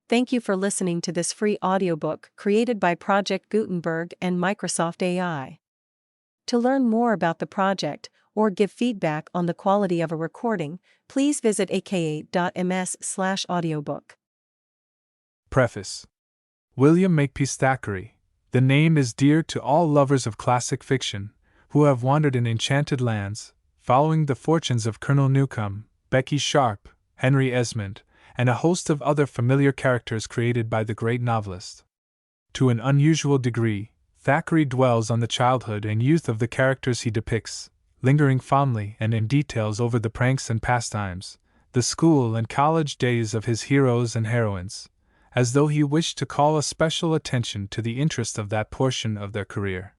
Thank you for listening to this free audiobook created by Project Gutenberg and Microsoft AI. To learn more about the project or give feedback on the quality of a recording, please visit aka.ms/audiobook. Preface. William Makepeace Thackeray. The name is dear to all lovers of classic fiction, who have wandered in enchanted lands, following the fortunes of Colonel Newcome, Becky Sharp, Henry Esmond, and a host of other familiar characters created by the great novelist. To an unusual degree, Thackeray dwells on the childhood and youth of the characters he depicts, lingering fondly and in details over the pranks and pastimes, the school and college days of his heroes and heroines, as though he wished to call a special attention to the interest of that portion of their career.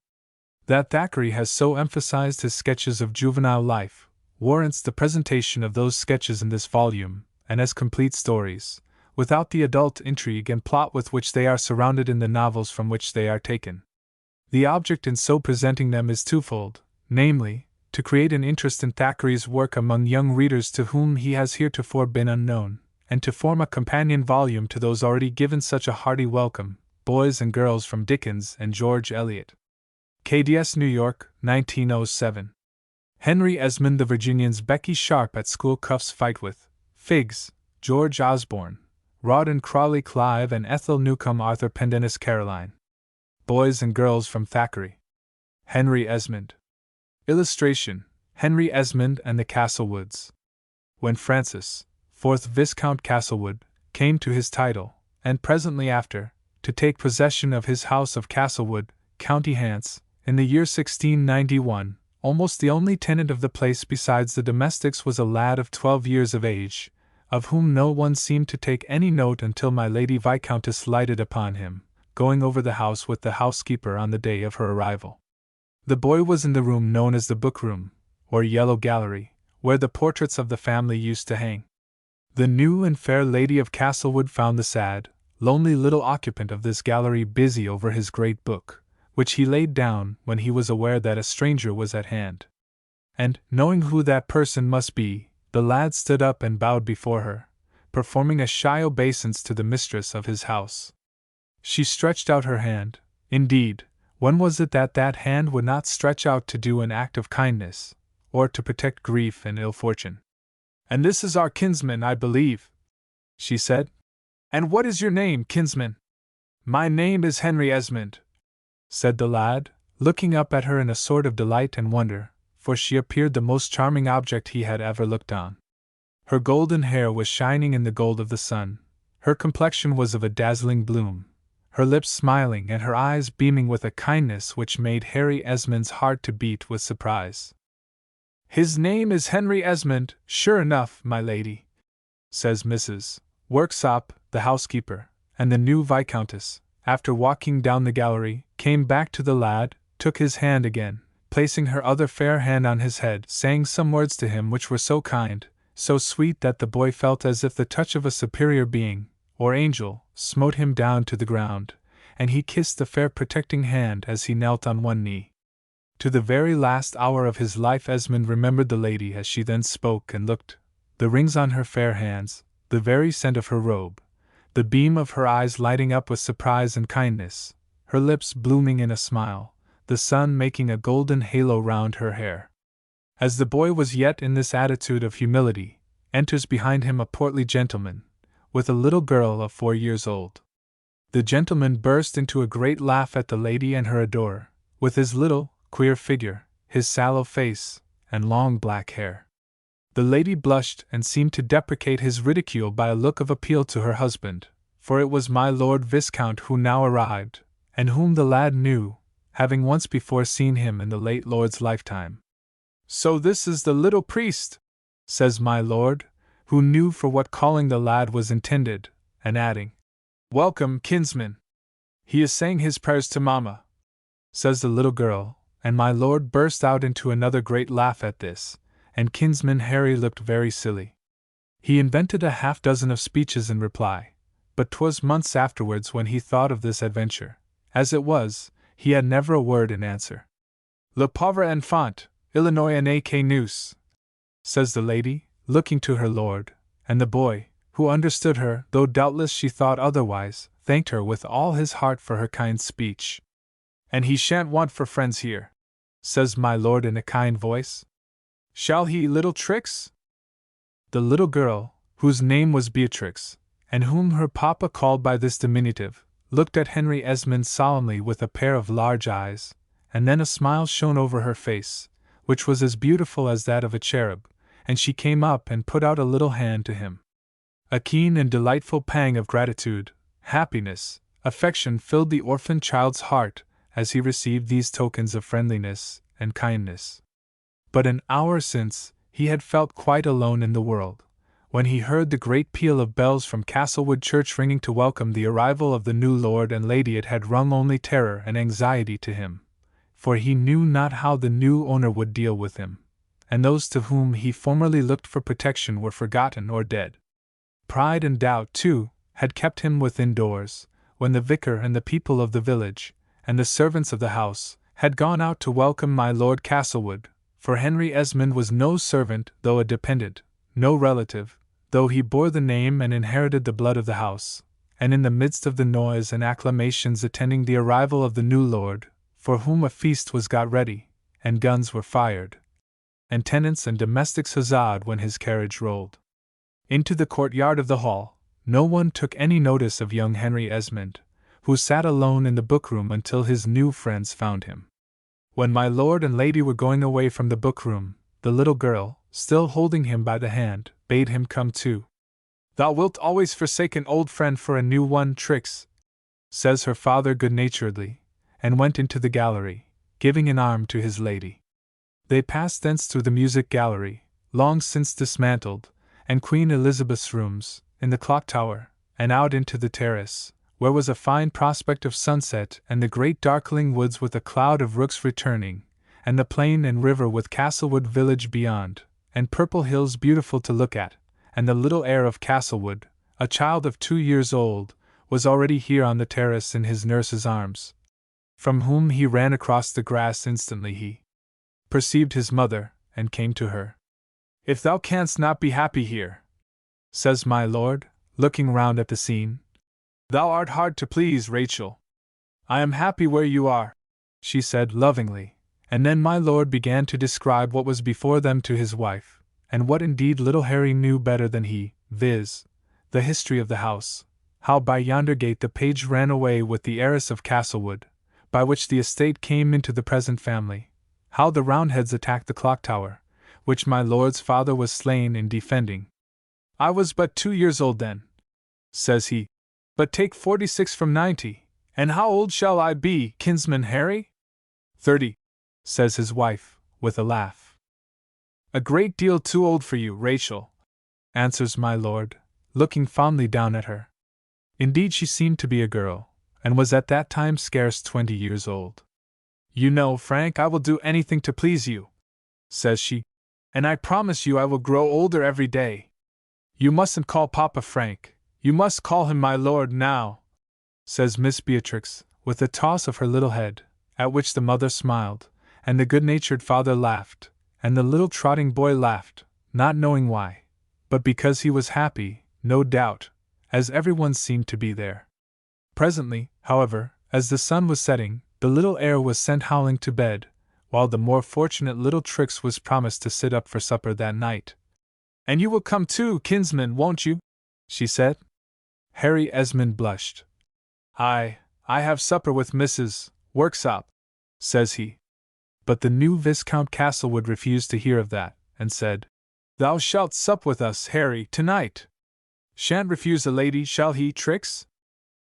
That Thackeray has so emphasized his sketches of juvenile life warrants the presentation of those sketches in this volume, and as complete stories, without the adult intrigue and plot with which they are surrounded in the novels from which they are taken. The object in so presenting them is twofold, namely, to create an interest in Thackeray's work among young readers to whom he has heretofore been unknown, and to form a companion volume to those already given such a hearty welcome, Boys and Girls from Dickens and George Eliot. KDS, New York, 1907. Henry Esmond. The Virginians Becky Sharp at school cuffs fight with Figs, George Osborne, Rawdon Crawley Clive and Ethel Newcome Arthur Pendennis Caroline. Boys and Girls from Thackeray. Henry Esmond. Illustration, Henry Esmond and the Castlewoods. When Francis, 4th Viscount Castlewood, came to his title, and presently after, to take possession of his house of Castlewood, County Hants, in the year 1691, almost the only tenant of the place besides the domestics was a lad of 12 years of age, of whom no one seemed to take any note until my Lady Viscountess lighted upon him, going over the house with the housekeeper on the day of her arrival. The boy was in the room known as the book room, or yellow gallery, where the portraits of the family used to hang. The new and fair Lady of Castlewood found the sad, lonely little occupant of this gallery busy over his great book, which he laid down when he was aware that a stranger was at hand. And, knowing who that person must be, the lad stood up and bowed before her, performing a shy obeisance to the mistress of his house. She stretched out her hand. Indeed, when was it that that hand would not stretch out to do an act of kindness, or to protect grief and ill fortune? "And this is our kinsman, I believe," she said. "And what is your name, kinsman?" "My name is Henry Esmond," said the lad, looking up at her in a sort of delight and wonder, for she appeared the most charming object he had ever looked on. Her golden hair was shining in the gold of the sun, her complexion was of a dazzling bloom, her lips smiling and her eyes beaming with a kindness which made Harry Esmond's heart to beat with surprise. "His name is Henry Esmond, sure enough, my lady," says Mrs. Worksop, the housekeeper, and the new Viscountess, after walking down the gallery, came back to the lad, took his hand again, placing her other fair hand on his head, saying some words to him which were so kind, so sweet that the boy felt as if the touch of a superior being, or angel, smote him down to the ground, and he kissed the fair protecting hand as he knelt on one knee. To the very last hour of his life Esmond remembered the lady as she then spoke and looked, the rings on her fair hands, the very scent of her robe, the beam of her eyes lighting up with surprise and kindness, her lips blooming in a smile, the sun making a golden halo round her hair. As the boy was yet in this attitude of humility, enters behind him a portly gentleman, with a little girl of 4 years old. The gentleman burst into a great laugh at the lady and her adorer, with his little, queer figure, his sallow face, and long black hair. The lady blushed and seemed to deprecate his ridicule by a look of appeal to her husband, for it was my Lord Viscount who now arrived, and whom the lad knew, having once before seen him in the late lord's lifetime. "So this is the little priest," says my lord, who knew for what calling the lad was intended, and adding, "Welcome, kinsman. He is saying his prayers to mamma," says the little girl, and my lord burst out into another great laugh at this, and kinsman Harry looked very silly. He invented a half-dozen of speeches in reply, but 'twas months afterwards when he thought of this adventure. As it was, he had never a word in answer. "Le pauvre enfant, Illinois and aka.ms," says the lady, looking to her lord, and the boy, who understood her, though doubtless she thought otherwise, thanked her with all his heart for her kind speech. "And he shan't want for friends here," says my lord in a kind voice. "Shall he, little Trix?" The little girl, whose name was Beatrix, and whom her papa called by this diminutive, looked at Henry Esmond solemnly with a pair of large eyes, and then a smile shone over her face, which was as beautiful as that of a cherub, and she came up and put out a little hand to him. A keen and delightful pang of gratitude, happiness, affection filled the orphan child's heart as he received these tokens of friendliness and kindness. But an hour since, he had felt quite alone in the world, when he heard the great peal of bells from Castlewood Church ringing to welcome the arrival of the new lord and lady. It had rung only terror and anxiety to him, for he knew not how the new owner would deal with him, and those to whom he formerly looked for protection were forgotten or dead. Pride and doubt, too, had kept him within doors, when the vicar and the people of the village, and the servants of the house, had gone out to welcome my Lord Castlewood, for Henry Esmond was no servant, though a dependent, no relative, though he bore the name and inherited the blood of the house, and in the midst of the noise and acclamations attending the arrival of the new lord, for whom a feast was got ready, and guns were fired, and tenants and domestics huzzaed when his carriage rolled into the courtyard of the hall, no one took any notice of young Henry Esmond, who sat alone in the bookroom until his new friends found him. When my lord and lady were going away from the bookroom, the little girl, still holding him by the hand, bade him come too. "Thou wilt always forsake an old friend for a new one, Trix," says her father good-naturedly, and went into the gallery, giving an arm to his lady. They passed thence through the music gallery, long since dismantled, and Queen Elizabeth's rooms, in the clock tower, and out into the terrace, where was a fine prospect of sunset and the great darkling woods with a cloud of rooks returning, and the plain and river with Castlewood village beyond, and purple hills beautiful to look at, and the little heir of Castlewood, a child of 2 years old, was already here on the terrace in his nurse's arms, from whom he ran across the grass instantly he perceived his mother, and came to her. "If thou canst not be happy here," says my lord, looking round at the scene, "thou art hard to please, Rachel." "I am happy where you are," she said lovingly, and then my lord began to describe what was before them to his wife, and what indeed little Harry knew better than he, viz., the history of the house, how by yonder gate the page ran away with the heiress of Castlewood, by which the estate came into the present family, how the Roundheads attacked the clock tower, which my lord's father was slain in defending. "I was but 2 years old then," says he, "but take 46 from 90, and how old shall I be, kinsman Harry?" 30, says his wife, with a laugh. "A great deal too old for you, Rachel," answers my lord, looking fondly down at her. Indeed she seemed to be a girl, and was at that time scarce 20 years old. "You know, Frank, I will do anything to please you," says she, "and I promise you I will grow older every day. You mustn't call Papa Frank, you must call him my lord now," says Miss Beatrix, with a toss of her little head, at which the mother smiled, and the good-natured father laughed, and the little trotting boy laughed, not knowing why, but because he was happy, no doubt, as everyone seemed to be there. Presently, however, as the sun was setting, the little heir was sent howling to bed, while the more fortunate little Trix was promised to sit up for supper that night. "And you will come too, kinsman, won't you?" she said. Harry Esmond blushed. I have supper with Mrs. Worksop," says he. But the new Viscount Castlewood refused to hear of that, and said, "Thou shalt sup with us, Harry, tonight. Shan't refuse a lady, shall he, Trix?"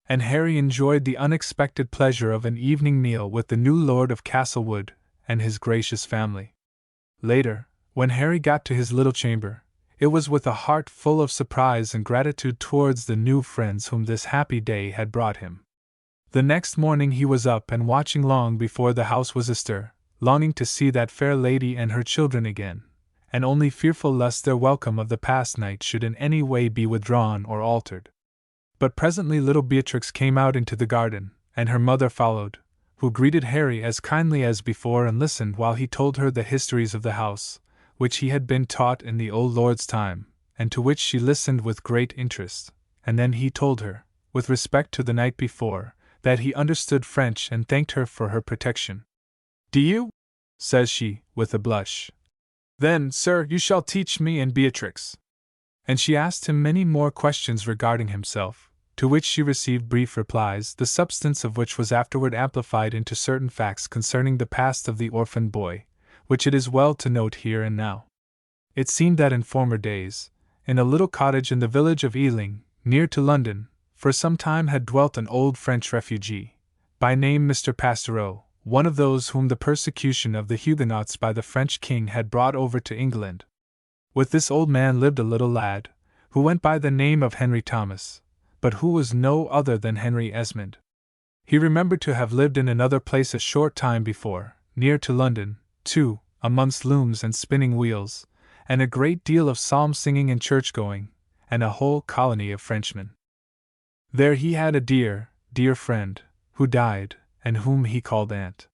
And Harry enjoyed the unexpected pleasure of an evening meal with the new lord of Castlewood and his gracious family. Later, when Harry got to his little chamber, it was with a heart full of surprise and gratitude towards the new friends whom this happy day had brought him. The next morning he was up and watching long before the house was astir, longing to see that fair lady and her children again, and only fearful lest their welcome of the past night should in any way be withdrawn or altered. But presently little Beatrix came out into the garden, and her mother followed, who greeted Harry as kindly as before and listened while he told her the histories of the house, which he had been taught in the old lord's time, and to which she listened with great interest, and then he told her, with respect to the night before, that he understood French and thanked her for her protection. "Do you?" says she, with a blush. "Then, sir, you shall teach me and Beatrix." And she asked him many more questions regarding himself, to which she received brief replies, the substance of which was afterward amplified into certain facts concerning the past of the orphan boy, which it is well to note here and now. It seemed that in former days, in a little cottage in the village of Ealing, near to London, for some time had dwelt an old French refugee, by name Mr. Pastoureau, one of those whom the persecution of the Huguenots by the French king had brought over to England. With this old man lived a little lad, who went by the name of Henry Thomas, but who was no other than Henry Esmond. He remembered to have lived in another place a short time before, near to London, too, amongst looms and spinning wheels, and a great deal of psalm-singing and church-going, and a whole colony of Frenchmen. There he had a dear, dear friend, who died, and whom he called Aunt.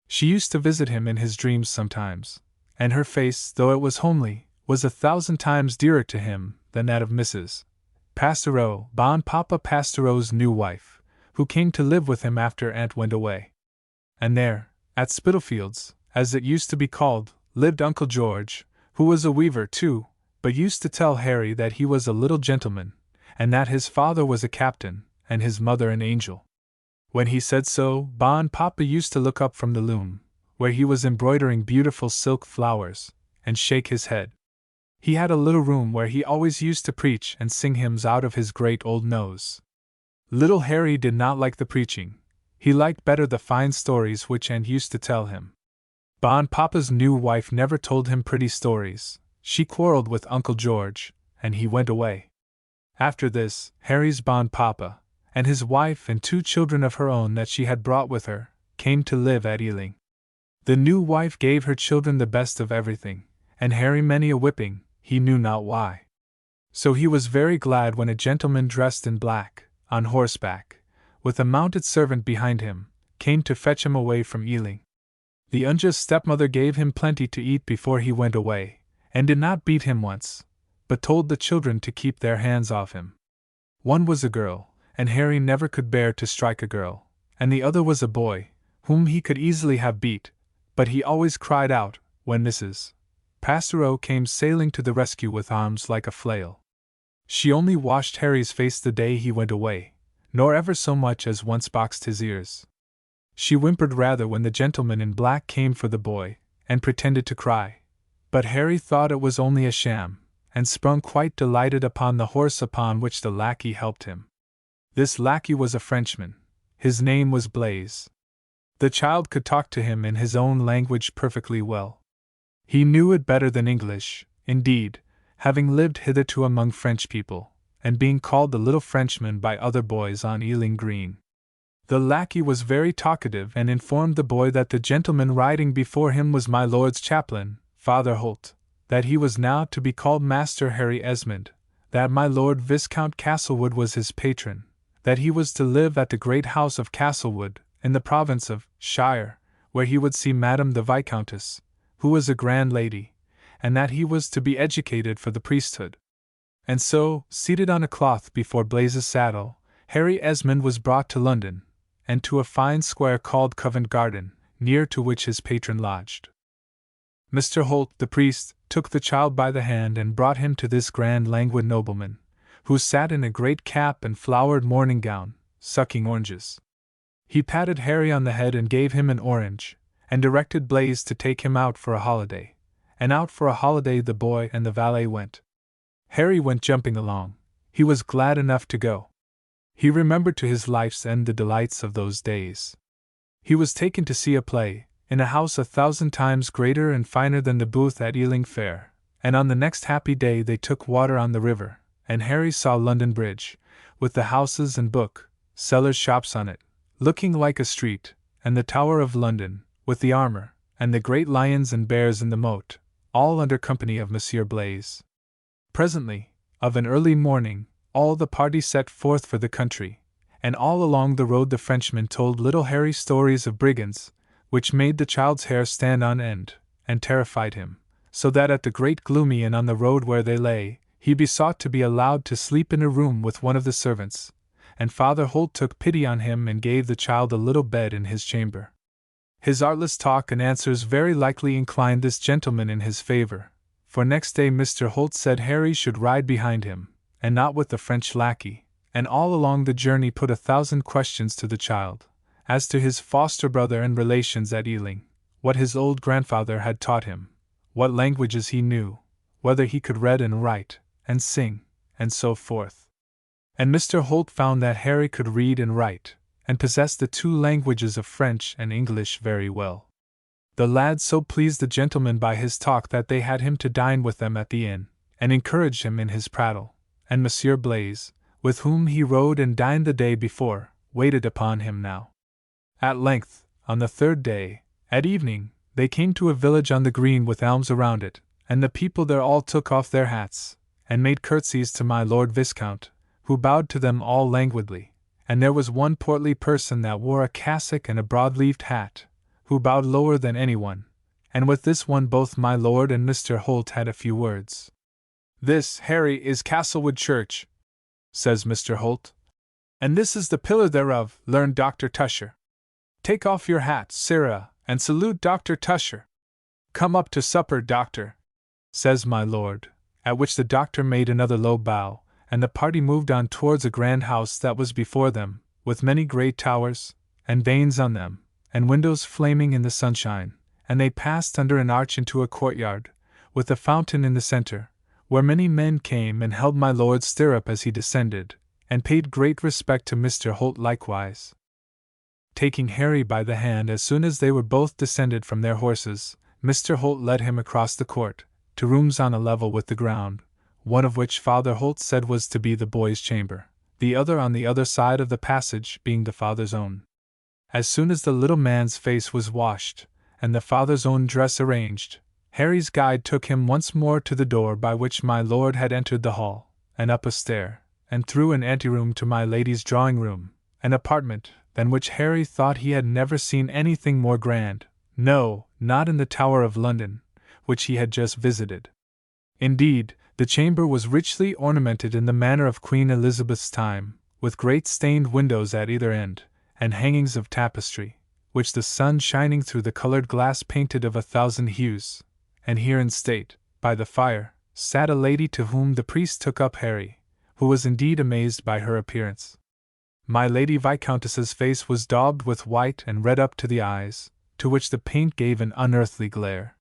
She used to visit him in his dreams sometimes, and her face, though it was homely, was 1,000 times dearer to him than that of Mrs. Pastoureau, Bon Papa Pastoureau's new wife, who came to live with him after Aunt went away. And there, at Spitalfields, as it used to be called, lived Uncle George, who was a weaver too, but used to tell Harry that he was a little gentleman, and that his father was a captain, and his mother an angel. When he said so, Bon Papa used to look up from the loom, where he was embroidering beautiful silk flowers, and shake his head. He had a little room where he always used to preach and sing hymns out of his great old nose. Little Harry did not like the preaching. He liked better the fine stories which Aunt used to tell him. Bon Papa's new wife never told him pretty stories. She quarreled with Uncle George, and he went away. After this, Harry's Bon Papa, and his wife and 2 children of her own that she had brought with her, came to live at Ealing. The new wife gave her children the best of everything, and Harry many a whipping, he knew not why. So he was very glad when a gentleman dressed in black, on horseback, with a mounted servant behind him, came to fetch him away from Ealing. The unjust stepmother gave him plenty to eat before he went away, and did not beat him once, but told the children to keep their hands off him. One was a girl, and Harry never could bear to strike a girl, and the other was a boy, whom he could easily have beat, but he always cried out, when Mrs. Pastoureau came sailing to the rescue with arms like a flail. She only washed Harry's face the day he went away, nor ever so much as once boxed his ears. She whimpered rather when the gentleman in black came for the boy, and pretended to cry. But Harry thought it was only a sham, and sprung quite delighted upon the horse upon which the lackey helped him. This lackey was a Frenchman. His name was Blaise. The child could talk to him in his own language perfectly well. He knew it better than English, indeed, having lived hitherto among French people, and being called the little Frenchman by other boys on Ealing Green. The lackey was very talkative and informed the boy that the gentleman riding before him was my lord's chaplain, Father Holt, that he was now to be called Master Harry Esmond, that my Lord Viscount Castlewood was his patron, that he was to live at the great house of Castlewood, in the province of Shire, where he would see Madame the Viscountess, who was a grand lady, and that he was to be educated for the priesthood. And so, seated on a cloth before Blaise's saddle, Harry Esmond was brought to London, and to a fine square called Covent Garden, near to which his patron lodged. Mr. Holt, the priest, took the child by the hand and brought him to this grand languid nobleman, who sat in a great cap and flowered morning gown, sucking oranges. He patted Harry on the head and gave him an orange, and directed Blaise to take him out for a holiday, and out for a holiday the boy and the valet went. Harry went jumping along. He was glad enough to go. He remembered to his life's end the delights of those days. He was taken to see a play, in a house 1,000 times greater and finer than the booth at Ealing Fair, and on the next happy day they took water on the river, and Harry saw London Bridge, with the houses and book sellers' shops on it, looking like a street, and the Tower of London, with the armor, and the great lions and bears in the moat, all under company of Monsieur Blaise. Presently, of an early morning, all the party set forth for the country, and all along the road the Frenchman told little Harry stories of brigands, which made the child's hair stand on end, and terrified him, so that at the great gloomy inn on the road where they lay, He besought to be allowed to sleep in a room with one of the servants, and Father Holt took pity on him and gave the child a little bed in his chamber. His artless talk and answers very likely inclined this gentleman in his favor, for next day Mr. Holt said Harry should ride behind him, and not with the French lackey, and all along the journey put 1,000 questions to the child, as to his foster brother and relations at Ealing, what his old grandfather had taught him, what languages he knew, whether he could read and write, and sing, and so forth. And Mr. Holt found that Harry could read and write, and possessed the 2 languages of French and English very well. The lad so pleased the gentleman by his talk that they had him to dine with them at the inn, and encouraged him in his prattle, and Monsieur Blaise, with whom he rode and dined the day before, waited upon him now. At length, on the 3rd day, at evening, they came to a village on the green with elms around it, and the people there all took off their hats, and made curtsies to my Lord Viscount, who bowed to them all languidly, and there was one portly person that wore a cassock and a broad-leaved hat, who bowed lower than anyone, and with this one both my lord and Mr. Holt had a few words. "This, Harry, is Castlewood Church," says Mr. Holt, "and this is the pillar thereof," learned Dr. Tusher. "Take off your hat, sirrah, and salute Dr. Tusher. Come up to supper, doctor," says my lord, at which the doctor made another low bow, and the party moved on towards a grand house that was before them, with many great towers, and vanes on them, and windows flaming in the sunshine, and they passed under an arch into a courtyard, with a fountain in the center, where many men came and held my lord's stirrup as he descended, and paid great respect to Mr. Holt likewise. Taking Harry by the hand as soon as they were both descended from their horses, Mr. Holt led him across the court, to rooms on a level with the ground, one of which Father Holt said was to be the boy's chamber, the other on the other side of the passage being the father's own. As soon as the little man's face was washed, and the father's own dress arranged, Harry's guide took him once more to the door by which my lord had entered the hall, and up a stair, and through an anteroom to my lady's drawing-room, an apartment than which Harry thought he had never seen anything more grand, no, not in the Tower of London, which he had just visited. Indeed, the chamber was richly ornamented in the manner of Queen Elizabeth's time, with great stained windows at either end, and hangings of tapestry, which the sun shining through the colored glass painted of 1,000 hues. And here in state, by the fire, sat a lady to whom the priest took up Harry, who was indeed amazed by her appearance. My Lady Viscountess's face was daubed with white and red up to the eyes, to which the paint gave an unearthly glare.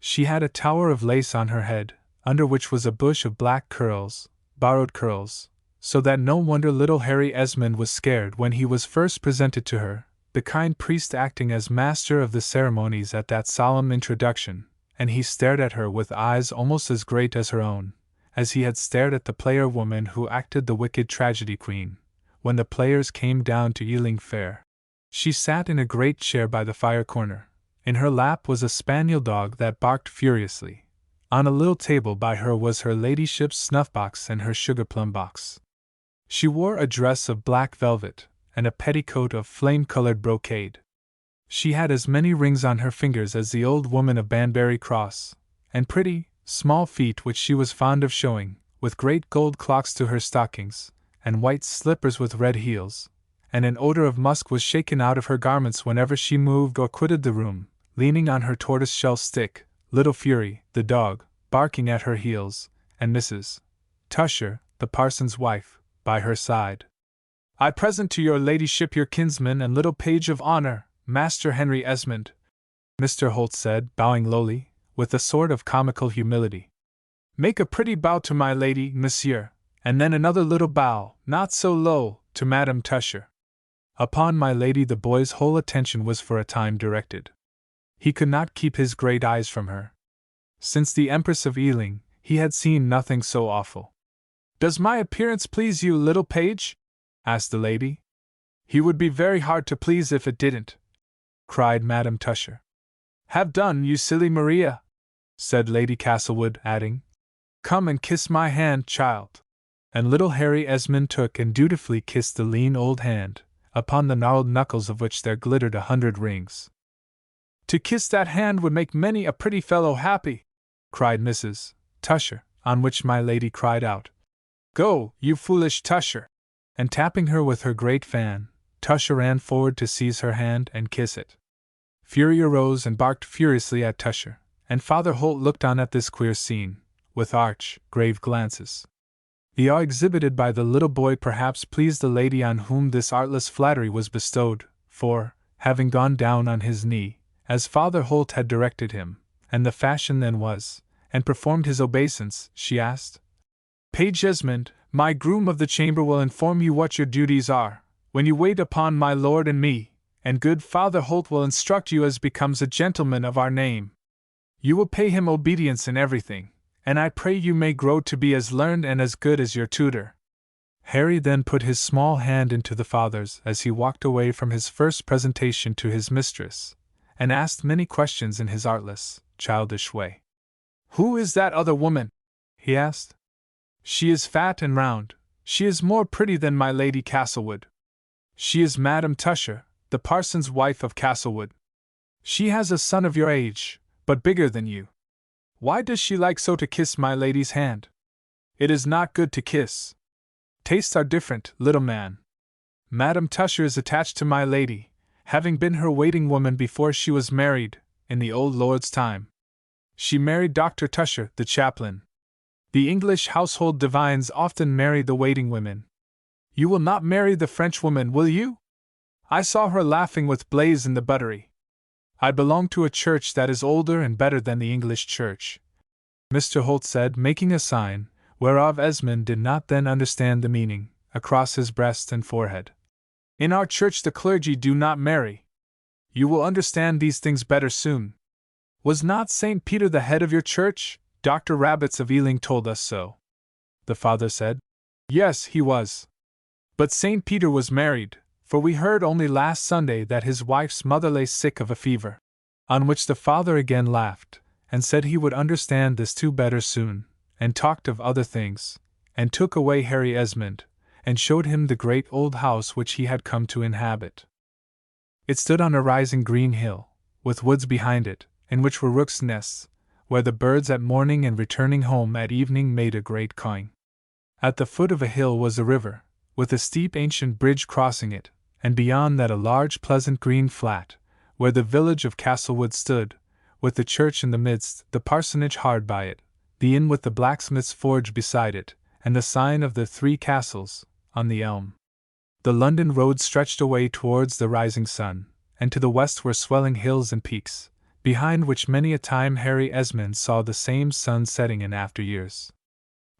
She had a tower of lace on her head, under which was a bush of black curls, borrowed curls, so that no wonder little Harry Esmond was scared when he was first presented to her, the kind priest acting as master of the ceremonies at that solemn introduction, and he stared at her with eyes almost as great as her own, as he had stared at the player woman who acted the wicked tragedy queen, when the players came down to Ealing Fair. She sat in a great chair by the fire corner. In her lap was a spaniel dog that barked furiously. On a little table by her was her ladyship's snuff-box and her sugar-plum box. She wore a dress of black velvet, and a petticoat of flame-colored brocade. She had as many rings on her fingers as the old woman of Banbury Cross, and pretty, small feet which she was fond of showing, with great gold clocks to her stockings, and white slippers with red heels, and an odor of musk was shaken out of her garments whenever she moved or quitted the room, leaning on her tortoise-shell stick, little Fury, the dog, barking at her heels, and Mrs. Tusher, the parson's wife, by her side. "I present to your ladyship your kinsman and little page of honor, Master Henry Esmond," Mr. Holt said, bowing lowly, with a sort of comical humility. "Make a pretty bow to my lady, monsieur, and then another little bow, not so low, to Madame Tusher." Upon my lady the boy's whole attention was for a time directed. He could not keep his great eyes from her. Since the Empress of Ealing, he had seen nothing so awful. "Does my appearance please you, little page?" asked the lady. "He would be very hard to please if it didn't," cried Madame Tusher. "Have done, you silly Maria," said Lady Castlewood, adding, "Come and kiss my hand, child." And little Harry Esmond took and dutifully kissed the lean old hand, upon the gnarled knuckles of which there glittered 100 rings. "To kiss that hand would make many a pretty fellow happy," cried Mrs. Tusher, on which my lady cried out, "Go, you foolish Tusher!" And tapping her with her great fan, Tusher ran forward to seize her hand and kiss it. Fury arose and barked furiously at Tusher, and Father Holt looked on at this queer scene, with arch, grave glances. The awe exhibited by the little boy perhaps pleased the lady on whom this artless flattery was bestowed, for, having gone down on his knee, as Father Holt had directed him, and the fashion then was, and performed his obeisance, she asked, "Page Esmond, my groom of the chamber will inform you what your duties are, when you wait upon my lord and me, and good Father Holt will instruct you as becomes a gentleman of our name. You will pay him obedience in everything, and I pray you may grow to be as learned and as good as your tutor." Harry then put his small hand into the father's as he walked away from his first presentation to his mistress, and asked many questions in his artless, childish way. "Who is that other woman?" he asked. "She is fat and round. She is more pretty than my Lady Castlewood. She is Madam Tusher, the parson's wife of Castlewood. She has a son of your age, but bigger than you. Why does she like so to kiss my lady's hand? It is not good to kiss. Tastes are different, little man. Madam Tusher is attached to my lady, having been her waiting woman before she was married, in the old lord's time. She married Dr. Tusher, the chaplain. The English household divines often marry the waiting women. You will not marry the French woman, will you? I saw her laughing with Blaise in the buttery. I belong to a church that is older and better than the English church," Mr. Holt said, making a sign, whereof Esmond did not then understand the meaning, across his breast and forehead. "In our church the clergy do not marry. You will understand these things better soon. Was not St. Peter the head of your church? Dr. Rabbits of Ealing told us so." The father said, "Yes, he was. But St. Peter was married, for we heard only last Sunday that his wife's mother lay sick of a fever." On which the father again laughed, and said he would understand this too better soon, and talked of other things, and took away Harry Esmond, and showed him the great old house which he had come to inhabit. It stood on a rising green hill, with woods behind it, in which were rooks' nests, where the birds at morning and returning home at evening made a great cawing. At the foot of a hill was a river, with a steep ancient bridge crossing it, and beyond that a large pleasant green flat, where the village of Castlewood stood, with the church in the midst, the parsonage hard by it, the inn with the blacksmith's forge beside it, and the sign of the Three Castles, on the elm. The London road stretched away towards the rising sun, and to the west were swelling hills and peaks, behind which many a time Harry Esmond saw the same sun setting in after years.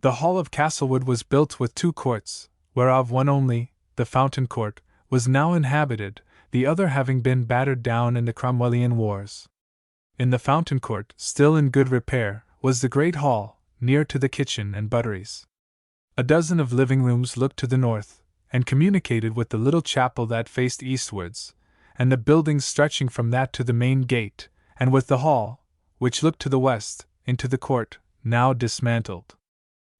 The hall of Castlewood was built with 2 courts, whereof one only, the Fountain Court, was now inhabited, the other having been battered down in the Cromwellian wars. In the Fountain Court, still in good repair, was the great hall, near to the kitchen and butteries. A dozen of living rooms looked to the north, and communicated with the little chapel that faced eastwards, and the buildings stretching from that to the main gate, and with the hall, which looked to the west, into the court, now dismantled.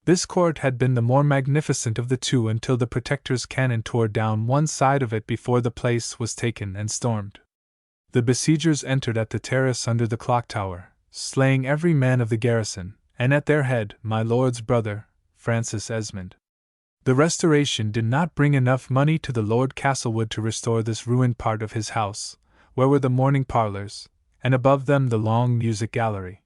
This court had been the more magnificent of the two until the Protector's cannon tore down one side of it before the place was taken and stormed. The besiegers entered at the terrace under the clock tower, slaying every man of the garrison, and at their head my lord's brother, Francis Esmond. The restoration did not bring enough money to the Lord Castlewood to restore this ruined part of his house, where were the morning parlours, and above them the long music gallery.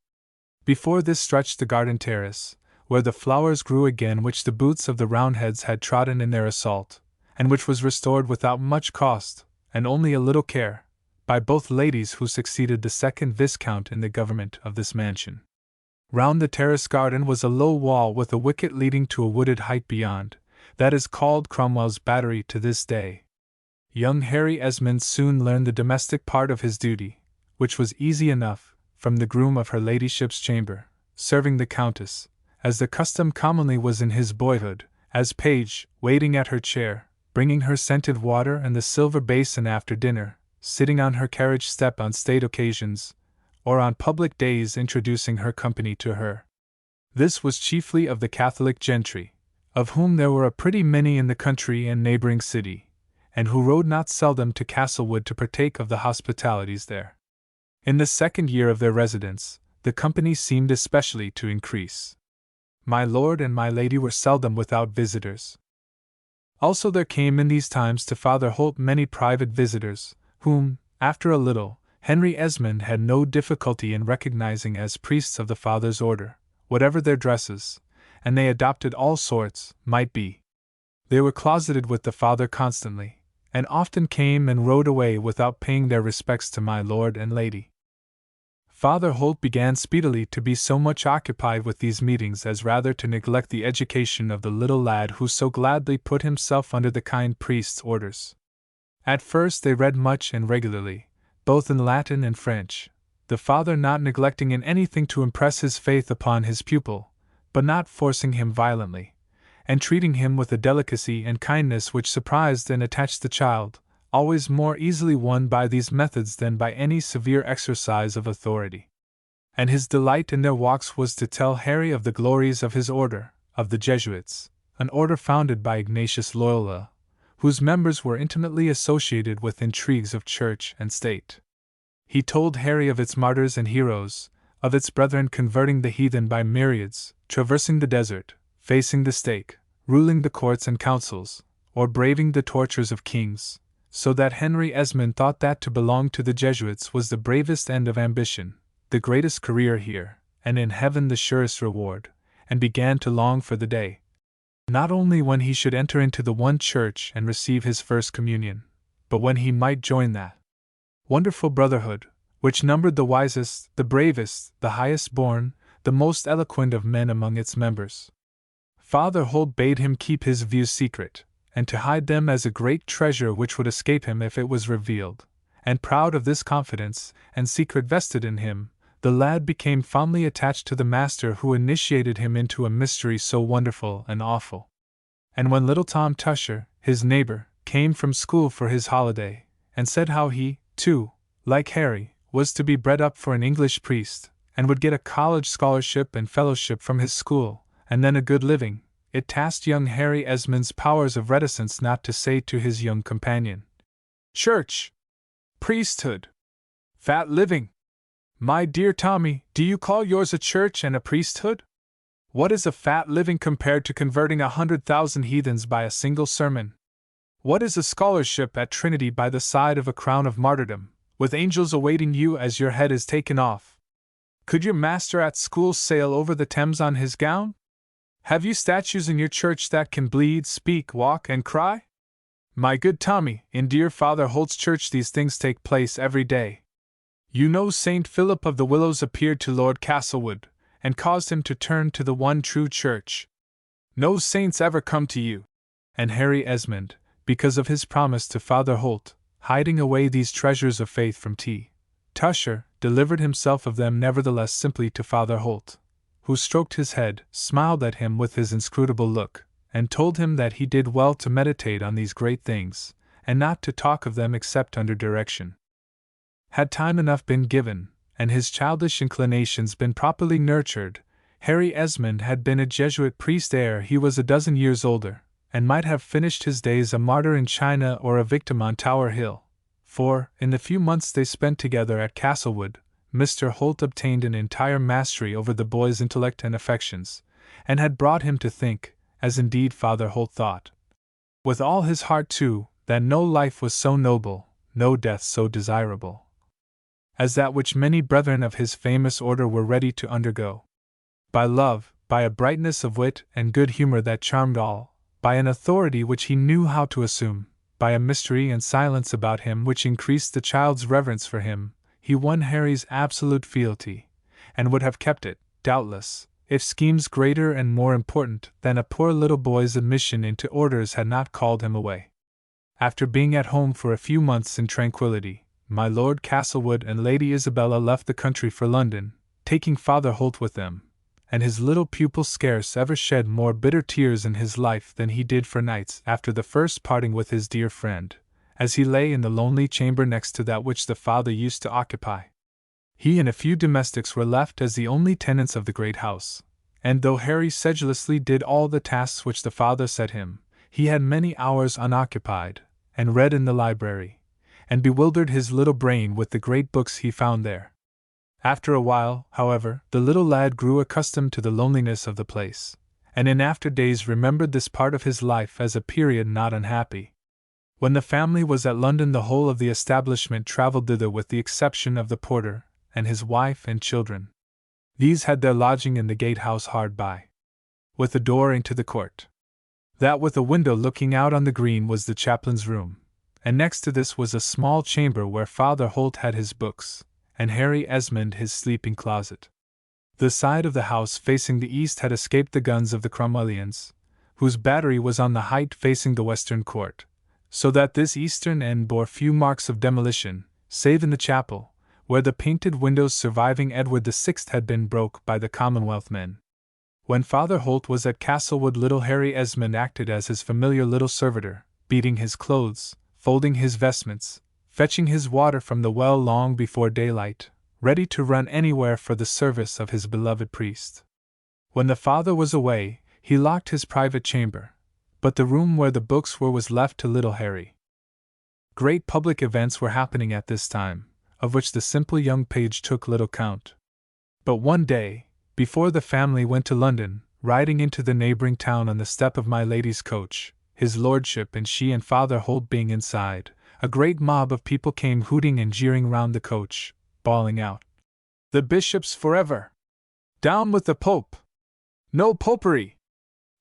Before this stretched the garden terrace, where the flowers grew again which the boots of the Roundheads had trodden in their assault, and which was restored without much cost, and only a little care, by both ladies who succeeded the second Viscount in the government of this mansion. Round the terrace garden was a low wall with a wicket leading to a wooded height beyond, that is called Cromwell's Battery to this day. Young Harry Esmond soon learned the domestic part of his duty, which was easy enough, from the groom of her ladyship's chamber, serving the Countess, as the custom commonly was in his boyhood, as page, waiting at her chair, bringing her scented water and the silver basin after dinner, sitting on her carriage step on state occasions, or on public days introducing her company to her. This was chiefly of the Catholic gentry, of whom there were a pretty many in the country and neighbouring city, and who rode not seldom to Castlewood to partake of the hospitalities there. In the second year of their residence, the company seemed especially to increase. my lord and my lady were seldom without visitors. Also there came in these times to Father Holt many private visitors, whom, after a little, Henry Esmond had no difficulty in recognizing as priests of the Father's order, whatever their dresses, and they adopted all sorts, might be. They were closeted with the Father constantly, and often came and rode away without paying their respects to my lord and lady. Father Holt began speedily to be so much occupied with these meetings as rather to neglect the education of the little lad who so gladly put himself under the kind priest's orders. At first they read much and regularly, both in Latin and French, the father not neglecting in anything to impress his faith upon his pupil, but not forcing him violently, and treating him with a delicacy and kindness which surprised and attached the child, always more easily won by these methods than by any severe exercise of authority. And his delight in their walks was to tell Harry of the glories of his order, of the Jesuits, an order founded by Ignatius Loyola, whose members were intimately associated with intrigues of church and state. He told Harry of its martyrs and heroes, of its brethren converting the heathen by myriads, traversing the desert, facing the stake, ruling the courts and councils, or braving the tortures of kings, so that Henry Esmond thought that to belong to the Jesuits was the bravest end of ambition, the greatest career here, and in heaven the surest reward, and began to long for the day, not only when he should enter into the one church and receive his first communion, but when he might join that wonderful brotherhood, which numbered the wisest, the bravest, the highest born, the most eloquent of men among its members. Father Holt bade him keep his views secret, and to hide them as a great treasure which would escape him if it was revealed, and proud of this confidence and secret vested in him, the lad became fondly attached to the master who initiated him into a mystery so wonderful and awful. And when little Tom Tusher, his neighbor, came from school for his holiday, and said how he, too, like Harry, was to be bred up for an English priest, and would get a college scholarship and fellowship from his school, and then a good living, it tasked young Harry Esmond's powers of reticence not to say to his young companion, "Church! Priesthood! Fat living! My dear Tommy, do you call yours a church and a priesthood? What is a fat living compared to converting 100,000 heathens by a single sermon? What is a scholarship at Trinity by the side of a crown of martyrdom, with angels awaiting you as your head is taken off? Could your master at school sail over the Thames on his gown? Have you statues in your church that can bleed, speak, walk, and cry? My good Tommy, in dear Father Holt's church these things take place every day. You know St. Philip of the Willows appeared to Lord Castlewood, and caused him to turn to the one true church. No saints ever come to you." And Harry Esmond, because of his promise to Father Holt, hiding away these treasures of faith from T. Tusher, delivered himself of them nevertheless simply to Father Holt, who stroked his head, smiled at him with his inscrutable look, and told him that he did well to meditate on these great things, and not to talk of them except under direction. Had time enough been given, and his childish inclinations been properly nurtured, Harry Esmond had been a Jesuit priest ere he was a dozen years older, and might have finished his days a martyr in China or a victim on Tower Hill, for, in the few months they spent together at Castlewood, Mr. Holt obtained an entire mastery over the boy's intellect and affections, and had brought him to think, as indeed Father Holt thought, with all his heart too, that no life was so noble, no death so desirable, as that which many brethren of his famous order were ready to undergo. By love, by a brightness of wit and good humor that charmed all, by an authority which he knew how to assume, by a mystery and silence about him which increased the child's reverence for him, he won Harry's absolute fealty, and would have kept it, doubtless, if schemes greater and more important than a poor little boy's admission into orders had not called him away. After being at home for a few months in tranquillity, my Lord Castlewood and Lady Isabella left the country for London, taking Father Holt with them, and his little pupil scarce ever shed more bitter tears in his life than he did for nights after the first parting with his dear friend, as he lay in the lonely chamber next to that which the father used to occupy. He and a few domestics were left as the only tenants of the great house, and though Harry sedulously did all the tasks which the father set him, he had many hours unoccupied, and read in the library, and bewildered his little brain with the great books he found there. After a while, however, the little lad grew accustomed to the loneliness of the place, and in after days remembered this part of his life as a period not unhappy. When the family was at London, the whole of the establishment travelled thither with the exception of the porter and his wife and children. These had their lodging in the gatehouse hard by, with a door into the court. That with a window looking out on the green was the chaplain's room, and next to this was a small chamber where Father Holt had his books, and Harry Esmond his sleeping closet. The side of the house facing the east had escaped the guns of the Cromwellians, whose battery was on the height facing the western court, so that this eastern end bore few marks of demolition, save in the chapel, where the painted windows surviving Edward VI had been broke by the Commonwealth men. When Father Holt was at Castlewood, little Harry Esmond acted as his familiar little servitor, beating his clothes, folding his vestments, fetching his water from the well long before daylight, ready to run anywhere for the service of his beloved priest. When the father was away, he locked his private chamber, but the room where the books were was left to little Harry. Great public events were happening at this time, of which the simple young page took little count. But one day, before the family went to London, riding into the neighbouring town on the step of my lady's coach, his lordship and she and Father Holt being inside, a great mob of people came hooting and jeering round the coach, bawling out, "The bishops forever! Down with the Pope! No popery!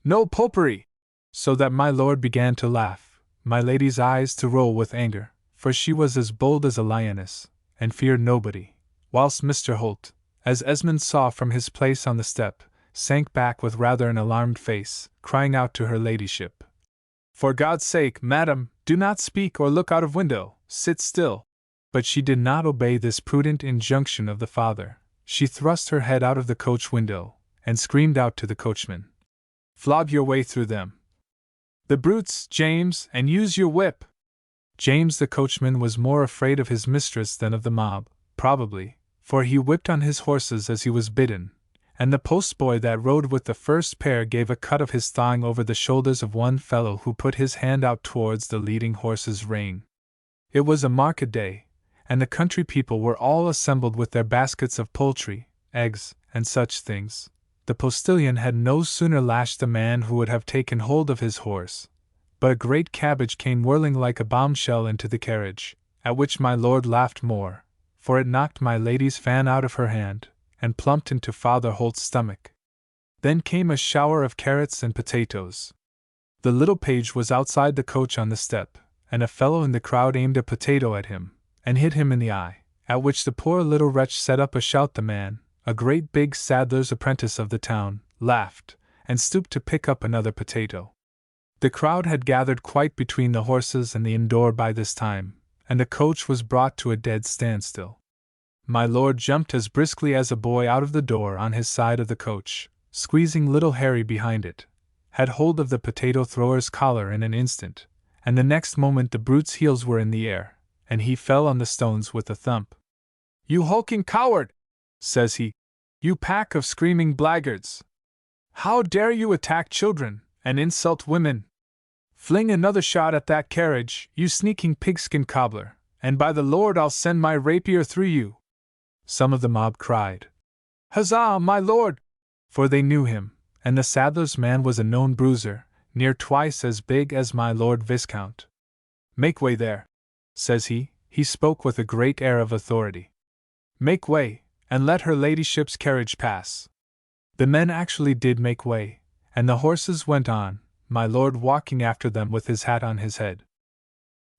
No popery!" So that my lord began to laugh, my lady's eyes to roll with anger, for she was as bold as a lioness, and feared nobody, whilst Mr. Holt, as Esmond saw from his place on the step, sank back with rather an alarmed face, crying out to her ladyship, "For God's sake, madam, do not speak or look out of window, sit still." But she did not obey this prudent injunction of the father. She thrust her head out of the coach window, and screamed out to the coachman, "Flog your way through them, the brutes, James, and use your whip." James the coachman was more afraid of his mistress than of the mob, probably, for he whipped on his horses as he was bidden, and the postboy that rode with the first pair gave a cut of his thong over the shoulders of one fellow who put his hand out towards the leading horse's rein. It was a market day, and the country people were all assembled with their baskets of poultry, eggs, and such things. The postilion had no sooner lashed the man who would have taken hold of his horse, but a great cabbage came whirling like a bombshell into the carriage, at which my lord laughed more, for it knocked my lady's fan out of her hand, and plumped into Father Holt's stomach. Then came a shower of carrots and potatoes. The little page was outside the coach on the step, and a fellow in the crowd aimed a potato at him, and hit him in the eye, at which the poor little wretch set up a shout. The man, a great big saddler's apprentice of the town, laughed, and stooped to pick up another potato. The crowd had gathered quite between the horses and the inn door by this time, and the coach was brought to a dead standstill. My lord jumped as briskly as a boy out of the door on his side of the coach, squeezing little Harry behind it, had hold of the potato thrower's collar in an instant, and the next moment the brute's heels were in the air, and he fell on the stones with a thump. "You hulking coward!" says he. "You pack of screaming blackguards! How dare you attack children, and insult women? Fling another shot at that carriage, you sneaking pigskin cobbler, and by the Lord I'll send my rapier through you!" Some of the mob cried, "Huzzah, my lord!" for they knew him, and the saddler's man was a known bruiser, near twice as big as my lord Viscount. "Make way there," says he. He spoke with a great air of authority. "Make way, and let her ladyship's carriage pass." The men actually did make way, and the horses went on, my lord walking after them with his hat on his head.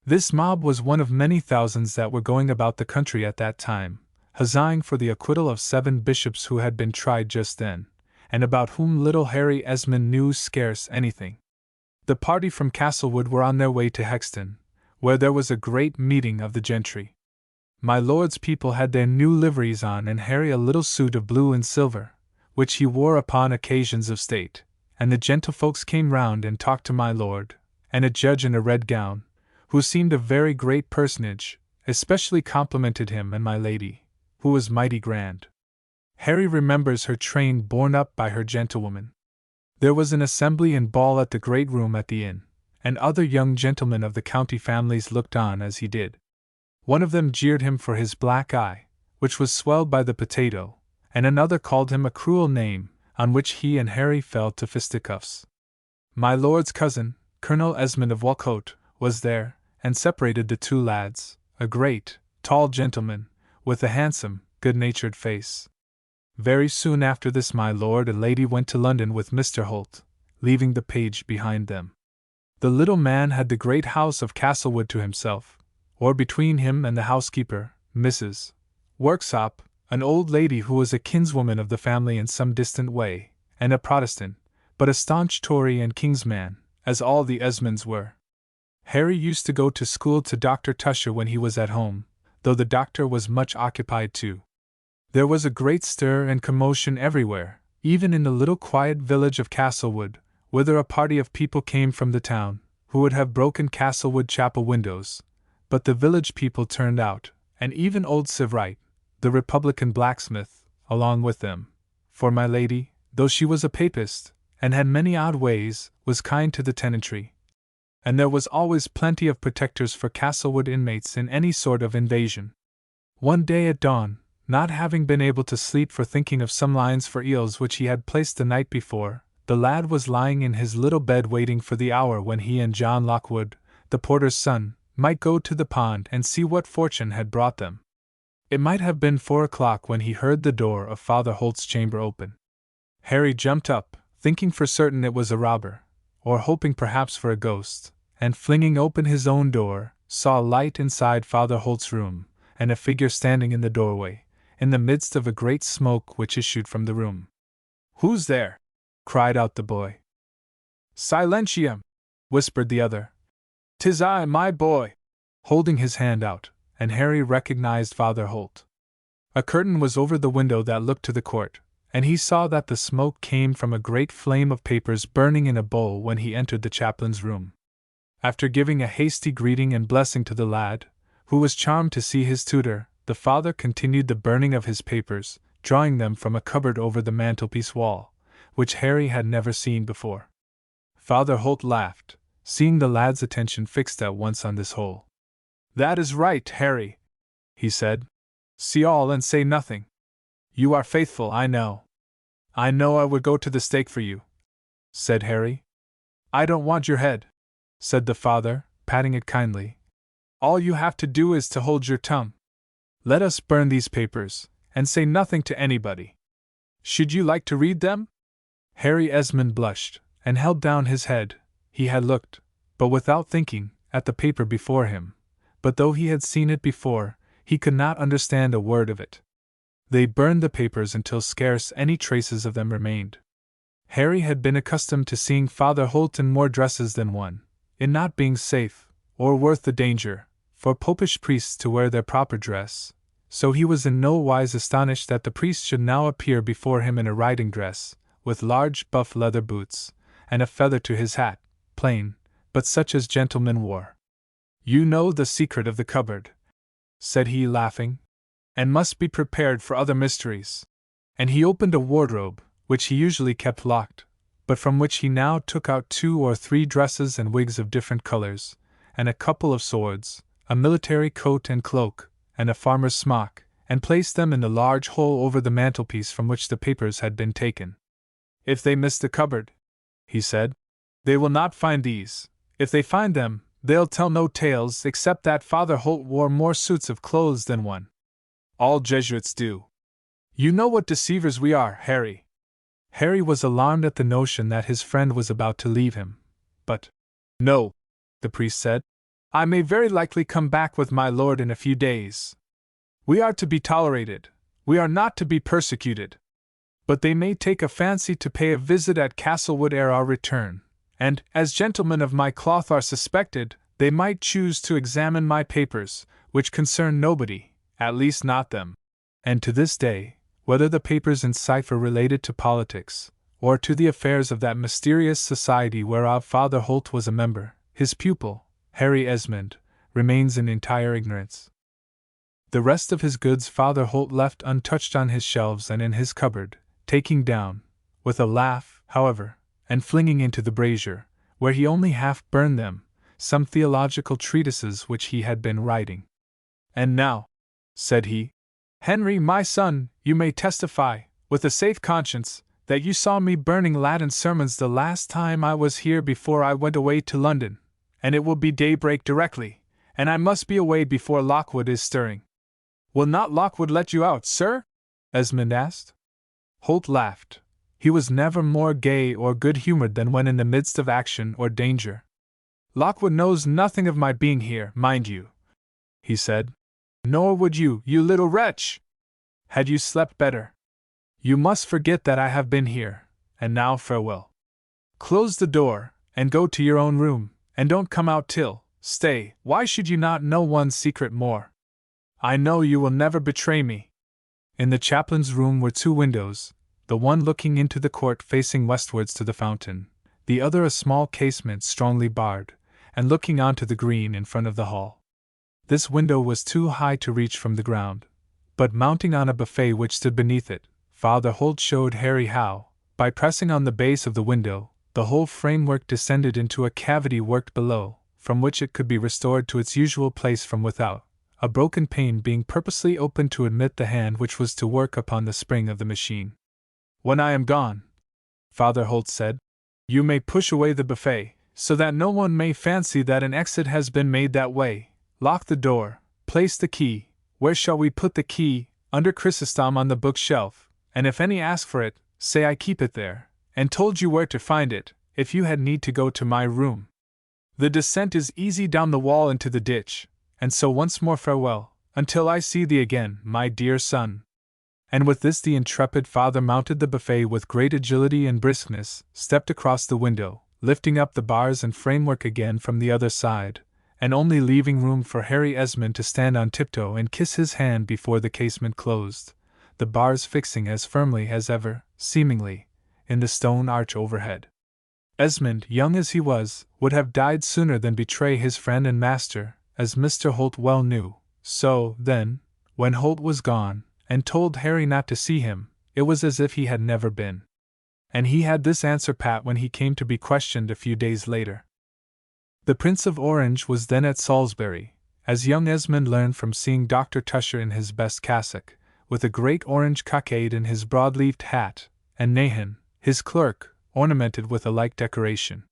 This mob was one of many thousands that were going about the country at that time, huzzahing for the acquittal of 7 bishops who had been tried just then, and about whom little Harry Esmond knew scarce anything. The party from Castlewood were on their way to Hexton, where there was a great meeting of the gentry. My lord's people had their new liveries on, and Harry a little suit of blue and silver, which he wore upon occasions of state, and the gentlefolks came round and talked to my lord, and a judge in a red gown, who seemed a very great personage, especially complimented him and my lady, who was mighty grand. Harry remembers her train borne up by her gentlewoman. There was an assembly and ball at the great room at the inn, and other young gentlemen of the county families looked on as he did. One of them jeered him for his black eye, which was swelled by the potato, and another called him a cruel name, on which he and Harry fell to fisticuffs. My lord's cousin, Colonel Esmond of Walcote, was there, and separated the two lads, a great, tall gentleman, with a handsome, good-natured face. Very soon after this my lord and lady went to London with Mr. Holt, leaving the page behind them. The little man had the great house of Castlewood to himself, or between him and the housekeeper, Mrs. Worksop, an old lady who was a kinswoman of the family in some distant way, and a Protestant, but a staunch Tory and King's man, as all the Esmonds were. Harry used to go to school to Dr. Tusher when he was at home, though the doctor was much occupied too. There was a great stir and commotion everywhere, even in the little quiet village of Castlewood, whither a party of people came from the town, who would have broken Castlewood chapel windows, but the village people turned out, and even old Sivrite, the Republican blacksmith, along with them, for my lady, though she was a papist, and had many odd ways, was kind to the tenantry, and there was always plenty of protectors for Castlewood inmates in any sort of invasion. One day at dawn, not having been able to sleep for thinking of some lines for eels which he had placed the night before, the lad was lying in his little bed waiting for the hour when he and John Lockwood, the porter's son, might go to the pond and see what fortune had brought them. It might have been 4 o'clock when he heard the door of Father Holt's chamber open. Harry jumped up, thinking for certain it was a robber, or hoping perhaps for a ghost, and flinging open his own door, saw a light inside Father Holt's room, and a figure standing in the doorway, in the midst of a great smoke which issued from the room. "Who's there?" cried out the boy. "Silentium," whispered the other. "'Tis I, my boy," holding his hand out, and Harry recognized Father Holt. A curtain was over the window that looked to the court, and he saw that the smoke came from a great flame of papers burning in a bowl when he entered the chaplain's room. After giving a hasty greeting and blessing to the lad, who was charmed to see his tutor, the father continued the burning of his papers, drawing them from a cupboard over the mantelpiece wall, which Harry had never seen before. Father Holt laughed, seeing the lad's attention fixed at once on this hole. "That is right, Harry," he said. "See all and say nothing. You are faithful, I know." "I know I would go to the stake for you," said Harry. "I don't want your head," said the father, patting it kindly. "All you have to do is to hold your tongue. Let us burn these papers, and say nothing to anybody. Should you like to read them?" Harry Esmond blushed, and held down his head. He had looked, but without thinking, at the paper before him, but though he had seen it before, he could not understand a word of it. They burned the papers until scarce any traces of them remained. Harry had been accustomed to seeing Father Holt in more dresses than one, it not being safe, or worth the danger, for popish priests to wear their proper dress, so he was in no wise astonished that the priest should now appear before him in a riding dress, with large buff leather boots, and a feather to his hat, plain, but such as gentlemen wore. "You know the secret of the cupboard," said he, laughing, "and must be prepared for other mysteries." And he opened a wardrobe, which he usually kept locked, but from which he now took out 2 or 3 dresses and wigs of different colors, and a couple of swords, a military coat and cloak, and a farmer's smock, and placed them in the large hole over the mantelpiece from which the papers had been taken. "If they miss the cupboard," he said, "they will not find these. If they find them, they'll tell no tales except that Father Holt wore more suits of clothes than one. All Jesuits do. You know what deceivers we are, Harry." Harry was alarmed at the notion that his friend was about to leave him. "But, no," the priest said, "I may very likely come back with my lord in a few days. We are to be tolerated, we are not to be persecuted. But they may take a fancy to pay a visit at Castlewood ere our return, and, as gentlemen of my cloth are suspected, they might choose to examine my papers, which concern nobody, at least not them." And to this day, whether the papers in cipher related to politics, or to the affairs of that mysterious society whereof Father Holt was a member, his pupil, Harry Esmond, remains in entire ignorance. The rest of his goods Father Holt left untouched on his shelves and in his cupboard, taking down, with a laugh, however, and flinging into the brazier, where he only half burned them, some theological treatises which he had been writing. "And now," said he, Henry, my son, you may testify, with a safe conscience, that you saw me burning Latin sermons the last time I was here before I went away to London, and it will be daybreak directly, and I must be away before Lockwood is stirring. Will not Lockwood let you out, sir? Esmond asked. Holt laughed. He was never more gay or good-humored than when in the midst of action or danger. Lockwood knows nothing of my being here, mind you, he said. Nor would you, you little wretch! Had you slept better? You must forget that I have been here, and now farewell. Close the door, and go to your own room, and don't come out till, stay, why should you not know one's secret more? I know you will never betray me. In the chaplain's room were 2 windows, the one looking into the court facing westwards to the fountain, the other a small casement strongly barred, and looking onto the green in front of the hall. This window was too high to reach from the ground, but mounting on a buffet which stood beneath it, Father Holt showed Harry how, by pressing on the base of the window, the whole framework descended into a cavity worked below, from which it could be restored to its usual place from without, a broken pane being purposely opened to admit the hand which was to work upon the spring of the machine. When I am gone, Father Holt said, you may push away the buffet, so that no one may fancy that an exit has been made that way. Lock the door, place the key, where shall we put the key? Under Chrysostom on the bookshelf, and if any ask for it, say I keep it there, and told you where to find it, if you had need to go to my room. The descent is easy down the wall into the ditch, and so once more farewell, until I see thee again, my dear son. And with this the intrepid father mounted the buffet with great agility and briskness, stepped across the window, lifting up the bars and framework again from the other side, and only leaving room for Harry Esmond to stand on tiptoe and kiss his hand before the casement closed, the bars fixing as firmly as ever, seemingly, in the stone arch overhead. Esmond, young as he was, would have died sooner than betray his friend and master, as Mr. Holt well knew. So, then, when Holt was gone, and told Harry not to see him, it was as if he had never been. And he had this answer pat when he came to be questioned a few days later. The Prince of Orange was then at Salisbury, as young Esmond learned from seeing Dr. Tusher in his best cassock, with a great orange cockade in his broad-leaved hat, and Nahan, his clerk, ornamented with a like decoration.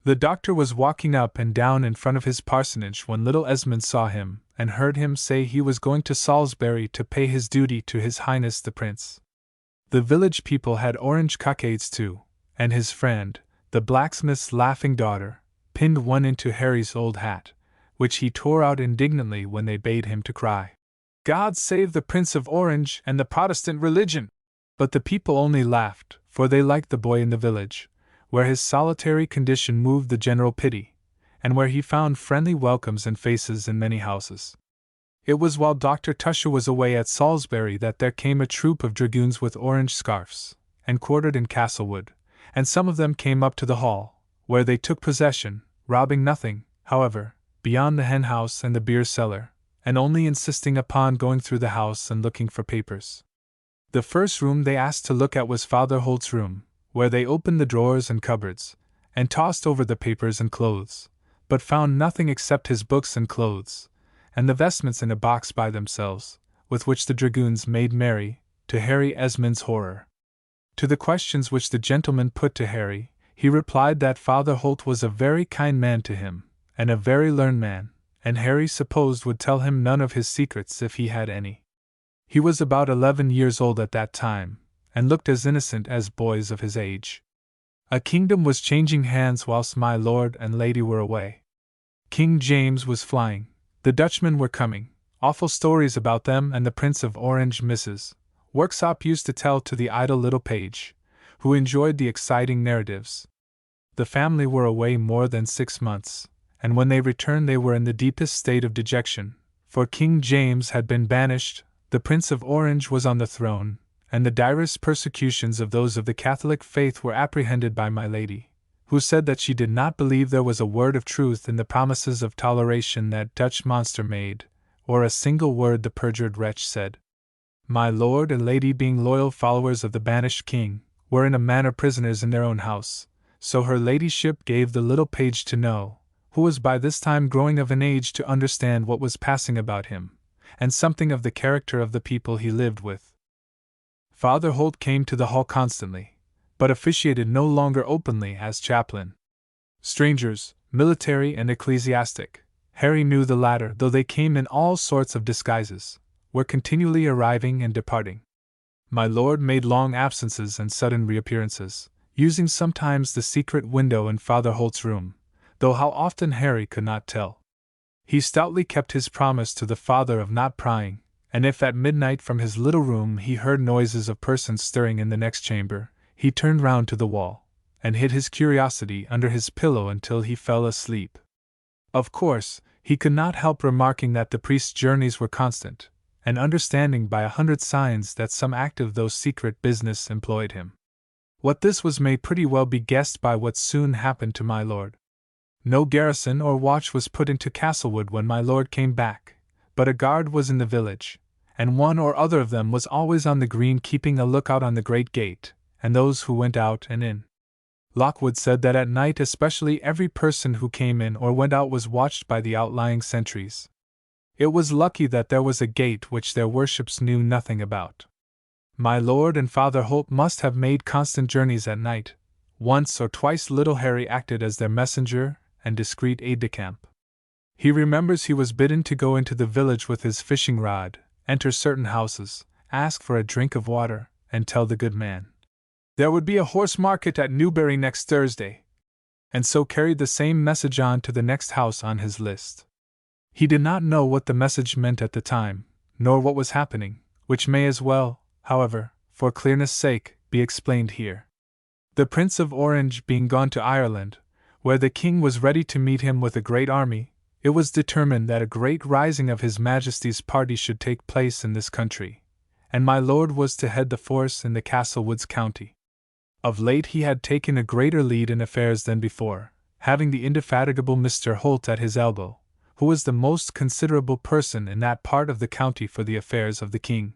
The doctor was walking up and down in front of his parsonage when little Esmond saw him, and heard him say he was going to Salisbury to pay his duty to His Highness the Prince. The village people had orange cockades too, and his friend, the blacksmith's laughing daughter, pinned one into Harry's old hat, which he tore out indignantly when they bade him to cry, God save the Prince of Orange and the Protestant religion! But the people only laughed, for they liked the boy in the village, where his solitary condition moved the general pity, and where he found friendly welcomes and faces in many houses. It was while Dr. Tusher was away at Salisbury that there came a troop of dragoons with orange scarfs, and quartered in Castlewood, and some of them came up to the hall, where they took possession, robbing nothing, however, beyond the hen-house and the beer-cellar, and only insisting upon going through the house and looking for papers. The first room they asked to look at was Father Holt's room, where they opened the drawers and cupboards, and tossed over the papers and clothes, but found nothing except his books and clothes, and the vestments in a box by themselves, with which the dragoons made merry, to Harry Esmond's horror. To the questions which the gentleman put to Harry, he replied that Father Holt was a very kind man to him, and a very learned man, and Harry supposed would tell him none of his secrets if he had any. He was about 11 years old at that time, and looked as innocent as boys of his age. A kingdom was changing hands whilst my lord and lady were away. King James was flying, the Dutchmen were coming, awful stories about them and the Prince of Orange Mrs. Worksop used to tell to the idle little page, who enjoyed the exciting narratives. The family were away more than 6 months, and when they returned they were in the deepest state of dejection, for King James had been banished, the Prince of Orange was on the throne, and the direst persecutions of those of the Catholic faith were apprehended by my lady, who said that she did not believe there was a word of truth in the promises of toleration that Dutch monster made, or a single word the perjured wretch said. My lord and lady, being loyal followers of the banished king, were in a manner prisoners in their own house, so her ladyship gave the little page to know, who was by this time growing of an age to understand what was passing about him, and something of the character of the people he lived with. Father Holt came to the hall constantly, but officiated no longer openly as chaplain. Strangers, military and ecclesiastic, Harry knew the latter though they came in all sorts of disguises, were continually arriving and departing. My lord made long absences and sudden reappearances, using sometimes the secret window in Father Holt's room, though how often Harry could not tell. He stoutly kept his promise to the father of not prying, and if at midnight from his little room he heard noises of persons stirring in the next chamber, he turned round to the wall, and hid his curiosity under his pillow until he fell asleep. Of course, he could not help remarking that the priest's journeys were constant, and understanding by 100 signs that some active though secret business employed him. What this was may pretty well be guessed by what soon happened to my lord. No garrison or watch was put into Castlewood when my lord came back, but a guard was in the village, and one or other of them was always on the green keeping a lookout on the great gate, and those who went out and in. Lockwood said that at night especially every person who came in or went out was watched by the outlying sentries. It was lucky that there was a gate which their worships knew nothing about. My lord and Father Holt must have made constant journeys at night. Once or twice little Harry acted as their messenger and discreet aide-de-camp. He remembers he was bidden to go into the village with his fishing rod, enter certain houses, ask for a drink of water, and tell the good man there would be a horse market at Newbury next Thursday, and so carried the same message on to the next house on his list. He did not know what the message meant at the time, nor what was happening, which may as well, however, for clearness' sake, be explained here. The Prince of Orange being gone to Ireland, where the king was ready to meet him with a great army, it was determined that a great rising of His Majesty's party should take place in this country, and my lord was to head the force in the Castlewoods county. Of late he had taken a greater lead in affairs than before, having the indefatigable Mr. Holt at his elbow, who was the most considerable person in that part of the county for the affairs of the king.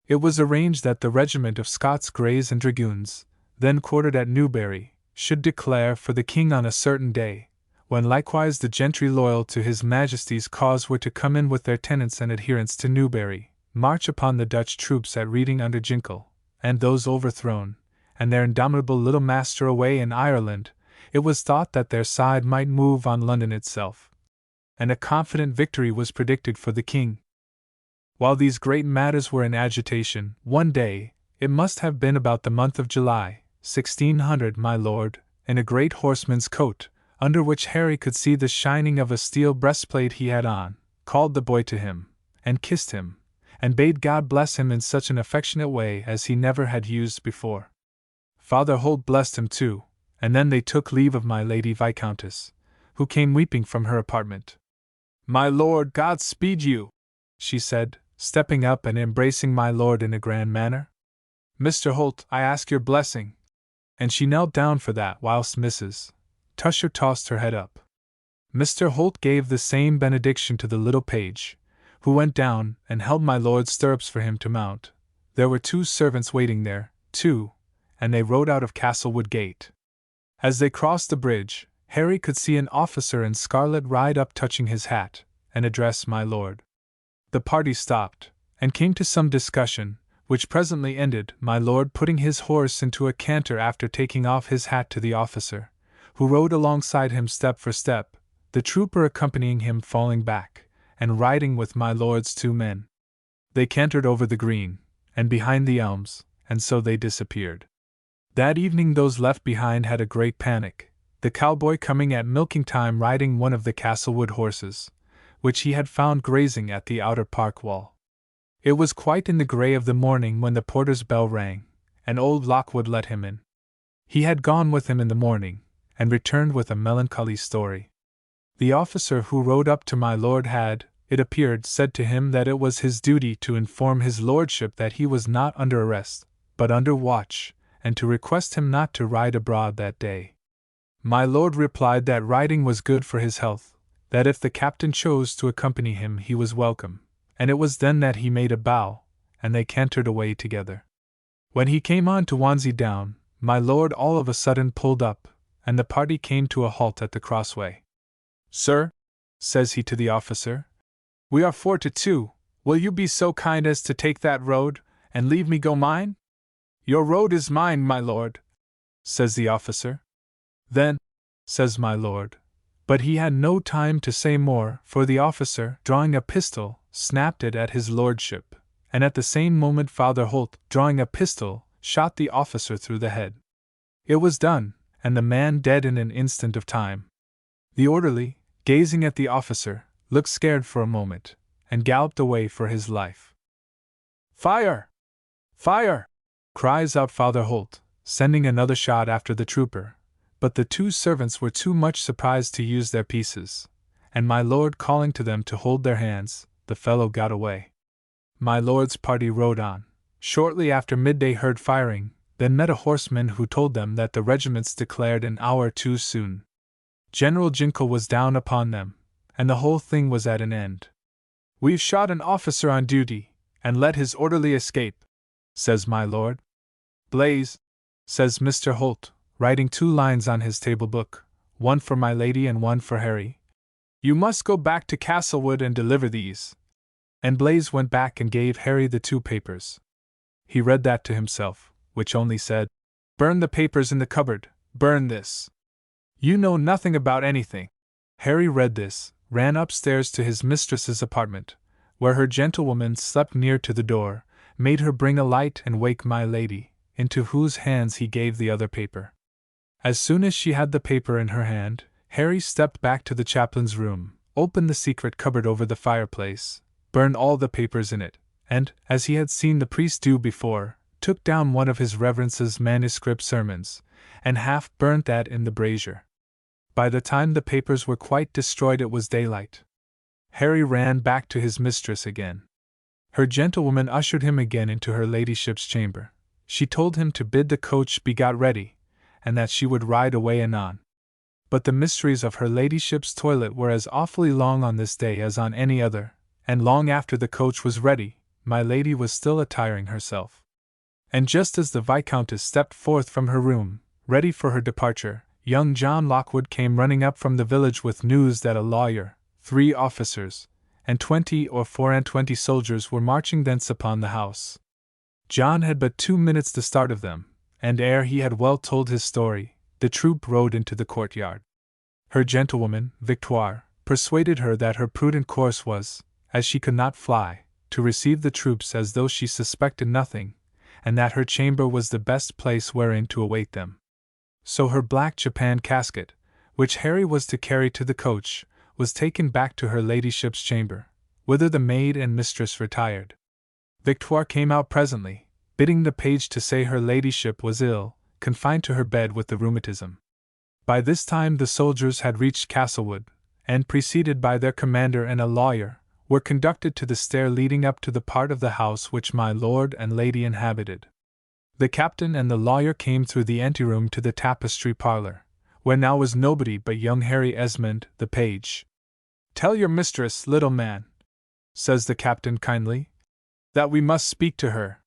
It was arranged that the regiment of Scots Greys and Dragoons, then quartered at Newbury, should declare for the king on a certain day, when likewise the gentry loyal to His Majesty's cause were to come in with their tenants and adherents to Newbury, march upon the Dutch troops at Reading under Jinkle, and those overthrown, and their indomitable little master away in Ireland. It was thought that their side might move on London itself, and a confident victory was predicted for the king. While these great matters were in agitation, one day, it must have been about the month of July, 1600, my lord, in a great horseman's coat, under which Harry could see the shining of a steel breastplate he had on, called the boy to him, and kissed him, and bade God bless him in such an affectionate way as he never had used before. Father Holt blessed him too, and then they took leave of my Lady Viscountess, who came weeping from her apartment. "My lord, God speed you," she said, stepping up and embracing my lord in a grand manner. "Mr. Holt, I ask your blessing." And she knelt down for that whilst Mrs. Tusher tossed her head up. Mr. Holt gave the same benediction to the little page, who went down and held my lord's stirrups for him to mount. There were 2 servants waiting there, too, and they rode out of Castlewood Gate. As they crossed the bridge, Harry could see an officer in scarlet ride up touching his hat, and address my lord. The party stopped, and came to some discussion, which presently ended, my lord putting his horse into a canter after taking off his hat to the officer, who rode alongside him step for step, the trooper accompanying him falling back, and riding with my lord's 2 men. They cantered over the green, and behind the elms, and so they disappeared. That evening those left behind had a great panic, the cowboy coming at milking time riding one of the Castlewood horses, which he had found grazing at the outer park wall. It was quite in the grey of the morning when the porter's bell rang, and old Lockwood let him in. He had gone with him in the morning, and returned with a melancholy story. The officer who rode up to my lord had, it appeared, said to him that it was his duty to inform his lordship that he was not under arrest, but under watch, and to request him not to ride abroad that day. My lord replied that riding was good for his health, that if the captain chose to accompany him he was welcome, and it was then that he made a bow, and they cantered away together. When he came on to Wansey Down, my lord all of a sudden pulled up, and the party came to a halt at the crossway. "Sir," says he to the officer, "we are 4 to 2, Will you be so kind as to take that road, and leave me go mine? Your road is mine, my lord, says the officer. Then, says my lord. But he had no time to say more, for the officer, drawing a pistol, snapped it at his lordship, and at the same moment Father Holt, drawing a pistol, shot the officer through the head. It was done, and the man dead in an instant of time. The orderly, gazing at the officer, looked scared for a moment, and galloped away for his life. Fire! Fire! Cries out Father Holt, sending another shot after the trooper, but the two servants were too much surprised to use their pieces, and my lord calling to them to hold their hands, the fellow got away. My lord's party rode on. Shortly after midday heard firing, then met a horseman who told them that the regiments declared an hour too soon. General Jinkle was down upon them, and the whole thing was at an end. We've shot an officer on duty, and let his orderly escape, says my lord. Blaze, says Mr. Holt, writing 2 lines on his table book, one for my lady and one for Harry. You must go back to Castlewood and deliver these. And Blaze went back and gave Harry the 2 papers. He read that to himself, which only said, Burn the papers in the cupboard, burn this. You know nothing about anything. Harry read this, ran upstairs to his mistress's apartment, where her gentlewoman slept near to the door, made her bring a light and wake my lady, into whose hands he gave the other paper. As soon as she had the paper in her hand, Harry stepped back to the chaplain's room, opened the secret cupboard over the fireplace, burned all the papers in it, and, as he had seen the priest do before, took down one of his reverence's manuscript sermons, and half burnt that in the brazier. By the time the papers were quite destroyed it was daylight. Harry ran back to his mistress again. Her gentlewoman ushered him again into her ladyship's chamber. She told him to bid the coach be got ready, and that she would ride away anon. But the mysteries of her ladyship's toilet were as awfully long on this day as on any other, and long after the coach was ready, my lady was still attiring herself. And just as the Viscountess stepped forth from her room, ready for her departure, young John Lockwood came running up from the village with news that a lawyer, 3 officers, and 20 or 24 soldiers were marching thence upon the house. John had but 2 minutes the start of them, and ere he had well told his story, the troop rode into the courtyard. Her gentlewoman, Victoire, persuaded her that her prudent course was, as she could not fly, to receive the troops as though she suspected nothing, and that her chamber was the best place wherein to await them. So her black Japan casket, which Harry was to carry to the coach, was taken back to her ladyship's chamber, whither the maid and mistress retired. Victoire came out presently, bidding the page to say her ladyship was ill, confined to her bed with the rheumatism. By this time the soldiers had reached Castlewood, and, preceded by their commander and a lawyer, were conducted to the stair leading up to the part of the house which my lord and lady inhabited. The captain and the lawyer came through the anteroom to the tapestry parlor, where now was nobody but young Harry Esmond, the page. Tell your mistress, little man, says the captain kindly, that we must speak to her.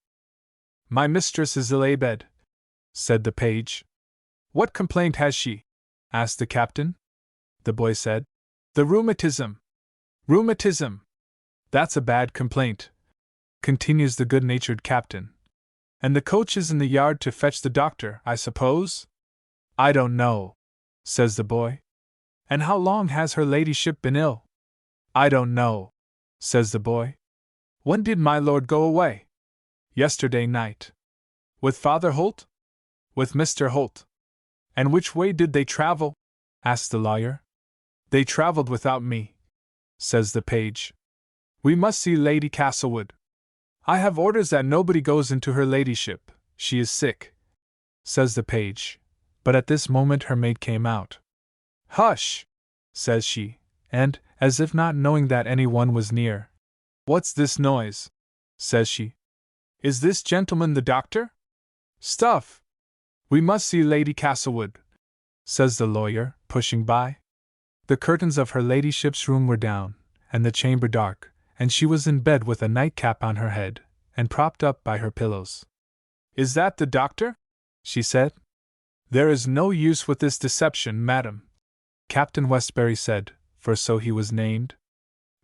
My mistress is ill abed, said the page. What complaint has she? Asked the captain. The boy said, The rheumatism. Rheumatism. That's a bad complaint, continues the good-natured captain. And the coach is in the yard to fetch the doctor, I suppose? I don't know, says the boy. And how long has her ladyship been ill? I don't know, says the boy. When did my lord go away? Yesterday night. With Father Holt? With Mr. Holt. And which way did they travel? Asked the lawyer. They traveled without me, says the page. We must see Lady Castlewood. I have orders that nobody goes into her ladyship, she is sick, says the page, but at this moment her maid came out. Hush, says she, and, as if not knowing that any one was near, What's this noise? Says she. Is this gentleman the doctor? Stuff! We must see Lady Castlewood, says the lawyer, pushing by. The curtains of her ladyship's room were down, and the chamber dark, and she was in bed with a nightcap on her head, and propped up by her pillows. Is that the doctor? She said. There is no use with this deception, madam, Captain Westbury said, for so he was named.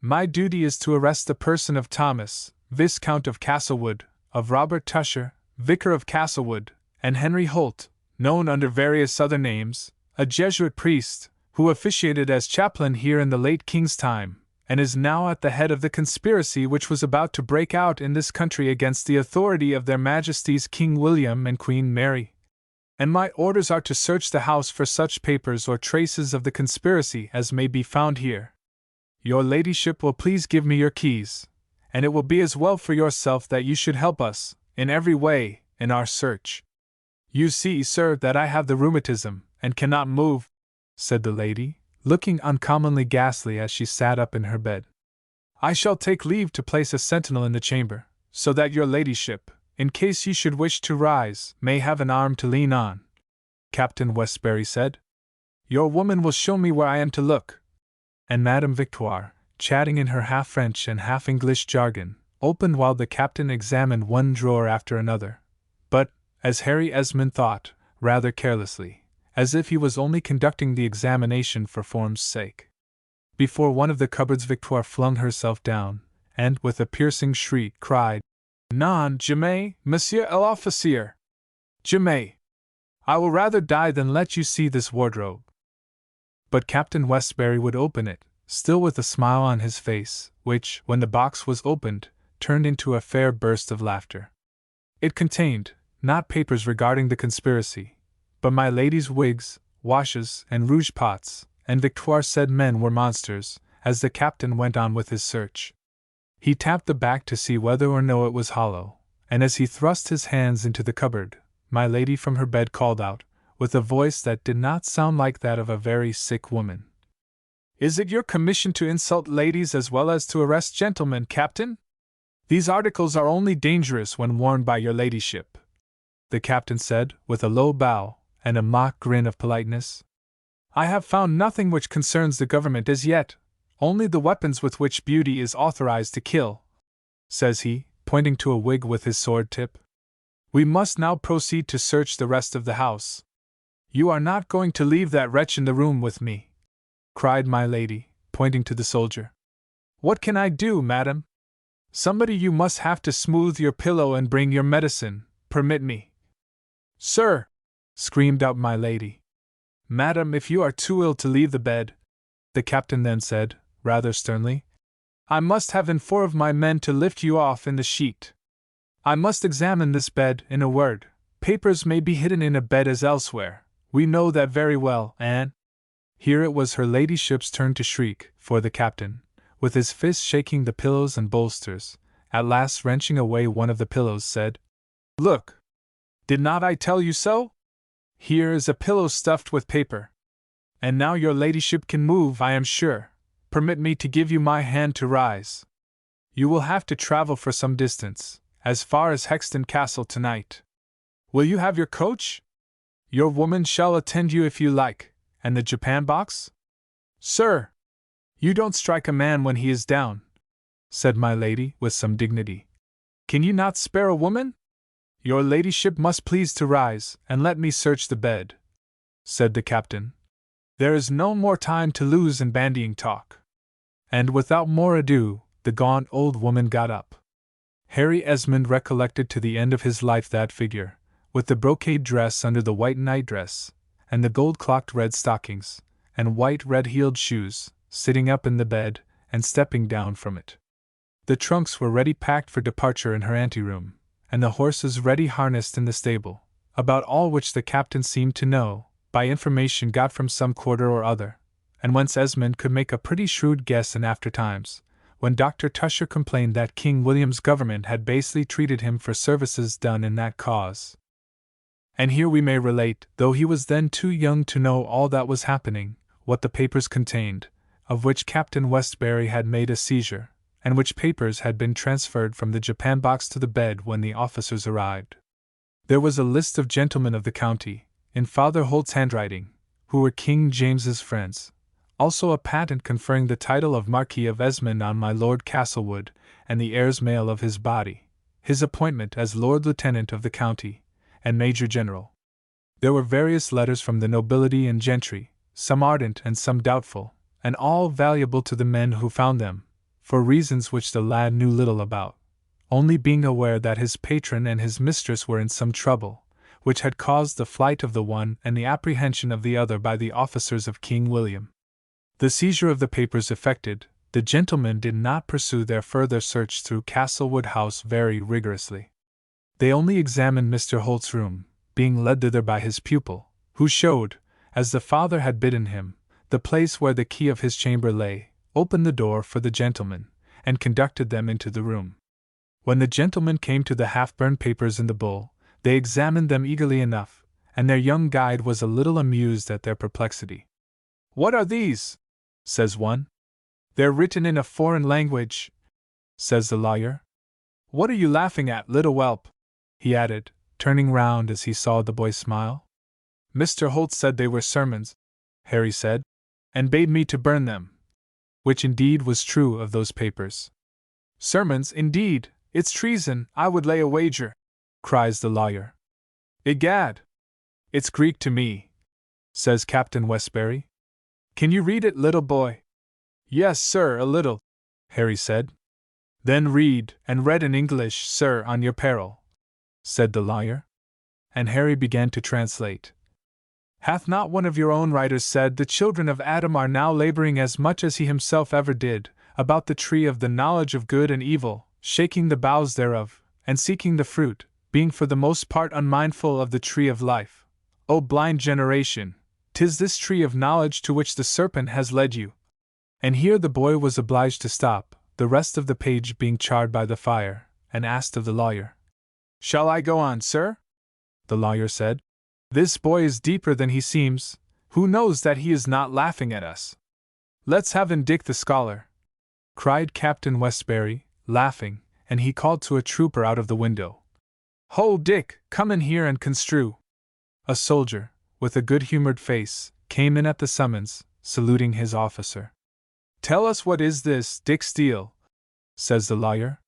My duty is to arrest the person of Thomas, Viscount of Castlewood, of Robert Tusher, Vicar of Castlewood, and Henry Holt, known under various other names, a Jesuit priest, who officiated as chaplain here in the late King's time, and is now at the head of the conspiracy which was about to break out in this country against the authority of their Majesties King William and Queen Mary. And my orders are to search the house for such papers or traces of the conspiracy as may be found here. Your ladyship will please give me your keys, and it will be as well for yourself that you should help us, in every way, in our search. You see, sir, that I have the rheumatism, and cannot move, said the lady, looking uncommonly ghastly as she sat up in her bed. I shall take leave to place a sentinel in the chamber, so that your ladyship, in case you should wish to rise, may have an arm to lean on, Captain Westbury said. Your woman will show me where I am to look. And Madame Victoire, chatting in her half-French and half-English jargon, opened while the captain examined one drawer after another, but, as Harry Esmond thought, rather carelessly, as if he was only conducting the examination for form's sake. Before one of the cupboards Victoire flung herself down, and, with a piercing shriek, cried, Non, jamais, monsieur l'officier! Jamais! I will rather die than let you see this wardrobe. But Captain Westbury would open it, still with a smile on his face, which, when the box was opened, turned into a fair burst of laughter. It contained, not papers regarding the conspiracy, but my lady's wigs, washes, and rouge pots, and Victoire said men were monsters, as the captain went on with his search. He tapped the back to see whether or no it was hollow, and as he thrust his hands into the cupboard, my lady from her bed called out, with a voice that did not sound like that of a very sick woman, Is it your commission to insult ladies as well as to arrest gentlemen, Captain? These articles are only dangerous when worn by your ladyship, the captain said, with a low bow and a mock grin of politeness. I have found nothing which concerns the government as yet, only the weapons with which beauty is authorized to kill, says he, pointing to a wig with his sword tip. We must now proceed to search the rest of the house. You are not going to leave that wretch in the room with me, cried my lady, pointing to the soldier. What can I do, madam? Somebody you must have to smooth your pillow and bring your medicine, permit me. Sir, screamed out my lady. Madam, if you are too ill to leave the bed, the captain then said, rather sternly, I must have 4 of my men to lift you off in the sheet. I must examine this bed, in a word. Papers may be hidden in a bed as elsewhere. We know that very well, and… Here it was her ladyship's turn to shriek, for the captain, with his fist shaking the pillows and bolsters, at last wrenching away one of the pillows, said, Look! Did not I tell you so? Here is a pillow stuffed with paper. And now your ladyship can move, I am sure. Permit me to give you my hand to rise. You will have to travel for some distance, as far as Hexton Castle tonight. Will you have your coach? Your woman shall attend you if you like. And the Japan box? Sir! You don't strike a man when he is down, said my lady, with some dignity. Can you not spare a woman? Your ladyship must please to rise, and let me search the bed, said the captain. There is no more time to lose in bandying talk. And without more ado, the gaunt old woman got up. Harry Esmond recollected to the end of his life that figure, with the brocade dress under the white nightdress, and the gold-clocked red stockings, and white red-heeled shoes, sitting up in the bed, and stepping down from it. The trunks were ready packed for departure in her anteroom, and the horses ready harnessed in the stable, about all which the captain seemed to know, by information got from some quarter or other, and whence Esmond could make a pretty shrewd guess in after times, when Dr. Tusher complained that King William's government had basely treated him for services done in that cause. And here we may relate, though he was then too young to know all that was happening, what the papers contained, of which Captain Westbury had made a seizure, and which papers had been transferred from the Japan box to the bed when the officers arrived. There was a list of gentlemen of the county, in Father Holt's handwriting, who were King James's friends, also a patent conferring the title of Marquis of Esmond on my Lord Castlewood, and the heirs male of his body, his appointment as Lord Lieutenant of the county, and Major General. There were various letters from the nobility and gentry, some ardent and some doubtful, and all valuable to the men who found them, for reasons which the lad knew little about, only being aware that his patron and his mistress were in some trouble, which had caused the flight of the one and the apprehension of the other by the officers of King William. The seizure of the papers effected, the gentlemen did not pursue their further search through Castlewood House very rigorously. They only examined Mr. Holt's room, being led thither by his pupil, who showed, as the father had bidden him, the place where the key of his chamber lay, opened the door for the gentlemen, and conducted them into the room. When the gentlemen came to the half-burned papers in the bowl, they examined them eagerly enough, and their young guide was a little amused at their perplexity. "What are these?" says one. "They're written in a foreign language," says the lawyer. "What are you laughing at, little whelp?" he added, turning round as he saw the boy smile. "Mr. Holt said they were sermons," Harry said, "and bade me to burn them." Which indeed was true of those papers. "Sermons, indeed! It's treason, I would lay a wager," cries the lawyer. "Egad! It's Greek to me," says Captain Westbury. "Can you read it, little boy?" "Yes, sir, a little," Harry said. "Then read, and read in English, sir, on your peril," said the lawyer. And Harry began to translate. "Hath not one of your own writers said the children of Adam are now laboring as much as he himself ever did, about the tree of the knowledge of good and evil, shaking the boughs thereof, and seeking the fruit, being for the most part unmindful of the tree of life? O blind generation, 'tis this tree of knowledge to which the serpent has led you." And here the boy was obliged to stop, the rest of the page being charred by the fire, and asked of the lawyer, "Shall I go on, sir?" The lawyer said, "This boy is deeper than he seems. Who knows that he is not laughing at us?" "Let's have in Dick the scholar," cried Captain Westbury, laughing, and he called to a trooper out of the window. "Ho, Dick, come in here and construe." A soldier, with a good-humored face, came in at the summons, saluting his officer. "Tell us what is this, Dick Steele?" says the lawyer.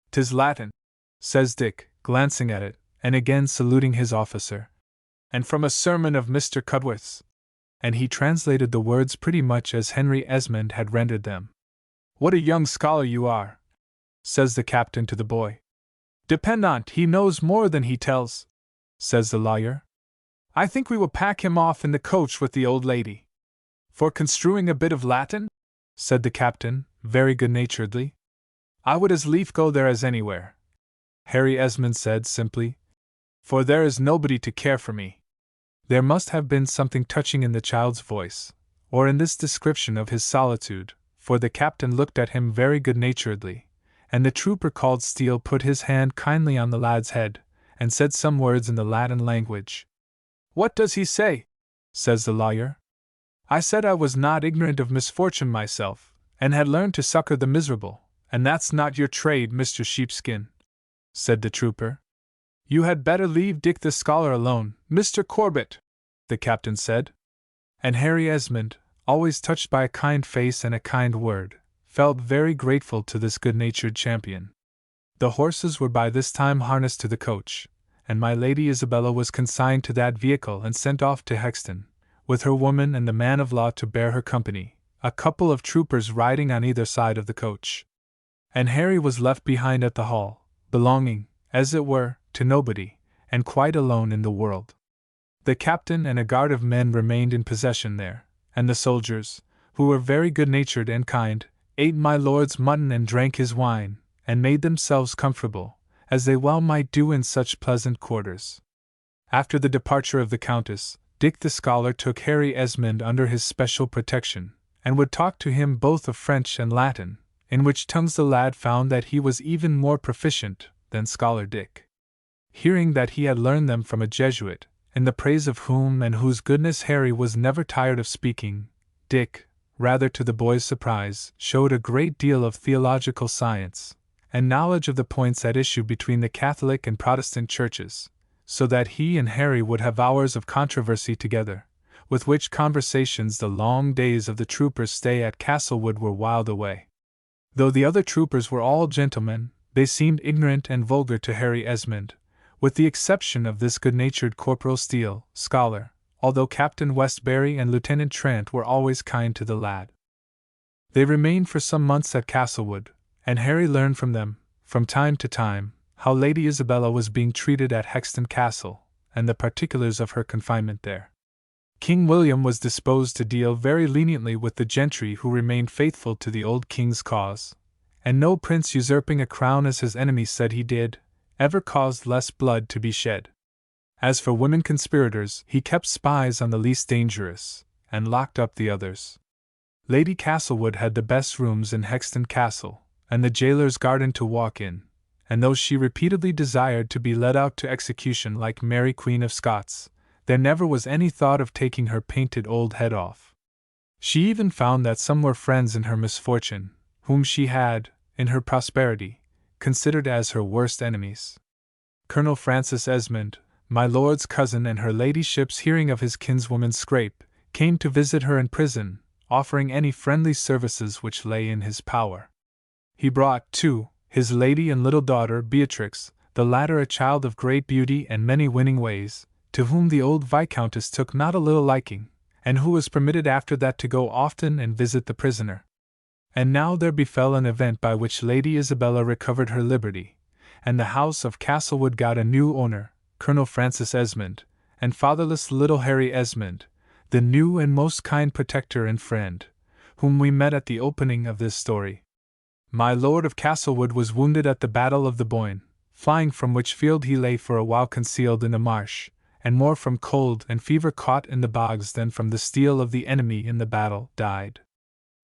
"'Tis Latin," says Dick, glancing at it, and again saluting his officer. "And from a sermon of Mr. Cudworth's." And he translated the words pretty much as Henry Esmond had rendered them. "What a young scholar you are," says the captain to the boy. "Depend on't, he knows more than he tells," says the lawyer. "I think we will pack him off in the coach with the old lady." "For construing a bit of Latin?" said the captain, very good-naturedly. "I would as lief go there as anywhere," Harry Esmond said simply, "for there is nobody to care for me." There must have been something touching in the child's voice, or in this description of his solitude, for the captain looked at him very good-naturedly, and the trooper called Steele put his hand kindly on the lad's head, and said some words in the Latin language. "What does he say?" says the lawyer. "I said I was not ignorant of misfortune myself, and had learned to succor the miserable, and that's not your trade, Mr. Sheepskin," said the trooper. "You had better leave Dick the scholar alone, Mr. Corbett," the captain said. And Harry Esmond, always touched by a kind face and a kind word, felt very grateful to this good-natured champion. The horses were by this time harnessed to the coach, and my Lady Isabella was consigned to that vehicle and sent off to Hexton, with her woman and the man of law to bear her company, a couple of troopers riding on either side of the coach. And Harry was left behind at the hall, belonging, as it were, to nobody, and quite alone in the world. The captain and a guard of men remained in possession there, and the soldiers, who were very good-natured and kind, ate my lord's mutton and drank his wine, and made themselves comfortable, as they well might do in such pleasant quarters. After the departure of the Countess, Dick the scholar took Harry Esmond under his special protection, and would talk to him both of French and Latin, in which tongues the lad found that he was even more proficient than Scholar Dick. Hearing that he had learned them from a Jesuit, in the praise of whom and whose goodness Harry was never tired of speaking, Dick, rather to the boy's surprise, showed a great deal of theological science, and knowledge of the points at issue between the Catholic and Protestant churches, so that he and Harry would have hours of controversy together, with which conversations the long days of the troopers' stay at Castlewood were whiled away. Though the other troopers were all gentlemen, they seemed ignorant and vulgar to Harry Esmond, with the exception of this good-natured Corporal Steele, scholar, although Captain Westbury and Lieutenant Trent were always kind to the lad. They remained for some months at Castlewood, and Harry learned from them, from time to time, how Lady Isabella was being treated at Hexton Castle, and the particulars of her confinement there. King William was disposed to deal very leniently with the gentry who remained faithful to the old king's cause, and no prince usurping a crown as his enemies said he did, ever caused less blood to be shed. As for women conspirators, he kept spies on the least dangerous, and locked up the others. Lady Castlewood had the best rooms in Hexton Castle, and the jailer's garden to walk in, and though she repeatedly desired to be led out to execution like Mary Queen of Scots, there never was any thought of taking her painted old head off. She even found that some were friends in her misfortune, whom she had, in her prosperity, considered as her worst enemies. Colonel Francis Esmond, my lord's cousin, and her ladyship's hearing of his kinswoman's scrape, came to visit her in prison, offering any friendly services which lay in his power. He brought, too, his lady and little daughter Beatrix, the latter a child of great beauty and many winning ways, to whom the old Viscountess took not a little liking, and who was permitted after that to go often and visit the prisoner. And now there befell an event by which Lady Isabella recovered her liberty, and the house of Castlewood got a new owner, Colonel Francis Esmond, and fatherless little Harry Esmond, the new and most kind protector and friend, whom we met at the opening of this story. My Lord of Castlewood was wounded at the Battle of the Boyne, flying from which field he lay for a while concealed in a marsh, and more from cold and fever caught in the bogs than from the steel of the enemy in the battle, died.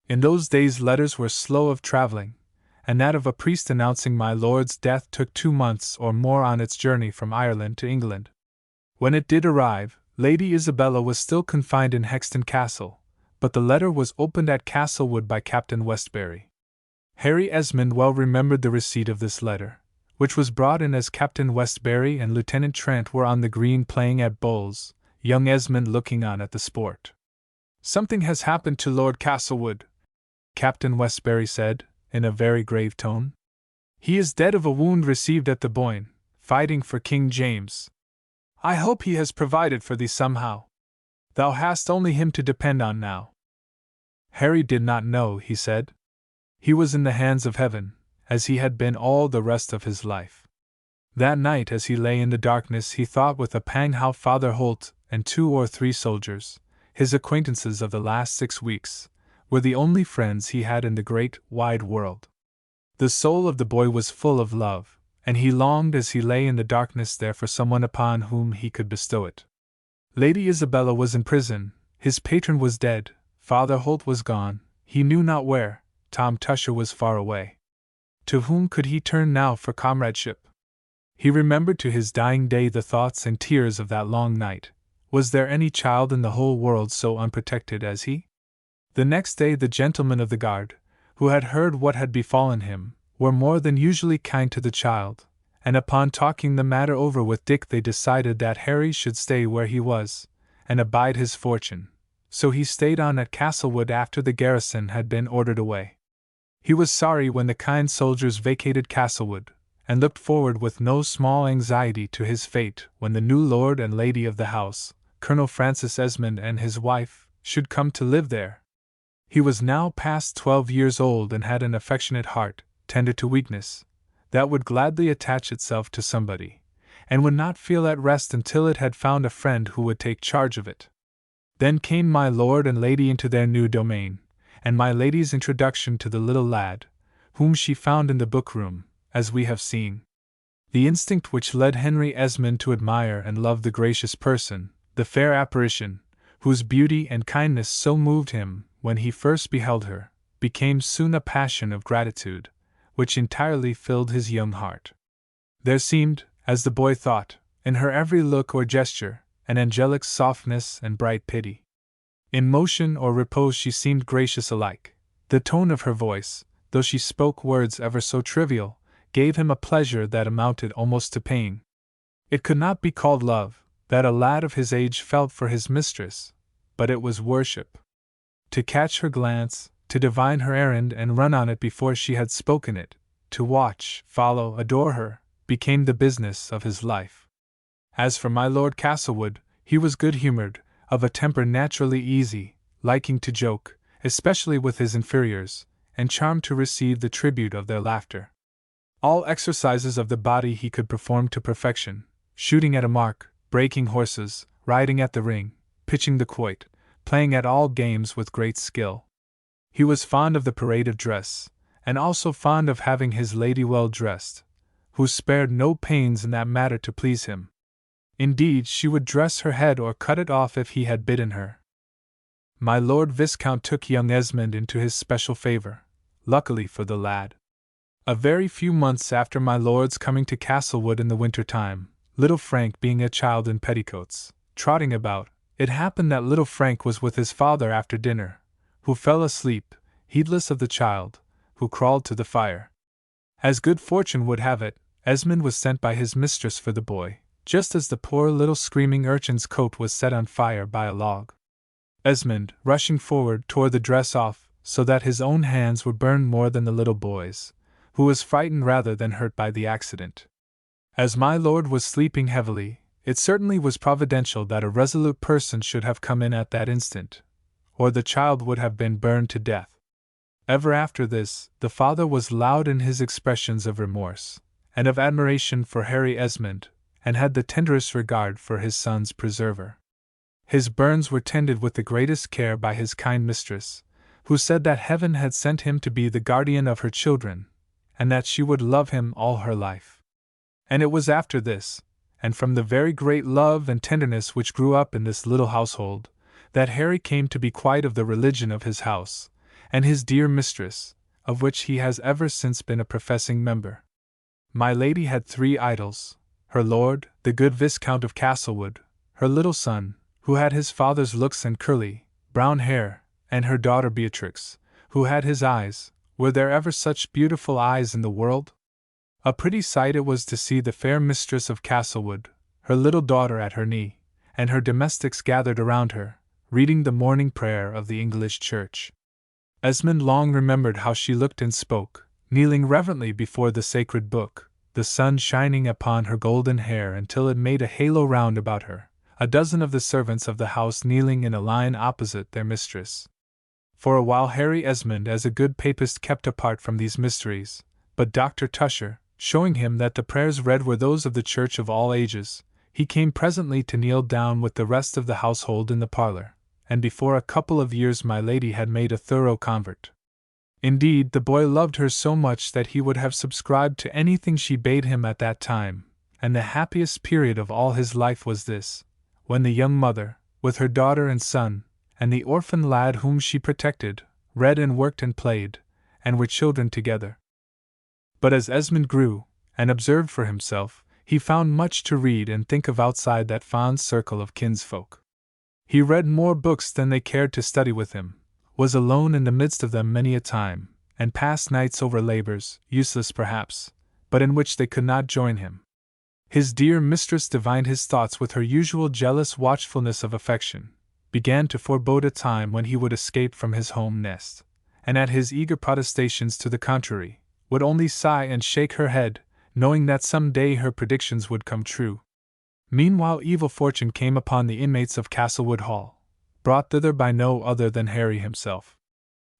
In those days letters were slow of travelling, and that of a priest announcing my lord's death took 2 months or more on its journey from Ireland to England. When it did arrive, Lady Isabella was still confined in Hexton Castle, but the letter was opened at Castlewood by Captain Westbury. Harry Esmond well remembered the receipt of this letter, which was brought in as Captain Westbury and Lieutenant Trent were on the green playing at bowls, young Esmond looking on at the sport. "Something has happened to Lord Castlewood," Captain Westbury said, in a very grave tone. "He is dead of a wound received at the Boyne, fighting for King James. I hope he has provided for thee somehow. Thou hast only him to depend on now." Harry did not know, he said. He was in the hands of heaven, as he had been all the rest of his life. That night as he lay in the darkness he thought with a pang how Father Holt and 2 or 3 soldiers, his acquaintances of the last 6 weeks, were the only friends he had in the great, wide world. The soul of the boy was full of love, and he longed as he lay in the darkness there for someone upon whom he could bestow it. Lady Isabella was in prison, his patron was dead, Father Holt was gone, he knew not where, Tom Tusher was far away. To whom could he turn now for comradeship? He remembered to his dying day the thoughts and tears of that long night. Was there any child in the whole world so unprotected as he? The next day the gentlemen of the guard, who had heard what had befallen him, were more than usually kind to the child, and upon talking the matter over with Dick they decided that Harry should stay where he was, and abide his fortune, so he stayed on at Castlewood after the garrison had been ordered away. He was sorry when the kind soldiers vacated Castlewood, and looked forward with no small anxiety to his fate when the new lord and lady of the house, Colonel Francis Esmond and his wife, should come to live there. He was now past 12 years old and had an affectionate heart, tender to weakness, that would gladly attach itself to somebody, and would not feel at rest until it had found a friend who would take charge of it. Then came my lord and lady into their new domain, and my lady's introduction to the little lad, whom she found in the book-room, as we have seen. The instinct which led Henry Esmond to admire and love the gracious person, the fair apparition, whose beauty and kindness so moved him when he first beheld her, became soon a passion of gratitude, which entirely filled his young heart. There seemed, as the boy thought, in her every look or gesture, an angelic softness and bright pity. In motion or repose she seemed gracious alike. The tone of her voice, though she spoke words ever so trivial, gave him a pleasure that amounted almost to pain. It could not be called love, that a lad of his age felt for his mistress, but it was worship. To catch her glance, to divine her errand and run on it before she had spoken it, to watch, follow, adore her, became the business of his life. As for my Lord Castlewood, he was good-humored, of a temper naturally easy, liking to joke, especially with his inferiors, and charmed to receive the tribute of their laughter. All exercises of the body he could perform to perfection: shooting at a mark, breaking horses, riding at the ring, pitching the quoit, playing at all games with great skill. He was fond of the parade of dress, and also fond of having his lady well dressed, who spared no pains in that matter to please him. Indeed, she would dress her head or cut it off if he had bidden her. My Lord Viscount took young Esmond into his special favour, luckily for the lad. A very few months after my lord's coming to Castlewood in the winter time, little Frank being a child in petticoats, trotting about, it happened that little Frank was with his father after dinner, who fell asleep, heedless of the child, who crawled to the fire. As good fortune would have it, Esmond was sent by his mistress for the boy, just as the poor little screaming urchin's coat was set on fire by a log. Esmond, rushing forward, tore the dress off, so that his own hands were burned more than the little boy's, who was frightened rather than hurt by the accident. As my lord was sleeping heavily, it certainly was providential that a resolute person should have come in at that instant, or the child would have been burned to death. Ever after this, the father was loud in his expressions of remorse, and of admiration for Harry Esmond, and had the tenderest regard for his son's preserver. His burns were tended with the greatest care by his kind mistress, who said that heaven had sent him to be the guardian of her children, and that she would love him all her life. And it was after this, and from the very great love and tenderness which grew up in this little household, that Harry came to be quite of the religion of his house, and his dear mistress, of which he has ever since been a professing member. My lady had 3 idols: her lord, the good Viscount of Castlewood, her little son, who had his father's looks and curly, brown hair, and her daughter Beatrix, who had his eyes. Were there ever such beautiful eyes in the world? A pretty sight it was to see the fair mistress of Castlewood, her little daughter at her knee, and her domestics gathered around her, reading the morning prayer of the English Church. Esmond long remembered how she looked and spoke, kneeling reverently before the sacred book, the sun shining upon her golden hair until it made a halo round about her, a dozen of the servants of the house kneeling in a line opposite their mistress. For a while Harry Esmond as a good papist kept apart from these mysteries, but Dr. Tusher, showing him that the prayers read were those of the Church of all ages, he came presently to kneel down with the rest of the household in the parlour, and before a couple of years my lady had made a thorough convert. Indeed, the boy loved her so much that he would have subscribed to anything she bade him at that time, and the happiest period of all his life was this, when the young mother, with her daughter and son, and the orphan lad whom she protected, read and worked and played, and were children together. But as Esmond grew, and observed for himself, he found much to read and think of outside that fond circle of kinsfolk. He read more books than they cared to study with him, was alone in the midst of them many a time, and passed nights over labors, useless perhaps, but in which they could not join him. His dear mistress divined his thoughts with her usual jealous watchfulness of affection, began to forebode a time when he would escape from his home nest, and at his eager protestations to the contrary, would only sigh and shake her head, knowing that some day her predictions would come true. Meanwhile evil fortune came upon the inmates of Castlewood Hall, brought thither by no other than Harry himself.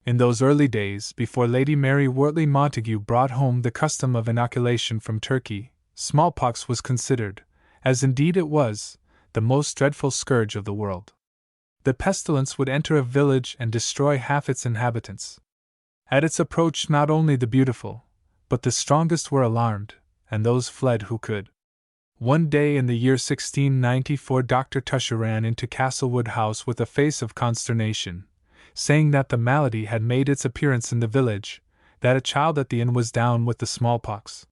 In those early days, before Lady Mary Wortley Montagu brought home the custom of inoculation from Turkey, smallpox was considered, as indeed it was, the most dreadful scourge of the world. The pestilence would enter a village and destroy half its inhabitants. At its approach not only the beautiful, but the strongest were alarmed, and those fled who could. One day in the year 1694 Dr. Tusher ran into Castlewood House with a face of consternation, saying that the malady had made its appearance in the village, that a child at the inn was down with the smallpox.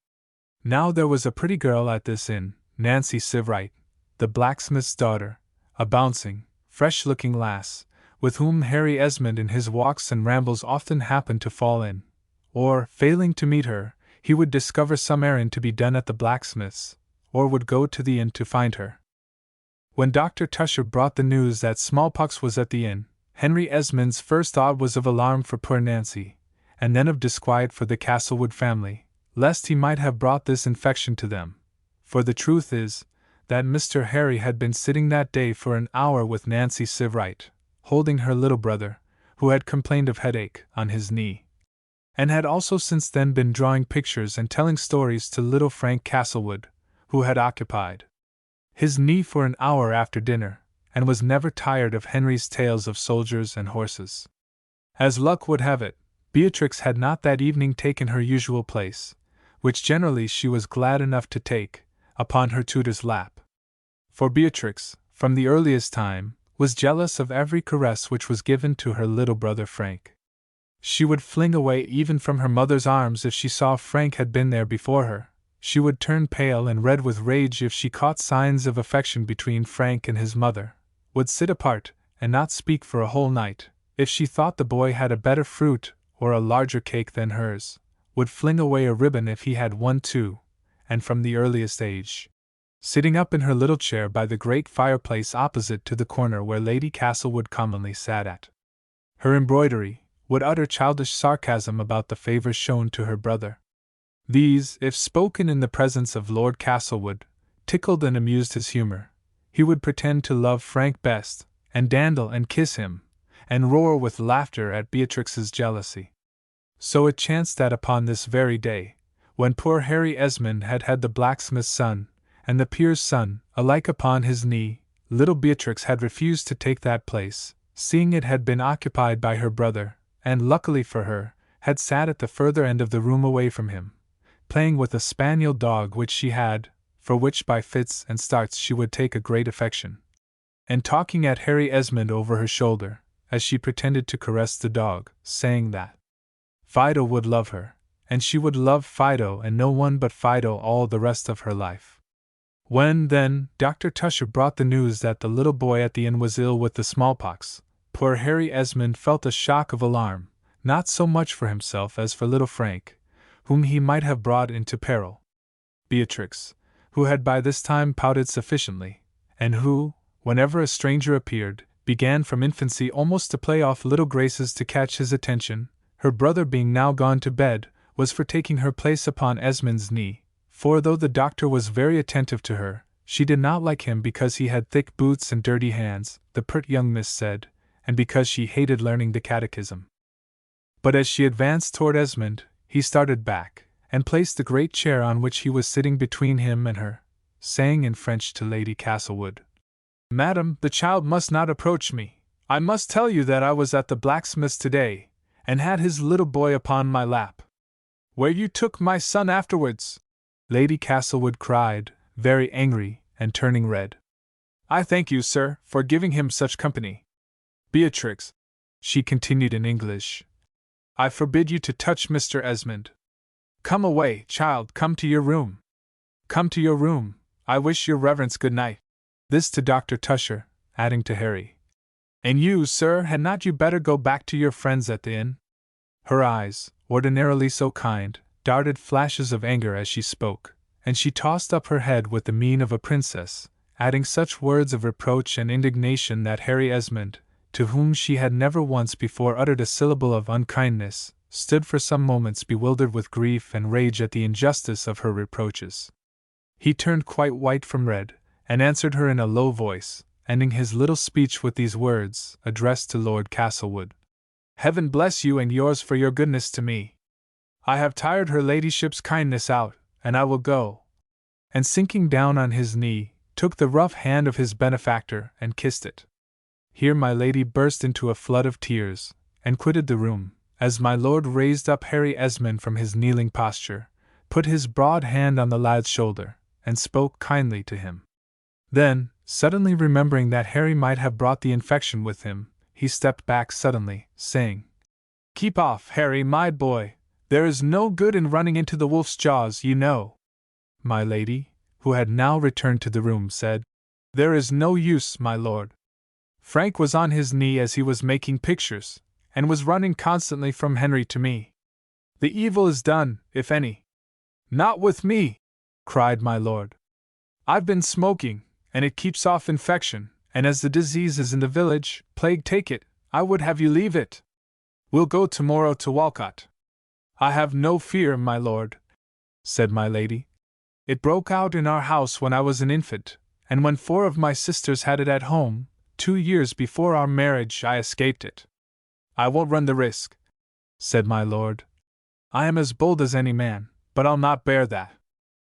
Now there was a pretty girl at this inn, Nancy Siveright, the blacksmith's daughter, a bouncing, fresh-looking lass, with whom Harry Esmond in his walks and rambles often happened to fall in, or, failing to meet her, he would discover some errand to be done at the blacksmith's, or would go to the inn to find her. When Dr. Tusher brought the news that smallpox was at the inn, Henry Esmond's first thought was of alarm for poor Nancy, and then of disquiet for the Castlewood family, lest he might have brought this infection to them, for the truth is, that Mr. Harry had been sitting that day for an hour with Nancy Siveright, holding her little brother, who had complained of headache on his knee, and had also since then been drawing pictures and telling stories to little Frank Castlewood, who had occupied his knee for an hour after dinner, and was never tired of Henry's tales of soldiers and horses. As luck would have it, Beatrix had not that evening taken her usual place, which generally she was glad enough to take, upon her tutor's lap. For Beatrix, from the earliest time, was jealous of every caress which was given to her little brother Frank. She would fling away even from her mother's arms if she saw Frank had been there before her. She would turn pale and red with rage if she caught signs of affection between Frank and his mother, would sit apart and not speak for a whole night if she thought the boy had a better fruit or a larger cake than hers, would fling away a ribbon if he had one too, and from the earliest age, sitting up in her little chair by the great fireplace opposite to the corner where Lady Castlewood commonly sat at her embroidery, would utter childish sarcasm about the favors shown to her brother. These, if spoken in the presence of Lord Castlewood, tickled and amused his humor. He would pretend to love Frank best, and dandle and kiss him, and roar with laughter at Beatrix's jealousy. So it chanced that upon this very day, when poor Harry Esmond had had the blacksmith's son and the peer's son alike upon his knee, little Beatrix had refused to take that place, seeing it had been occupied by her brother, and luckily for her, had sat at the further end of the room away from him, playing with a spaniel dog which she had, for which by fits and starts she would take a great affection, and talking at Harry Esmond over her shoulder, as she pretended to caress the dog, saying that Fido would love her, and she would love Fido and no one but Fido all the rest of her life. When, then, Dr. Tusher brought the news that the little boy at the inn was ill with the smallpox, poor Harry Esmond felt a shock of alarm, not so much for himself as for little Frank, whom he might have brought into peril. Beatrix, who had by this time pouted sufficiently, and who, whenever a stranger appeared, began from infancy almost to play off little graces to catch his attention, her brother being now gone to bed, was for taking her place upon Esmond's knee, for though the doctor was very attentive to her, she did not like him because he had thick boots and dirty hands, the pert young miss said, and because she hated learning the catechism. But as she advanced toward Esmond, he started back, and placed the great chair on which he was sitting between him and her, saying in French to Lady Castlewood, "Madam, the child must not approach me. I must tell you that I was at the blacksmith's today, and had his little boy upon my lap." "Where you took my son afterwards," Lady Castlewood cried, very angry, and turning red. "I thank you, sir, for giving him such company. Beatrix," she continued in English, "I forbid you to touch Mr. Esmond. Come away, child, come to your room. Come to your room, I wish your reverence good night." This to Dr. Tusher, adding to Harry, "And you, sir, had not you better go back to your friends at the inn?" Her eyes, ordinarily so kind, darted flashes of anger as she spoke, and she tossed up her head with the mien of a princess, adding such words of reproach and indignation that Harry Esmond, to whom she had never once before uttered a syllable of unkindness, stood for some moments bewildered with grief and rage at the injustice of her reproaches. He turned quite white from red, and answered her in a low voice, ending his little speech with these words, addressed to Lord Castlewood: "Heaven bless you and yours for your goodness to me. I have tired her ladyship's kindness out, and I will go." And sinking down on his knee, took the rough hand of his benefactor and kissed it. Here my lady burst into a flood of tears, and quitted the room, as my lord raised up Harry Esmond from his kneeling posture, put his broad hand on the lad's shoulder, and spoke kindly to him. Then, suddenly remembering that Harry might have brought the infection with him, he stepped back suddenly, saying, "Keep off, Harry, my boy. There is no good in running into the wolf's jaws, you know." My lady, who had now returned to the room, said, "There is no use, my lord. Frank was on his knee as he was making pictures, and was running constantly from Henry to me. The evil is done, if any." "Not with me," cried my lord. "I've been smoking, and it keeps off infection, and as the disease is in the village, plague take it, I would have you leave it. We'll go tomorrow to Walcott." "I have no fear, my lord," said my lady. "It broke out in our house when I was an infant, and when 4 of my sisters had it at home, 2 years before our marriage, I escaped it. I won't run the risk, said my lord. I am as bold as any man, but I'll not bear that.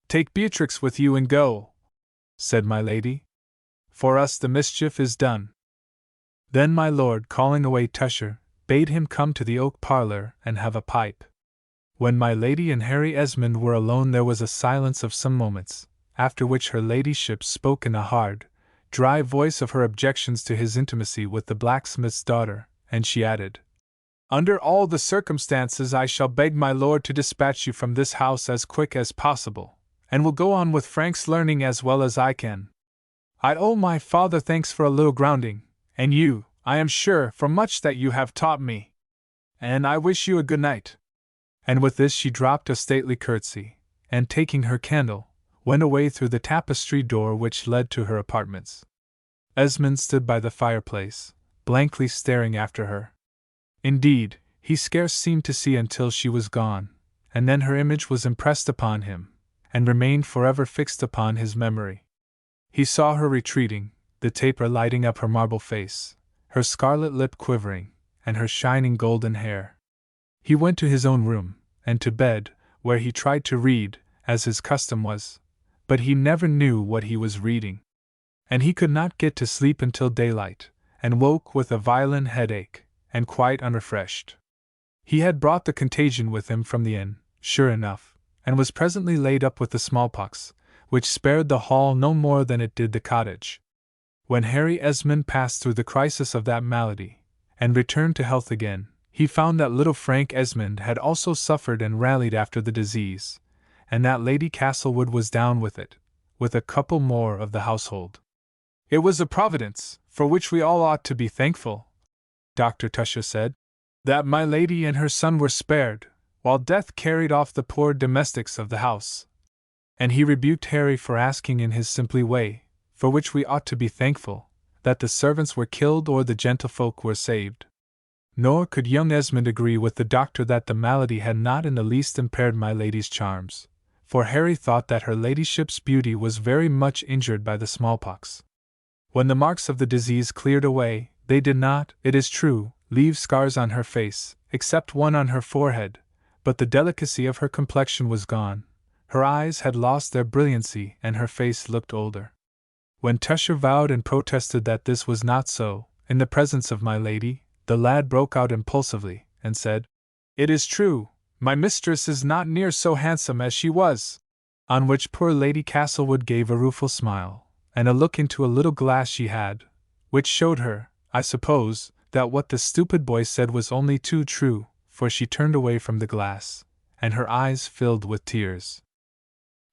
Take Beatrix with you and go, said my lady. For us the mischief is done. Then my lord, calling away Tusher, bade him come to the oak parlour and have a pipe. When my lady and Harry Esmond were alone there was a silence of some moments, after which her ladyship spoke in a hard, dry voice of her objections to his intimacy with the blacksmith's daughter, and she added, Under all the circumstances I shall beg my lord to dispatch you from this house as quick as possible, and will go on with Frank's learning as well as I can. I owe my father thanks for a little grounding, and you, I am sure, for much that you have taught me. And I wish you a good night. And with this she dropped a stately curtsy, and taking her candle, went away through the tapestry door which led to her apartments. Esmond stood by the fireplace, blankly staring after her. Indeed, he scarce seemed to see until she was gone, and then her image was impressed upon him, and remained forever fixed upon his memory. He saw her retreating, the taper lighting up her marble face, her scarlet lip quivering, and her shining golden hair. He went to his own room, and to bed, where he tried to read, as his custom was, but he never knew what he was reading. And he could not get to sleep until daylight, and woke with a violent headache, and quite unrefreshed. He had brought the contagion with him from the inn, sure enough, and was presently laid up with the smallpox, which spared the hall no more than it did the cottage. When Harry Esmond passed through the crisis of that malady, and returned to health again, he found that little Frank Esmond had also suffered and rallied after the disease, and that Lady Castlewood was down with it, with a couple more of the household. It was a providence, for which we all ought to be thankful, Dr. Tusher said, that my lady and her son were spared, while death carried off the poor domestics of the house. And he rebuked Harry for asking in his simply way, for which we ought to be thankful, that the servants were killed or the gentlefolk were saved. Nor could young Esmond agree with the doctor that the malady had not in the least impaired my lady's charms, for Harry thought that her ladyship's beauty was very much injured by the smallpox. When the marks of the disease cleared away, they did not, it is true, leave scars on her face, except one on her forehead, but the delicacy of her complexion was gone, her eyes had lost their brilliancy, and her face looked older. When Tusher vowed and protested that this was not so, in the presence of my lady, the lad broke out impulsively, and said, It is true, my mistress is not near so handsome as she was. On which poor Lady Castlewood gave a rueful smile, and a look into a little glass she had, which showed her, I suppose, that what the stupid boy said was only too true, for she turned away from the glass, and her eyes filled with tears.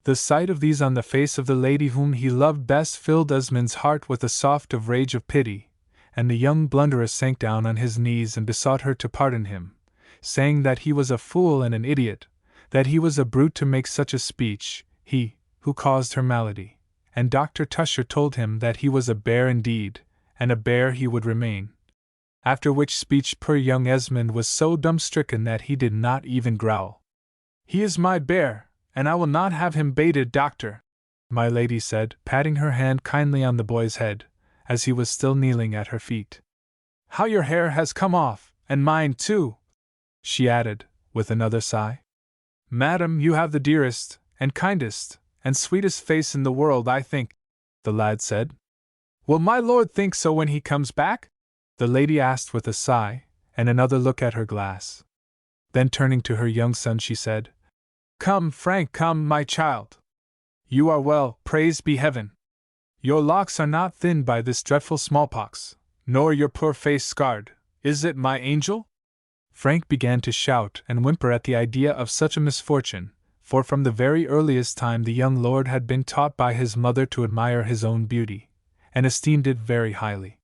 The sight of these on the face of the lady whom he loved best filled Esmond's heart with a soft of rage of pity, and the young blunderer sank down on his knees and besought her to pardon him, saying that he was a fool and an idiot, that he was a brute to make such a speech, he, who caused her malady, and Dr. Tusher told him that he was a bear indeed, and a bear he would remain. After which speech poor young Esmond was so dumb-stricken that he did not even growl. He is my bear, and I will not have him baited, doctor, my lady said, patting her hand kindly on the boy's head, as he was still kneeling at her feet. How your hair has come off, and mine too, she added, with another sigh. Madam, you have the dearest, and kindest, and sweetest face in the world, I think, the lad said. Will my lord think so when he comes back? The lady asked with a sigh, and another look at her glass. Then turning to her young son she said, Come, Frank, come, my child. You are well, praised be heaven. Your locks are not thinned by this dreadful smallpox, nor your poor face scarred, is it, my angel? Frank began to shout and whimper at the idea of such a misfortune, for from the very earliest time the young lord had been taught by his mother to admire his own beauty, and esteemed it very highly.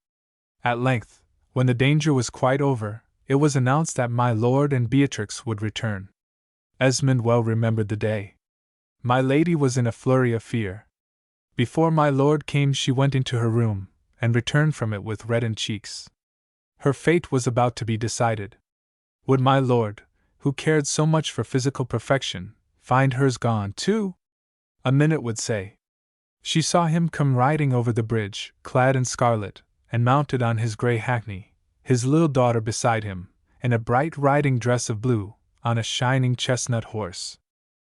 At length, when the danger was quite over, it was announced that my lord and Beatrix would return. Esmond well remembered the day. My lady was in a flurry of fear. Before my lord came she went into her room, and returned from it with reddened cheeks. Her fate was about to be decided. Would my lord, who cared so much for physical perfection, find hers gone too? A minute would say. She saw him come riding over the bridge, clad in scarlet, and mounted on his grey hackney, his little daughter beside him, in a bright riding dress of blue, on a shining chestnut horse.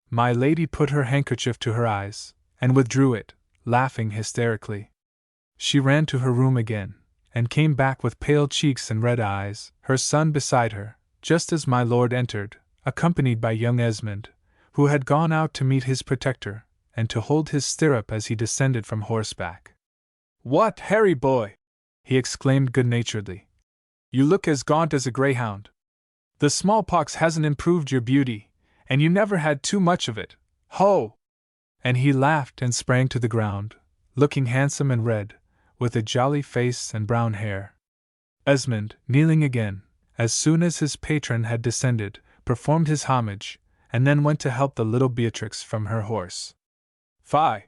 My lady put her handkerchief to her eyes, and withdrew it, laughing hysterically. She ran to her room again, and came back with pale cheeks and red eyes, her son beside her, just as my lord entered, accompanied by young Esmond, who had gone out to meet his protector, and to hold his stirrup as he descended from horseback. "What, Harry boy!" he exclaimed good-naturedly. "You look as gaunt as a greyhound. The smallpox hasn't improved your beauty, and you never had too much of it. Ho!" And he laughed and sprang to the ground, looking handsome and red, with a jolly face and brown hair. Esmond, kneeling again, as soon as his patron had descended, performed his homage, and then went to help the little Beatrix from her horse. "Fie!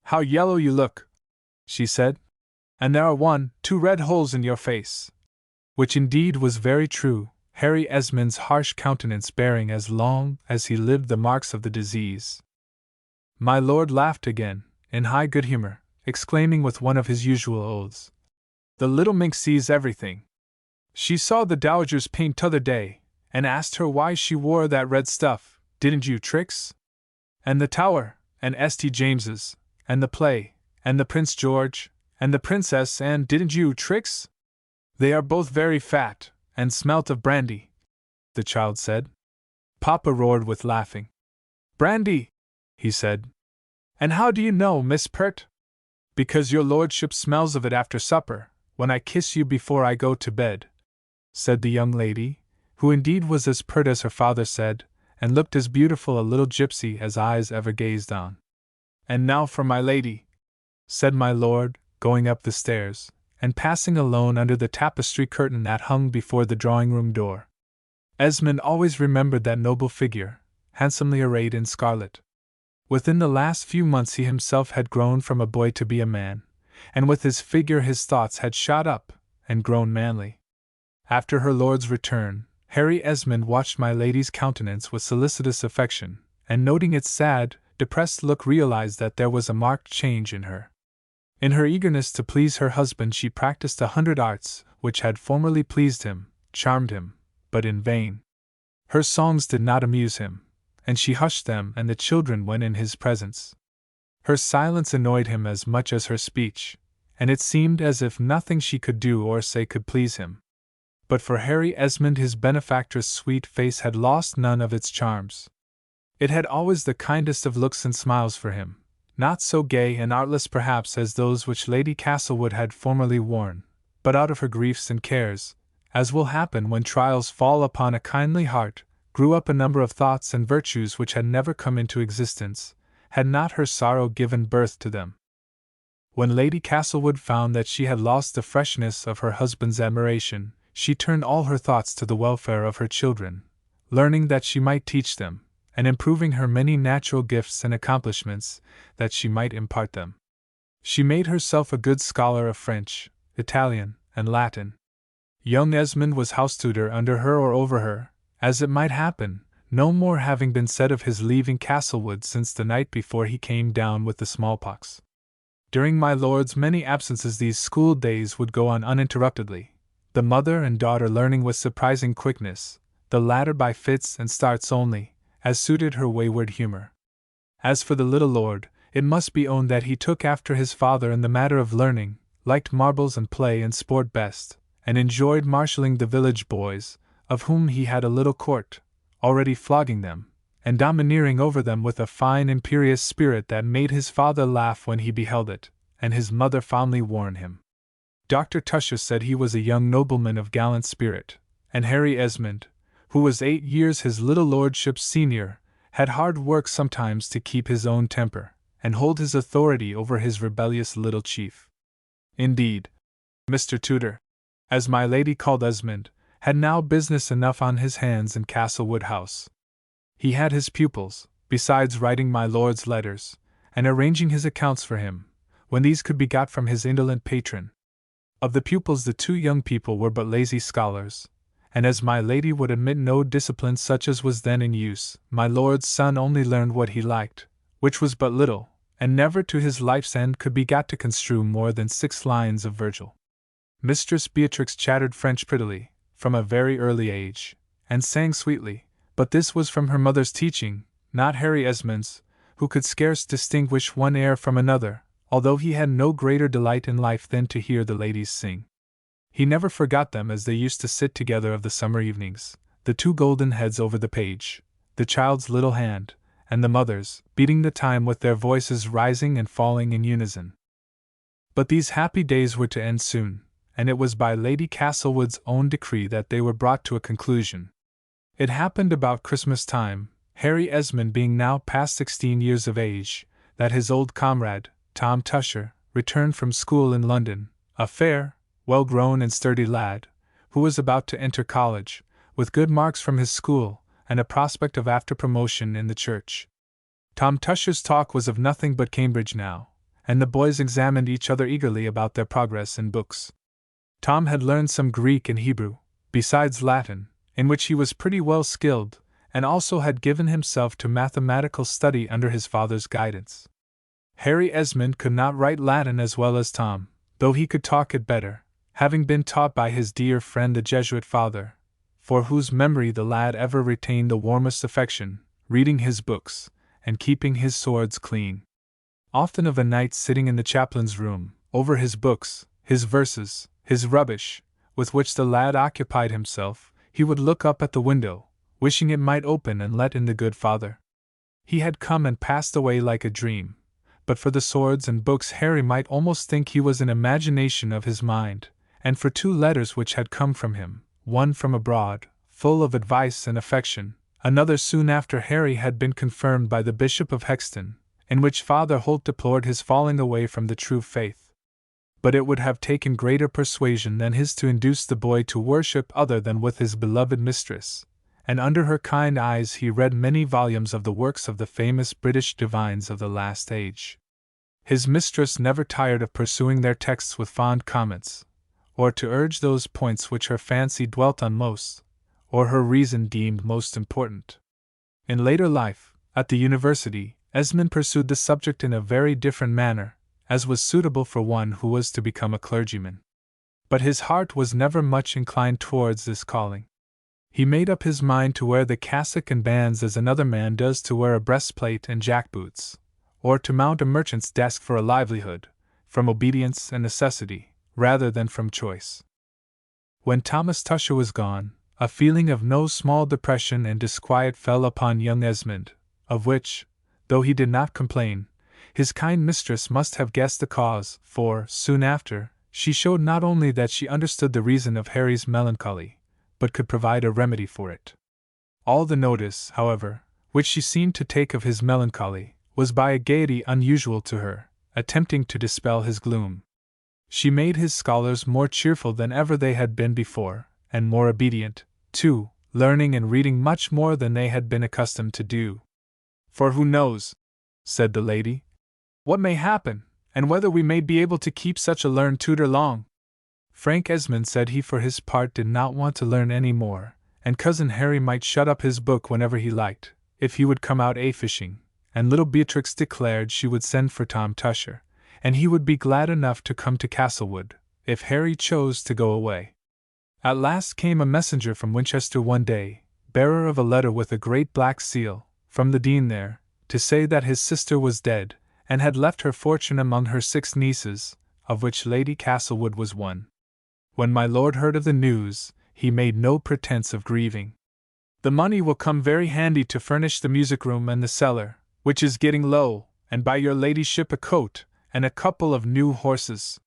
How yellow you look!" she said. "And there are 2 red holes in your face." Which indeed was very true, Harry Esmond's harsh countenance bearing as long as he lived the marks of the disease. My lord laughed again, in high good humor, exclaiming with one of his usual oaths, "The little minx sees everything. She saw the dowager's paint t'other day, and asked her why she wore that red stuff, didn't you, Trix? And the Tower, and St. James's, and the play, and the Prince George, and the Princess, and didn't you, Trix? They are both very fat, and smelt of brandy," the child said. Papa roared with laughing. "Brandy!" he said. "And how do you know, Miss Pert?" "Because your lordship smells of it after supper, when I kiss you before I go to bed," said the young lady, who indeed was as pert as her father said, and looked as beautiful a little gypsy as eyes ever gazed on. "And now for my lady," said my lord, going up the stairs, and passing alone under the tapestry curtain that hung before the drawing-room door. Esmond always remembered that noble figure, handsomely arrayed in scarlet. Within the last few months he himself had grown from a boy to be a man, and with his figure his thoughts had shot up, and grown manly. After her lord's return, Harry Esmond watched my lady's countenance with solicitous affection, and noting its sad, depressed look realized that there was a marked change in her. In her eagerness to please her husband she practiced 100 arts, which had formerly pleased him, charmed him, but in vain. Her songs did not amuse him, and she hushed them and the children when in his presence. Her silence annoyed him as much as her speech, and it seemed as if nothing she could do or say could please him. But for Harry Esmond his benefactress' sweet face had lost none of its charms. It had always the kindest of looks and smiles for him, not so gay and artless perhaps as those which Lady Castlewood had formerly worn, but out of her griefs and cares, as will happen when trials fall upon a kindly heart, grew up a number of thoughts and virtues which had never come into existence, had not her sorrow given birth to them. When Lady Castlewood found that she had lost the freshness of her husband's admiration, she turned all her thoughts to the welfare of her children, learning that she might teach them, and improving her many natural gifts and accomplishments, that she might impart them. She made herself a good scholar of French, Italian, and Latin. Young Esmond was house-tutor under her or over her, as it might happen, no more having been said of his leaving Castlewood since the night before he came down with the smallpox. During my lord's many absences these school days would go on uninterruptedly, the mother and daughter learning with surprising quickness, the latter by fits and starts only, as suited her wayward humor. As for the little lord, it must be owned that he took after his father in the matter of learning, liked marbles and play and sport best, and enjoyed marshalling the village boys, of whom he had a little court, already flogging them, and domineering over them with a fine imperious spirit that made his father laugh when he beheld it, and his mother fondly warn him. Dr. Tusher said he was a young nobleman of gallant spirit, and Harry Esmond, who was 8 years his little lordship's senior, had hard work sometimes to keep his own temper, and hold his authority over his rebellious little chief. Indeed, Mr. Tutor, as my lady called Esmond, had now business enough on his hands in Castlewood House. He had his pupils, besides writing my lord's letters, and arranging his accounts for him, when these could be got from his indolent patron. Of the pupils the 2 young people were but lazy scholars, and as my lady would admit no discipline such as was then in use, my lord's son only learned what he liked, which was but little, and never to his life's end could be got to construe more than 6 lines of Virgil. Mistress Beatrix chattered French prettily, from a very early age, and sang sweetly, but this was from her mother's teaching, not Harry Esmond's, who could scarce distinguish one air from another, although he had no greater delight in life than to hear the ladies sing. He never forgot them as they used to sit together of the summer evenings, the two golden heads over the page, the child's little hand, and the mother's, beating the time with their voices rising and falling in unison. But these happy days were to end soon, and it was by Lady Castlewood's own decree that they were brought to a conclusion. It happened about Christmas time, Harry Esmond being now past 16 years of age, that his old comrade, Tom Tusher, returned from school in London, a fair, well-grown and sturdy lad, who was about to enter college, with good marks from his school, and a prospect of after promotion in the church. Tom Tusher's talk was of nothing but Cambridge now, and the boys examined each other eagerly about their progress in books. Tom had learned some Greek and Hebrew, besides Latin, in which he was pretty well skilled, and also had given himself to mathematical study under his father's guidance. Harry Esmond could not write Latin as well as Tom, though he could talk it better, having been taught by his dear friend the Jesuit father, for whose memory the lad ever retained the warmest affection, reading his books, and keeping his swords clean. Often of a night sitting in the chaplain's room, over his books, his verses, his rubbish, with which the lad occupied himself, he would look up at the window, wishing it might open and let in the good father. He had come and passed away like a dream, but for the swords and books Harry might almost think he was an imagination of his mind, and for 2 letters which had come from him, one from abroad, full of advice and affection, another soon after Harry had been confirmed by the Bishop of Hexton, in which Father Holt deplored his falling away from the true faith. But it would have taken greater persuasion than his to induce the boy to worship other than with his beloved mistress, and under her kind eyes he read many volumes of the works of the famous British divines of the last age. His mistress never tired of pursuing their texts with fond comments, or to urge those points which her fancy dwelt on most, or her reason deemed most important. In later life, at the university, Esmond pursued the subject in a very different manner, as was suitable for one who was to become a clergyman. But his heart was never much inclined towards this calling. He made up his mind to wear the cassock and bands as another man does to wear a breastplate and jack-boots, or to mount a merchant's desk for a livelihood, from obedience and necessity, rather than from choice. When Thomas Tusher was gone, a feeling of no small depression and disquiet fell upon young Esmond, of which, though he did not complain, his kind mistress must have guessed the cause, for, soon after, she showed not only that she understood the reason of Harry's melancholy, but could provide a remedy for it. All the notice, however, which she seemed to take of his melancholy, was by a gaiety unusual to her, attempting to dispel his gloom. She made his scholars more cheerful than ever they had been before, and more obedient, too, learning and reading much more than they had been accustomed to do. For who knows, said the lady, what may happen, and whether we may be able to keep such a learned tutor long? Frank Esmond said he for his part did not want to learn any more, and cousin Harry might shut up his book whenever he liked, if he would come out fishing, and little Beatrix declared she would send for Tom Tusher, and he would be glad enough to come to Castlewood, if Harry chose to go away. At last came a messenger from Winchester one day, bearer of a letter with a great black seal, from the dean there, to say that his sister was dead, and had left her fortune among her 6 nieces, of which Lady Castlewood was one. When my lord heard of the news, he made no pretense of grieving. The money will come very handy to furnish the music-room and the cellar, which is getting low, and buy your ladyship a coat, and a couple of new horses.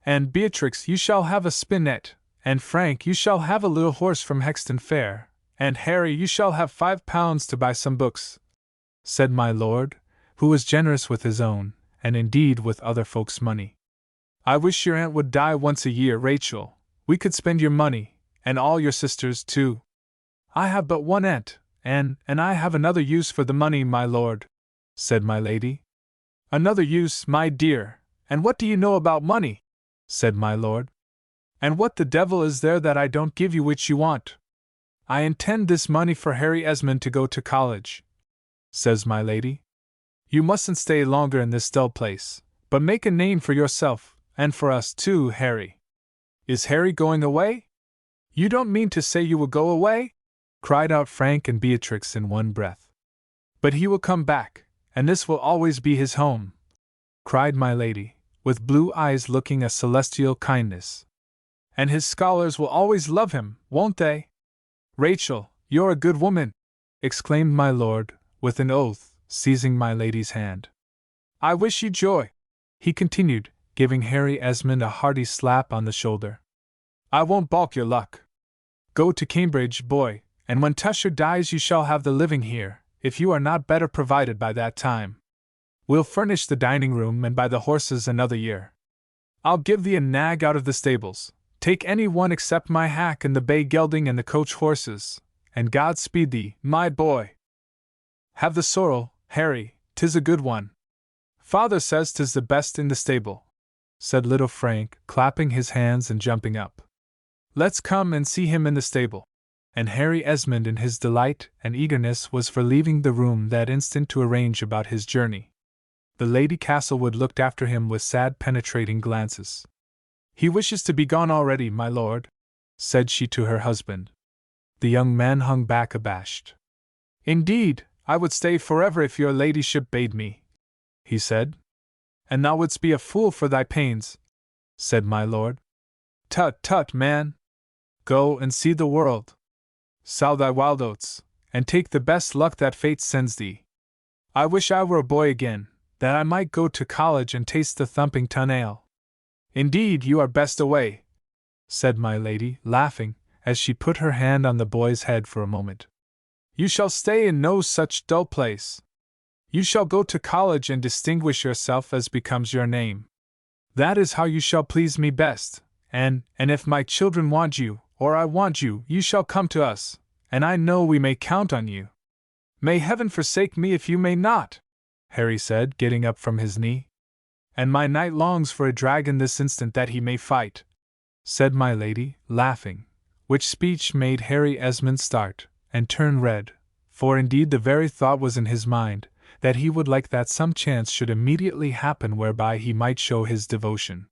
And Beatrix, you shall have a spinet, and Frank, you shall have a little horse from Hexton Fair, and Harry, you shall have £5 to buy some books, said my lord, who was generous with his own, and indeed with other folks' money. I wish your aunt would die once a year, Rachel. We could spend your money, and all your sisters too. I have but one aunt, and I have another use for the money, my lord, said my lady. Another use, my dear, and what do you know about money? Said my lord. And what the devil is there that I don't give you which you want? I intend this money for Harry Esmond to go to college, says my lady. You mustn't stay longer in this dull place, but make a name for yourself, and for us too, Harry. Is Harry going away? You don't mean to say you will go away? Cried out Frank and Beatrix in one breath. But he will come back, and this will always be his home, cried my lady, with blue eyes looking a celestial kindness. And his scholars will always love him, won't they? Rachel, you're a good woman, exclaimed my lord, with an oath, seizing my lady's hand. I wish you joy, he continued, giving Harry Esmond a hearty slap on the shoulder. I won't balk your luck. Go to Cambridge, boy, and when Tusher dies you shall have the living here, if you are not better provided by that time. We'll furnish the dining room and buy the horses another year. I'll give thee a nag out of the stables. Take any one except my hack and the bay gelding and the coach horses, and God speed thee, my boy. Have the sorrel, Harry, 'tis a good one. Father says 'tis the best in the stable, said little Frank, clapping his hands and jumping up. Let's come and see him in the stable. And Harry Esmond in his delight and eagerness was for leaving the room that instant to arrange about his journey. The Lady Castlewood looked after him with sad penetrating glances. He wishes to be gone already, my lord, said she to her husband. The young man hung back abashed. Indeed, I would stay forever if your ladyship bade me, he said. And thou wouldst be a fool for thy pains, said my lord. Tut, tut, man! Go and see the world. Sow thy wild oats, and take the best luck that fate sends thee. I wish I were a boy again, that I might go to college and taste the thumping tun ale. Indeed, you are best away, said my lady, laughing, as she put her hand on the boy's head for a moment. You shall stay in no such dull place. You shall go to college and distinguish yourself as becomes your name. That is how you shall please me best, and if my children want you, or I want you, you shall come to us, and I know we may count on you. May heaven forsake me if you may not, Harry said, getting up from his knee. And my knight longs for a dragon this instant that he may fight, said my lady, laughing, which speech made Harry Esmond start, and turn red, for indeed the very thought was in his mind, that he would like that some chance should immediately happen whereby he might show his devotion.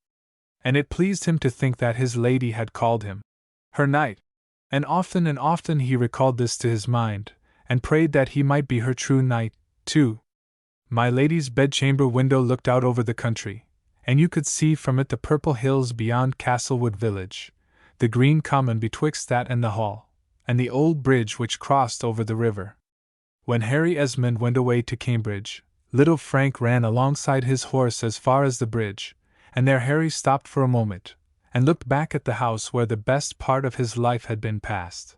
And it pleased him to think that his lady had called him her knight, and often he recalled this to his mind, and prayed that he might be her true knight, too. My lady's bedchamber window looked out over the country, and you could see from it the purple hills beyond Castlewood village, the green common betwixt that and the hall, and the old bridge which crossed over the river. When Harry Esmond went away to Cambridge, little Frank ran alongside his horse as far as the bridge, and there Harry stopped for a moment, and looked back at the house where the best part of his life had been passed.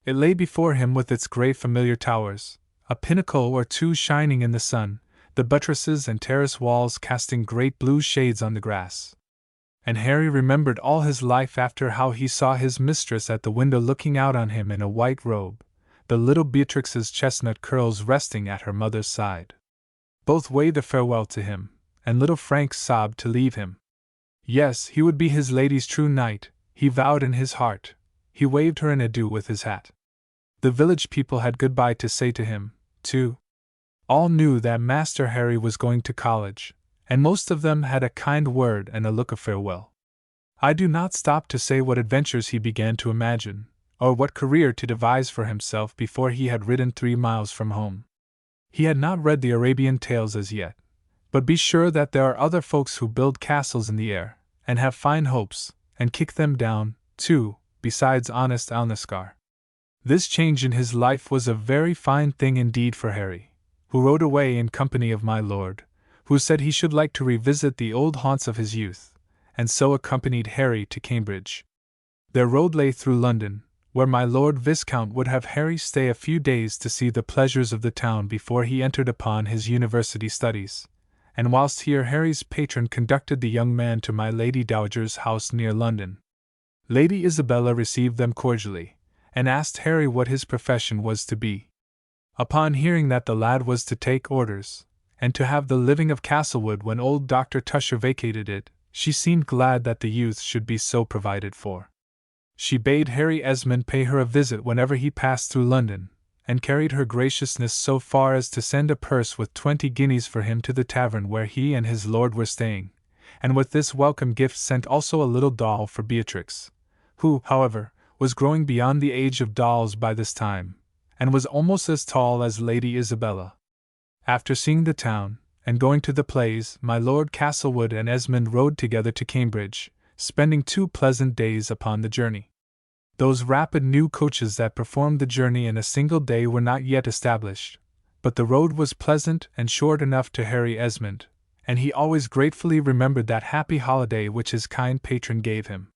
It lay before him with its grey familiar towers, a pinnacle or two shining in the sun, the buttresses and terrace walls casting great blue shades on the grass. And Harry remembered all his life after how he saw his mistress at the window looking out on him in a white robe, the little Beatrix's chestnut curls resting at her mother's side. Both waved a farewell to him, and little Frank sobbed to leave him. Yes, he would be his lady's true knight, he vowed in his heart. He waved her an adieu with his hat. The village people had goodbye to say to him, too. All knew that Master Harry was going to college, and most of them had a kind word and a look of farewell. I do not stop to say what adventures he began to imagine, or what career to devise for himself before he had ridden 3 miles from home. He had not read the Arabian tales as yet, but be sure that there are other folks who build castles in the air, and have fine hopes, and kick them down, too, besides honest Alnaschar. This change in his life was a very fine thing indeed for Harry, who rode away in company of my lord, who said he should like to revisit the old haunts of his youth, and so accompanied Harry to Cambridge. Their road lay through London, where my Lord Viscount would have Harry stay a few days to see the pleasures of the town before he entered upon his university studies, and whilst here Harry's patron conducted the young man to my Lady Dowager's house near London. Lady Isabella received them cordially, and asked Harry what his profession was to be. Upon hearing that the lad was to take orders, and to have the living of Castlewood when old Dr. Tusher vacated it, she seemed glad that the youth should be so provided for. She bade Harry Esmond pay her a visit whenever he passed through London, and carried her graciousness so far as to send a purse with 20 guineas for him to the tavern where he and his lord were staying, and with this welcome gift sent also a little doll for Beatrix, who, however, was growing beyond the age of dolls by this time, and was almost as tall as Lady Isabella. After seeing the town, and going to the plays, my Lord Castlewood and Esmond rode together to Cambridge, spending 2 pleasant days upon the journey. Those rapid new coaches that performed the journey in a single day were not yet established, but the road was pleasant and short enough to Harry Esmond, and he always gratefully remembered that happy holiday which his kind patron gave him.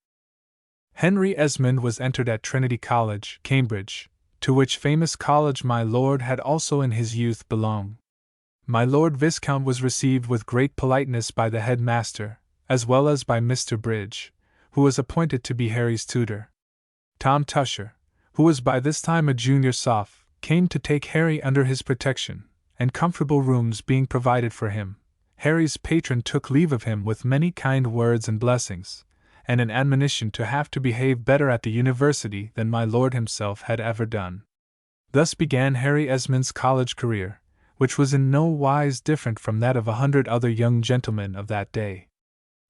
Henry Esmond was entered at Trinity College, Cambridge, to which famous college my lord had also in his youth belonged. My Lord Viscount was received with great politeness by the headmaster, as well as by Mr. Bridge, who was appointed to be Harry's tutor. Tom Tusher, who was by this time a junior soph, came to take Harry under his protection, and comfortable rooms being provided for him, Harry's patron took leave of him with many kind words and blessings, and an admonition to have to behave better at the university than my lord himself had ever done. Thus began Harry Esmond's college career, which was in no wise different from that of 100 other young gentlemen of that day.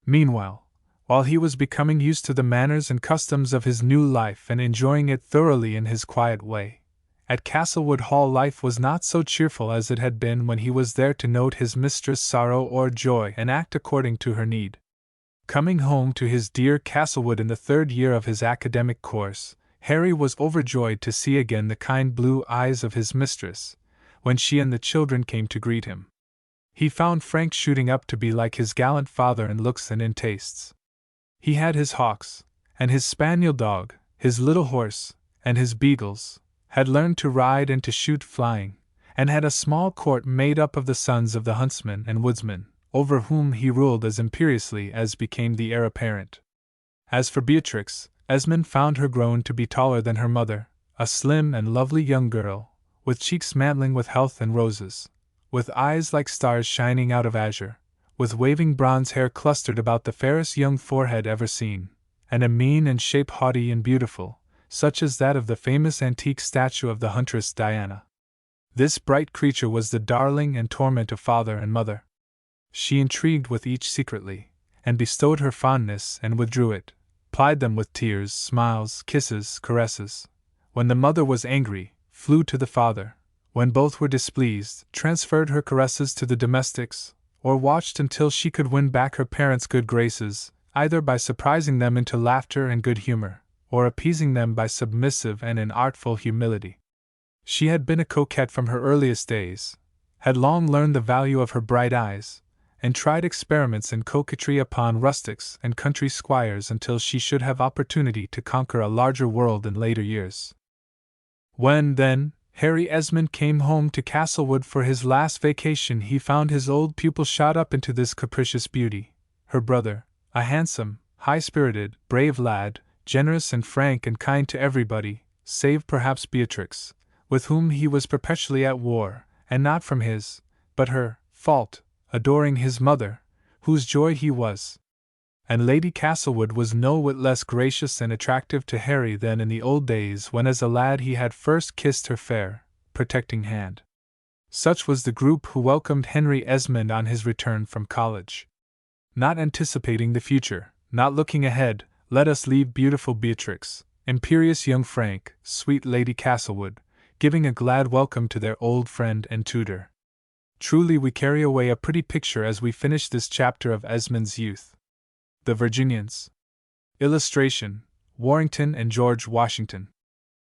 Meanwhile, while he was becoming used to the manners and customs of his new life and enjoying it thoroughly in his quiet way, at Castlewood Hall life was not so cheerful as it had been when he was there to note his mistress' sorrow or joy and act according to her need. Coming home to his dear Castlewood in the 3rd year of his academic course, Harry was overjoyed to see again the kind blue eyes of his mistress, when she and the children came to greet him. He found Frank shooting up to be like his gallant father in looks and in tastes. He had his hawks, and his spaniel dog, his little horse, and his beagles, had learned to ride and to shoot flying, and had a small court made up of the sons of the huntsmen and woodsmen, over whom he ruled as imperiously as became the heir apparent. As for Beatrix, Esmond found her grown to be taller than her mother, a slim and lovely young girl, with cheeks mantling with health and roses, with eyes like stars shining out of azure, with waving bronze hair clustered about the fairest young forehead ever seen, and a mien and shape haughty and beautiful, such as that of the famous antique statue of the huntress Diana. This bright creature was the darling and torment of father and mother. She intrigued with each secretly, and bestowed her fondness and withdrew it, plied them with tears, smiles, kisses, caresses. When the mother was angry, flew to the father; when both were displeased, transferred her caresses to the domestics, or watched until she could win back her parents' good graces, either by surprising them into laughter and good humor, or appeasing them by submissive and artful humility. She had been a coquette from her earliest days, had long learned the value of her bright eyes, and tried experiments in coquetry upon rustics and country squires until she should have opportunity to conquer a larger world in later years. When, then, Harry Esmond came home to Castlewood for his last vacation, he found his old pupil shot up into this capricious beauty, her brother, a handsome, high-spirited, brave lad, generous and frank and kind to everybody, save perhaps Beatrix, with whom he was perpetually at war, and not from his, but her, fault, adoring his mother, whose joy he was. And Lady Castlewood was no whit less gracious and attractive to Harry than in the old days when as a lad he had first kissed her fair, protecting hand. Such was the group who welcomed Henry Esmond on his return from college. Not anticipating the future, not looking ahead, let us leave beautiful Beatrix, imperious young Frank, sweet Lady Castlewood, giving a glad welcome to their old friend and tutor. Truly we carry away a pretty picture as we finish this chapter of Esmond's youth. The Virginians. Illustration: Warrington and George Washington.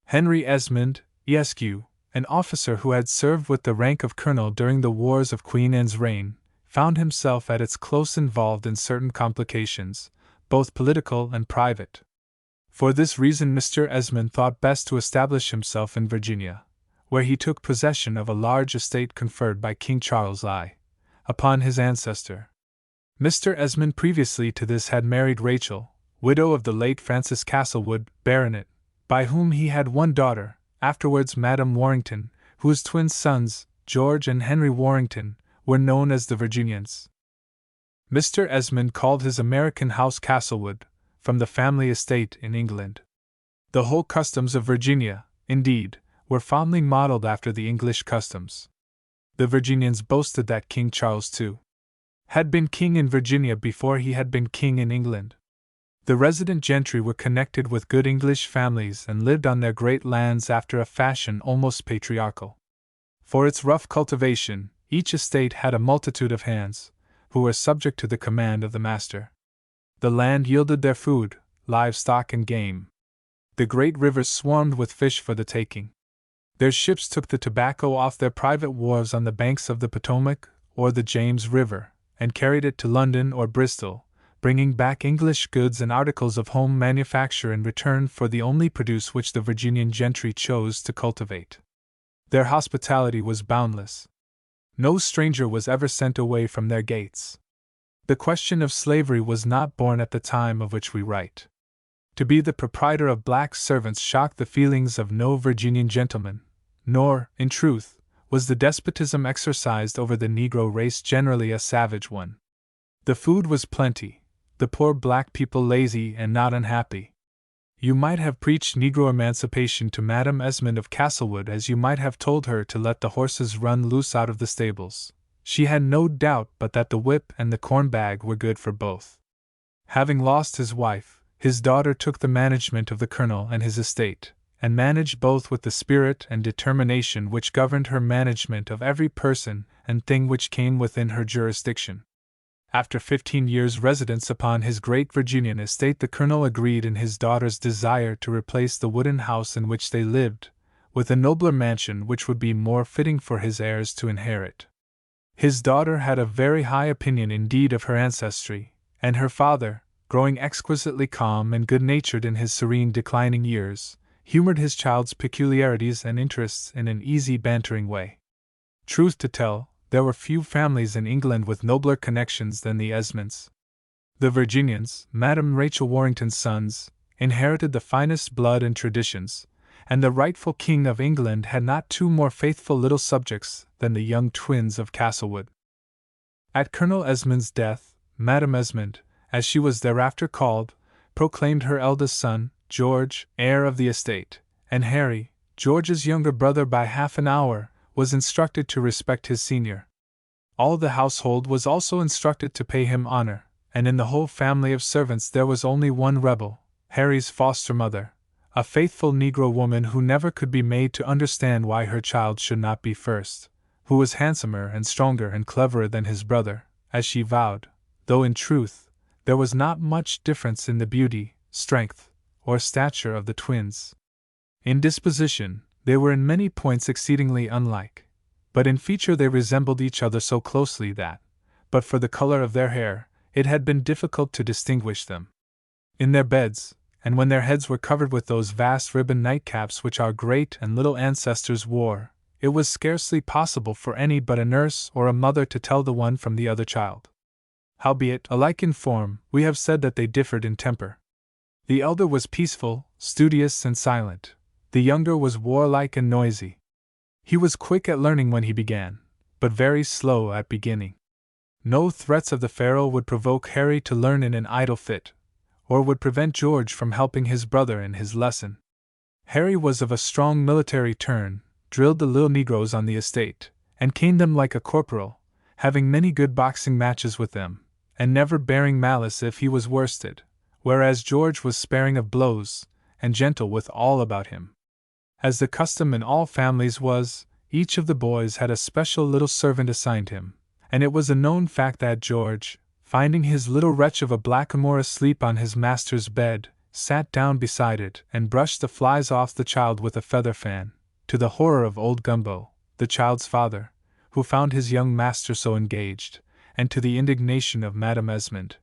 Henry Esmond, Esq., an officer who had served with the rank of colonel during the wars of Queen Anne's reign, found himself at its close involved in certain complications, both political and private. For this reason Mr. Esmond thought best to establish himself in Virginia, where he took possession of a large estate conferred by King Charles I upon his ancestor. Mr. Esmond previously to this had married Rachel, widow of the late Francis Castlewood, Baronet, by whom he had one daughter, afterwards Madame Warrington, whose twin sons, George and Henry Warrington, were known as the Virginians. Mr. Esmond called his American house Castlewood, from the family estate in England. The whole customs of Virginia, indeed, were fondly modeled after the English customs. The Virginians boasted that King Charles II had been king in Virginia before he had been king in England. The resident gentry were connected with good English families and lived on their great lands after a fashion almost patriarchal. For its rough cultivation, each estate had a multitude of hands, who were subject to the command of the master. The land yielded their food, livestock and game. The great rivers swarmed with fish for the taking. Their ships took the tobacco off their private wharves on the banks of the Potomac or the James River, and carried it to London or Bristol, bringing back English goods and articles of home manufacture in return for the only produce which the Virginian gentry chose to cultivate. Their hospitality was boundless. No stranger was ever sent away from their gates. The question of slavery was not born at the time of which we write. To be the proprietor of black servants shocked the feelings of no Virginian gentleman, nor, in truth, was the despotism exercised over the Negro race generally a savage one. The food was plenty, the poor black people lazy and not unhappy. You might have preached Negro emancipation to Madam Esmond of Castlewood as you might have told her to let the horses run loose out of the stables. She had no doubt but that the whip and the corn bag were good for both. Having lost his wife, his daughter took the management of the colonel and his estate, and managed both with the spirit and determination which governed her management of every person and thing which came within her jurisdiction. After 15 years' residence upon his great Virginian estate, the colonel agreed in his daughter's desire to replace the wooden house in which they lived, with a nobler mansion which would be more fitting for his heirs to inherit. His daughter had a very high opinion indeed of her ancestry, and her father, growing exquisitely calm and good-natured in his serene declining years, humored his child's peculiarities and interests in an easy bantering way. Truth to tell, there were few families in England with nobler connections than the Esmonds. The Virginians, Madame Rachel Warrington's sons, inherited the finest blood and traditions, and the rightful King of England had not two more faithful little subjects than the young twins of Castlewood. At Colonel Esmond's death, Madame Esmond, as she was thereafter called, proclaimed her eldest son, George, heir of the estate, and Harry, George's younger brother by half an hour, was instructed to respect his senior. All the household was also instructed to pay him honor, and in the whole family of servants there was only one rebel, Harry's foster mother, a faithful Negro woman who never could be made to understand why her child should not be first, who was handsomer and stronger and cleverer than his brother, as she vowed, though in truth, there was not much difference in the beauty, strength, or stature of the twins. In disposition, they were in many points exceedingly unlike, but in feature they resembled each other so closely that, but for the color of their hair, it had been difficult to distinguish them. In their beds, and when their heads were covered with those vast ribbon nightcaps which our great and little ancestors wore, it was scarcely possible for any but a nurse or a mother to tell the one from the other child. Howbeit, alike in form, we have said that they differed in temper. The elder was peaceful, studious, and silent. The younger was warlike and noisy. He was quick at learning when he began, but very slow at beginning. No threats of the Pharaoh would provoke Harry to learn in an idle fit, or would prevent George from helping his brother in his lesson. Harry was of a strong military turn, drilled the little Negroes on the estate, and caned them like a corporal, having many good boxing matches with them, and never bearing malice if he was worsted, whereas George was sparing of blows, and gentle with all about him. As the custom in all families was, each of the boys had a special little servant assigned him, and it was a known fact that George, finding his little wretch of a blackamoor asleep on his master's bed, sat down beside it and brushed the flies off the child with a feather fan, to the horror of old Gumbo, the child's father, who found his young master so engaged, and to the indignation of Madame Esmond,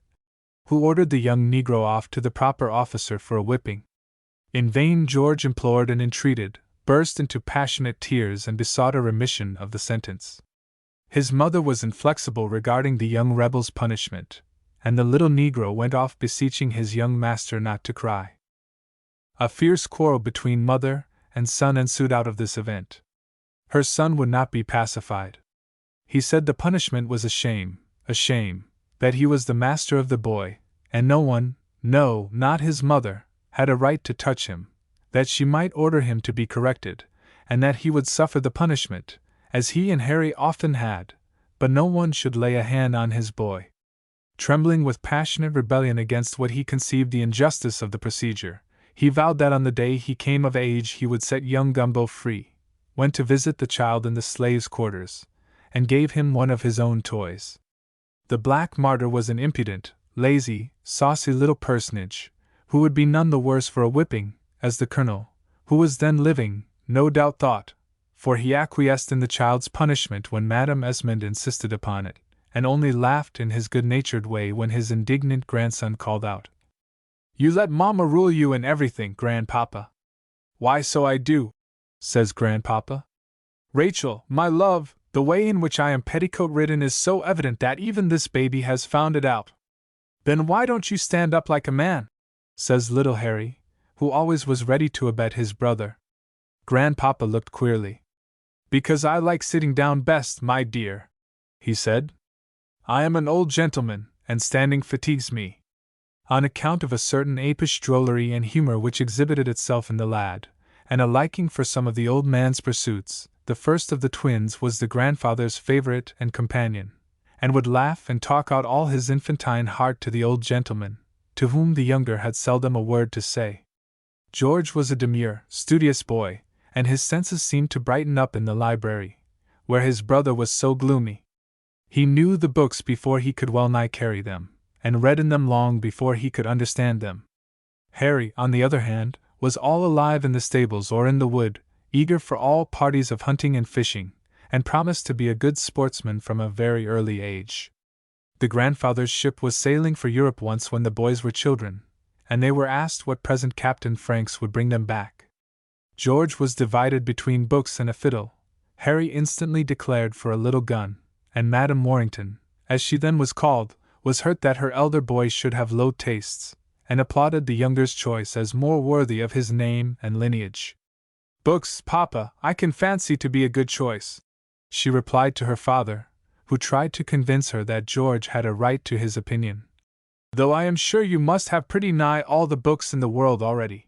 who ordered the young Negro off to the proper officer for a whipping. In vain George implored and entreated, burst into passionate tears and besought a remission of the sentence. His mother was inflexible regarding the young rebel's punishment, and the little Negro went off beseeching his young master not to cry. A fierce quarrel between mother and son ensued out of this event. Her son would not be pacified. He said the punishment was a shame, that he was the master of the boy, and no one, no, not his mother, had a right to touch him, that she might order him to be corrected, and that he would suffer the punishment, as he and Harry often had, but no one should lay a hand on his boy. Trembling with passionate rebellion against what he conceived the injustice of the procedure, he vowed that on the day he came of age he would set young Gumbo free, went to visit the child in the slaves' quarters, and gave him one of his own toys. The black martyr was an impudent, lazy, saucy little personage, who would be none the worse for a whipping, as the colonel, who was then living, no doubt thought, for he acquiesced in the child's punishment when Madame Esmond insisted upon it, and only laughed in his good-natured way when his indignant grandson called out, "You let Mamma rule you in everything, Grandpapa." "Why, so I do," says Grandpapa. "Rachel, my love, the way in which I am petticoat-ridden is so evident that even this baby has found it out." "Then why don't you stand up like a man?" says little Harry, who always was ready to abet his brother. Grandpapa looked queerly. "Because I like sitting down best, my dear," he said. "I am an old gentleman, and standing fatigues me." On account of a certain apish drollery and humor which exhibited itself in the lad, and a liking for some of the old man's pursuits, the first of the twins was the grandfather's favorite and companion, and would laugh and talk out all his infantine heart to the old gentleman, to whom the younger had seldom a word to say. George was a demure, studious boy, and his senses seemed to brighten up in the library, where his brother was so gloomy. He knew the books before he could well nigh carry them, and read in them long before he could understand them. Harry, on the other hand, was all alive in the stables or in the wood, eager for all parties of hunting and fishing, and promised to be a good sportsman from a very early age. The grandfather's ship was sailing for Europe once when the boys were children, and they were asked what present Captain Franks would bring them back. George was divided between books and a fiddle. Harry instantly declared for a little gun, and Madame Warrington, as she then was called, was hurt that her elder boy should have low tastes, and applauded the younger's choice as more worthy of his name and lineage. "Books, Papa, I can fancy to be a good choice," she replied to her father, who tried to convince her that George had a right to his opinion. "Though I am sure you must have pretty nigh all the books in the world already.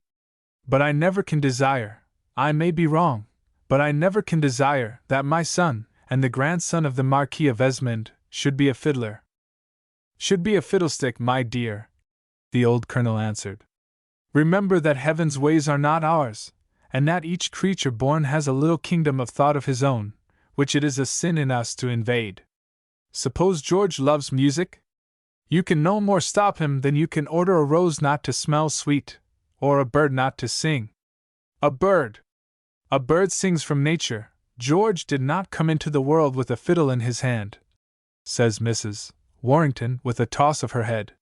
But I never can desire, I may be wrong, but I never can desire that my son, and the grandson of the Marquis of Esmond, should be a fiddler." "Should be a fiddlestick, my dear," the old colonel answered. "Remember that heaven's ways are not ours, and that each creature born has a little kingdom of thought of his own, which it is a sin in us to invade. Suppose George loves music? You can no more stop him than you can order a rose not to smell sweet, or a bird not to sing. A bird! A bird sings from nature. George did not come into the world with a fiddle in his hand," says Mrs. Warrington with a toss of her head.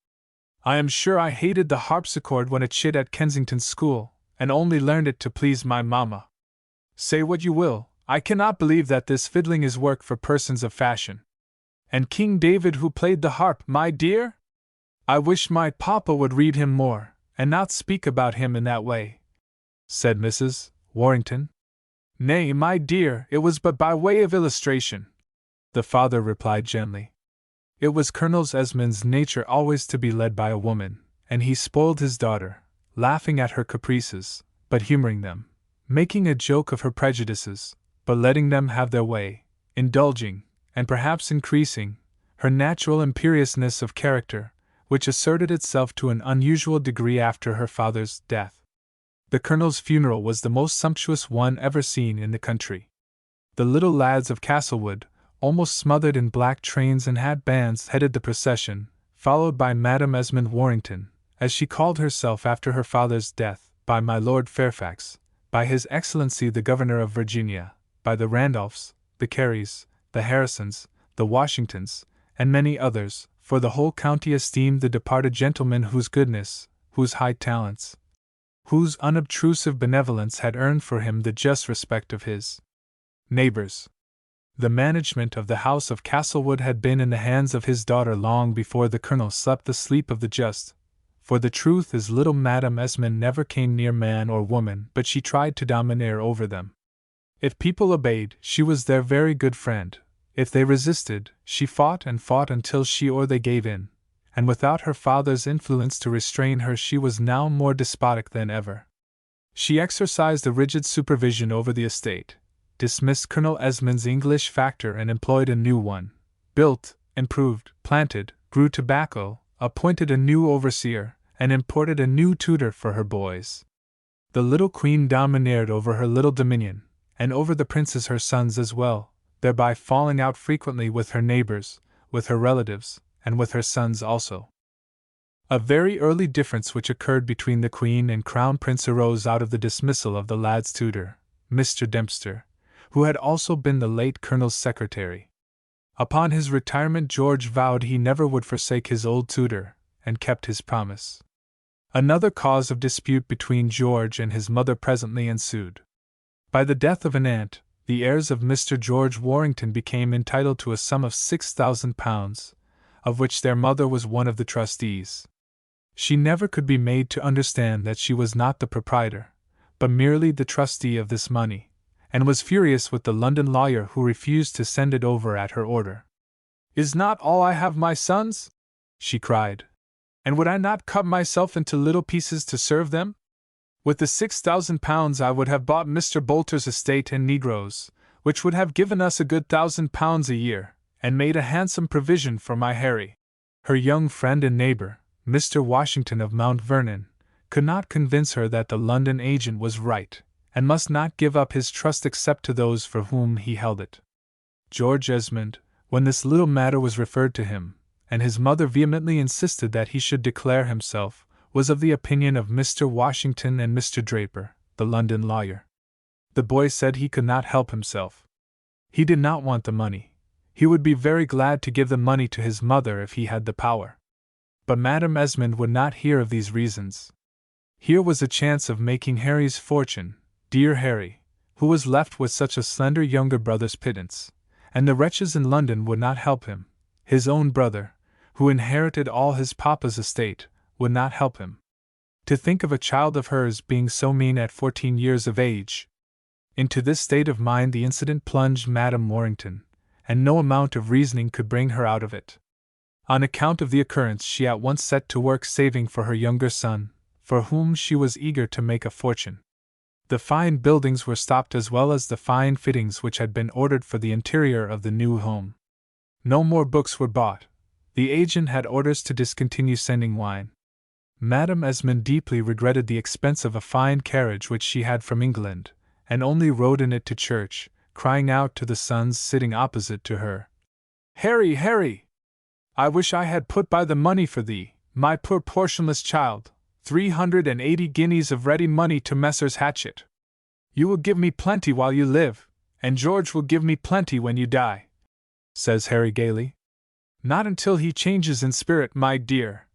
"I am sure I hated the harpsichord when a chit at Kensington school, and only learned it to please my mamma. Say what you will, I cannot believe that this fiddling is work for persons of fashion. And King David who played the harp, my dear? I wish my papa would read him more, and not speak about him in that way," said Mrs. Warrington. "Nay, my dear, it was but by way of illustration," the father replied gently. It was Colonel Esmond's nature always to be led by a woman, and he spoiled his daughter, laughing at her caprices, but humoring them, making a joke of her prejudices, but letting them have their way, indulging, and perhaps increasing, her natural imperiousness of character, which asserted itself to an unusual degree after her father's death. The colonel's funeral was the most sumptuous one ever seen in the country. The little lads of Castlewood, almost smothered in black trains and hat bands, headed the procession, followed by Madame Esmond Warrington, as she called herself after her father's death, by my Lord Fairfax, by His Excellency the Governor of Virginia, by the Randolphs, the Careys, the Harrisons, the Washingtons, and many others, for the whole county esteemed the departed gentleman whose goodness, whose high talents, whose unobtrusive benevolence had earned for him the just respect of his neighbors. The management of the house of Castlewood had been in the hands of his daughter long before the colonel slept the sleep of the just, for the truth is little Madame Esmond never came near man or woman but she tried to domineer over them. If people obeyed, she was their very good friend; if they resisted, she fought and fought until she or they gave in, and without her father's influence to restrain her she was now more despotic than ever. She exercised a rigid supervision over the estate, dismissed Colonel Esmond's English factor and employed a new one, built, improved, planted, grew tobacco, appointed a new overseer, and imported a new tutor for her boys. The little queen domineered over her little dominion, and over the princes her sons as well, thereby falling out frequently with her neighbors, with her relatives, and with her sons also. A very early difference which occurred between the Queen and Crown Prince arose out of the dismissal of the lad's tutor, Mr. Dempster, who had also been the late Colonel's secretary. Upon his retirement George vowed he never would forsake his old tutor, and kept his promise. Another cause of dispute between George and his mother presently ensued. By the death of an aunt, the heirs of Mr. George Warrington became entitled to a sum of £6,000, of which their mother was one of the trustees. She never could be made to understand that she was not the proprietor, but merely the trustee of this money, and was furious with the London lawyer who refused to send it over at her order. "Is not all I have my sons?" she cried. "And would I not cut myself into little pieces to serve them? With the £6,000 I would have bought Mr. Boulter's estate and negroes, which would have given us a good £1,000 a year, and made a handsome provision for my Harry." Her young friend and neighbor, Mr. Washington of Mount Vernon, could not convince her that the London agent was right, and must not give up his trust except to those for whom he held it. George Esmond, when this little matter was referred to him, and his mother vehemently insisted that he should declare himself, was of the opinion of Mr. Washington and Mr. Draper, the London lawyer. The boy said he could not help himself. He did not want the money. He would be very glad to give the money to his mother if he had the power. But Madame Esmond would not hear of these reasons. Here was a chance of making Harry's fortune, dear Harry, who was left with such a slender younger brother's pittance, and the wretches in London would not help him. His own brother, who inherited all his papa's estate, would not help him. To think of a child of hers being so mean at 14 years of age! Into this state of mind the incident plunged Madame Warrington, and no amount of reasoning could bring her out of it. On account of the occurrence she at once set to work saving for her younger son, for whom she was eager to make a fortune. The fine buildings were stopped as well as the fine fittings which had been ordered for the interior of the new home. No more books were bought. The agent had orders to discontinue sending wine. Madame Esmond deeply regretted the expense of a fine carriage which she had from England, and only rode in it to church, crying out to the sons sitting opposite to her, "Harry, Harry! I wish I had put by the money for thee, my poor portionless child, 380 guineas of ready money to Messrs. Hatchett. You will give me plenty while you live, and George will give me plenty when you die," says Harry gaily. "Not until he changes in spirit, my dear,"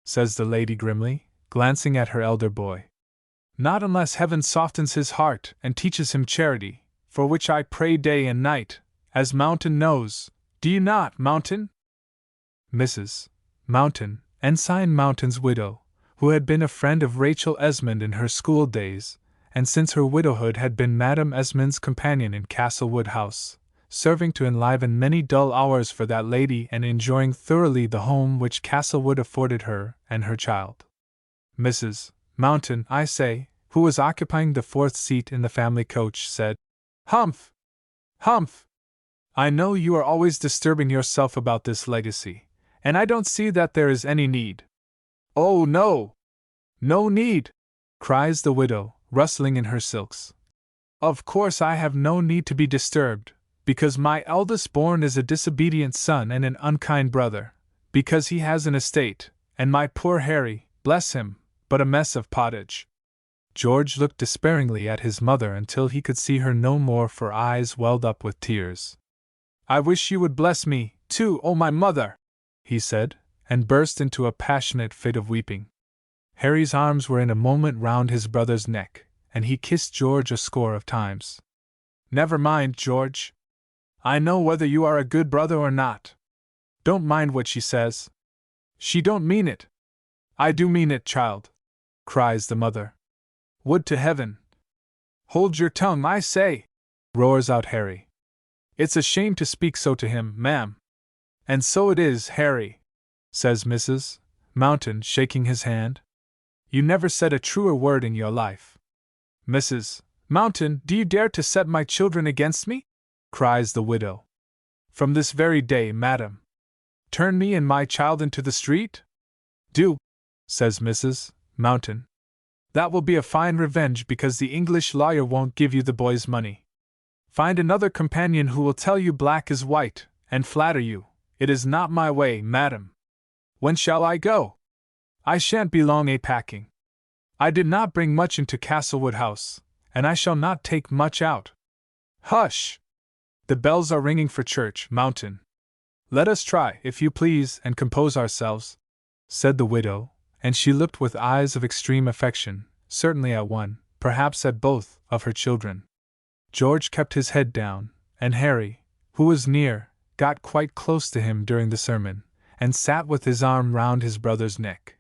says the lady grimly, glancing at her elder boy. "Not unless heaven softens his heart and teaches him charity, for which I pray day and night, as Mountain knows. Do you not, Mountain?" Mrs. Mountain, Ensign Mountain's widow, who had been a friend of Rachel Esmond in her school days, and since her widowhood had been Madame Esmond's companion in Castlewood House, serving to enliven many dull hours for that lady and enjoying thoroughly the home which Castlewood afforded her and her child. Mrs. Mountain, I say, who was occupying the fourth seat in the family coach, said, "Humph! Humph! I know you are always disturbing yourself about this legacy, and I don't see that there is any need." "Oh, no! No need!" cries the widow, rustling in her silks. "Of course I have no need to be disturbed, because my eldest born is a disobedient son and an unkind brother, because he has an estate, and my poor Harry, bless him, but a mess of pottage." George looked despairingly at his mother until he could see her no more, for eyes welled up with tears. "I wish you would bless me, too, oh my mother!" he said, and burst into a passionate fit of weeping. Harry's arms were in a moment round his brother's neck, and he kissed George a score of times. "Never mind, George. I know whether you are a good brother or not. Don't mind what she says. She don't mean it." "I do mean it, child," cries the mother. "Would to heaven—" "Hold your tongue, I say!" roars out Harry. "It's a shame to speak so to him, ma'am." "And so it is, Harry," says Mrs. Mountain, shaking his hand. "You never said a truer word in your life." "Mrs. Mountain, do you dare to set my children against me?" cries the widow. "From this very day, madam," Turn me and my child into the street? Do, says Mrs. Mountain. That will be a fine revenge because the English lawyer won't give you the boy's money. Find another companion who will tell you black is white, and flatter you. It is not my way, madam. When shall I go? I shan't be long a-packing. I did not bring much into Castlewood House, and I shall not take much out. Hush! The bells are ringing for church, Mountain. Let us try, if you please, and compose ourselves, said the widow, and she looked with eyes of extreme affection, certainly at one, perhaps at both, of her children. George kept his head down, and Harry, who was near, got quite close to him during the sermon, and sat with his arm round his brother's neck.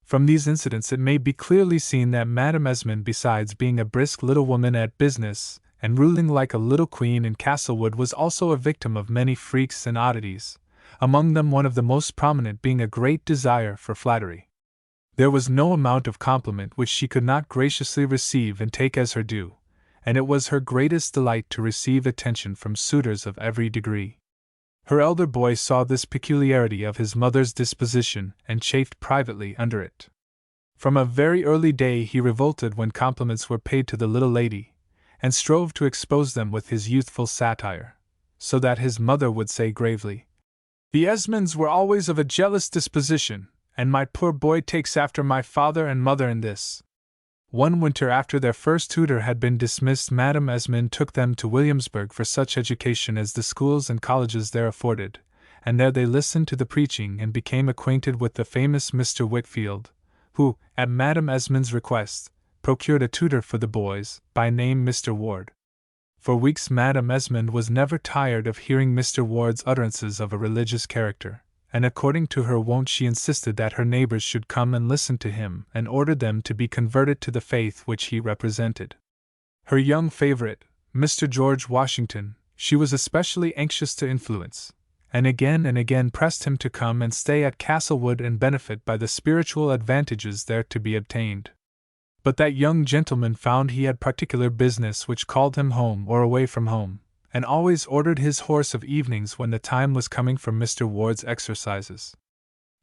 From these incidents it may be clearly seen that Madame Esmond, besides being a brisk little woman at business, and ruling like a little queen in Castlewood, was also a victim of many freaks and oddities, among them one of the most prominent being a great desire for flattery. There was no amount of compliment which she could not graciously receive and take as her due, and it was her greatest delight to receive attention from suitors of every degree. Her elder boy saw this peculiarity of his mother's disposition and chafed privately under it. From a very early day he revolted when compliments were paid to the little lady, and strove to expose them with his youthful satire, so that his mother would say gravely, "The Esmonds were always of a jealous disposition, and my poor boy takes after my father and mother in this." One winter after their first tutor had been dismissed, Madame Esmond took them to Williamsburg for such education as the schools and colleges there afforded, and there they listened to the preaching and became acquainted with the famous Mr. Whitfield, who, at Madame Esmond's request, procured a tutor for the boys, by name Mr. Ward. For weeks Madame Esmond was never tired of hearing Mr. Ward's utterances of a religious character, and according to her wont she insisted that her neighbors should come and listen to him and ordered them to be converted to the faith which he represented. Her young favorite, Mr. George Washington, she was especially anxious to influence, and again pressed him to come and stay at Castlewood and benefit by the spiritual advantages there to be obtained. But that young gentleman found he had particular business which called him home or away from home, and always ordered his horse of evenings when the time was coming for Mr. Ward's exercises.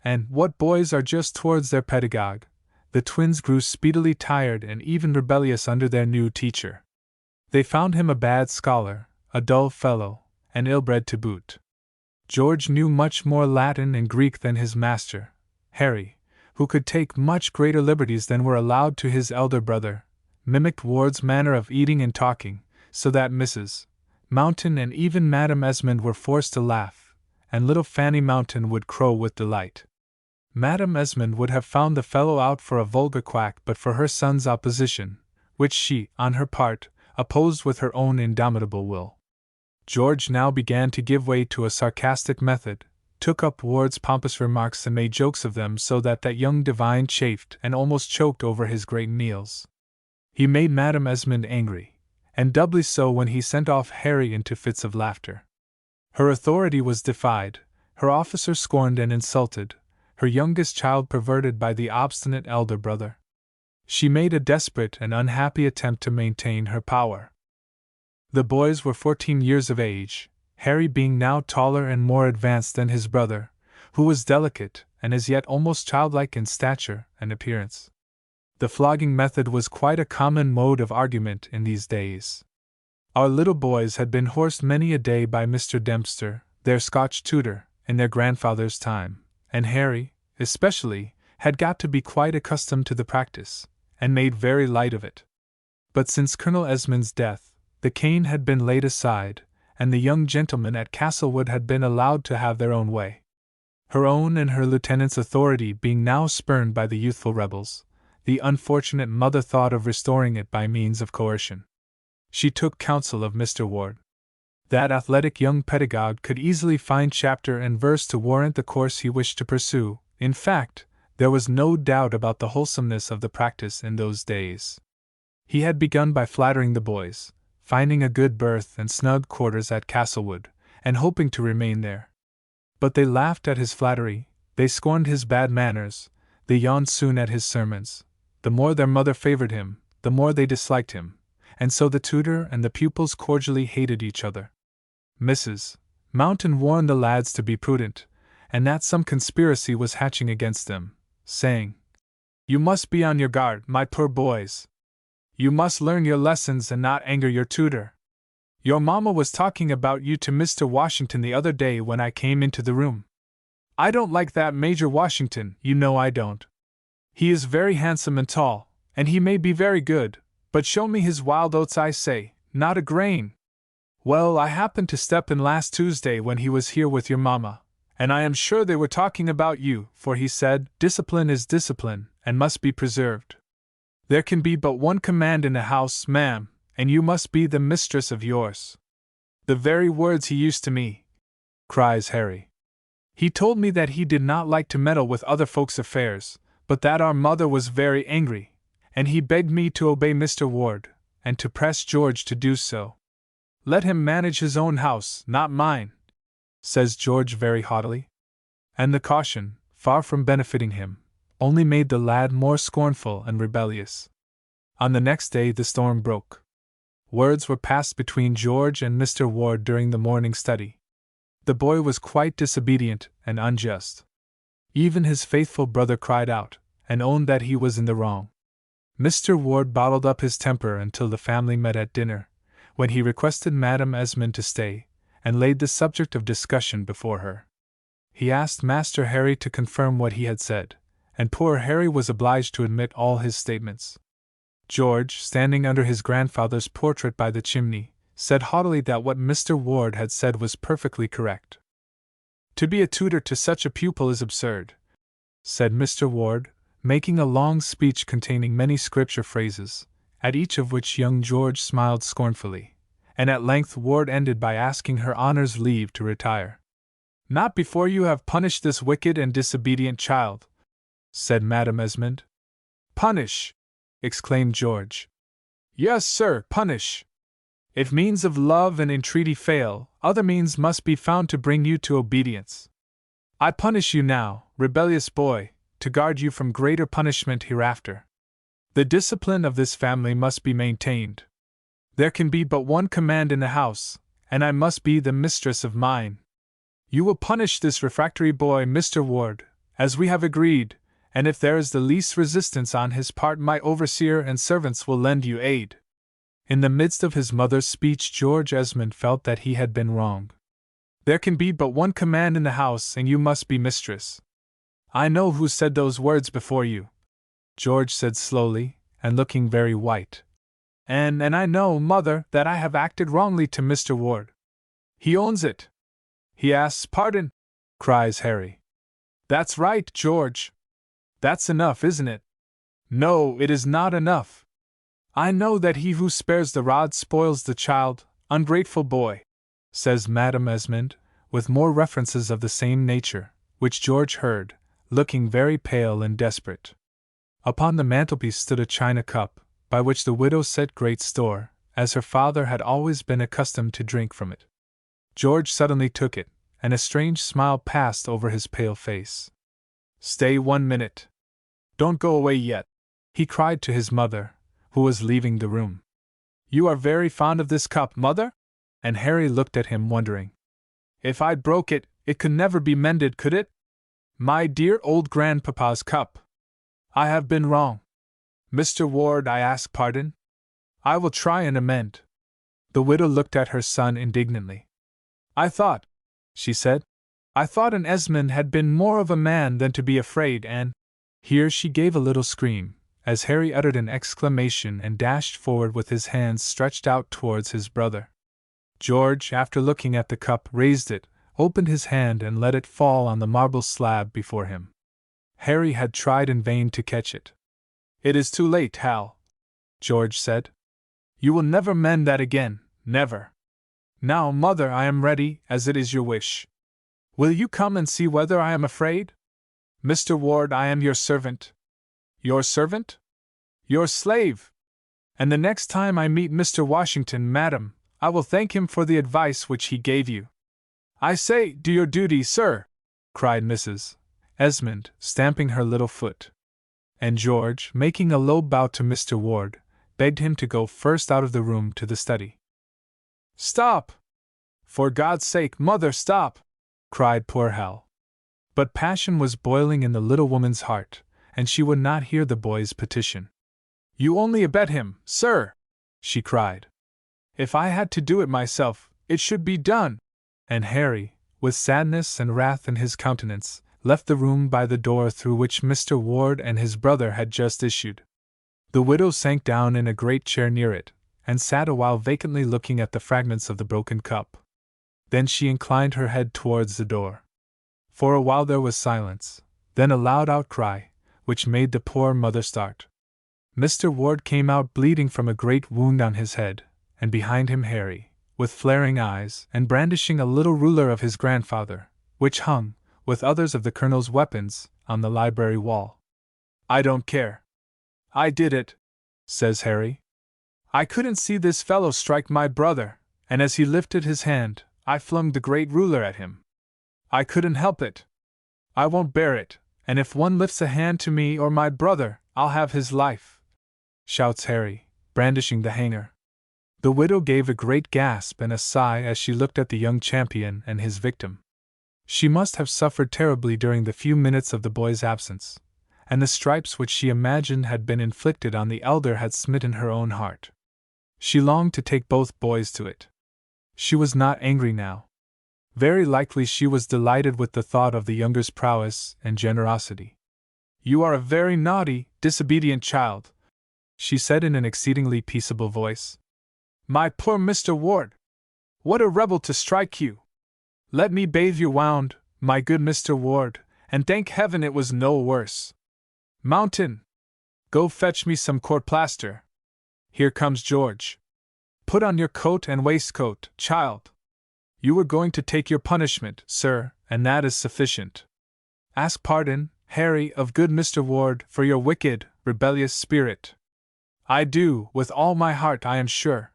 And, what boys are just towards their pedagogue, the twins grew speedily tired and even rebellious under their new teacher. They found him a bad scholar, a dull fellow, and ill-bred to boot. George knew much more Latin and Greek than his master, Harry, who could take much greater liberties than were allowed to his elder brother, mimicked Ward's manner of eating and talking, so that Mrs. Mountain and even Madame Esmond were forced to laugh, and little Fanny Mountain would crow with delight. Madame Esmond would have found the fellow out for a vulgar quack but for her son's opposition, which she, on her part, opposed with her own indomitable will. George now began to give way to a sarcastic method, took up Ward's pompous remarks and made jokes of them so that young divine chafed and almost choked over his great meals. He made Madame Esmond angry, and doubly so when he sent off Harry into fits of laughter. Her authority was defied, her officer scorned and insulted, her youngest child perverted by the obstinate elder brother. She made a desperate and unhappy attempt to maintain her power. The boys were 14 years of age, Harry being now taller and more advanced than his brother, who was delicate and as yet almost childlike in stature and appearance. The flogging method was quite a common mode of argument in these days. Our little boys had been horsed many a day by Mr. Dempster, their Scotch tutor, in their grandfather's time, and Harry, especially, had got to be quite accustomed to the practice, and made very light of it. But since Colonel Esmond's death, the cane had been laid aside, and the young gentlemen at Castlewood had been allowed to have their own way. Her own and her lieutenant's authority being now spurned by the youthful rebels, the unfortunate mother thought of restoring it by means of coercion. She took counsel of Mr. Ward. That athletic young pedagogue could easily find chapter and verse to warrant the course he wished to pursue. In fact, there was no doubt about the wholesomeness of the practice in those days. He had begun by flattering the boys, finding a good berth and snug quarters at Castlewood, and hoping to remain there. But they laughed at his flattery, they scorned his bad manners, they yawned soon at his sermons. The more their mother favored him, the more they disliked him, and so the tutor and the pupils cordially hated each other. Mrs. Mountain warned the lads to be prudent, and that some conspiracy was hatching against them, saying, "You must be on your guard, my poor boys. You must learn your lessons and not anger your tutor. Your mamma was talking about you to Mr. Washington the other day when I came into the room. I don't like that Major Washington, you know I don't. He is very handsome and tall, and he may be very good, but show me his wild oats, I say, not a grain. Well, I happened to step in last Tuesday when he was here with your mamma, and I am sure they were talking about you, for he said, 'Discipline is discipline, and must be preserved. There can be but one command in a house, ma'am, and you must be the mistress of yours.' The very words he used to me," cries Harry. "He told me that he did not like to meddle with other folks' affairs, but that our mother was very angry, and he begged me to obey Mr. Ward, and to press George to do so. 'Let him manage his own house, not mine,' says George very haughtily. And the caution, far from benefiting him, only made the lad more scornful and rebellious. On the next day the storm broke. Words were passed between George and Mr. Ward during the morning study. The boy was quite disobedient and unjust. Even his faithful brother cried out, and owned that he was in the wrong. Mr. Ward bottled up his temper until the family met at dinner, when he requested Madame Esmond to stay, and laid the subject of discussion before her. He asked Master Harry to confirm what he had said, and poor Harry was obliged to admit all his statements. George, standing under his grandfather's portrait by the chimney, said haughtily that what Mr. Ward had said was perfectly correct. "To be a tutor to such a pupil is absurd," said Mr. Ward, making a long speech containing many scripture phrases, at each of which young George smiled scornfully, and at length Ward ended by asking Her Honor's leave to retire. "Not before you have punished this wicked and disobedient child," said Madame Esmond. "Punish!" exclaimed George. "Yes, sir, punish! If means of love and entreaty fail, other means must be found to bring you to obedience. I punish you now, rebellious boy, to guard you from greater punishment hereafter. The discipline of this family must be maintained. There can be but one command in the house, and I must be the mistress of mine. You will punish this refractory boy, Mr. Ward, as we have agreed, and if there is the least resistance on his part, my overseer and servants will lend you aid." In the midst of his mother's speech, George Esmond felt that he had been wrong. "There can be but one command in the house, and you must be mistress. I know who said those words before you," George said slowly, and looking very white. And I know, mother, that I have acted wrongly to Mr. Ward." "He owns it. He asks pardon," cries Harry. "That's right, George. That's enough, isn't it?" "No, it is not enough. I know that he who spares the rod spoils the child, ungrateful boy," says Madame Esmond, with more references of the same nature, which George heard, looking very pale and desperate. Upon the mantelpiece stood a china cup, by which the widow set great store, as her father had always been accustomed to drink from it. George suddenly took it, and a strange smile passed over his pale face. "Stay 1 minute. Don't go away yet," he cried to his mother, who was leaving the room. "You are very fond of this cup, mother?" And Harry looked at him wondering. "If I broke it, it could never be mended, could it? My dear old grandpapa's cup. I have been wrong. Mr. Ward, I ask pardon. I will try and amend." The widow looked at her son indignantly. "I thought," she said, "I thought an Esmond had been more of a man than to be afraid, and—" Here she gave a little scream, as Harry uttered an exclamation and dashed forward with his hands stretched out towards his brother. George, after looking at the cup, raised it, opened his hand and let it fall on the marble slab before him. Harry had tried in vain to catch it. "It is too late, Hal," George said. "You will never mend that again, never. Now, mother, I am ready, as it is your wish. Will you come and see whether I am afraid? Mr. Ward, I am your servant." "Your servant?" "Your slave. And the next time I meet Mr. Washington, madam, I will thank him for the advice which he gave you." "I say, do your duty, sir!" cried Mrs. Esmond, stamping her little foot. And George, making a low bow to Mr. Ward, begged him to go first out of the room to the study. "Stop! For God's sake, mother, stop!" cried poor Hal. But passion was boiling in the little woman's heart, and she would not hear the boy's petition. "You only abet him, sir!" she cried. "If I had to do it myself, it should be done!" And Harry, with sadness and wrath in his countenance, left the room by the door through which Mr. Ward and his brother had just issued. The widow sank down in a great chair near it, and sat a while vacantly looking at the fragments of the broken cup. Then she inclined her head towards the door. For a while there was silence, then a loud outcry, which made the poor mother start. Mr. Ward came out bleeding from a great wound on his head, and behind him Harry, with flaring eyes and brandishing a little ruler of his grandfather, which hung, with others of the Colonel's weapons, on the library wall. "I don't care. I did it," says Harry. "I couldn't see this fellow strike my brother, and as he lifted his hand, I flung the great ruler at him. I couldn't help it. I won't bear it, and if one lifts a hand to me or my brother, I'll have his life," shouts Harry, brandishing the hanger. The widow gave a great gasp and a sigh as she looked at the young champion and his victim. She must have suffered terribly during the few minutes of the boy's absence, and the stripes which she imagined had been inflicted on the elder had smitten her own heart. She longed to take both boys to it. She was not angry now. Very likely she was delighted with the thought of the younger's prowess and generosity. "You are a very naughty, disobedient child," she said in an exceedingly peaceable voice. "My poor Mr. Ward! What a rebel to strike you! Let me bathe your wound, my good Mr. Ward, and thank heaven it was no worse. Mountain! Go fetch me some court plaster. Here comes George. Put on your coat and waistcoat, child. You were going to take your punishment, sir, and that is sufficient. Ask pardon, Harry, of good Mr. Ward, for your wicked, rebellious spirit. I do, with all my heart, I am sure.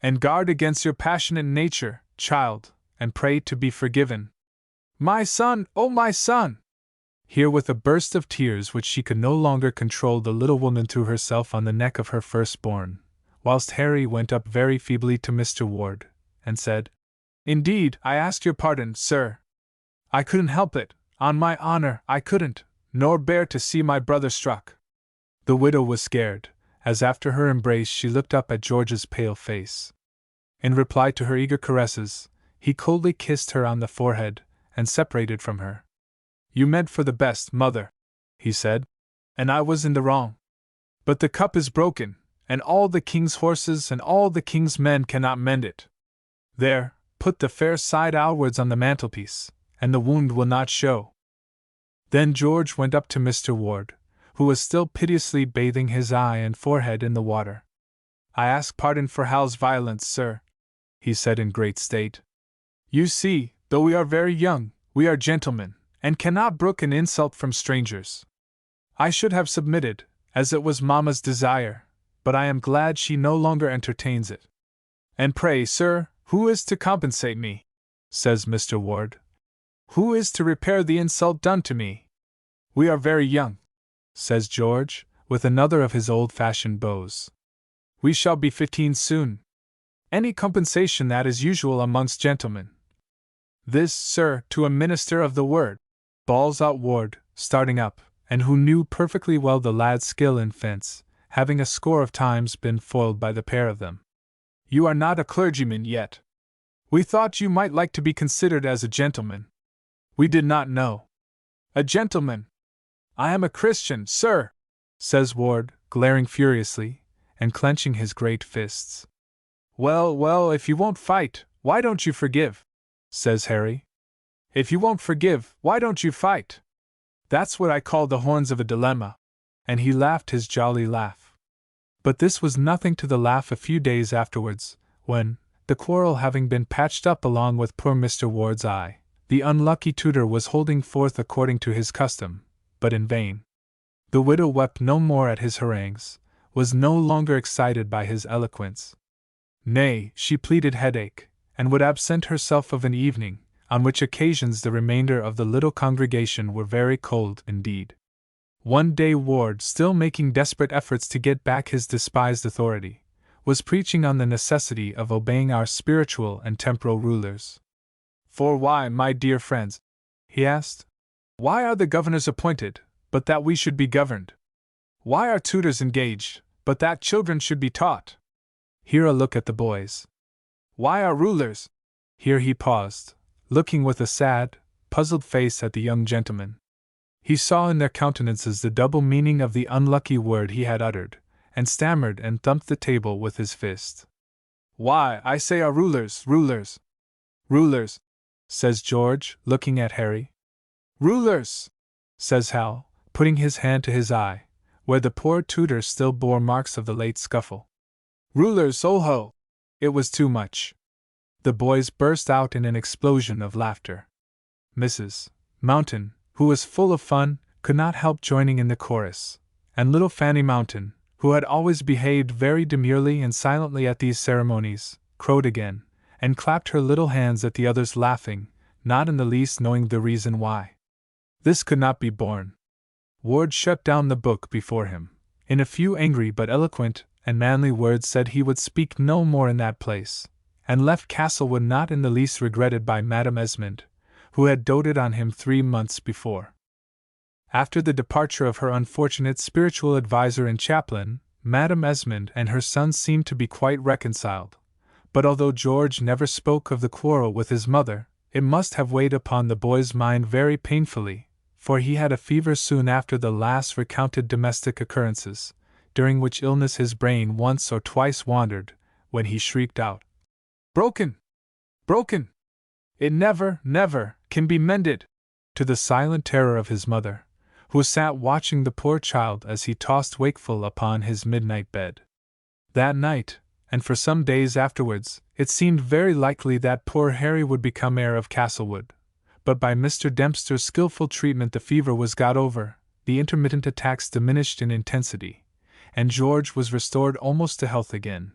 And guard against your passionate nature, child, and pray to be forgiven. My son, oh my son!" Here, with a burst of tears which she could no longer control, the little woman threw herself on the neck of her firstborn, whilst Harry went up very feebly to Mr. Ward, and said, "Indeed, I ask your pardon, sir. I couldn't help it, on my honor, I couldn't, nor bear to see my brother struck." The widow was scared, as after her embrace she looked up at George's pale face. In reply to her eager caresses, he coldly kissed her on the forehead, and separated from her. "You meant for the best, mother," he said, "and I was in the wrong. But the cup is broken, and all the king's horses and all the king's men cannot mend it. There, put the fair side outwards on the mantelpiece, and the wound will not show." Then George went up to Mr. Ward, who was still piteously bathing his eye and forehead in the water. "I ask pardon for Hal's violence, sir," he said in great state. "You see, though we are very young, we are gentlemen, and cannot brook an insult from strangers. I should have submitted, as it was Mamma's desire, but I am glad she no longer entertains it." "And pray, sir, who is to compensate me?" says Mr. Ward. "Who is to repair the insult done to me?" "We are very young," says George, with another of his old-fashioned bows. "We shall be 15 soon. Any compensation that is usual amongst gentlemen." "This, sir, to a minister of the word," bawls out Ward, starting up, and who knew perfectly well the lad's skill in fence, having a score of times been foiled by the pair of them. "You are not a clergyman yet. We thought you might like to be considered as a gentleman. We did not know. A gentleman! I am a Christian, sir," says Ward, glaring furiously, and clenching his great fists. "Well, well, if you won't fight, why don't you forgive?" says Harry. "If you won't forgive, why don't you fight? That's what I call the horns of a dilemma." And he laughed his jolly laugh. But this was nothing to the laugh a few days afterwards, when, the quarrel having been patched up along with poor Mr. Ward's eye, the unlucky tutor was holding forth according to his custom, but in vain. The widow wept no more at his harangues, was no longer excited by his eloquence. Nay, she pleaded headache, and would absent herself of an evening, on which occasions the remainder of the little congregation were very cold indeed. One day Ward, still making desperate efforts to get back his despised authority, was preaching on the necessity of obeying our spiritual and temporal rulers. "For why, my dear friends?" he asked. Why are the governors appointed, but that we should be governed? Why are tutors engaged, but that children should be taught? Here a look at the boys. Why are rulers? Here he paused, looking with a sad, puzzled face at the young gentlemen. He saw in their countenances the double meaning of the unlucky word he had uttered, and stammered and thumped the table with his fist. Why, I say, are rulers, rulers. Rulers, says George, looking at Harry. Rulers, says Hal, putting his hand to his eye, where the poor tutor still bore marks of the late scuffle. Rulers, oh ho! It was too much. The boys burst out in an explosion of laughter. Mrs. Mountain, who was full of fun, could not help joining in the chorus, and little Fanny Mountain, who had always behaved very demurely and silently at these ceremonies, crowed again, and clapped her little hands at the others, laughing, not in the least knowing the reason why. This could not be borne. Ward shut down the book before him. In a few angry but eloquent and manly words said he would speak no more in that place, and left Castlewood not in the least regretted by Madame Esmond, who had doted on him 3 months before. After the departure of her unfortunate spiritual adviser and chaplain, Madame Esmond and her son seemed to be quite reconciled, but although George never spoke of the quarrel with his mother, it must have weighed upon the boy's mind very painfully, for he had a fever soon after the last recounted domestic occurrences, during which illness his brain once or twice wandered, when he shrieked out, "Broken! Broken! It never, never can be mended!" to the silent terror of his mother, who sat watching the poor child as he tossed wakeful upon his midnight bed. That night, and for some days afterwards, it seemed very likely that poor Harry would become heir of Castlewood, but by Mr. Dempster's skillful treatment the fever was got over, the intermittent attacks diminished in intensity, and George was restored almost to health again.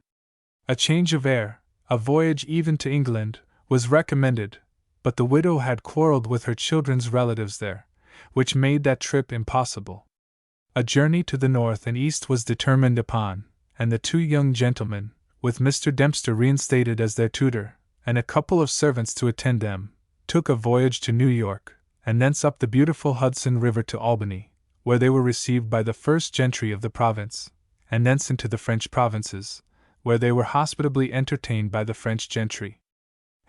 A change of air, a voyage even to England, was recommended, but the widow had quarreled with her children's relatives there, which made that trip impossible. A journey to the north and east was determined upon, and the 2 young gentlemen, with Mr. Dempster reinstated as their tutor, and a couple of servants to attend them, took a voyage to New York, and thence up the beautiful Hudson River to Albany, where they were received by the first gentry of the province, and thence into the French provinces, where they were hospitably entertained by the French gentry.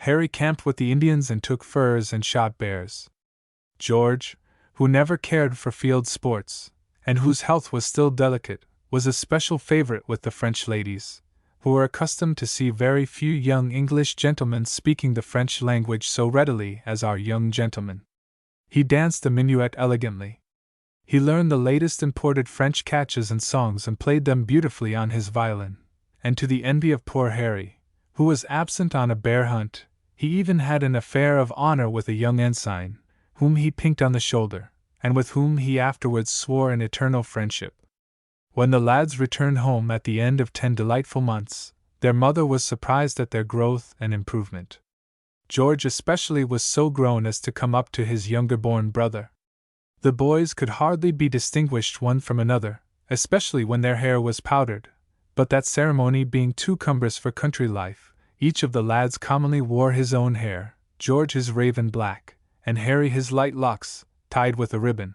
Harry camped with the Indians and took furs and shot bears. George, who never cared for field sports, and whose health was still delicate, was a special favorite with the French ladies, who were accustomed to see very few young English gentlemen speaking the French language so readily as our young gentleman. He danced the minuet elegantly. He learned the latest imported French catches and songs and played them beautifully on his violin, and to the envy of poor Harry, who was absent on a bear hunt, he even had an affair of honor with a young ensign, whom he pinked on the shoulder, and with whom he afterwards swore an eternal friendship. When the lads returned home at the end of 10 delightful months, their mother was surprised at their growth and improvement. George especially was so grown as to come up to his younger-born brother. The boys could hardly be distinguished one from another, especially when their hair was powdered, but that ceremony being too cumbrous for country life, each of the lads commonly wore his own hair, George his raven black, and Harry his light locks, tied with a ribbon.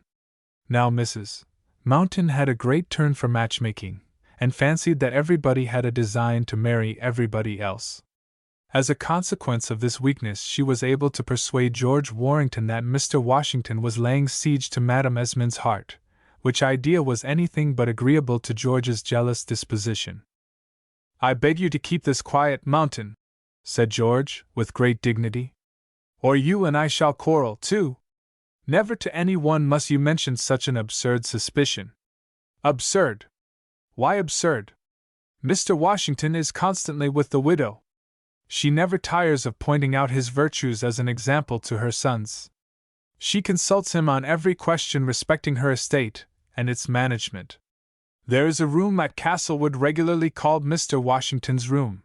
Now Mrs. Mountain had a great turn for matchmaking, and fancied that everybody had a design to marry everybody else. As a consequence of this weakness she was able to persuade George Warrington that Mr. Washington was laying siege to Madame Esmond's heart, which idea was anything but agreeable to George's jealous disposition. "I beg you to keep this quiet, Mountain," said George, with great dignity, "or you and I shall quarrel, too. Never to any one must you mention such an absurd suspicion." "Absurd? Why absurd? Mr. Washington is constantly with the widow. She never tires of pointing out his virtues as an example to her sons. She consults him on every question respecting her estate and its management. There is a room at Castlewood regularly called Mr. Washington's room.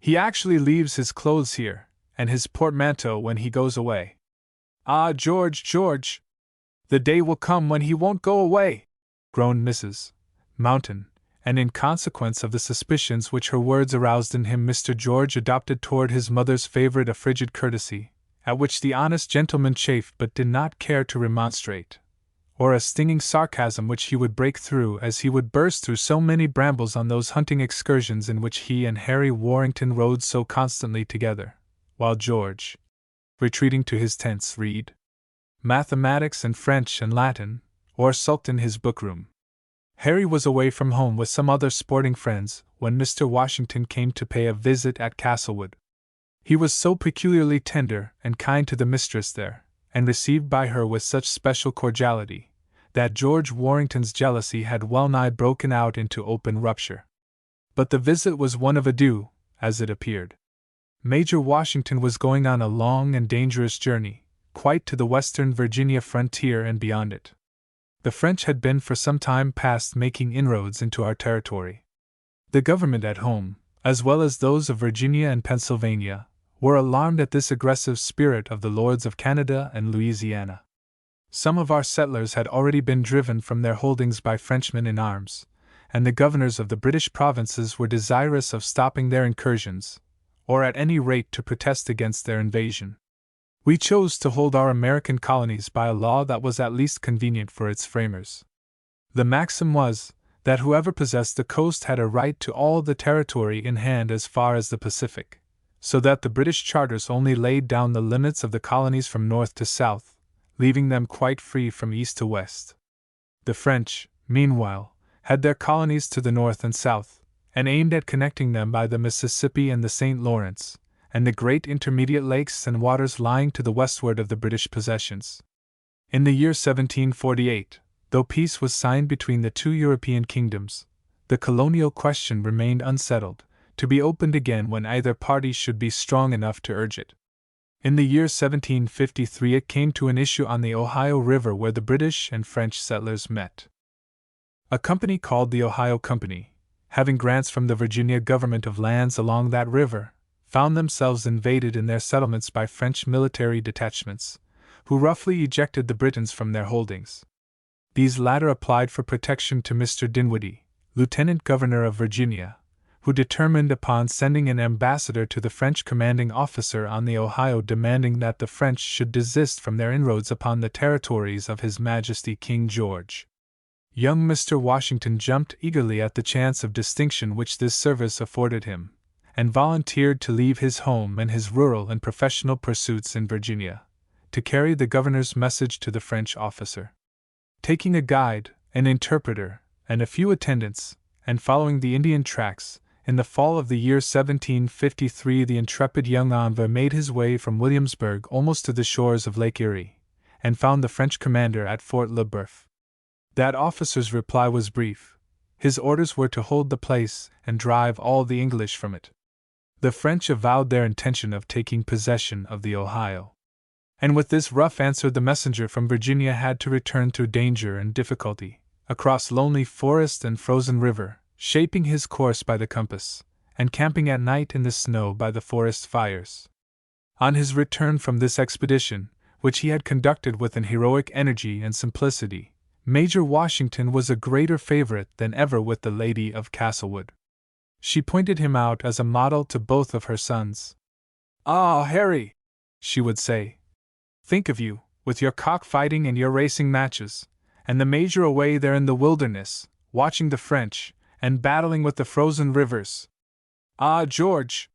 He actually leaves his clothes here, and his portmanteau when he goes away. Ah, George, George! The day will come when he won't go away!" groaned Mrs. Mountain, and in consequence of the suspicions which her words aroused in him, Mr. George adopted toward his mother's favorite a frigid courtesy, at which the honest gentleman chafed but did not care to remonstrate, or a stinging sarcasm which he would break through as he would burst through so many brambles on those hunting excursions in which he and Harry Warrington rode so constantly together, while George, retreating to his tents, read mathematics and French and Latin, or sulked in his bookroom. Harry was away from home with some other sporting friends when Mr. Washington came to pay a visit at Castlewood. He was so peculiarly tender and kind to the mistress there, and received by her with such special cordiality, that George Warrington's jealousy had well nigh broken out into open rupture. But the visit was one of adieu, as it appeared. Major Washington was going on a long and dangerous journey, quite to the western Virginia frontier and beyond it. The French had been for some time past making inroads into our territory. The government at home, as well as those of Virginia and Pennsylvania, were alarmed at this aggressive spirit of the lords of Canada and Louisiana. Some of our settlers had already been driven from their holdings by Frenchmen in arms, and the governors of the British provinces were desirous of stopping their incursions, or at any rate to protest against their invasion. We chose to hold our American colonies by a law that was at least convenient for its framers. The maxim was, that whoever possessed the coast had a right to all the territory in hand as far as the Pacific, so that the British charters only laid down the limits of the colonies from north to south, leaving them quite free from east to west. The French, meanwhile, had their colonies to the north and south, and aimed at connecting them by the Mississippi and the St. Lawrence, and the great intermediate lakes and waters lying to the westward of the British possessions. In the year 1748, though peace was signed between the two European kingdoms, the colonial question remained unsettled, to be opened again when either party should be strong enough to urge it. In the year 1753 it came to an issue on the Ohio River where the British and French settlers met. A company called the Ohio Company, having grants from the Virginia government of lands along that river, found themselves invaded in their settlements by French military detachments, who roughly ejected the Britons from their holdings. These latter applied for protection to Mr. Dinwiddie, Lieutenant Governor of Virginia, who determined upon sending an ambassador to the French commanding officer on the Ohio demanding that the French should desist from their inroads upon the territories of His Majesty King George. Young Mr. Washington jumped eagerly at the chance of distinction which this service afforded him, and volunteered to leave his home and his rural and professional pursuits in Virginia, to carry the governor's message to the French officer. Taking a guide, an interpreter, and a few attendants, and following the Indian tracks, in the fall of the year 1753 the intrepid young envoy made his way from Williamsburg almost to the shores of Lake Erie, and found the French commander at Fort Le Boeuf. That officer's reply was brief. His orders were to hold the place and drive all the English from it. The French avowed their intention of taking possession of the Ohio. And with this rough answer the messenger from Virginia had to return through danger and difficulty, across lonely forest and frozen river, shaping his course by the compass, and camping at night in the snow by the forest fires. On his return from this expedition, which he had conducted with an heroic energy and simplicity, Major Washington was a greater favorite than ever with the lady of Castlewood. She pointed him out as a model to both of her sons. "Ah, Harry," she would say, "think of you, with your cockfighting and your racing matches, and the Major away there in the wilderness, watching the French, and battling with the frozen rivers. Ah, George!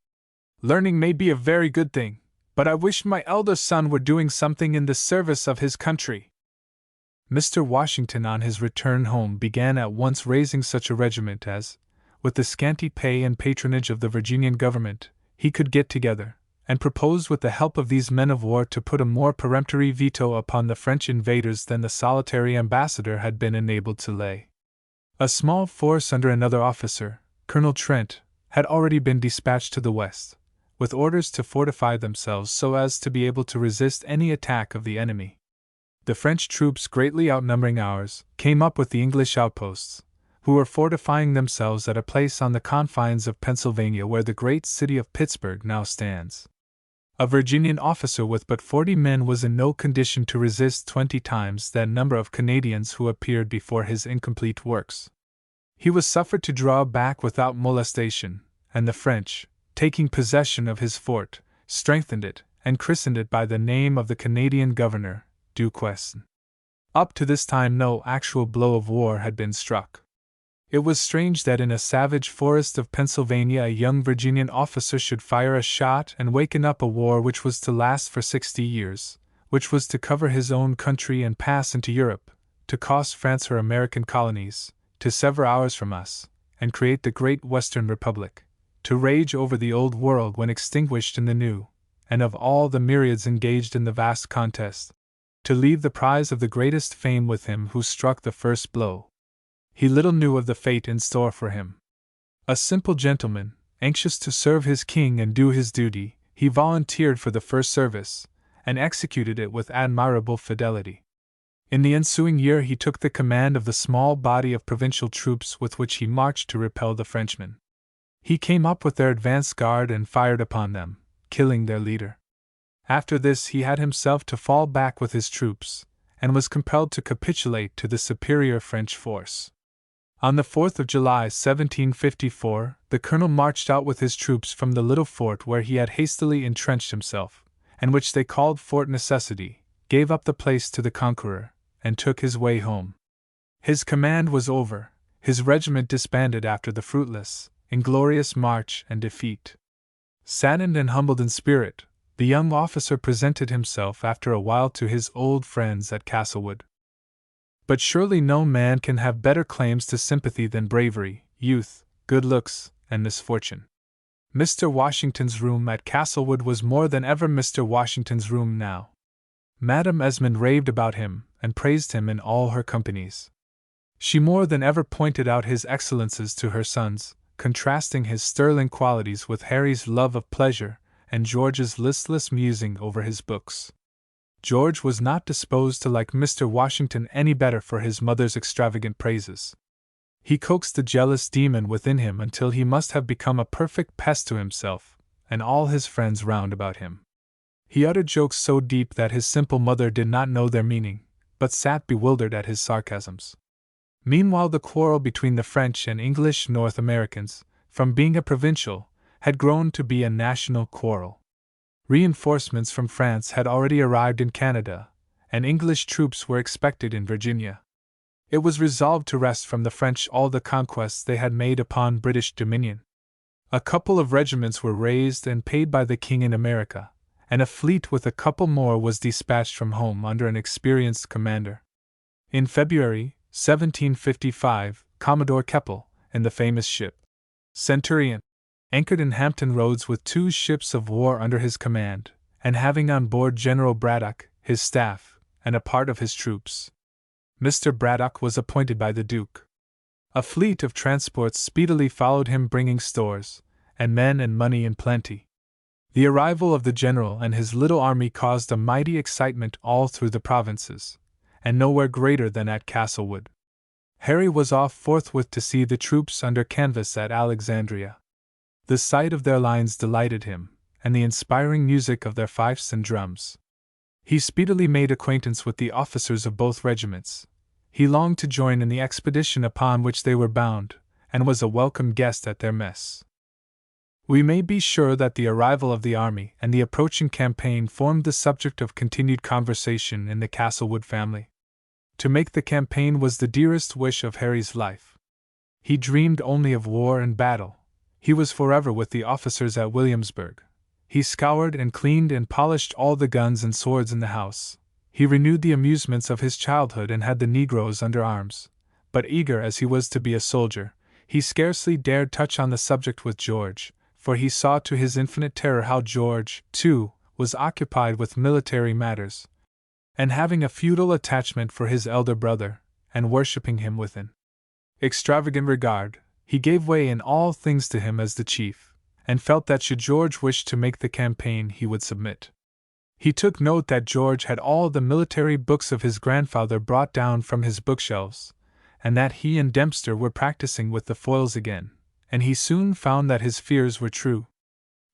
Learning may be a very good thing, but I wish my elder son were doing something in the service of his country." Mr. Washington on his return home began at once raising such a regiment as, with the scanty pay and patronage of the Virginian government, he could get together, and proposed with the help of these men of war to put a more peremptory veto upon the French invaders than the solitary ambassador had been enabled to lay. A small force under another officer, Colonel Trent, had already been dispatched to the west, with orders to fortify themselves so as to be able to resist any attack of the enemy. The French troops, greatly outnumbering ours, came up with the English outposts, who were fortifying themselves at a place on the confines of Pennsylvania where the great city of Pittsburgh now stands. A Virginian officer with but 40 men was in no condition to resist 20 times that number of Canadians who appeared before his incomplete works. He was suffered to draw back without molestation, and the French, taking possession of his fort, strengthened it, and christened it by the name of the Canadian governor, Duquesne. Up to this time no actual blow of war had been struck. It was strange that in a savage forest of Pennsylvania a young Virginian officer should fire a shot and waken up a war which was to last for 60 years, which was to cover his own country and pass into Europe, to cost France her American colonies, to sever ours from us, and create the great Western Republic, to rage over the old world when extinguished in the new, and of all the myriads engaged in the vast contest, to leave the prize of the greatest fame with him who struck the first blow. He little knew of the fate in store for him. A simple gentleman, anxious to serve his king and do his duty, he volunteered for the first service, and executed it with admirable fidelity. In the ensuing year he took the command of the small body of provincial troops with which he marched to repel the Frenchmen. He came up with their advance guard and fired upon them, killing their leader. After this he had himself to fall back with his troops, and was compelled to capitulate to the superior French force. On the 4th of July 1754, the colonel marched out with his troops from the little fort where he had hastily entrenched himself, and which they called Fort Necessity, gave up the place to the conqueror, and took his way home. His command was over, his regiment disbanded after the fruitless, inglorious march and defeat. Saddened and humbled in spirit, the young officer presented himself after a while to his old friends at Castlewood. But surely no man can have better claims to sympathy than bravery, youth, good looks, and misfortune. Mr. Washington's room at Castlewood was more than ever Mr. Washington's room now. Madame Esmond raved about him, and praised him in all her companies. She more than ever pointed out his excellences to her sons, contrasting his sterling qualities with Harry's love of pleasure, and George's listless musing over his books. George was not disposed to like Mr. Washington any better for his mother's extravagant praises. He coaxed the jealous demon within him until he must have become a perfect pest to himself, and all his friends round about him. He uttered jokes so deep that his simple mother did not know their meaning, but sat bewildered at his sarcasms. Meanwhile the quarrel between the French and English North Americans, from being a provincial, had grown to be a national quarrel. Reinforcements from France had already arrived in Canada, and English troops were expected in Virginia. It was resolved to wrest from the French all the conquests they had made upon British dominion. A couple of regiments were raised and paid by the King in America, and a fleet with a couple more was dispatched from home under an experienced commander. In February 1755, Commodore Keppel, in the famous ship Centurion, anchored in Hampton Roads with 2 ships of war under his command, and having on board General Braddock, his staff, and a part of his troops. Mr. Braddock was appointed by the Duke. A fleet of transports speedily followed him bringing stores, and men and money in plenty. The arrival of the general and his little army caused a mighty excitement all through the provinces, and nowhere greater than at Castlewood. Harry was off forthwith to see the troops under canvas at Alexandria. The sight of their lines delighted him, and the inspiring music of their fifes and drums. He speedily made acquaintance with the officers of both regiments. He longed to join in the expedition upon which they were bound, and was a welcome guest at their mess. We may be sure that the arrival of the army and the approaching campaign formed the subject of continued conversation in the Castlewood family. To make the campaign was the dearest wish of Harry's life. He dreamed only of war and battle. He was forever with the officers at Williamsburg. He scoured and cleaned and polished all the guns and swords in the house. He renewed the amusements of his childhood and had the negroes under arms. But eager as he was to be a soldier, he scarcely dared touch on the subject with George, for he saw to his infinite terror how George, too, was occupied with military matters, and having a feudal attachment for his elder brother, and worshipping him with an extravagant regard, he gave way in all things to him as the chief, and felt that should George wish to make the campaign he would submit. He took note that George had all the military books of his grandfather brought down from his bookshelves, and that he and Dempster were practicing with the foils again, and he soon found that his fears were true.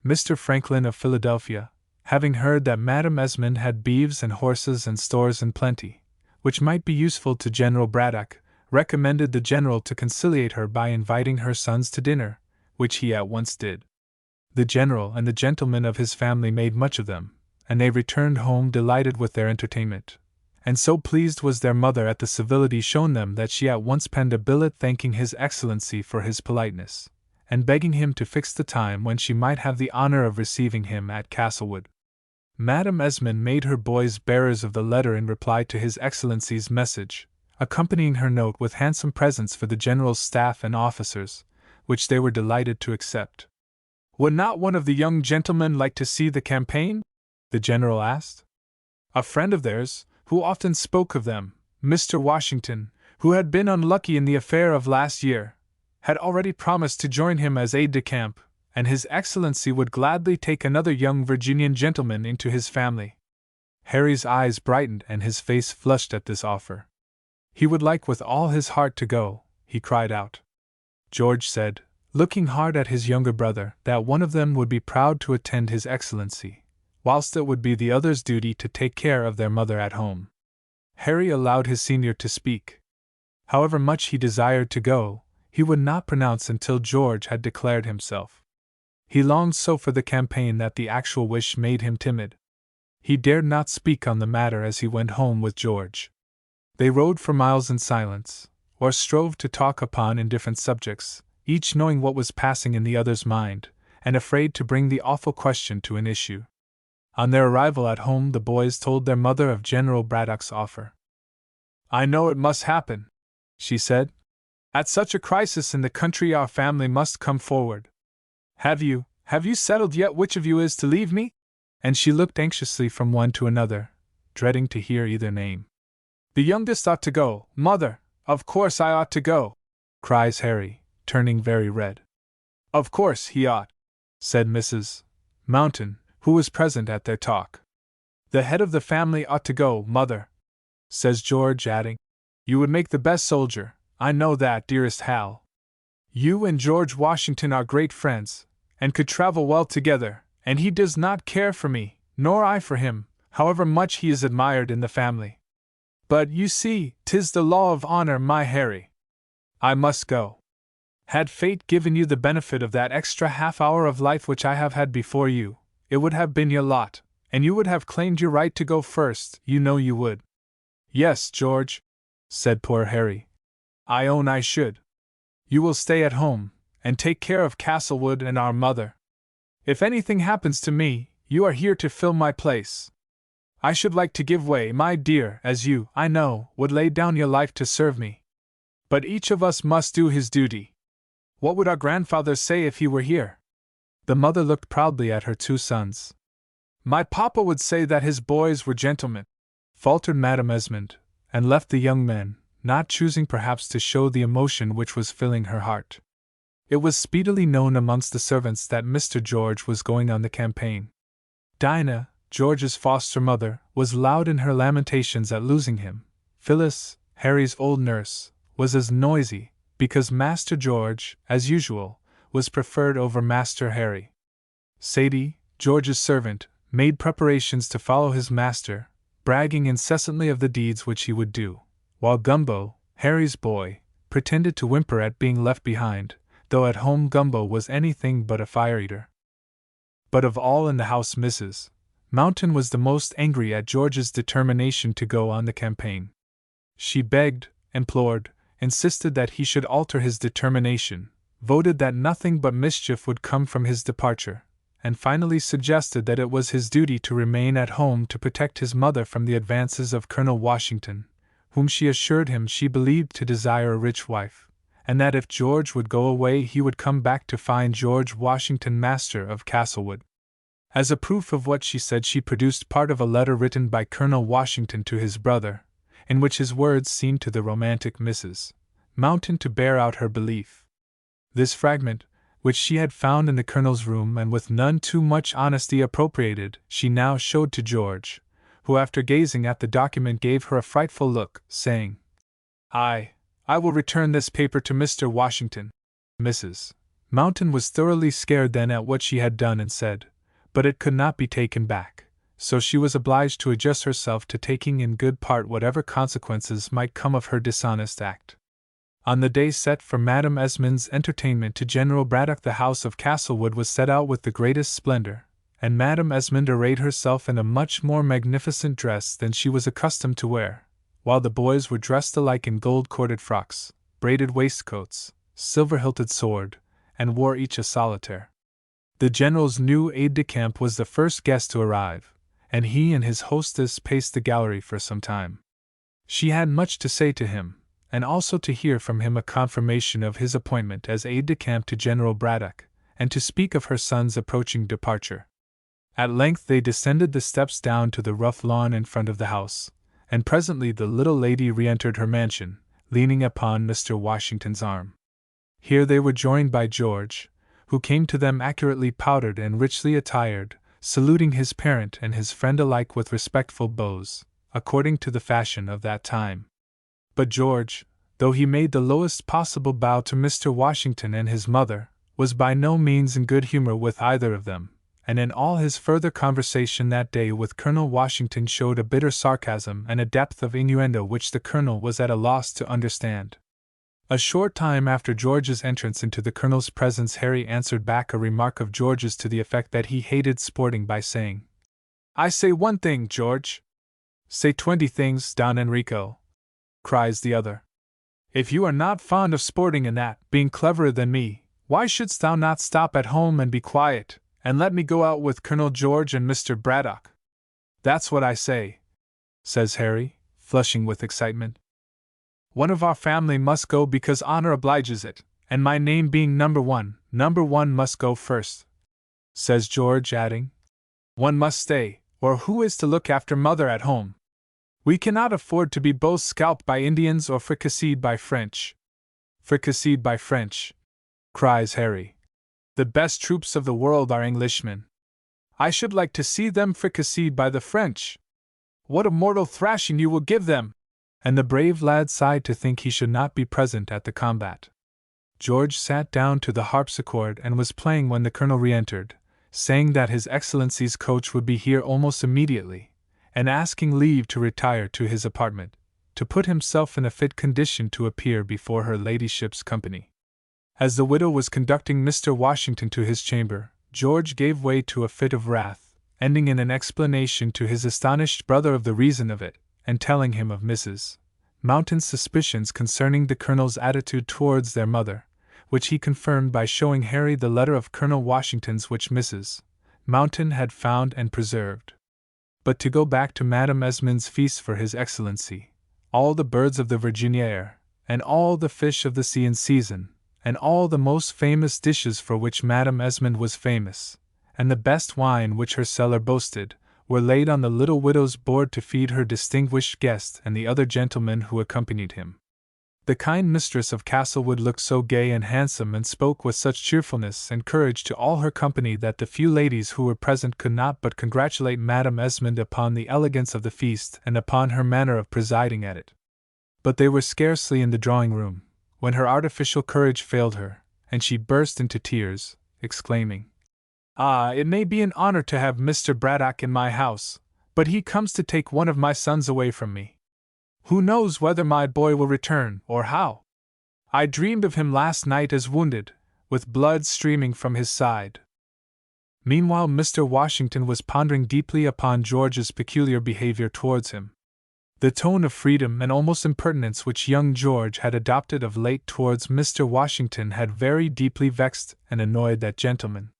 Mr. Franklin of Philadelphia, having heard that Madame Esmond had beeves and horses and stores in plenty, which might be useful to General Braddock, recommended the general to conciliate her by inviting her sons to dinner, which he at once did. The general and the gentlemen of his family made much of them, and they returned home delighted with their entertainment. And so pleased was their mother at the civility shown them that she at once penned a billet thanking His Excellency for his politeness, and begging him to fix the time when she might have the honor of receiving him at Castlewood. Madame Esmond made her boys bearers of the letter in reply to His Excellency's message, accompanying her note with handsome presents for the General's staff and officers, which they were delighted to accept. "Would not one of the young gentlemen like to see the campaign?" the General asked. A friend of theirs, who often spoke of them, Mr. Washington, who had been unlucky in the affair of last year, had already promised to join him as aide-de-camp, and His Excellency would gladly take another young Virginian gentleman into his family. Harry's eyes brightened and his face flushed at this offer. He would like with all his heart to go, he cried out. George said, looking hard at his younger brother, that one of them would be proud to attend His Excellency, whilst it would be the other's duty to take care of their mother at home. Harry allowed his senior to speak. However much he desired to go, he would not pronounce until George had declared himself. He longed so for the campaign that the actual wish made him timid. He dared not speak on the matter as he went home with George. They rode for miles in silence, or strove to talk upon indifferent subjects, each knowing what was passing in the other's mind, and afraid to bring the awful question to an issue. On their arrival at home, the boys told their mother of General Braddock's offer. "I know it must happen," she said. "At such a crisis in the country our family must come forward. Have you settled yet which of you is to leave me?" And she looked anxiously from one to another, dreading to hear either name. "The youngest ought to go, mother. Of course I ought to go," cries Harry, turning very red. "Of course he ought," said Mrs. Mountain, who was present at their talk. "The head of the family ought to go, mother," says George, adding, "You would make the best soldier, I know that, dearest Hal. You and George Washington are great friends, and could travel well together, and he does not care for me, nor I for him, however much he is admired in the family. But, you see, 'tis the law of honor, my Harry. I must go. Had fate given you the benefit of that extra half-hour of life which I have had before you, it would have been your lot, and you would have claimed your right to go first, you know you would." "Yes, George," said poor Harry. "I own I should. You will stay at home, and take care of Castlewood and our mother. If anything happens to me, you are here to fill my place. I should like to give way, my dear, as you, I know, would lay down your life to serve me. But each of us must do his duty. What would our grandfather say if he were here?" The mother looked proudly at her two sons. "My papa would say that his boys were gentlemen," faltered Madame Esmond, and left the young men, not choosing perhaps to show the emotion which was filling her heart. It was speedily known amongst the servants that Mr. George was going on the campaign. Dinah, George's foster mother, was loud in her lamentations at losing him. Phyllis, Harry's old nurse, was as noisy, because Master George, as usual, was preferred over Master Harry. Sadie, George's servant, made preparations to follow his master, bragging incessantly of the deeds which he would do, while Gumbo, Harry's boy, pretended to whimper at being left behind, though at home Gumbo was anything but a fire-eater. But of all in the house, Mrs. Mountain was the most angry at George's determination to go on the campaign. She begged, implored, insisted that he should alter his determination, voted that nothing but mischief would come from his departure, and finally suggested that it was his duty to remain at home to protect his mother from the advances of Colonel Washington, whom she assured him she believed to desire a rich wife, and that if George would go away he would come back to find George Washington master of Castlewood. As a proof of what she said, she produced part of a letter written by Colonel Washington to his brother, in which his words seemed to the romantic Mrs. Mountain to bear out her belief. This fragment, which she had found in the Colonel's room and with none too much honesty appropriated, she now showed to George, who after gazing at the document gave her a frightful look, saying, I will return this paper to Mr. Washington." Mrs. Mountain was thoroughly scared then at what she had done and said, but it could not be taken back, so she was obliged to adjust herself to taking in good part whatever consequences might come of her dishonest act. On the day set for Madame Esmond's entertainment to General Braddock, the house of Castlewood was set out with the greatest splendor, and Madame Esmond arrayed herself in a much more magnificent dress than she was accustomed to wear, while the boys were dressed alike in gold-corded frocks, braided waistcoats, silver-hilted sword, and wore each a solitaire. The General's new aide-de-camp was the first guest to arrive, and he and his hostess paced the gallery for some time. She had much to say to him, and also to hear from him a confirmation of his appointment as aide-de-camp to General Braddock, and to speak of her son's approaching departure. At length they descended the steps down to the rough lawn in front of the house, and presently the little lady re-entered her mansion, leaning upon Mr. Washington's arm. Here they were joined by George, who came to them accurately powdered and richly attired, saluting his parent and his friend alike with respectful bows, according to the fashion of that time. But George, though he made the lowest possible bow to Mr. Washington and his mother, was by no means in good humor with either of them, and in all his further conversation that day with Colonel Washington showed a bitter sarcasm and a depth of innuendo which the Colonel was at a loss to understand. A short time after George's entrance into the Colonel's presence, Harry answered back a remark of George's to the effect that he hated sporting by saying, "I say one thing, George." "Say 20 things, Don Enrico," cries the other. "If you are not fond of sporting and that, being cleverer than me, why shouldst thou not stop at home and be quiet, and let me go out with Colonel George and Mr. Braddock?" "That's what I say," says Harry, flushing with excitement. "One of our family must go because honor obliges it, and my name being number one must go first," says George, adding, "One must stay, or who is to look after mother at home? We cannot afford to be both scalped by Indians or fricasseed by French." "Fricasseed by French," cries Harry. "The best troops of the world are Englishmen. I should like to see them fricasseed by the French. What a mortal thrashing you will give them!" And the brave lad sighed to think he should not be present at the combat. George sat down to the harpsichord and was playing when the Colonel re-entered, saying that His Excellency's coach would be here almost immediately, and asking leave to retire to his apartment, to put himself in a fit condition to appear before her ladyship's company. As the widow was conducting Mr. Washington to his chamber, George gave way to a fit of wrath, ending in an explanation to his astonished brother of the reason of it, and telling him of Mrs. Mountain's suspicions concerning the Colonel's attitude towards their mother, which he confirmed by showing Harry the letter of Colonel Washington's which Mrs. Mountain had found and preserved. But to go back to Madame Esmond's feast for His Excellency, all the birds of the Virginia air, and all the fish of the sea in season, and all the most famous dishes for which Madame Esmond was famous, and the best wine which her cellar boasted, were laid on the little widow's board to feed her distinguished guest and the other gentlemen who accompanied him. The kind mistress of Castlewood looked so gay and handsome and spoke with such cheerfulness and courage to all her company that the few ladies who were present could not but congratulate Madame Esmond upon the elegance of the feast and upon her manner of presiding at it. But they were scarcely in the drawing-room, when her artificial courage failed her, and she burst into tears, exclaiming, "Ah, it may be an honor to have Mr. Braddock in my house, but he comes to take one of my sons away from me. Who knows whether my boy will return, or how? I dreamed of him last night as wounded, with blood streaming from his side." Meanwhile Mr. Washington was pondering deeply upon George's peculiar behavior towards him. The tone of freedom and almost impertinence which young George had adopted of late towards Mr. Washington had very deeply vexed and annoyed that gentleman.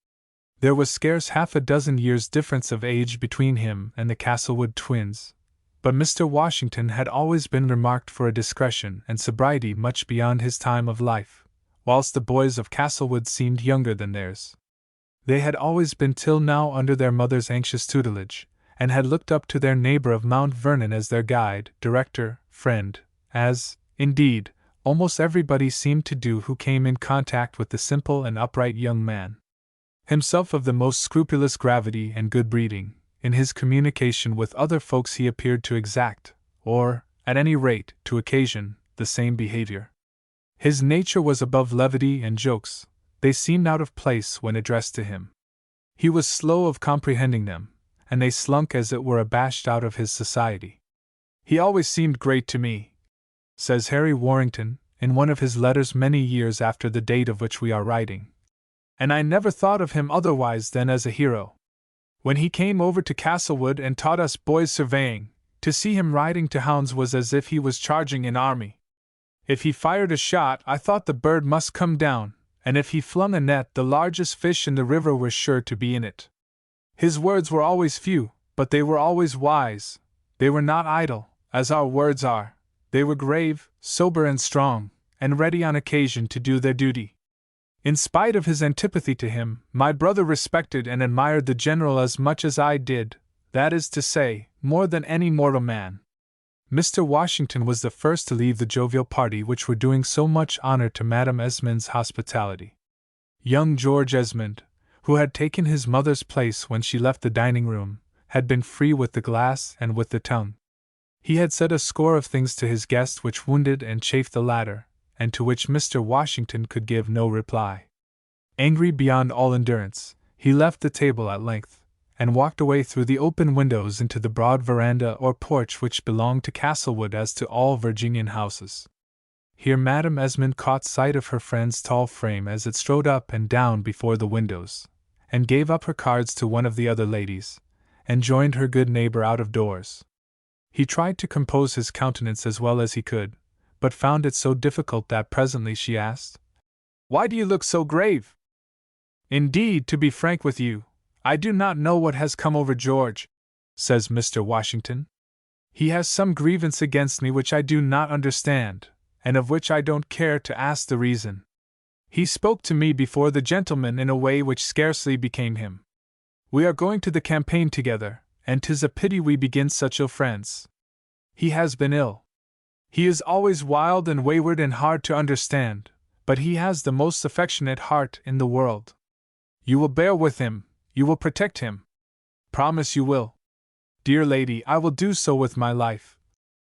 There was scarce half a dozen years' difference of age between him and the Castlewood twins, but Mr. Washington had always been remarked for a discretion and sobriety much beyond his time of life, whilst the boys of Castlewood seemed younger than theirs. They had always been till now under their mother's anxious tutelage, and had looked up to their neighbor of Mount Vernon as their guide, director, friend, as, indeed, almost everybody seemed to do who came in contact with the simple and upright young man. Himself of the most scrupulous gravity and good breeding, in his communication with other folks he appeared to exact, or, at any rate, to occasion, the same behavior. His nature was above levity and jokes; they seemed out of place when addressed to him. He was slow of comprehending them, and they slunk as it were abashed out of his society. "He always seemed great to me," says Harry Warrington, in one of his letters many years after the date of which we are writing, "and I never thought of him otherwise than as a hero. When he came over to Castlewood and taught us boys surveying, to see him riding to hounds was as if he was charging an army. If he fired a shot, I thought the bird must come down, and if he flung a net, the largest fish in the river was sure to be in it. His words were always few, but they were always wise. They were not idle, as our words are. They were grave, sober and strong, and ready on occasion to do their duty. In spite of his antipathy to him, my brother respected and admired the general as much as I did, that is to say, more than any mortal man. Mr. Washington was the first to leave the jovial party which were doing so much honor to Madame Esmond's hospitality. Young George Esmond, who had taken his mother's place when she left the dining-room, had been free with the glass and with the tongue. He had said a score of things to his guest which wounded and chafed the latter, and to which Mr. Washington could give no reply. Angry beyond all endurance, he left the table at length, and walked away through the open windows into the broad veranda or porch which belonged to Castlewood as to all Virginian houses. Here Madame Esmond caught sight of her friend's tall frame as it strode up and down before the windows, and gave up her cards to one of the other ladies, and joined her good neighbor out of doors. He tried to compose his countenance as well as he could, but found it so difficult that presently she asked, "Why do you look so grave?" "Indeed, to be frank with you, I do not know what has come over George," says Mr. Washington. "He has some grievance against me which I do not understand, and of which I don't care to ask the reason. He spoke to me before the gentlemen in a way which scarcely became him. We are going to the campaign together, and 'tis a pity we begin such ill friends. He has been ill. He is always wild and wayward and hard to understand, but he has the most affectionate heart in the world. You will bear with him, you will protect him. Promise you will." "Dear lady, I will do so with my life,"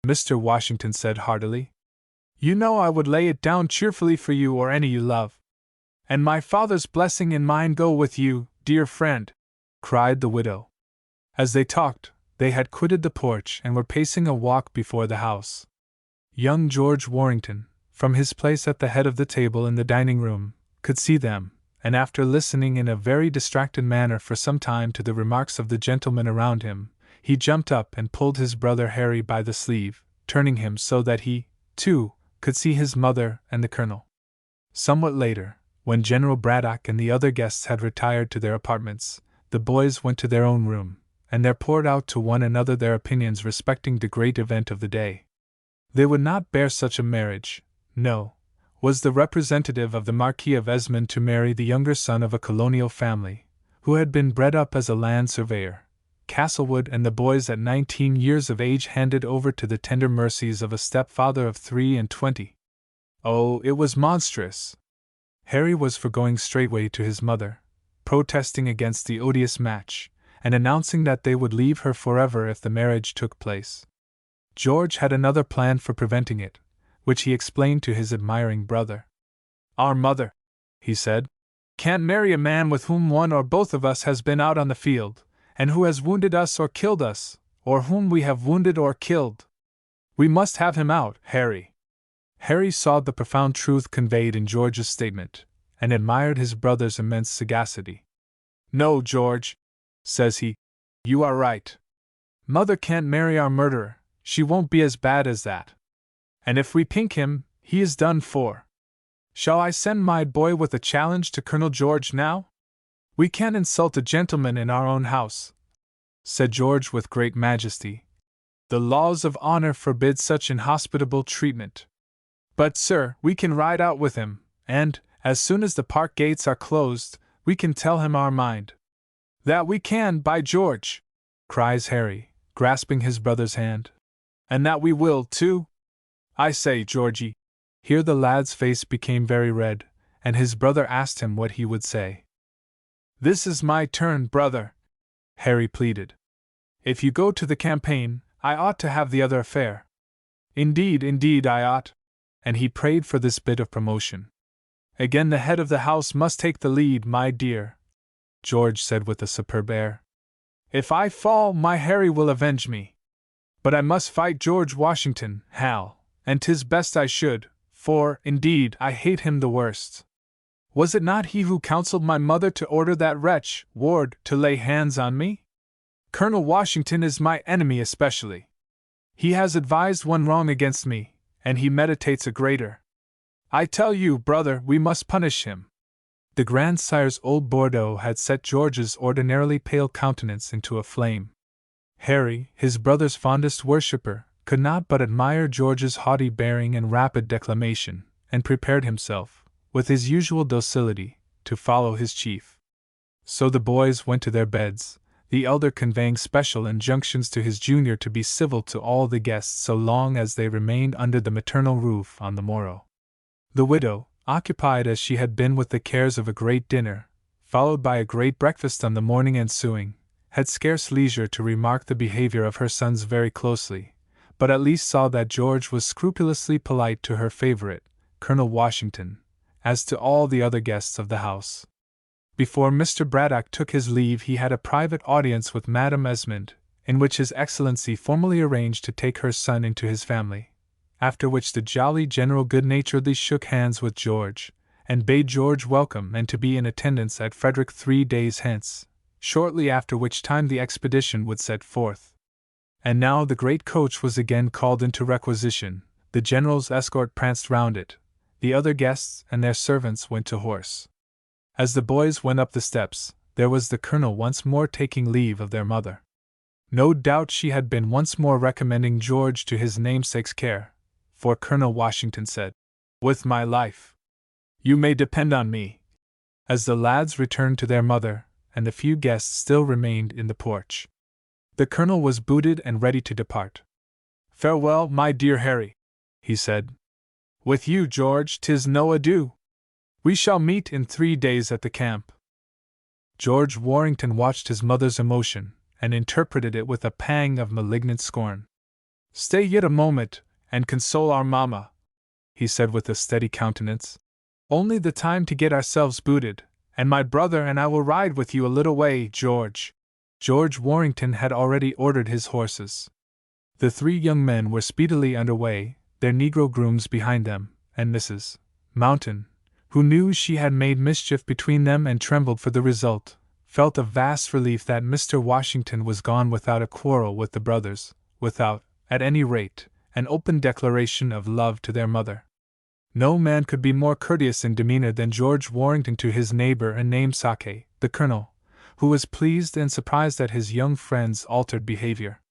Mr. Washington said heartily. "You know I would lay it down cheerfully for you or any you love." "And my father's blessing and mine go with you, dear friend," cried the widow. As they talked, they had quitted the porch and were pacing a walk before the house. Young George Warrington, from his place at the head of the table in the dining-room, could see them, and after listening in a very distracted manner for some time to the remarks of the gentlemen around him, he jumped up and pulled his brother Harry by the sleeve, turning him so that he, too, could see his mother and the colonel. Somewhat later, when General Braddock and the other guests had retired to their apartments, the boys went to their own room, and there poured out to one another their opinions respecting the great event of the day. They would not bear such a marriage. No. Was the representative of the Marquis of Esmond to marry the younger son of a colonial family, who had been bred up as a land surveyor, Castlewood, and the boys at 19 years of age handed over to the tender mercies of a stepfather of 23? Oh, it was monstrous! Harry was for going straightway to his mother, protesting against the odious match, and announcing that they would leave her forever if the marriage took place. George had another plan for preventing it, which he explained to his admiring brother. "Our mother," he said, "can't marry a man with whom one or both of us has been out on the field, and who has wounded us or killed us, or whom we have wounded or killed. We must have him out, Harry." Harry saw the profound truth conveyed in George's statement, and admired his brother's immense sagacity. "No, George," says he, "you are right. Mother can't marry our murderer. She won't be as bad as that. And if we pink him, he is done for. Shall I send my boy with a challenge to Colonel George now? We can't insult a gentleman in our own house," said George with great majesty. "The laws of honor forbid such inhospitable treatment. But, sir, we can ride out with him, and, as soon as the park gates are closed, we can tell him our mind." "That we can, by George!" cries Harry, grasping his brother's hand. "And that we will, too. I say, Georgie." Here the lad's face became very red, and his brother asked him what he would say. "This is my turn, brother," Harry pleaded. "If you go to the campaign, I ought to have the other affair. Indeed, I ought." And he prayed for this bit of promotion. "Again the head of the house must take the lead, my dear," George said with a superb air. "If I fall, my Harry will avenge me. But I must fight George Washington, Hal, and 'tis best I should, for, indeed, I hate him the worst." Was it not he who counseled my mother to order that wretch, Ward, to lay hands on me? Colonel Washington is my enemy especially. He has advised one wrong against me, and he meditates a greater. I tell you, brother, we must punish him. The grandsire's old Bordeaux had set George's ordinarily pale countenance into a flame. Harry, his brother's fondest worshipper, could not but admire George's haughty bearing and rapid declamation, and prepared himself, with his usual docility, to follow his chief. So the boys went to their beds, the elder conveying special injunctions to his junior to be civil to all the guests so long as they remained under the maternal roof on the morrow. The widow, occupied as she had been with the cares of a great dinner, followed by a great breakfast on the morning ensuing, had scarce leisure to remark the behavior of her sons very closely, but at least saw that George was scrupulously polite to her favorite, Colonel Washington, as to all the other guests of the house. Before Mr. Braddock took his leave he had a private audience with Madame Esmond, in which His Excellency formally arranged to take her son into his family, after which the jolly General good-naturedly shook hands with George, and bade George welcome and to be in attendance at Frederick 3 days hence, shortly after which time the expedition would set forth. And now the great coach was again called into requisition, the General's escort pranced round it, the other guests and their servants went to horse. As the boys went up the steps, there was the Colonel once more taking leave of their mother. No doubt she had been once more recommending George to his namesake's care, for Colonel Washington said, "With my life, you may depend on me," as the lads returned to their mother, and the few guests still remained in the porch. The Colonel was booted and ready to depart. "Farewell, my dear Harry," he said. "With you, George, 'tis no adieu. We shall meet in 3 days at the camp." George Warrington watched his mother's emotion, and interpreted it with a pang of malignant scorn. "Stay yet a moment, and console our mamma," he said with a steady countenance. "Only the time to get ourselves booted, and my brother and I will ride with you a little way, George." George Warrington had already ordered his horses. The 3 young men were speedily under way, their negro grooms behind them, and Mrs. Mountain, who knew she had made mischief between them and trembled for the result, felt a vast relief that Mr. Washington was gone without a quarrel with the brothers, without, at any rate, an open declaration of love to their mother. No man could be more courteous in demeanor than George Warrington to his neighbor and namesake, the Colonel, who was pleased and surprised at his young friend's altered behavior.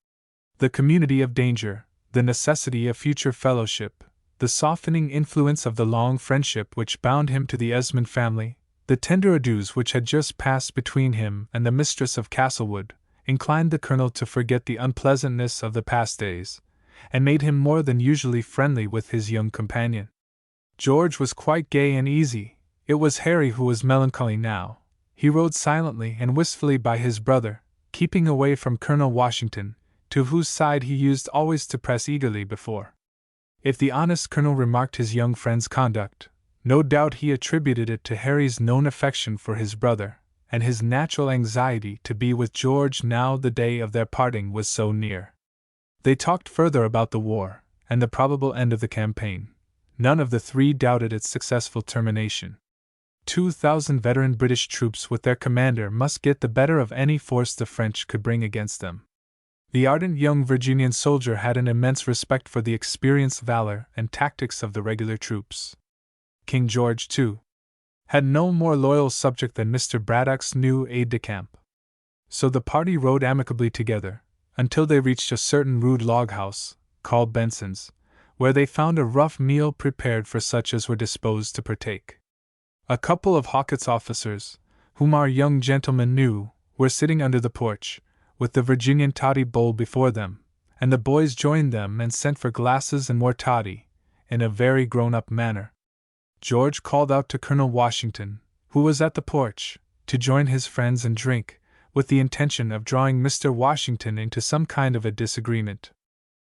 The community of danger, the necessity of future fellowship, the softening influence of the long friendship which bound him to the Esmond family, the tender adieus which had just passed between him and the mistress of Castlewood, inclined the Colonel to forget the unpleasantness of the past days, and made him more than usually friendly with his young companion. George was quite gay and easy. It was Harry who was melancholy now. He rode silently and wistfully by his brother, keeping away from Colonel Washington, to whose side he used always to press eagerly before. If the honest Colonel remarked his young friend's conduct, no doubt he attributed it to Harry's known affection for his brother, and his natural anxiety to be with George now the day of their parting was so near. They talked further about the war, and the probable end of the campaign. None of the 3 doubted its successful termination. 2,000 veteran British troops with their commander must get the better of any force the French could bring against them. The ardent young Virginian soldier had an immense respect for the experienced valor and tactics of the regular troops. King George, too, had no more loyal subject than Mr. Braddock's new aide-de-camp. So the party rode amicably together, until they reached a certain rude log-house, called Benson's, where they found a rough meal prepared for such as were disposed to partake. A couple of Hawkett's officers, whom our young gentleman knew, were sitting under the porch, with the Virginian toddy bowl before them, and the boys joined them and sent for glasses and more toddy, in a very grown-up manner. George called out to Colonel Washington, who was at the porch, to join his friends and drink, with the intention of drawing Mr. Washington into some kind of a disagreement.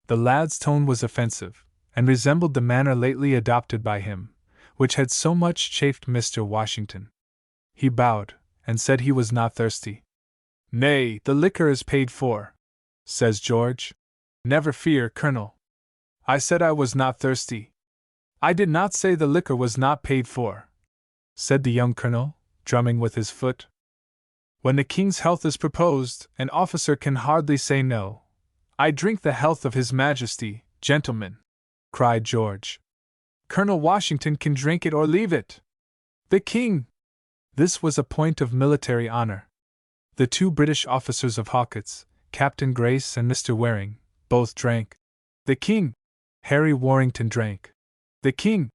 The lad's tone was offensive, and resembled the manner lately adopted by him, which had so much chafed Mr. Washington. He bowed, and said he was not thirsty. "Nay, the liquor is paid for," says George. "Never fear, Colonel. I said I was not thirsty. I did not say the liquor was not paid for," said the young colonel, drumming with his foot. When the king's health is proposed, an officer can hardly say no. I drink the health of His Majesty, gentlemen, cried George. Colonel Washington can drink it or leave it. The king! This was a point of military honor. The two British officers of Hawkett's, Captain Grace and Mr. Waring, both drank. The king! Harry Warrington drank. The king!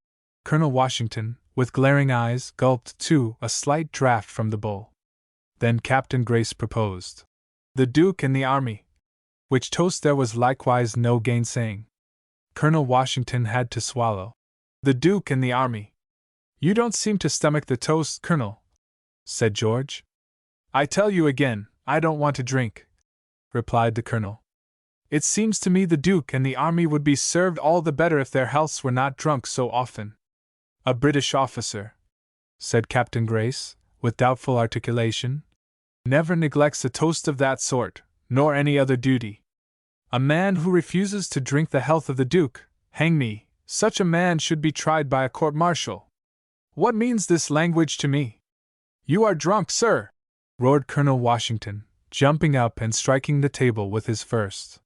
Colonel Washington, with glaring eyes, gulped, too, a slight draught from the bowl. Then Captain Grace proposed, "The Duke and the Army," which toast there was likewise no gainsaying. Colonel Washington had to swallow. "The Duke and the Army." "You don't seem to stomach the toast, Colonel," said George. "I tell you again, I don't want to drink," replied the Colonel. "It seems to me the Duke and the Army would be served all the better if their healths were not drunk so often." "A British officer," said Captain Grace, with doubtful articulation, "never neglects a toast of that sort, nor any other duty. A man who refuses to drink the health of the Duke, hang me, such a man should be tried by a court-martial. What means this language to me?" "You are drunk, sir!" roared Colonel Washington, jumping up and striking the table with his fist.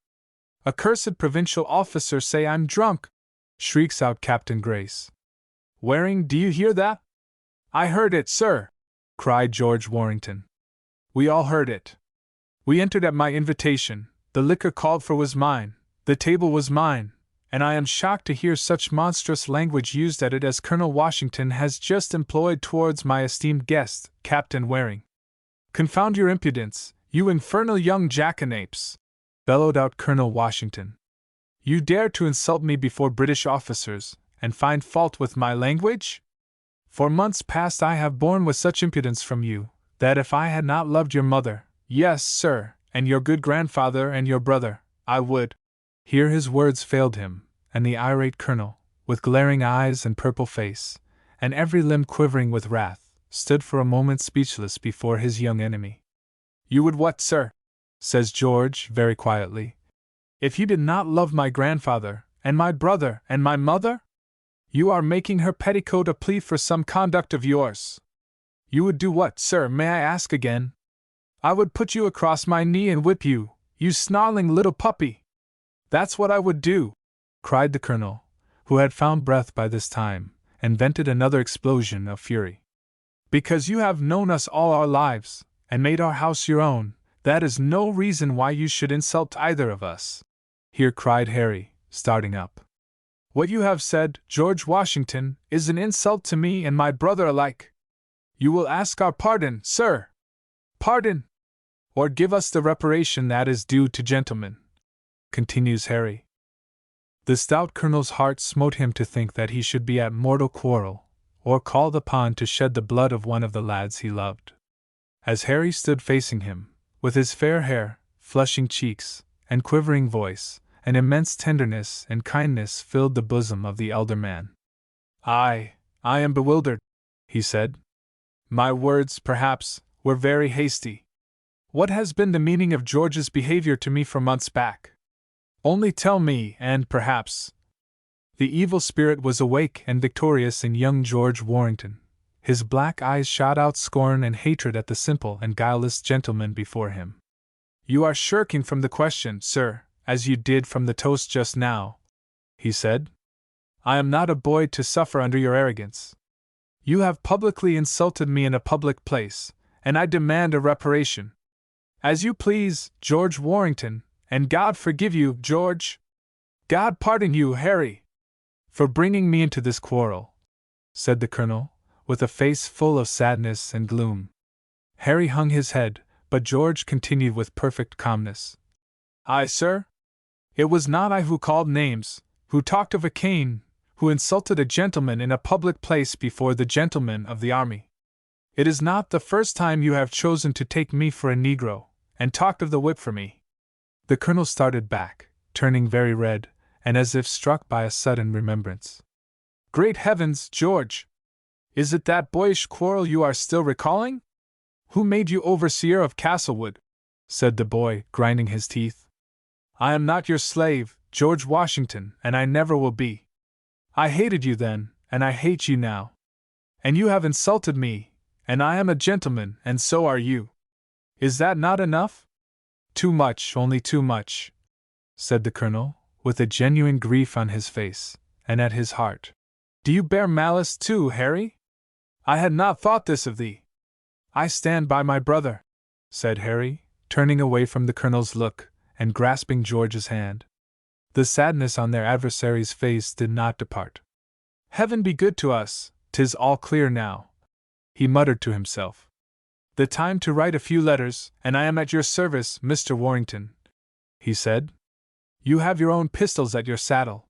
"A cursed provincial officer say I'm drunk!" shrieks out Captain Grace. "Waring, do you hear that?" "I heard it, sir!" cried George Warrington. "We all heard it. We entered at my invitation, the liquor called for was mine, the table was mine, and I am shocked to hear such monstrous language used at it as Colonel Washington has just employed towards my esteemed guest, Captain Waring." "Confound your impudence, you infernal young jackanapes!" bellowed out Colonel Washington. "You dare to insult me before British officers, and find fault with my language? For months past I have borne with such impudence from you, that if I had not loved your mother, yes, sir, and your good grandfather and your brother, I would—" Here his words failed him, and the irate colonel, with glaring eyes and purple face, and every limb quivering with wrath, stood for a moment speechless before his young enemy. "You would what, sir?" says George, very quietly. "If you did not love my grandfather, and my brother, and my mother? You are making her petticoat a plea for some conduct of yours. You would do what, sir, may I ask again?" "I would put you across my knee and whip you, you snarling little puppy! That's what I would do!" cried the colonel, who had found breath by this time, and vented another explosion of fury. "Because you have known us all our lives, and made our house your own, that is no reason why you should insult either of us," here cried Harry, starting up. "What you have said, George Washington, is an insult to me and my brother alike. You will ask our pardon, sir! Pardon! Or give us the reparation that is due to gentlemen," continues Harry. The stout colonel's heart smote him to think that he should be at mortal quarrel, or called upon to shed the blood of one of the lads he loved. As Harry stood facing him, with his fair hair, flushing cheeks, and quivering voice, an immense tenderness and kindness filled the bosom of the elder man. I am bewildered," he said. "My words, perhaps, were very hasty. What has been the meaning of George's behavior to me for months back? Only tell me, and perhaps—" The evil spirit was awake and victorious in young George Warrington. His black eyes shot out scorn and hatred at the simple and guileless gentleman before him. "You are shirking from the question, sir, as you did from the toast just now," he said. "I am not a boy to suffer under your arrogance. You have publicly insulted me in a public place, and I demand a reparation. As you please, George Warrington, and God forgive you, George. God pardon you, Harry, for bringing me into this quarrel," said the colonel, with a face full of sadness and gloom. Harry hung his head, but George continued with perfect calmness. "I, sir? It was not I who called names, who talked of a cane, who insulted a gentleman in a public place before the gentlemen of the army. It is not the first time you have chosen to take me for a Negro, and talked of the whip for me." The colonel started back, turning very red, and as if struck by a sudden remembrance. "Great heavens, George! Is it that boyish quarrel you are still recalling? Who made you overseer of Castlewood?" said the boy, grinding his teeth. "I am not your slave, George Washington, and I never will be. I hated you then, and I hate you now. and you have insulted me, and I am a gentleman, and so are you. Is that not enough? Too much, only too much, said the colonel, with a genuine grief on his face, and at his heart. Do you bear malice too, Harry? I had not thought this of thee. I stand by my brother, said Harry, turning away from the colonel's look, and grasping George's hand. The sadness on their adversary's face did not depart. Heaven be good to us, 'tis all clear now, he muttered to himself. The time to write a few letters, and I am at your service, Mr. Warrington, he said. You have your own pistols at your saddle.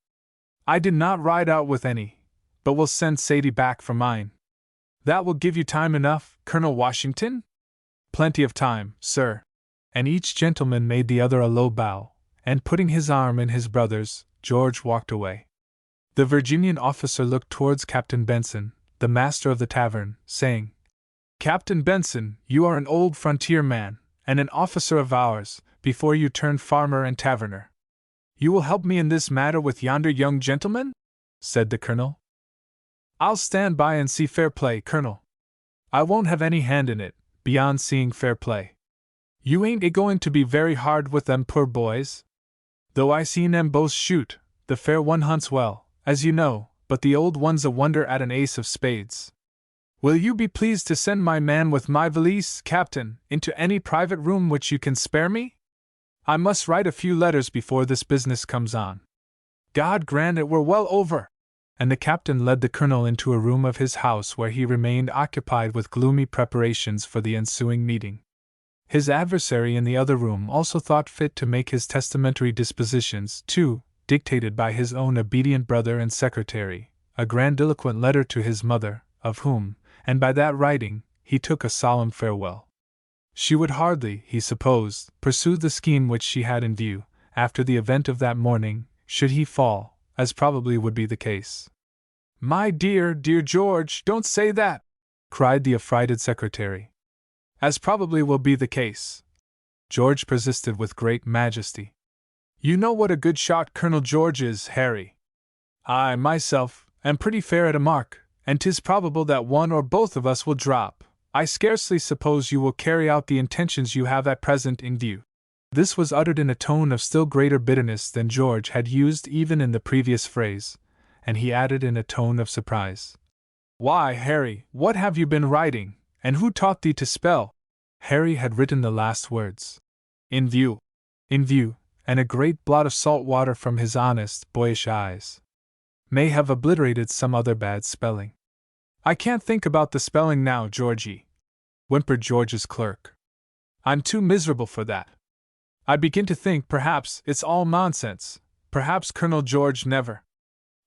I did not ride out with any, but will send Sadie back for mine. That will give you time enough, Colonel Washington? Plenty of time, sir. And each gentleman made the other a low bow, and putting his arm in his brother's, George walked away. The Virginian officer looked towards Captain Benson, the master of the tavern, saying, Captain Benson, you are an old frontier man, and an officer of ours, before you turned farmer and taverner. You will help me in this matter with yonder young gentleman? Said the colonel. I'll stand by and see fair play, Colonel. I won't have any hand in it, beyond seeing fair play. You ain't a-going to be very hard with them poor boys? Though I seen them both shoot, the fair one hunts well, as you know, but the old one's a wonder at an ace of spades. Will you be pleased to send my man with my valise, Captain, into any private room which you can spare me? I must write a few letters before this business comes on. God grant it were well over! And the captain led the colonel into a room of his house where he remained occupied with gloomy preparations for the ensuing meeting. His adversary in the other room also thought fit to make his testamentary dispositions, too, dictated by his own obedient brother and secretary, a grandiloquent letter to his mother, of whom, and by that writing, he took a solemn farewell. She would hardly, he supposed, pursue the scheme which she had in view, after the event of that morning, should he fall, as probably would be the case. My dear, dear George, don't say that! Cried the affrighted secretary. As probably will be the case, George persisted with great majesty. You know what a good shot Colonel George is, Harry. I, myself, am pretty fair at a mark, and 'tis probable that one or both of us will drop. I scarcely suppose you will carry out the intentions you have at present in view. This was uttered in a tone of still greater bitterness than George had used even in the previous phrase, and he added in a tone of surprise. Why, Harry, what have you been writing, and who taught thee to spell? Harry had written the last words. In view. In view, and a great blot of salt water from his honest, boyish eyes may have obliterated some other bad spelling. I can't think about the spelling now, Georgie, whimpered George's clerk. I'm too miserable for that. I begin to think perhaps it's all nonsense, perhaps Colonel George never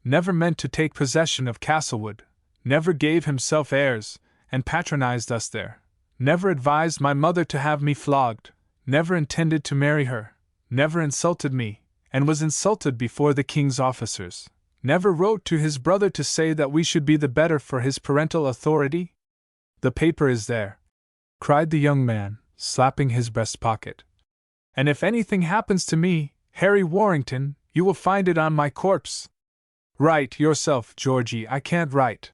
meant to take possession of Castlewood, never gave himself airs, and patronized us there, never advised my mother to have me flogged, never intended to marry her, never insulted me, and was insulted before the king's officers, never wrote to his brother to say that we should be the better for his parental authority? The paper is there, cried the young man, slapping his breast pocket. And if anything happens to me, Harry Warrington, you will find it on my corpse. Write yourself, Georgie, I can't write,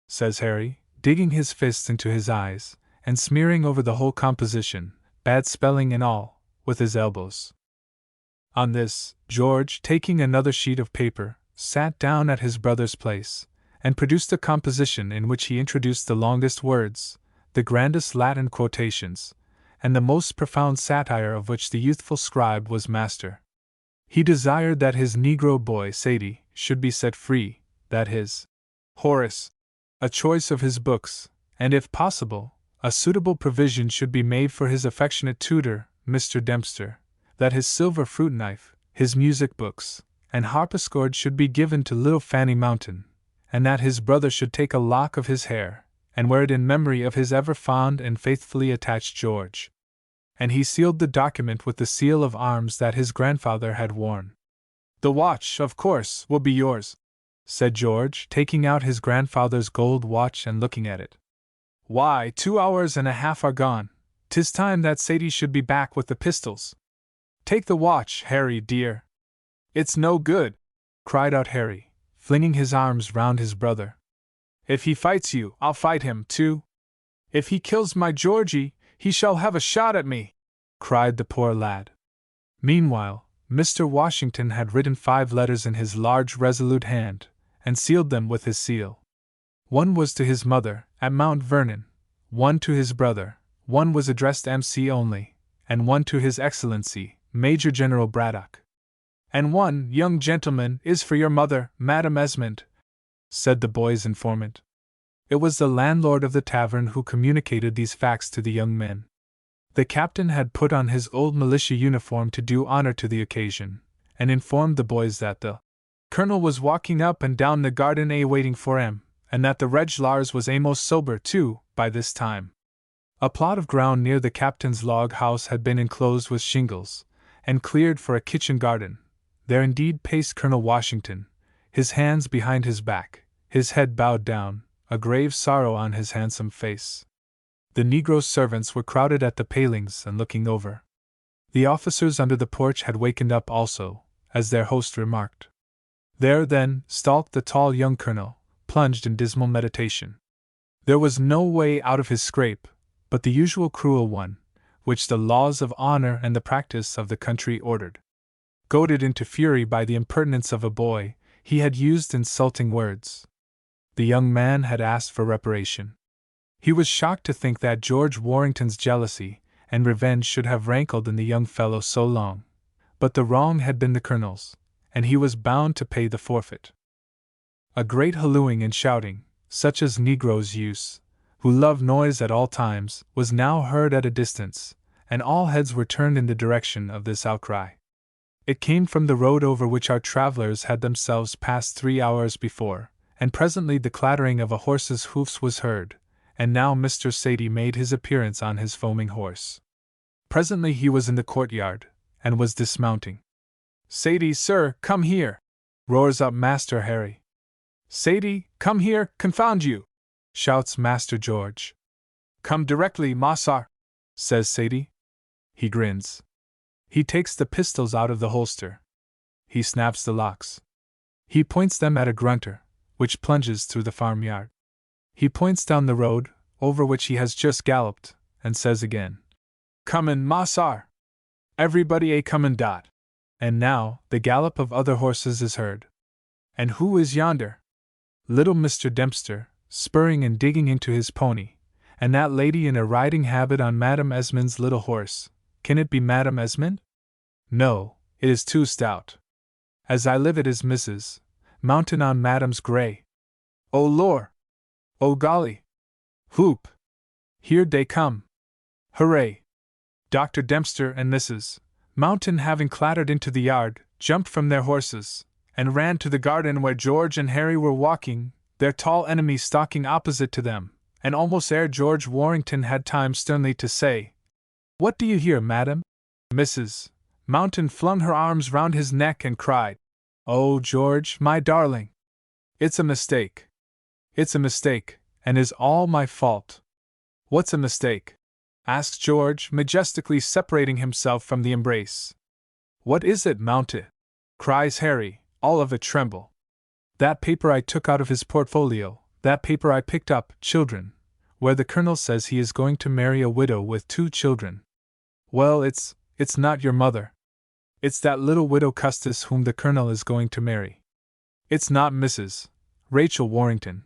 says Harry, digging his fists into his eyes, and smearing over the whole composition, bad spelling and all, with his elbows. On this, George, taking another sheet of paper, sat down at his brother's place, and produced a composition in which he introduced the longest words, the grandest Latin quotations, and the most profound satire of which the youthful scribe was master. He desired that his Negro boy Sadie should be set free, that his Horace, a choice of his books, and if possible, a suitable provision should be made for his affectionate tutor, Mr. Dempster, that his silver fruit knife, his music books, and harpsichord should be given to little Fanny Mountain, and that his brother should take a lock of his hair, and wear it in memory of his ever fond and faithfully attached George. And he sealed the document with the seal of arms that his grandfather had worn. The watch, of course, will be yours, said George, taking out his grandfather's gold watch and looking at it. Why, 2 hours and a half are gone. 'Tis time that Sadie should be back with the pistols. Take the watch, Harry, dear. It's no good, cried out Harry, flinging his arms round his brother. If he fights you, I'll fight him, too. If he kills my Georgie, he shall have a shot at me," cried the poor lad. Meanwhile, Mr. Washington had written 5 letters in his large, resolute hand, and sealed them with his seal. One was to his mother, at Mount Vernon, one to his brother, one was addressed MC only, and one to His Excellency, Major General Braddock. "And one, young gentleman, is for your mother, Madam Esmond," said the boy's informant. It was the landlord of the tavern who communicated these facts to the young men. The captain had put on his old militia uniform to do honor to the occasion, and informed the boys that the colonel was walking up and down the garden waiting for him, and that the Reg Lars was amos sober too, by this time. A plot of ground near the captain's log house had been enclosed with shingles, and cleared for a kitchen garden. There indeed paced Colonel Washington, his hands behind his back, his head bowed down, a grave sorrow on his handsome face. The negro servants were crowded at the palings and looking over. The officers under the porch had wakened up also, as their host remarked. There, then, stalked the tall young colonel, plunged in dismal meditation. There was no way out of his scrape, but the usual cruel one, which the laws of honor and the practice of the country ordered. Goaded into fury by the impertinence of a boy, he had used insulting words. The young man had asked for reparation. He was shocked to think that George Warrington's jealousy and revenge should have rankled in the young fellow so long, but the wrong had been the colonel's, and he was bound to pay the forfeit. A great hallooing and shouting, such as negroes use, who love noise at all times, was now heard at a distance, and all heads were turned in the direction of this outcry. It came from the road over which our travelers had themselves passed 3 hours before, and presently the clattering of a horse's hoofs was heard, and now Mr. Sadie made his appearance on his foaming horse. Presently he was in the courtyard, and was dismounting. "Sadie, sir, come here!" roars up Master Harry. "Sadie, come here, confound you!" shouts Master George. "Come directly, Mossar," says Sadie. He grins. He takes the pistols out of the holster. He snaps the locks. He points them at a grunter, which plunges through the farmyard. He points down the road, over which he has just galloped, and says again, "Comin', Mossar! Everybody comin' dot!" And now, the gallop of other horses is heard. And who is yonder? Little Mr. Dempster, spurring and digging into his pony, and that lady in a riding habit on Madame Esmond's little horse. Can it be Madame Esmond? No, it is too stout. As I live, it is Mrs. Mountain on Madame's grey. Oh lor! Oh golly! Whoop! Here they come! Hooray! Dr. Dempster and Mrs. Mountain, having clattered into the yard, jumped from their horses, and ran to the garden where George and Harry were walking, their tall enemy stalking opposite to them, and almost ere George Warrington had time sternly to say, "What do you hear, madam?" Mrs. Mountain flung her arms round his neck and cried, "Oh, George, my darling! It's a mistake. It's a mistake, and is all my fault." "What's a mistake?" asked George, majestically separating himself from the embrace. "What is it, Mountain?" cries Harry, all of a tremble. "That paper I took out of his portfolio, that paper I picked up, children, where the colonel says he is going to marry a widow with 2 children. Well, it's not your mother. It's that little widow Custis whom the colonel is going to marry. It's not Mrs. Rachel Warrington.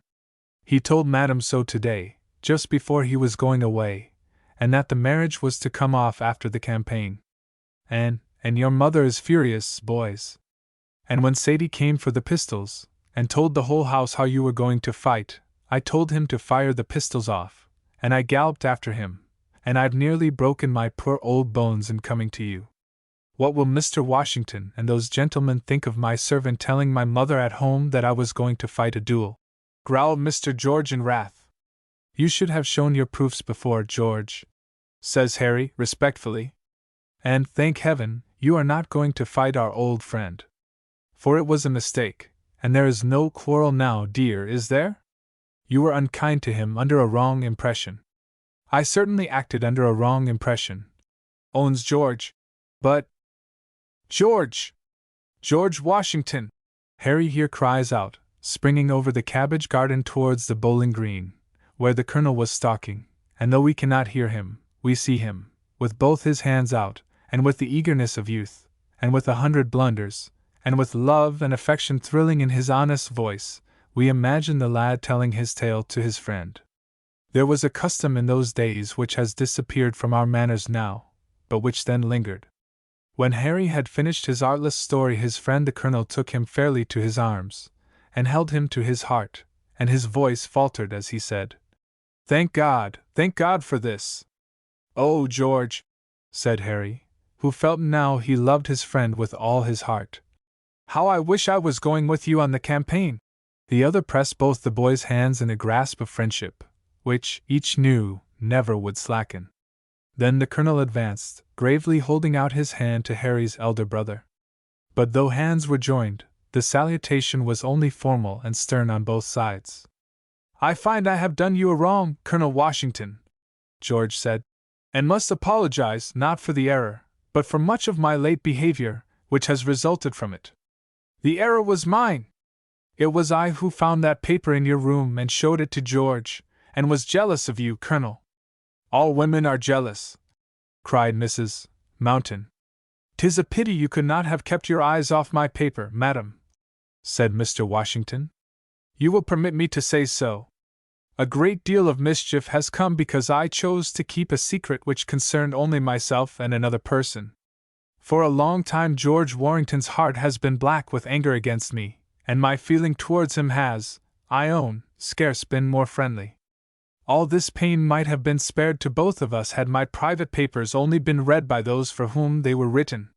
He told Madame so today, just before he was going away, and that the marriage was to come off after the campaign. And your mother is furious, boys. And when Sadie came for the pistols, and told the whole house how you were going to fight, I told him to fire the pistols off, and I galloped after him, and I've nearly broken my poor old bones in coming to you. What will Mr. Washington and those gentlemen think of my servant telling my mother at home that I was going to fight a duel?" growled Mr. George in wrath. "You should have shown your proofs before, George," says Harry, respectfully. "And, thank heaven, you are not going to fight our old friend. For it was a mistake, and there is no quarrel now, dear, is there? You were unkind to him under a wrong impression." "I certainly acted under a wrong impression," owns George. "But George Washington!" Harry here cries out, springing over the cabbage garden towards the bowling green, where the colonel was stalking, and though we cannot hear him, we see him, with both his hands out, and with the eagerness of youth, and with 100 blunders, and with love and affection thrilling in his honest voice, we imagine the lad telling his tale to his friend. There was a custom in those days which has disappeared from our manners now, but which then lingered. When Harry had finished his artless story, his friend the colonel took him fairly to his arms, and held him to his heart, and his voice faltered as he said, thank God for this!" "Oh, George," said Harry, who felt now he loved his friend with all his heart, "how I wish I was going with you on the campaign!" The other pressed both the boy's hands in a grasp of friendship, which, each knew, never would slacken. Then the colonel advanced, gravely holding out his hand to Harry's elder brother. But though hands were joined, the salutation was only formal and stern on both sides. "I find I have done you a wrong, Colonel Washington," George said, "and must apologize not for the error, but for much of my late behavior, which has resulted from it. The error was mine. It was I who found that paper in your room and showed it to George, and was jealous of you, Colonel." "All women are jealous," cried Mrs. Mountain. "'Tis a pity you could not have kept your eyes off my paper, madam," said Mr. Washington. "You will permit me to say so. A great deal of mischief has come because I chose to keep a secret which concerned only myself and another person. For a long time George Warrington's heart has been black with anger against me, and my feeling towards him has, I own, scarce been more friendly. All this pain might have been spared to both of us had my private papers only been read by those for whom they were written.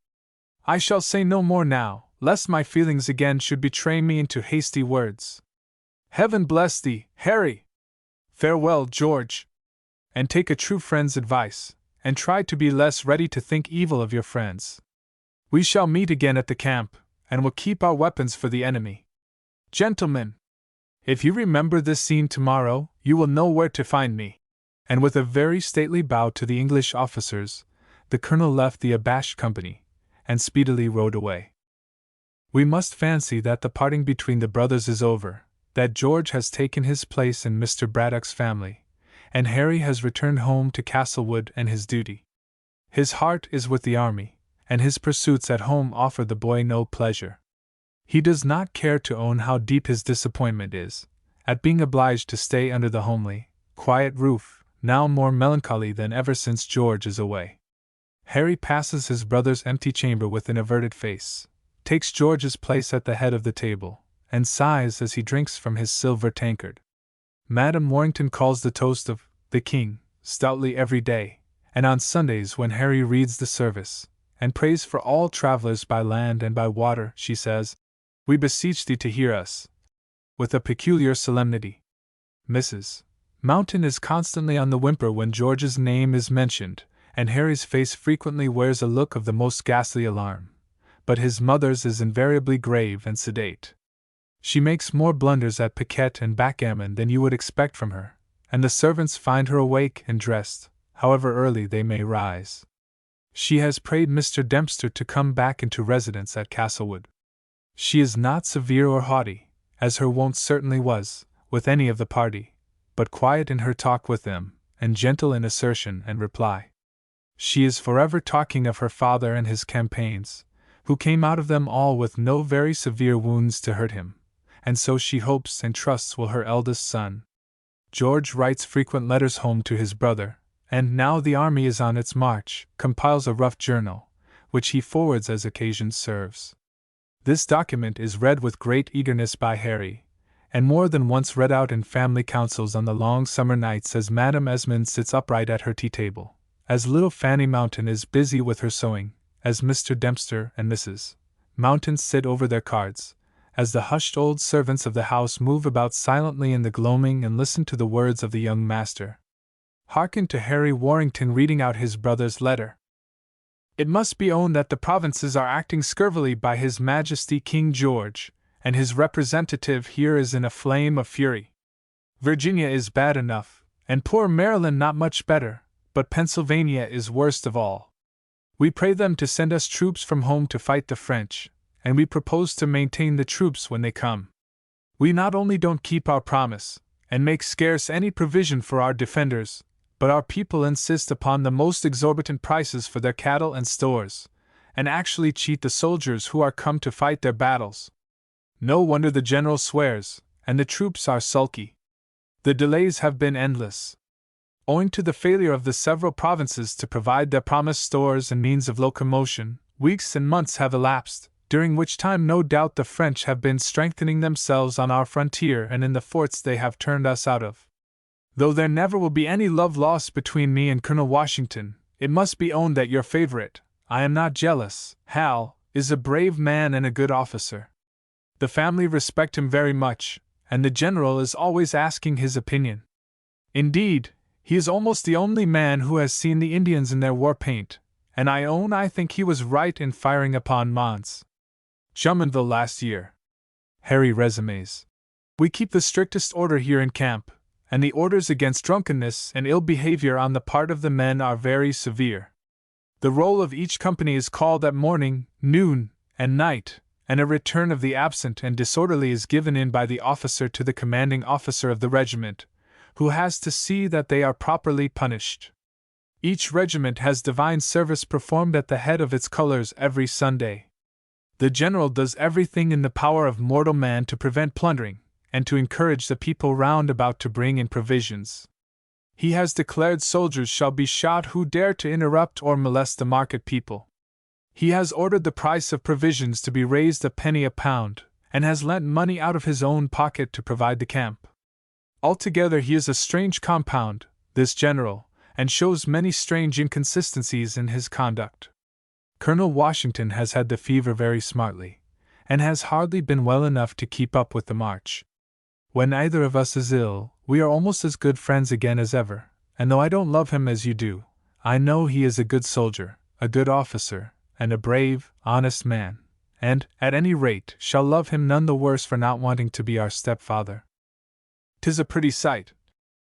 I shall say no more now, lest my feelings again should betray me into hasty words. Heaven bless thee, Harry! Farewell, George! And take a true friend's advice, and try to be less ready to think evil of your friends. We shall meet again at the camp, and will keep our weapons for the enemy. Gentlemen, if you remember this scene tomorrow, you will know where to find me." And with a very stately bow to the English officers, the colonel left the abashed company, and speedily rode away. We must fancy that the parting between the brothers is over, that George has taken his place in Mr. Braddock's family, and Harry has returned home to Castlewood and his duty. His heart is with the army, and his pursuits at home offer the boy no pleasure. He does not care to own how deep his disappointment is, at being obliged to stay under the homely, quiet roof, now more melancholy than ever since George is away. Harry passes his brother's empty chamber with an averted face, takes George's place at the head of the table, and sighs as he drinks from his silver tankard. Madame Warrington calls the toast of the King stoutly every day, and on Sundays when Harry reads the service, and prays for all travelers by land and by water, she says, "We beseech thee to hear us," with a peculiar solemnity. Mrs. Mountain is constantly on the whimper when George's name is mentioned, and Harry's face frequently wears a look of the most ghastly alarm, but his mother's is invariably grave and sedate. She makes more blunders at piquet and backgammon than you would expect from her, and the servants find her awake and dressed, however early they may rise. She has prayed Mr. Dempster to come back into residence at Castlewood. She is not severe or haughty, as her wont certainly was, with any of the party, but quiet in her talk with them, and gentle in assertion and reply. She is forever talking of her father and his campaigns, who came out of them all with no very severe wounds to hurt him, and so she hopes and trusts will her eldest son. George writes frequent letters home to his brother, and now the army is on its march, compiles a rough journal, which he forwards as occasion serves. This document is read with great eagerness by Harry, and more than once read out in family councils on the long summer nights as Madame Esmond sits upright at her tea-table, as little Fanny Mountain is busy with her sewing, as Mr. Dempster and Mrs. Mountain sit over their cards, as the hushed old servants of the house move about silently in the gloaming and listen to the words of the young master. Hearken to Harry Warrington reading out his brother's letter. "It must be owned that the provinces are acting scurvily by His Majesty King George, and his representative here is in a flame of fury. Virginia is bad enough, and poor Maryland not much better, but Pennsylvania is worst of all. We pray them to send us troops from home to fight the French, and we propose to maintain the troops when they come. We not only don't keep our promise, and make scarce any provision for our defenders, but our people insist upon the most exorbitant prices for their cattle and stores, and actually cheat the soldiers who are come to fight their battles. No wonder the general swears, and the troops are sulky. The delays have been endless. Owing to the failure of the several provinces to provide their promised stores and means of locomotion, weeks and months have elapsed, during which time no doubt the French have been strengthening themselves on our frontier and in the forts they have turned us out of. Though there never will be any love lost between me and Colonel Washington, it must be owned that your favorite, I am not jealous, Hal, is a brave man and a good officer. The family respect him very much, and the general is always asking his opinion. Indeed, he is almost the only man who has seen the Indians in their war paint, and I own I think he was right in firing upon Mons. Jumonville last year. Harry resumes. We keep the strictest order here in camp, and the orders against drunkenness and ill behavior on the part of the men are very severe. The roll of each company is called at morning, noon, and night, and a return of the absent and disorderly is given in by the officer to the commanding officer of the regiment, who has to see that they are properly punished. Each regiment has divine service performed at the head of its colors every Sunday. The general does everything in the power of mortal man to prevent plundering, and to encourage the people round about to bring in provisions. He has declared soldiers shall be shot who dare to interrupt or molest the market people. He has ordered the price of provisions to be raised a penny a pound, and has lent money out of his own pocket to provide the camp. Altogether he is a strange compound, this general, and shows many strange inconsistencies in his conduct. Colonel Washington has had the fever very smartly, and has hardly been well enough to keep up with the march. When either of us is ill, we are almost as good friends again as ever, and though I don't love him as you do, I know he is a good soldier, a good officer, and a brave, honest man, and, at any rate, shall love him none the worse for not wanting to be our stepfather. 'Tis a pretty sight,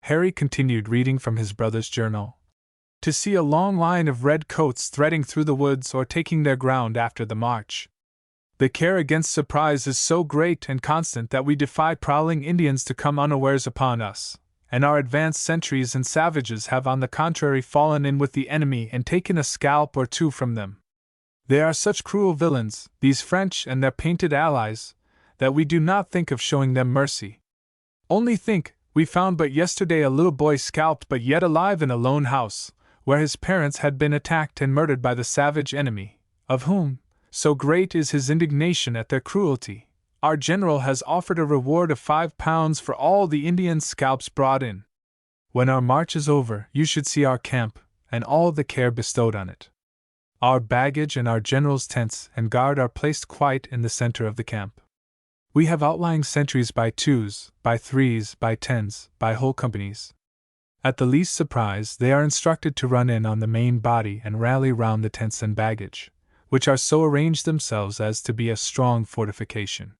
Harry continued reading from his brother's journal, to see a long line of red coats threading through the woods or taking their ground after the march. The care against surprise is so great and constant that we defy prowling Indians to come unawares upon us, and our advanced sentries and savages have on the contrary fallen in with the enemy and taken a scalp or two from them. They are such cruel villains, these French and their painted allies, that we do not think of showing them mercy. Only think, we found but yesterday a little boy scalped but yet alive in a lone house, where his parents had been attacked and murdered by the savage enemy, of whom, so great is his indignation at their cruelty, our general has offered a reward of £5 for all the Indian scalps brought in. When our march is over, you should see our camp, and all the care bestowed on it. Our baggage and our general's tents and guard are placed quite in the center of the camp. We have outlying sentries by twos, by threes, by tens, by whole companies. At the least surprise, they are instructed to run in on the main body and rally round the tents and baggage, which are so arranged themselves as to be a strong fortification.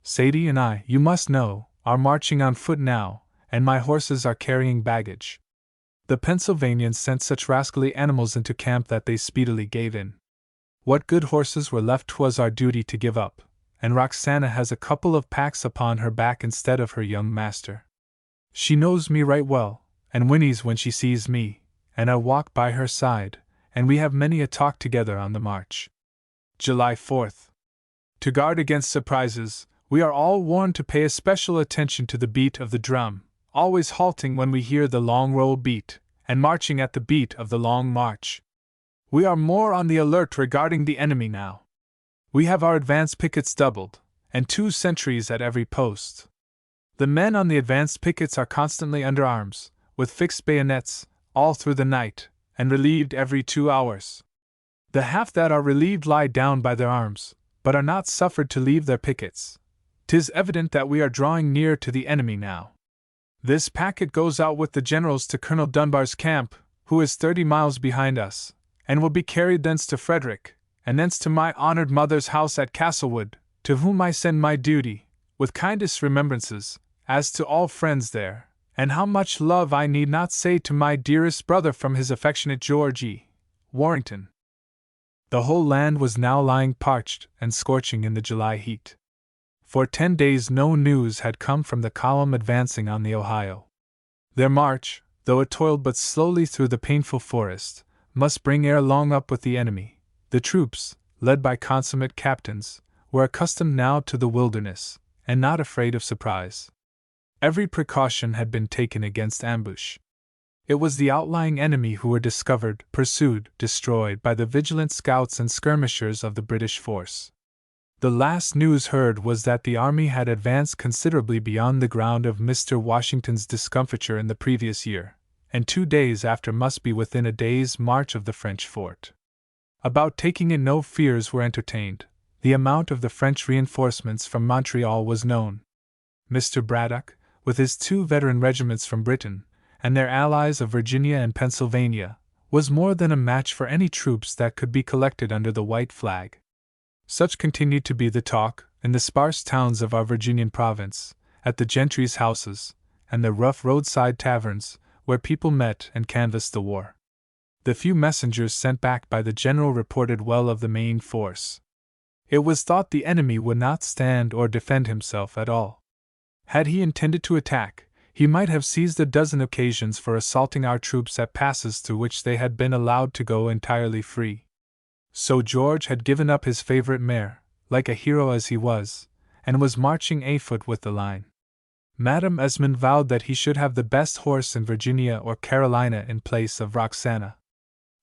Sadie and I, you must know, are marching on foot now, and my horses are carrying baggage. The Pennsylvanians sent such rascally animals into camp that they speedily gave in. What good horses were left 'twas our duty to give up, and Roxana has a couple of packs upon her back instead of her young master. She knows me right well, and whinnies when she sees me, and I walk by her side, and we have many a talk together on the march. July 4th. To guard against surprises, we are all warned to pay especial attention to the beat of the drum, always halting when we hear the long roll beat, and marching at the beat of the long march. We are more on the alert regarding the enemy now. We have our advance pickets doubled, and 2 sentries at every post. The men on the advanced pickets are constantly under arms, with fixed bayonets, all through the night, and relieved every 2 hours. The half that are relieved lie down by their arms, but are not suffered to leave their pickets. 'Tis evident that we are drawing near to the enemy now. This packet goes out with the generals to Colonel Dunbar's camp, who is 30 miles behind us, and will be carried thence to Frederick, and thence to my honored mother's house at Castlewood, to whom I send my duty, with kindest remembrances, as to all friends there, and how much love I need not say to my dearest brother from his affectionate George E. Warrington. The whole land was now lying parched and scorching in the July heat. For 10 days no news had come from the column advancing on the Ohio. Their march, though it toiled but slowly through the painful forest, must bring ere long up with the enemy. The troops, led by consummate captains, were accustomed now to the wilderness, and not afraid of surprise. Every precaution had been taken against ambush. It was the outlying enemy who were discovered, pursued, destroyed by the vigilant scouts and skirmishers of the British force. The last news heard was that the army had advanced considerably beyond the ground of Mr. Washington's discomfiture in the previous year, and 2 days after must be within a day's march of the French fort. About taking it no fears were entertained. The amount of the French reinforcements from Montreal was known. Mr. Braddock, with his 2 veteran regiments from Britain, and their allies of Virginia and Pennsylvania, was more than a match for any troops that could be collected under the white flag. Such continued to be the talk, in the sparse towns of our Virginian province, at the gentry's houses, and the rough roadside taverns, where people met and canvassed the war. The few messengers sent back by the general reported well of the main force. It was thought the enemy would not stand or defend himself at all. Had he intended to attack, he might have seized a dozen occasions for assaulting our troops at passes through which they had been allowed to go entirely free. So George had given up his favorite mare, like a hero as he was, and was marching afoot with the line. Madam Esmond vowed that he should have the best horse in Virginia or Carolina in place of Roxana.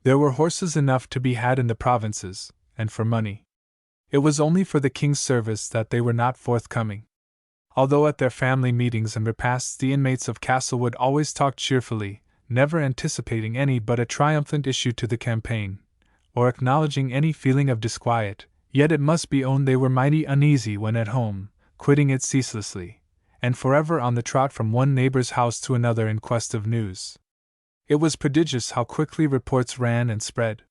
There were horses enough to be had in the provinces, and for money. It was only for the king's service that they were not forthcoming. Although at their family meetings and repasts the inmates of Castlewood always talked cheerfully, never anticipating any but a triumphant issue to the campaign, or acknowledging any feeling of disquiet, yet it must be owned they were mighty uneasy when at home, quitting it ceaselessly, and forever on the trot from one neighbor's house to another in quest of news. It was prodigious how quickly reports ran and spread.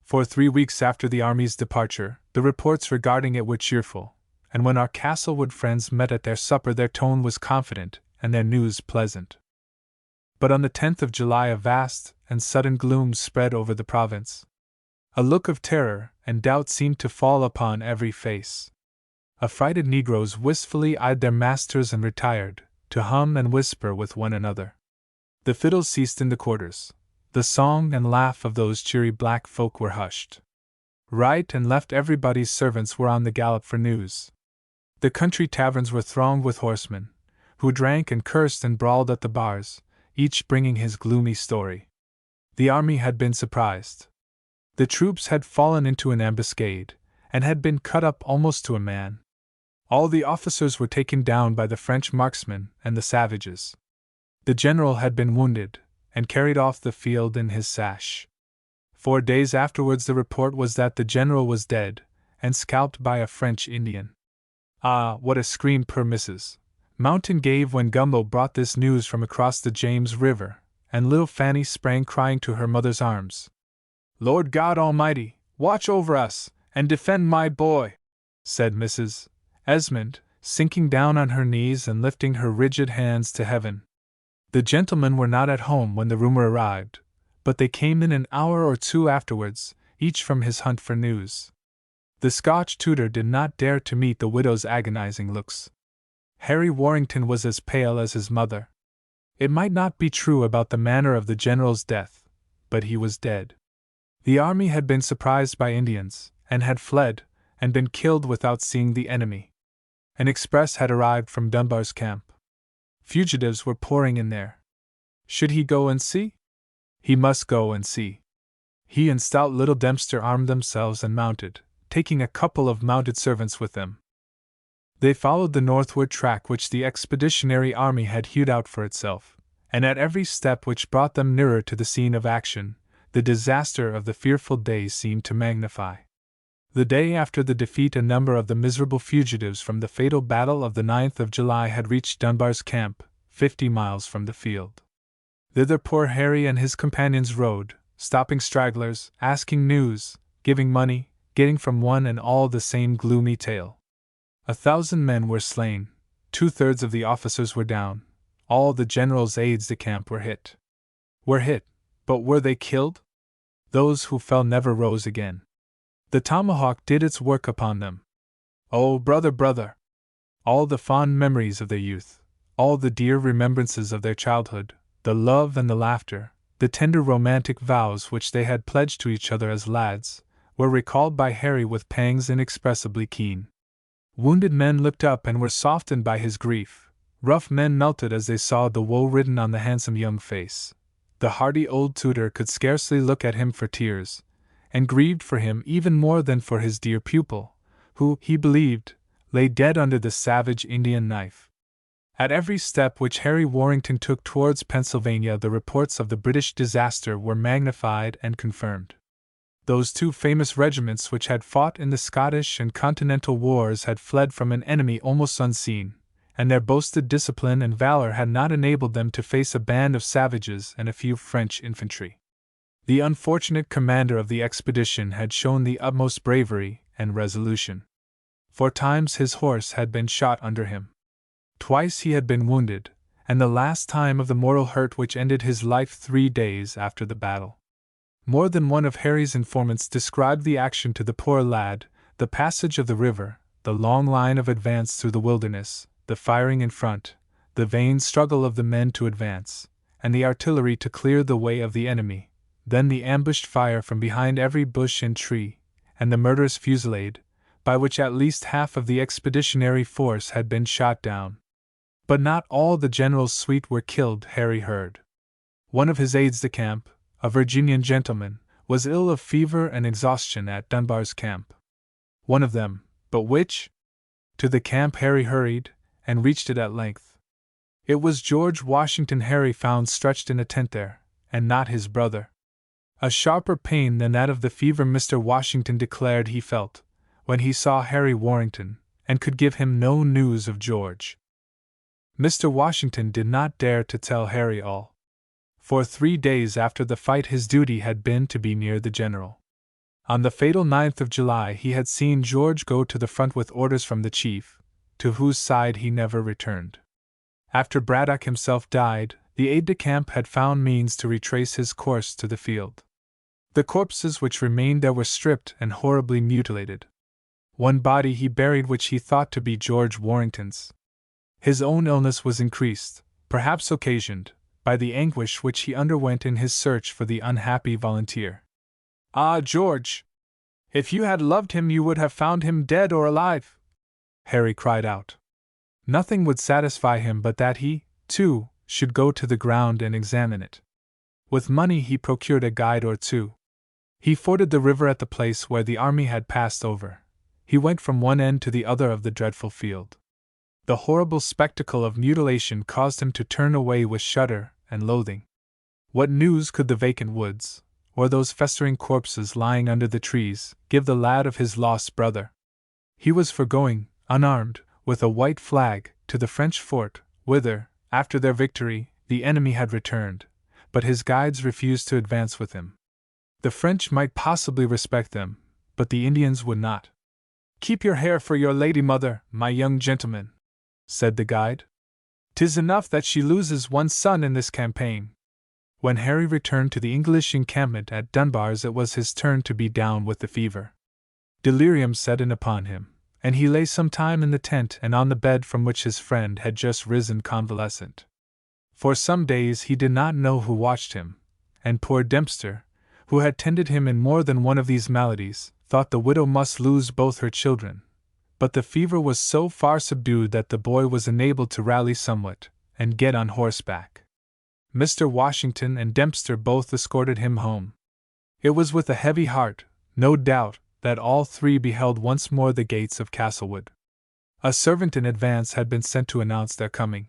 For 3 weeks after the army's departure, the reports regarding it were cheerful, and when our Castlewood friends met at their supper their tone was confident, and their news pleasant. But on the 10th of July a vast and sudden gloom spread over the province. A look of terror and doubt seemed to fall upon every face. Affrighted negroes wistfully eyed their masters and retired, to hum and whisper with one another. The fiddles ceased in the quarters. The song and laugh of those cheery black folk were hushed. Right and left everybody's servants were on the gallop for news. The country taverns were thronged with horsemen, who drank and cursed and brawled at the bars, each bringing his gloomy story. The army had been surprised. The troops had fallen into an ambuscade, and had been cut up almost to a man. All the officers were taken down by the French marksmen and the savages. The general had been wounded, and carried off the field in his sash. 4 days afterwards the report was that the general was dead, and scalped by a French Indian. Ah, what a scream poor Mrs. Mountain gave when Gumbo brought this news from across the James River, and little Fanny sprang crying to her mother's arms. "Lord God Almighty, watch over us, and defend my boy," said Mrs. Esmond, sinking down on her knees and lifting her rigid hands to heaven. The gentlemen were not at home when the rumor arrived, but they came in an hour or 2 afterwards, each from his hunt for news. The Scotch tutor did not dare to meet the widow's agonizing looks. Harry Warrington was as pale as his mother. It might not be true about the manner of the general's death, but he was dead. The army had been surprised by Indians, and had fled, and been killed without seeing the enemy. An express had arrived from Dunbar's camp. Fugitives were pouring in there. Should he go and see? He must go and see. He and stout little Dempster armed themselves and mounted, taking a couple of mounted servants with them. They followed the northward track which the expeditionary army had hewed out for itself, and at every step which brought them nearer to the scene of action, the disaster of the fearful day seemed to magnify. The day after the defeat a number of the miserable fugitives from the fatal battle of the 9th of July had reached Dunbar's camp, 50 miles from the field. Thither poor Harry and his companions rode, stopping stragglers, asking news, giving money, getting from one and all the same gloomy tale. 1,000 men were slain, 2/3 of the officers were down, all the general's aides-de-camp were hit. But were they killed? Those who fell never rose again. The tomahawk did its work upon them. Oh, brother! all the fond memories of their youth, all the dear remembrances of their childhood, the love and the laughter, the tender romantic vows which they had pledged to each other as lads, were recalled by Harry with pangs inexpressibly keen. Wounded men looked up and were softened by his grief. Rough men melted as they saw the woe written on the handsome young face. The hardy old tutor could scarcely look at him for tears, and grieved for him even more than for his dear pupil, who, he believed, lay dead under the savage Indian knife. At every step which Harry Warrington took towards Pennsylvania, the reports of the British disaster were magnified and confirmed. Those two famous regiments which had fought in the Scottish and Continental Wars had fled from an enemy almost unseen, and their boasted discipline and valor had not enabled them to face a band of savages and a few French infantry. The unfortunate commander of the expedition had shown the utmost bravery and resolution. 4 times his horse had been shot under him. Twice he had been wounded, and the last time of the mortal hurt which ended his life 3 days after the battle. More than one of Harry's informants described the action to the poor lad, the passage of the river, the long line of advance through the wilderness, the firing in front, the vain struggle of the men to advance, and the artillery to clear the way of the enemy, then the ambushed fire from behind every bush and tree, and the murderous fusillade, by which at least half of the expeditionary force had been shot down. But not all the general's suite were killed, Harry heard. One of his aides-de-camp, a Virginian gentleman, was ill of fever and exhaustion at Dunbar's camp. One of them, but which? To the camp Harry hurried, and reached it at length. It was George Washington Harry found stretched in a tent there, and not his brother. A sharper pain than that of the fever Mr. Washington declared he felt, when he saw Harry Warrington, and could give him no news of George. Mr. Washington did not dare to tell Harry all. For 3 days after the fight his duty had been to be near the general. On the fatal 9th of July he had seen George go to the front with orders from the chief, to whose side he never returned. After Braddock himself died, the aide-de-camp had found means to retrace his course to the field. The corpses which remained there were stripped and horribly mutilated. One body he buried which he thought to be George Warrington's. His own illness was increased, perhaps occasioned, by the anguish which he underwent in his search for the unhappy volunteer. "Ah, George! If you had loved him you would have found him dead or alive!" Harry cried out. Nothing would satisfy him but that he, too, should go to the ground and examine it. With money he procured a guide or 2. He forded the river at the place where the army had passed over. He went from one end to the other of the dreadful field. The horrible spectacle of mutilation caused him to turn away with shudder and loathing. What news could the vacant woods, or those festering corpses lying under the trees, give the lad of his lost brother? He was for going, unarmed, with a white flag, to the French fort, whither, after their victory, the enemy had returned, but his guides refused to advance with him. The French might possibly respect them, but the Indians would not. "Keep your hair for your lady mother, my young gentleman," said the guide. "'Tis enough that she loses one son in this campaign." When Harry returned to the English encampment at Dunbar's it was his turn to be down with the fever. Delirium set in upon him, and he lay some time in the tent and on the bed from which his friend had just risen convalescent. For some days he did not know who watched him, and poor Dempster, who had tended him in more than one of these maladies, thought the widow must lose both her children. But the fever was so far subdued that the boy was enabled to rally somewhat, and get on horseback. Mr. Washington and Dempster both escorted him home. It was with a heavy heart, no doubt, that all 3 beheld once more the gates of Castlewood. A servant in advance had been sent to announce their coming.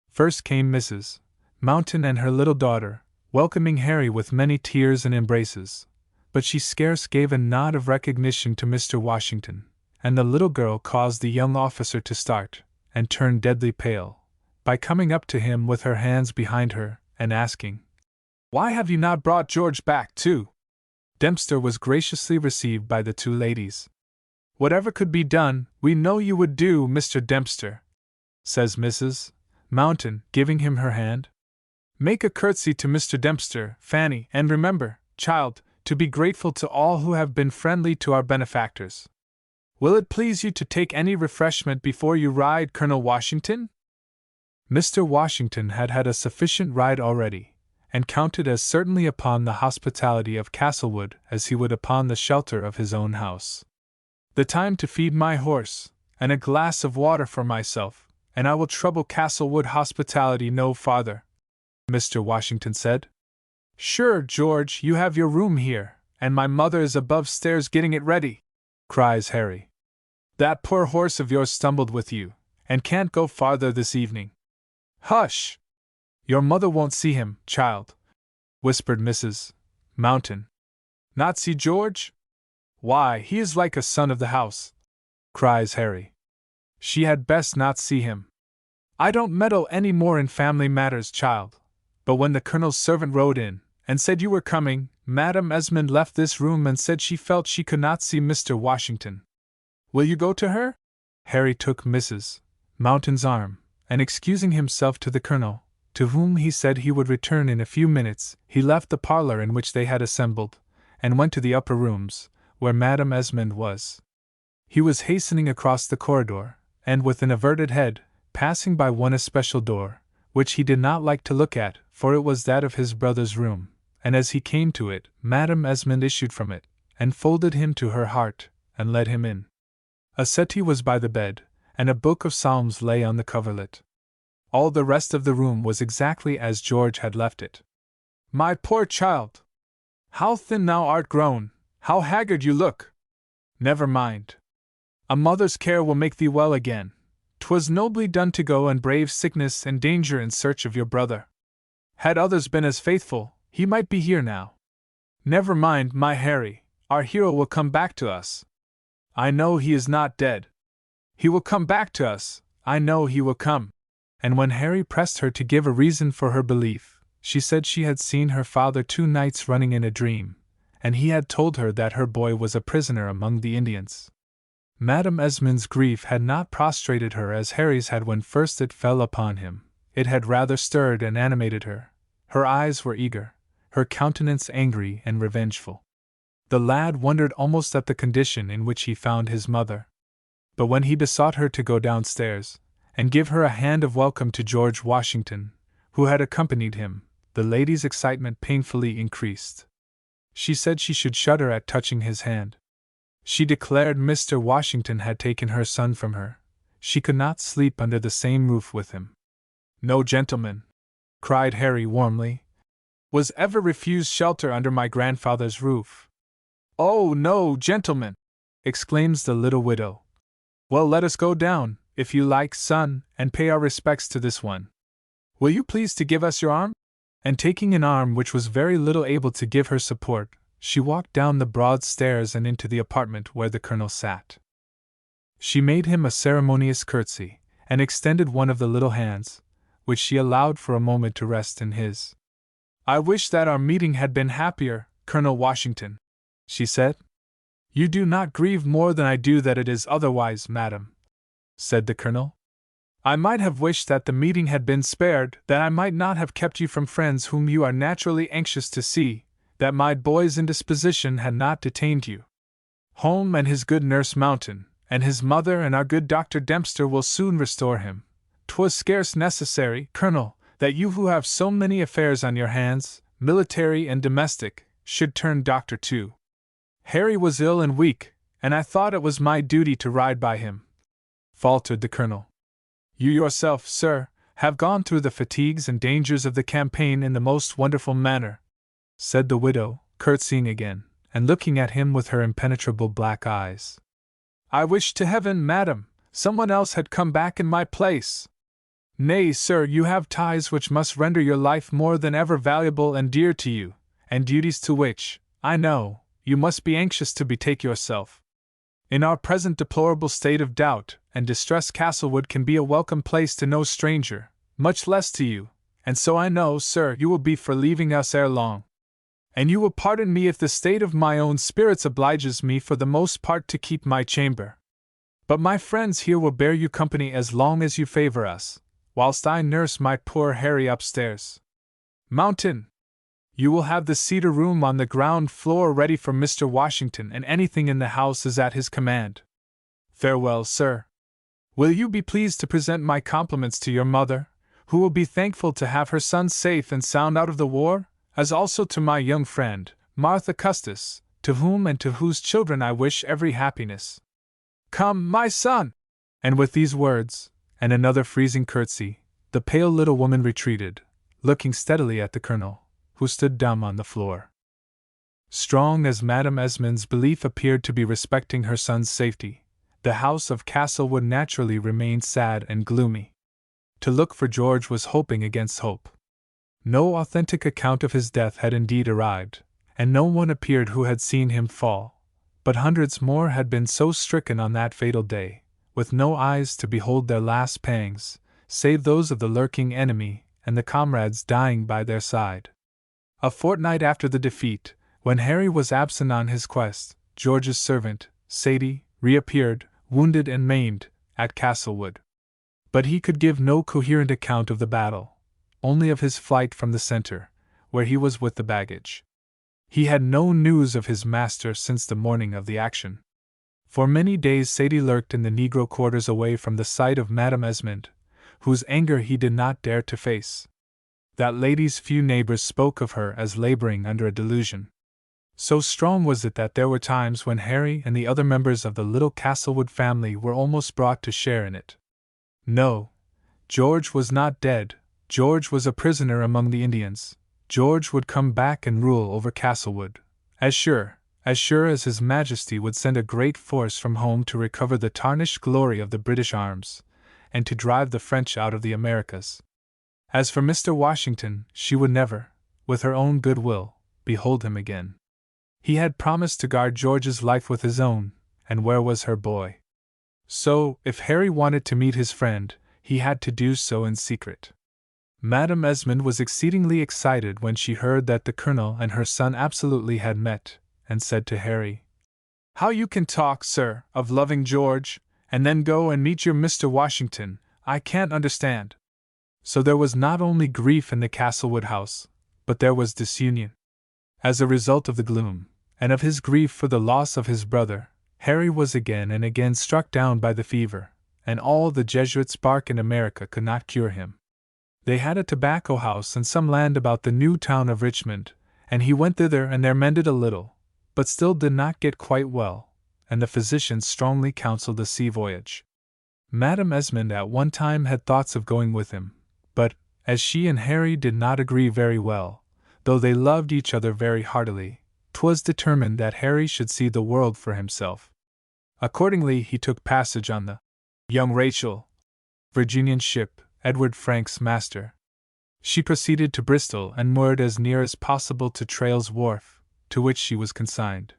First came Mrs. Mountain and her little daughter, welcoming Harry with many tears and embraces, but she scarce gave a nod of recognition to Mr. Washington, and the little girl caused the young officer to start, and turn deadly pale, by coming up to him with her hands behind her, and asking, "Why have you not brought George back, too?" Dempster was graciously received by the 2 ladies. "Whatever could be done, we know you would do, Mr. Dempster," says Mrs. Mountain, giving him her hand. "Make a curtsy to Mr. Dempster, Fanny, and remember, child, to be grateful to all who have been friendly to our benefactors." Will it please you to take any refreshment before you ride, Colonel Washington? Mr. Washington had had a sufficient ride already, and counted as certainly upon the hospitality of Castlewood as he would upon the shelter of his own house. The time to feed my horse, and a glass of water for myself, and I will trouble Castlewood hospitality no farther, Mr. Washington said. Sure, George, you have your room here, and my mother is above stairs getting it ready, cries Harry. That poor horse of yours stumbled with you, and can't go farther this evening. Hush! Your mother won't see him, child, whispered Mrs. Mountain. Not see George? Why, he is like a son of the house, cries Harry. She had best not see him. I don't meddle any more in family matters, child, but when the Colonel's servant rode in, and said you were coming, Madame Esmond left this room and said she felt she could not see Mr. Washington. Will you go to her? Harry took Mrs. Mountain's arm, and excusing himself to the Colonel, to whom he said he would return in a few minutes, he left the parlor in which they had assembled, and went to the upper rooms, where Madame Esmond was. He was hastening across the corridor, and with an averted head, passing by one especial door, which he did not like to look at, for it was that of his brother's room, and as he came to it, Madame Esmond issued from it, and folded him to her heart, and led him in. A settee was by the bed, and a book of psalms lay on the coverlet. All the rest of the room was exactly as George had left it. My poor child! How thin thou art grown, how haggard you look! Never mind. A mother's care will make thee well again. 'Twas nobly done to go and brave sickness and danger in search of your brother. Had others been as faithful, he might be here now. Never mind, my Harry, our hero will come back to us. I know he is not dead. He will come back to us, I know he will come. And when Harry pressed her to give a reason for her belief, she said she had seen her father 2 nights running in a dream, and he had told her that her boy was a prisoner among the Indians. Madame Esmond's grief had not prostrated her as Harry's had when first it fell upon him. It had rather stirred and animated her. Her eyes were eager, her countenance angry and revengeful. The lad wondered almost at the condition in which he found his mother. But when he besought her to go downstairs, and give her a hand of welcome to George Washington, who had accompanied him, the lady's excitement painfully increased. She said she should shudder at touching his hand. She declared Mr. Washington had taken her son from her. She could not sleep under the same roof with him. No gentleman, cried Harry warmly, was ever refused shelter under my grandfather's roof. Oh, no gentleman, exclaims the little widow. Well, let us go down, if you like, son, and pay our respects to this one. Will you please to give us your arm? And taking an arm which was very little able to give her support, she walked down the broad stairs and into the apartment where the Colonel sat. She made him a ceremonious curtsy, and extended one of the little hands, which she allowed for a moment to rest in his. I wish that our meeting had been happier, Colonel Washington, she said. You do not grieve more than I do that it is otherwise, madam, said the Colonel. I might have wished that the meeting had been spared, that I might not have kept you from friends whom you are naturally anxious to see, that my boy's indisposition had not detained you. Home and his good nurse Mountain, and his mother and our good Dr. Dempster will soon restore him. 'Twas scarce necessary, Colonel, that you who have so many affairs on your hands, military and domestic, should turn doctor too. Harry was ill and weak, and I thought it was my duty to ride by him, faltered the Colonel. You yourself, sir, have gone through the fatigues and dangers of the campaign in the most wonderful manner, said the widow, curtsying again, and looking at him with her impenetrable black eyes. I wish to heaven, madam, someone else had come back in my place. Nay, sir, you have ties which must render your life more than ever valuable and dear to you, and duties to which, I know, you must be anxious to betake yourself. In our present deplorable state of doubt and distress, Castlewood can be a welcome place to no stranger, much less to you, and so I know, sir, you will be for leaving us ere long. And you will pardon me if the state of my own spirits obliges me for the most part to keep my chamber. But my friends here will bear you company as long as you favor us, whilst I nurse my poor Harry upstairs. Mountain, you will have the cedar room on the ground floor ready for Mr. Washington, and anything in the house is at his command. Farewell, sir. Will you be pleased to present my compliments to your mother, who will be thankful to have her son safe and sound out of the war, as also to my young friend, Martha Custis, to whom and to whose children I wish every happiness. Come, my son! And with these words, and another freezing curtsy, the pale little woman retreated, looking steadily at the colonel, who stood dumb on the floor. Strong as Madame Esmond's belief appeared to be respecting her son's safety, the house of Castlewood naturally remained sad and gloomy. To look for George was hoping against hope. No authentic account of his death had indeed arrived, and no one appeared who had seen him fall, but hundreds more had been so stricken on that fatal day, with no eyes to behold their last pangs, save those of the lurking enemy and the comrades dying by their side. A fortnight after the defeat, when Harry was absent on his quest, George's servant, Sadie, reappeared, wounded and maimed, at Castlewood. But he could give no coherent account of the battle, only of his flight from the center, where he was with the baggage. He had no news of his master since the morning of the action. For many days Sadie lurked in the negro quarters away from the sight of Madame Esmond, whose anger he did not dare to face. That lady's few neighbors spoke of her as laboring under a delusion. So strong was it that there were times when Harry and the other members of the little Castlewood family were almost brought to share in it. No, George was not dead. George was a prisoner among the Indians. George would come back and rule over Castlewood, as sure as His Majesty would send a great force from home to recover the tarnished glory of the British arms, and to drive the French out of the Americas. As for Mr. Washington, she would never, with her own good will, behold him again. He had promised to guard George's life with his own, and where was her boy? So, if Harry wanted to meet his friend, he had to do so in secret. Madame Esmond was exceedingly excited when she heard that the colonel and her son absolutely had met, and said to Harry, "How you can talk, sir, of loving George, and then go and meet your Mr. Washington, I can't understand." So there was not only grief in the Castlewood house, but there was disunion. As a result of the gloom, and of his grief for the loss of his brother, Harry was again and again struck down by the fever, and all the Jesuits' bark in America could not cure him. They had a tobacco house and some land about the new town of Richmond, and he went thither and there mended a little, but still did not get quite well, and the physicians strongly counseled a sea voyage. Madame Esmond at one time had thoughts of going with him, but, as she and Harry did not agree very well, though they loved each other very heartily, 'twas determined that Harry should see the world for himself. Accordingly he took passage on the Young Rachel, Virginian ship, Edward Frank's master. She proceeded to Bristol and moored as near as possible to Traill's wharf, to which she was consigned.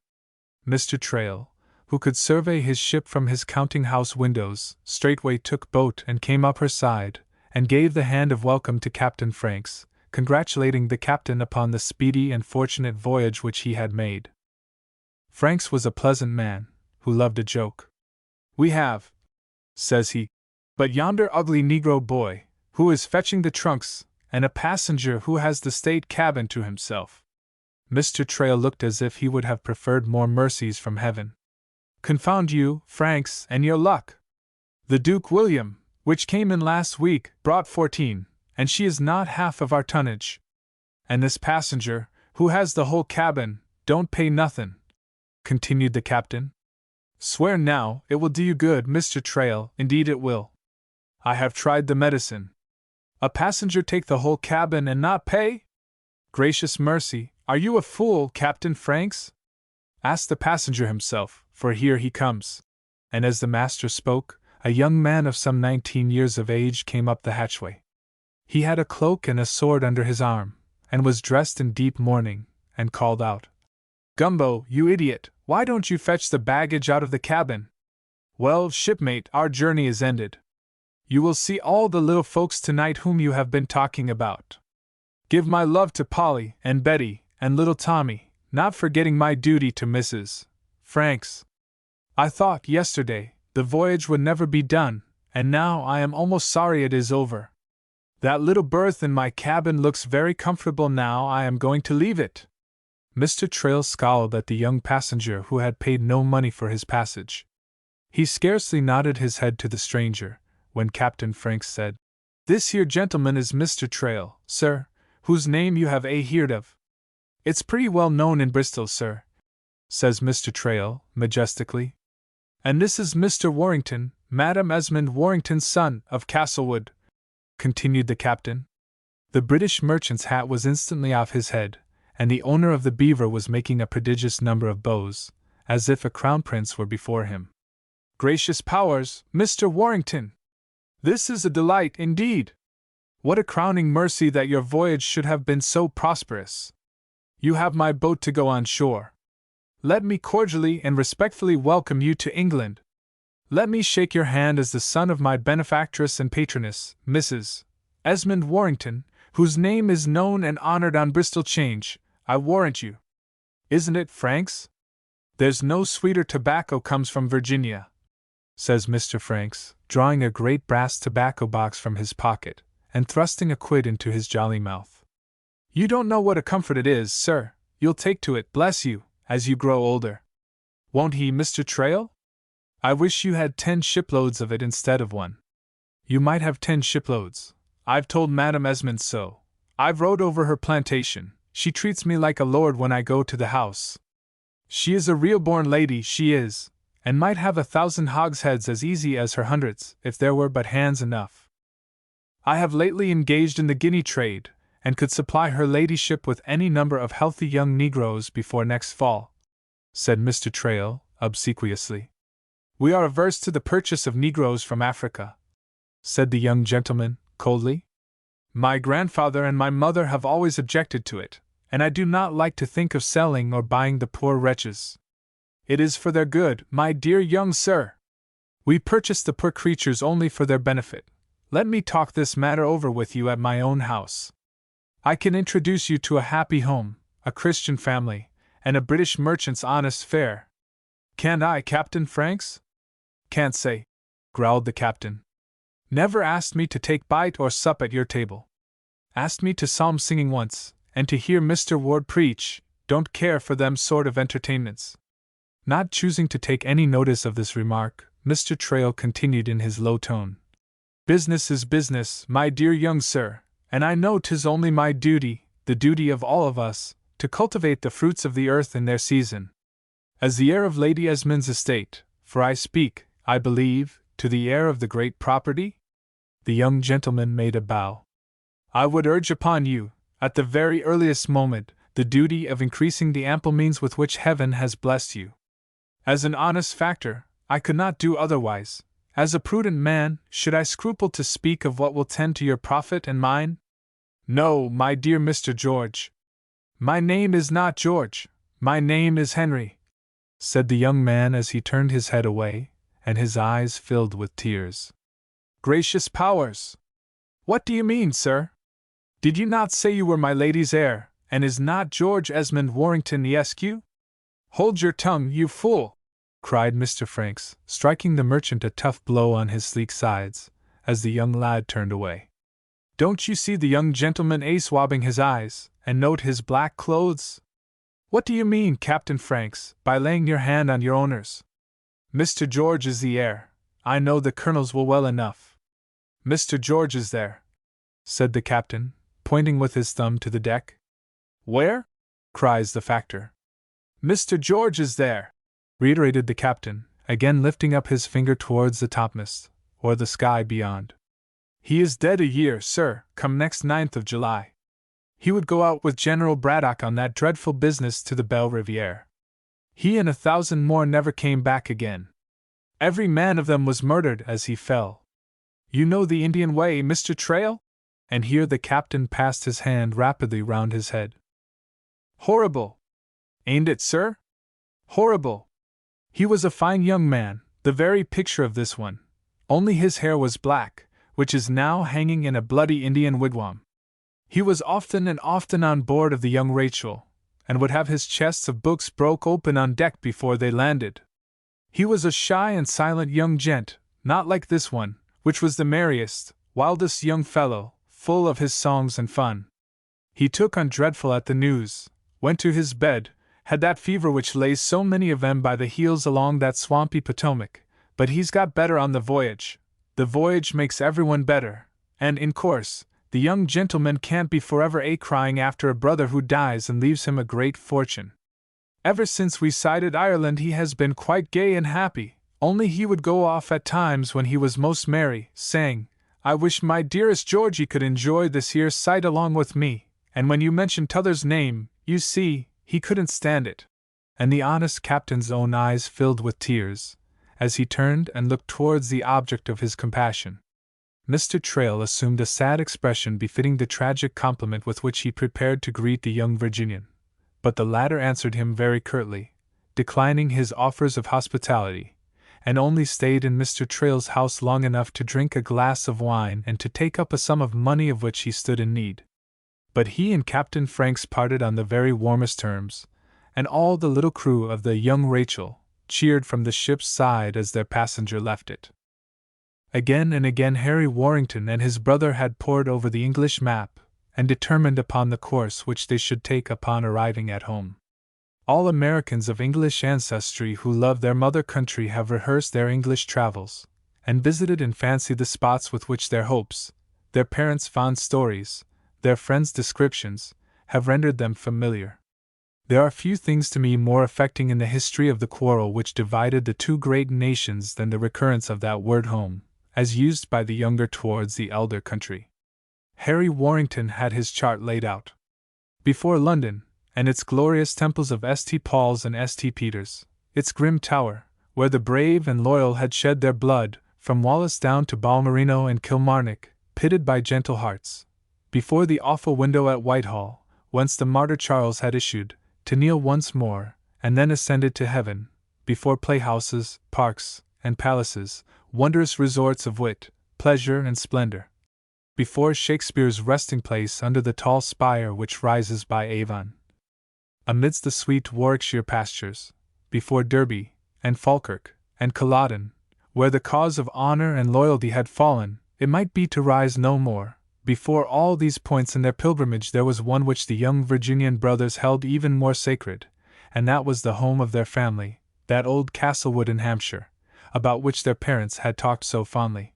Mr. Traill, who could survey his ship from his counting-house windows, straightway took boat and came up her side, and gave the hand of welcome to Captain Franks, congratulating the captain upon the speedy and fortunate voyage which he had made. Franks was a pleasant man, who loved a joke. "We have," says he, "but yonder ugly Negro boy, who is fetching the trunks, and a passenger who has the state cabin to himself." Mr. Traill looked as if he would have preferred more mercies from heaven. "Confound you, Franks, and your luck! The Duke William, which came in last week, brought 14, and she is not half of our tonnage. And this passenger, who has the whole cabin, don't pay nothin'," continued the captain. "Swear now, it will do you good, Mr. Traill, indeed it will. I have tried the medicine. A passenger take the whole cabin and not pay? Gracious mercy, are you a fool, Captain Franks? Ask the passenger himself, for here he comes." And as the master spoke, a young man of some 19 years of age came up the hatchway. He had a cloak and a sword under his arm, and was dressed in deep mourning, and called out, "Gumbo, you idiot, why don't you fetch the baggage out of the cabin? Well, shipmate, our journey is ended. You will see all the little folks tonight whom you have been talking about. Give my love to Polly, and Betty, and little Tommy, not forgetting my duty to Mrs. Franks. I thought, yesterday, the voyage would never be done, and now I am almost sorry it is over. That little berth in my cabin looks very comfortable now I am going to leave it." Mr. Traill scowled at the young passenger who had paid no money for his passage. He scarcely nodded his head to the stranger, when Captain Franks said, "This here gentleman is Mr. Trail, sir, whose name you have heard of." "It's pretty well known in Bristol, sir," says Mr. Trail, majestically. "And this is Mr. Warrington, Madam Esmond Warrington's son, of Castlewood," continued the captain. The British merchant's hat was instantly off his head, and the owner of the beaver was making a prodigious number of bows, as if a crown prince were before him. "Gracious powers, Mr. Warrington! This is a delight, indeed! What a crowning mercy that your voyage should have been so prosperous! You have my boat to go on shore. Let me cordially and respectfully welcome you to England. Let me shake your hand as the son of my benefactress and patroness, Mrs. Esmond Warrington, whose name is known and honored on Bristol 'Change, I warrant you. Isn't it, Franks? There's no sweeter tobacco comes from Virginia," says Mr. Franks, drawing a great brass tobacco box from his pocket, and thrusting a quid into his jolly mouth. "You don't know what a comfort it is, sir. You'll take to it, bless you, as you grow older. Won't he, Mr. Trail? I wish you had 10 shiploads of it instead of one." "You might have 10 shiploads. I've told Madam Esmond so. I've rode over her plantation. She treats me like a lord when I go to the house. She is a real born lady, she is, and might have 1,000 hogsheads as easy as her hundreds, if there were but hands enough. I have lately engaged in the guinea trade, and could supply her ladyship with any number of healthy young negroes before next fall," said Mr. Trail, obsequiously. "We are averse to the purchase of negroes from Africa," said the young gentleman, coldly. "My grandfather and my mother have always objected to it, and I do not like to think of selling or buying the poor wretches. It is for their good, my dear young sir. We purchase the poor creatures only for their benefit. Let me talk this matter over with you at my own house. I can introduce you to a happy home, a Christian family, and a British merchant's honest fare. Can't I, Captain Franks?" "Can't say," growled the captain. "Never asked me to take bite or sup at your table. Asked me to psalm singing once, and to hear Mr. Ward preach. Don't care for them sort of entertainments." Not choosing to take any notice of this remark, Mr. Trail continued in his low tone. "Business is business, my dear young sir, and I know 'tis only my duty, the duty of all of us, to cultivate the fruits of the earth in their season. As the heir of Lady Esmond's estate, for I speak, I believe, to the heir of the great property?" The young gentleman made a bow. "I would urge upon you, at the very earliest moment, the duty of increasing the ample means with which Heaven has blessed you. As an honest factor, I could not do otherwise. As a prudent man, should I scruple to speak of what will tend to your profit and mine? No, my dear Mr. George. My name is not George, my name is Henry," said the young man as he turned his head away, and his eyes filled with tears. "Gracious powers! What do you mean, sir? Did you not say you were my lady's heir, and is not George Esmond Warrington Esq? Hold your tongue, you fool!" cried Mr. Franks, striking the merchant a tough blow on his sleek sides, as the young lad turned away. "Don't you see the young gentleman swabbing his eyes, and note his black clothes? What do you mean, Captain Franks, by laying your hand on your owners? Mr. George is the heir. I know the colonels will well enough. Mr. George is there," said the captain, pointing with his thumb to the deck. "Where?" cries the factor. "Mr. George is there," reiterated the captain, again lifting up his finger towards the topmast, or the sky beyond. "He is dead a year, sir, come next 9th of July. He would go out with General Braddock on that dreadful business to the Belle Riviere. He and 1,000 more never came back again. Every man of them was murdered as he fell. You know the Indian way, Mr. Trail?" And here the captain passed his hand rapidly round his head. "Horrible! Ain't it, sir? Horrible! He was a fine young man, the very picture of this one, only his hair was black, which is now hanging in a bloody Indian wigwam. He was often and often on board of the Young Rachel, and would have his chests of books broke open on deck before they landed. He was a shy and silent young gent, not like this one, which was the merriest, wildest young fellow, full of his songs and fun. He took on dreadful at the news, went to his bed, had that fever which lays so many of them by the heels along that swampy Potomac, but he's got better on the voyage. The voyage makes everyone better, and, in course, the young gentleman can't be forever crying after a brother who dies and leaves him a great fortune. Ever since we sighted Ireland he has been quite gay and happy, only he would go off at times when he was most merry, saying, 'I wish my dearest Georgie could enjoy this here sight along with me,' and when you mentioned t'other's name, you see, he couldn't stand it." And the honest captain's own eyes filled with tears, as he turned and looked towards the object of his compassion. Mr. Trail assumed a sad expression befitting the tragic compliment with which he prepared to greet the young Virginian, but the latter answered him very curtly, declining his offers of hospitality, and only stayed in Mr. Trail's house long enough to drink a glass of wine and to take up a sum of money of which he stood in need. But he and Captain Franks parted on the very warmest terms, and all the little crew of the Young Rachel cheered from the ship's side as their passenger left it. Again and again Harry Warrington and his brother had pored over the English map, and determined upon the course which they should take upon arriving at home. All Americans of English ancestry who love their mother country have rehearsed their English travels, and visited in fancy the spots with which their hopes, their parents' fond stories, their friends' descriptions, have rendered them familiar. There are few things to me more affecting in the history of the quarrel which divided the two great nations than the recurrence of that word home, as used by the younger towards the elder country. Harry Warrington had his chart laid out. Before London, and its glorious temples of St. Paul's and St. Peter's, its grim tower, where the brave and loyal had shed their blood, from Wallace down to Balmerino and Kilmarnock, pitted by gentle hearts. Before the awful window at Whitehall, whence the martyr Charles had issued, to kneel once more, and then ascended to heaven. Before playhouses, parks, and palaces, wondrous resorts of wit, pleasure, and splendor. Before Shakespeare's resting place under the tall spire which rises by Avon. Amidst the sweet Warwickshire pastures, before Derby, and Falkirk, and Culloden, where the cause of honor and loyalty had fallen, it might be to rise no more. Before all these points in their pilgrimage there was one which the young Virginian brothers held even more sacred, and that was the home of their family, that old Castlewood in Hampshire, about which their parents had talked so fondly.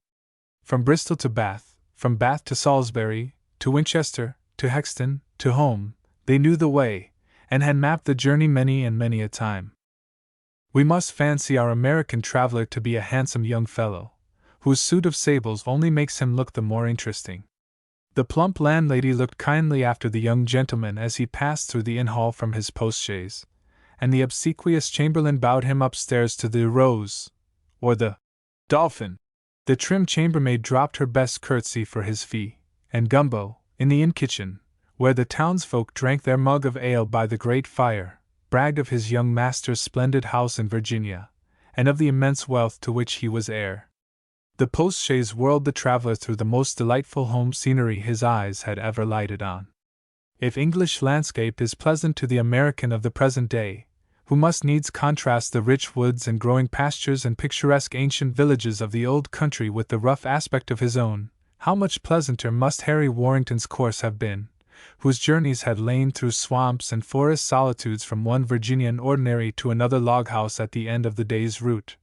From Bristol to Bath, from Bath to Salisbury, to Winchester, to Hexton, to home, they knew the way, and had mapped the journey many and many a time. We must fancy our American traveler to be a handsome young fellow, whose suit of sables only makes him look the more interesting. The plump landlady looked kindly after the young gentleman as he passed through the inn-hall from his post-chaise, and the obsequious chamberlain bowed him upstairs to the Rose, or the Dolphin. The trim chambermaid dropped her best curtsy for his fee, and Gumbo, in the inn-kitchen, where the townsfolk drank their mug of ale by the great fire, bragged of his young master's splendid house in Virginia, and of the immense wealth to which he was heir. The post-chaise whirled the traveler through the most delightful home scenery his eyes had ever lighted on. If English landscape is pleasant to the American of the present day, who must needs contrast the rich woods and growing pastures and picturesque ancient villages of the old country with the rough aspect of his own, how much pleasanter must Harry Warrington's course have been, whose journeys had lain through swamps and forest solitudes from one Virginian ordinary to another log-house at the end of the day's route,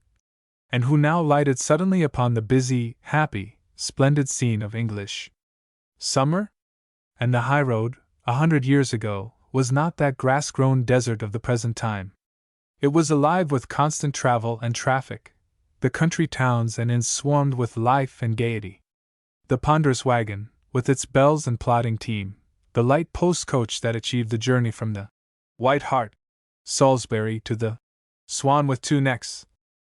and who now lighted suddenly upon the busy, happy, splendid scene of English summer? And the highroad, 100 years ago, was not that grass-grown desert of the present time. It was alive with constant travel and traffic. The country towns and inns swarmed with life and gaiety. The ponderous wagon, with its bells and plodding team, the light post-coach that achieved the journey from the White Hart, Salisbury, to the Swan with Two Necks,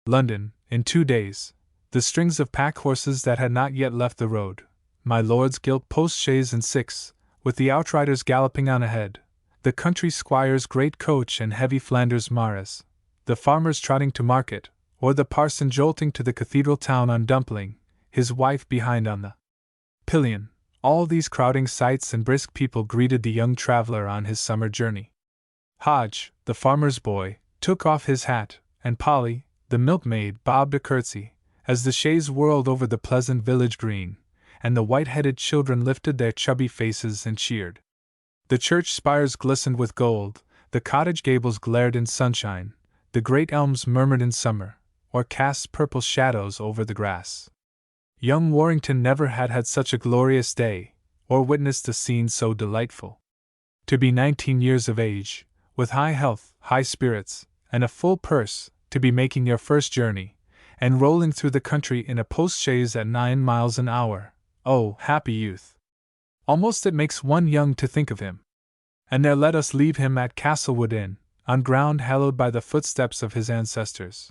London, in 2 days, the strings of pack-horses that had not yet left the road, my lord's gilt post-chaise and 6, with the outriders galloping on ahead, the country squire's great coach and heavy Flanders mares, the farmers trotting to market, or the parson jolting to the cathedral town on Dumpling, his wife behind on the pillion, all these crowding sights and brisk people greeted the young traveler on his summer journey. Hodge, the farmer's boy, took off his hat, and Polly, the milkmaid, bobbed a curtsy, as the chaise whirled over the pleasant village green, and the white-headed children lifted their chubby faces and cheered. The church spires glistened with gold, the cottage gables glared in sunshine, the great elms murmured in summer, or casts purple shadows over the grass. Young Warrington never had had such a glorious day, or witnessed a scene so delightful. To be 19 years of age, with high health, high spirits, and a full purse, to be making your first journey, and rolling through the country in a post-chaise at 9 miles an hour. Oh, happy youth! Almost it makes one young to think of him. And there let us leave him at Castlewood Inn, on ground hallowed by the footsteps of his ancestors.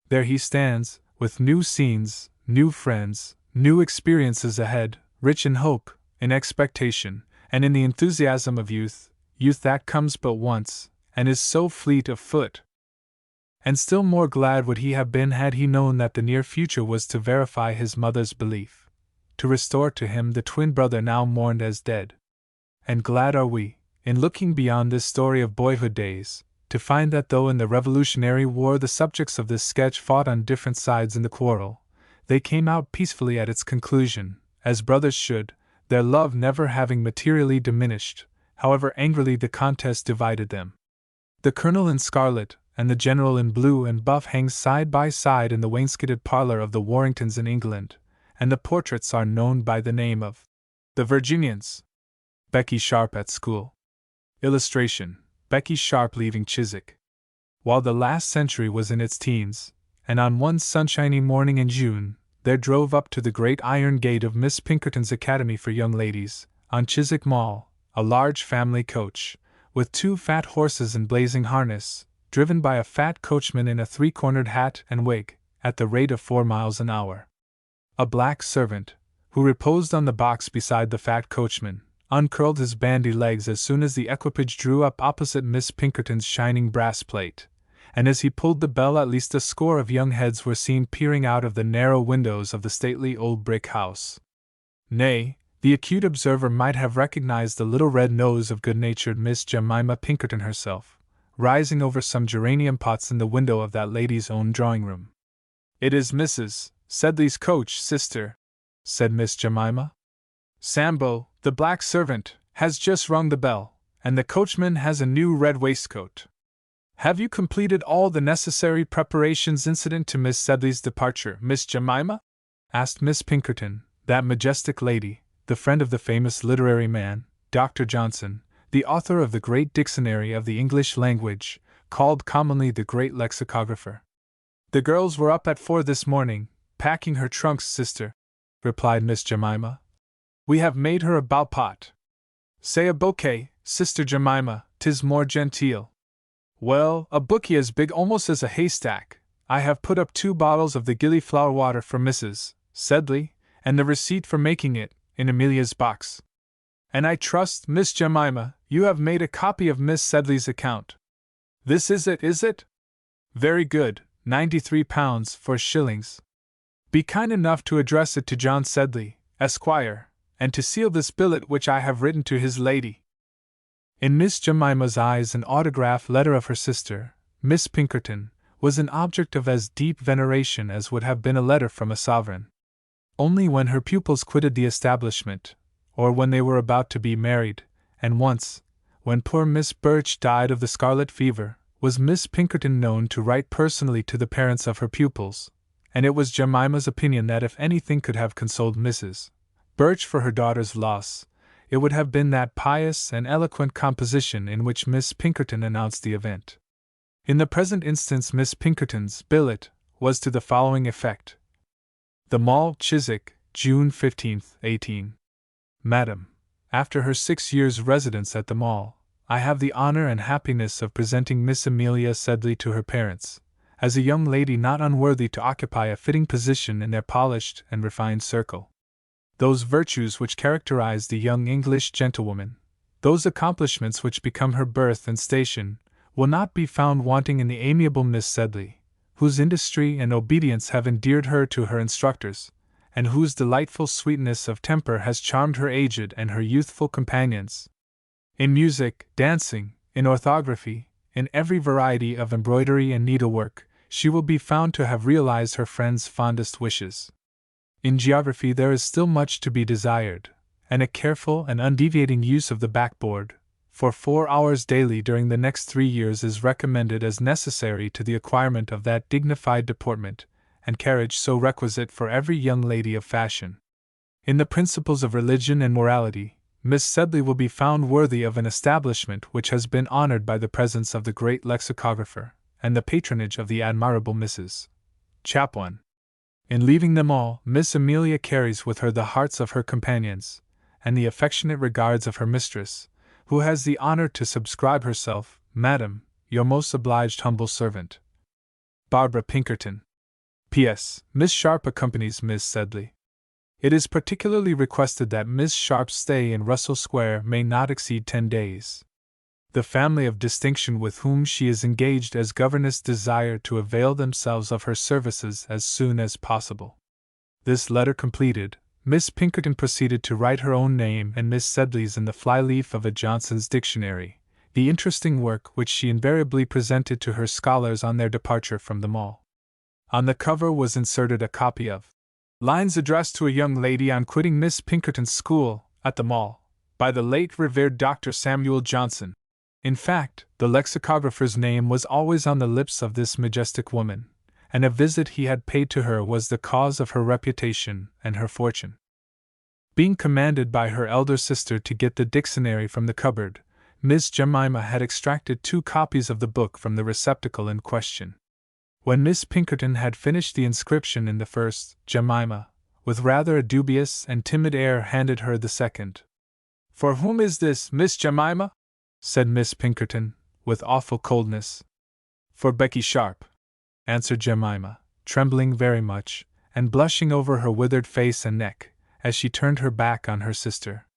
There he stands, with new scenes, new friends, new experiences ahead, rich in hope, in expectation, and in the enthusiasm of youth, youth that comes but once, and is so fleet of foot. And still more glad would he have been had he known that the near future was to verify his mother's belief, to restore to him the twin brother now mourned as dead. And glad are we, in looking beyond this story of boyhood days, to find that though in the Revolutionary War the subjects of this sketch fought on different sides in the quarrel, they came out peacefully at its conclusion, as brothers should, their love never having materially diminished, however angrily the contest divided them. The colonel in scarlet, and the general in blue and buff hang side by side in the wainscoted parlor of the Warringtons in England, and the portraits are known by the name of the Virginians. Becky Sharp at school. Illustration: Becky Sharp leaving Chiswick. While the last century was in its teens, and on one sunshiny morning in June, there drove up to the great iron gate of Miss Pinkerton's Academy for Young Ladies, on Chiswick Mall, a large family coach, with 2 fat horses in blazing harness, driven by a fat coachman in a 3-cornered hat and wig, at the rate of 4 miles an hour. A black servant, who reposed on the box beside the fat coachman, uncurled his bandy legs as soon as the equipage drew up opposite Miss Pinkerton's shining brass plate, and as he pulled the bell at least a score of young heads were seen peering out of the narrow windows of the stately old brick house. Nay, the acute observer might have recognized the little red nose of good-natured Miss Jemima Pinkerton herself, rising over some geranium pots in the window of that lady's own drawing-room. "It is Mrs. Sedley's coach, sister," said Miss Jemima. "Sambo, the black servant, has just rung the bell, and the coachman has a new red waistcoat. Have you completed all the necessary preparations incident to Miss Sedley's departure, Miss Jemima?" asked Miss Pinkerton, that majestic lady, the friend of the famous literary man, Dr. Johnson, the author of the great dictionary of the English language, called commonly the Great Lexicographer. "The girls were up at 4 this morning, packing her trunks, sister," replied Miss Jemima. "We have made her a bow pot." "Say a bouquet, sister Jemima, 'tis more genteel." "Well, a bouquet as big almost as a haystack. I have put up 2 bottles of the gillyflower water for Mrs. Sedley, and the receipt for making it, in Amelia's box. And I trust, Miss Jemima, you have made a copy of Miss Sedley's account. This is it, is it? Very good, £93 for shillings. Be kind enough to address it to John Sedley, Esquire, and to seal this billet which I have written to his lady." In Miss Jemima's eyes an autograph letter of her sister, Miss Pinkerton, was an object of as deep veneration as would have been a letter from a sovereign. Only when her pupils quitted the establishment, or when they were about to be married, and once, when poor Miss Birch died of the scarlet fever, was Miss Pinkerton known to write personally to the parents of her pupils, and it was Jemima's opinion that if anything could have consoled Mrs. Birch for her daughter's loss, it would have been that pious and eloquent composition in which Miss Pinkerton announced the event. In the present instance Miss Pinkerton's billet was to the following effect: "The Mall, Chiswick, June 15, 18. Madam, after her 6 years' residence at the Mall, I have the honor and happiness of presenting Miss Amelia Sedley to her parents, as a young lady not unworthy to occupy a fitting position in their polished and refined circle. Those virtues which characterize the young English gentlewoman, those accomplishments which become her birth and station, will not be found wanting in the amiable Miss Sedley, whose industry and obedience have endeared her to her instructors, and whose delightful sweetness of temper has charmed her aged and her youthful companions. In music, dancing, in orthography, in every variety of embroidery and needlework, she will be found to have realized her friends' fondest wishes. In geography there is still much to be desired, and a careful and undeviating use of the backboard, for 4 hours daily during the next 3 years is recommended as necessary to the acquirement of that dignified deportment and carriage so requisite for every young lady of fashion. In the principles of religion and morality, Miss Sedley will be found worthy of an establishment which has been honored by the presence of the great lexicographer and the patronage of the admirable Mrs. Chapwin. In leaving them all, Miss Amelia carries with her the hearts of her companions, and the affectionate regards of her mistress, who has the honor to subscribe herself, Madam, your most obliged humble servant, Barbara Pinkerton. P.S. Miss Sharp accompanies Miss Sedley. It is particularly requested that Miss Sharp's stay in Russell Square may not exceed 10 days. The family of distinction with whom she is engaged as governess desire to avail themselves of her services as soon as possible. This letter completed, Miss Pinkerton proceeded to write her own name and Miss Sedley's in the flyleaf of a Johnson's Dictionary, the interesting work which she invariably presented to her scholars on their departure from the Mall. On the cover was inserted a copy of Lines addressed to a young lady on quitting Miss Pinkerton's school, at the Mall, by the late revered Dr. Samuel Johnson. In fact, the lexicographer's name was always on the lips of this majestic woman, and a visit he had paid to her was the cause of her reputation and her fortune. Being commanded by her elder sister to get the dictionary from the cupboard, Miss Jemima had extracted 2 copies of the book from the receptacle in question. When Miss Pinkerton had finished the inscription in the first, Jemima, with rather a dubious and timid air, handed her the second. "For whom is this, Miss Jemima?" said Miss Pinkerton, with awful coldness. "For Becky Sharp," answered Jemima, trembling very much, and blushing over her withered face and neck, as she turned her back on her sister.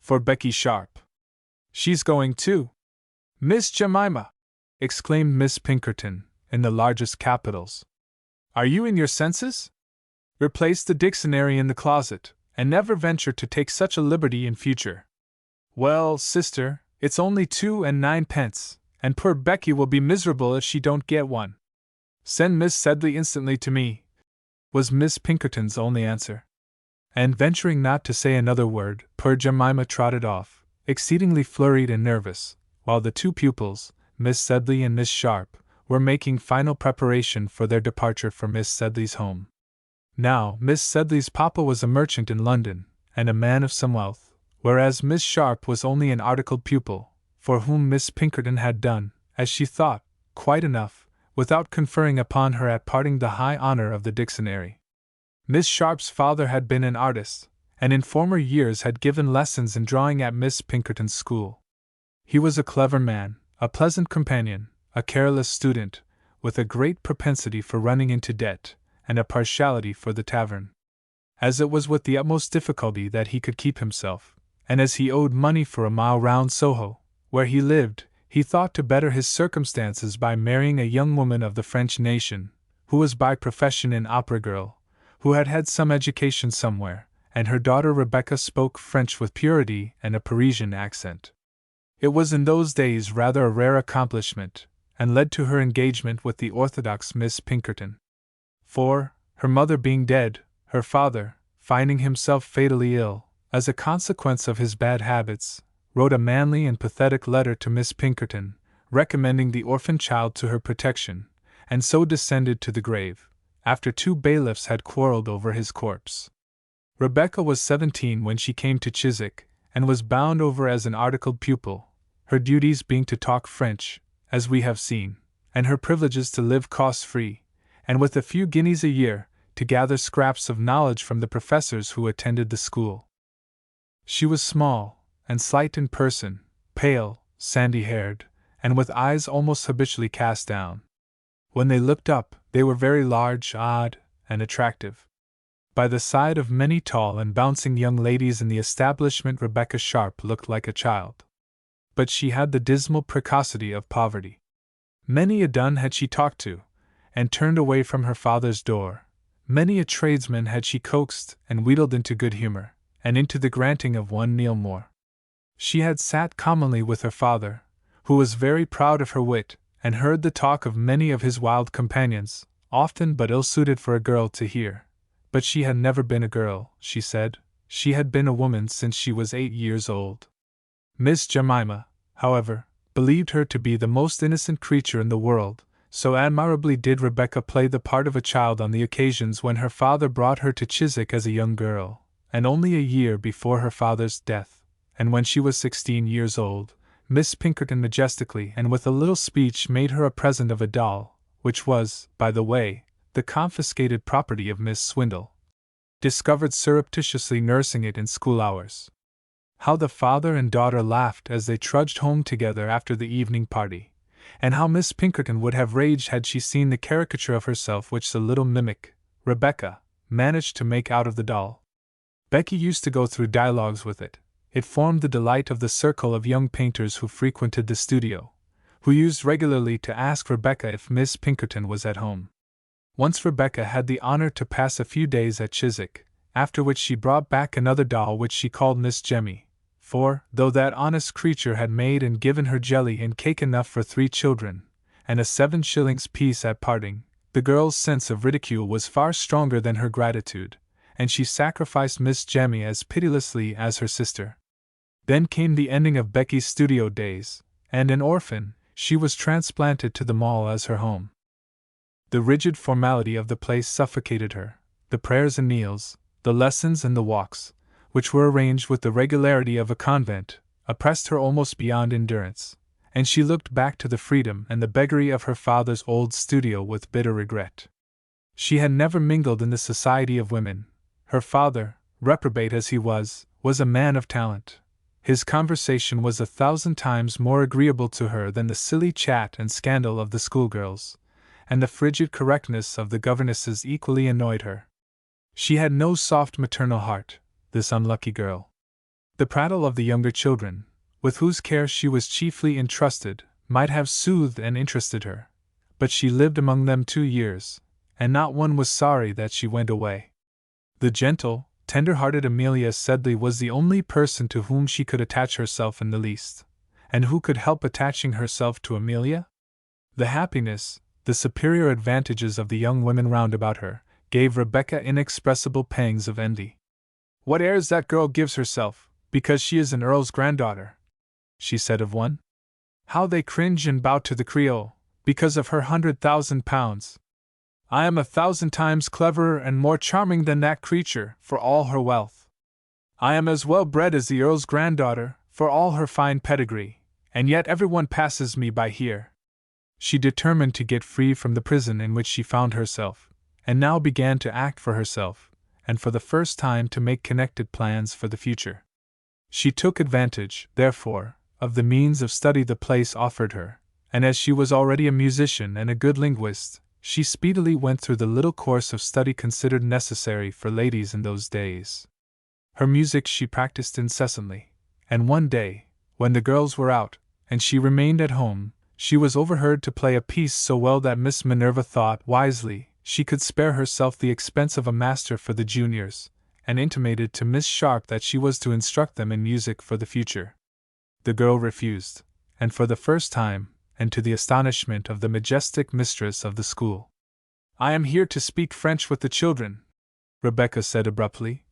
"For Becky Sharp. She's going too." "Miss Jemima!" exclaimed Miss Pinkerton, in the largest capitals. "Are you in your senses? Replace the dictionary in the closet, and never venture to take such a liberty in future." "Well, sister, it's only 2 and 9 pence, and poor Becky will be miserable if she don't get one. Send Miss Sedley instantly to me," was Miss Pinkerton's only answer. And venturing not to say another word, poor Jemima trotted off, exceedingly flurried and nervous, while the 2 pupils, Miss Sedley and Miss Sharp, were making final preparation for their departure for Miss Sedley's home. Now, Miss Sedley's papa was a merchant in London, and a man of some wealth, whereas Miss Sharp was only an articled pupil, for whom Miss Pinkerton had done, as she thought, quite enough, without conferring upon her at parting the high honor of the dictionary. Miss Sharp's father had been an artist, and in former years had given lessons in drawing at Miss Pinkerton's school. He was a clever man, a pleasant companion, a careless student, with a great propensity for running into debt, and a partiality for the tavern. As it was with the utmost difficulty that he could keep himself, and as he owed money for a mile round Soho, where he lived, he thought to better his circumstances by marrying a young woman of the French nation, who was by profession an opera girl, who had had some education somewhere, and her daughter Rebecca spoke French with purity and a Parisian accent. It was in those days rather a rare accomplishment, and led to her engagement with the orthodox Miss Pinkerton. For, her mother being dead, her father, finding himself fatally ill, as a consequence of his bad habits, wrote a manly and pathetic letter to Miss Pinkerton, recommending the orphan child to her protection, and so descended to the grave, after 2 bailiffs had quarreled over his corpse. Rebecca was 17 when she came to Chiswick, and was bound over as an articled pupil, her duties being to talk French, as we have seen, and her privileges to live cost-free, and with a few guineas a year, to gather scraps of knowledge from the professors who attended the school. She was small, and slight in person, pale, sandy-haired, and with eyes almost habitually cast down. When they looked up, they were very large, odd, and attractive. By the side of many tall and bouncing young ladies in the establishment, Rebecca Sharp looked like a child. But she had the dismal precocity of poverty. Many a dun had she talked to, and turned away from her father's door. Many a tradesman had she coaxed and wheedled into good humor, and into the granting of one meal more. She had sat commonly with her father, who was very proud of her wit, and heard the talk of many of his wild companions, often but ill-suited for a girl to hear. But she had never been a girl, she said, she had been a woman since she was 8 years old. Miss Jemima, however, believed her to be the most innocent creature in the world, so admirably did Rebecca play the part of a child on the occasions when her father brought her to Chiswick as a young girl, and only a year before her father's death, and when she was 16 years old, Miss Pinkerton majestically and with a little speech made her a present of a doll, which was, by the way, the confiscated property of Miss Swindle, discovered surreptitiously nursing it in school hours. How the father and daughter laughed as they trudged home together after the evening party, and how Miss Pinkerton would have raged had she seen the caricature of herself which the little mimic, Rebecca, managed to make out of the doll. Becky used to go through dialogues with it. It formed the delight of the circle of young painters who frequented the studio, who used regularly to ask Rebecca if Miss Pinkerton was at home. Once Rebecca had the honor to pass a few days at Chiswick, after which she brought back another doll which she called Miss Jemmy, for, though that honest creature had made and given her jelly and cake enough for 3 children, and a 7 shillings piece at parting, the girl's sense of ridicule was far stronger than her gratitude, and she sacrificed Miss Jemmy as pitilessly as her sister. Then came the ending of Becky's studio days, and an orphan, she was transplanted to the Mall as her home. The rigid formality of the place suffocated her. The prayers and kneels, the lessons and the walks, which were arranged with the regularity of a convent, oppressed her almost beyond endurance, and she looked back to the freedom and the beggary of her father's old studio with bitter regret. She had never mingled in the society of women. Her father, reprobate as he was a man of talent. His conversation was 1,000 times more agreeable to her than the silly chat and scandal of the schoolgirls, and the frigid correctness of the governesses equally annoyed her. She had no soft maternal heart, this unlucky girl. The prattle of the younger children, with whose care she was chiefly entrusted, might have soothed and interested her, but she lived among them 2 years, and not one was sorry that she went away. The gentle, tender-hearted Amelia Sedley was the only person to whom she could attach herself in the least, and who could help attaching herself to Amelia? The happiness, the superior advantages of the young women round about her, gave Rebecca inexpressible pangs of envy. "What airs that girl gives herself, because she is an earl's granddaughter," she said of one. "How they cringe and bow to the Creole, because of her £100,000. I am 1,000 times cleverer and more charming than that creature, for all her wealth. I am as well bred as the earl's granddaughter, for all her fine pedigree, and yet everyone passes me by here." She determined to get free from the prison in which she found herself, and now began to act for herself, and for the first time to make connected plans for the future. She took advantage, therefore, of the means of study the place offered her, and as she was already a musician and a good linguist, she speedily went through the little course of study considered necessary for ladies in those days. Her music she practiced incessantly, and one day, when the girls were out, and she remained at home, she was overheard to play a piece so well that Miss Minerva thought, wisely, she could spare herself the expense of a master for the juniors, and intimated to Miss Sharp that she was to instruct them in music for the future. The girl refused, and for the first time, and to the astonishment of the majestic mistress of the school. "I am here to speak French with the children," Rebecca said abruptly,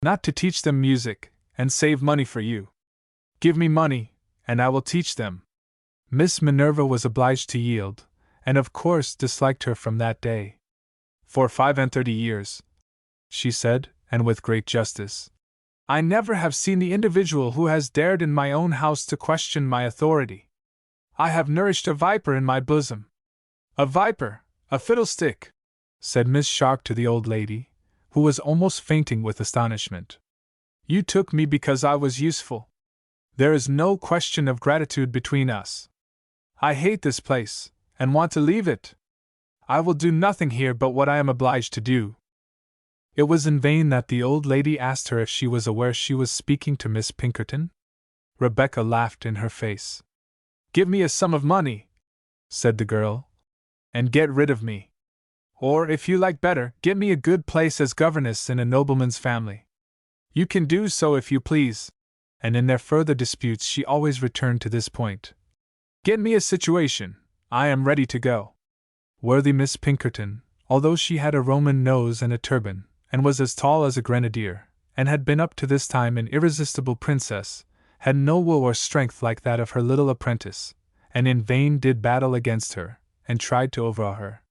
"not to teach them music, and save money for you. Give me money, and I will teach them." Miss Minerva was obliged to yield, and of course disliked her from that day. "For 35 years," she said, and with great justice, "I never have seen the individual who has dared in my own house to question my authority. I have nourished a viper in my bosom." "A viper, a fiddlestick," said Miss Sharp to the old lady, who was almost fainting with astonishment. "You took me because I was useful. There is no question of gratitude between us. I hate this place, and want to leave it. I will do nothing here but what I am obliged to do." It was in vain that the old lady asked her if she was aware she was speaking to Miss Pinkerton. Rebecca laughed in her face. "Give me a sum of money," said the girl, "and get rid of me. Or, if you like better, get me a good place as governess in a nobleman's family. You can do so if you please," and in their further disputes she always returned to this point. "Get me a situation, I am ready to go." Worthy Miss Pinkerton, although she had a Roman nose and a turban, and was as tall as a grenadier, and had been up to this time an irresistible princess, had no will or strength like that of her little apprentice, and in vain did battle against her, and tried to overawe her.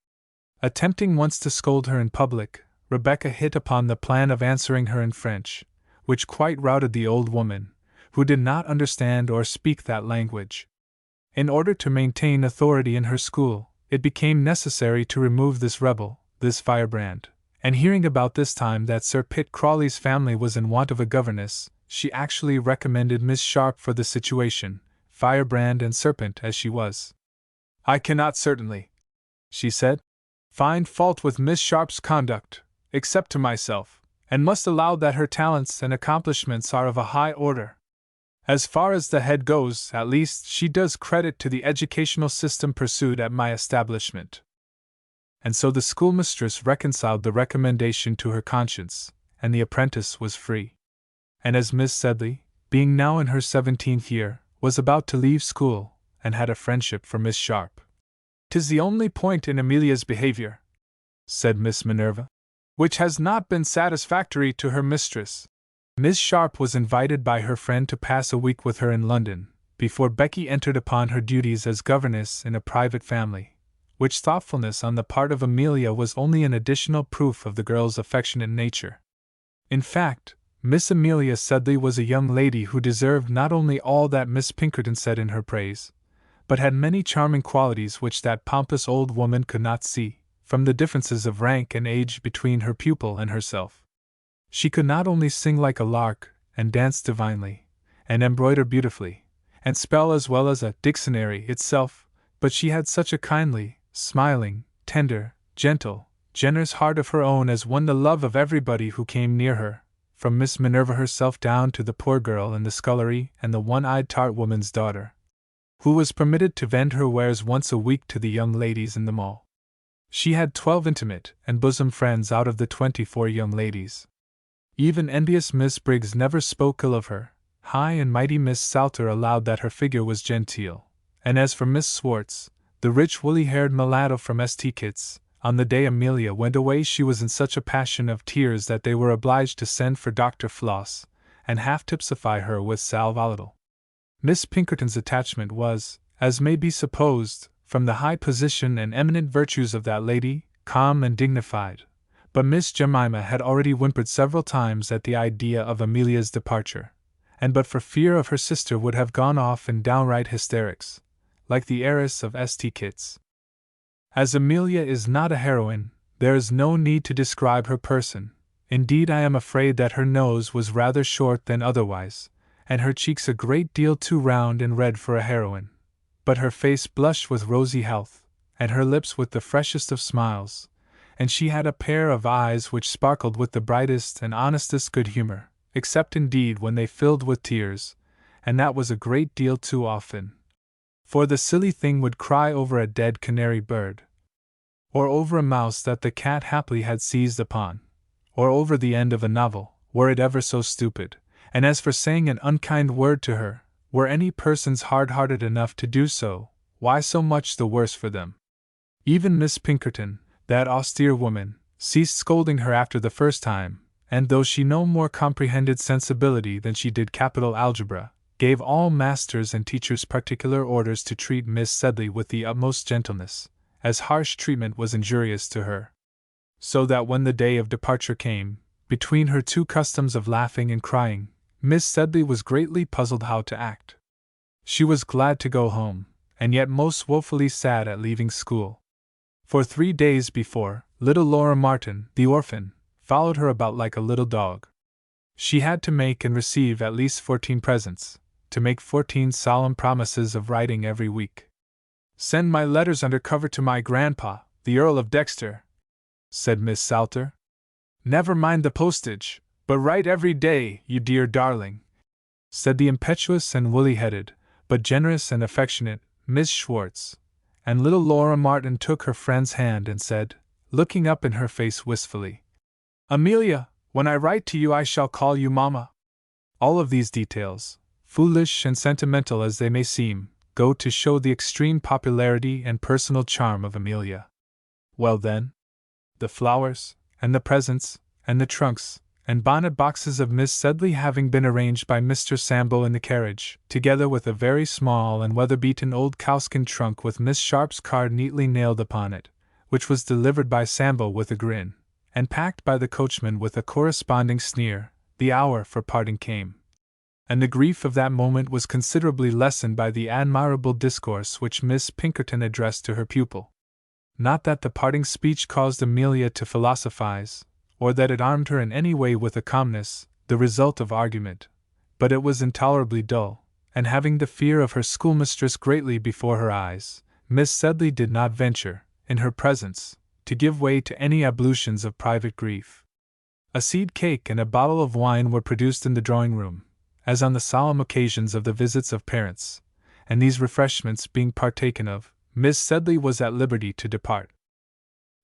Attempting once to scold her in public, Rebecca hit upon the plan of answering her in French, which quite routed the old woman, who did not understand or speak that language. In order to maintain authority in her school, it became necessary to remove this rebel, this firebrand, and hearing about this time that Sir Pitt Crawley's family was in want of a governess, she actually recommended Miss Sharp for the situation, firebrand and serpent as she was. "I cannot certainly," she said, "find fault with Miss Sharp's conduct, except to myself, and must allow that her talents and accomplishments are of a high order. As far as the head goes, at least, she does credit to the educational system pursued at my establishment." And so the schoolmistress reconciled the recommendation to her conscience, and the apprentice was free. And as Miss Sedley, being now in her 17th year, was about to leave school, and had a friendship for Miss Sharp. "'Tis the only point in Amelia's behavior," said Miss Minerva, "which has not been satisfactory to her mistress." Miss Sharp was invited by her friend to pass a week with her in London, before Becky entered upon her duties as governess in a private family, which thoughtfulness on the part of Amelia was only an additional proof of the girl's affectionate nature. In fact, Miss Amelia Sedley was a young lady who deserved not only all that Miss Pinkerton said in her praise, but had many charming qualities which that pompous old woman could not see, from the differences of rank and age between her pupil and herself. She could not only sing like a lark, and dance divinely, and embroider beautifully, and spell as well as a dictionary itself, but she had such a kindly, smiling, tender, gentle, generous heart of her own as won the love of everybody who came near her, from Miss Minerva herself down to the poor girl in the scullery and the one-eyed tart woman's daughter, who was permitted to vend her wares once a week to the young ladies in the mall. She had 12 intimate and bosom friends out of the 24 young ladies. Even envious Miss Briggs never spoke ill of her. High and mighty Miss Salter allowed that her figure was genteel, and as for Miss Swartz, the rich woolly-haired mulatto from St. Kitts, on the day Amelia went away she was in such a passion of tears that they were obliged to send for Dr. Floss, and half-tipsify her with sal volatile. Miss Pinkerton's attachment was, as may be supposed, from the high position and eminent virtues of that lady, calm and dignified, but Miss Jemima had already whimpered several times at the idea of Amelia's departure, and but for fear of her sister would have gone off in downright hysterics, like the heiress of St. Kitts. As Amelia is not a heroine, there is no need to describe her person. Indeed, I am afraid that her nose was rather short than otherwise, and her cheeks a great deal too round and red for a heroine. But her face blushed with rosy health, and her lips with the freshest of smiles, and she had a pair of eyes which sparkled with the brightest and honestest good humor, except indeed when they filled with tears, and that was a great deal too often. For the silly thing would cry over a dead canary bird, or over a mouse that the cat haply had seized upon, or over the end of a novel, were it ever so stupid, and as for saying an unkind word to her, were any persons hard-hearted enough to do so, why so much the worse for them. Even Miss Pinkerton, that austere woman, ceased scolding her after the first time, and though she no more comprehended sensibility than she did capital algebra, gave all masters and teachers particular orders to treat Miss Sedley with the utmost gentleness, as harsh treatment was injurious to her. So that when the day of departure came, between her two customs of laughing and crying, Miss Sedley was greatly puzzled how to act. She was glad to go home, and yet most woefully sad at leaving school. For 3 days before, little Laura Martin, the orphan, followed her about like a little dog. She had to make and receive at least 14 presents, to make 14 solemn promises of writing every week. "Send my letters under cover to my grandpa, the Earl of Dexter," said Miss Salter. "Never mind the postage, but write every day, you dear darling," said the impetuous and woolly-headed, but generous and affectionate, Miss Schwartz, and little Laura Martin took her friend's hand and said, looking up in her face wistfully, "Amelia, when I write to you I shall call you Mamma." All of these details, foolish and sentimental as they may seem, go to show the extreme popularity and personal charm of Amelia. Well then, the flowers, and the presents, and the trunks, and bonnet boxes of Miss Sedley having been arranged by Mr. Sambo in the carriage, together with a very small and weather-beaten old cowskin trunk with Miss Sharp's card neatly nailed upon it, which was delivered by Sambo with a grin, and packed by the coachman with a corresponding sneer, the hour for parting came. And the grief of that moment was considerably lessened by the admirable discourse which Miss Pinkerton addressed to her pupil. Not that the parting speech caused Amelia to philosophize, or that it armed her in any way with a calmness, the result of argument, but it was intolerably dull, and having the fear of her schoolmistress greatly before her eyes, Miss Sedley did not venture, in her presence, to give way to any ablutions of private grief. A seed cake and a bottle of wine were produced in the drawing-room, as on the solemn occasions of the visits of parents, and these refreshments being partaken of, Miss Sedley was at liberty to depart.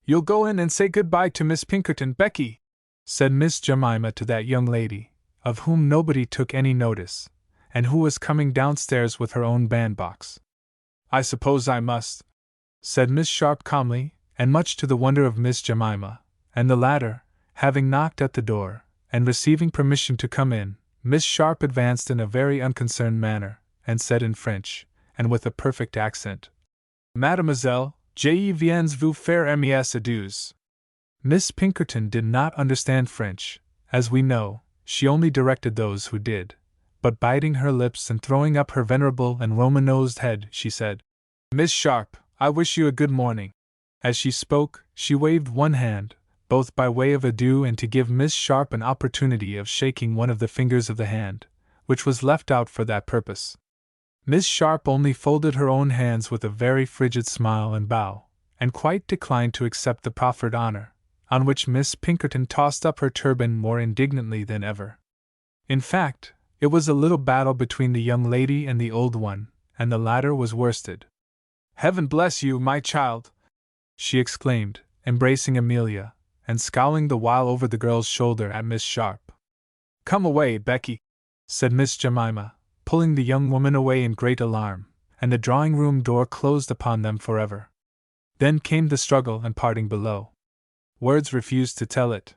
"You'll go in and say good-bye to Miss Pinkerton, Becky," said Miss Jemima to that young lady, of whom nobody took any notice, and who was coming downstairs with her own bandbox. "I suppose I must," said Miss Sharp calmly, and much to the wonder of Miss Jemima, and the latter, having knocked at the door, and receiving permission to come in, Miss Sharp advanced in a very unconcerned manner, and said in French, and with a perfect accent, "Mademoiselle, je viens vous faire mes adieux." Miss Pinkerton did not understand French, as we know, she only directed those who did, but biting her lips and throwing up her venerable and Roman-nosed head, she said, "Miss Sharp, I wish you a good morning." As she spoke, she waved one hand, both by way of adieu and to give Miss Sharp an opportunity of shaking one of the fingers of the hand, which was left out for that purpose. Miss Sharp only folded her own hands with a very frigid smile and bow, and quite declined to accept the proffered honor, on which Miss Pinkerton tossed up her turban more indignantly than ever. In fact, it was a little battle between the young lady and the old one, and the latter was worsted. "Heaven bless you, my child!" she exclaimed, embracing Amelia, and scowling the while over the girl's shoulder at Miss Sharp. "Come away, Becky," said Miss Jemima, pulling the young woman away in great alarm, and the drawing-room door closed upon them forever. Then came the struggle and parting below. Words refused to tell it.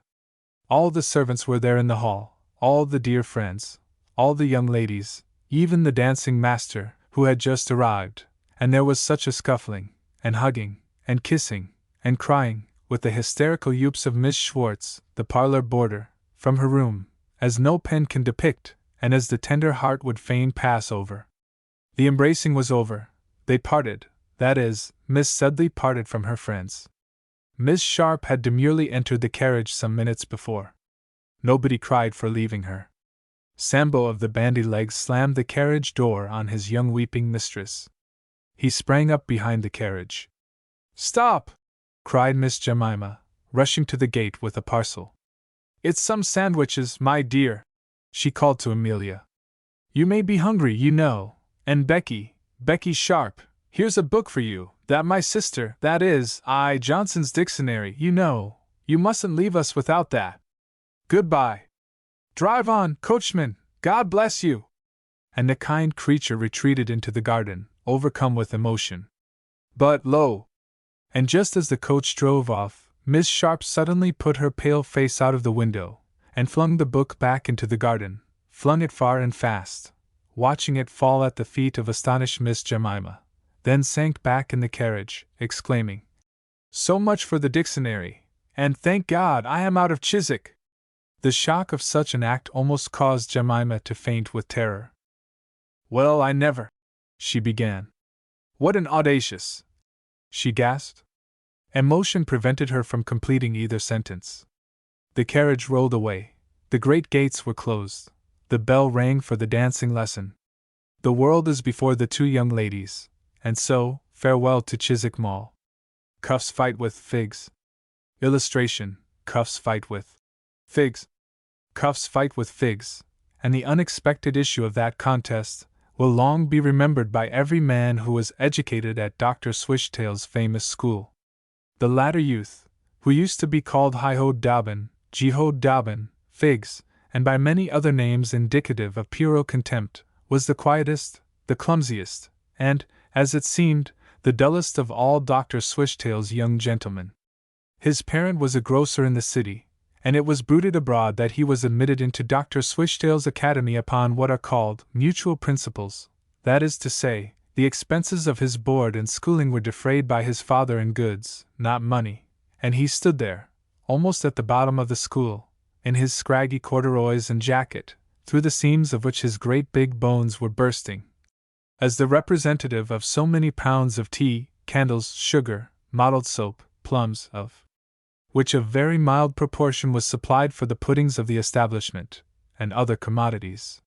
All the servants were there in the hall, all the dear friends, all the young ladies, even the dancing master, who had just arrived, and there was such a scuffling, and hugging, and kissing, and crying, with the hysterical yoops of Miss Schwartz, the parlor boarder, from her room, as no pen can depict, and as the tender heart would fain pass over. The embracing was over. They parted, that is, Miss Sedley parted from her friends. Miss Sharp had demurely entered the carriage some minutes before. Nobody cried for leaving her. Sambo of the bandy legs slammed the carriage door on his young weeping mistress. He sprang up behind the carriage. "Stop!" cried Miss Jemima, rushing to the gate with a parcel. "It's some sandwiches, my dear," she called to Amelia. "You may be hungry, you know, and Becky Sharp, here's a book for you, that my sister, that is, Johnson's dictionary, you know, you mustn't leave us without that. Goodbye. Drive on, coachman, God bless you!" And the kind creature retreated into the garden, overcome with emotion. But lo! And just as the coach drove off, Miss Sharp suddenly put her pale face out of the window, and flung the book back into the garden, flung it far and fast, watching it fall at the feet of astonished Miss Jemima, then sank back in the carriage, exclaiming, "So much for the dictionary, and thank God I am out of Chiswick!" The shock of such an act almost caused Jemima to faint with terror. "Well, I never," she began. "What an audacious!" she gasped. Emotion prevented her from completing either sentence. The carriage rolled away, the great gates were closed, the bell rang for the dancing lesson. The world is before the two young ladies, and so, farewell to Chiswick Mall. Cuffs fight with figs. Illustration: Cuffs fight with figs. Cuffs fight with figs, and the unexpected issue of that contest will long be remembered by every man who was educated at Dr. Swishtail's famous school. The latter youth, who used to be called Hi-ho Dobbin, G-ho Dobbin, Figs, and by many other names indicative of puerile contempt, was the quietest, the clumsiest, and, as it seemed, the dullest of all Dr. Swishtail's young gentlemen. His parent was a grocer in the city, and it was bruited abroad that he was admitted into Dr. Swishtail's academy upon what are called mutual principles. That is to say, the expenses of his board and schooling were defrayed by his father in goods, not money, and he stood there, almost at the bottom of the school, in his scraggy corduroys and jacket, through the seams of which his great big bones were bursting. As the representative of so many pounds of tea, candles, sugar, mottled soap, plums, of which a very mild proportion was supplied for the puddings of the establishment, and other commodities.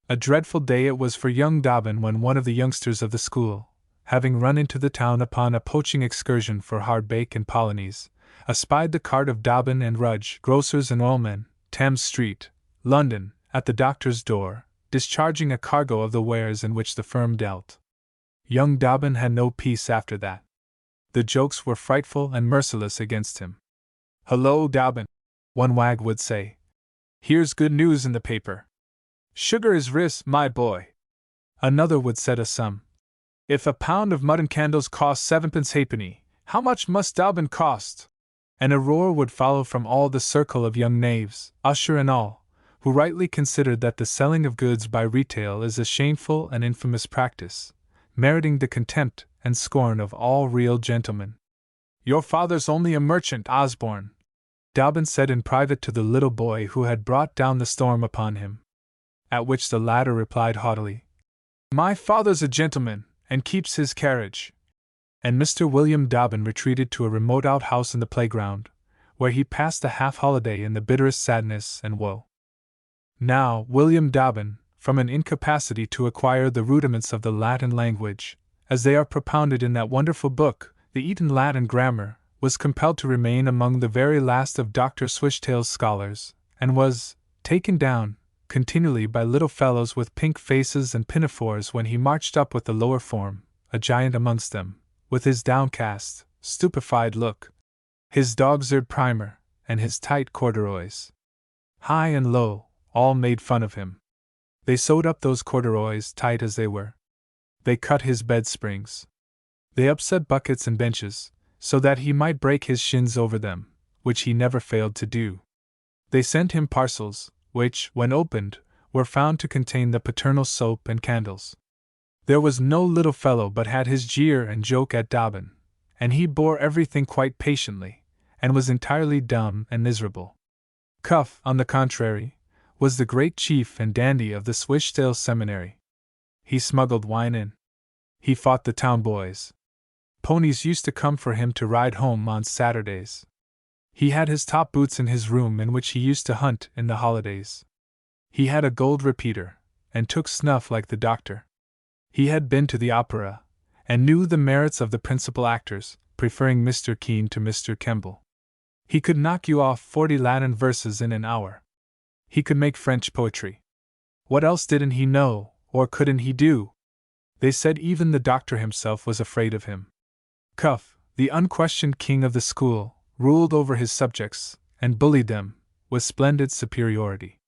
A dreadful day it was for young Dobbin when one of the youngsters of the school, having run into the town upon a poaching excursion for hardbake and polonies, espied the cart of Dobbin and Rudge, grocers and oilmen, Thames Street, London, at the doctor's door, discharging a cargo of the wares in which the firm dealt. Young Dobbin had no peace after that. The jokes were frightful and merciless against him. "Hullo, Dobbin," one wag would say. "Here's good news in the paper. Sugar is ris, my boy." Another would set a sum. "If a pound of mutton candles costs 7 halfpenny, how much must Dobbin cost?" And a roar would follow from all the circle of young knaves, usher and all, who rightly considered that the selling of goods by retail is a shameful and infamous practice, meriting the contempt and scorn of all real gentlemen. "Your father's only a merchant, Osborne," Dobbin said in private to the little boy who had brought down the storm upon him. At which the latter replied haughtily, "My father's a gentleman, and keeps his carriage." And Mr. William Dobbin retreated to a remote outhouse in the playground, where he passed a half-holiday in the bitterest sadness and woe. Now, William Dobbin, from an incapacity to acquire the rudiments of the Latin language, as they are propounded in that wonderful book, the Eton Latin Grammar, was compelled to remain among the very last of Dr. Swishtail's scholars, and was taken down continually by little fellows with pink faces and pinafores when he marched up with the lower form, a giant amongst them, with his downcast, stupefied look, his dog's-eared primer, and his tight corduroys. High and low, all made fun of him. They sewed up those corduroys, tight as they were. They cut his bed springs. They upset buckets and benches, so that he might break his shins over them, which he never failed to do. They sent him parcels, which, when opened, were found to contain the paternal soap and candles. There was no little fellow but had his jeer and joke at Dobbin, and he bore everything quite patiently, and was entirely dumb and miserable. Cuff, on the contrary, was the great chief and dandy of the Swishtail Seminary. He smuggled wine in. He fought the town boys. Ponies used to come for him to ride home on Saturdays. He had his top boots in his room in which he used to hunt in the holidays. He had a gold repeater, and took snuff like the doctor. He had been to the opera, and knew the merits of the principal actors, preferring Mr. Kean to Mr. Kemble. He could knock you off 40 Latin verses in an hour. He could make French poetry. What else didn't he know, or couldn't he do? They said even the doctor himself was afraid of him. Cuff, the unquestioned king of the school, ruled over his subjects, and bullied them, with splendid superiority.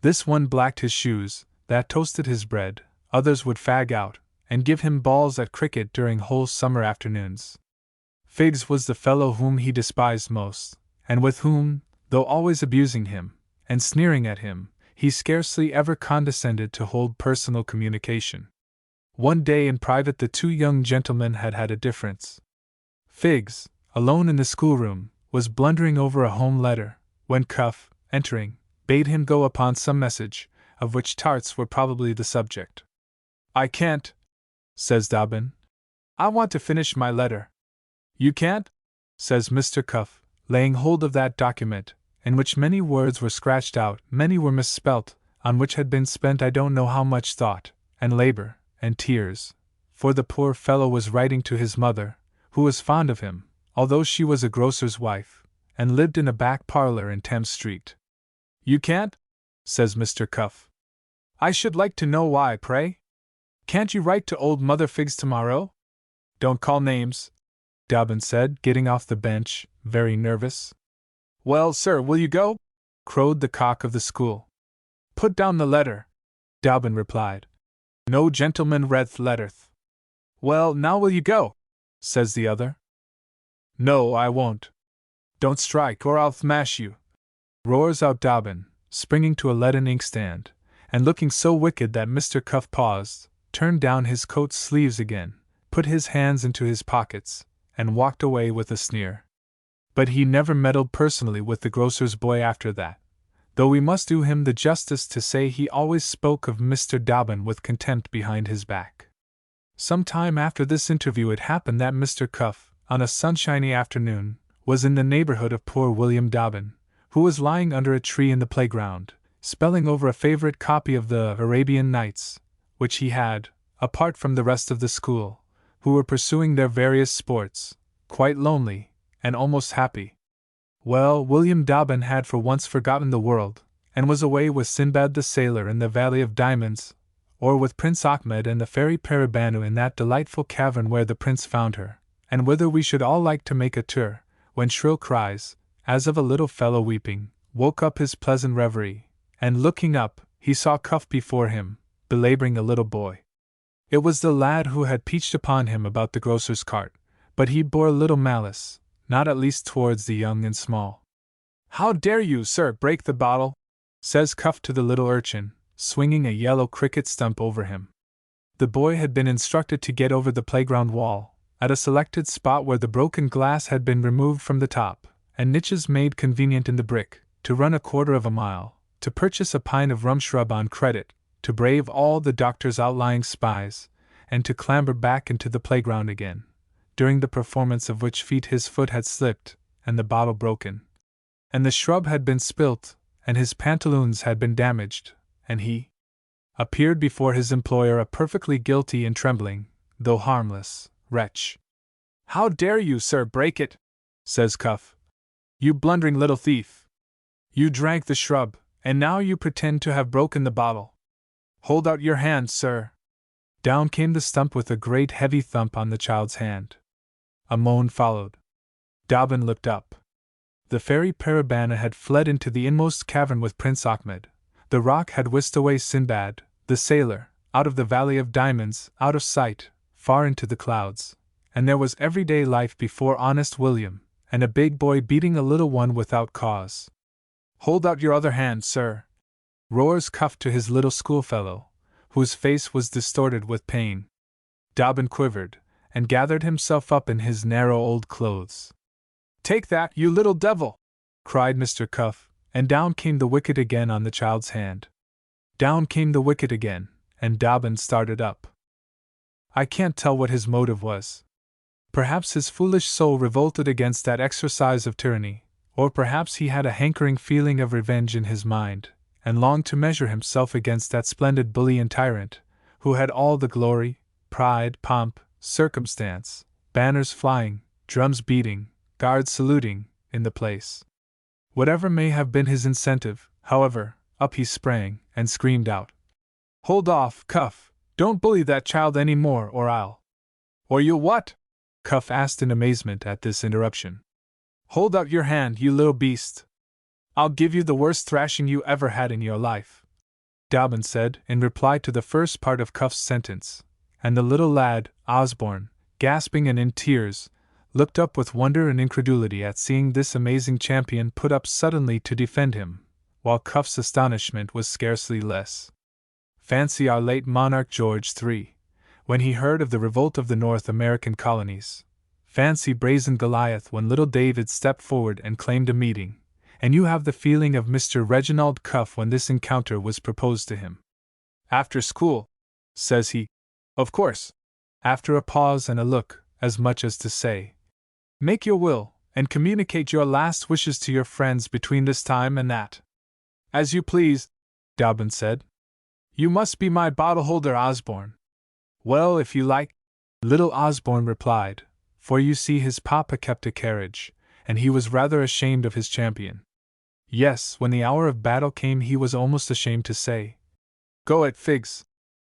This one blacked his shoes, that toasted his bread, others would fag out, and give him balls at cricket during whole summer afternoons. Figs was the fellow whom he despised most, and with whom, though always abusing him, and sneering at him, he scarcely ever condescended to hold personal communication. One day in private the two young gentlemen had had a difference. Figs, alone in the schoolroom, was blundering over a home letter, when Cuff, entering, bade him go upon some message, of which tarts were probably the subject. "I can't," says Dobbin. "I want to finish my letter." "You can't?" says Mr. Cuff, laying hold of that document, in which many words were scratched out, many were misspelt, on which had been spent I don't know how much thought, and labor, and tears, for the poor fellow was writing to his mother, who was fond of him, although she was a grocer's wife, and lived in a back parlor in Thames Street. "You can't?" says Mr. Cuff. "I should like to know why, pray? Can't you write to old Mother Figs tomorrow?" "Don't call names," Dobbin said, getting off the bench, very nervous. "Well, sir, will you go?" crowed the cock of the school. "Put down the letter," Dobbin replied. "No gentleman readth letterth." "Well, now will you go?" says the other. "No, I won't. Don't strike, or I'll thmash you," roars out Dobbin, springing to a leaden inkstand, and looking so wicked that Mr. Cuff paused, turned down his coat sleeves again, put his hands into his pockets, and walked away with a sneer. But he never meddled personally with the grocer's boy after that, though we must do him the justice to say he always spoke of Mr. Dobbin with contempt behind his back. Some time after this interview it happened that Mr. Cuff, on a sunshiny afternoon, was in the neighborhood of poor William Dobbin, who was lying under a tree in the playground, spelling over a favorite copy of the Arabian Nights, which he had, apart from the rest of the school, who were pursuing their various sports, quite lonely, and almost happy. Well, William Dobbin had for once forgotten the world, and was away with Sinbad the Sailor in the Valley of Diamonds, or with Prince Ahmed and the fairy Parabanu in that delightful cavern where the prince found her, and whither we should all like to make a tour, when shrill cries, as of a little fellow weeping, woke up his pleasant reverie, and looking up, he saw Cuff before him, belaboring a little boy. It was the lad who had peached upon him about the grocer's cart, but he bore little malice, not at least towards the young and small. "How dare you, sir, break the bottle?" says Cuff to the little urchin, swinging a yellow cricket stump over him. The boy had been instructed to get over the playground wall, at a selected spot where the broken glass had been removed from the top, and niches made convenient in the brick, to run 1/4 mile, to purchase a pint of rum shrub on credit, to brave all the doctor's outlying spies, and to clamber back into the playground again, during the performance of which feat his foot had slipped, and the bottle broken, and the shrub had been spilt, and his pantaloons had been damaged, and he appeared before his employer a perfectly guilty and trembling, though harmless, wretch. "How dare you, sir, break it?" says Cuff. "You blundering little thief! You drank the shrub, and now you pretend to have broken the bottle. Hold out your hand, sir." Down came the stump with a great heavy thump on the child's hand. A moan followed. Dobbin looked up. The fairy Parabana had fled into the inmost cavern with Prince Ahmed. The rock had whisked away Sinbad, the sailor, out of the Valley of Diamonds, out of sight, far into the clouds, and there was everyday life before honest William, and a big boy beating a little one without cause. "Hold out your other hand, sir," roars Cuff to his little schoolfellow, whose face was distorted with pain. Dobbin quivered, and gathered himself up in his narrow old clothes. "Take that, you little devil!" cried Mr. Cuff, and down came the wicket again on the child's hand. Down came the wicket again, and Dobbin started up. I can't tell what his motive was. Perhaps his foolish soul revolted against that exercise of tyranny, or perhaps he had a hankering feeling of revenge in his mind, and longed to measure himself against that splendid bully and tyrant, who had all the glory, pride, pomp, circumstance, banners flying, drums beating, guards saluting, in the place. Whatever may have been his incentive, however, up he sprang, and screamed out, "Hold off, Cuff! Don't bully that child any more, or I'll—" "Or you'll what?" Cuff asked in amazement at this interruption. "Hold out your hand, you little beast! I'll give you the worst thrashing you ever had in your life," Dobbin said, in reply to the first part of Cuff's sentence, and the little lad, Osborne, gasping and in tears, looked up with wonder and incredulity at seeing this amazing champion put up suddenly to defend him, while Cuff's astonishment was scarcely less. Fancy our late monarch George III, when he heard of the revolt of the North American colonies. Fancy brazen Goliath when little David stepped forward and claimed a meeting, and you have the feeling of Mr. Reginald Cuff when this encounter was proposed to him. "After school," says he. "Of course." After a pause and a look, as much as to say, "Make your will, and communicate your last wishes to your friends between this time and that." "As you please," Dobbin said. "You must be my bottle holder, Osborne." "Well, if you like," little Osborne replied, for you see his papa kept a carriage, and he was rather ashamed of his champion. Yes, when the hour of battle came he was almost ashamed to say, "Go it, Figs!"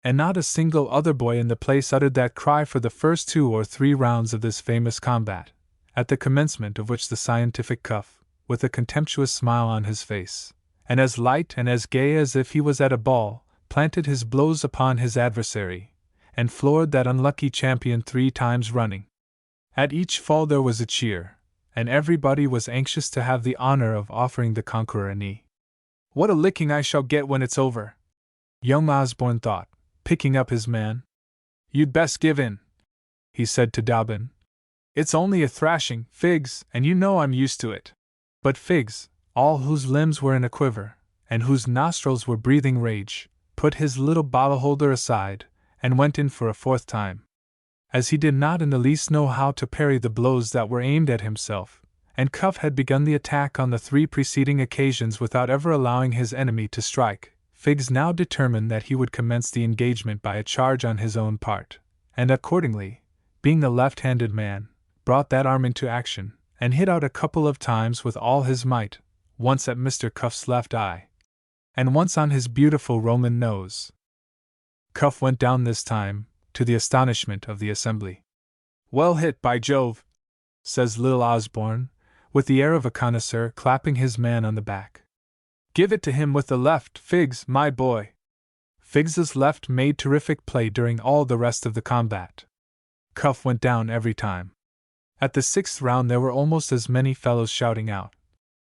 And not a single other boy in the place uttered that cry for the first 2 or 3 rounds of this famous combat, at the commencement of which the scientific Cuff, with a contemptuous smile on his face, and as light and as gay as if he was at a ball, planted his blows upon his adversary, and floored that unlucky champion 3 times running. At each fall there was a cheer, and everybody was anxious to have the honor of offering the conqueror a knee. What a licking I shall get when it's over, young Osborne thought, picking up his man. You'd best give in, he said to Dobbin. It's only a thrashing, Figs, and you know I'm used to it. But Figs, all whose limbs were in a quiver, and whose nostrils were breathing rage, put his little bottle holder aside, and went in for a fourth time. As he did not in the least know how to parry the blows that were aimed at himself, and Cuff had begun the attack on the 3 preceding occasions without ever allowing his enemy to strike, Figs now determined that he would commence the engagement by a charge on his own part, and accordingly, being the left-handed man, brought that arm into action, and hit out a couple of times with all his might, once at Mr. Cuff's left eye, and once on his beautiful Roman nose. Cuff went down this time, to the astonishment of the assembly. Well hit, by Jove, says little Osborne, with the air of a connoisseur, clapping his man on the back. Give it to him with the left, Figs, my boy. Figs's left made terrific play during all the rest of the combat. Cuff went down every time. At the 6th round there were almost as many fellows shouting out,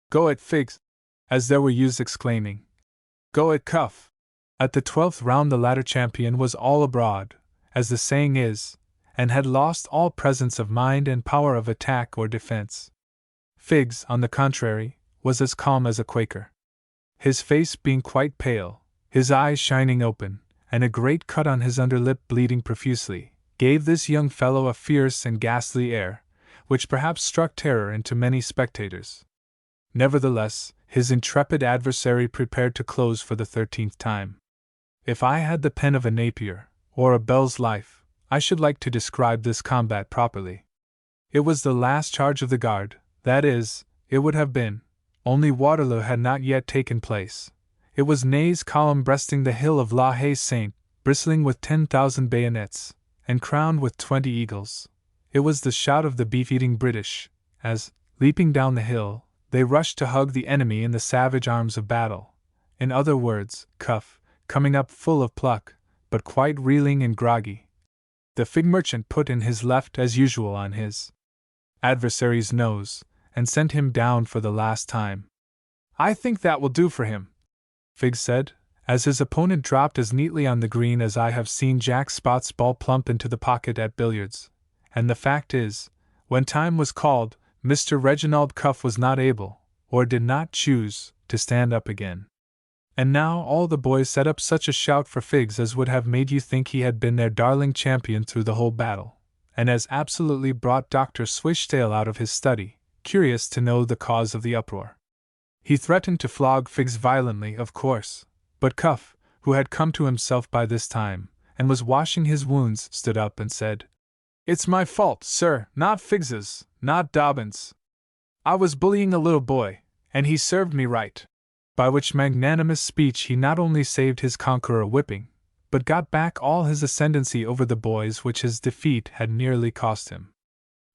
Go it, Figs, as there were youths exclaiming, Go it, Cuff. At the 12th round the latter champion was all abroad, as the saying is, and had lost all presence of mind and power of attack or defense. Figs, on the contrary, was as calm as a Quaker. His face being quite pale, his eyes shining open, and a great cut on his underlip bleeding profusely, gave this young fellow a fierce and ghastly air, which perhaps struck terror into many spectators. Nevertheless, his intrepid adversary prepared to close for the 13th time. If I had the pen of a Napier, or a Bell's Life, I should like to describe this combat properly. It was the last charge of the Guard, that is, it would have been, only Waterloo had not yet taken place. It was Ney's column breasting the hill of La Haye Saint, bristling with 10,000 bayonets, and crowned with 20 eagles. It was the shout of the beef-eating British, as, leaping down the hill, they rushed to hug the enemy in the savage arms of battle. In other words, Cuff, coming up full of pluck, but quite reeling and groggy. The fig merchant put in his left as usual on his adversary's nose, and sent him down for the last time. I think that will do for him, Figs said, as his opponent dropped as neatly on the green as I have seen Jack Spot's ball plump into the pocket at billiards. And the fact is, when time was called, Mr. Reginald Cuff was not able, or did not choose, to stand up again. And now all the boys set up such a shout for Figs as would have made you think he had been their darling champion through the whole battle, and as absolutely brought Dr. Swishtail out of his study, curious to know the cause of the uproar. He threatened to flog Figs violently, of course, but Cuff, who had come to himself by this time, and was washing his wounds, stood up and said, It's my fault, sir, not Figs's, not Dobbin's. I was bullying a little boy, and he served me right. By which magnanimous speech he not only saved his conqueror a whipping, but got back all his ascendancy over the boys which his defeat had nearly cost him.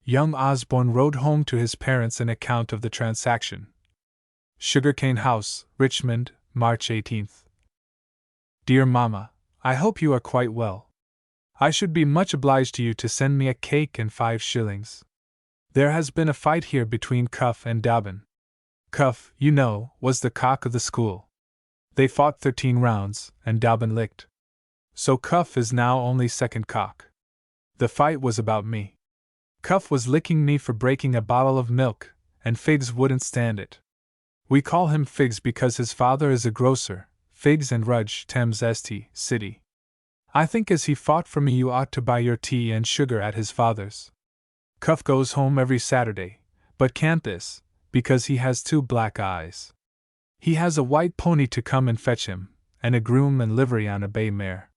Young Osborne wrote home to his parents an account of the transaction. Sugarcane House, Richmond, March 18th. Dear Mamma, I hope you are quite well. I should be much obliged to you to send me a cake and 5 shillings. There has been a fight here between Cuff and Dobbin. Cuff, you know, was the cock of the school. They fought 13 rounds, and Dobbin licked. So Cuff is now only second cock. The fight was about me. Cuff was licking me for breaking a bottle of milk, and Figs wouldn't stand it. We call him Figs because his father is a grocer, Figs and Rudge, Thames St. City. I think as he fought for me you ought to buy your tea and sugar at his father's. Cuff goes home every Saturday, but can't this, because he has 2 black eyes. He has a white pony to come and fetch him, and a groom and livery on a bay mare.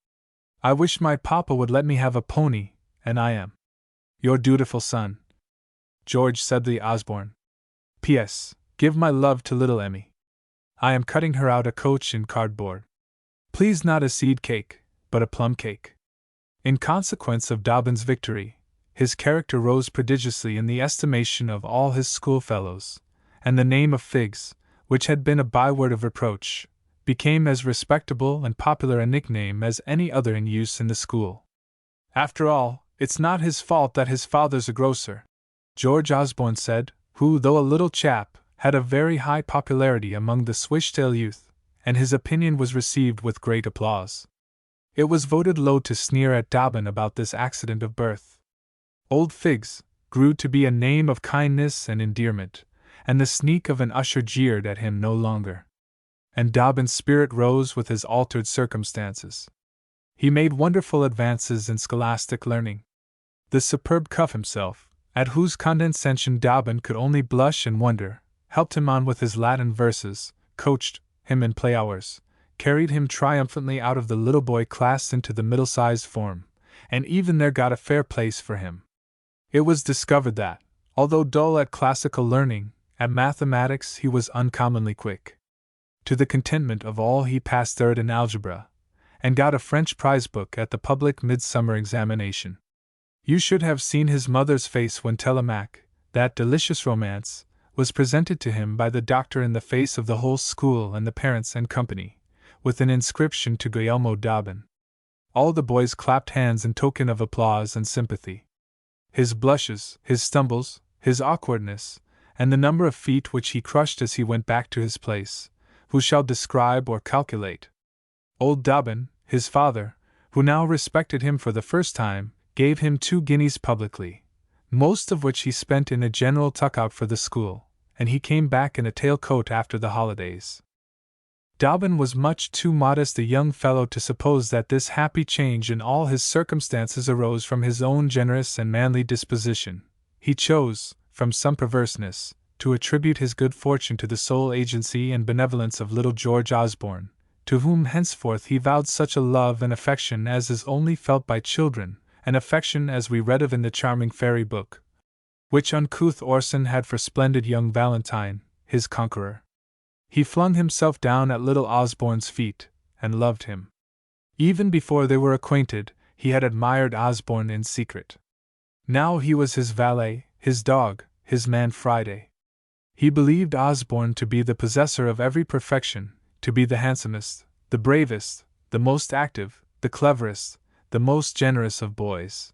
I wish my papa would let me have a pony, and I am your dutiful son, George Sedley Osborne. P.S. Give my love to little Emmy. I am cutting her out a coach in cardboard. Please not a seed cake, but a plum cake. In consequence of Dobbin's victory, his character rose prodigiously in the estimation of all his schoolfellows, and the name of Figs, which had been a byword of reproach, became as respectable and popular a nickname as any other in use in the school. After all, it's not his fault that his father's a grocer, George Osborne said, who, though a little chap, had a very high popularity among the Swishtail youth, and his opinion was received with great applause. It was voted low to sneer at Dobbin about this accident of birth. Old Figs grew to be a name of kindness and endearment, and the sneak of an usher jeered at him no longer. And Dobbin's spirit rose with his altered circumstances. He made wonderful advances in scholastic learning. The superb Cuff himself, at whose condescension Dobbin could only blush and wonder, helped him on with his Latin verses, coached him in play hours, carried him triumphantly out of the little boy class into the middle-sized form, and even there got a fair place for him. It was discovered that, although dull at classical learning, at mathematics he was uncommonly quick. To the contentment of all, he passed third in algebra, and got a French prize book at the public midsummer examination. You should have seen his mother's face when Telemaque, that delicious romance, was presented to him by the doctor in the face of the whole school and the parents and company, with an inscription to Guillermo Dobbin. All the boys clapped hands in token of applause and sympathy. His blushes, his stumbles, his awkwardness, and the number of feet which he crushed as he went back to his place, who shall describe or calculate? Old Dobbin, his father, who now respected him for the first time, gave him 2 guineas publicly, most of which he spent in a general tuck-out for the school, and he came back in a tail-coat after the holidays. Dobbin was much too modest a young fellow to suppose that this happy change in all his circumstances arose from his own generous and manly disposition. He chose, from some perverseness, to attribute his good fortune to the sole agency and benevolence of little George Osborne, to whom henceforth he vowed such a love and affection as is only felt by children, an affection as we read of in the charming fairy book, which uncouth Orson had for splendid young Valentine, his conqueror. He flung himself down at little Osborne's feet, and loved him. Even before they were acquainted, he had admired Osborne in secret. Now he was his valet, his dog, his man Friday. He believed Osborne to be the possessor of every perfection, to be the handsomest, the bravest, the most active, the cleverest, the most generous of boys.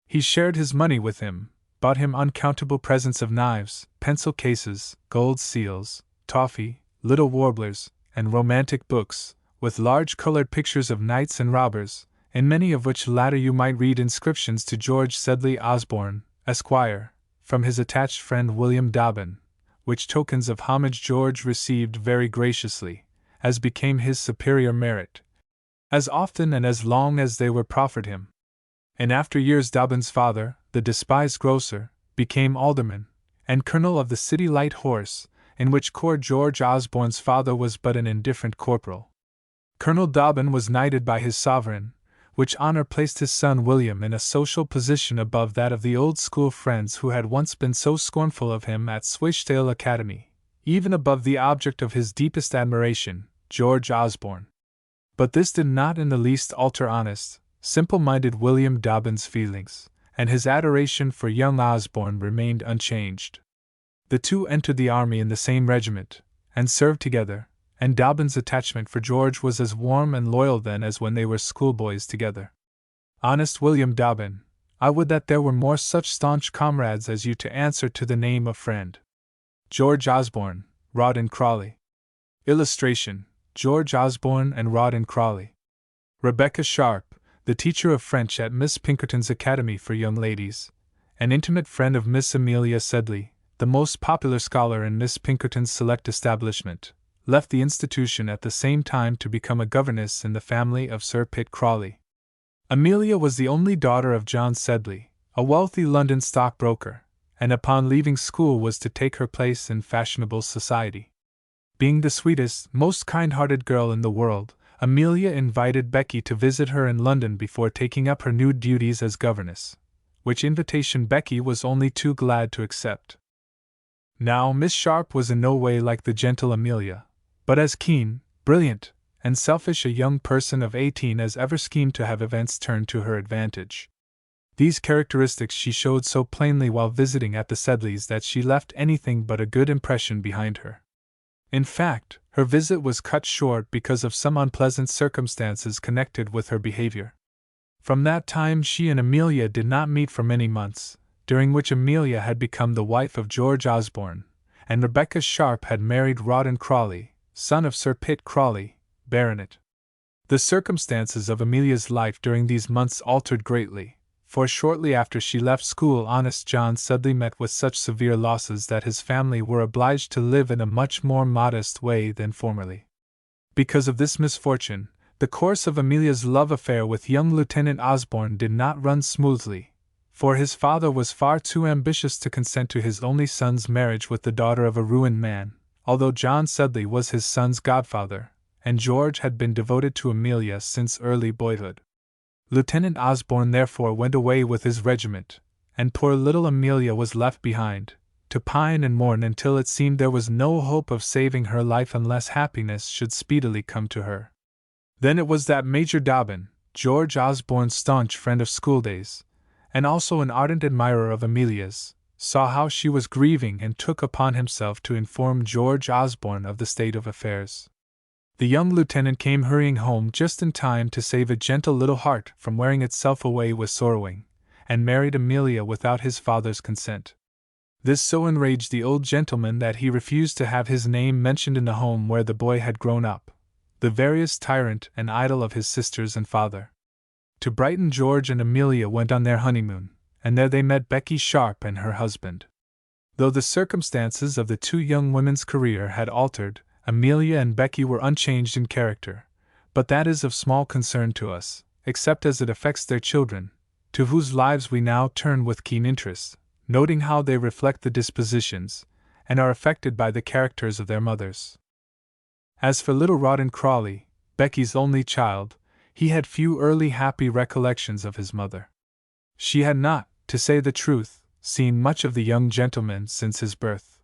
He shared his money with him, bought him uncountable presents of knives, pencil cases, gold seals, toffee, little warblers, and romantic books, with large colored pictures of knights and robbers, in many of which latter you might read inscriptions to George Sedley Osborne, Esquire, from his attached friend William Dobbin, which tokens of homage George received very graciously, as became his superior merit, as often and as long as they were proffered him. In after years Dobbin's father, the despised grocer, became alderman, and colonel of the City Light Horse, in which corps George Osborne's father was but an indifferent corporal. Colonel Dobbin was knighted by his sovereign, which honor placed his son William in a social position above that of the old school friends who had once been so scornful of him at Swishtail Academy, even above the object of his deepest admiration, George Osborne. But this did not in the least alter honest, simple-minded William Dobbin's feelings, and his adoration for young Osborne remained unchanged. The two entered the army in the same regiment, and served together, and Dobbin's attachment for George was as warm and loyal then as when they were schoolboys together. Honest William Dobbin, I would that there were more such staunch comrades as you to answer to the name of friend. George Osborne, Rawdon Crawley. Illustration: George Osborne and Rawdon Crawley. Rebecca Sharp, the teacher of French at Miss Pinkerton's Academy for Young Ladies, an intimate friend of Miss Amelia Sedley, the most popular scholar in Miss Pinkerton's select establishment, left the institution at the same time to become a governess in the family of Sir Pitt Crawley. Amelia was the only daughter of John Sedley, a wealthy London stockbroker, and upon leaving school was to take her place in fashionable society. Being the sweetest, most kind-hearted girl in the world, Amelia invited Becky to visit her in London before taking up her new duties as governess, which invitation Becky was only too glad to accept. Now, Miss Sharp was in no way like the gentle Amelia, but as keen, brilliant, and selfish a young person of 18 as ever schemed to have events turned to her advantage. These characteristics she showed so plainly while visiting at the Sedleys that she left anything but a good impression behind her. In fact, her visit was cut short because of some unpleasant circumstances connected with her behavior. From that time she and Amelia did not meet for many months, during which Amelia had become the wife of George Osborne, and Rebecca Sharp had married Rawdon Crawley, son of Sir Pitt Crawley, Baronet. The circumstances of Amelia's life during these months altered greatly, for shortly after she left school honest John Sedley met with such severe losses that his family were obliged to live in a much more modest way than formerly. Because of this misfortune, the course of Amelia's love affair with young Lieutenant Osborne did not run smoothly, for his father was far too ambitious to consent to his only son's marriage with the daughter of a ruined man, although John Sedley was his son's godfather, and George had been devoted to Amelia since early boyhood. Lieutenant Osborne therefore went away with his regiment, and poor little Amelia was left behind, to pine and mourn until it seemed there was no hope of saving her life unless happiness should speedily come to her. Then it was that Major Dobbin, George Osborne's staunch friend of schooldays, and also an ardent admirer of Amelia's, saw how she was grieving and took upon himself to inform George Osborne of the state of affairs. The young lieutenant came hurrying home just in time to save a gentle little heart from wearing itself away with sorrowing, and married Amelia without his father's consent. This so enraged the old gentleman that he refused to have his name mentioned in the home where the boy had grown up, the veriest tyrant and idol of his sisters and father. To Brighton George and Amelia went on their honeymoon, and there they met Becky Sharp and her husband. Though the circumstances of the two young women's career had altered, Amelia and Becky were unchanged in character, but that is of small concern to us, except as it affects their children, to whose lives we now turn with keen interest, noting how they reflect the dispositions, and are affected by the characters of their mothers. As for little Rawdon Crawley, Becky's only child, he had few early happy recollections of his mother. She had not, to say the truth, seen much of the young gentleman since his birth.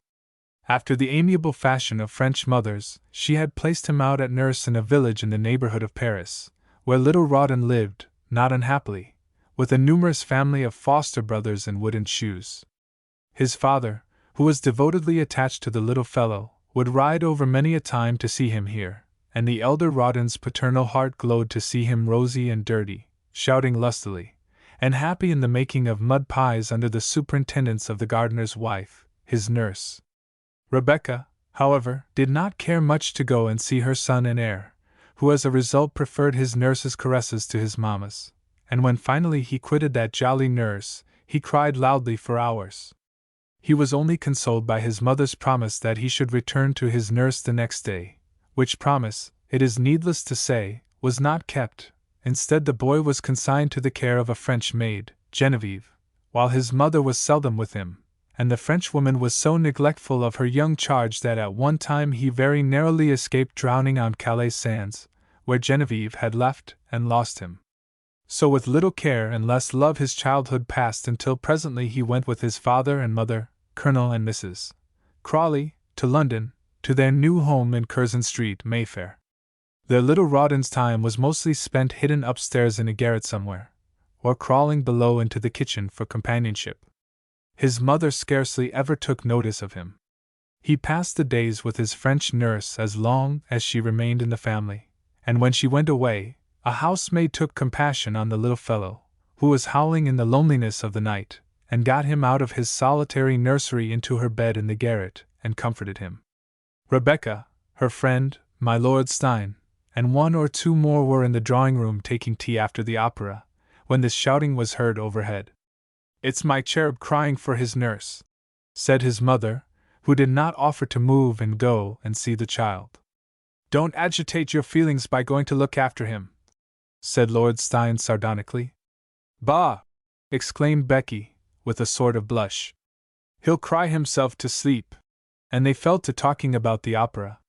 After the amiable fashion of French mothers, she had placed him out at nurse in a village in the neighborhood of Paris, where little Rawdon lived, not unhappily, with a numerous family of foster brothers in wooden shoes. His father, who was devotedly attached to the little fellow, would ride over many a time to see him here, and the elder Rawdon's paternal heart glowed to see him rosy and dirty, shouting lustily, and happy in the making of mud pies under the superintendence of the gardener's wife, his nurse. Rebecca, however, did not care much to go and see her son and heir, who as a result preferred his nurse's caresses to his mamma's, and when finally he quitted that jolly nurse, he cried loudly for hours. He was only consoled by his mother's promise that he should return to his nurse the next day, which promise, it is needless to say, was not kept. Instead, the boy was consigned to the care of a French maid, Genevieve, while his mother was seldom with him, and the Frenchwoman was so neglectful of her young charge that at one time he very narrowly escaped drowning on Calais sands, where Genevieve had left and lost him. So with little care and less love his childhood passed until presently he went with his father and mother, Colonel and Mrs. Crawley, to London, to their new home in Curzon Street, Mayfair. Their little Rawdon's time was mostly spent hidden upstairs in a garret somewhere, or crawling below into the kitchen for companionship. His mother scarcely ever took notice of him. He passed the days with his French nurse as long as she remained in the family, and when she went away, a housemaid took compassion on the little fellow, who was howling in the loneliness of the night, and got him out of his solitary nursery into her bed in the garret, and comforted him. Rebecca, her friend, my Lord Stein, and one or two more were in the drawing-room taking tea after the opera, when this shouting was heard overhead. "It's my cherub crying for his nurse," said his mother, who did not offer to move and go and see the child. "Don't agitate your feelings by going to look after him," said Lord Stein sardonically. "Bah!" exclaimed Becky, with a sort of blush. "He'll cry himself to sleep." And they fell to talking about the opera.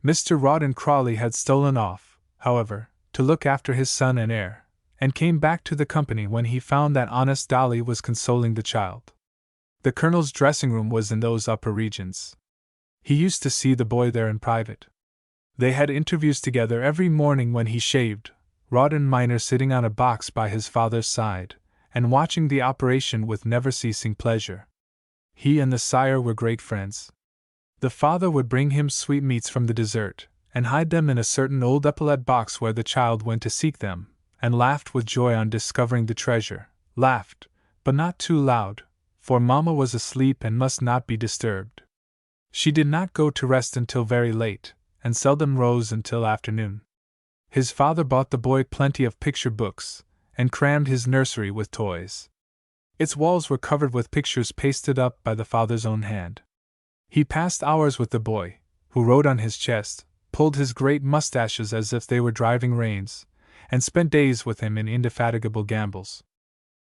Mr. Rawdon Crawley had stolen off, however, to look after his son and heir, and came back to the company when he found that honest Dolly was consoling the child. The Colonel's dressing-room was in those upper regions. He used to see the boy there in private. They had interviews together every morning when he shaved, Rawdon minor sitting on a box by his father's side, and watching the operation with never-ceasing pleasure. He and the sire were great friends. The father would bring him sweetmeats from the dessert, and hide them in a certain old epaulette box where the child went to seek them, and laughed with joy on discovering the treasure, laughed, but not too loud, for Mamma was asleep and must not be disturbed. She did not go to rest until very late, and seldom rose until afternoon. His father bought the boy plenty of picture books, and crammed his nursery with toys. Its walls were covered with pictures pasted up by the father's own hand. He passed hours with the boy, who rode on his chest, pulled his great mustaches as if they were driving reins, and spent days with him in indefatigable gambols.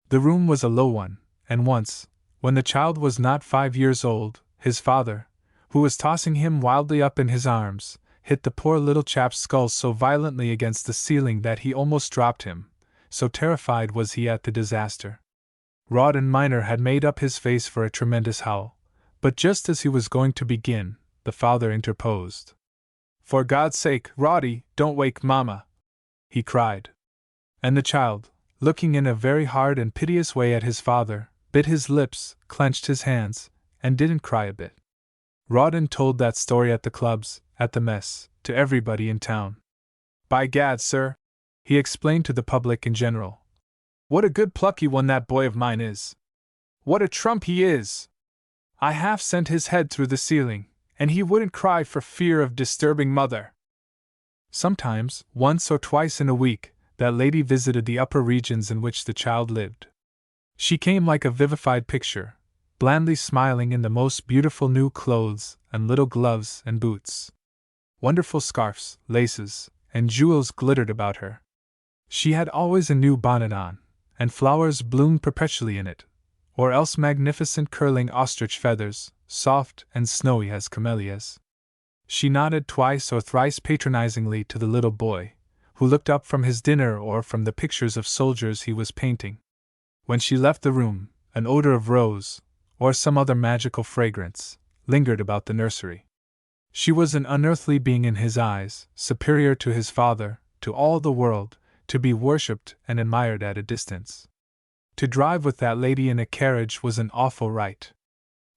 The room was a low one, and once, when the child was not 5 years old, his father, who was tossing him wildly up in his arms, hit the poor little chap's skull so violently against the ceiling that he almost dropped him, so terrified was he at the disaster. Rawdon Minor had made up his face for a tremendous howl, but just as he was going to begin, the father interposed. "For God's sake, Roddy, don't wake Mamma!" he cried. And the child, looking in a very hard and piteous way at his father, bit his lips, clenched his hands, and didn't cry a bit. Rawdon told that story at the clubs, at the mess, to everybody in town. "By gad, sir," he explained to the public in general, "what a good plucky one that boy of mine is! What a trump he is! I half sent his head through the ceiling, and he wouldn't cry for fear of disturbing Mother." Sometimes, once or twice in a week, that lady visited the upper regions in which the child lived. She came like a vivified picture, blandly smiling in the most beautiful new clothes and little gloves and boots. Wonderful scarfs, laces, and jewels glittered about her. She had always a new bonnet on, and flowers bloomed perpetually in it, or else magnificent curling ostrich feathers, soft and snowy as camellias. She nodded twice or thrice patronizingly to the little boy, who looked up from his dinner or from the pictures of soldiers he was painting. When she left the room, an odor of rose, or some other magical fragrance, lingered about the nursery. She was an unearthly being in his eyes, superior to his father, to all the world, to be worshipped and admired at a distance. To drive with that lady in a carriage was an awful rite.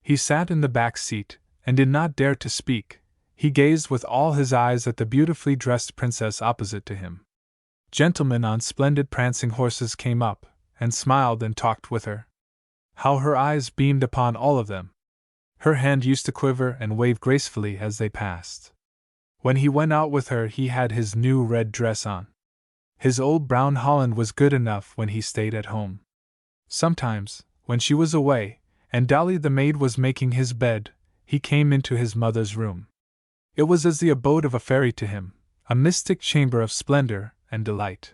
He sat in the back seat, and did not dare to speak. He gazed with all his eyes at the beautifully dressed princess opposite to him. Gentlemen on splendid prancing horses came up, and smiled and talked with her. How her eyes beamed upon all of them! Her hand used to quiver and wave gracefully as they passed. When he went out with her he had his new red dress on. His old brown holland was good enough when he stayed at home. Sometimes, when she was away, and Dolly the maid was making his bed, he came into his mother's room. It was as the abode of a fairy to him, a mystic chamber of splendor and delight.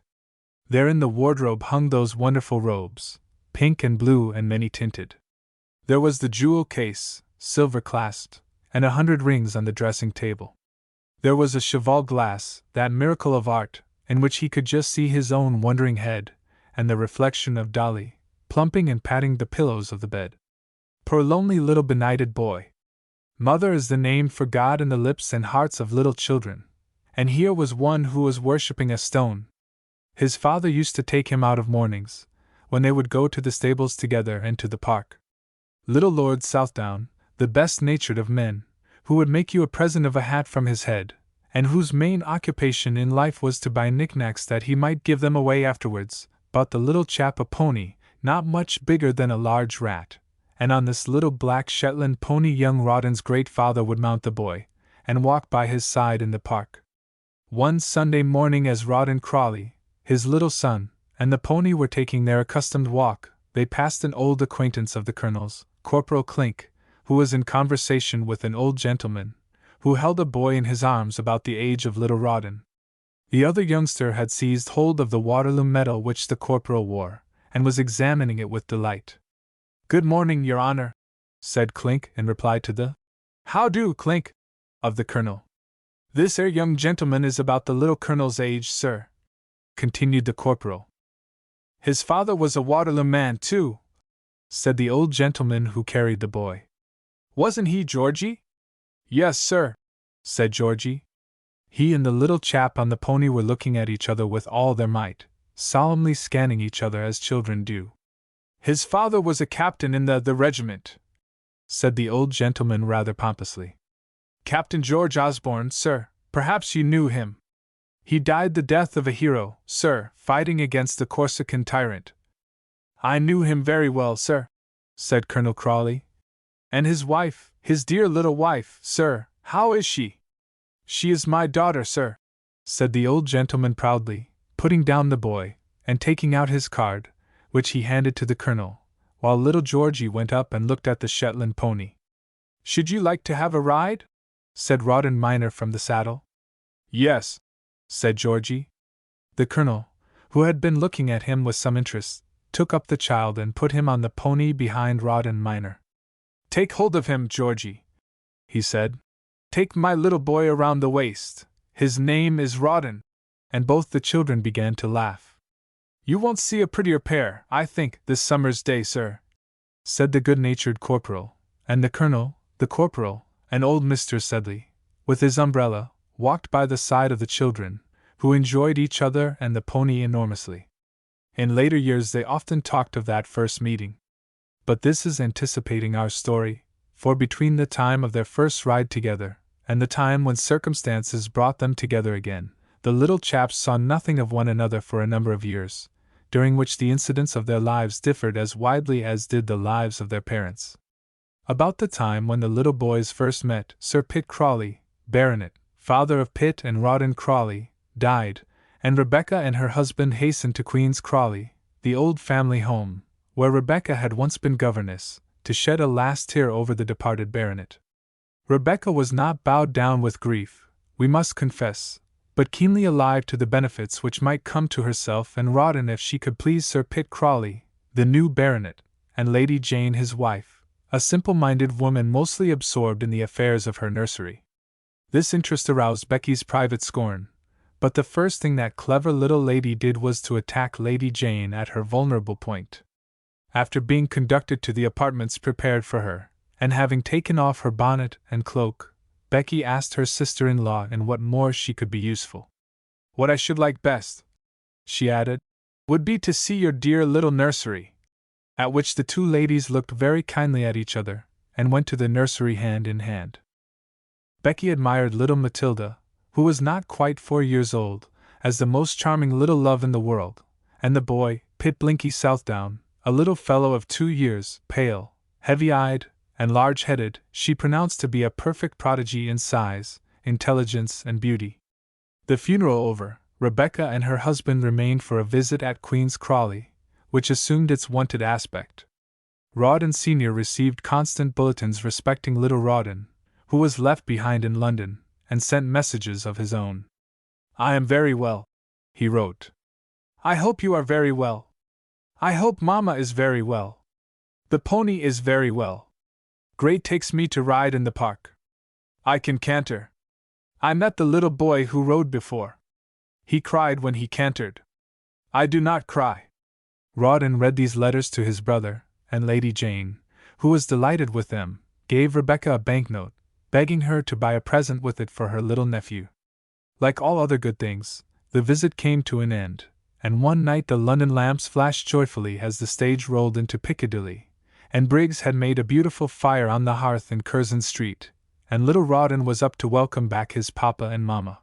There in the wardrobe hung those wonderful robes, pink and blue and many-tinted. There was the jewel case, silver-clasped, and 100 rings on the dressing table. There was a cheval glass, that miracle of art, in which he could just see his own wondering head, and the reflection of Dolly, plumping and patting the pillows of the bed. Poor lonely little benighted boy! Mother is the name for God in the lips and hearts of little children, and here was one who was worshipping a stone. His father used to take him out of mornings, when they would go to the stables together and to the park. Little Lord Southdown, the best-natured of men, who would make you a present of a hat from his head, and whose main occupation in life was to buy knickknacks that he might give them away afterwards, bought the little chap a pony, not much bigger than a large rat, and on this little black Shetland pony young Rawdon's great father would mount the boy, and walk by his side in the park. One Sunday morning as Rawdon Crawley, his little son, and the pony were taking their accustomed walk, they passed an old acquaintance of the Colonel's, Corporal Clink, who was in conversation with an old gentleman, who held a boy in his arms about the age of little Rawdon. The other youngster had seized hold of the Waterloo medal which the corporal wore, and was examining it with delight. "Good morning, your honor," said Clink in reply to the "How do, Clink?" of the colonel. "This 'ere young gentleman is about the little colonel's age, sir," continued the corporal. "His father was a Waterloo man, too," said the old gentleman who carried the boy. "Wasn't he, Georgie?" "Yes, sir," said Georgie. He and the little chap on the pony were looking at each other with all their might, solemnly scanning each other as children do. "His father was a captain in the regiment," said the old gentleman rather pompously. "Captain George Osborne, sir, perhaps you knew him. He died the death of a hero, sir, fighting against the Corsican tyrant." I knew him very well, sir, said Colonel Crawley. And his wife, his dear little wife, sir, how is she? She is my daughter, sir, said the old gentleman proudly, putting down the boy, and taking out his card, which he handed to the colonel, while little Georgie went up and looked at the Shetland pony. Should you like to have a ride? Said Rawdon Minor from the saddle. Yes, said Georgie. The colonel, who had been looking at him with some interest, took up the child and put him on the pony behind Rawdon Minor. Take hold of him, Georgie, he said. Take my little boy around the waist. His name is Rawdon. And both the children began to laugh. You won't see a prettier pair, I think, this summer's day, sir, said the good-natured corporal, and the colonel, the corporal, and old Mr. Sedley, with his umbrella, walked by the side of the children, who enjoyed each other and the pony enormously. In later years they often talked of that first meeting. But this is anticipating our story, for between the time of their first ride together, and the time when circumstances brought them together again, the little chaps saw nothing of one another for a number of years, during which the incidents of their lives differed as widely as did the lives of their parents. About the time when the little boys first met, Sir Pitt Crawley, Baronet, father of Pitt and Rawdon Crawley, died, and Rebecca and her husband hastened to Queen's Crawley, the old family home, where Rebecca had once been governess, to shed a last tear over the departed baronet. Rebecca was not bowed down with grief, we must confess, but keenly alive to the benefits which might come to herself and Rawdon if she could please Sir Pitt Crawley, the new baronet, and Lady Jane his wife, a simple-minded woman mostly absorbed in the affairs of her nursery. This interest aroused Becky's private scorn, but the first thing that clever little lady did was to attack Lady Jane at her vulnerable point. After being conducted to the apartments prepared for her, and having taken off her bonnet and cloak, Becky asked her sister-in-law in what more she could be useful. What I should like best, she added, would be to see your dear little nursery. At which the two ladies looked very kindly at each other, and went to the nursery hand in hand. Becky admired little Matilda, who was not quite 4 years old, as the most charming little love in the world, and the boy, Pitt Blinky Southdown, a little fellow of 2 years, pale, heavy-eyed, and large-headed, she pronounced to be a perfect prodigy in size, intelligence, and beauty. The funeral over, Rebecca and her husband remained for a visit at Queen's Crawley, which assumed its wonted aspect. Rawdon Sr. received constant bulletins respecting little Rawdon, who was left behind in London, and sent messages of his own. I am very well, he wrote. I hope you are very well. I hope Mamma is very well. The pony is very well. Gray takes me to ride in the park. I can canter. I met the little boy who rode before. He cried when he cantered. I do not cry. Rawdon read these letters to his brother, and Lady Jane, who was delighted with them, gave Rebecca a banknote, begging her to buy a present with it for her little nephew. Like all other good things, the visit came to an end, and one night the London lamps flashed joyfully as the stage rolled into Piccadilly, and Briggs had made a beautiful fire on the hearth in Curzon Street, and little Rawdon was up to welcome back his papa and mamma.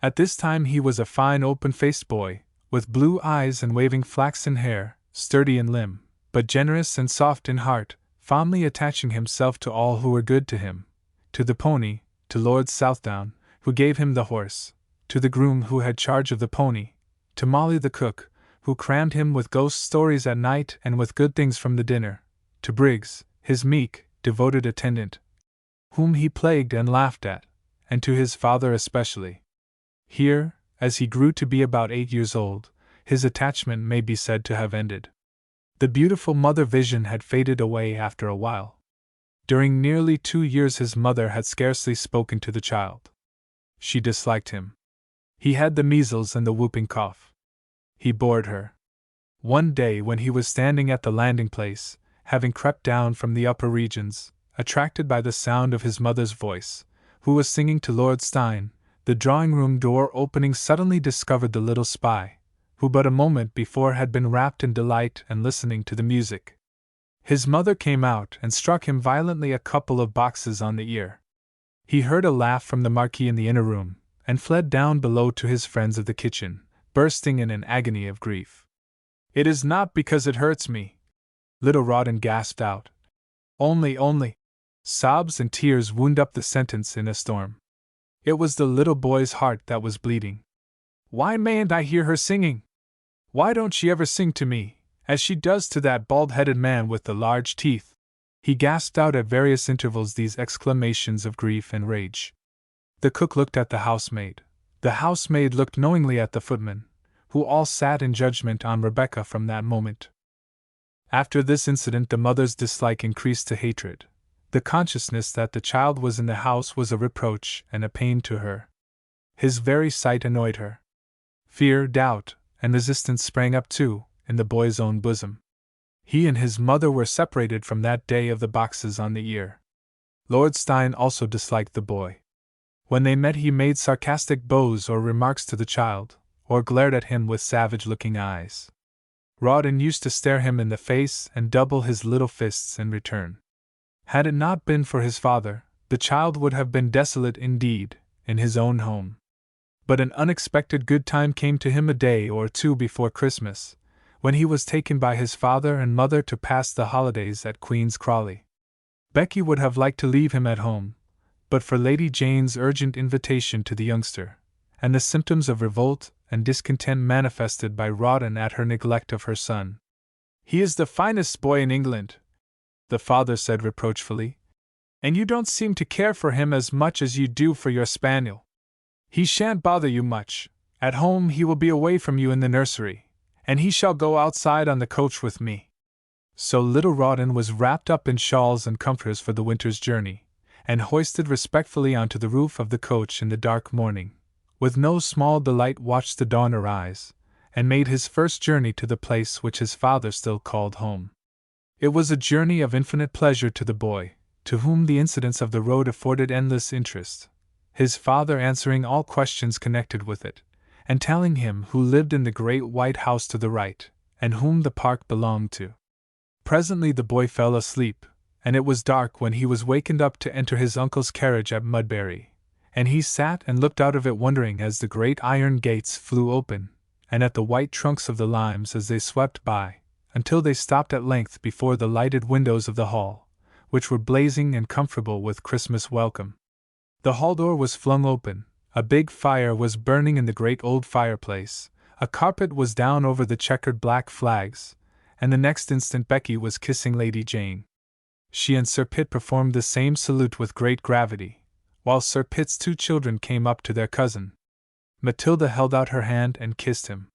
At this time he was a fine open-faced boy, with blue eyes and waving flaxen hair, sturdy in limb, but generous and soft in heart, fondly attaching himself to all who were good to him, to the pony, to Lord Southdown, who gave him the horse, to the groom who had charge of the pony, to Molly the cook, who crammed him with ghost stories at night and with good things from the dinner, to Briggs, his meek, devoted attendant, whom he plagued and laughed at, and to his father especially. Here, as he grew to be about 8 years old, his attachment may be said to have ended. The beautiful mother vision had faded away after a while. During nearly 2 years his mother had scarcely spoken to the child. She disliked him. He had the measles and the whooping cough. He bored her. One day when he was standing at the landing place, having crept down from the upper regions, attracted by the sound of his mother's voice, who was singing to Lord Steyne, the drawing-room door opening suddenly discovered the little spy, who but a moment before had been wrapped in delight and listening to the music. His mother came out and struck him violently a couple of boxes on the ear. He heard a laugh from the Marquis in the inner room, and fled down below to his friends of the kitchen, bursting in an agony of grief. It is not because it hurts me, little Rawdon gasped out. Only. Sobs and tears wound up the sentence in a storm. It was the little boy's heart that was bleeding. Why mayn't I hear her singing? Why don't she ever sing to me, as she does to that bald-headed man with the large teeth? He gasped out at various intervals these exclamations of grief and rage. The cook looked at the housemaid. The housemaid looked knowingly at the footman, who all sat in judgment on Rebecca from that moment. After this incident, the mother's dislike increased to hatred. The consciousness that the child was in the house was a reproach and a pain to her. His very sight annoyed her. Fear, doubt, and resistance sprang up too, in the boy's own bosom. He and his mother were separated from that day of the boxes on the ear. Lord Steyne also disliked the boy. When they met, he made sarcastic bows or remarks to the child, or glared at him with savage-looking eyes. Rawdon used to stare him in the face and double his little fists in return. Had it not been for his father, the child would have been desolate indeed, in his own home. But an unexpected good time came to him a day or two before Christmas, when he was taken by his father and mother to pass the holidays at Queen's Crawley. Becky would have liked to leave him at home, but for Lady Jane's urgent invitation to the youngster, and the symptoms of revolt and discontent manifested by Rawdon at her neglect of her son. "He is the finest boy in England," the father said reproachfully, "and you don't seem to care for him as much as you do for your spaniel. He shan't bother you much. At home he will be away from you in the nursery, and he shall go outside on the coach with me." So little Rawdon was wrapped up in shawls and comforters for the winter's journey, and hoisted respectfully onto the roof of the coach in the dark morning. With no small delight watched the dawn arise, and made his first journey to the place which his father still called home. It was a journey of infinite pleasure to the boy, to whom the incidents of the road afforded endless interest, his father answering all questions connected with it, and telling him who lived in the great white house to the right, and whom the park belonged to. Presently the boy fell asleep, and it was dark when he was wakened up to enter his uncle's carriage at Mudbury, and he sat and looked out of it wondering as the great iron gates flew open, and at the white trunks of the limes as they swept by, until they stopped at length before the lighted windows of the hall, which were blazing and comfortable with Christmas welcome. The hall door was flung open, a big fire was burning in the great old fireplace, a carpet was down over the checkered black flags, and the next instant Becky was kissing Lady Jane. She and Sir Pitt performed the same salute with great gravity, while Sir Pitt's two children came up to their cousin. Matilda held out her hand and kissed him.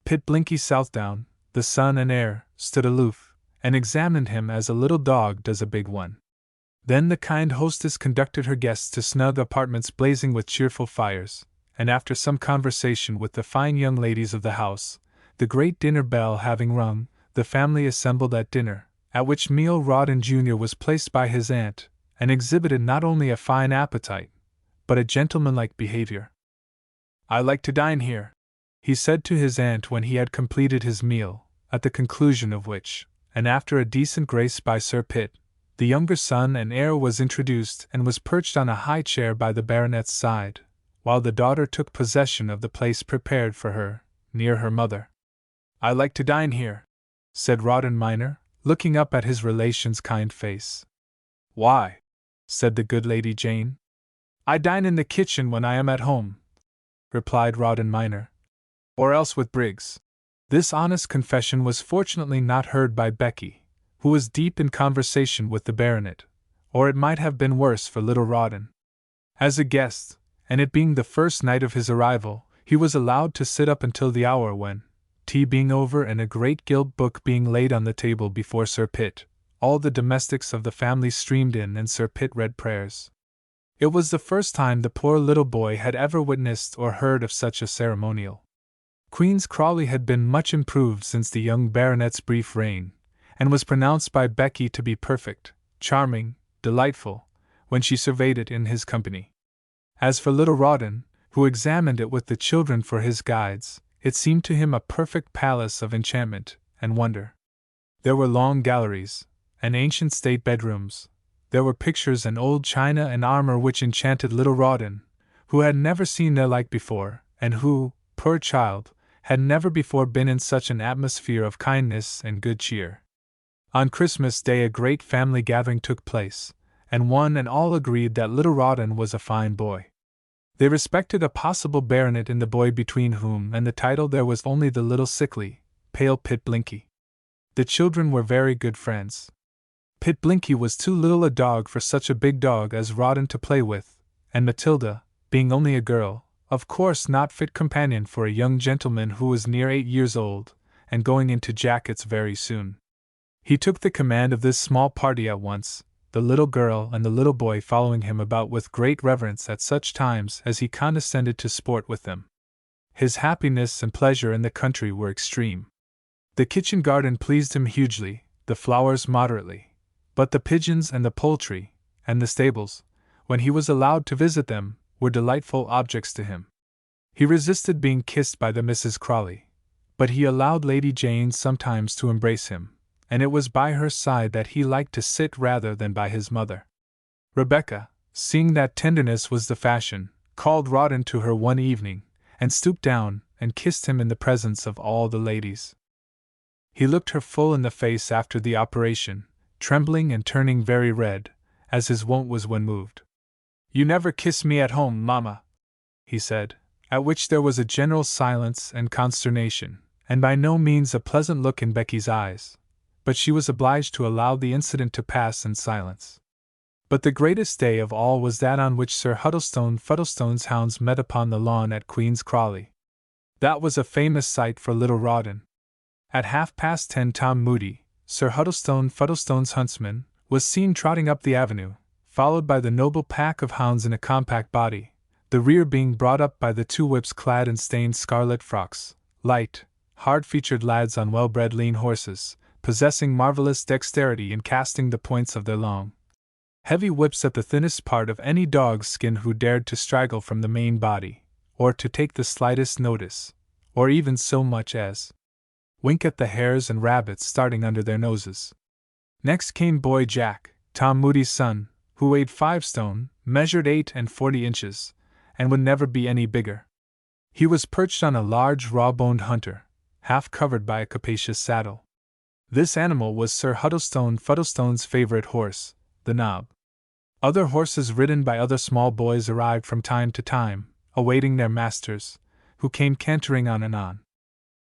Pitt Blinky Southdown, the son and heir, stood aloof, and examined him as a little dog does a big one. Then the kind hostess conducted her guests to snug apartments blazing with cheerful fires, and after some conversation with the fine young ladies of the house, the great dinner bell having rung, the family assembled at dinner, at which meal Rawdon Jr. was placed by his aunt, and exhibited not only a fine appetite, but a gentlemanlike behavior. "I like to dine here," he said to his aunt when he had completed his meal, at the conclusion of which, and after a decent grace by Sir Pitt, the younger son and heir was introduced and was perched on a high chair by the baronet's side, while the daughter took possession of the place prepared for her, near her mother. "I like to dine here," said Rawdon minor, looking up at his relation's kind face. "Why?" said the good Lady Jane. "I dine in the kitchen when I am at home," replied Rawdon minor, "or else with Briggs." This honest confession was fortunately not heard by Becky, who was deep in conversation with the baronet, or it might have been worse for little Rawdon. As a guest, and it being the first night of his arrival, he was allowed to sit up until the hour when, tea being over and a great gilt book being laid on the table before Sir Pitt, all the domestics of the family streamed in and Sir Pitt read prayers. It was the first time the poor little boy had ever witnessed or heard of such a ceremonial. Queen's Crawley had been much improved since the young baronet's brief reign, and was pronounced by Becky to be perfect, charming, delightful, when she surveyed it in his company. As for little Rawdon, who examined it with the children for his guides, it seemed to him a perfect palace of enchantment and wonder. There were long galleries, and ancient state bedrooms. There were pictures and old china and armor which enchanted little Rawdon, who had never seen their like before, and who, poor child, had never before been in such an atmosphere of kindness and good cheer. On Christmas Day a great family gathering took place, and one and all agreed that little Rawdon was a fine boy. They respected a possible baronet in the boy, between whom and the title there was only the little sickly, pale Pit Blinky. The children were very good friends. Pit Blinky was too little a dog for such a big dog as Rawdon to play with, and Matilda, being only a girl, of course not fit companion for a young gentleman who was near 8 years old, and going into jackets very soon. He took the command of this small party at once, the little girl and the little boy following him about with great reverence at such times as he condescended to sport with them. His happiness and pleasure in the country were extreme. The kitchen garden pleased him hugely, the flowers moderately, but the pigeons and the poultry, and the stables, when he was allowed to visit them, were delightful objects to him. He resisted being kissed by the Mrs. Crawley, but he allowed Lady Jane sometimes to embrace him, and it was by her side that he liked to sit rather than by his mother. Rebecca, seeing that tenderness was the fashion, called Rawdon to her one evening, and stooped down and kissed him in the presence of all the ladies. He looked her full in the face after the operation, trembling and turning very red, as his wont was when moved. "You never kiss me at home, mamma," he said, at which there was a general silence and consternation, and by no means a pleasant look in Becky's eyes, but she was obliged to allow the incident to pass in silence. But the greatest day of all was that on which Sir Huddlestone Fuddlestone's hounds met upon the lawn at Queen's Crawley. That was a famous sight for little Rawdon. At 10:30 Tom Moody, Sir Huddlestone Fuddlestone's huntsman, was seen trotting up the avenue, followed by the noble pack of hounds in a compact body, the rear being brought up by the two whips clad in stained scarlet frocks, light, hard-featured lads on well-bred lean horses, possessing marvelous dexterity in casting the points of their long, heavy whips at the thinnest part of any dog's skin who dared to straggle from the main body, or to take the slightest notice, or even so much as wink at the hares and rabbits starting under their noses. Next came Boy Jack, Tom Moody's son, who weighed 5 stone, measured 8 40 inches, and would never be any bigger. He was perched on a large raw-boned hunter, half covered by a capacious saddle. This animal was Sir Huddlestone Fuddlestone's favorite horse, the Knob. Other horses ridden by other small boys arrived from time to time, awaiting their masters, who came cantering on and on.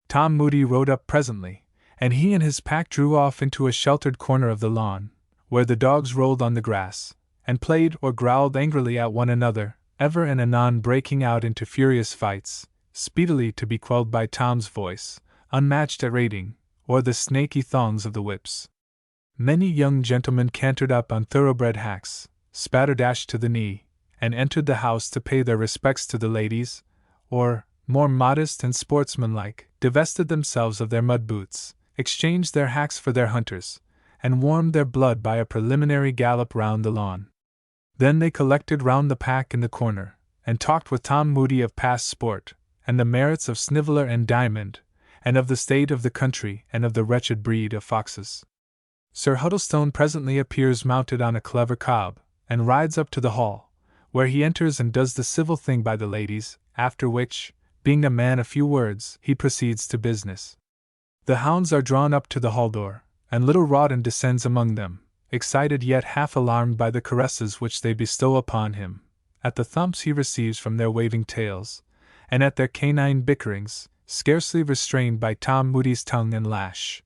Tom Moody rode up presently, and he and his pack drew off into a sheltered corner of the lawn, where the dogs rolled on the grass, and played or growled angrily at one another, ever and anon breaking out into furious fights, speedily to be quelled by Tom's voice, unmatched at rating, or the snaky thongs of the whips. Many young gentlemen cantered up on thoroughbred hacks, spatterdashed to the knee, and entered the house to pay their respects to the ladies, or, more modest and sportsmanlike, divested themselves of their mud boots, exchanged their hacks for their hunters, and warmed their blood by a preliminary gallop round the lawn. Then they collected round the pack in the corner, and talked with Tom Moody of past sport, and the merits of Sniveller and Diamond, and of the state of the country, and of the wretched breed of foxes. Sir Huddlestone presently appears mounted on a clever cob, and rides up to the hall, where he enters and does the civil thing by the ladies, after which, being a man of few words, he proceeds to business. The hounds are drawn up to the hall door, and little Rawdon descends among them, excited yet half alarmed by the caresses which they bestow upon him, at the thumps he receives from their waving tails, and at their canine bickerings, scarcely restrained by Tom Moody's tongue and lash.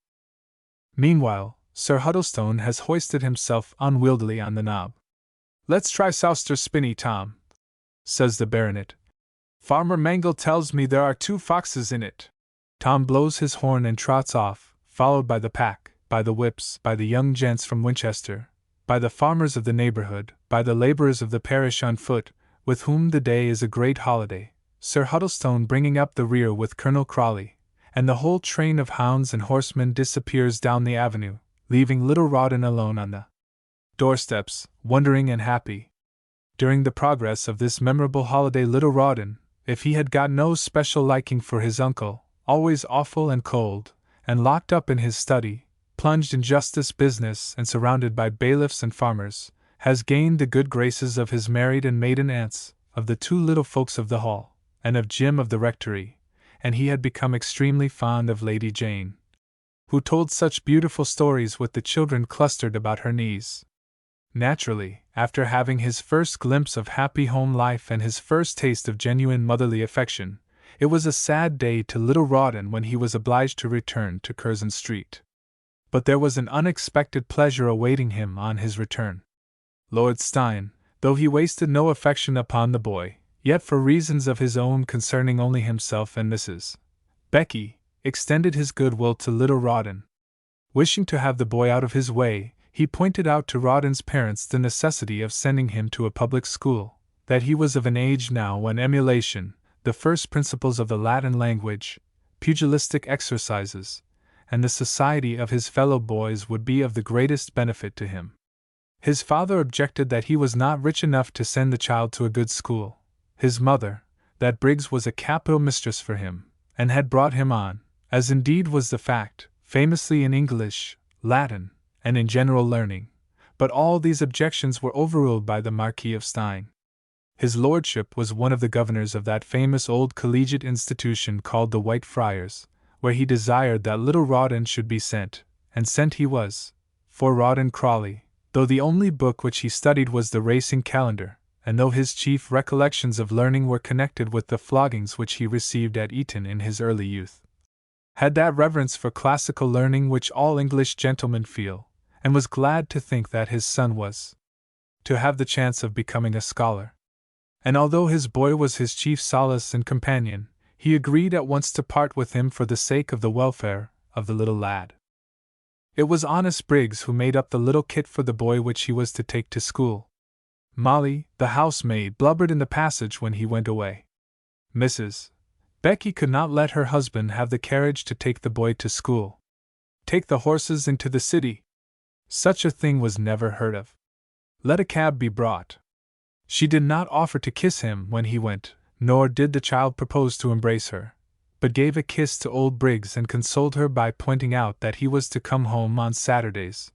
Meanwhile, Sir Huddlestone has hoisted himself unwieldily on the knob. "Let's try Souster Spinney, Tom," says the baronet. "Farmer Mangle tells me there are 2 foxes in it." Tom blows his horn and trots off, followed by the pack, by the whips, by the young gents from Winchester, by the farmers of the neighborhood, by the laborers of the parish on foot, with whom the day is a great holiday, Sir Huddlestone bringing up the rear with Colonel Crawley, and the whole train of hounds and horsemen disappears down the avenue, leaving little Rawdon alone on the doorsteps, wondering and happy. During the progress of this memorable holiday little Rawdon, if he had got no special liking for his uncle, always awful and cold, and locked up in his study, plunged in justice business and surrounded by bailiffs and farmers, has gained the good graces of his married and maiden aunts, of the 2 little folks of the hall, and of Jim of the rectory, and he had become extremely fond of Lady Jane, who told such beautiful stories with the children clustered about her knees. Naturally, after having his first glimpse of happy home life and his first taste of genuine motherly affection, it was a sad day to little Rawdon when he was obliged to return to Curzon Street. But there was an unexpected pleasure awaiting him on his return. Lord Steyne, though he wasted no affection upon the boy, yet for reasons of his own concerning only himself and Mrs. Becky, extended his goodwill to little Rawdon. Wishing to have the boy out of his way, he pointed out to Rawdon's parents the necessity of sending him to a public school, that he was of an age now when emulation, the first principles of the Latin language, pugilistic exercises, and the society of his fellow boys would be of the greatest benefit to him. His father objected that he was not rich enough to send the child to a good school. His mother, that Briggs was a capital mistress for him, and had brought him on, as indeed was the fact, famously in English, Latin, and in general learning, but all these objections were overruled by the Marquis of Steyne. His lordship was one of the governors of that famous old collegiate institution called the White Friars, where he desired that little Rawdon should be sent, and sent he was, for Rawdon Crawley, though the only book which he studied was the racing calendar, and though his chief recollections of learning were connected with the floggings which he received at Eton in his early youth, had that reverence for classical learning which all English gentlemen feel, and was glad to think that his son was to have the chance of becoming a scholar. And although his boy was his chief solace and companion, he agreed at once to part with him for the sake of the welfare of the little lad. It was honest Briggs who made up the little kit for the boy which he was to take to school. Molly, the housemaid, blubbered in the passage when he went away. Mrs. Becky could not let her husband have the carriage to take the boy to school. Take the horses into the city? Such a thing was never heard of. Let a cab be brought. She did not offer to kiss him when he went, nor did the child propose to embrace her, but gave a kiss to old Briggs and consoled her by pointing out that he was to come home on Saturdays,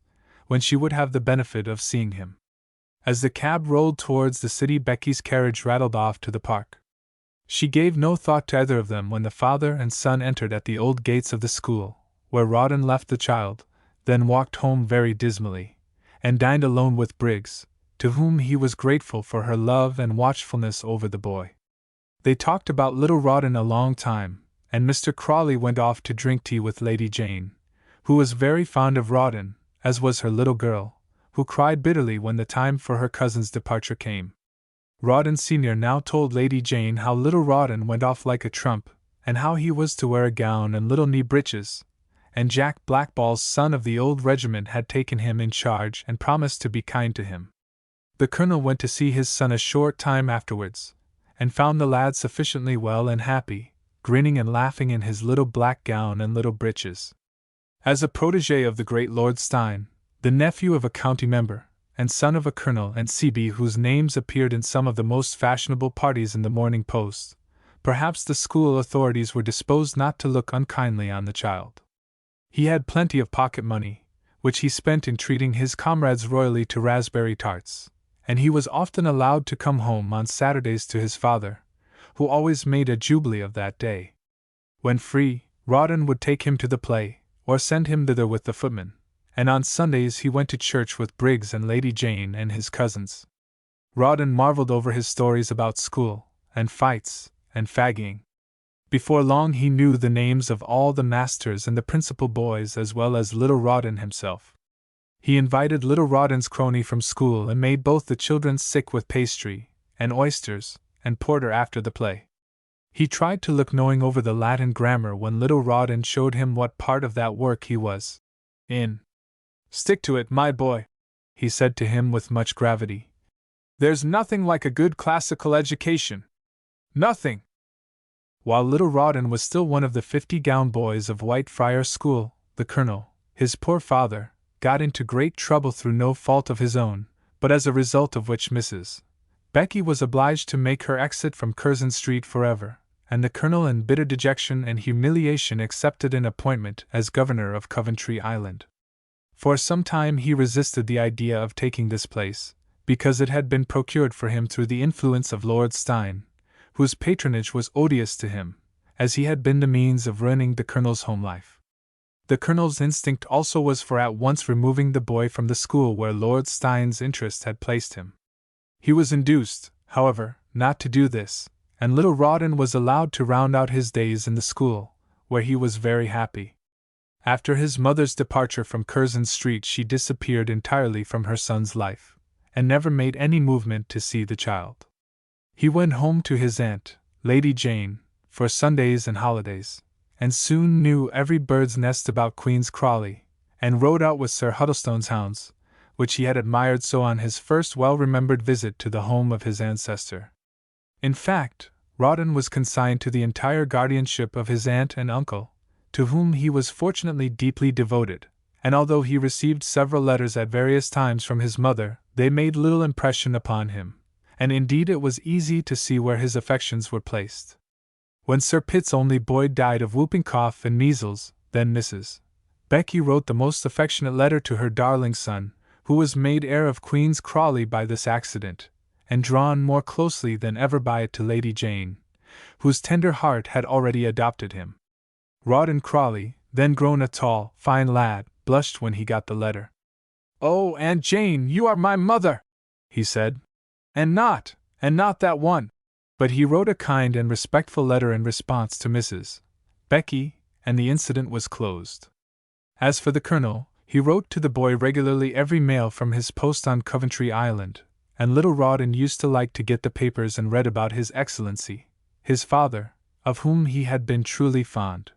when she would have the benefit of seeing him. As the cab rolled towards the city, Becky's carriage rattled off to the park. She gave no thought to either of them when the father and son entered at the old gates of the school, where Rawdon left the child, then walked home very dismally, and dined alone with Briggs, to whom he was grateful for her love and watchfulness over the boy. They talked about little Rawdon a long time, and Mr. Crawley went off to drink tea with Lady Jane, who was very fond of Rawdon, as was her little girl, who cried bitterly when the time for her cousin's departure came. Rawdon Sr. now told Lady Jane how little Rawdon went off like a trump, and how he was to wear a gown and little knee breeches, and Jack Blackball's son of the old regiment had taken him in charge and promised to be kind to him. The colonel went to see his son a short time afterwards, and found the lad sufficiently well and happy, grinning and laughing in his little black gown and little breeches. As a protégé of the great Lord Steyne, the nephew of a county member, and son of a colonel and C.B. whose names appeared in some of the most fashionable parties in the Morning Post, perhaps the school authorities were disposed not to look unkindly on the child. He had plenty of pocket money, which he spent in treating his comrades royally to raspberry tarts, and he was often allowed to come home on Saturdays to his father, who always made a jubilee of that day. When free, Rawdon would take him to the play, or send him thither with the footman, and on Sundays he went to church with Briggs and Lady Jane and his cousins. Rawdon marveled over his stories about school, and fights, and fagging. Before long he knew the names of all the masters and the principal boys as well as little Rawdon himself. He invited little Rawdon's crony from school and made both the children sick with pastry, and oysters, and porter after the play. He tried to look knowing over the Latin grammar when little Rawdon showed him what part of that work he was in. "Stick to it, my boy," he said to him with much gravity. "There's nothing like a good classical education. Nothing!" While little Rawdon was still one of the 50-gown boys of Whitefriars School, the colonel, his poor father, got into great trouble through no fault of his own, but as a result of which Mrs. Becky was obliged to make her exit from Curzon Street forever, and the colonel in bitter dejection and humiliation accepted an appointment as governor of Coventry Island. For some time he resisted the idea of taking this place, because it had been procured for him through the influence of Lord Steyne, whose patronage was odious to him, as he had been the means of ruining the Colonel's home life. The Colonel's instinct also was for at once removing the boy from the school where Lord Steyne's interest had placed him. He was induced, however, not to do this, and little Rawdon was allowed to round out his days in the school, where he was very happy. After his mother's departure from Curzon Street, she disappeared entirely from her son's life, and never made any movement to see the child. He went home to his aunt, Lady Jane, for Sundays and holidays, and soon knew every bird's nest about Queen's Crawley, and rode out with Sir Huddlestone's hounds, which he had admired so on his first well-remembered visit to the home of his ancestor. In fact, Rawdon was consigned to the entire guardianship of his aunt and uncle, to whom he was fortunately deeply devoted, and although he received several letters at various times from his mother, they made little impression upon him, and indeed it was easy to see where his affections were placed. When Sir Pitt's only boy died of whooping cough and measles, then Mrs. Becky wrote the most affectionate letter to her darling son, who was made heir of Queen's Crawley by this accident, and drawn more closely than ever by it to Lady Jane, whose tender heart had already adopted him. Rawdon Crawley, then grown a tall, fine lad, blushed when he got the letter. "Oh, Aunt Jane, you are my mother!" he said. And not that one." But he wrote a kind and respectful letter in response to Mrs. Becky, and the incident was closed. As for the Colonel, he wrote to the boy regularly every mail from his post on Coventry Island, and little Rawdon used to like to get the papers and read about His Excellency, his father, of whom he had been truly fond.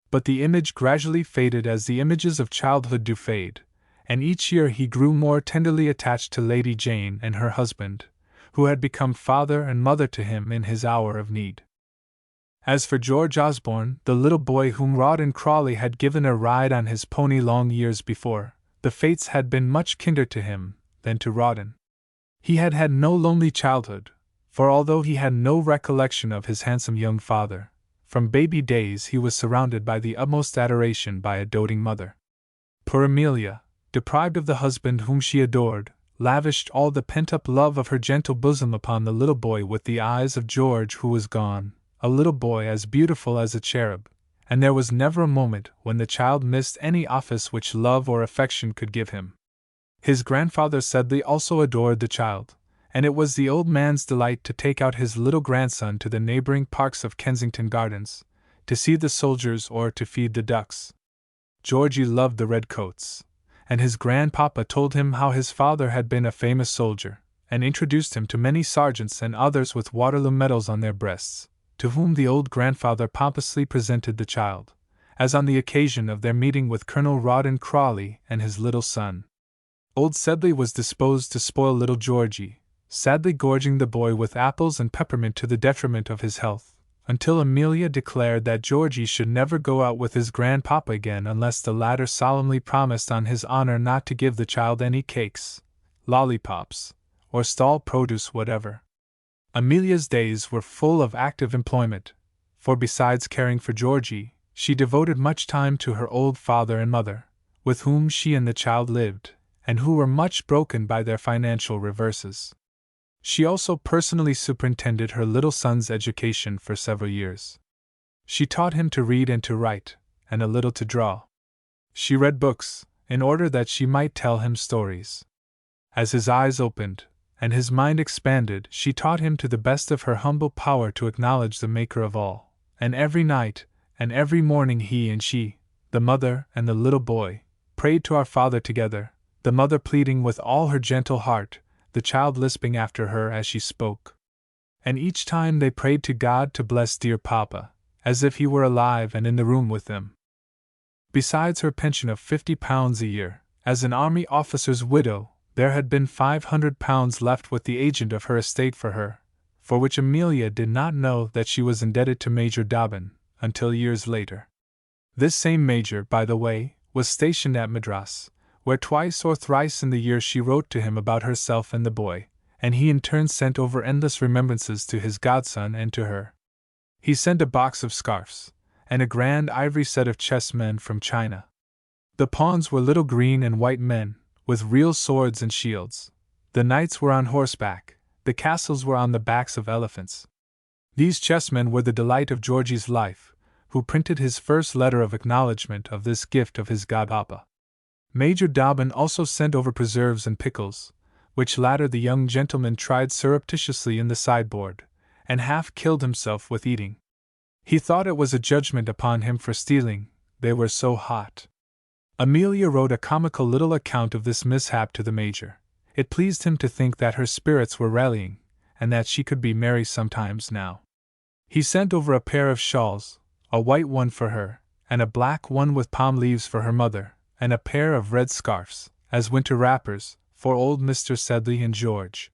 But the image gradually faded as the images of childhood do fade, and each year he grew more tenderly attached to Lady Jane and her husband, who had become father and mother to him in his hour of need. As for George Osborne, the little boy whom Rawdon Crawley had given a ride on his pony long years before, the fates had been much kinder to him than to Rawdon. He had had no lonely childhood, for although he had no recollection of his handsome young father, from baby days he was surrounded by the utmost adoration by a doting mother. Poor Amelia, deprived of the husband whom she adored, lavished all the pent-up love of her gentle bosom upon the little boy with the eyes of George, who was gone, a little boy as beautiful as a cherub, and there was never a moment when the child missed any office which love or affection could give him. His grandfather Sedley also adored the child, and it was the old man's delight to take out his little grandson to the neighboring parks of Kensington Gardens, to see the soldiers or to feed the ducks. Georgie loved the redcoats, and his grandpapa told him how his father had been a famous soldier, and introduced him to many sergeants and others with Waterloo medals on their breasts, to whom the old grandfather pompously presented the child, as on the occasion of their meeting with Colonel Rawdon Crawley and his little son. Old Sedley was disposed to spoil little Georgie, sadly gorging the boy with apples and peppermint to the detriment of his health, until Amelia declared that Georgie should never go out with his grandpapa again unless the latter solemnly promised on his honor not to give the child any cakes, lollipops, or stall produce whatever. Amelia's days were full of active employment, for besides caring for Georgie, she devoted much time to her old father and mother, with whom she and the child lived, and who were much broken by their financial reverses. She also personally superintended her little son's education for several years. She taught him to read and to write, and a little to draw. She read books, in order that she might tell him stories. As his eyes opened, and his mind expanded, she taught him to the best of her humble power to acknowledge the Maker of all, and every night, and every morning he and she, the mother and the little boy, prayed to our Father together, the mother pleading with all her gentle heart, the child lisping after her as she spoke. And each time they prayed to God to bless dear Papa, as if he were alive and in the room with them. Besides her pension of £50 a year, as an army officer's widow, there had been £500 left with the agent of her estate for her, for which Amelia did not know that she was indebted to Major Dobbin, until years later. This same Major, by the way, was stationed at Madras, where twice or thrice in the year she wrote to him about herself and the boy, and he in turn sent over endless remembrances to his godson and to her. He sent a box of scarfs, and a grand ivory set of chessmen from China. The pawns were little green and white men, with real swords and shields. The knights were on horseback, the castles were on the backs of elephants. These chessmen were the delight of Georgie's life, who printed his first letter of acknowledgement of this gift of his godpapa. Major Dobbin also sent over preserves and pickles, which latter the young gentleman tried surreptitiously in the sideboard, and half killed himself with eating. He thought it was a judgment upon him for stealing, they were so hot. Amelia wrote a comical little account of this mishap to the Major. It pleased him to think that her spirits were rallying, and that she could be merry sometimes now. He sent over a pair of shawls, a white one for her, and a black one with palm leaves for her mother, and a pair of red scarfs, as winter wrappers, for old Mr. Sedley and George.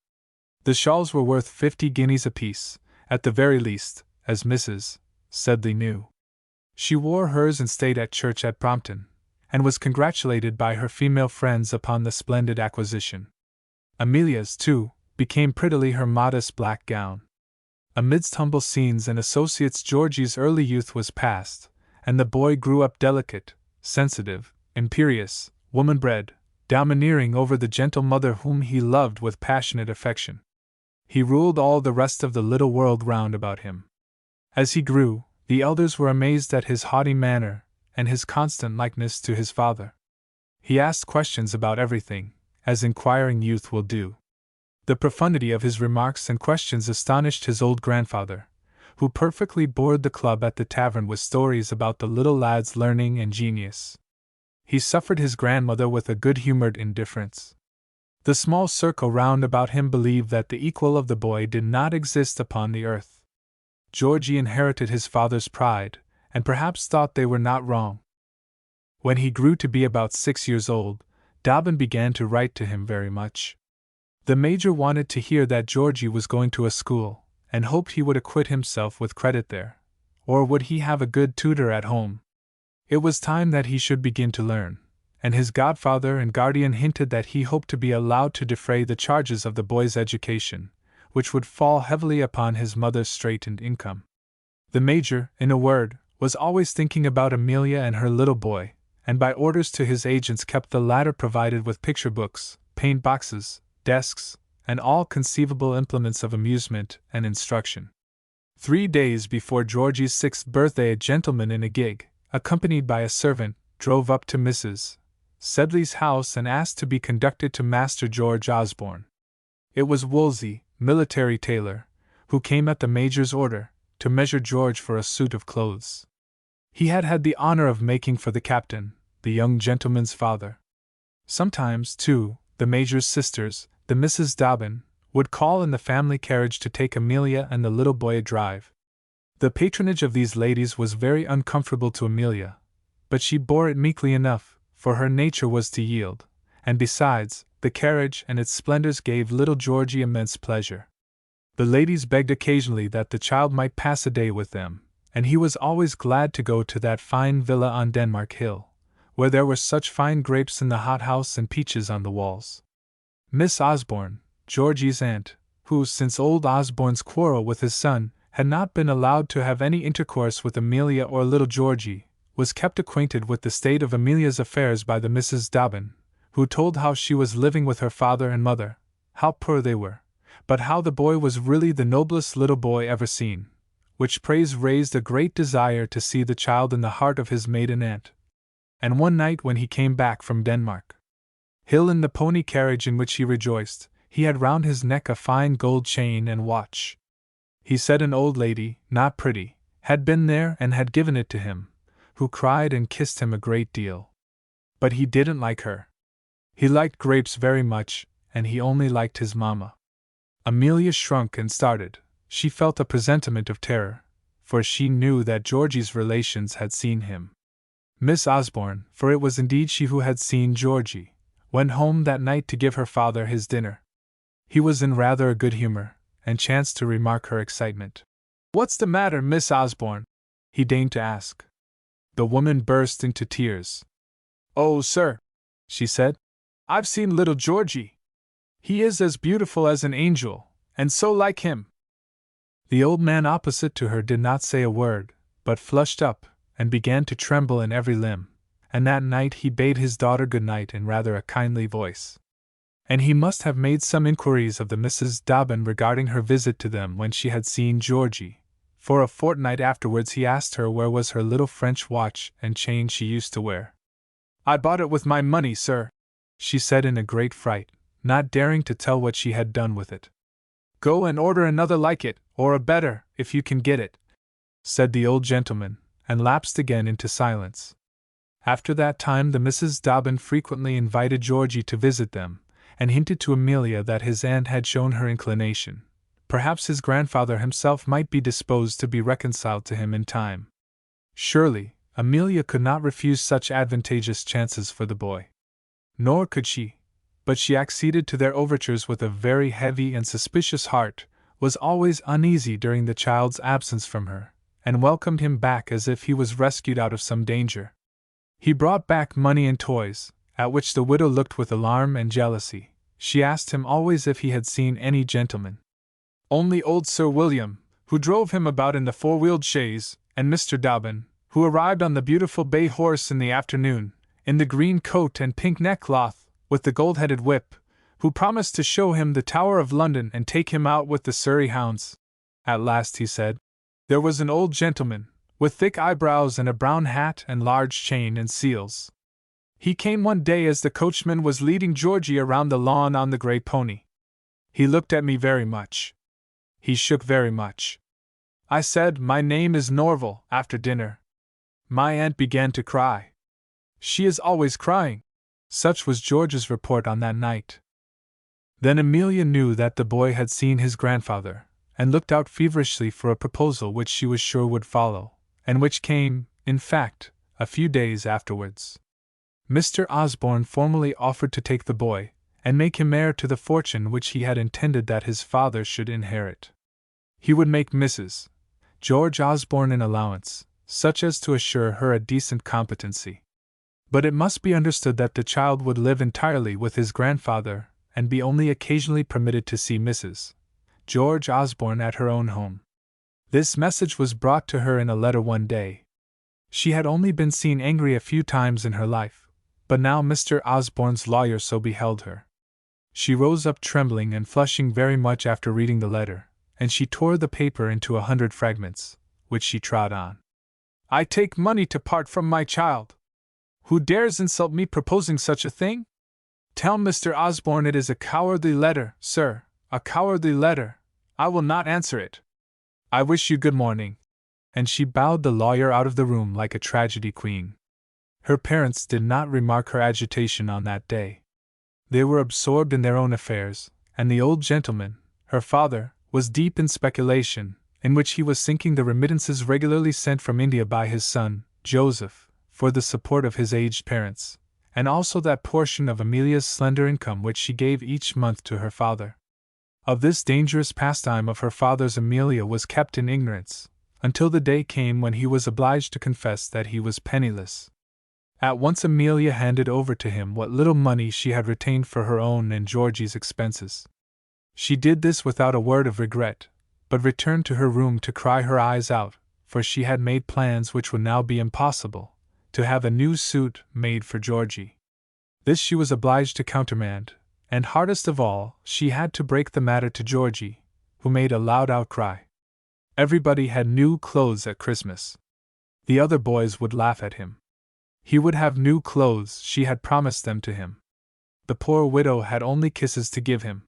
The shawls were worth 50 guineas apiece, at the very least, as Mrs. Sedley knew. She wore hers and stayed at church at Brompton, and was congratulated by her female friends upon the splendid acquisition. Amelia's, too, became prettily her modest black gown. Amidst humble scenes and associates Georgie's early youth was passed, and the boy grew up delicate, sensitive, imperious, woman-bred, domineering over the gentle mother whom he loved with passionate affection. He ruled all the rest of the little world round about him. As he grew, the elders were amazed at his haughty manner and his constant likeness to his father. He asked questions about everything, as inquiring youth will do. The profundity of his remarks and questions astonished his old grandfather, who perfectly bored the club at the tavern with stories about the little lad's learning and genius. He suffered his grandmother with a good-humored indifference. The small circle round about him believed that the equal of the boy did not exist upon the earth. Georgie inherited his father's pride, and perhaps thought they were not wrong. When he grew to be about 6 years old, Dobbin began to write to him very much. The Major wanted to hear that Georgie was going to a school, and hoped he would acquit himself with credit there, or would he have a good tutor at home. It was time that he should begin to learn, and his godfather and guardian hinted that he hoped to be allowed to defray the charges of the boy's education, which would fall heavily upon his mother's straitened income. The Major, in a word, was always thinking about Amelia and her little boy, and by orders to his agents kept the latter provided with picture books, paint boxes, desks, and all conceivable implements of amusement and instruction. 3 days before Georgie's 6th birthday, a gentleman in a gig, accompanied by a servant, drove up to Mrs. Sedley's house and asked to be conducted to Master George Osborne. It was Wolsey, military tailor, who came at the Major's order, to measure George for a suit of clothes. He had had the honor of making for the captain, the young gentleman's father. Sometimes, too, the Major's sisters, the Misses Dobbin, would call in the family carriage to take Amelia and the little boy a drive. The patronage of these ladies was very uncomfortable to Amelia, but she bore it meekly enough, for her nature was to yield, and besides, the carriage and its splendors gave little Georgie immense pleasure. The ladies begged occasionally that the child might pass a day with them, and he was always glad to go to that fine villa on Denmark Hill, where there were such fine grapes in the hothouse and peaches on the walls. Miss Osborne, Georgie's aunt, who, since old Osborne's quarrel with his son, had not been allowed to have any intercourse with Amelia or little Georgie, was kept acquainted with the state of Amelia's affairs by the Misses Dobbin, who told how she was living with her father and mother, how poor they were, but how the boy was really the noblest little boy ever seen, which praise raised a great desire to see the child in the heart of his maiden aunt. And one night when he came back from Denmark Hill in the pony carriage in which he rejoiced, he had round his neck a fine gold chain and watch. He said an old lady, not pretty, had been there and had given it to him, who cried and kissed him a great deal. But he didn't like her. He liked grapes very much, and he only liked his mamma. Amelia shrunk and started. She felt a presentiment of terror, for she knew that Georgie's relations had seen him. Miss Osborne, for it was indeed she who had seen Georgie, went home that night to give her father his dinner. He was in rather a good humor, and chanced to remark her excitement. "What's the matter, Miss Osborne?" he deigned to ask. The woman burst into tears. "Oh, sir," she said, "I've seen little Georgie. He is as beautiful as an angel, and so like him." The old man opposite to her did not say a word, but flushed up, and began to tremble in every limb, and that night he bade his daughter good night in rather a kindly voice. And he must have made some inquiries of the Misses Dobbin regarding her visit to them when she had seen Georgie, For a fortnight afterwards he asked her where was her little French watch and chain she used to wear. "I bought it with my money, sir," she said in a great fright, not daring to tell what she had done with it. "Go and order another like it, or a better, if you can get it," said the old gentleman, and lapsed again into silence. After that time the Misses Dobbin frequently invited Georgie to visit them, and hinted to Amelia that his aunt had shown her inclination. Perhaps his grandfather himself might be disposed to be reconciled to him in time. Surely, Amelia could not refuse such advantageous chances for the boy. Nor could she, but she acceded to their overtures with a very heavy and suspicious heart, was always uneasy during the child's absence from her, and welcomed him back as if he was rescued out of some danger. He brought back money and toys, at which the widow looked with alarm and jealousy. She asked him always if he had seen any gentleman. Only old Sir William, who drove him about in the four-wheeled chaise, and Mr. Dobbin, who arrived on the beautiful bay horse in the afternoon, in the green coat and pink neckcloth, with the gold-headed whip, who promised to show him the Tower of London and take him out with the Surrey hounds. At last, he said, there was an old gentleman, with thick eyebrows and a brown hat and large chain and seals. He came one day as the coachman was leading Georgie around the lawn on the grey pony. He looked at me very much. He shook very much. I said, "My name is Norval," after dinner. My aunt began to cry. She is always crying. Such was George's report on that night. Then Amelia knew that the boy had seen his grandfather, and looked out feverishly for a proposal which she was sure would follow, and which came, in fact, a few days afterwards. Mr. Osborne formally offered to take the boy, and make him heir to the fortune which he had intended that his father should inherit. He would make Mrs. George Osborne an allowance, such as to assure her a decent competency. But it must be understood that the child would live entirely with his grandfather, and be only occasionally permitted to see Mrs. George Osborne at her own home. This message was brought to her in a letter one day. She had only been seen angry a few times in her life, but now Mr. Osborne's lawyer so beheld her. She rose up trembling and flushing very much after reading the letter, and she tore the paper into 100 fragments, which she trod on. "I take money to part from my child! Who dares insult me proposing such a thing? Tell Mr. Osborne it is a cowardly letter, sir, a cowardly letter. I will not answer it. I wish you good morning." And she bowed the lawyer out of the room like a tragedy queen. Her parents did not remark her agitation on that day. They were absorbed in their own affairs, and the old gentleman, her father, was deep in speculation, in which he was sinking the remittances regularly sent from India by his son, Joseph, for the support of his aged parents, and also that portion of Amelia's slender income which she gave each month to her father. Of this dangerous pastime of her father's Amelia was kept in ignorance, until the day came when he was obliged to confess that he was penniless. At once Amelia handed over to him what little money she had retained for her own and Georgie's expenses. She did this without a word of regret, but returned to her room to cry her eyes out, for she had made plans which would now be impossible, to have a new suit made for Georgie. This she was obliged to countermand, and hardest of all, she had to break the matter to Georgie, who made a loud outcry. Everybody had new clothes at Christmas. The other boys would laugh at him. He would have new clothes, she had promised them to him. The poor widow had only kisses to give him.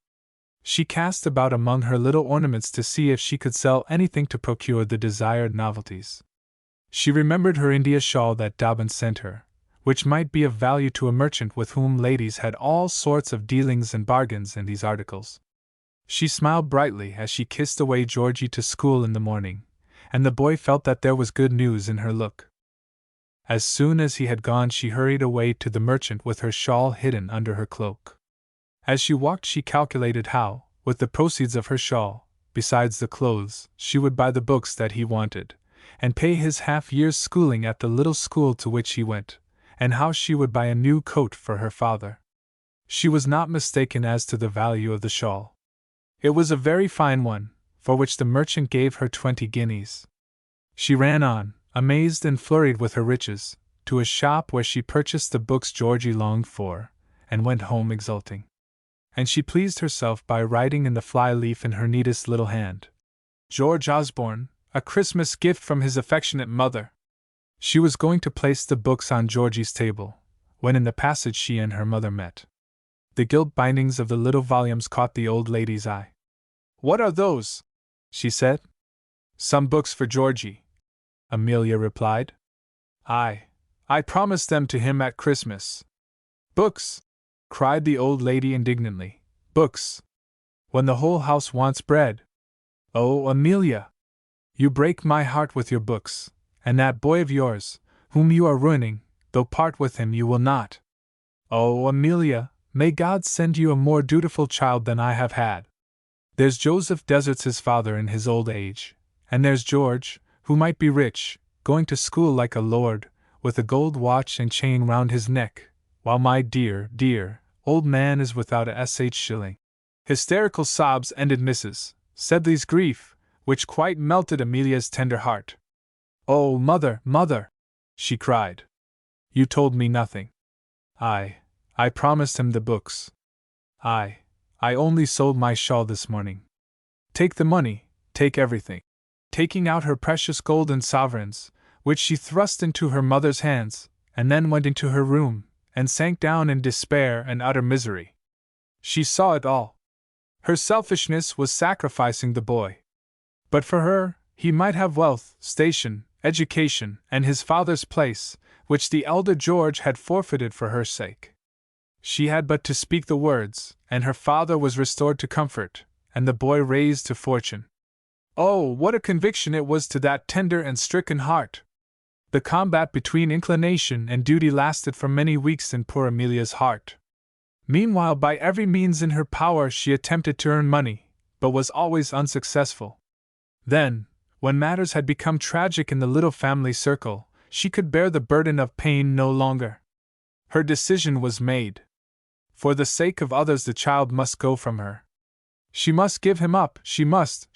She cast about among her little ornaments to see if she could sell anything to procure the desired novelties. She remembered her India shawl that Dobbin sent her, which might be of value to a merchant with whom ladies had all sorts of dealings and bargains in these articles. She smiled brightly as she kissed away Georgie to school in the morning, and the boy felt that there was good news in her look. As soon as he had gone, she hurried away to the merchant with her shawl hidden under her cloak. As she walked, she calculated how, with the proceeds of her shawl, besides the clothes, she would buy the books that he wanted, and pay his half-year's schooling at the little school to which he went, and how she would buy a new coat for her father. She was not mistaken as to the value of the shawl. It was a very fine one, for which the merchant gave her 20 guineas. She ran on, amazed and flurried with her riches, to a shop where she purchased the books Georgie longed for, and went home exulting. And she pleased herself by writing in the fly-leaf in her neatest little hand, "George Osborne, a Christmas gift from his affectionate mother. She was going to place the books on Georgie's table, when in the passage she and her mother met. The gilt bindings of the little volumes caught the old lady's eye. "What are those?" she said. "Some books for Georgie," Amelia replied. I promised them to him at Christmas." "Books!" cried the old lady indignantly. "Books! When the whole house wants bread." "Oh, Amelia! You break my heart with your books, and that boy of yours, whom you are ruining, though part with him you will not. Oh, Amelia, may God send you a more dutiful child than I have had. There's Joseph deserts his father in his old age, and there's George, who might be rich, going to school like a lord, with a gold watch and chain round his neck, while my dear, dear, old man is without a shilling." Hysterical sobs ended Mrs. Sedley's grief, which quite melted Amelia's tender heart. "Oh, mother, mother!" she cried. "You told me nothing. I promised him the books. I only sold my shawl this morning. Take the money, take everything." Taking out her precious golden sovereigns, which she thrust into her mother's hands, and then went into her room, and sank down in despair and utter misery. She saw it all. Her selfishness was sacrificing the boy. But for her, he might have wealth, station, education, and his father's place, which the elder George had forfeited for her sake. She had but to speak the words, and her father was restored to comfort, and the boy raised to fortune. Oh, what a conviction it was to that tender and stricken heart! The combat between inclination and duty lasted for many weeks in poor Amelia's heart. Meanwhile, by every means in her power she attempted to earn money, but was always unsuccessful. Then, when matters had become tragic in the little family circle, she could bear the burden of pain no longer. Her decision was made. For the sake of others the child must go from her. She must give him up, she must.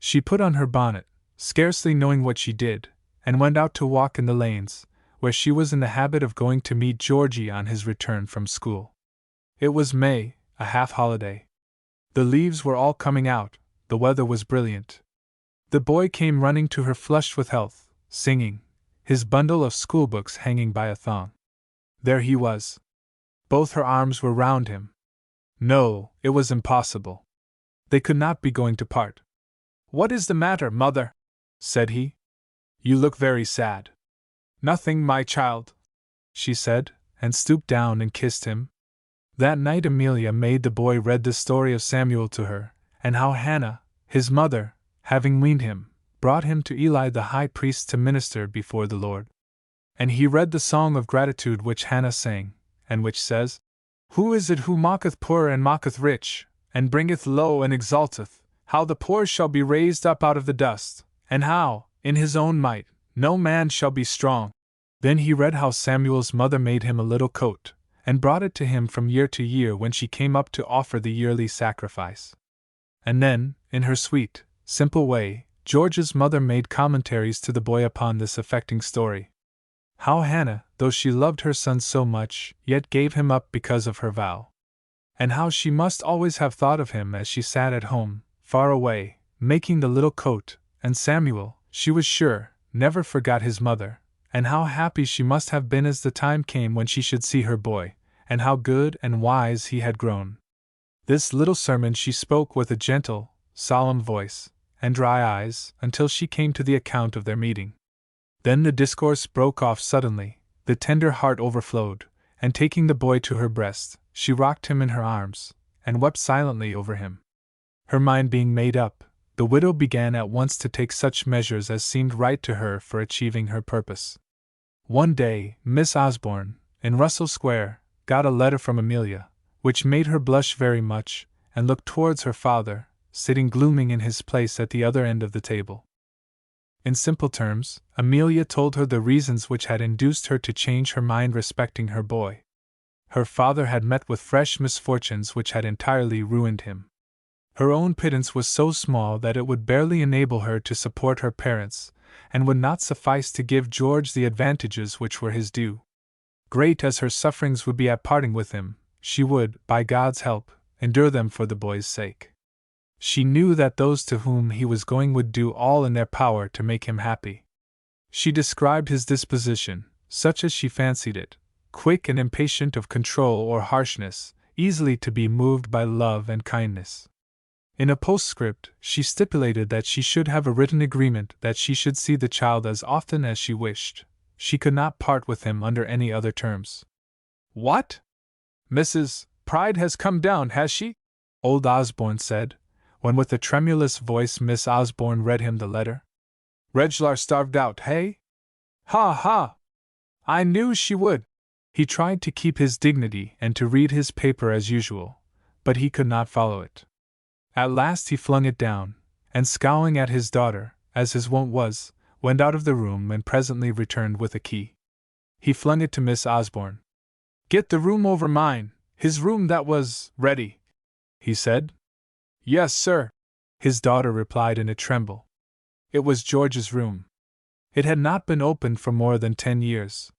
She put on her bonnet, scarcely knowing what she did, and went out to walk in the lanes, where she was in the habit of going to meet Georgie on his return from school. It was May, a half-holiday. The leaves were all coming out, the weather was brilliant. The boy came running to her flushed with health, singing, his bundle of schoolbooks hanging by a thong. There he was. Both her arms were round him. No, it was impossible. They could not be going to part. "What is the matter, mother?" said he. "You look very sad." "Nothing, my child," she said, and stooped down and kissed him. That night Amelia made the boy read the story of Samuel to her, and how Hannah, his mother, having weaned him, brought him to Eli the high priest to minister before the Lord. And he read the song of gratitude which Hannah sang, and which says, "Who is it who mocketh poor and mocketh rich, and bringeth low and exalteth? How the poor shall be raised up out of the dust, and how, in his own might, no man shall be strong." Then he read how Samuel's mother made him a little coat, and brought it to him from year to year when she came up to offer the yearly sacrifice. And then, in her sweet, simple way, George's mother made commentaries to the boy upon this affecting story. How Hannah, though she loved her son so much, yet gave him up because of her vow. And how she must always have thought of him as she sat at home, far away, making the little coat, and Samuel, she was sure, never forgot his mother, and how happy she must have been as the time came when she should see her boy, and how good and wise he had grown. This little sermon she spoke with a gentle, solemn voice, and dry eyes, until she came to the account of their meeting. Then the discourse broke off suddenly, the tender heart overflowed, and taking the boy to her breast, she rocked him in her arms, and wept silently over him. Her mind being made up, the widow began at once to take such measures as seemed right to her for achieving her purpose. One day, Miss Osborne, in Russell Square, got a letter from Amelia, which made her blush very much, and looked towards her father, sitting glooming in his place at the other end of the table. In simple terms, Amelia told her the reasons which had induced her to change her mind respecting her boy. Her father had met with fresh misfortunes which had entirely ruined him. Her own pittance was so small that it would barely enable her to support her parents, and would not suffice to give George the advantages which were his due. Great as her sufferings would be at parting with him, she would, by God's help, endure them for the boy's sake. She knew that those to whom he was going would do all in their power to make him happy. She described his disposition, such as she fancied it, quick and impatient of control or harshness, easily to be moved by love and kindness. In a postscript, she stipulated that she should have a written agreement that she should see the child as often as she wished. She could not part with him under any other terms. "What? Mrs. Pride has come down, has she?" old Osborne said, when with a tremulous voice Miss Osborne read him the letter. "Reg'lar starved out, hey? Ha ha! I knew she would." He tried to keep his dignity and to read his paper as usual, but he could not follow it. At last he flung it down, and scowling at his daughter, as his wont was, went out of the room and presently returned with a key. He flung it to Miss Osborne. "Get the room over mine, his room that was ready," he said. "Yes, sir," his daughter replied in a tremble. It was George's room. It had not been opened for more than 10 years.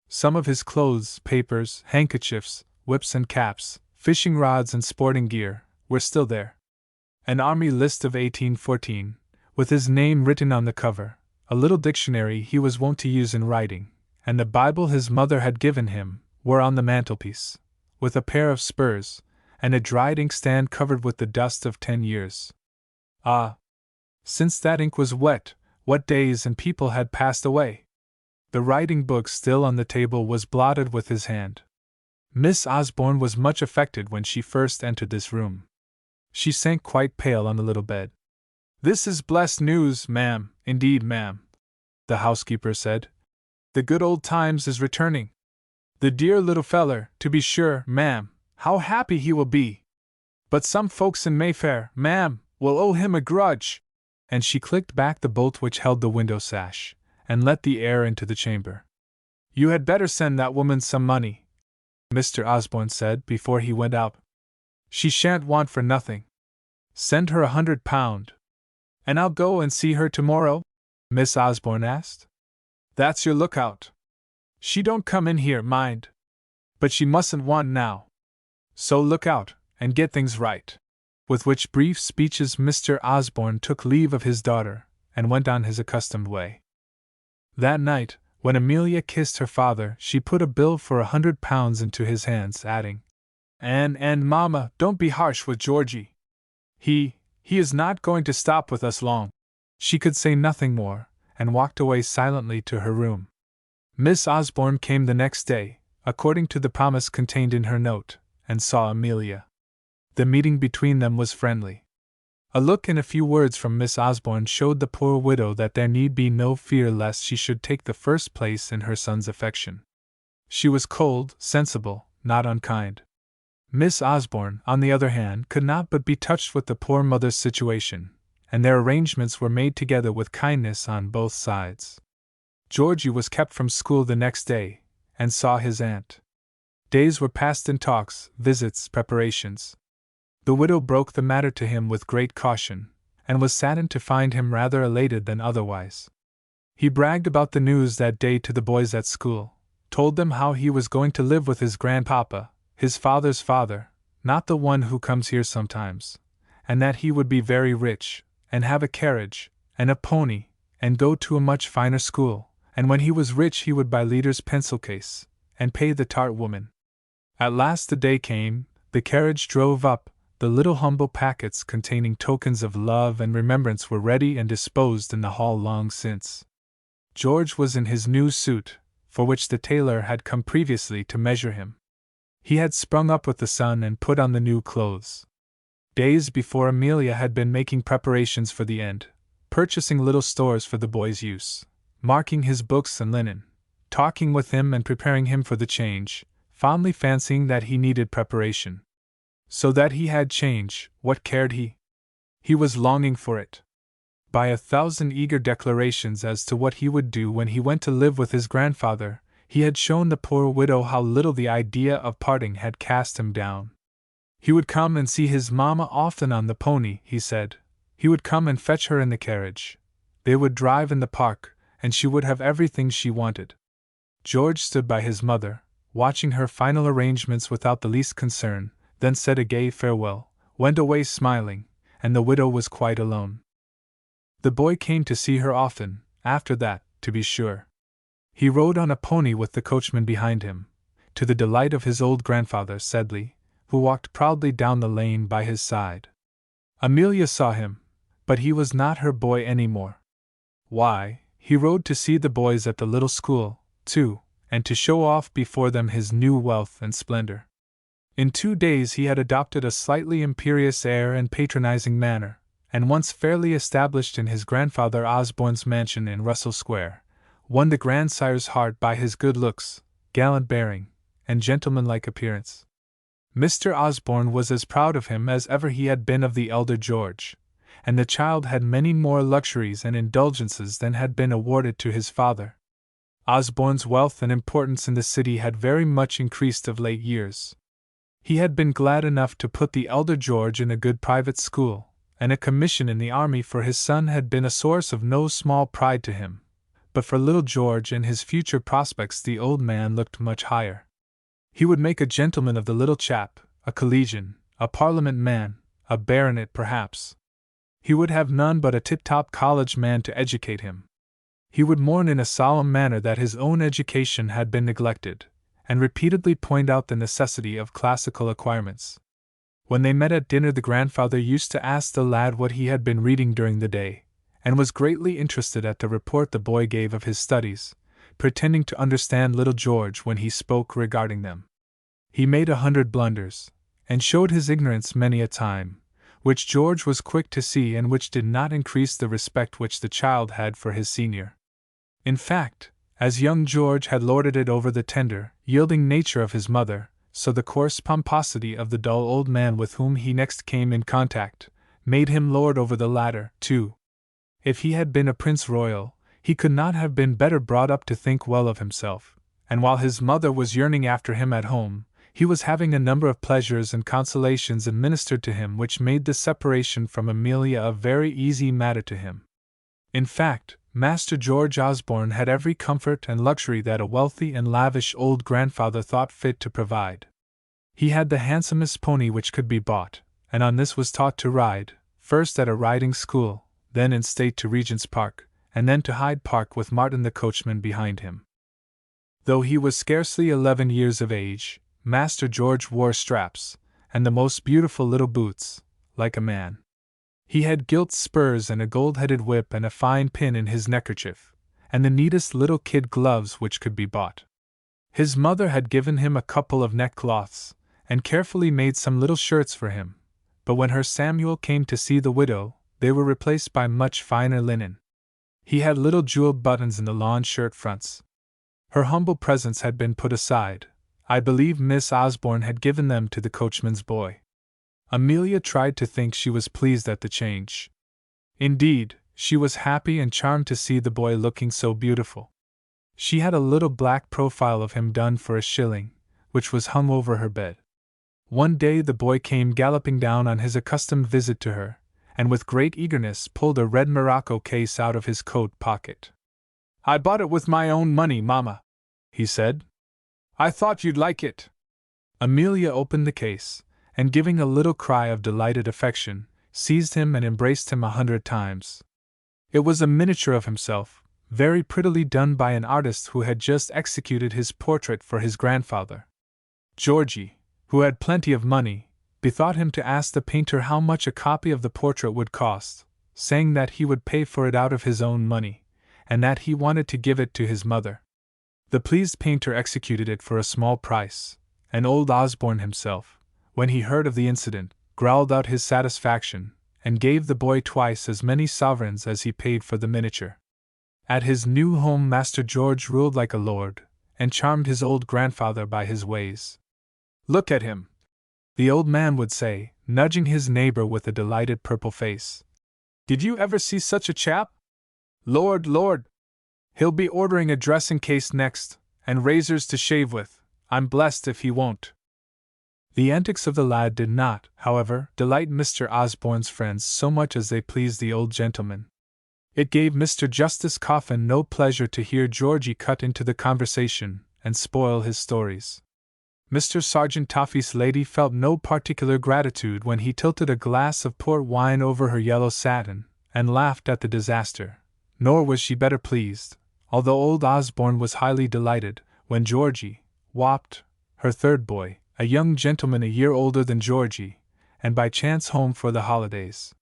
Some of his clothes, papers, handkerchiefs, whips and caps, fishing rods and sporting gear, were still there. An army list of 1814, with his name written on the cover, a little dictionary he was wont to use in writing, and the Bible his mother had given him, were on the mantelpiece, with a pair of spurs, and a dried inkstand covered with the dust of 10 years. Ah! Since that ink was wet, what days and people had passed away! The writing book still on the table was blotted with his hand. Miss Osborne was much affected when she first entered this room. She sank quite pale on the little bed. "This is blessed news, ma'am, indeed, ma'am," the housekeeper said. "The good old times is returning. The dear little feller, to be sure, ma'am, how happy he will be! But some folks in Mayfair, ma'am, will owe him a grudge." And she clicked back the bolt which held the window sash, and let the air into the chamber. "You had better send that woman some money," Mr. Osborne said before he went out. "She shan't want for nothing. Send her £100. "And I'll go and see her tomorrow?" Miss Osborne asked. "That's your lookout. She don't come in here, mind. But she mustn't want now. So look out, and get things right." With which brief speeches Mr. Osborne took leave of his daughter, and went on his accustomed way. That night, when Amelia kissed her father, she put a bill for £100 into his hands, adding, And Mamma, don't be harsh with Georgie. He is not going to stop with us long." She could say nothing more, and walked away silently to her room. Miss Osborne came the next day, according to the promise contained in her note, and saw Amelia. The meeting between them was friendly. A look and a few words from Miss Osborne showed the poor widow that there need be no fear lest she should take the first place in her son's affection. She was cold, sensible, not unkind. Miss Osborne, on the other hand, could not but be touched with the poor mother's situation, and their arrangements were made together with kindness on both sides. Georgie was kept from school the next day, and saw his aunt. Days were passed in talks, visits, preparations. The widow broke the matter to him with great caution, and was saddened to find him rather elated than otherwise. He bragged about the news that day to the boys at school, told them how he was going to live with his grandpapa, his father's father, not the one who comes here sometimes, and that he would be very rich, and have a carriage, and a pony, and go to a much finer school, and when he was rich he would buy Leader's pencil case, and pay the tart woman. At last the day came, the carriage drove up, the little humble packets containing tokens of love and remembrance were ready and disposed in the hall long since. George was in his new suit, for which the tailor had come previously to measure him. He had sprung up with the sun and put on the new clothes. Days before, Amelia had been making preparations for the end, purchasing little stores for the boy's use, marking his books and linen, talking with him and preparing him for the change, fondly fancying that he needed preparation. So that he had change, what cared he? He was longing for it. By 1,000 eager declarations as to what he would do when he went to live with his grandfather, he had shown the poor widow how little the idea of parting had cast him down. He would come and see his mamma often on the pony, he said. He would come and fetch her in the carriage. They would drive in the park, and she would have everything she wanted. George stood by his mother, watching her final arrangements without the least concern, then said a gay farewell, went away smiling, and the widow was quite alone. The boy came to see her often, after that, to be sure. He rode on a pony with the coachman behind him, to the delight of his old grandfather Sedley, who walked proudly down the lane by his side. Amelia saw him, but he was not her boy any more. Why, he rode to see the boys at the little school, too, and to show off before them his new wealth and splendor. In 2 days he had adopted a slightly imperious air and patronizing manner, and once fairly established in his grandfather Osborne's mansion in Russell Square, won the grandsire's heart by his good looks, gallant bearing, and gentlemanlike appearance. Mr. Osborne was as proud of him as ever he had been of the elder George, and the child had many more luxuries and indulgences than had been awarded to his father. Osborne's wealth and importance in the city had very much increased of late years. He had been glad enough to put the elder George in a good private school, and a commission in the army for his son had been a source of no small pride to him, but for little George and his future prospects the old man looked much higher. He would make a gentleman of the little chap, a collegian, a Parliament man, a baronet perhaps. He would have none but a tip-top college man to educate him. He would mourn in a solemn manner that his own education had been neglected, and repeatedly point out the necessity of classical acquirements. When they met at dinner the grandfather used to ask the lad what he had been reading during the day, and was greatly interested at the report the boy gave of his studies, pretending to understand little George when he spoke regarding them. He made 100 blunders, and showed his ignorance many a time, which George was quick to see and which did not increase the respect which the child had for his senior. In fact, as young George had lorded it over the tender, yielding nature of his mother, so the coarse pomposity of the dull old man with whom he next came in contact made him lord over the latter, too. If he had been a prince royal, he could not have been better brought up to think well of himself, and while his mother was yearning after him at home, he was having a number of pleasures and consolations administered to him which made the separation from Amelia a very easy matter to him. In fact, Master George Osborne had every comfort and luxury that a wealthy and lavish old grandfather thought fit to provide. He had the handsomest pony which could be bought, and on this was taught to ride, first at a riding school, then in state to Regent's Park, and then to Hyde Park with Martin the coachman behind him. Though he was scarcely 11 years of age, Master George wore straps, and the most beautiful little boots, like a man. He had gilt spurs and a gold-headed whip and a fine pin in his neckerchief, and the neatest little kid gloves which could be bought. His mother had given him a couple of neckcloths, and carefully made some little shirts for him, but when her Samuel came to see the widow, they were replaced by much finer linen. He had little jeweled buttons in the lawn shirt fronts. Her humble presents had been put aside. I believe Miss Osborne had given them to the coachman's boy. Amelia tried to think she was pleased at the change. Indeed, she was happy and charmed to see the boy looking so beautiful. She had a little black profile of him done for a shilling, which was hung over her bed. One day the boy came galloping down on his accustomed visit to her, and with great eagerness pulled a red morocco case out of his coat pocket. "I bought it with my own money, Mamma," he said. "I thought you'd like it." Amelia opened the case, and giving a little cry of delighted affection, seized him and embraced him 100 times. It was a miniature of himself, very prettily done by an artist who had just executed his portrait for his grandfather. Georgie, who had plenty of money, bethought him to ask the painter how much a copy of the portrait would cost, saying that he would pay for it out of his own money, and that he wanted to give it to his mother. The pleased painter executed it for a small price, and old Osborne himself, when he heard of the incident, growled out his satisfaction, and gave the boy twice as many sovereigns as he paid for the miniature. At his new home Master George ruled like a lord, and charmed his old grandfather by his ways. "Look at him," the old man would say, nudging his neighbor with a delighted purple face. "Did you ever see such a chap? Lord, Lord! He'll be ordering a dressing case next, and razors to shave with. I'm blessed if he won't." The antics of the lad did not, however, delight Mr. Osborne's friends so much as they pleased the old gentleman. It gave Mr. Justice Coffin no pleasure to hear Georgie cut into the conversation and spoil his stories. Mr. Sergeant Toffee's lady felt no particular gratitude when he tilted a glass of port wine over her yellow satin, and laughed at the disaster, nor was she better pleased, although old Osborne was highly delighted, when Georgie whopped her third boy, a young gentleman a year older than Georgie, and by chance home for the holidays.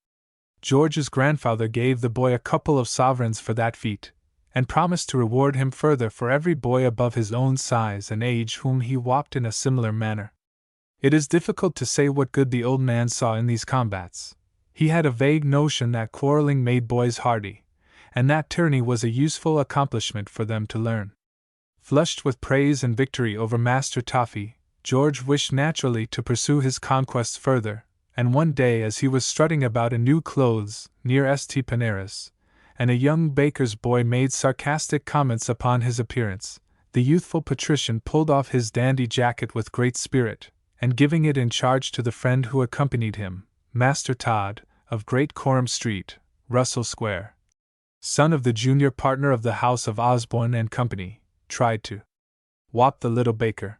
George's grandfather gave the boy a couple of sovereigns for that feat, and promised to reward him further for every boy above his own size and age whom he whopped in a similar manner. It is difficult to say what good the old man saw in these combats. He had a vague notion that quarreling made boys hardy, and that tyranny was a useful accomplishment for them to learn. Flushed with praise and victory over Master Toffee, George wished naturally to pursue his conquests further, and one day as he was strutting about in new clothes near St. Paneras, and a young baker's boy made sarcastic comments upon his appearance, the youthful patrician pulled off his dandy jacket with great spirit, and giving it in charge to the friend who accompanied him, Master Todd, of Great Coram Street, Russell Square, son of the junior partner of the house of Osborne and Company, tried to whop the little baker.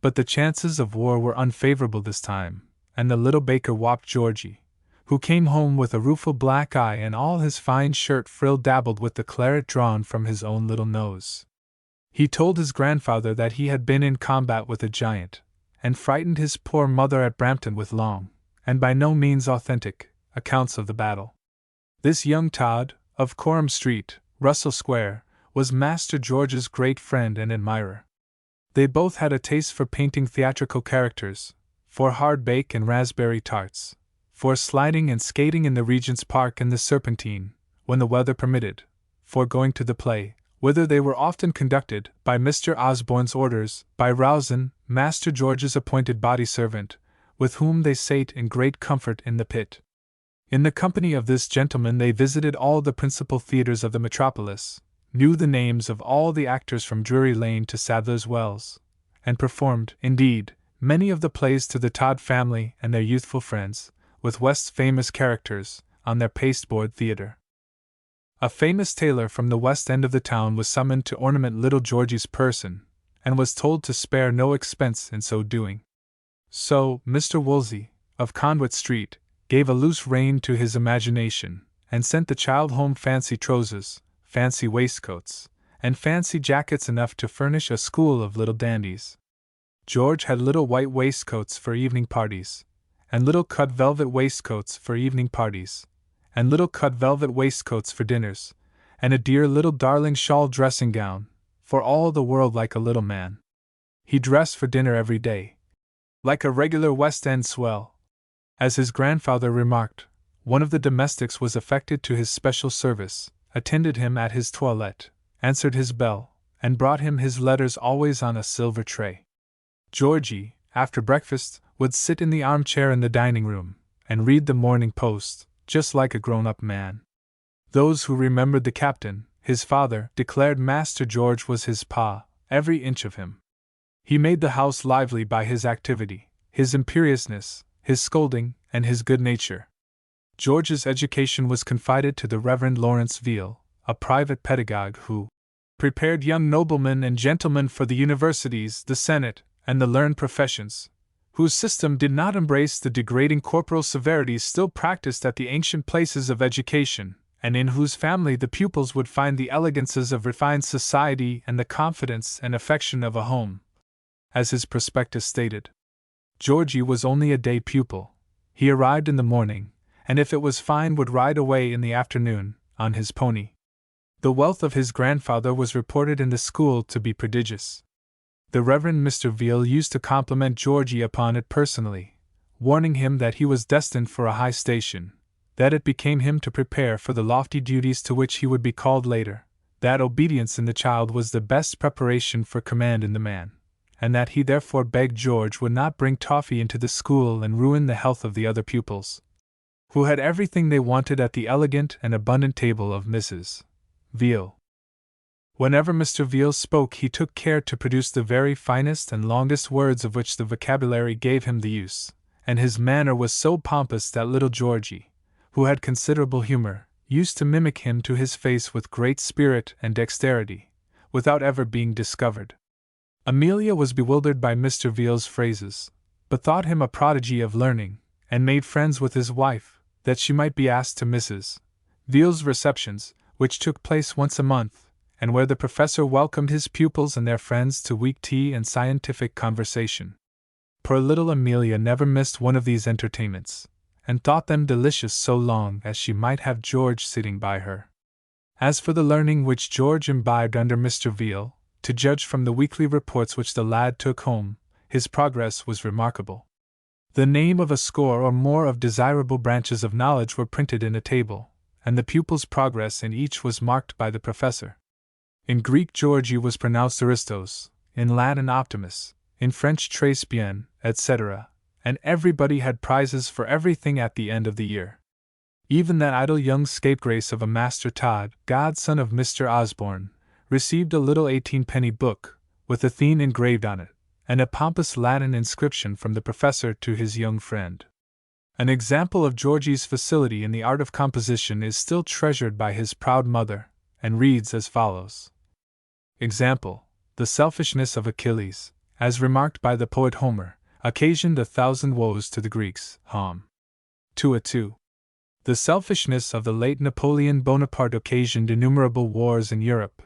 But the chances of war were unfavorable this time, and the little baker whopped Georgie, who came home with a rueful black eye and all his fine shirt frill dabbled with the claret drawn from his own little nose. He told his grandfather that he had been in combat with a giant, and frightened his poor mother at Brampton with long, and by no means authentic, accounts of the battle. This young Todd, of Coram Street, Russell Square, was Master George's great friend and admirer. They both had a taste for painting theatrical characters, for hardbake and raspberry tarts, for sliding and skating in the Regent's Park and the Serpentine, when the weather permitted, for going to the play, whither they were often conducted, by Mr. Osborne's orders, by Rousen, Master George's appointed body servant, with whom they sate in great comfort in the pit. In the company of this gentleman they visited all the principal theatres of the metropolis, knew the names of all the actors from Drury Lane to Sadler's Wells, and performed, indeed, many of the plays to the Todd family and their youthful friends, with West's famous characters, on their pasteboard theatre. A famous tailor from the west end of the town was summoned to ornament little Georgie's person, and was told to spare no expense in so doing. So, Mr. Woolsey, of Conduit Street, gave a loose rein to his imagination, and sent the child home fancy trousers, fancy waistcoats, and fancy jackets enough to furnish a school of little dandies. George had little white waistcoats for evening parties, and little cut velvet waistcoats for evening parties, and little cut velvet waistcoats for dinners, and a dear little darling shawl dressing gown, for all the world like a little man. He dressed for dinner every day, like a regular West End swell. As his grandfather remarked, one of the domestics was affected to his special service, attended him at his toilette, answered his bell, and brought him his letters always on a silver tray. Georgie, after breakfast, would sit in the armchair in the dining-room, and read the Morning Post, just like a grown-up man. Those who remembered the captain, his father, declared Master George was his pa, every inch of him. He made the house lively by his activity, his imperiousness, his scolding, and his good nature. George's education was confided to the Reverend Lawrence Veal, a private pedagogue who prepared young noblemen and gentlemen for the universities, the Senate, and the learned professions, whose system did not embrace the degrading corporal severities still practiced at the ancient places of education, and in whose family the pupils would find the elegances of refined society and the confidence and affection of a home. As his prospectus stated, Georgie was only a day pupil. He arrived in the morning, and if it was fine would ride away in the afternoon, on his pony. The wealth of his grandfather was reported in the school to be prodigious. The Reverend Mr. Veal used to compliment Georgie upon it personally, warning him that he was destined for a high station, that it became him to prepare for the lofty duties to which he would be called later, that obedience in the child was the best preparation for command in the man, and that he therefore begged George would not bring toffee into the school and ruin the health of the other pupils, who had everything they wanted at the elegant and abundant table of Mrs. Veal. Whenever Mr. Veal spoke he took care to produce the very finest and longest words of which the vocabulary gave him the use, and his manner was so pompous that little Georgie, who had considerable humor, used to mimic him to his face with great spirit and dexterity, without ever being discovered. Amelia was bewildered by Mr. Veal's phrases, but thought him a prodigy of learning, and made friends with his wife, that she might be asked to Mrs. Veal's receptions, which took place once a month, and where the professor welcomed his pupils and their friends to weak tea and scientific conversation. Poor little Amelia never missed one of these entertainments, and thought them delicious so long as she might have George sitting by her. As for the learning which George imbibed under Mr. Veal, to judge from the weekly reports which the lad took home, his progress was remarkable. The name of a score or more of desirable branches of knowledge were printed in a table, and the pupil's progress in each was marked by the professor. In Greek Georgie was pronounced Aristos, in Latin Optimus, in French Très bien, etc., and everybody had prizes for everything at the end of the year. Even that idle young scapegrace of a Master Todd, godson of Mr. Osborne, received a little 18-penny book, with Athene engraved on it, and a pompous Latin inscription from the professor to his young friend. An example of Georgie's facility in the art of composition is still treasured by his proud mother, and reads as follows. Example: the selfishness of Achilles, as remarked by the poet Homer, occasioned 1,000 woes to the Greeks. Hom. 2:2. The selfishness of the late Napoleon Bonaparte occasioned innumerable wars in Europe,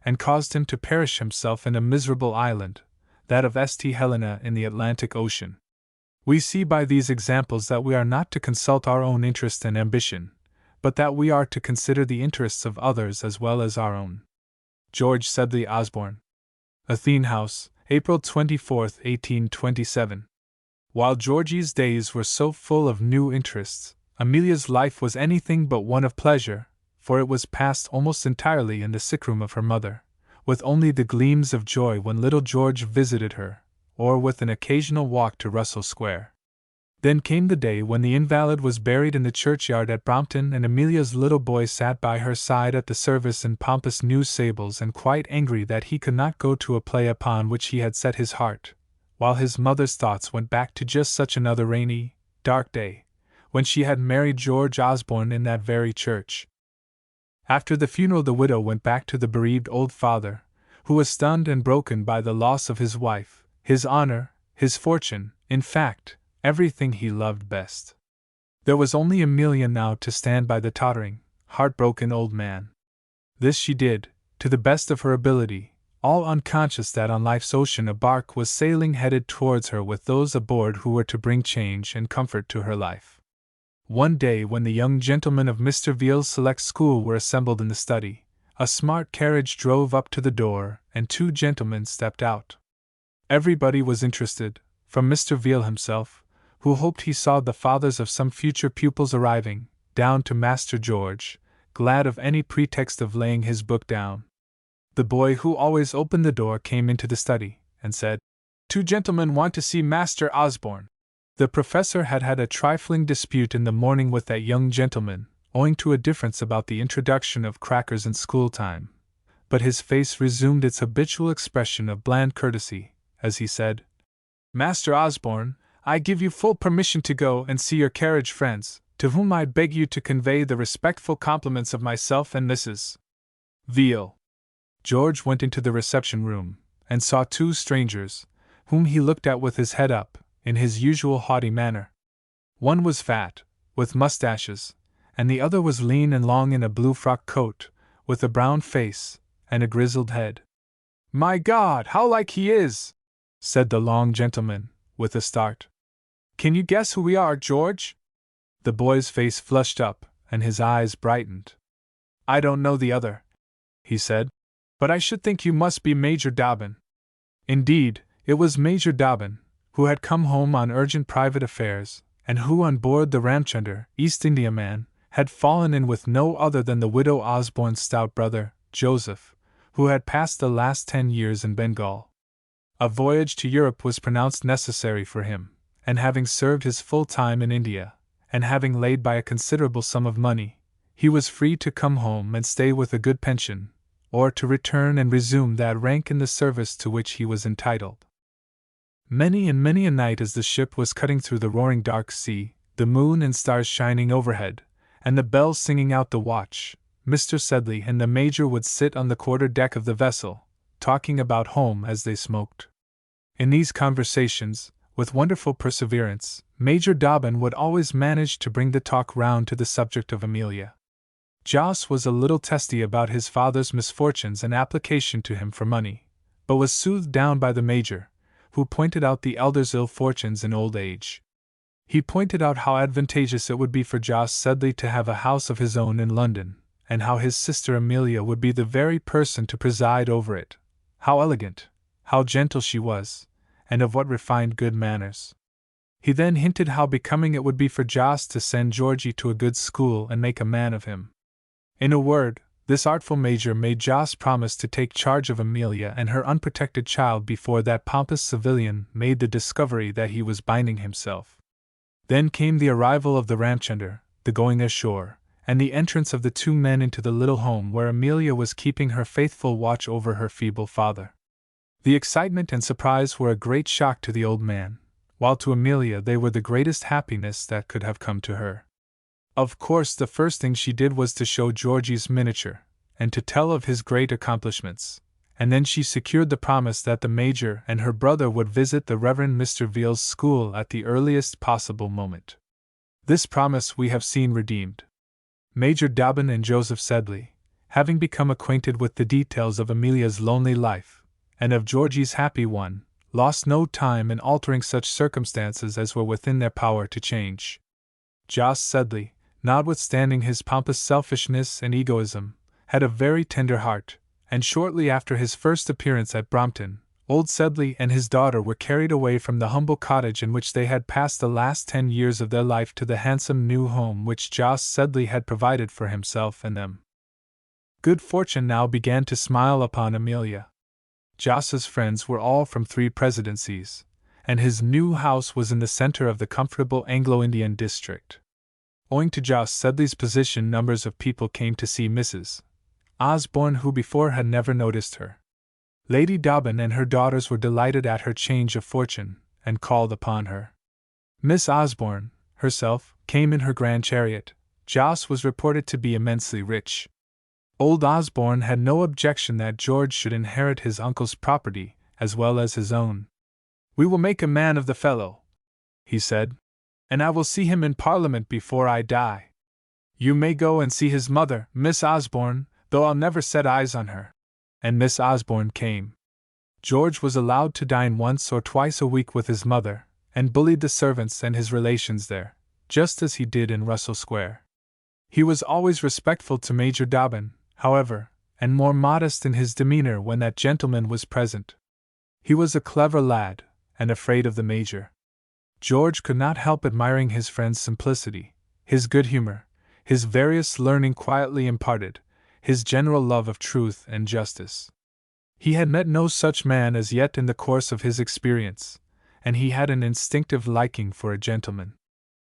and caused him to perish himself in a miserable island, that of St. Helena in the Atlantic Ocean. We see by these examples that we are not to consult our own interest and ambition, but that we are to consider the interests of others as well as our own. George Sedley Osborne. Athene House, April 24, 1827. While Georgie's days were so full of new interests, Amelia's life was anything but one of pleasure, for it was passed almost entirely in the sickroom of her mother, with only the gleams of joy when little George visited her, or with an occasional walk to Russell Square. Then came the day when the invalid was buried in the churchyard at Brompton, and Amelia's little boy sat by her side at the service in pompous new sables and quite angry that he could not go to a play upon which he had set his heart, while his mother's thoughts went back to just such another rainy, dark day, when she had married George Osborne in that very church. After the funeral the widow went back to the bereaved old father, who was stunned and broken by the loss of his wife, his honor, his fortune, in fact, everything he loved best. There was only Amelia now to stand by the tottering, heartbroken old man. This she did, to the best of her ability, all unconscious that on life's ocean a bark was sailing headed towards her with those aboard who were to bring change and comfort to her life. One day when the young gentlemen of Mr. Veal's select school were assembled in the study, a smart carriage drove up to the door, and 2 gentlemen stepped out. Everybody was interested, from Mr. Veal himself, who hoped he saw the fathers of some future pupils arriving, down to Master George, glad of any pretext of laying his book down. The boy who always opened the door came into the study, and said, "2 gentlemen want to see Master Osborne." The professor had had a trifling dispute in the morning with that young gentleman, owing to a difference about the introduction of crackers in school time, but his face resumed its habitual expression of bland courtesy, as he said, "Master Osborne, I give you full permission to go and see your carriage friends, to whom I beg you to convey the respectful compliments of myself and Mrs. Veal." George went into the reception room, and saw 2 strangers, whom he looked at with his head up, in his usual haughty manner. One was fat, with mustaches, and the other was lean and long in a blue frock coat, with a brown face, and a grizzled head. "My God, how like he is!" said the long gentleman, with a start. "Can you guess who we are, George?" The boy's face flushed up, and his eyes brightened. "I don't know the other," he said, "but I should think you must be Major Dobbin." Indeed, it was Major Dobbin, who had come home on urgent private affairs, and who on board the Ramchunder, East Indiaman, had fallen in with no other than the widow Osborne's stout brother, Joseph, who had passed the last 10 years in Bengal. A voyage to Europe was pronounced necessary for him, and having served his full time in India, and having laid by a considerable sum of money, he was free to come home and stay with a good pension, or to return and resume that rank in the service to which he was entitled. Many and many a night as the ship was cutting through the roaring dark sea, the moon and stars shining overhead, and the bells singing out the watch, Mr. Sedley and the Major would sit on the quarter-deck of the vessel, talking about home as they smoked. In these conversations, with wonderful perseverance, Major Dobbin would always manage to bring the talk round to the subject of Amelia. Jos was a little testy about his father's misfortunes and application to him for money, but was soothed down by the Major, who pointed out the elder's ill fortunes in old age. He pointed out how advantageous it would be for Jos Sedley to have a house of his own in London, and how his sister Amelia would be the very person to preside over it, how elegant, how gentle she was, and of what refined good manners. He then hinted how becoming it would be for Jos to send Georgie to a good school and make a man of him. In a word, this artful Major made Jos promise to take charge of Amelia and her unprotected child before that pompous civilian made the discovery that he was binding himself. Then came the arrival of the ranchender, the going ashore, and the entrance of the two men into the little home where Amelia was keeping her faithful watch over her feeble father. The excitement and surprise were a great shock to the old man, while to Amelia they were the greatest happiness that could have come to her. Of course, the first thing she did was to show Georgie's miniature, and to tell of his great accomplishments, and then she secured the promise that the Major and her brother would visit the Reverend Mr. Veal's school at the earliest possible moment. This promise we have seen redeemed. Major Dobbin and Joseph Sedley, having become acquainted with the details of Amelia's lonely life, and of Georgie's happy one, lost no time in altering such circumstances as were within their power to change. Jos Sedley, notwithstanding his pompous selfishness and egoism, had a very tender heart, and shortly after his first appearance at Brompton, old Sedley and his daughter were carried away from the humble cottage in which they had passed the last 10 years of their life to the handsome new home which Jos Sedley had provided for himself and them. Good fortune now began to smile upon Amelia. Jos's friends were all from 3 presidencies, and his new house was in the center of the comfortable Anglo-Indian district. Owing to Jos Sedley's position, numbers of people came to see Mrs. Osborne, who before had never noticed her. Lady Dobbin and her daughters were delighted at her change of fortune, and called upon her. Miss Osborne, herself, came in her grand chariot. Jos was reported to be immensely rich. Old Osborne had no objection that George should inherit his uncle's property, as well as his own. "We will make a man of the fellow," he said, "and I will see him in Parliament before I die. You may go and see his mother, Miss Osborne, though I'll never set eyes on her." And Miss Osborne came. George was allowed to dine once or twice a week with his mother, and bullied the servants and his relations there, just as he did in Russell Square. He was always respectful to Major Dobbin, however, and more modest in his demeanor when that gentleman was present. He was a clever lad, and afraid of the Major. George could not help admiring his friend's simplicity, his good humor, his various learning quietly imparted, his general love of truth and justice. He had met no such man as yet in the course of his experience, and he had an instinctive liking for a gentleman.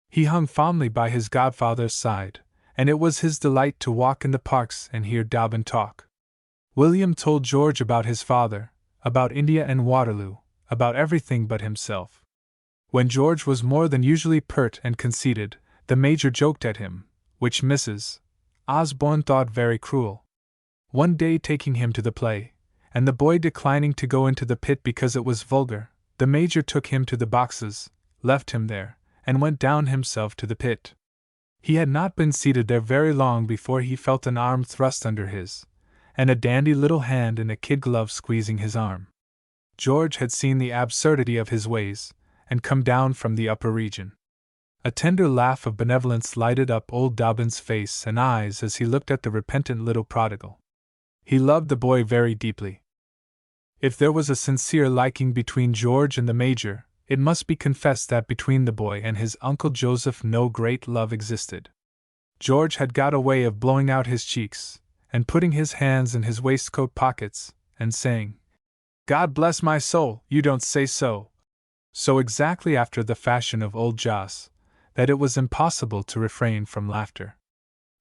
He hung fondly by his godfather's side, and it was his delight to walk in the parks and hear Dobbin talk. William told George about his father, about India and Waterloo, about everything but himself. When George was more than usually pert and conceited, the Major joked at him, which Mrs. Osborne thought very cruel. One day, taking him to the play, and the boy declining to go into the pit because it was vulgar, the Major took him to the boxes, left him there, and went down himself to the pit. He had not been seated there very long before he felt an arm thrust under his, and a dandy little hand in a kid glove squeezing his arm. George had seen the absurdity of his ways, and come down from the upper region. A tender laugh of benevolence lighted up old Dobbin's face and eyes as he looked at the repentant little prodigal. He loved the boy very deeply. If there was a sincere liking between George and the Major, it must be confessed that between the boy and his Uncle Joseph no great love existed. George had got a way of blowing out his cheeks, and putting his hands in his waistcoat pockets, and saying, "God bless my soul, you don't say so," so exactly after the fashion of old Jos, that it was impossible to refrain from laughter.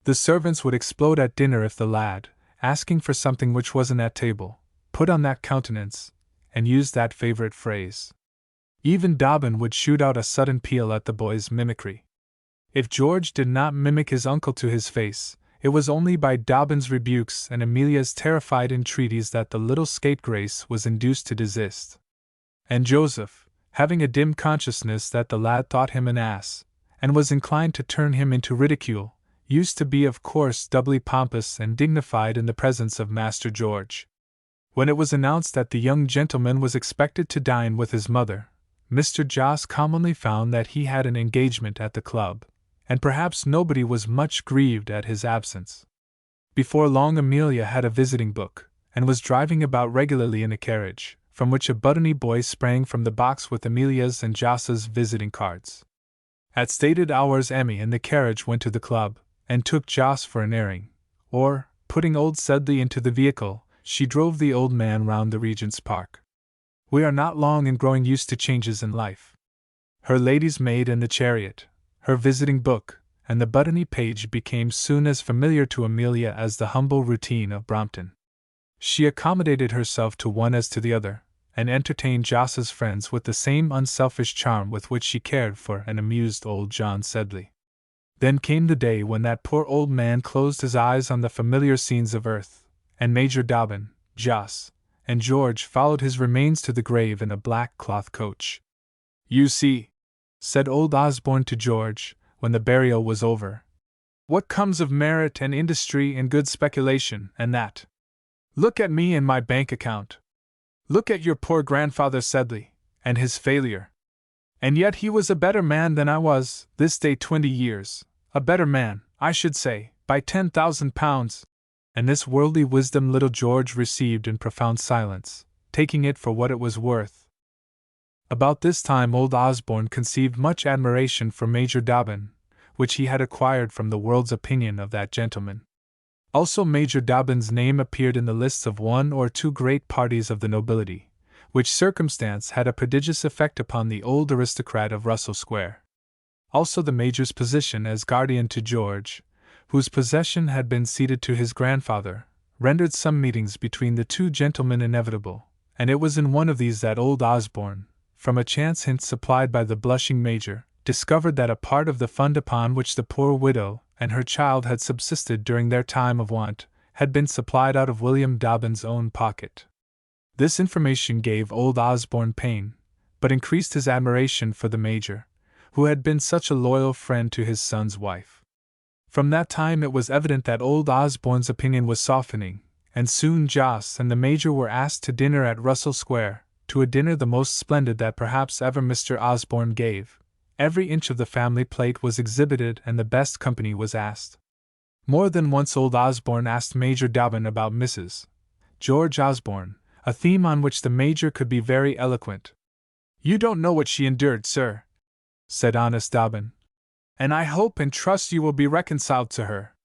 The servants would explode at dinner if the lad, asking for something which wasn't at table, put on that countenance, and used that favorite phrase. Even Dobbin would shoot out a sudden peal at the boy's mimicry. If George did not mimic his uncle to his face, It was only by Dobbin's rebukes and Amelia's terrified entreaties that the little scapegrace was induced to desist. And Joseph, having a dim consciousness that the lad thought him an ass, and was inclined to turn him into ridicule, used to be of course doubly pompous and dignified in the presence of Master George. When it was announced that the young gentleman was expected to dine with his mother, Mr. Joss commonly found that he had an engagement at the club, and perhaps nobody was much grieved at his absence. Before long Amelia had a visiting book, and was driving about regularly in a carriage, from which a buttony boy sprang from the box with Amelia's and Joss's visiting cards. At stated hours Emmy and the carriage went to the club, and took Joss for an airing, or, putting old Sedley into the vehicle, she drove the old man round the Regent's Park. We are not long in growing used to changes in life. Her lady's maid and the chariot, her visiting book, and the buttony page became soon as familiar to Amelia as the humble routine of Brompton. She accommodated herself to one as to the other, and entertained Joss's friends with the same unselfish charm with which she cared for and amused old John Sedley. Then came the day when that poor old man closed his eyes on the familiar scenes of earth, and Major Dobbin, Joss, and George followed his remains to the grave in a black cloth coach. "You see," said old Osborne to George, when the burial was over, "what comes of merit and industry and good speculation, and that. Look at me and my bank account. Look at your poor grandfather Sedley, and his failure. And yet he was a better man than I was, this day 20 years, a better man, I should say, by £10,000, and this worldly wisdom little George received in profound silence, taking it for what it was worth. About this time old Osborne conceived much admiration for Major Dobbin, which he had acquired from the world's opinion of that gentleman. Also Major Dobbin's name appeared in the lists of one or two great parties of the nobility, which circumstance had a prodigious effect upon the old aristocrat of Russell Square. Also the Major's position as guardian to George, whose possession had been ceded to his grandfather, rendered some meetings between the two gentlemen inevitable, and it was in one of these that old Osborne, from a chance hint supplied by the blushing Major, discovered that a part of the fund upon which the poor widow and her child had subsisted during their time of want had been supplied out of William Dobbin's own pocket. This information gave old Osborne pain, but increased his admiration for the Major, who had been such a loyal friend to his son's wife. From that time it was evident that old Osborne's opinion was softening, and soon Joss and the Major were asked to dinner at Russell Square, to a dinner the most splendid that perhaps ever Mr. Osborne gave. Every inch of the family plate was exhibited and the best company was asked. More than once old Osborne asked Major Dobbin about Mrs. George Osborne, a theme on which the Major could be very eloquent. "You don't know what she endured, sir," said honest Dobbin, "and I hope and trust you will be reconciled to her.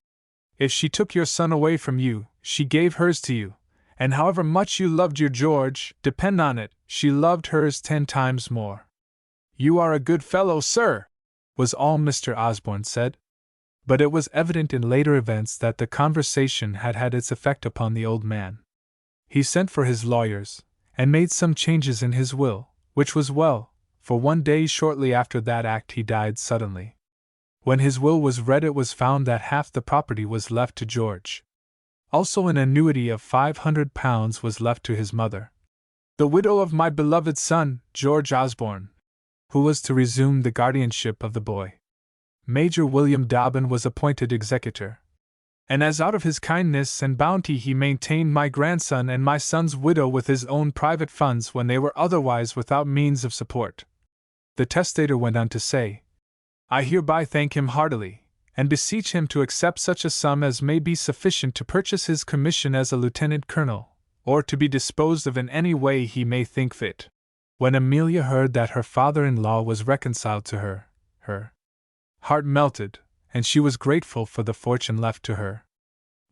If she took your son away from you, she gave hers to you, and however much you loved your George, depend on it, she loved hers 10 times more." "You are a good fellow, sir," was all Mr. Osborne said. But it was evident in later events that the conversation had had its effect upon the old man. He sent for his lawyers, and made some changes in his will, which was well, for one day shortly after that act he died suddenly. When his will was read it was found that half the property was left to George. Also an annuity of £500 was left to his mother, the widow of my beloved son, George Osborne, who was to resume the guardianship of the boy. Major William Dobbin was appointed executor, and as out of his kindness and bounty he maintained my grandson and my son's widow with his own private funds when they were otherwise without means of support. The testator went on to say, "I hereby thank him heartily, and beseech him to accept such a sum as may be sufficient to purchase his commission as a lieutenant colonel, or to be disposed of in any way he may think fit." When Amelia heard that her father-in-law was reconciled to her, her heart melted, and she was grateful for the fortune left to her.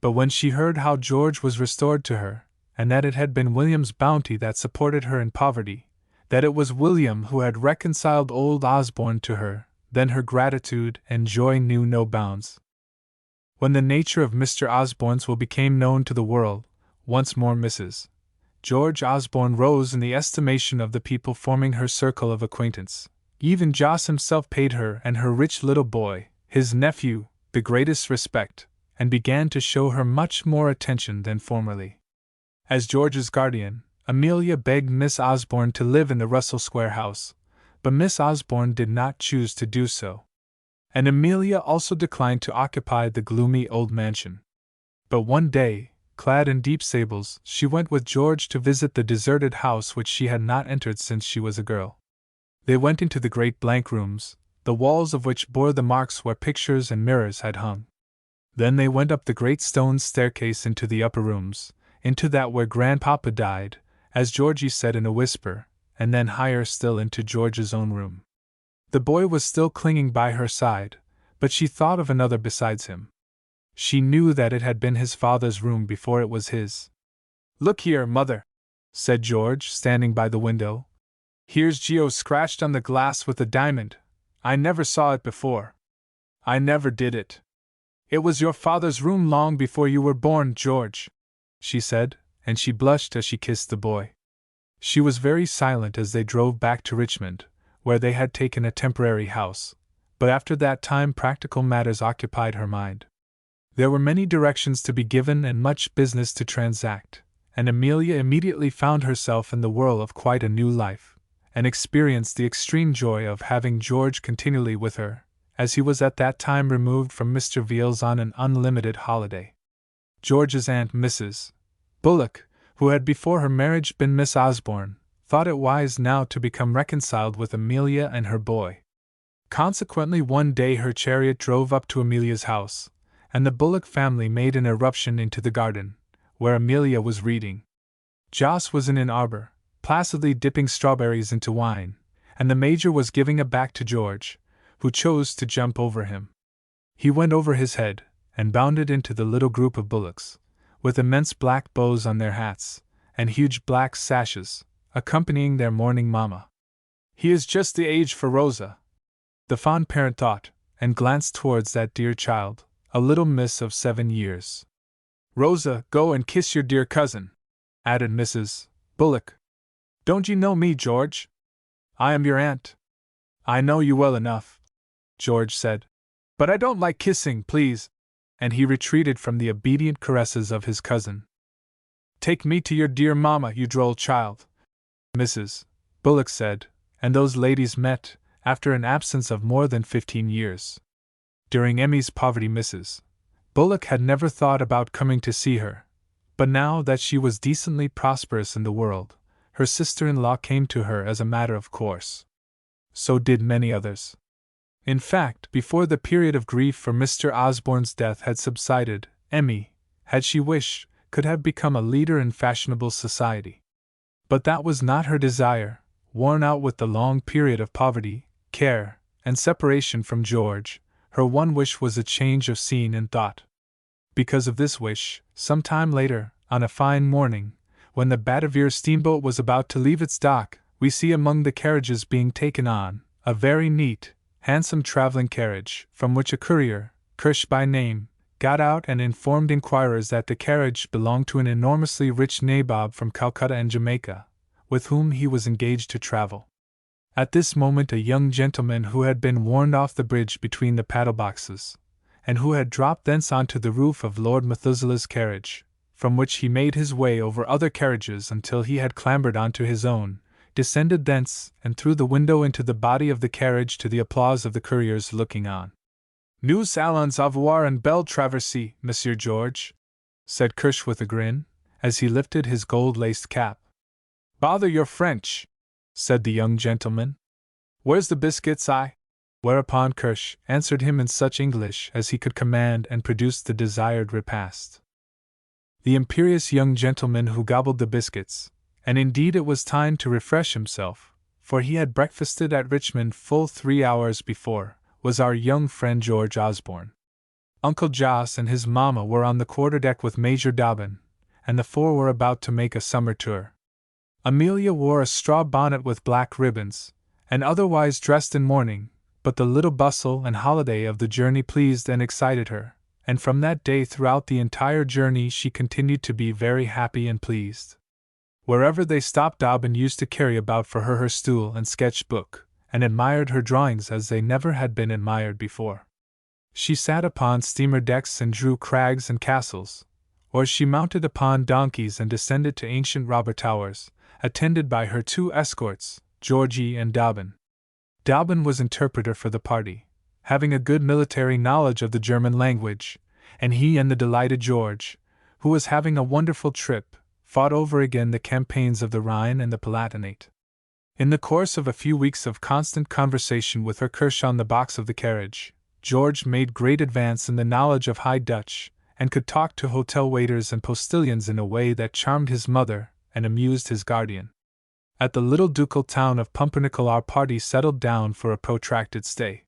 But when she heard how George was restored to her, and that it had been William's bounty that supported her in poverty, that it was William who had reconciled old Osborne to her, then her gratitude and joy knew no bounds. When the nature of Mr. Osborne's will became known to the world, once more Mrs. George Osborne rose in the estimation of the people forming her circle of acquaintance. Even Joss himself paid her and her rich little boy, his nephew, the greatest respect, and began to show her much more attention than formerly. As George's guardian, Amelia begged Miss Osborne to live in the Russell Square house, but Miss Osborne did not choose to do so. And Amelia also declined to occupy the gloomy old mansion. But one day, clad in deep sables, she went with George to visit the deserted house which she had not entered since she was a girl. They went into the great blank rooms, the walls of which bore the marks where pictures and mirrors had hung. Then they went up the great stone staircase into the upper rooms, into that where Grandpapa died, as Georgie said in a whisper, and then higher still into George's own room. The boy was still clinging by her side, but she thought of another besides him. She knew that it had been his father's room before it was his. "Look here, Mother," said George, standing by the window. "Here's Geo scratched on the glass with a diamond. I never saw it before. I never did it. It was your father's room long before you were born, George," she said, and she blushed as she kissed the boy. She was very silent as they drove back to Richmond, where they had taken a temporary house, but after that time practical matters occupied her mind. There were many directions to be given and much business to transact, and Amelia immediately found herself in the whirl of quite a new life, and experienced the extreme joy of having George continually with her, as he was at that time removed from Mr. Veal's on an unlimited holiday. George's aunt, Mrs. Bullock, who had before her marriage been Miss Osborne, thought it wise now to become reconciled with Amelia and her boy. Consequently, one day her chariot drove up to Amelia's house, and the Bullock family made an irruption into the garden, where Amelia was reading. Joss was in an arbor, placidly dipping strawberries into wine, and the Major was giving a back to George, who chose to jump over him. He went over his head, and bounded into the little group of bullocks, with immense black bows on their hats, and huge black sashes, accompanying their mourning mamma. "He is just the age for Rosa," the fond parent thought, and glanced towards that dear child, a little miss of 7 years. "Rosa, go and kiss your dear cousin," added Mrs. Bullock. "Don't you know me, George? I am your aunt." "I know you well enough," George said. "But I don't like kissing, please," and he retreated from the obedient caresses of his cousin. "Take me to your dear mamma, you droll child," Mrs. Bullock said, and those ladies met, after an absence of more than 15 years. During Emmy's poverty Mrs. Bullock had never thought about coming to see her, but now that she was decently prosperous in the world, her sister-in-law came to her as a matter of course. So did many others. In fact, before the period of grief for Mr. Osborne's death had subsided, Emmy, had she wished, could have become a leader in fashionable society. But that was not her desire. Worn out with the long period of poverty, care, and separation from George, her one wish was a change of scene and thought. Because of this wish, some time later, on a fine morning, when the Batavia steamboat was about to leave its dock, we see among the carriages being taken on, a very neat, handsome traveling carriage, from which a courier, Kirsch by name, got out and informed inquirers that the carriage belonged to an enormously rich nabob from Calcutta and Jamaica, with whom he was engaged to travel. At this moment a young gentleman who had been warned off the bridge between the paddle boxes, and who had dropped thence onto the roof of Lord Methuselah's carriage, from which he made his way over other carriages until he had clambered onto his own, descended thence and through the window into the body of the carriage to the applause of the couriers looking on. "Nous allons avoir une belle traversée, Monsieur George," said Kirsch with a grin, as he lifted his gold-laced cap. "Bother your French," said the young gentleman. "Where's the biscuits, Whereupon Kirsch answered him in such English as he could command and produced the desired repast. The imperious young gentleman who gobbled the biscuits, and indeed it was time to refresh himself, for he had breakfasted at Richmond full 3 hours before, was our young friend George Osborne. Uncle Jos and his mamma were on the quarterdeck with Major Dobbin, and the four were about to make a summer tour. Amelia wore a straw bonnet with black ribbons, and otherwise dressed in mourning, but the little bustle and holiday of the journey pleased and excited her, and from that day throughout the entire journey she continued to be very happy and pleased. Wherever they stopped Dobbin used to carry about for her stool and sketch book, and admired her drawings as they never had been admired before. She sat upon steamer decks and drew crags and castles, or she mounted upon donkeys and descended to ancient robber towers, attended by her two escorts, Georgie and Dobbin. Dobbin was interpreter for the party, having a good military knowledge of the German language, and he and the delighted George, who was having a wonderful trip, fought over again the campaigns of the Rhine and the Palatinate. In the course of a few weeks of constant conversation with her Kirsch on the box of the carriage, George made great advance in the knowledge of High Dutch, and could talk to hotel waiters and postilions in a way that charmed his mother and amused his guardian. At the little ducal town of Pumpernickel our party settled down for a protracted stay.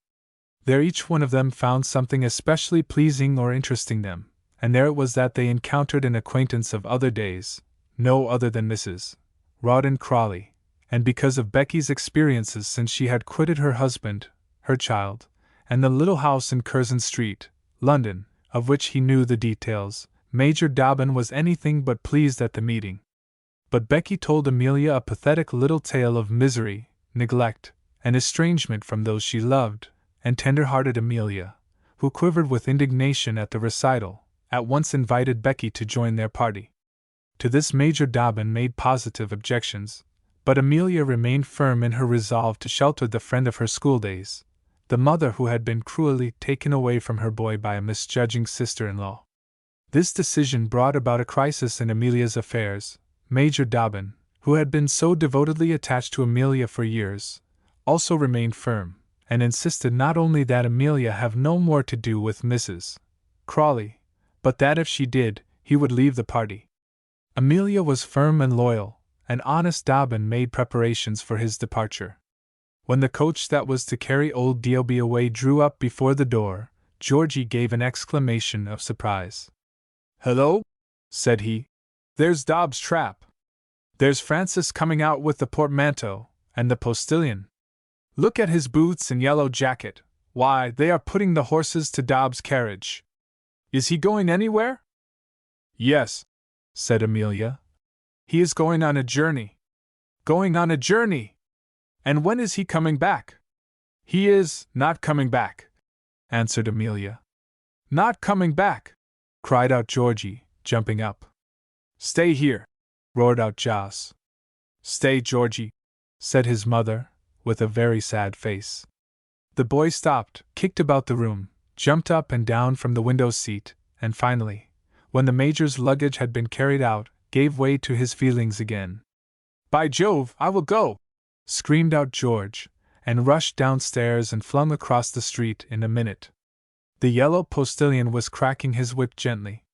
There each one of them found something especially pleasing or interesting them, and there it was that they encountered an acquaintance of other days, no other than Mrs. Rawdon Crawley, and because of Becky's experiences since she had quitted her husband, her child, and the little house in Curzon Street, London, of which he knew the details, Major Dobbin was anything but pleased at the meeting. But Becky told Amelia a pathetic little tale of misery, neglect, and estrangement from those she loved, and tender-hearted Amelia, who quivered with indignation at the recital, at once invited Becky to join their party. To this Major Dobbin made positive objections, but Amelia remained firm in her resolve to shelter the friend of her schooldays, the mother who had been cruelly taken away from her boy by a misjudging sister-in-law. This decision brought about a crisis in Amelia's affairs. Major Dobbin, who had been so devotedly attached to Amelia for years, also remained firm, and insisted not only that Amelia have no more to do with Mrs. Crawley, but that if she did, he would leave the party. Amelia was firm and loyal, and honest Dobbin made preparations for his departure. When the coach that was to carry old D.O.B. away drew up before the door, Georgie gave an exclamation of surprise. "Hello," said he. "There's Dobb's trap. There's Francis coming out with the portmanteau, and the postilion. Look at his boots and yellow jacket. Why, they are putting the horses to Dobb's carriage. Is he going anywhere?" "Yes," said Amelia. "He is going on a journey." "Going on a journey! And when is he coming back?" "He is not coming back," answered Amelia. "Not coming back!" cried out Georgie, jumping up. "Stay here!" roared out Joss. "Stay, Georgie," said his mother, with a very sad face. The boy stopped, kicked about the room, jumped up and down from the window seat, and finally, when the Major's luggage had been carried out, gave way to his feelings again. "By Jove, I will go!" screamed out George, and rushed downstairs and flung across the street in a minute. The yellow postilion was cracking his whip gently.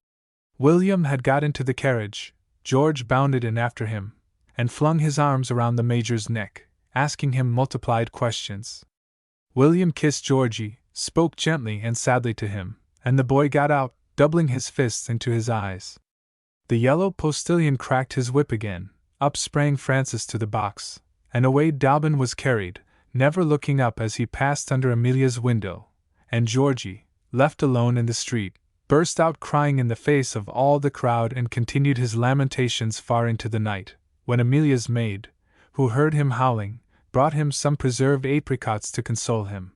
William had got into the carriage. George bounded in after him, and flung his arms around the Major's neck, asking him multiplied questions. William kissed Georgie, spoke gently and sadly to him, and the boy got out, doubling his fists into his eyes. The yellow postilion cracked his whip again, up sprang Francis to the box, and away Dobbin was carried, never looking up as he passed under Amelia's window, and Georgie, left alone in the street, burst out crying in the face of all the crowd and continued his lamentations far into the night, when Amelia's maid, who heard him howling, brought him some preserved apricots to console him.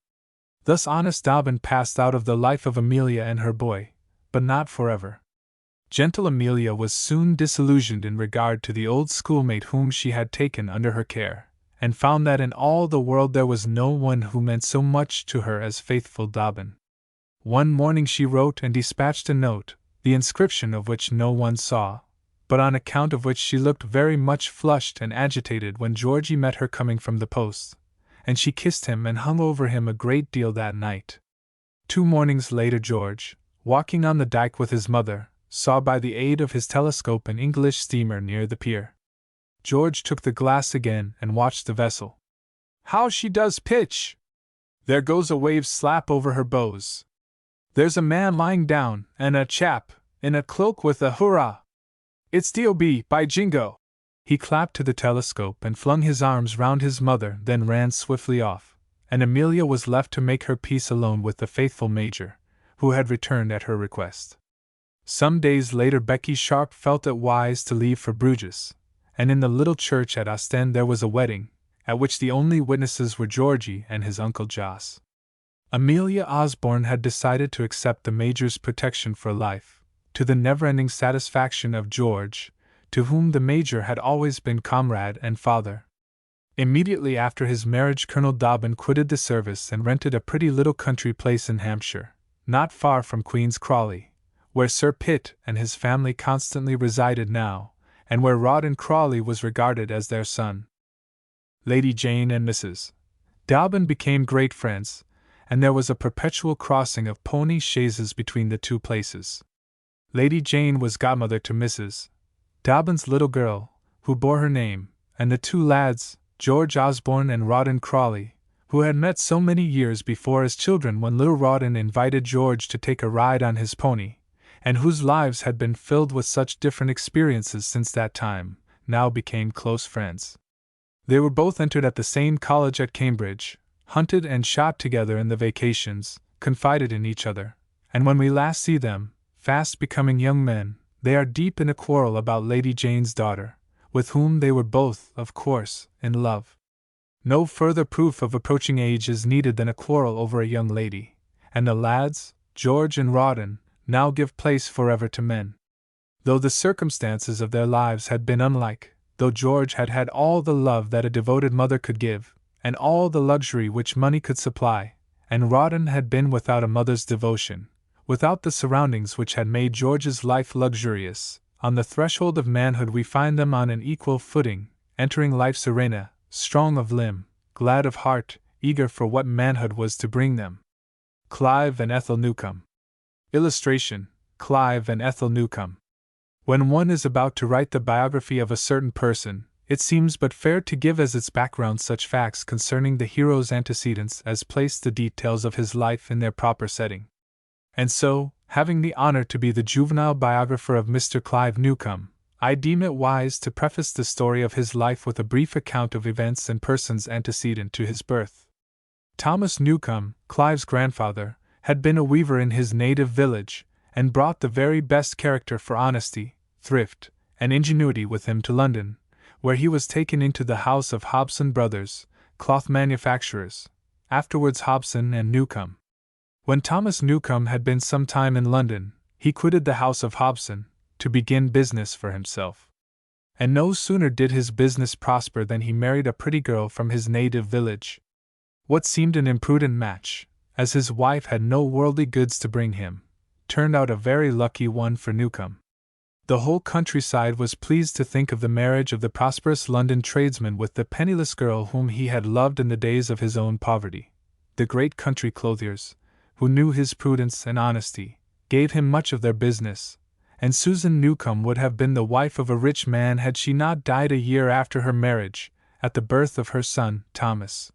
Thus honest Dobbin passed out of the life of Amelia and her boy, but not forever. Gentle Amelia was soon disillusioned in regard to the old schoolmate whom she had taken under her care, and found that in all the world there was no one who meant so much to her as faithful Dobbin. One morning she wrote and dispatched a note, the inscription of which no one saw, but on account of which she looked very much flushed and agitated when Georgie met her coming from the post, and she kissed him and hung over him a great deal that night. 2 mornings later George, walking on the dike with his mother, saw by the aid of his telescope an English steamer near the pier. George took the glass again and watched the vessel. "How she does pitch! There goes a wave slap over her bows. There's a man lying down, and a chap, in a cloak with a hurrah! It's D.O.B., by jingo!" He clapped to the telescope and flung his arms round his mother, then ran swiftly off, and Amelia was left to make her peace alone with the faithful Major, who had returned at her request. Some days later Becky Sharp felt it wise to leave for Bruges, and in the little church at Ostend there was a wedding, at which the only witnesses were Georgie and his Uncle Jos. Amelia Osborne had decided to accept the Major's protection for life, to the never-ending satisfaction of George, to whom the Major had always been comrade and father. Immediately after his marriage, Colonel Dobbin quitted the service and rented a pretty little country place in Hampshire, not far from Queen's Crawley, where Sir Pitt and his family constantly resided now, and where Rawdon Crawley was regarded as their son. Lady Jane and Mrs. Dobbin became great friends, and there was a perpetual crossing of pony chaises between the two places. Lady Jane was godmother to Mrs. Dobbin's little girl, who bore her name, and the two lads, George Osborne and Rawdon Crawley, who had met so many years before as children when little Rawdon invited George to take a ride on his pony, and whose lives had been filled with such different experiences since that time, now became close friends. They were both entered at the same college at Cambridge, hunted and shot together in the vacations, confided in each other, and when we last see them, fast becoming young men, they are deep in a quarrel about Lady Jane's daughter, with whom they were both, of course, in love. No further proof of approaching age is needed than a quarrel over a young lady, and the lads, George and Rawdon, now give place forever to men. Though the circumstances of their lives had been unlike, though George had had all the love that a devoted mother could give, and all the luxury which money could supply, and Rawdon had been without a mother's devotion, without the surroundings which had made George's life luxurious, on the threshold of manhood we find them on an equal footing, entering life's arena, strong of limb, glad of heart, eager for what manhood was to bring them. Clive and Ethel Newcome. Illustration: Clive and Ethel Newcome. When one is about to write the biography of a certain person, it seems but fair to give as its background such facts concerning the hero's antecedents as place the details of his life in their proper setting. And so, having the honor to be the juvenile biographer of Mr. Clive Newcome, I deem it wise to preface the story of his life with a brief account of events and persons antecedent to his birth. Thomas Newcome, Clive's grandfather, had been a weaver in his native village, and brought the very best character for honesty, thrift, and ingenuity with him to London, where he was taken into the house of Hobson Brothers, cloth manufacturers, afterwards Hobson and Newcome. When Thomas Newcome had been some time in London, he quitted the house of Hobson, to begin business for himself. And no sooner did his business prosper than he married a pretty girl from his native village. What seemed an imprudent match, as his wife had no worldly goods to bring him, turned out a very lucky one for Newcome. The whole countryside was pleased to think of the marriage of the prosperous London tradesman with the penniless girl whom he had loved in the days of his own poverty. The great country clothiers, who knew his prudence and honesty, gave him much of their business, and Susan Newcome would have been the wife of a rich man had she not died a year after her marriage, at the birth of her son, Thomas.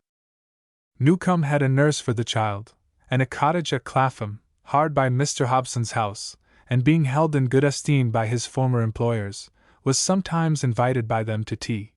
Newcome had a nurse for the child, and a cottage at Clapham, hard by Mr. Hobson's house, and being held in good esteem by his former employers, was sometimes invited by them to tea.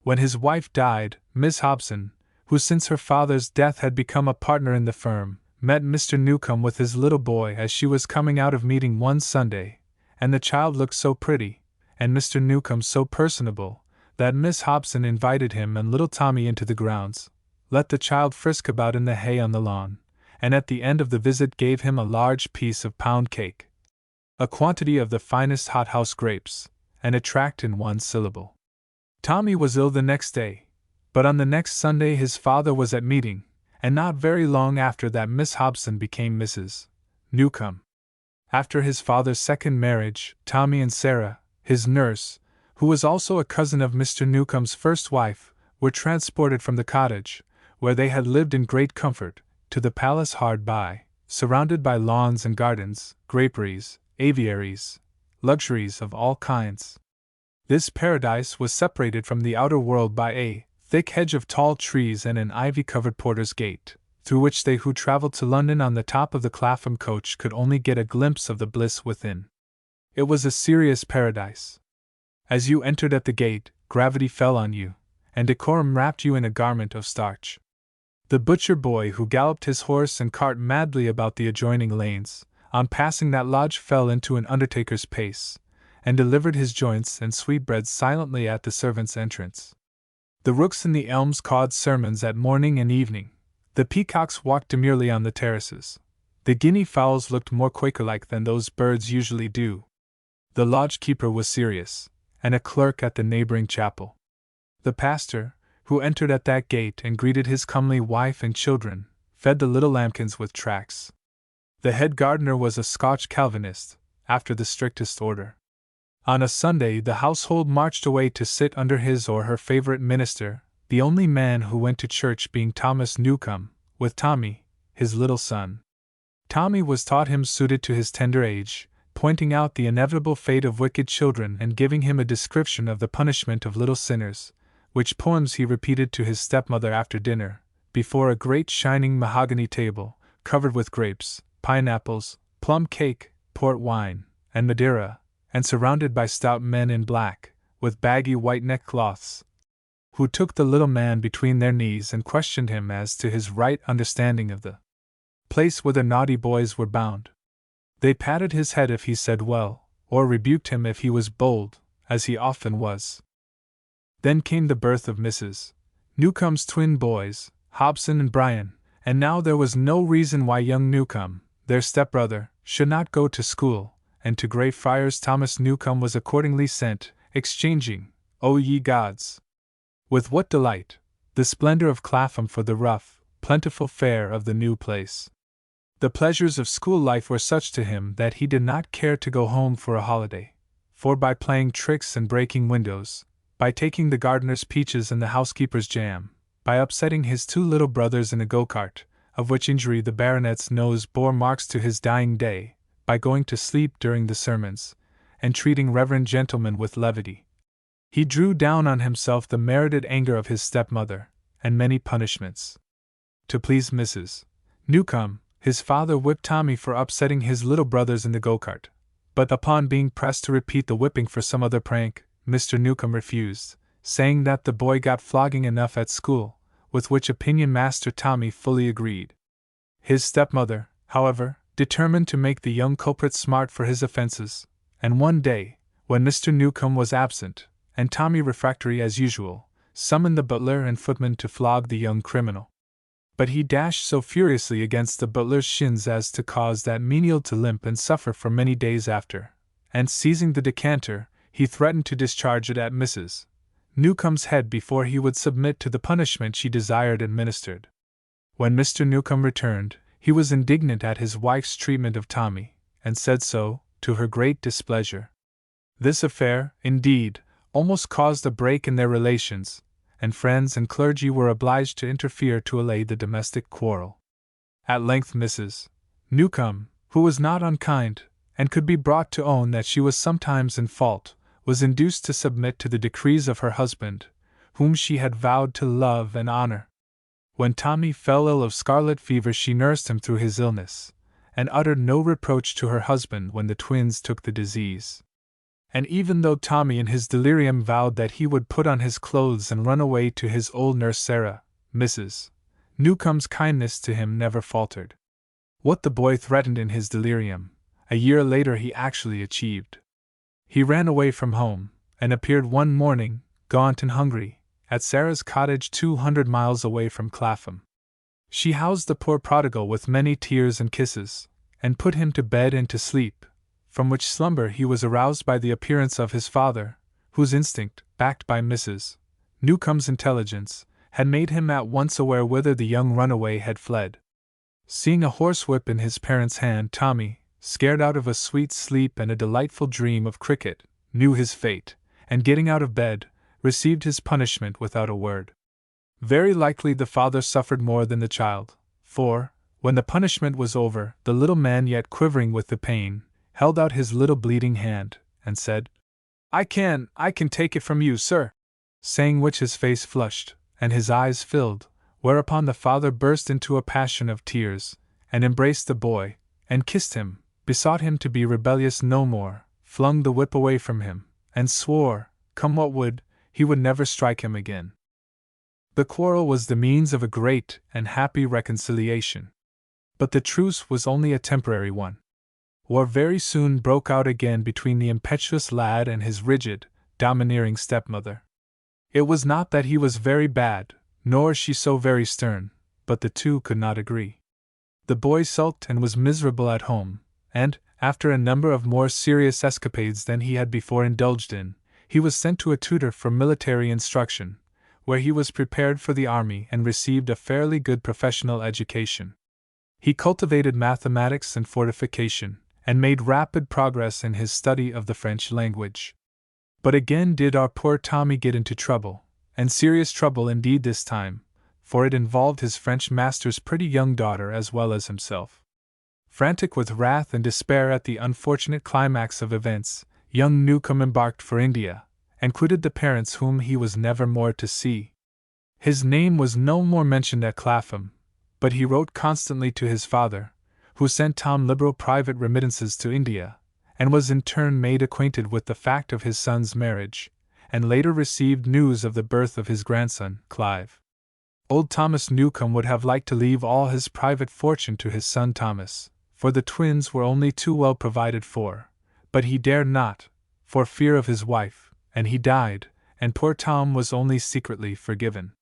When his wife died, Miss Hobson, who since her father's death had become a partner in the firm, met Mr. Newcome with his little boy as she was coming out of meeting one Sunday, and the child looked so pretty, and Mr. Newcome so personable, that Miss Hobson invited him and little Tommy into the grounds, let the child frisk about in the hay on the lawn, and at the end of the visit gave him a large piece of pound cake, a quantity of the finest hothouse grapes, and a tract in one syllable. Tommy was ill the next day, but on the next Sunday his father was at meeting, and not very long after that Miss Hobson became Mrs. Newcome. After his father's second marriage, Tommy and Sarah, his nurse, who was also a cousin of Mr. Newcome's first wife, were transported from the cottage, where they had lived in great comfort, to the palace hard by, surrounded by lawns and gardens, graperies, aviaries, luxuries of all kinds. This paradise was separated from the outer world by a thick hedge of tall trees and an ivy-covered porter's gate, through which they who travelled to London on the top of the Clapham coach could only get a glimpse of the bliss within. It was a serious paradise. As you entered at the gate, gravity fell on you, and decorum wrapped you in a garment of starch. The butcher boy who galloped his horse and cart madly about the adjoining lanes, on passing that lodge fell into an undertaker's pace, and delivered his joints and sweetbreads silently at the servant's entrance. The rooks in the elms cawed sermons at morning and evening, The peacocks walked demurely on the terraces. The guinea fowls looked more Quaker-like than those birds usually do. The lodge-keeper was serious, and a clerk at the neighboring chapel. The pastor, who entered at that gate and greeted his comely wife and children, fed the little lambkins with tracts. The head gardener was a Scotch Calvinist, after the strictest order. On a Sunday the household marched away to sit under his or her favorite minister, the only man who went to church being Thomas Newcomb, with Tommy, his little son. Tommy was taught hymns suited to his tender age, pointing out the inevitable fate of wicked children and giving him a description of the punishment of little sinners, which poems he repeated to his stepmother after dinner, before a great shining mahogany table, covered with grapes, pineapples, plum cake, port wine, and Madeira, and surrounded by stout men in black, with baggy white neckcloths, who took the little man between their knees and questioned him as to his right understanding of the place where the naughty boys were bound. They patted his head if he said well, or rebuked him if he was bold, as he often was. Then came the birth of Mrs. Newcomb's twin boys, Hobson and Brian, and now there was no reason why young Newcomb, their stepbrother, should not go to school, and to Greyfriars Thomas Newcomb was accordingly sent, exchanging, O ye gods! With what delight, the splendor of Clapham for the rough, plentiful fare of the new place. The pleasures of school life were such to him that he did not care to go home for a holiday, for by playing tricks and breaking windows, by taking the gardener's peaches and the housekeeper's jam, by upsetting his two little brothers in a go-cart, of which injury the baronet's nose bore marks to his dying day, by going to sleep during the sermons, and treating reverend gentlemen with levity, he drew down on himself the merited anger of his stepmother, and many punishments. To please Mrs. Newcomb, his father whipped Tommy for upsetting his little brothers in the go-cart, but upon being pressed to repeat the whipping for some other prank, Mr. Newcomb refused, saying that the boy got flogging enough at school, with which opinion Master Tommy fully agreed. His stepmother, however, determined to make the young culprit smart for his offenses, and one day, when Mr. Newcomb was absent, and Tommy refractory as usual, summoned the butler and footman to flog the young criminal. But he dashed so furiously against the butler's shins as to cause that menial to limp and suffer for many days after, and seizing the decanter, he threatened to discharge it at Mrs. Newcomb's head before he would submit to the punishment she desired administered. When Mr. Newcomb returned, he was indignant at his wife's treatment of Tommy, and said so, to her great displeasure. This affair, indeed, almost caused a break in their relations, and friends and clergy were obliged to interfere to allay the domestic quarrel. At length Mrs. Newcomb, who was not unkind, and could be brought to own that she was sometimes in fault, was induced to submit to the decrees of her husband, whom she had vowed to love and honor. When Tommy fell ill of scarlet fever she nursed him through his illness, and uttered no reproach to her husband when the twins took the disease. And even though Tommy in his delirium vowed that he would put on his clothes and run away to his old nurse Sarah, Mrs. Newcomb's kindness to him never faltered. What the boy threatened in his delirium, a year later he actually achieved. He ran away from home, and appeared one morning, gaunt and hungry, at Sarah's cottage 200 miles away from Clapham. She housed the poor prodigal with many tears and kisses, and put him to bed and to sleep, from which slumber he was aroused by the appearance of his father, whose instinct, backed by Mrs. Newcomb's intelligence, had made him at once aware whither the young runaway had fled. Seeing a horsewhip in his parent's hand, Tommy, scared out of a sweet sleep and a delightful dream of cricket, knew his fate, and getting out of bed, received his punishment without a word. Very likely the father suffered more than the child, for, when the punishment was over, the little man, yet quivering with the pain, held out his little bleeding hand, and said, I can take it from you, sir," saying which his face flushed, and his eyes filled, whereupon the father burst into a passion of tears, and embraced the boy, and kissed him, besought him to be rebellious no more, flung the whip away from him, and swore, come what would, he would never strike him again. The quarrel was the means of a great and happy reconciliation. But the truce was only a temporary one. War very soon broke out again between the impetuous lad and his rigid, domineering stepmother. It was not that he was very bad, nor she so very stern, but the two could not agree. The boy sulked and was miserable at home, and, after a number of more serious escapades than he had before indulged in, he was sent to a tutor for military instruction, where he was prepared for the army and received a fairly good professional education. He cultivated mathematics and fortification, and made rapid progress in his study of the French language. But again did our poor Tommy get into trouble, and serious trouble indeed this time, for it involved his French master's pretty young daughter as well as himself. Frantic with wrath and despair at the unfortunate climax of events, young Newcomb embarked for India, and quitted the parents whom he was never more to see. His name was no more mentioned at Clapham, but he wrote constantly to his father, who sent Tom liberal private remittances to India, and was in turn made acquainted with the fact of his son's marriage, and later received news of the birth of his grandson, Clive. Old Thomas Newcomb would have liked to leave all his private fortune to his son Thomas, for the twins were only too well provided for, but he dared not, for fear of his wife, and he died, and poor Tom was only secretly forgiven.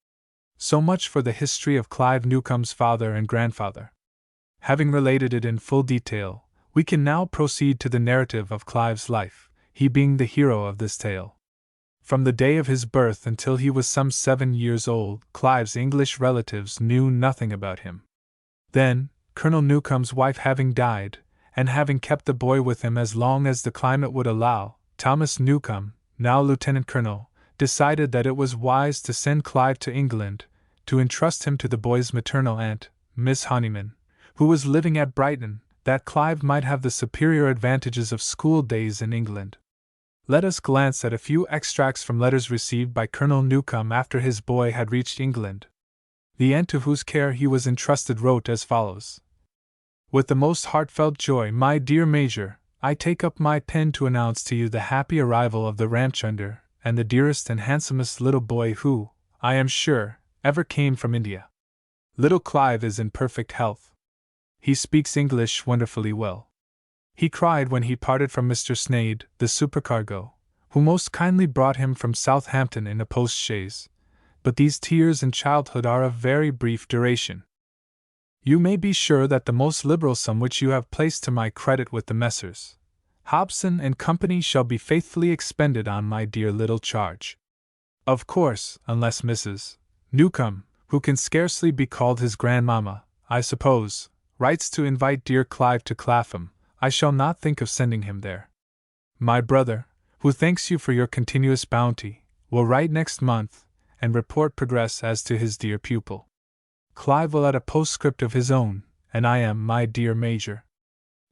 So much for the history of Clive Newcomb's father and grandfather. Having related it in full detail, we can now proceed to the narrative of Clive's life, he being the hero of this tale. From the day of his birth until he was some 7 years old, Clive's English relatives knew nothing about him. Then, Colonel Newcomb's wife having died, and having kept the boy with him as long as the climate would allow, Thomas Newcomb, now Lieutenant Colonel, decided that it was wise to send Clive to England, to entrust him to the boy's maternal aunt, Miss Honeyman, who was living at Brighton, that Clive might have the superior advantages of school days in England. Let us glance at a few extracts from letters received by Colonel Newcomb after his boy had reached England. The aunt to whose care he was entrusted wrote as follows: With the most heartfelt joy, my dear Major, I take up my pen to announce to you the happy arrival of the Ramchunder, and the dearest and handsomest little boy who, I am sure, ever came from India. Little Clive is in perfect health. He speaks English wonderfully well. He cried when he parted from Mr. Sneyd, the supercargo, who most kindly brought him from Southampton in a post-chaise, but these tears in childhood are of very brief duration. You may be sure that the most liberal sum which you have placed to my credit with the Messrs. Hobson and Company shall be faithfully expended on my dear little charge. Of course, unless Mrs. Newcomb, who can scarcely be called his grandmamma, I suppose, writes to invite dear Clive to Clapham, I shall not think of sending him there. My brother, who thanks you for your continuous bounty, will write next month, and report progress as to his dear pupil. Clive will add a postscript of his own, and I am, my dear Major,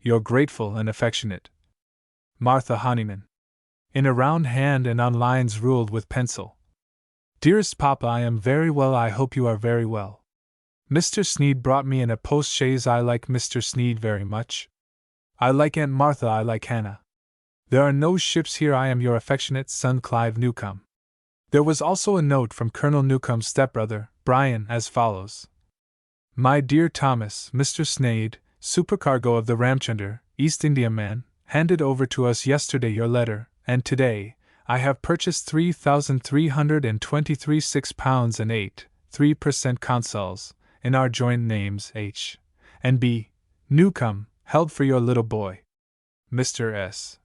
your grateful and affectionate Martha Honeyman. In a round hand and on lines ruled with pencil. Dearest Papa, I am very well, I hope you are very well. Mr. Sneyd brought me in a post-chaise. I like Mr. Sneyd very much. I like Aunt Martha, I like Hannah. There are no ships here. I am your affectionate son Clive Newcomb. There was also a note from Colonel Newcomb's stepbrother, Brian, as follows. My dear Thomas, Mr. Sneyd, supercargo of the Ramchunder, East Indiaman, handed over to us yesterday your letter, and today, I have purchased 3,323 £6 and 8.3% consols, in our joint names H. and B. Newcomb, held for your little boy. Mr. S.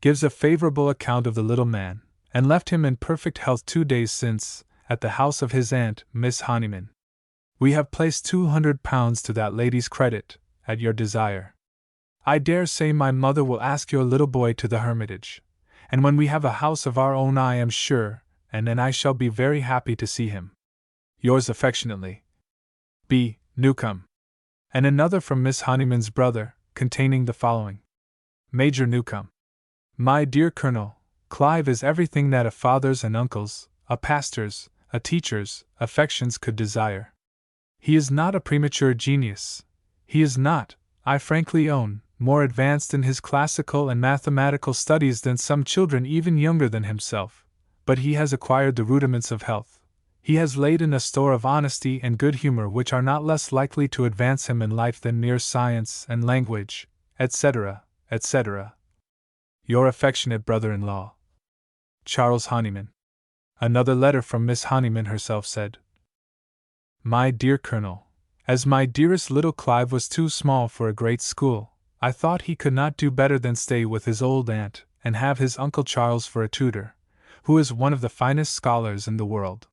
gives a favorable account of the little man, and left him in perfect health 2 days since, at the house of his aunt, Miss Honeyman. We have placed £200 to that lady's credit, at your desire. I dare say my mother will ask your little boy to the Hermitage, and when we have a house of our own I am sure, and then I shall be very happy to see him. Yours affectionately, B. Newcomb. And another from Miss Honeyman's brother, containing the following. Major Newcomb. My dear Colonel, Clive is everything that a father's and uncle's, a pastor's, a teacher's, affections could desire. He is not a premature genius. He is not, I frankly own, more advanced in his classical and mathematical studies than some children even younger than himself, but he has acquired the rudiments of health. He has laid in a store of honesty and good humor which are not less likely to advance him in life than mere science and language, etc., etc. Your affectionate brother-in-law, Charles Honeyman. Another letter from Miss Honeyman herself said, My dear Colonel, As my dearest little Clive was too small for a great school, I thought he could not do better than stay with his old aunt and have his Uncle Charles for a tutor, who is one of the finest scholars in the world.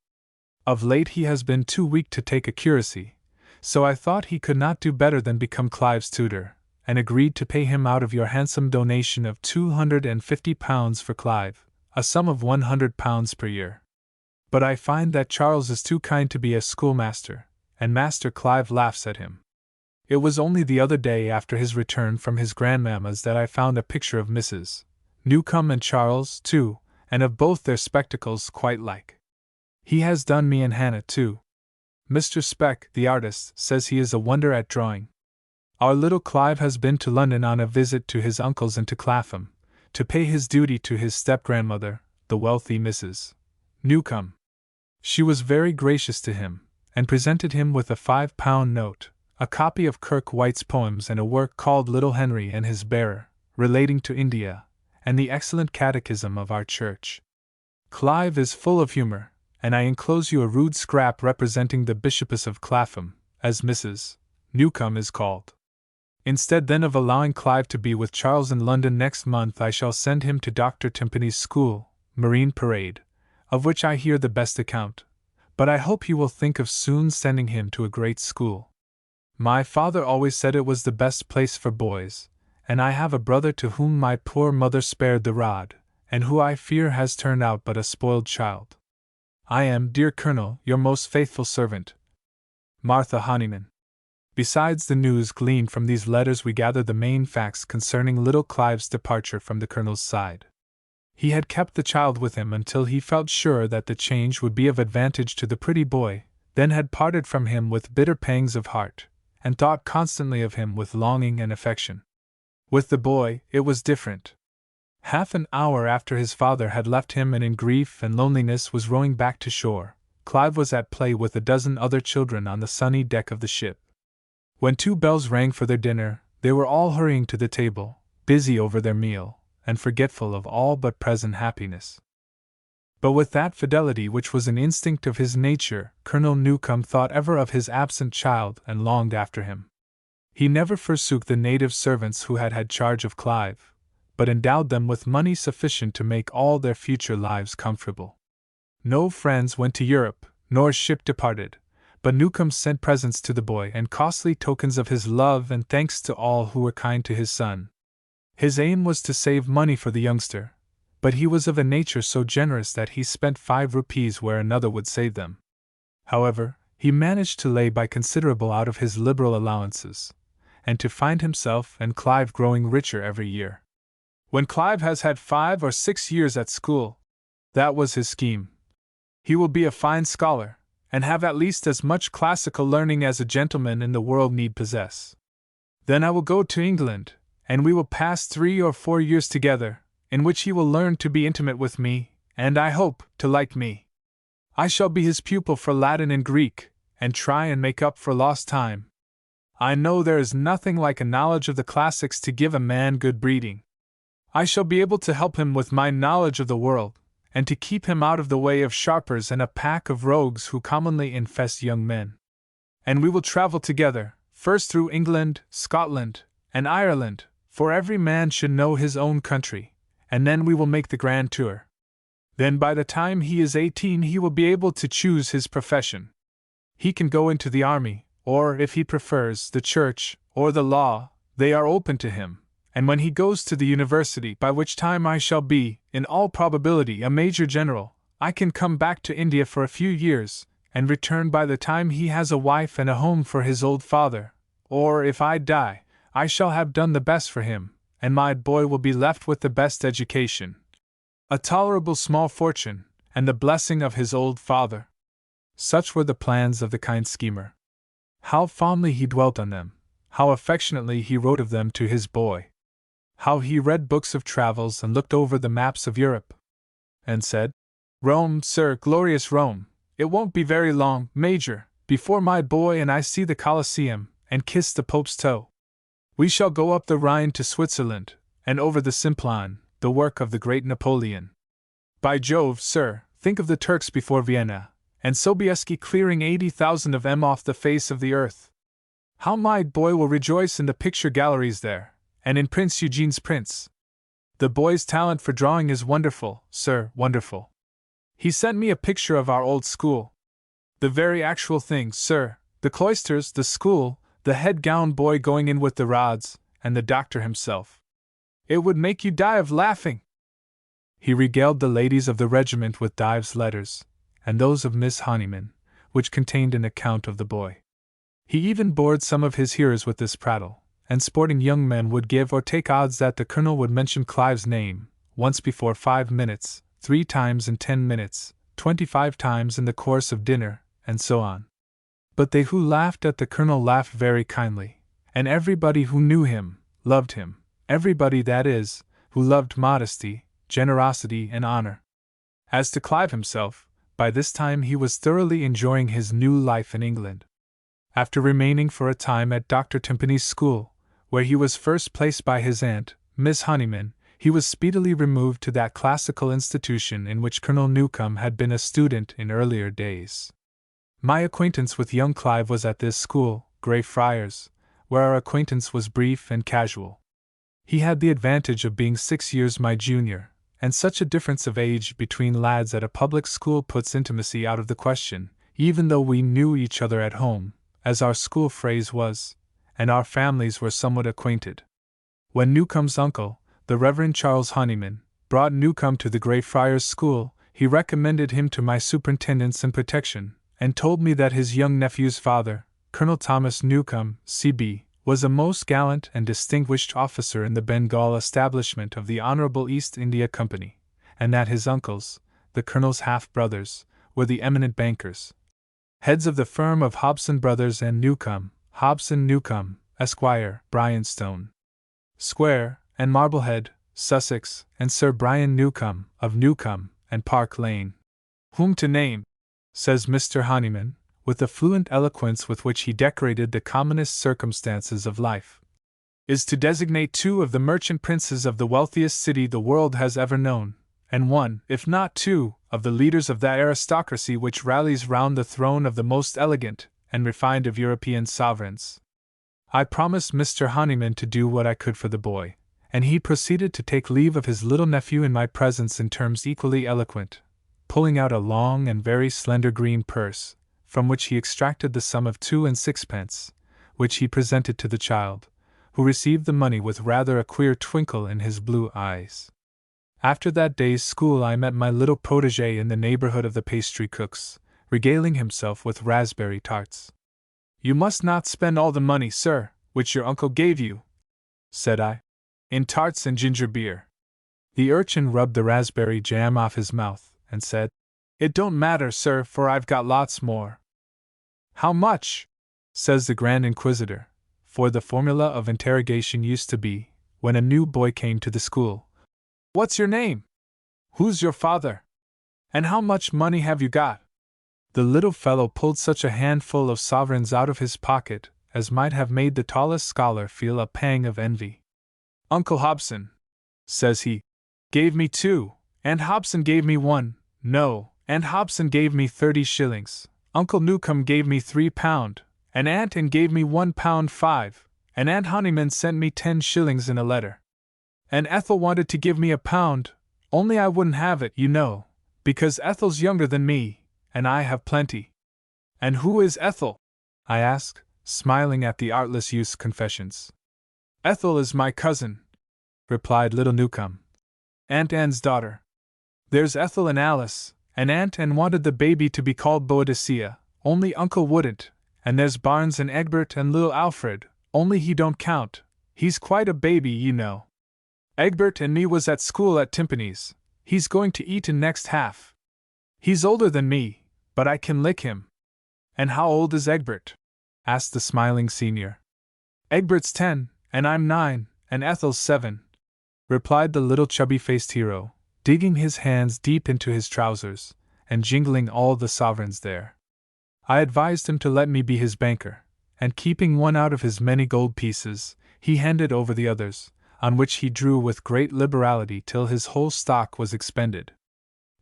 Of late he has been too weak to take a curacy, so I thought he could not do better than become Clive's tutor, and agreed to pay him out of your handsome donation of £250 for Clive, a sum of £100 per year. But I find that Charles is too kind to be a schoolmaster, and Master Clive laughs at him. It was only the other day after his return from his grandmamma's that I found a picture of Mrs. Newcomb and Charles, too, and of both their spectacles quite like. He has done me and Hannah, too. Mr. Speck, the artist, says he is a wonder at drawing. Our little Clive has been to London on a visit to his uncles and to Clapham, to pay his duty to his step-grandmother, the wealthy Mrs. Newcomb. She was very gracious to him, and presented him with a £5 note, a copy of Kirke White's poems and a work called Little Henry and His Bearer, relating to India, and the excellent catechism of our church. Clive is full of humour, and I enclose you a rude scrap representing the Bishopess of Clapham, as Mrs. Newcomb is called. Instead then of allowing Clive to be with Charles in London next month, I shall send him to Dr. Timpany's school, Marine Parade, of which I hear the best account, but I hope he will think of soon sending him to a great school. My father always said it was the best place for boys, and I have a brother to whom my poor mother spared the rod, and who I fear has turned out but a spoiled child. I am, dear Colonel, your most faithful servant, Martha Honeyman. Besides the news gleaned from these letters, we gather the main facts concerning little Clive's departure from the Colonel's side. He had kept the child with him until he felt sure that the change would be of advantage to the pretty boy, then had parted from him with bitter pangs of heart, and thought constantly of him with longing and affection. With the boy, it was different. Half an hour after his father had left him and in grief and loneliness was rowing back to shore, Clive was at play with a dozen other children on the sunny deck of the ship. When 2 bells rang for their dinner, they were all hurrying to the table, busy over their meal, and forgetful of all but present happiness. But with that fidelity which was an instinct of his nature, Colonel Newcomb thought ever of his absent child and longed after him. He never forsook the native servants who had had charge of Clive, but endowed them with money sufficient to make all their future lives comfortable. No friends went to Europe, nor ship departed, but Newcomb sent presents to the boy and costly tokens of his love and thanks to all who were kind to his son. His aim was to save money for the youngster, but he was of a nature so generous that he spent 5 rupees where another would save them. However, he managed to lay by considerable out of his liberal allowances, and to find himself and Clive growing richer every year. When Clive has had 5 or 6 years at school, that was his scheme, he will be a fine scholar, and have at least as much classical learning as a gentleman in the world need possess. Then I will go to England, and we will pass 3 or 4 years together, in which he will learn to be intimate with me, and I hope, to like me. I shall be his pupil for Latin and Greek, and try and make up for lost time. I know there is nothing like a knowledge of the classics to give a man good breeding. I shall be able to help him with my knowledge of the world, and to keep him out of the way of sharpers and a pack of rogues who commonly infest young men. And we will travel together, first through England, Scotland, and Ireland, for every man should know his own country, and then we will make the grand tour. Then by the time he is 18 he will be able to choose his profession. He can go into the army, or, if he prefers, the church, or the law, they are open to him. And when he goes to the university, by which time I shall be, in all probability, a major general, I can come back to India for a few years, and return by the time he has a wife and a home for his old father, or, if I die, I shall have done the best for him, and my boy will be left with the best education, a tolerable small fortune, and the blessing of his old father. Such were the plans of the kind schemer. How fondly he dwelt on them, how affectionately he wrote of them to his boy. How he read books of travels and looked over the maps of Europe, and said, "Rome, sir, glorious Rome, it won't be very long, Major, before my boy and I see the Colosseum, and kiss the Pope's toe. We shall go up the Rhine to Switzerland, and over the Simplon, the work of the great Napoleon. By Jove, sir, think of the Turks before Vienna, and Sobieski clearing 80,000 of them off the face of the earth. How my boy will rejoice in the picture galleries there, and in Prince Eugene's prints. The boy's talent for drawing is wonderful, sir, wonderful. He sent me a picture of our old school. The very actual thing, sir, the cloisters, the school, the head-gown boy going in with the rods, and the doctor himself. It would make you die of laughing. He regaled the ladies of the regiment with Dives' letters, and those of Miss Honeyman, which contained an account of the boy. He even bored some of his hearers with this prattle, and sporting young men would give or take odds that the colonel would mention Clive's name, once before 5 minutes, 3 times in 10 minutes, 25 times in the course of dinner, and so on. But they who laughed at the colonel laughed very kindly, and everybody who knew him, loved him, everybody, that is, who loved modesty, generosity, and honor. As to Clive himself, by this time he was thoroughly enjoying his new life in England. After remaining for a time at Dr. Timpany's school, where he was first placed by his aunt, Miss Honeyman, he was speedily removed to that classical institution in which Colonel Newcome had been a student in earlier days. My acquaintance with young Clive was at this school, Greyfriars, where our acquaintance was brief and casual. He had the advantage of being 6 years my junior, and such a difference of age between lads at a public school puts intimacy out of the question, even though we knew each other at home, as our school phrase was, and our families were somewhat acquainted. When Newcome's uncle, the Reverend Charles Honeyman, brought Newcome to the Greyfriars School, he recommended him to my superintendence and protection, and told me that his young nephew's father, Colonel Thomas Newcome, C.B., was a most gallant and distinguished officer in the Bengal establishment of the Honorable East India Company, and that his uncles, the colonel's half-brothers, were the eminent bankers, heads of the firm of Hobson Brothers and Newcome, Hobson Newcome, Esquire, Bryanstone Square, and Marblehead, Sussex, and Sir Brian Newcome, of Newcome and Park Lane. Whom to name, says Mr. Honeyman, with the fluent eloquence with which he decorated the commonest circumstances of life, is to designate 2 of the merchant princes of the wealthiest city the world has ever known, and 1, if not 2, of the leaders of that aristocracy which rallies round the throne of the most elegant and refined of European sovereigns. I promised Mr. Honeyman to do what I could for the boy, and he proceeded to take leave of his little nephew in my presence in terms equally eloquent, pulling out a long and very slender green purse, from which he extracted the sum of 2 and 6pence, which he presented to the child, who received the money with rather a queer twinkle in his blue eyes. After that day's school I met my little protégé in the neighborhood of the pastry cook's, regaling himself with raspberry tarts. "You must not spend all the money, sir, which your uncle gave you," said I, "in tarts and ginger beer." The urchin rubbed the raspberry jam off his mouth, and said, "It don't matter, sir, for I've got lots more." "How much?" says the Grand Inquisitor, for the formula of interrogation used to be, when a new boy came to the school, "What's your name? Who's your father? And how much money have you got?" The little fellow pulled such a handful of sovereigns out of his pocket as might have made the tallest scholar feel a pang of envy. "Uncle Hobson," says he, "gave me 2, and Hobson gave me 1, no, and Hobson gave me 30 shillings, Uncle Newcome gave me £3, and Aunt Anne gave me £1.5, and Aunt Honeyman sent me 10 shillings in a letter. And Ethel wanted to give me £1, only I wouldn't have it, you know, because Ethel's younger than me, and I have plenty." "And who is Ethel?" I asked, smiling at the artless youth's confessions. "Ethel is my cousin," replied little Newcome, "Aunt Anne's daughter. There's Ethel and Alice, and Aunt Anne wanted the baby to be called Boadicea, only Uncle wouldn't, and there's Barnes and Egbert and little Alfred, only he don't count, he's quite a baby, you know. Egbert and me was at school at Timpany's, he's going to Eton next half. He's older than me, but I can lick him." "And how old is Egbert?" asked the smiling senior. "Egbert's 10, and I'm 9, and Ethel's 7, replied the little chubby-faced hero, digging his hands deep into his trousers, and jingling all the sovereigns there. I advised him to let me be his banker, and keeping one out of his many gold pieces, he handed over the others, on which he drew with great liberality till his whole stock was expended.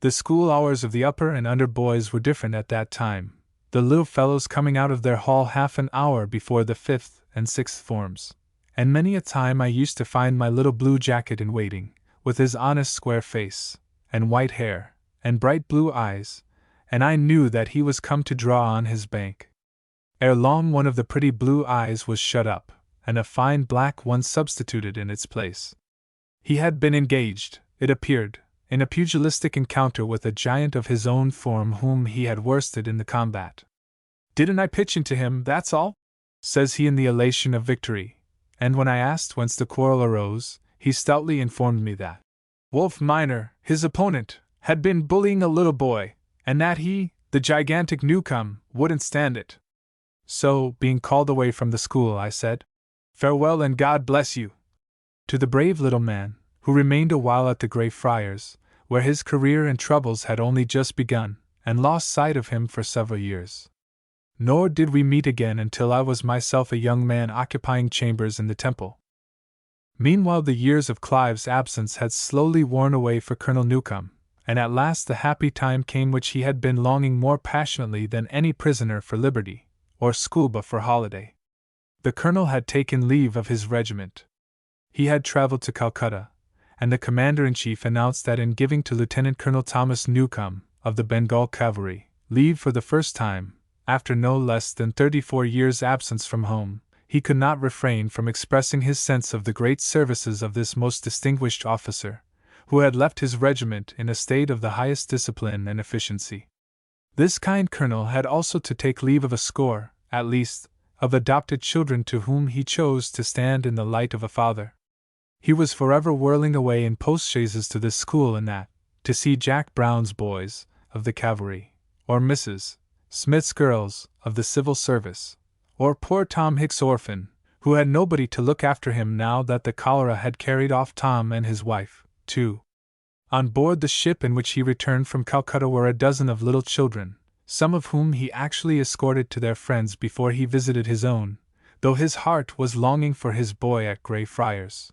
The school hours of the upper and under boys were different at that time, the little fellows coming out of their hall half an hour before the 5th and 6th forms, and many a time I used to find my little blue jacket in waiting, with his honest square face, and white hair, and bright blue eyes, and I knew that he was come to draw on his bank. Ere long one of the pretty blue eyes was shut up, and a fine black one substituted in its place. He had been engaged, it appeared, in a pugilistic encounter with a giant of his own form whom he had worsted in the combat. "Didn't I pitch into him, that's all?" says he in the elation of victory, and when I asked whence the quarrel arose, he stoutly informed me that Wolf Minor, his opponent, had been bullying a little boy, and that he, the gigantic Newcomb, wouldn't stand it. So, being called away from the school, I said, "Farewell and God bless you," to the brave little man, who remained a while at the Grey Friars, where his career and troubles had only just begun, and lost sight of him for several years. Nor did we meet again until I was myself a young man occupying chambers in the Temple. Meanwhile the years of Clive's absence had slowly worn away for Colonel Newcomb, and at last the happy time came which he had been longing more passionately than any prisoner for liberty, or schoolboy for holiday. The colonel had taken leave of his regiment. He had travelled to Calcutta, and the commander-in-chief announced that in giving to Lieutenant Colonel Thomas Newcomb, of the Bengal Cavalry, leave for the first time, after no less than 34 years' absence from home, he could not refrain from expressing his sense of the great services of this most distinguished officer, who had left his regiment in a state of the highest discipline and efficiency. This kind colonel had also to take leave of a score, at least, of adopted children to whom he chose to stand in the light of a father. He was forever whirling away in postchaises to this school and that, to see Jack Brown's boys, of the cavalry, or Mrs. Smith's girls, of the civil service, or poor Tom Hick's orphan, who had nobody to look after him now that the cholera had carried off Tom and his wife, too. On board the ship in which he returned from Calcutta were a dozen of little children, some of whom he actually escorted to their friends before he visited his own, though his heart was longing for his boy at Grey Friars.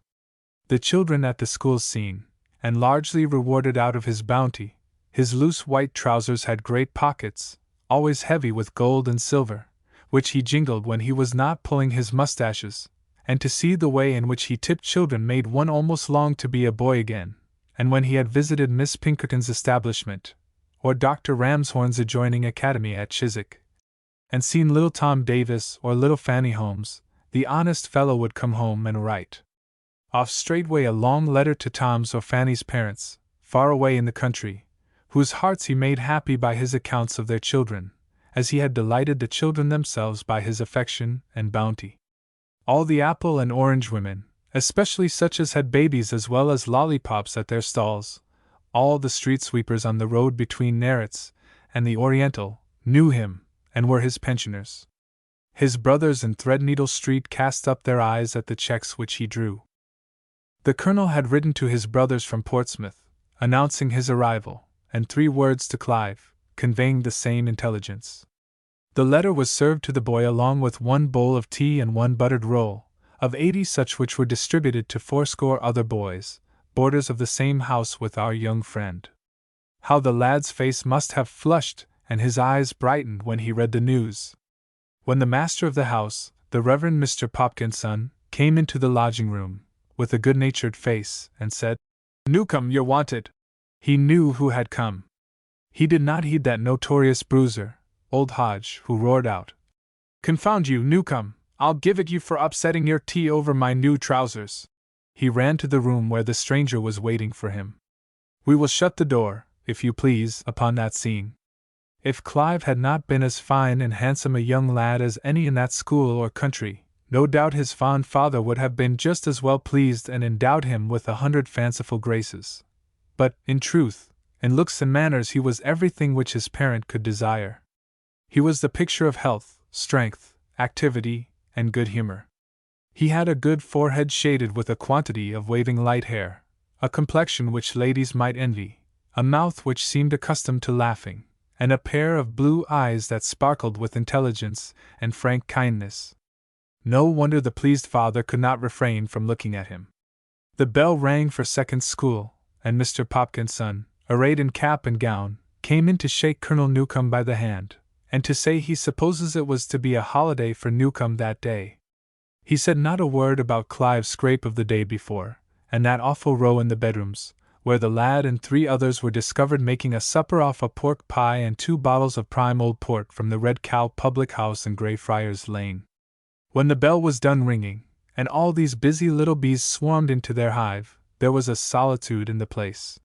The children at the school seen, and largely rewarded out of his bounty. His loose white trousers had great pockets, always heavy with gold and silver, which he jingled when he was not pulling his mustaches, and to see the way in which he tipped children made one almost long to be a boy again. And when he had visited Miss Pinkerton's establishment, or Dr. Ramshorn's adjoining academy at Chiswick, and seen little Tom Davis or little Fanny Holmes, the honest fellow would come home and write off straightway a long letter to Tom's or Fanny's parents, far away in the country, whose hearts he made happy by his accounts of their children, as he had delighted the children themselves by his affection and bounty. All the apple and orange women, especially such as had babies as well as lollipops at their stalls, all the street sweepers on the road between Neretz and the Oriental, knew him, and were his pensioners. His brothers in Threadneedle Street cast up their eyes at the checks which he drew. The colonel had written to his brothers from Portsmouth, announcing his arrival, and 3 words to Clive, conveying the same intelligence. The letter was served to the boy along with 1 bowl of tea and 1 buttered roll, of 80 such which were distributed to 80 other boys, boarders of the same house with our young friend. How the lad's face must have flushed and his eyes brightened when he read the news! When the master of the house, the Reverend Mr. Popkinson, came into the lodging-room, with a good-natured face, and said, "Newcomb, you're wanted," he knew who had come. He did not heed that notorious bruiser, old Hodge, who roared out, "Confound you, Newcomb, I'll give it you for upsetting your tea over my new trousers." He ran to the room where the stranger was waiting for him. We will shut the door, if you please, upon that scene. If Clive had not been as fine and handsome a young lad as any in that school or country, no doubt his fond father would have been just as well pleased and endowed him with 100 fanciful graces. But, in truth, in looks and manners he was everything which his parent could desire. He was the picture of health, strength, activity, and good humor. He had a good forehead shaded with a quantity of waving light hair, a complexion which ladies might envy, a mouth which seemed accustomed to laughing, and a pair of blue eyes that sparkled with intelligence and frank kindness. No wonder the pleased father could not refrain from looking at him. The bell rang for second school, and Mr. Popkinson, arrayed in cap and gown, came in to shake Colonel Newcomb by the hand, and to say he supposes it was to be a holiday for Newcomb that day. He said not a word about Clive's scrape of the day before, and that awful row in the bedrooms, where the lad and 3 others were discovered making a supper off a pork pie and 2 bottles of prime old port from the Red Cow public house in Greyfriars Lane. When the bell was done ringing, and all these busy little bees swarmed into their hive, there was a solitude in the place.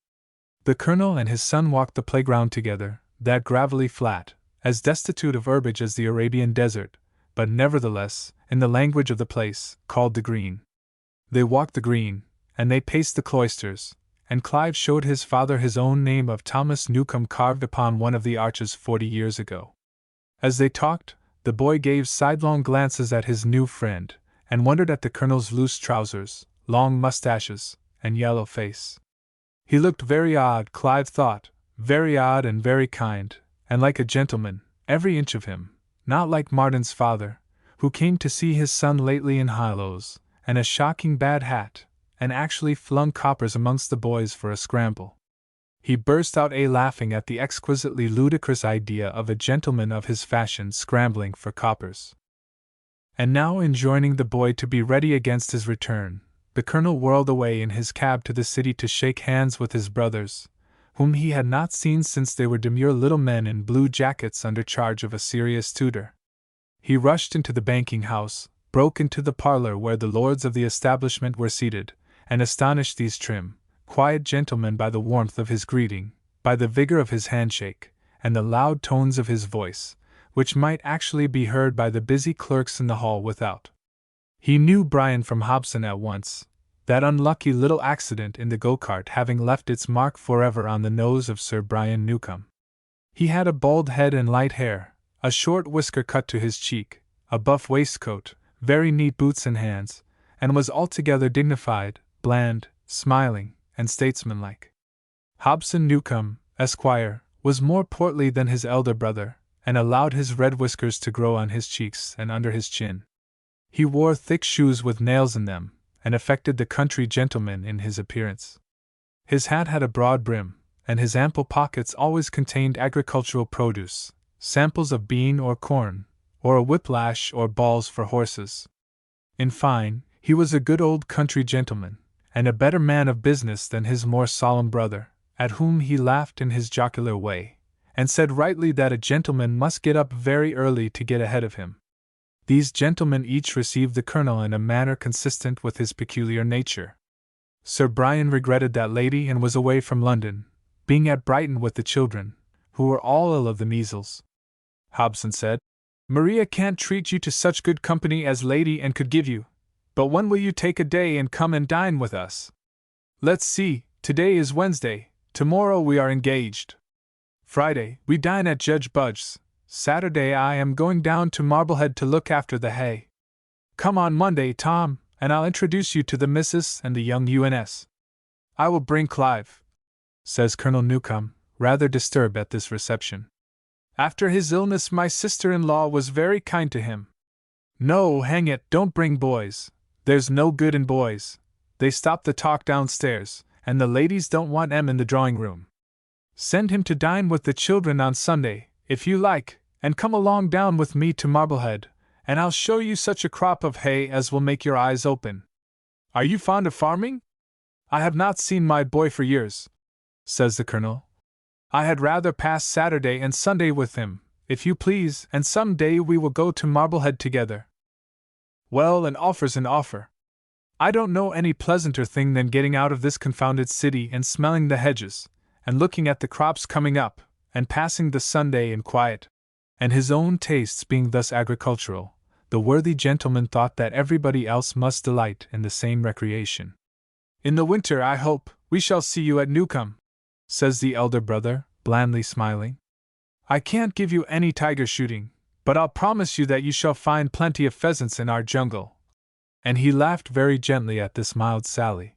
The Colonel and his son walked the playground together, that gravelly flat, as destitute of herbage as the Arabian desert, but nevertheless, in the language of the place, called the Green. They walked the green, and they paced the cloisters, and Clive showed his father his own name of Thomas Newcomb carved upon one of the arches 40 years ago. As they talked, the boy gave sidelong glances at his new friend, and wondered at the Colonel's loose trousers, long mustaches, and yellow face. He looked very odd, Clive thought, very odd and very kind, and like a gentleman, every inch of him, not like Martin's father, who came to see his son lately in high-lows, and a shocking bad hat, and actually flung coppers amongst the boys for a scramble. He burst out laughing at the exquisitely ludicrous idea of a gentleman of his fashion scrambling for coppers. And now, enjoining the boy to be ready against his return, the Colonel whirled away in his cab to the city to shake hands with his brothers, whom he had not seen since they were demure little men in blue jackets under charge of a serious tutor. He rushed into the banking house, broke into the parlor where the lords of the establishment were seated, and astonished these trim, quiet gentlemen by the warmth of his greeting, by the vigor of his handshake, and the loud tones of his voice, which might actually be heard by the busy clerks in the hall without. He knew Brian from Hobson at once, that unlucky little accident in the go-cart having left its mark forever on the nose of Sir Brian Newcomb. He had a bald head and light hair, a short whisker cut to his cheek, a buff waistcoat, very neat boots and hands, and was altogether dignified, bland, smiling, and statesmanlike. Hobson Newcomb, Esquire, was more portly than his elder brother, and allowed his red whiskers to grow on his cheeks and under his chin. He wore thick shoes with nails in them, and affected the country gentleman in his appearance. His hat had a broad brim, and his ample pockets always contained agricultural produce, samples of bean or corn, or a whiplash or balls for horses. In fine, he was a good old country gentleman, and a better man of business than his more solemn brother, at whom he laughed in his jocular way, and said rightly that a gentleman must get up very early to get ahead of him. These gentlemen each received the Colonel in a manner consistent with his peculiar nature. Sir Brian regretted that lady and was away from London, being at Brighton with the children, who were all ill of the measles. Hobson said, "Maria can't treat you to such good company as lady and could give you, but when will you take a day and come and dine with us? Let's see, today is Wednesday, tomorrow we are engaged. Friday, we dine at Judge Budge's. Saturday I am going down to Marblehead to look after the hay. Come on Monday, Tom, and I'll introduce you to the missus and the young UNS. I will bring Clive," says Colonel Newcomb, rather disturbed at this reception. "After his illness my sister-in-law was very kind to him. No, hang it, don't bring boys. There's no good in boys. They stop the talk downstairs, and the ladies don't want 'em in the drawing-room. Send him to dine with the children on Sunday, if you like, and come along down with me to Marblehead, and I'll show you such a crop of hay as will make your eyes open. Are you fond of farming? I have not seen my boy for years," says the Colonel. "I had rather pass Saturday and Sunday with him, if you please, and some day we will go to Marblehead together." "Well, an offer's an offer. I don't know any pleasanter thing than getting out of this confounded city and smelling the hedges, and looking at the crops coming up, and passing the Sunday in quiet." And his own tastes being thus agricultural, the worthy gentleman thought that everybody else must delight in the same recreation. "In the winter, I hope, we shall see you at Newcomb," says the elder brother, blandly smiling. "I can't give you any tiger shooting, but I'll promise you that you shall find plenty of pheasants in our jungle." And he laughed very gently at this mild sally.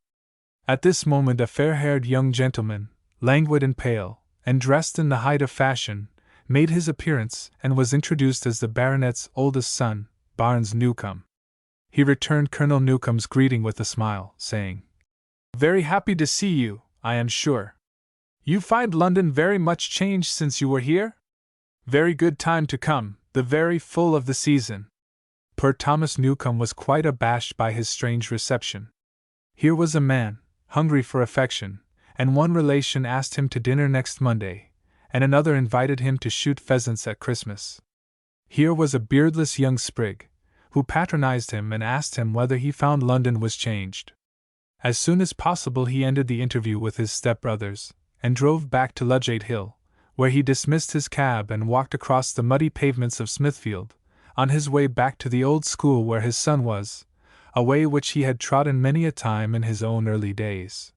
At this moment a fair-haired young gentleman, languid and pale, and dressed in the height of fashion, made his appearance and was introduced as the baronet's oldest son, Barnes Newcomb. He returned Colonel Newcomb's greeting with a smile, saying, "Very happy to see you, I am sure. You find London very much changed since you were here?" Very good time to come, the very full of the season. Poor Thomas Newcomb was quite abashed by his strange reception. Here was a man, hungry for affection, and one relation asked him to dinner next Monday, and another invited him to shoot pheasants at Christmas. Here was a beardless young sprig, who patronized him and asked him whether he found London was changed. As soon as possible he ended the interview with his stepbrothers, and drove back to Ludgate Hill, where he dismissed his cab and walked across the muddy pavements of Smithfield, on his way back to the old school where his son was, a way which he had trodden many a time in his own early days.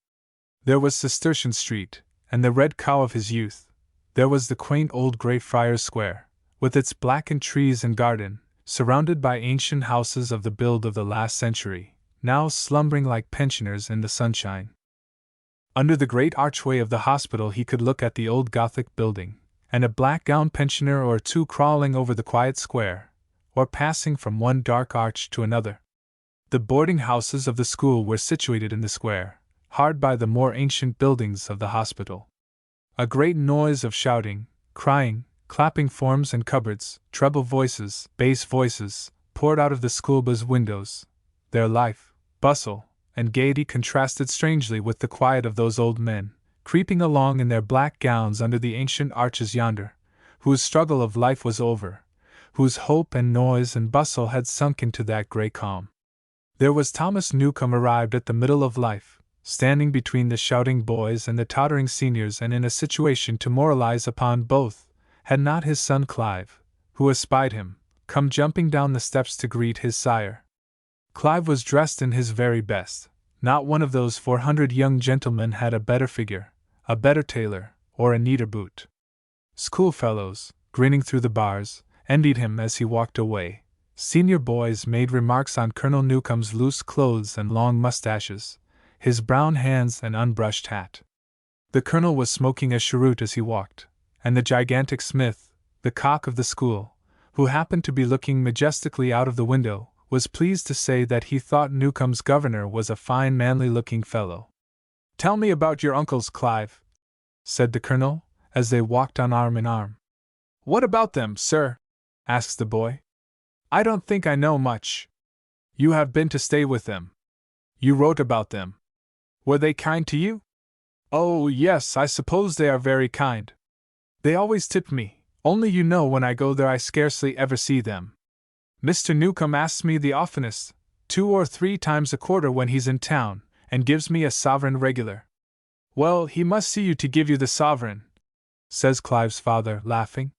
There was Cistercian Street, and the red cow of his youth. There was the quaint old Greyfriars Square, with its blackened trees and garden, surrounded by ancient houses of the build of the last century, now slumbering like pensioners in the sunshine. Under the great archway of the hospital he could look at the old Gothic building, and a black-gowned pensioner or two crawling over the quiet square, or passing from one dark arch to another. The boarding houses of the school were situated in the square, hard by the more ancient buildings of the hospital. A great noise of shouting, crying, clapping forms and cupboards, treble voices, bass voices, poured out of the schoolboys' windows. Their life, bustle, and gaiety contrasted strangely with the quiet of those old men, creeping along in their black gowns under the ancient arches yonder, whose struggle of life was over, whose hope and noise and bustle had sunk into that grey calm. There was Thomas Newcomb arrived at the middle of life, standing between the shouting boys and the tottering seniors and in a situation to moralize upon both, had not his son Clive, who espied him, come jumping down the steps to greet his sire. Clive was dressed in his very best. Not one of those 400 young gentlemen had a better figure, a better tailor, or a neater boot. Schoolfellows, grinning through the bars, envied him as he walked away. Senior boys made remarks on Colonel Newcomb's loose clothes and long mustaches, his brown hands and unbrushed hat. The colonel was smoking a cheroot as he walked, and the gigantic Smith, the cock of the school, who happened to be looking majestically out of the window, was pleased to say that he thought Newcomb's governor was a fine manly-looking fellow. "Tell me about your uncles, Clive," said the colonel, as they walked on arm in arm. "What about them, sir?" asked the boy. "I don't think I know much." "You have been to stay with them. You wrote about them. Were they kind to you?" "Oh, yes, I suppose they are very kind. They always tip me, only you know when I go there I scarcely ever see them. Mr. Newcomb asks me the oftenest, 2 or 3 times a quarter when he's in town, and gives me a sovereign regular." "Well, he must see you to give you the sovereign," says Clive's father, laughing.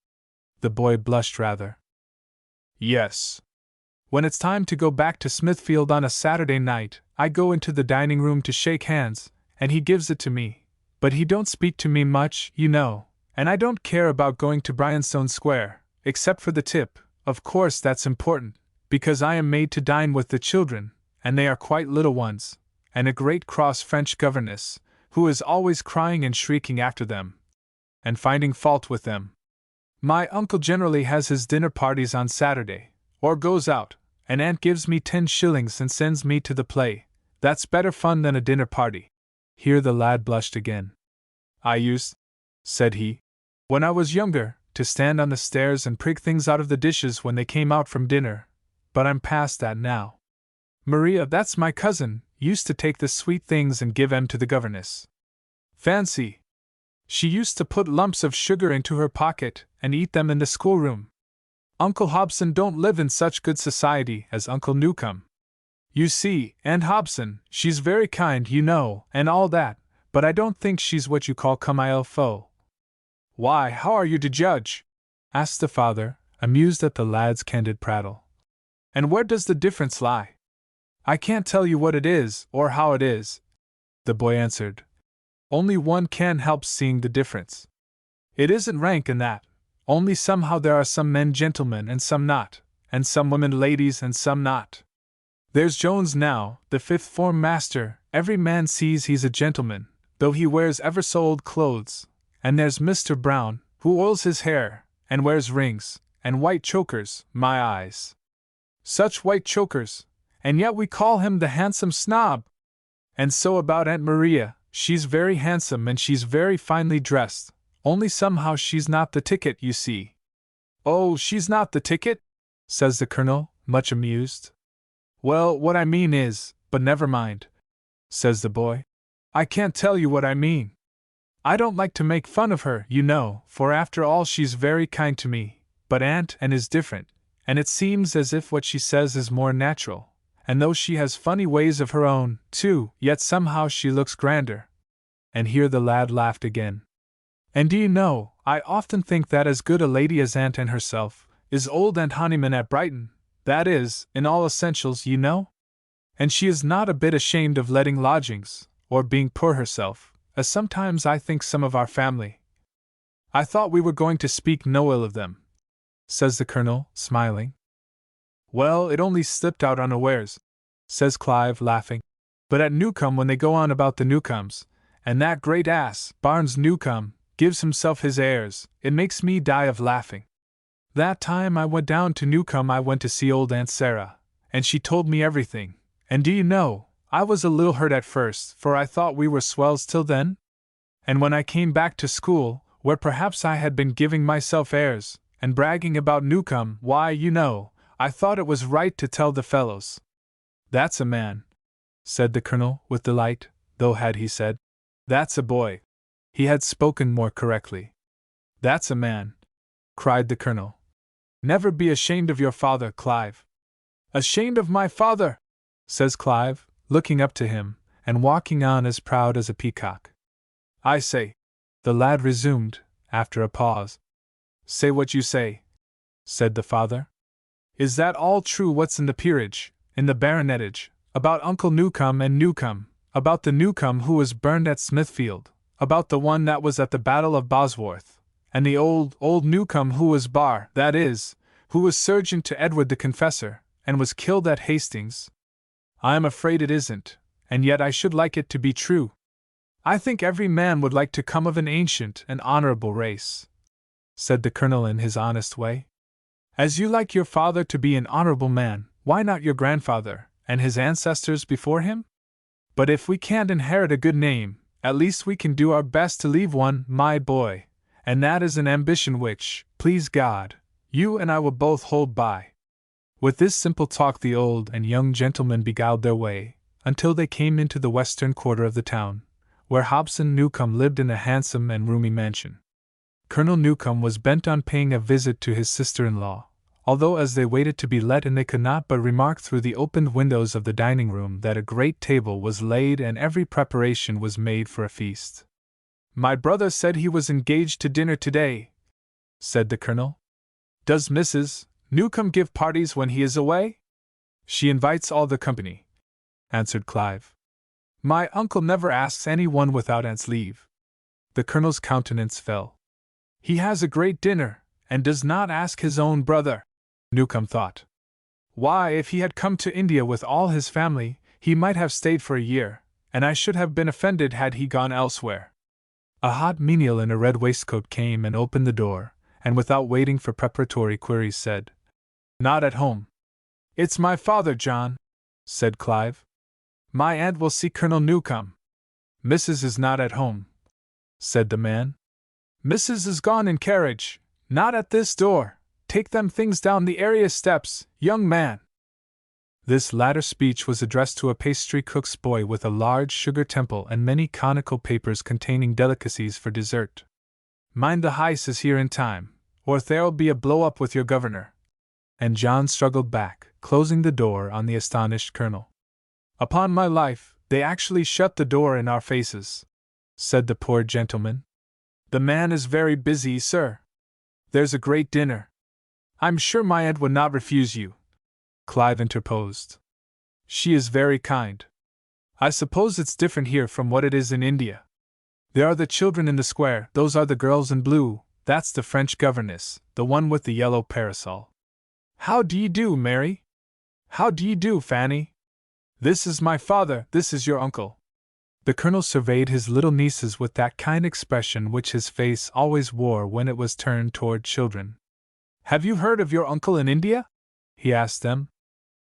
The boy blushed rather. "Yes. When it's time to go back to Smithfield on a Saturday night, I go into the dining room to shake hands, and he gives it to me, but he don't speak to me much, you know, and I don't care about going to Bryanstone Square, except for the tip. Of course that's important, because I am made to dine with the children, and they are quite little ones, and a great cross French governess, who is always crying and shrieking after them, and finding fault with them. My uncle generally has his dinner parties on Saturday, or goes out, and Aunt gives me 10 shillings and sends me to the play. That's better fun than a dinner party." Here the lad blushed again. "I used," said he, "when I was younger, to stand on the stairs and prig things out of the dishes when they came out from dinner, but I'm past that now. Maria, that's my cousin, used to take the sweet things and give 'em to the governess. Fancy! She used to put lumps of sugar into her pocket and eat them in the schoolroom. Uncle Hobson don't live in such good society as Uncle Newcomb. You see, Aunt Hobson, she's very kind, you know, and all that, but I don't think she's what you call comme il faut." "Why, how are you to judge?" asked the father, amused at the lad's candid prattle. "And where does the difference lie?" "I can't tell you what it is, or how it is," the boy answered. "Only one can't help seeing the difference. It isn't rank in that, only somehow there are some men gentlemen and some not, and some women ladies and some not. There's Jones now, the 5th form master, every man sees he's a gentleman, though he wears ever so old clothes. And there's Mr. Brown, who oils his hair, and wears rings, and white chokers, my eyes. Such white chokers, and yet we call him the handsome snob. And so about Aunt Maria, she's very handsome and she's very finely dressed, only somehow she's not the ticket, you see. Oh, she's not the ticket? Says the colonel, much amused. Well, what I mean is, but never mind, says the boy. I can't tell you what I mean. I don't like to make fun of her, you know, for after all she's very kind to me, but Aunt Anne is different, and it seems as if what she says is more natural, and though she has funny ways of her own, too, yet somehow she looks grander. And here the lad laughed again. And do you know, I often think that as good a lady as Aunt Anne herself is old Aunt Honeyman at Brighton, that is, in all essentials, you know? And she is not a bit ashamed of letting lodgings, or being poor herself, as sometimes I think some of our family. I thought we were going to speak no ill of them, says the colonel, smiling. Well, it only slipped out unawares, says Clive, laughing. But at Newcombe, when they go on about the Newcomes, and that great ass, Barnes Newcombe, gives himself his airs, it makes me die of laughing. That time I went down to Newcombe I went to see old Aunt Sarah, and she told me everything, and do you know, I was a little hurt at first, for I thought we were swells till then? And when I came back to school, where perhaps I had been giving myself airs, and bragging about Newcombe, why, you know, I thought it was right to tell the fellows. That's a man, said the colonel, with delight, though had he said, that's a boy, he had spoken more correctly. That's a man, cried the colonel. Never be ashamed of your father, Clive. Ashamed of my father, says Clive, looking up to him, and walking on as proud as a peacock. I say, the lad resumed, after a pause. Say what you say, said the father. Is that all true what's in the peerage, in the baronetage, about Uncle Newcombe and Newcombe, about the Newcombe who was burned at Smithfield, about the one that was at the Battle of Bosworth, and the old Newcombe who was that is, who was surgeon to Edward the Confessor, and was killed at Hastings? I am afraid it isn't, and yet I should like it to be true. I think every man would like to come of an ancient and honorable race, said the colonel in his honest way. As you like your father to be an honorable man, why not your grandfather, and his ancestors before him? But if we can't inherit a good name, at least we can do our best to leave one, my boy, and that is an ambition which, please God, you and I will both hold by. With this simple talk the old and young gentlemen beguiled their way, until they came into the western quarter of the town, where Hobson Newcombe lived in a handsome and roomy mansion. Colonel Newcombe was bent on paying a visit to his sister-in-law, although as they waited to be let in they could not but remark through the opened windows of the dining-room that a great table was laid and every preparation was made for a feast. My brother said he was engaged to dinner today, said the colonel. Does Mrs. Newcombe give parties when he is away? She invites all the company, answered Clive. My uncle never asks anyone without Aunt's leave. The colonel's countenance fell. He has a great dinner, and does not ask his own brother, Newcombe thought. Why, if he had come to India with all his family, he might have stayed for a year, and I should have been offended had he gone elsewhere. A hot menial in a red waistcoat came and opened the door, and without waiting for preparatory queries said, Not at home. It's my father, John, said Clive. My aunt will see Colonel Newcombe. Mrs. is not at home, said the man. Mrs. is gone in carriage, not at this door. Take them things down the area steps, young man. This latter speech was addressed to a pastry cook's boy with a large sugar temple and many conical papers containing delicacies for dessert. Mind the heis is here in time, or there'll be a blow-up with your governor. And John struggled back, closing the door on the astonished colonel. Upon my life, they actually shut the door in our faces, said the poor gentleman. The man is very busy, sir. There's a great dinner. I'm sure my aunt would not refuse you, Clive interposed. She is very kind. I suppose it's different here from what it is in India. There are the children in the square, those are the girls in blue, that's the French governess, the one with the yellow parasol. How do you do, Mary? How do you do, Fanny? This is my father, this is your uncle. The colonel surveyed his little nieces with that kind expression which his face always wore when it was turned toward children. Have you heard of your uncle in India? He asked them.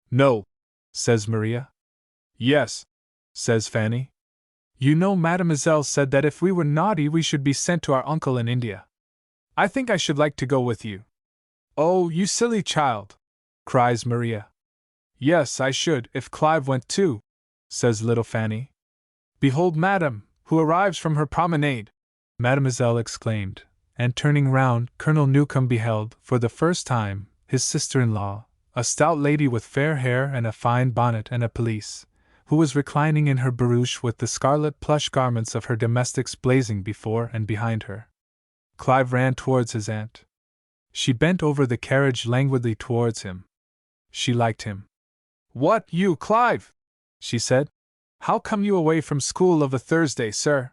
No, says Maria. Yes, says Fanny. You know, Mademoiselle said that if we were naughty we should be sent to our uncle in India. I think I should like to go with you. Oh, you silly child! Cries Maria. Yes, I should, if Clive went too, says little Fanny. Behold Madame, who arrives from her promenade! Mademoiselle exclaimed, and turning round, Colonel Newcome beheld, for the first time, his sister-in-law, a stout lady with fair hair and a fine bonnet and a pelisse, who was reclining in her barouche with the scarlet plush garments of her domestics blazing before and behind her. Clive ran towards his aunt. She bent over the carriage languidly towards him. She liked him. What, you, Clive? She said. How come you away from school of a Thursday, sir?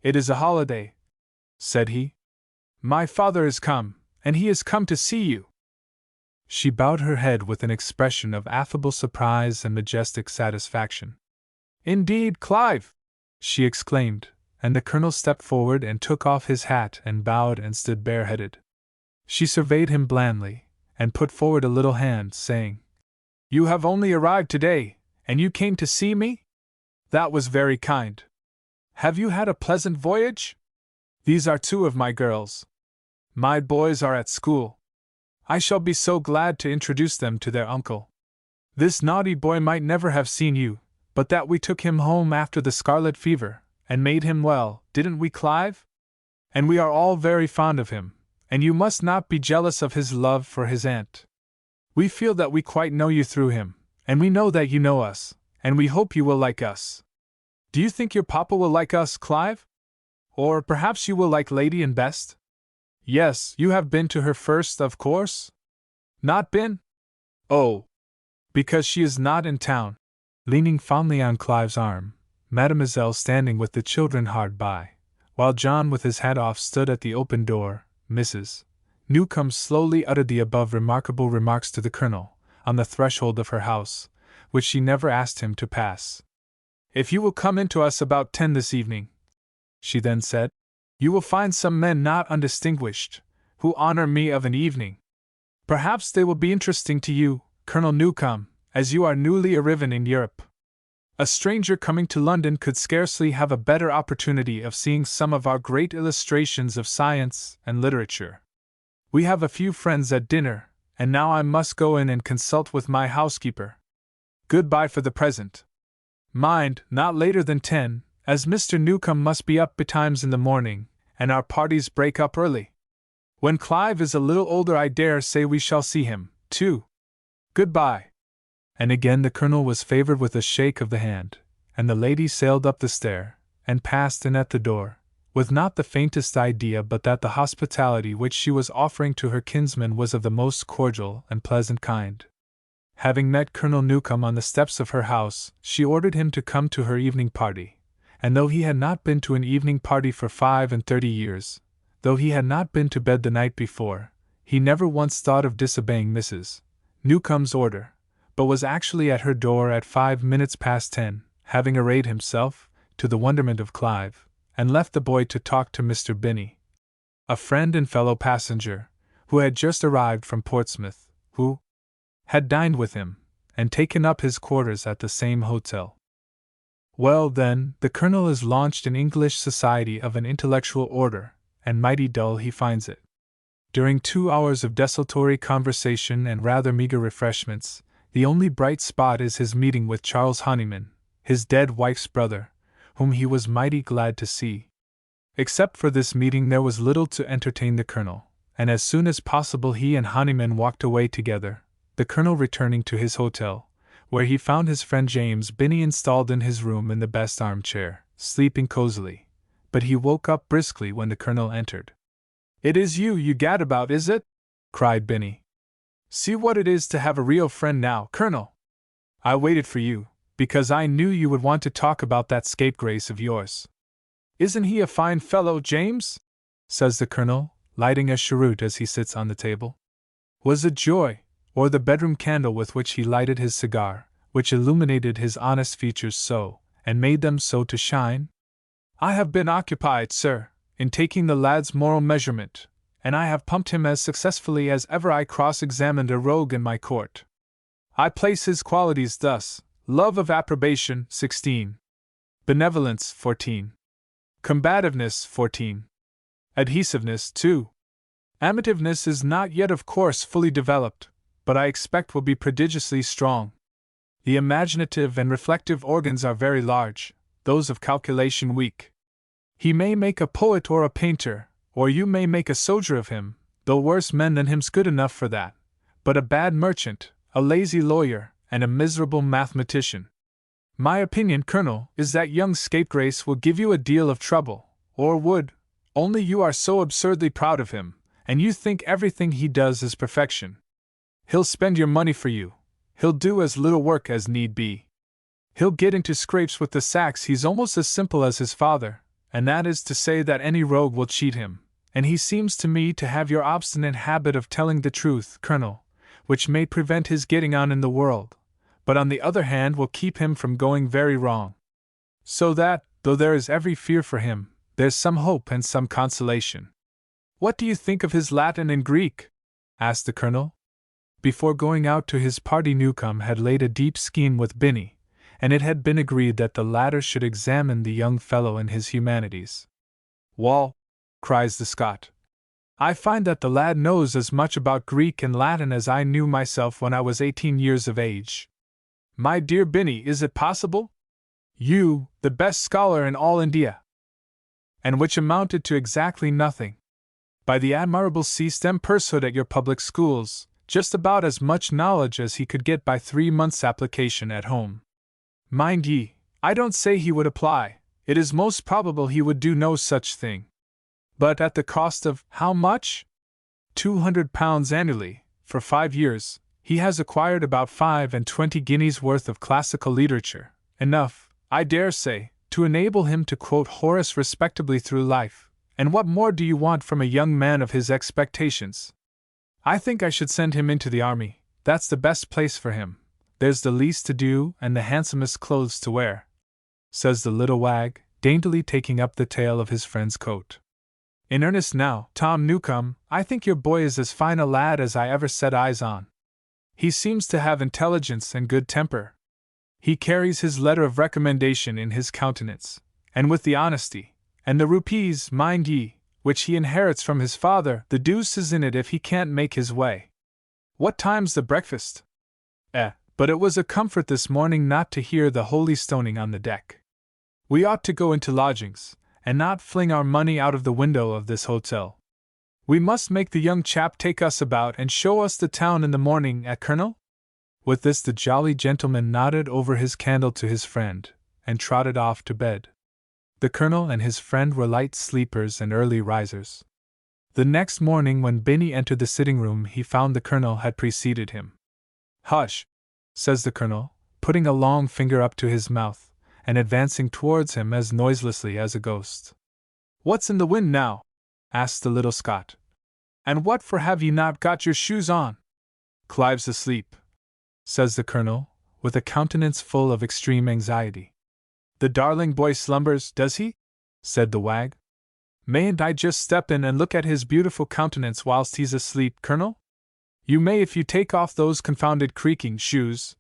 It is a holiday, said he. My father is come, and he is come to see you. She bowed her head with an expression of affable surprise and majestic satisfaction. Indeed, Clive! She exclaimed, and the colonel stepped forward and took off his hat and bowed and stood bareheaded. She surveyed him blandly, and put forward a little hand, saying, You have only arrived today, and you came to see me? That was very kind. Have you had a pleasant voyage? These are two of my girls. My boys are at school. I shall be so glad to introduce them to their uncle. This naughty boy might never have seen you, but that we took him home after the scarlet fever, and made him well, didn't we, Clive? And we are all very fond of him, and you must not be jealous of his love for his aunt. We feel that we quite know you through him, and we know that you know us, and we hope you will like us. Do you think your papa will like us, Clive? Or perhaps you will like Lady and Best? Yes, you have been to her first, of course? Not been? Oh, because she is not in town. Leaning fondly on Clive's arm, Mademoiselle standing with the children hard by, while John with his hat off stood at the open door, Mrs. Newcome slowly uttered the above remarkable remarks to the colonel, on the threshold of her house, which she never asked him to pass. If you will come in to us about 10 this evening, she then said, you will find some men not undistinguished, who honor me of an evening. Perhaps they will be interesting to you, Colonel Newcome, as you are newly arriven in Europe. A stranger coming to London could scarcely have a better opportunity of seeing some of our great illustrations of science and literature. We have a few friends at dinner, and now I must go in and consult with my housekeeper. Goodbye for the present. Mind, not later than 10, as Mr. Newcome must be up betimes in the morning, and our parties break up early. When Clive is a little older I dare say we shall see him, too. Goodbye. And again the colonel was favored with a shake of the hand, and the lady sailed up the stair, and passed in at the door, with not the faintest idea but that the hospitality which she was offering to her kinsman was of the most cordial and pleasant kind. Having met Colonel Newcome on the steps of her house, she ordered him to come to her evening party, and though he had not been to an evening party for 35 years, though he had not been to bed the night before, he never once thought of disobeying Mrs. Newcome's order, but was actually at her door at 5 minutes past 10, having arrayed himself, to the wonderment of Clive, and left the boy to talk to Mr. Binney, a friend and fellow passenger, who had just arrived from Portsmouth, who had dined with him, and taken up his quarters at the same hotel. Well, then, the colonel is launched in English society of an intellectual order, and mighty dull he finds it. During 2 hours of desultory conversation and rather meager refreshments, the only bright spot is his meeting with Charles Honeyman, his dead wife's brother, whom he was mighty glad to see. Except for this meeting there was little to entertain the colonel, and as soon as possible he and Honeyman walked away together, the colonel returning to his hotel, where he found his friend James Binney installed in his room in the best armchair, sleeping cozily, but he woke up briskly when the colonel entered. "It is you gadabout, is it?" cried Binney. "See what it is to have a real friend now, Colonel. I waited for you, because I knew you would want to talk about that scapegrace of yours. Isn't he a fine fellow, James?" says the colonel, lighting a cheroot as he sits on the table. Was it joy, or the bedroom candle with which he lighted his cigar, which illuminated his honest features so, and made them so to shine? "I have been occupied, sir, in taking the lad's moral measurement, and I have pumped him as successfully as ever I cross-examined a rogue in my court. I place his qualities thus: love of approbation, 16. Benevolence, 14. Combativeness, 14. Adhesiveness, 2. Amativeness is not yet, of course, fully developed, but I expect will be prodigiously strong. The imaginative and reflective organs are very large, those of calculation weak. He may make a poet or a painter, or you may make a soldier of him, though worse men than him's good enough for that, but a bad merchant, a lazy lawyer, and a miserable mathematician. My opinion, Colonel, is that young scapegrace will give you a deal of trouble, or would, only you are so absurdly proud of him, and you think everything he does is perfection. He'll spend your money for you. He'll do as little work as need be. He'll get into scrapes with the sacks. He's almost as simple as his father, and that is to say that any rogue will cheat him, and he seems to me to have your obstinate habit of telling the truth, Colonel, which may prevent his getting on in the world, but on the other hand will keep him from going very wrong. So that, though there is every fear for him, there's some hope and some consolation. What do you think of his Latin and Greek? Asked the Colonel. Before going out to his party, Newcomb had laid a deep scheme with Binny, and it had been agreed that the latter should examine the young fellow in his humanities. "Wall," cries the Scot, "I find that the lad knows as much about Greek and Latin as I knew myself when I was 18 years of age. My dear Binny, is it possible? You, the best scholar in all India!" And which amounted to exactly nothing. By the admirable system pursued at your public schools, just about as much knowledge as he could get by 3 months' application at home. Mind ye, I don't say he would apply, it is most probable he would do no such thing. But at the cost of how much? £200 annually, for 5 years, he has acquired about 25 guineas worth of classical literature, enough, I dare say, to enable him to quote Horace respectably through life. And what more do you want from a young man of his expectations? I think I should send him into the army. That's the best place for him. There's the least to do and the handsomest clothes to wear," says the little wag, daintily taking up the tail of his friend's coat. "In earnest now, Tom Newcomb, I think your boy is as fine a lad as I ever set eyes on. He seems to have intelligence and good temper. He carries his letter of recommendation in his countenance, and with the honesty, and the rupees, mind ye, which he inherits from his father, the deuce is in it if he can't make his way. What time's the breakfast? But it was a comfort this morning not to hear the holy stoning on the deck. We ought to go into lodgings, and not fling our money out of the window of this hotel. We must make the young chap take us about and show us the town in the morning, Colonel?" With this the jolly gentleman nodded over his candle to his friend, and trotted off to bed. The Colonel and his friend were light sleepers and early risers. The next morning when Binny entered the sitting-room he found the Colonel had preceded him. "Hush," says the Colonel, putting a long finger up to his mouth, and advancing towards him as noiselessly as a ghost. "What's in the wind now?" asked the little Scot. "And what for have ye not got your shoes on?" "Clive's asleep," says the Colonel, with a countenance full of extreme anxiety. "The darling boy slumbers, does he?" said the wag. "Mayn't I just step in and look at his beautiful countenance whilst he's asleep, Colonel?" "You may if you take off those confounded creaking shoes,"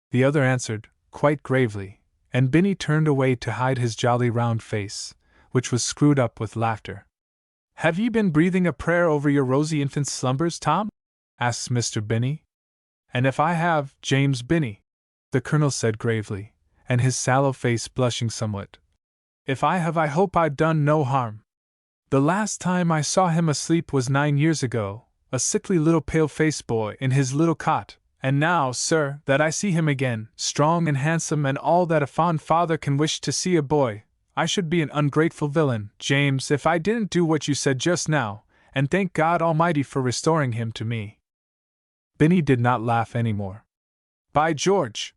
the other answered, quite gravely, and Binny turned away to hide his jolly round face, which was screwed up with laughter. "Have ye been breathing a prayer over your rosy infant's slumbers, Tom?" asks Mr. Binny. "And if I have, James Binny," the Colonel said gravely, and his sallow face blushing somewhat, "if I have, I hope I've done no harm. The last time I saw him asleep was 9 years ago, a sickly little pale-faced boy in his little cot, and now, sir, that I see him again, strong and handsome and all that a fond father can wish to see a boy, I should be an ungrateful villain, James, if I didn't do what you said just now, and thank God Almighty for restoring him to me." Binny did not laugh any more. "By George!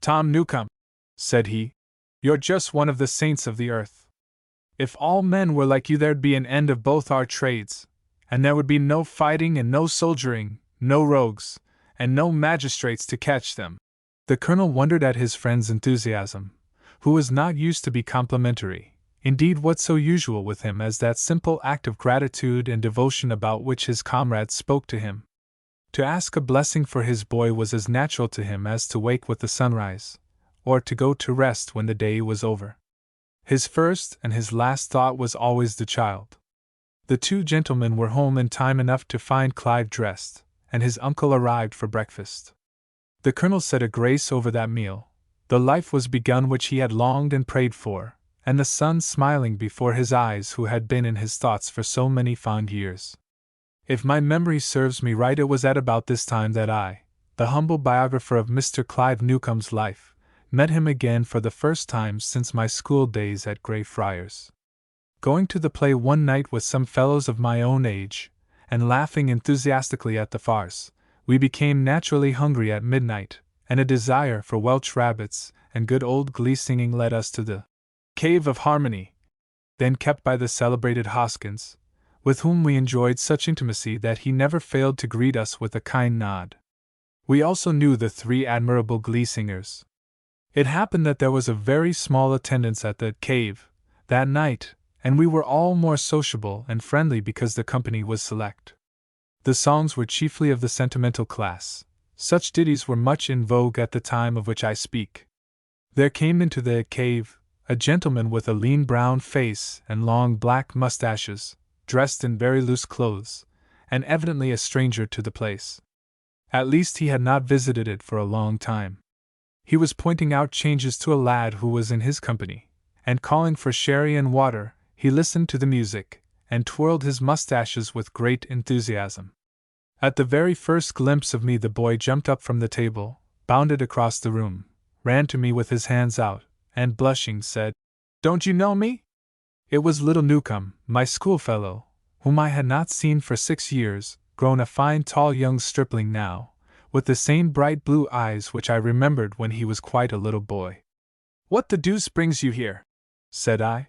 Tom Newcomb," said he, "you're just one of the saints of the earth. If all men were like you there'd be an end of both our trades, and there would be no fighting and no soldiering, no rogues, and no magistrates to catch them." The Colonel wondered at his friend's enthusiasm, who was not used to be complimentary. Indeed, what so usual with him as that simple act of gratitude and devotion about which his comrades spoke to him? To ask a blessing for his boy was as natural to him as to wake with the sunrise, or to go to rest when the day was over. His first and his last thought was always the child. The two gentlemen were home in time enough to find Clive dressed, and his uncle arrived for breakfast. The colonel said a grace over that meal. The life was begun which he had longed and prayed for, and the sun smiling before his eyes who had been in his thoughts for so many fond years. If my memory serves me right, it was at about this time that I, the humble biographer of Mr. Clive Newcome's life, met him again for the first time since my school days at Greyfriars. Going to the play one night with some fellows of my own age, and laughing enthusiastically at the farce, we became naturally hungry at midnight, and a desire for Welsh rabbits and good old glee singing led us to the Cave of Harmony, then kept by the celebrated Hoskins, with whom we enjoyed such intimacy that he never failed to greet us with a kind nod. We also knew the three admirable glee singers. It happened that there was a very small attendance at the cave that night, and we were all more sociable and friendly because the company was select. The songs were chiefly of the sentimental class. Such ditties were much in vogue at the time of which I speak. There came into the cave a gentleman with a lean brown face and long black mustaches, dressed in very loose clothes, and evidently a stranger to the place. At least he had not visited it for a long time. He was pointing out changes to a lad who was in his company, and calling for sherry and water. He listened to the music, and twirled his mustaches with great enthusiasm. At the very first glimpse of me the boy jumped up from the table, bounded across the room, ran to me with his hands out, and blushing said, "Don't you know me?" It was little Newcome, my schoolfellow, whom I had not seen for 6 years, grown a fine tall young stripling now, with the same bright blue eyes which I remembered when he was quite a little boy. "What the deuce brings you here?" said I.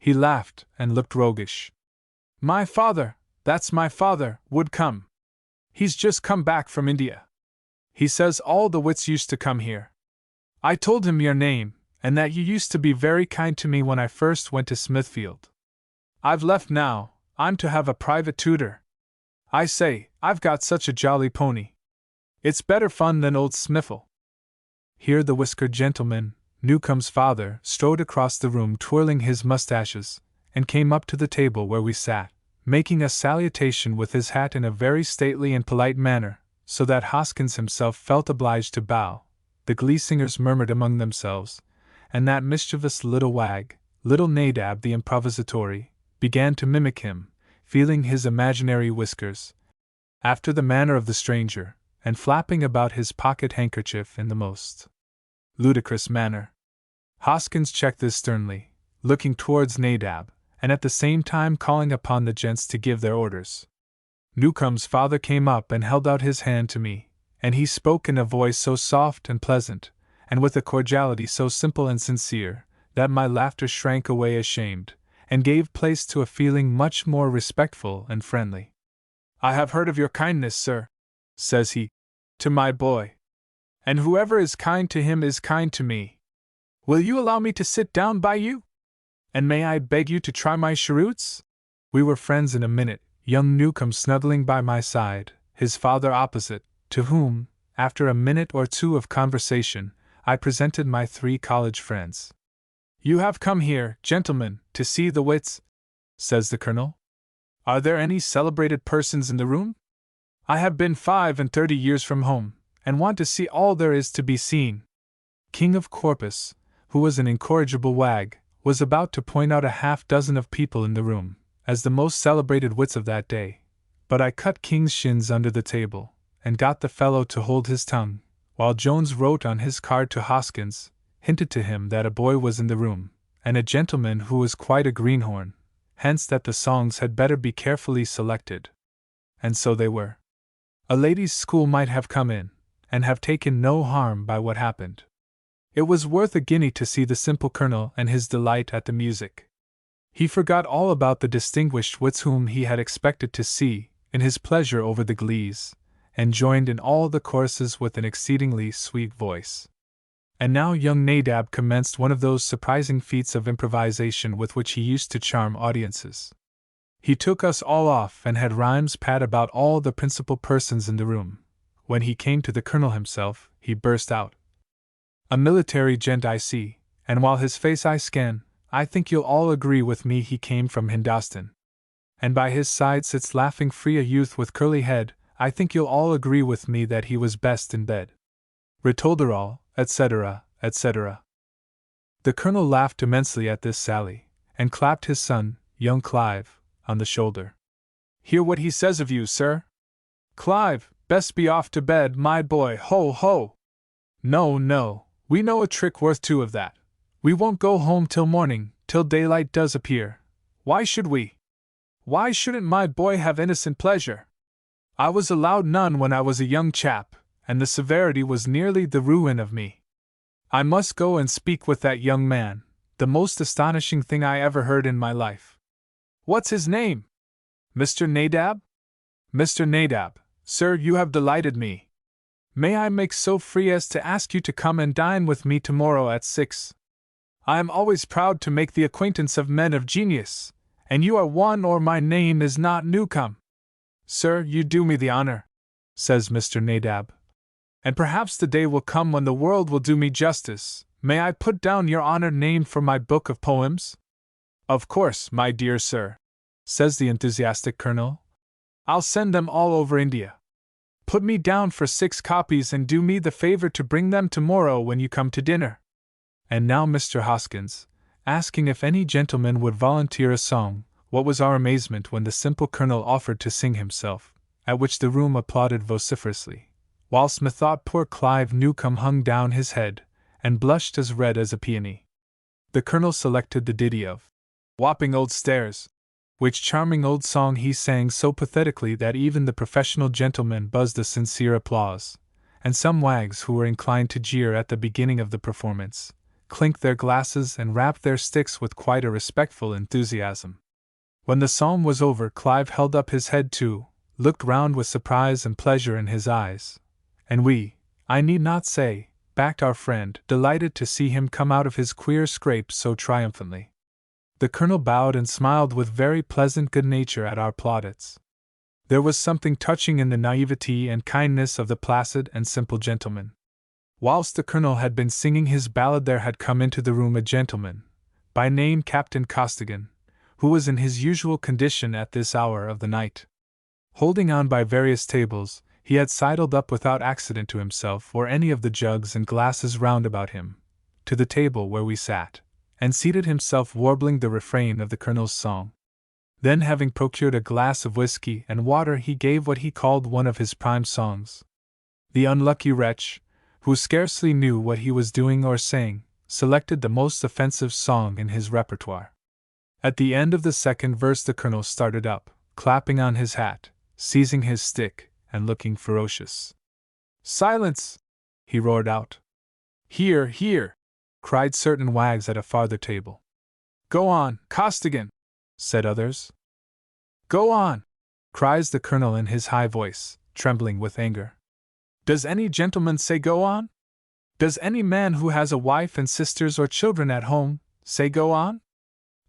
He laughed and looked roguish. "My father, that's my father, would come. He's just come back from India. He says all the wits used to come here. I told him your name, and that you used to be very kind to me when I first went to Smithfield. I've left now, I'm to have a private tutor. I say, I've got such a jolly pony. It's better fun than old Smiffle." Here the whiskered gentleman, Newcome's father, strode across the room twirling his mustaches, and came up to the table where we sat, making a salutation with his hat in a very stately and polite manner, so that Hoskins himself felt obliged to bow. The glee singers murmured among themselves, and that mischievous little wag, little Nadab the improvisatore, began to mimic him, feeling his imaginary whiskers, after the manner of the stranger, and flapping about his pocket handkerchief in the most ludicrous manner. Hoskins checked this sternly, looking towards Nadab, and at the same time calling upon the gents to give their orders. Newcome's father came up and held out his hand to me, and he spoke in a voice so soft and pleasant, and with a cordiality so simple and sincere, that my laughter shrank away ashamed, and gave place to a feeling much more respectful and friendly. "I have heard of your kindness, sir," says he, "to my boy. And whoever is kind to him is kind to me. Will you allow me to sit down by you? And may I beg you to try my cheroots?" We were friends in a minute, young Newcome snuggling by my side, his father opposite, to whom, after a minute or two of conversation, I presented my 3 college friends. "You have come here, gentlemen, to see the wits," says the colonel. "Are there any celebrated persons in the room? I have been 35 years from home, and want to see all there is to be seen." King of Corpus, who was an incorrigible wag, was about to point out a half-dozen of people in the room, as the most celebrated wits of that day, but I cut King's shins under the table, and got the fellow to hold his tongue, while Jones wrote on his card to Hoskins, hinted to him that a boy was in the room, and a gentleman who was quite a greenhorn, hence that the songs had better be carefully selected. And so they were. A ladies' school might have come in, and have taken no harm by what happened. It was worth a guinea to see the simple colonel and his delight at the music. He forgot all about the distinguished wits whom he had expected to see, in his pleasure over the glees, and joined in all the choruses with an exceedingly sweet voice. And now young Nadab commenced one of those surprising feats of improvisation with which he used to charm audiences. He took us all off and had rhymes pat about all the principal persons in the room. When he came to the colonel himself, he burst out, "A military gent I see, and while his face I scan, I think you'll all agree with me he came from Hindostan." and by his side sits laughing free a youth with curly head, I think you'll all agree with me that he was best in bed. Ritolderall, etc., etc. The Colonel laughed immensely at this sally, and clapped his son, young Clive, on the shoulder. Hear what he says of you, sir? Clive, best be off to bed, my boy, ho ho! No, no, we know a trick worth two of that. We won't go home till morning, till daylight does appear. Why should we? Why shouldn't my boy have innocent pleasure? I was allowed none when I was a young chap, and the severity was nearly the ruin of me. I must go and speak with that young man, the most astonishing thing I ever heard in my life. What's his name? Mr. Nadab? Mr. Nadab, sir, you have delighted me. May I make so free as to ask you to come and dine with me tomorrow at 6? I am always proud to make the acquaintance of men of genius, and you are one, or my name is not Newcomb. Sir, you do me the honor, says Mr. Nadab. And perhaps the day will come when the world will do me justice. May I put down your honored name for my book of poems? Of course, my dear sir, says the enthusiastic Colonel. I'll send them all over India. Put me down for 6 copies and do me the favor to bring them tomorrow when you come to dinner. And now Mr. Hoskins, asking if any gentleman would volunteer a song, what was our amazement when the simple Colonel offered to sing himself, at which the room applauded vociferously, whilst methought poor Clive Newcomb hung down his head, and blushed as red as a peony. The Colonel selected the ditty of Wapping Old Stairs, which charming old song he sang so pathetically that even the professional gentlemen buzzed a sincere applause, and some wags who were inclined to jeer at the beginning of the performance clinked their glasses and rapped their sticks with quite a respectful enthusiasm. When the psalm was over, Clive held up his head too, looked round with surprise and pleasure in his eyes, and we, I need not say, backed our friend, delighted to see him come out of his queer scrape so triumphantly. The Colonel bowed and smiled with very pleasant good nature at our plaudits. There was something touching in the naivety and kindness of the placid and simple gentleman. Whilst the Colonel had been singing his ballad, there had come into the room a gentleman, by name Captain Costigan, who was in his usual condition at this hour of the night. Holding on by various tables, he had sidled up without accident to himself or any of the jugs and glasses round about him, to the table where we sat, and seated himself warbling the refrain of the Colonel's song. Then, having procured a glass of whiskey and water, he gave what he called one of his prime songs. The unlucky wretch, who scarcely knew what he was doing or saying, selected the most offensive song in his repertoire. At the end of the second verse the Colonel started up, clapping on his hat, seizing his stick, and looking ferocious. "Silence!" he roared out. "Hear, hear!" cried certain wags at a farther table. "Go on, Costigan!" said others. "Go on!" cries the Colonel in his high voice, trembling with anger. "Does any gentleman say go on? Does any man who has a wife and sisters or children at home say go on?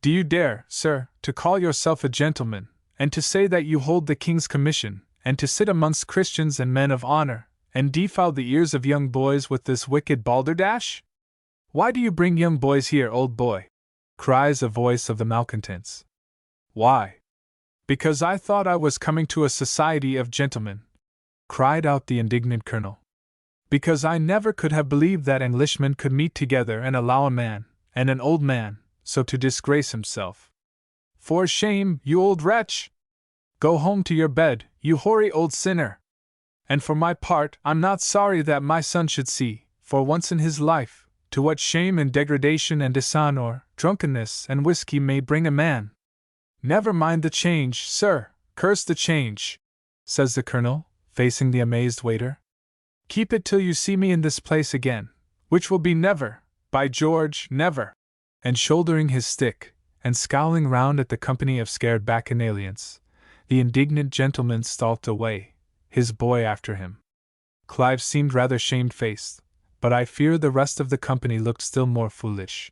Do you dare, sir, to call yourself a gentleman, and to say that you hold the King's commission, and to sit amongst Christians and men of honor, and defile the ears of young boys with this wicked balderdash? Why do you bring young boys here, old boy?" cries a voice of the malcontents. "Why? Because I thought I was coming to a society of gentlemen," cried out the indignant Colonel. "Because I never could have believed that Englishmen could meet together and allow a man, and an old man, so to disgrace himself. For shame, you old wretch! Go home to your bed, you hoary old sinner! And for my part, I'm not sorry that my son should see, for once in his life, to what shame and degradation and dishonor, drunkenness and whiskey may bring a man. Never mind the change, sir, curse the change," says the Colonel, facing the amazed waiter. "Keep it till you see me in this place again, which will be never, by George, never." And shouldering his stick, and scowling round at the company of scared bacchanalians, the indignant gentleman stalked away, his boy after him. Clive seemed rather shamefaced, but I fear the rest of the company looked still more foolish.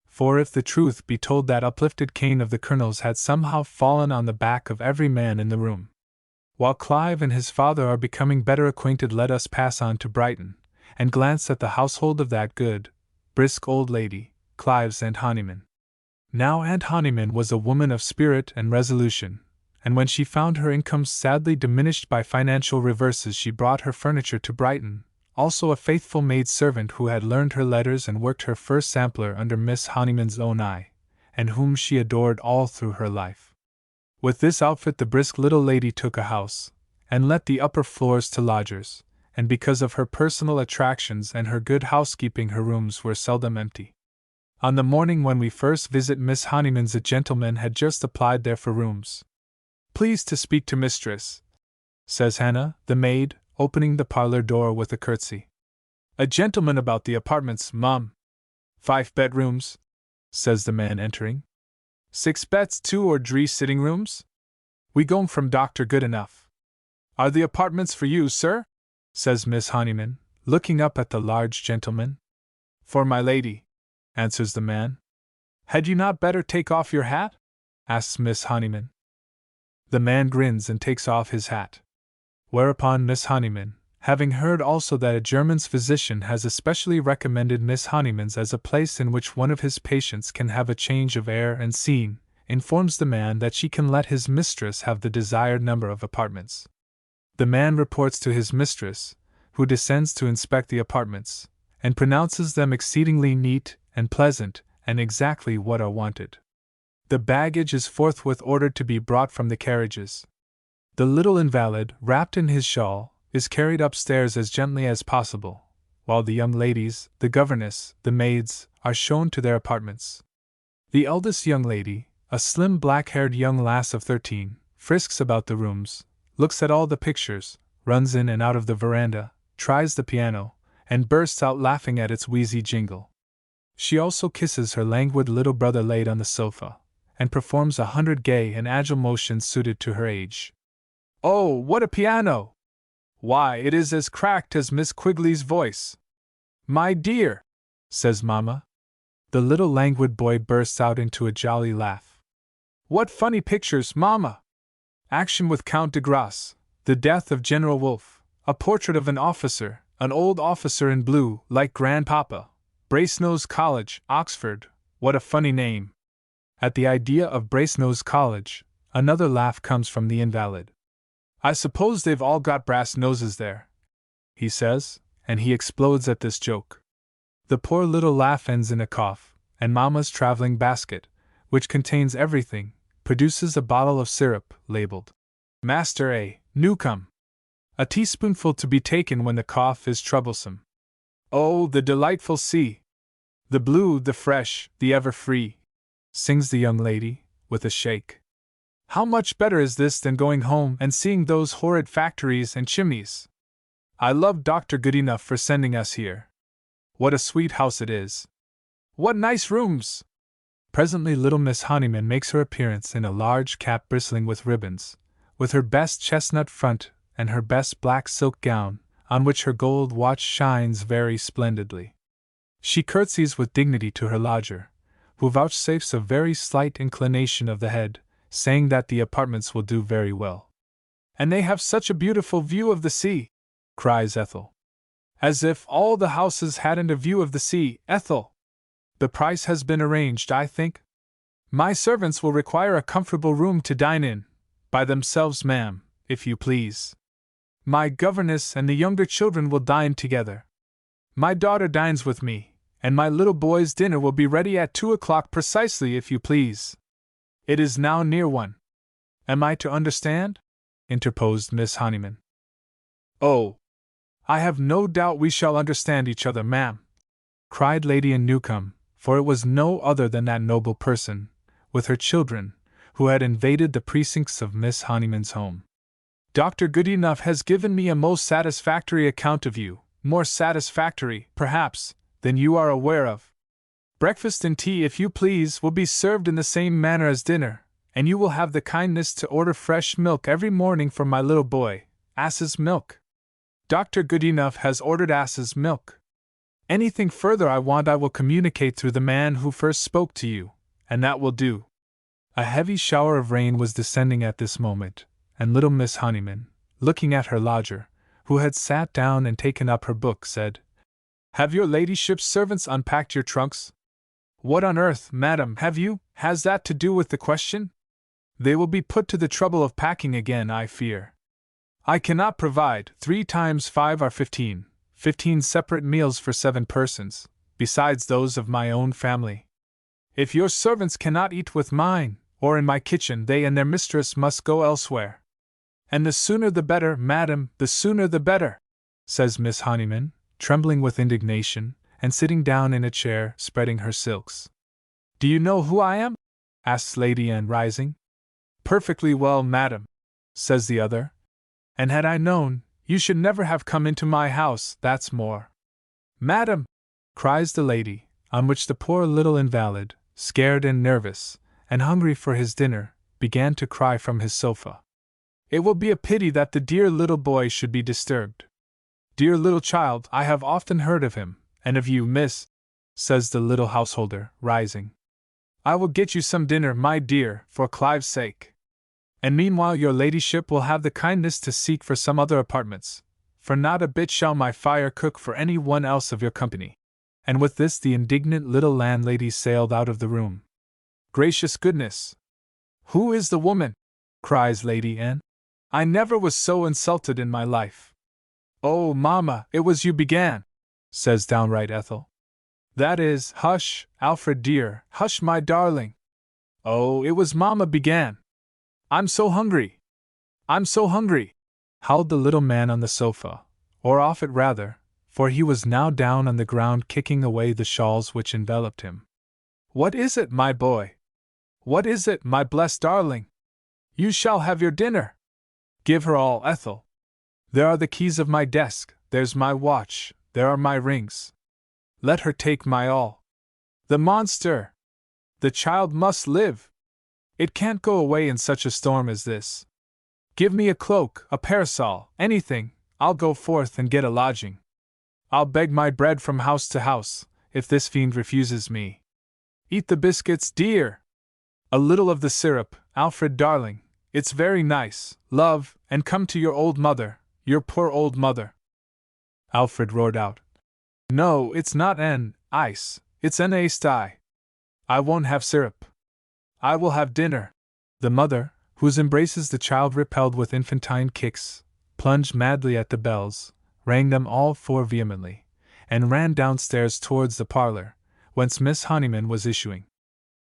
For if the truth be told, that uplifted cane of the Colonel's had somehow fallen on the back of every man in the room. While Clive and his father are becoming better acquainted, let us pass on to Brighton, and glance at the household of that good, brisk old lady, Clive's Aunt Honeyman. Now Aunt Honeyman was a woman of spirit and resolution, and when she found her income sadly diminished by financial reverses, she brought her furniture to Brighton, also a faithful maid-servant who had learned her letters and worked her first sampler under Miss Honeyman's own eye, and whom she adored all through her life. With this outfit the brisk little lady took a house, and let the upper floors to lodgers, and because of her personal attractions and her good housekeeping her rooms were seldom empty. On the morning when we first visit Miss Honeyman's, a gentleman had just applied there for rooms. "Please to speak to mistress," says Hannah, the maid, opening the parlor door with a curtsy. "A gentleman about the apartments, mum." "5 bedrooms," says the man entering. "6 beds, 2 or 3 sitting rooms? We gome from Dr. Goodenough." "Are the apartments for you, sir?" says Miss Honeyman, looking up at the large gentleman. "For my lady," answers the man. "Had you not better take off your hat?" asks Miss Honeyman. The man grins and takes off his hat. Whereupon Miss Honeyman, having heard also that a German's physician has especially recommended Miss Honeyman's as a place in which one of his patients can have a change of air and scene, informs the man that she can let his mistress have the desired number of apartments. The man reports to his mistress, who descends to inspect the apartments, and pronounces them exceedingly neat and pleasant, and exactly what are wanted. The baggage is forthwith ordered to be brought from the carriages. The little invalid, wrapped in his shawl, is carried upstairs as gently as possible, while the young ladies, the governess, the maids, are shown to their apartments. The eldest young lady, a slim black-haired young lass of 13, frisks about the rooms, looks at all the pictures, runs in and out of the veranda, tries the piano, and bursts out laughing at its wheezy jingle. She also kisses her languid little brother laid on the sofa, and performs 100 gay and agile motions suited to her age. "Oh, what a piano! Why, it is as cracked as Miss Quigley's voice." "My dear," says Mamma. The little languid boy bursts out into a jolly laugh. "What funny pictures, Mamma! Action with Count de Grasse, the death of General Wolfe, a portrait of an officer, an old officer in blue, like Grandpapa. Brasenose College, Oxford, what a funny name." At the idea of Brasenose College, another laugh comes from the invalid. "I suppose they've all got brass noses there," he says, and he explodes at this joke. The poor little laugh ends in a cough, and Mamma's traveling basket, which contains everything, produces a bottle of syrup, labeled Master A. Newcomb. A teaspoonful to be taken when the cough is troublesome. "Oh, the delightful sea! The blue, the fresh, the ever free," sings the young lady, with a shake. "How much better is this than going home and seeing those horrid factories and chimneys? I love Dr. Goodenough for sending us here. What a sweet house it is! What nice rooms!" Presently little Miss Honeyman makes her appearance in a large cap bristling with ribbons, with her best chestnut front and her best black silk gown, on which her gold watch shines very splendidly. She curtsies with dignity to her lodger, who vouchsafes a very slight inclination of the head, saying that the apartments will do very well. "And they have such a beautiful view of the sea," cries Ethel. "As if all the houses hadn't a view of the sea, Ethel! The price has been arranged, I think? My servants will require a comfortable room to dine in, by themselves, ma'am, if you please. My governess and the younger children will dine together. My daughter dines with me, and my little boy's dinner will be ready at 2 o'clock precisely, if you please. It is now near 1. Am I to understand?" interposed Miss Honeyman. "Oh, I have no doubt we shall understand each other, ma'am," cried Lady Anne Newcomb, for it was no other than that noble person, with her children, who had invaded the precincts of Miss Honeyman's home. "Dr. Goodenough has given me a most satisfactory account of you, more satisfactory, perhaps, than you are aware of. Breakfast and tea, if you please, will be served in the same manner as dinner, and you will have the kindness to order fresh milk every morning for my little boy, ass's milk. Dr. Goodenough has ordered ass's milk. Anything further I want I will communicate through the man who first spoke to you, and that will do." A heavy shower of rain was descending at this moment, and little Miss Honeyman, looking at her lodger, who had sat down and taken up her book, said, "Have your ladyship's servants unpacked your trunks?" "What on earth, madam, have you, has that to do with the question?" They will be put to the trouble of packing again, I fear. I cannot provide 3 times 5 are 15 separate meals for 7 persons, besides those of my own family. If your servants cannot eat with mine, or in my kitchen, they and their mistress must go elsewhere. And the sooner the better, madam, the sooner the better, says Miss Honeyman, trembling with indignation, and sitting down in a chair, spreading her silks. Do you know who I am? asks Lady Anne, rising. Perfectly well, madam, says the other. And had I known, you should never have come into my house, that's more. Madam, cries the lady, on which the poor little invalid, scared and nervous, and hungry for his dinner, began to cry from his sofa. It will be a pity that the dear little boy should be disturbed. Dear little child, I have often heard of him, and of you, miss, says the little householder, rising. I will get you some dinner, my dear, for Clive's sake. And meanwhile your ladyship will have the kindness to seek for some other apartments, for not a bit shall my fire cook for any one else of your company. And with this the indignant little landlady sailed out of the room. Gracious goodness! Who is the woman? Cries Lady Anne. I never was so insulted in my life. Oh, mamma, it was you began, says downright Ethel. That is, hush, Alfred dear, hush, my darling. Oh, it was mamma began. I'm so hungry. I'm so hungry, howled the little man on the sofa, or off it rather, for he was now down on the ground kicking away the shawls which enveloped him. What is it, my boy? What is it, my blessed darling? You shall have your dinner. Give her all, Ethel. There are the keys of my desk, there's my watch, there are my rings. Let her take my all. The monster! The child must live. It can't go away in such a storm as this. Give me a cloak, a parasol, anything, I'll go forth and get a lodging. I'll beg my bread from house to house, if this fiend refuses me. Eat the biscuits, dear! A little of the syrup, Alfred darling, it's very nice, love, and come to your old mother, your poor old mother. Alfred roared out. No, it's not an ice, it's an I won't have syrup. I will have dinner. The mother, whose embraces the child repelled with infantine kicks, plunged madly at the bells, rang them all 4 vehemently, and ran downstairs towards the parlor, whence Miss Honeyman was issuing.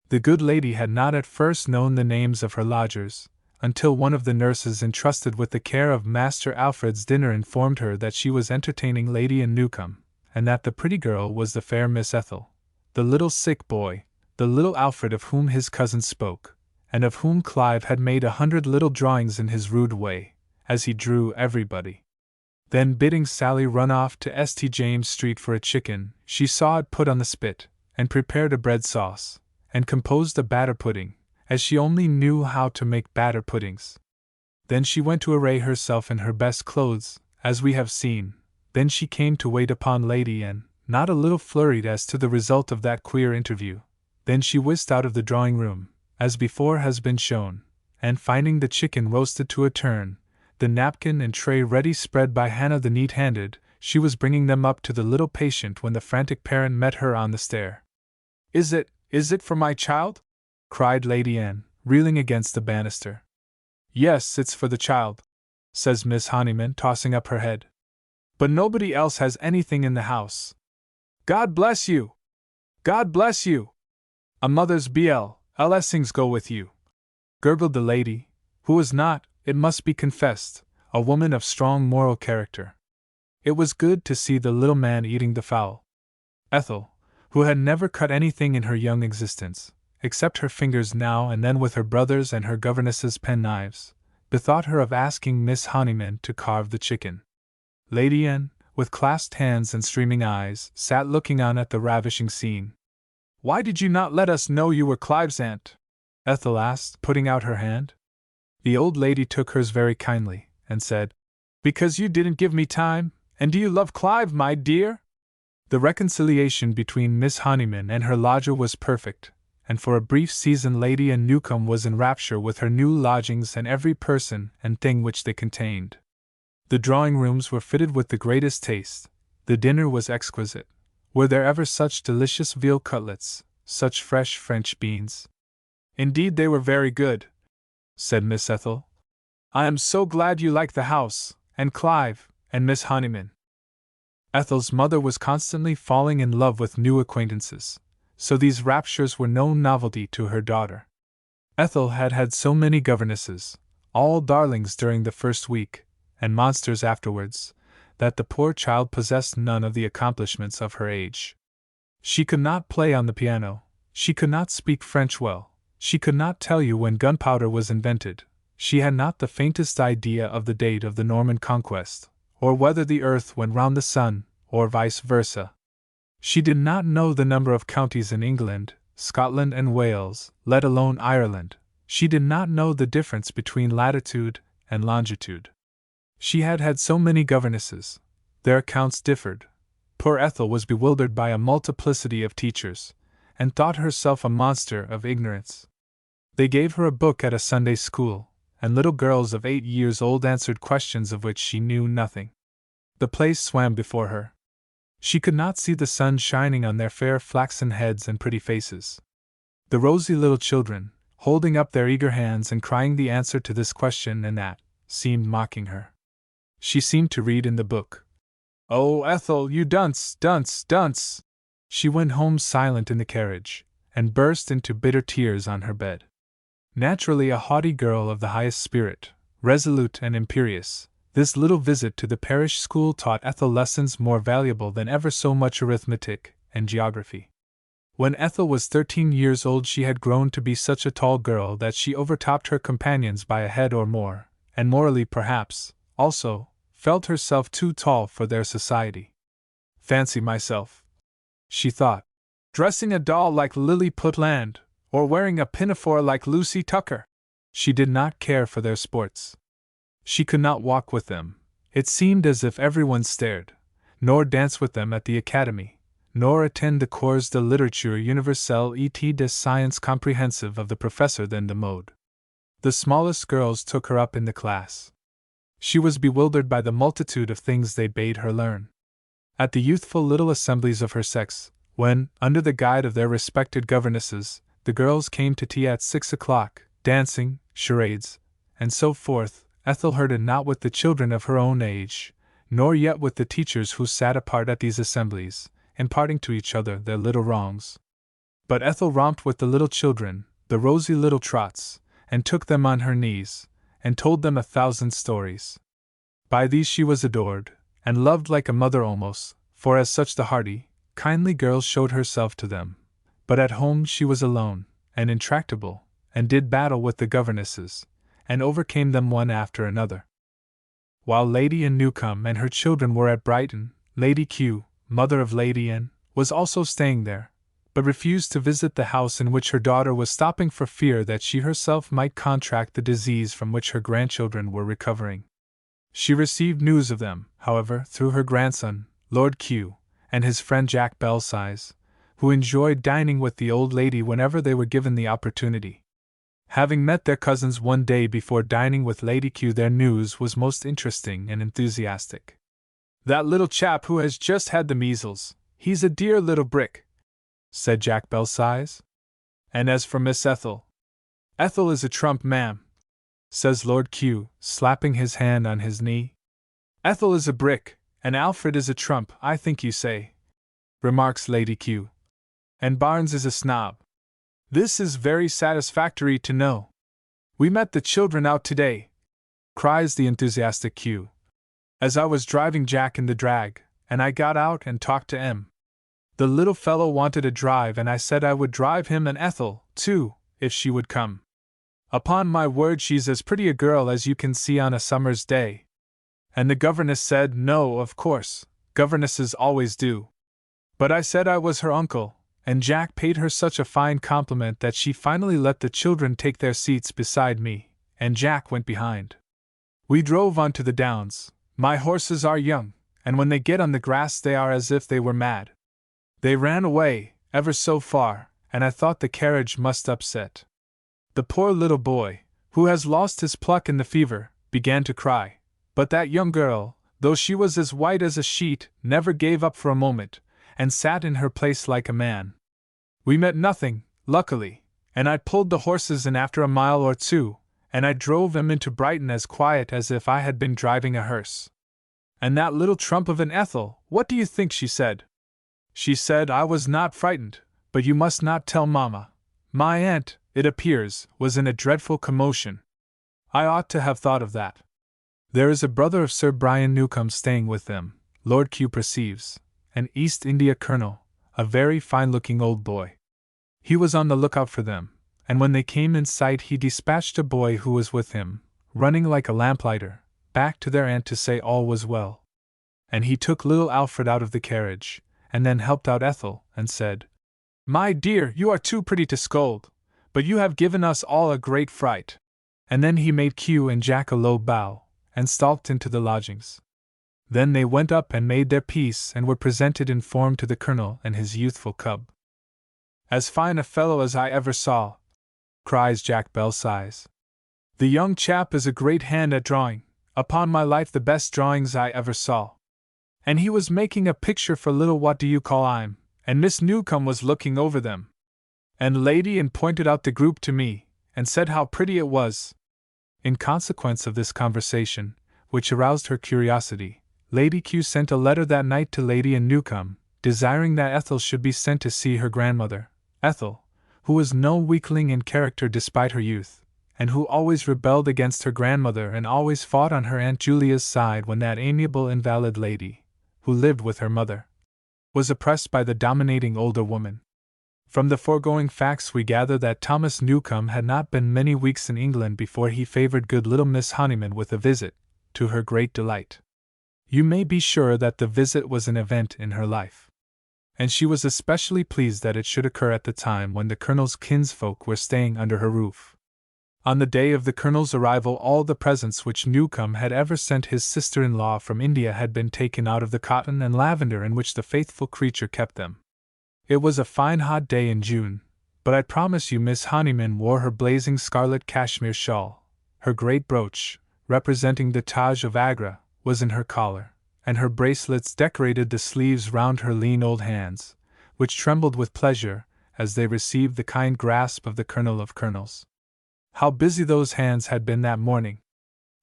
The good lady had not at first known the names of her lodgers, until one of the nurses entrusted with the care of Master Alfred's dinner informed her that she was entertaining Lady Anne Newcome, and that the pretty girl was the fair Miss Ethel, the little sick boy, the little Alfred of whom his cousin spoke, and of whom Clive had made 100 little drawings in his rude way, as he drew everybody. Then bidding Sally run off to St. James Street for a chicken, she saw it put on the spit, and prepared a bread sauce, and composed a batter pudding, as she only knew how to make batter puddings. Then she went to array herself in her best clothes, as we have seen. Then she came to wait upon Lady Anne, not a little flurried as to the result of that queer interview. Then she whisked out of the drawing-room, as before has been shown, and finding the chicken roasted to a turn, the napkin and tray ready spread by Hannah the neat-handed, she was bringing them up to the little patient when the frantic parent met her on the stair. Is it for my child? Cried Lady Anne, reeling against the banister. Yes, it's for the child, says Miss Honeyman, tossing up her head. But nobody else has anything in the house. God bless you! God bless you! A mother's blessings go with you, gurgled the lady, who was not, it must be confessed, a woman of strong moral character. It was good to see the little man eating the fowl. Ethel, who had never cut anything in her young existence, except her fingers now and then with her brother's and her governess's penknives, bethought her of asking Miss Honeyman to carve the chicken. Lady Anne, with clasped hands and streaming eyes, sat looking on at the ravishing scene. Why did you not let us know you were Clive's aunt? Ethel asked, putting out her hand. The old lady took hers very kindly, and said, Because you didn't give me time, and do you love Clive, my dear? The reconciliation between Miss Honeyman and her lodger was perfect, and for a brief season Lady Anne Newcome was in rapture with her new lodgings and every person and thing which they contained. The drawing-rooms were fitted with the greatest taste, the dinner was exquisite. Were there ever such delicious veal cutlets, such fresh French beans? Indeed, they were very good. said Miss Ethel. "I am so glad you like the house, and Clive, and Miss Honeyman." Ethel's mother was constantly falling in love with new acquaintances, so these raptures were no novelty to her daughter. Ethel had had so many governesses, all darlings during the first week, and monsters afterwards, that the poor child possessed none of the accomplishments of her age. She could not play on the piano, she could not speak French well, she could not tell you when gunpowder was invented, she had not the faintest idea of the date of the Norman conquest, or whether the earth went round the sun, or vice versa. She did not know the number of counties in England, Scotland, and Wales, let alone Ireland. She did not know the difference between latitude and longitude. She had had so many governesses, their accounts differed. Poor Ethel was bewildered by a multiplicity of teachers, and thought herself a monster of ignorance. They gave her a book at a Sunday school, and little girls of 8 years old answered questions of which she knew nothing. The place swam before her. She could not see the sun shining on their fair flaxen heads and pretty faces. The rosy little children, holding up their eager hands and crying the answer to this question and that, seemed mocking her. She seemed to read in the book. "Oh, Ethel, you dunce, dunce, dunce!" She went home silent in the carriage, and burst into bitter tears on her bed. Naturally a haughty girl of the highest spirit, resolute and imperious, this little visit to the parish school taught Ethel lessons more valuable than ever so much arithmetic and geography. When Ethel was 13 years old she had grown to be such a tall girl that she overtopped her companions by a head or more, and morally perhaps, also, felt herself too tall for their society. "Fancy myself," she thought, "dressing a doll like Lily Putland, or wearing a pinafore like Lucy Tucker." She did not care for their sports. She could not walk with them, it seemed as if everyone stared, nor dance with them at the academy, nor attend the cours de littérature universelle et de science comprehensive of the professor then de mode. The smallest girls took her up in the class. She was bewildered by the multitude of things they bade her learn. At the youthful little assemblies of her sex, when, under the guide of their respected governesses, the girls came to tea at 6 o'clock, dancing, charades, and so forth, Ethel heard it not with the children of her own age, nor yet with the teachers who sat apart at these assemblies, imparting to each other their little wrongs. But Ethel romped with the little children, the rosy little trots, and took them on her knees, and told them 1,000 stories. By these she was adored, and loved like a mother almost, for as such the hearty, kindly girl showed herself to them. But at home she was alone, and intractable, and did battle with the governesses, and overcame them one after another. While Lady Anne Newcombe and her children were at Brighton, Lady Kew, mother of Lady Anne, was also staying there, but refused to visit the house in which her daughter was stopping for fear that she herself might contract the disease from which her grandchildren were recovering. She received news of them, however, through her grandson, Lord Kew, and his friend Jack Belsize, who enjoyed dining with the old lady whenever they were given the opportunity. Having met their cousins one day before dining with Lady Kew, their news was most interesting and enthusiastic. "That little chap who has just had the measles, he's a dear little brick," said Jack Belsize. "And as for Miss Ethel, Ethel is a trump, ma'am," says Lord Kew, slapping his hand on his knee. "Ethel is a brick, and Alfred is a trump, I think you say," remarks Lady Kew. "And Barnes is a snob. This is very satisfactory to know. We met the children out today," cries the enthusiastic Kew, "as I was driving Jack in the drag, and I got out and talked to M. The little fellow wanted a drive, and I said I would drive him and Ethel, too, if she would come. Upon my word, she's as pretty a girl as you can see on a summer's day. And the governess said no, of course, governesses always do. But I said I was her uncle, and Jack paid her such a fine compliment that she finally let the children take their seats beside me, and Jack went behind. We drove on to the downs. My horses are young, and when they get on the grass they are as if they were mad. They ran away, ever so far, and I thought the carriage must upset. The poor little boy, who has lost his pluck in the fever, began to cry, but that young girl, though she was as white as a sheet, never gave up for a moment, and sat in her place like a man. We met nothing, luckily, and I pulled the horses in after a mile or two, and I drove him into Brighton as quiet as if I had been driving a hearse. And that little trump of an Ethel, what do you think she said? She said I was not frightened, but you must not tell Mamma. My aunt, it appears, was in a dreadful commotion. I ought to have thought of that. There is a brother of Sir Brian Newcombe staying with them, Lord Q perceives, an East India colonel, a very fine-looking old boy. He was on the lookout for them, and when they came in sight he dispatched a boy who was with him, running like a lamplighter, back to their aunt to say all was well. And he took little Alfred out of the carriage, and then helped out Ethel, and said, "My dear, you are too pretty to scold, but you have given us all a great fright." And then he made Q and Jack a low bow, and stalked into the lodgings. Then they went up and made their peace and were presented in form to the colonel and his youthful cub. "As fine a fellow as I ever saw," cries Jack Belsize. "The young chap is a great hand at drawing, upon my life the best drawings I ever saw. And he was making a picture for little what-do-you-call-I'm, and Miss Newcombe was looking over them. And Lady Anne pointed out the group to me, and said how pretty it was." In consequence of this conversation, which aroused her curiosity, Lady Q sent a letter that night to Lady Anne Newcombe, desiring that Ethel should be sent to see her grandmother, Ethel, who was no weakling in character despite her youth, and who always rebelled against her grandmother and always fought on her Aunt Julia's side when that amiable invalid lady, who lived with her mother, was oppressed by the dominating older woman. From the foregoing facts we gather that Thomas Newcombe had not been many weeks in England before he favored good little Miss Honeyman with a visit, to her great delight. You may be sure that the visit was an event in her life. And she was especially pleased that it should occur at the time when the colonel's kinsfolk were staying under her roof. On the day of the colonel's arrival all the presents which Newcombe had ever sent his sister-in-law from India had been taken out of the cotton and lavender in which the faithful creature kept them. It was a fine hot day in June, but I promise you Miss Honeyman wore her blazing scarlet cashmere shawl, her great brooch, representing the Taj of Agra, was in her collar, and her bracelets decorated the sleeves round her lean old hands, which trembled with pleasure as they received the kind grasp of the Colonel of Colonels. How busy those hands had been that morning!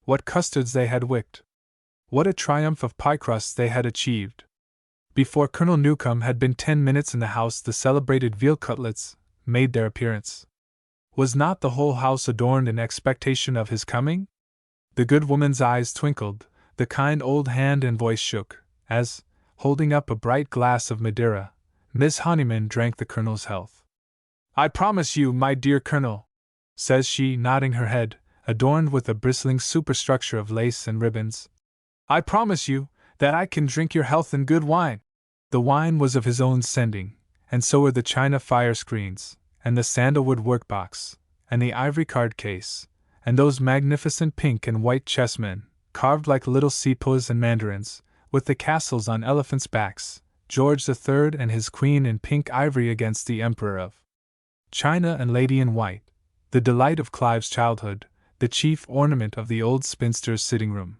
What custards they had wicked! What a triumph of pie crusts they had achieved! Before Colonel Newcombe had been 10 minutes in the house the celebrated veal cutlets made their appearance. Was not the whole house adorned in expectation of his coming? The good woman's eyes twinkled, the kind old hand and voice shook, as, holding up a bright glass of Madeira, Miss Honeyman drank the Colonel's health. "I promise you, my dear Colonel," says she, nodding her head, adorned with a bristling superstructure of lace and ribbons, "I promise you that I can drink your health in good wine." The wine was of his own sending, and so were the china fire screens, and the sandalwood workbox, and the ivory card case, and those magnificent pink and white chessmen, carved like little sepoys and mandarins, with the castles on elephants' backs, George III and his queen in pink ivory against the Emperor of China and Lady in white, the delight of Clive's childhood, the chief ornament of the old spinster's sitting-room.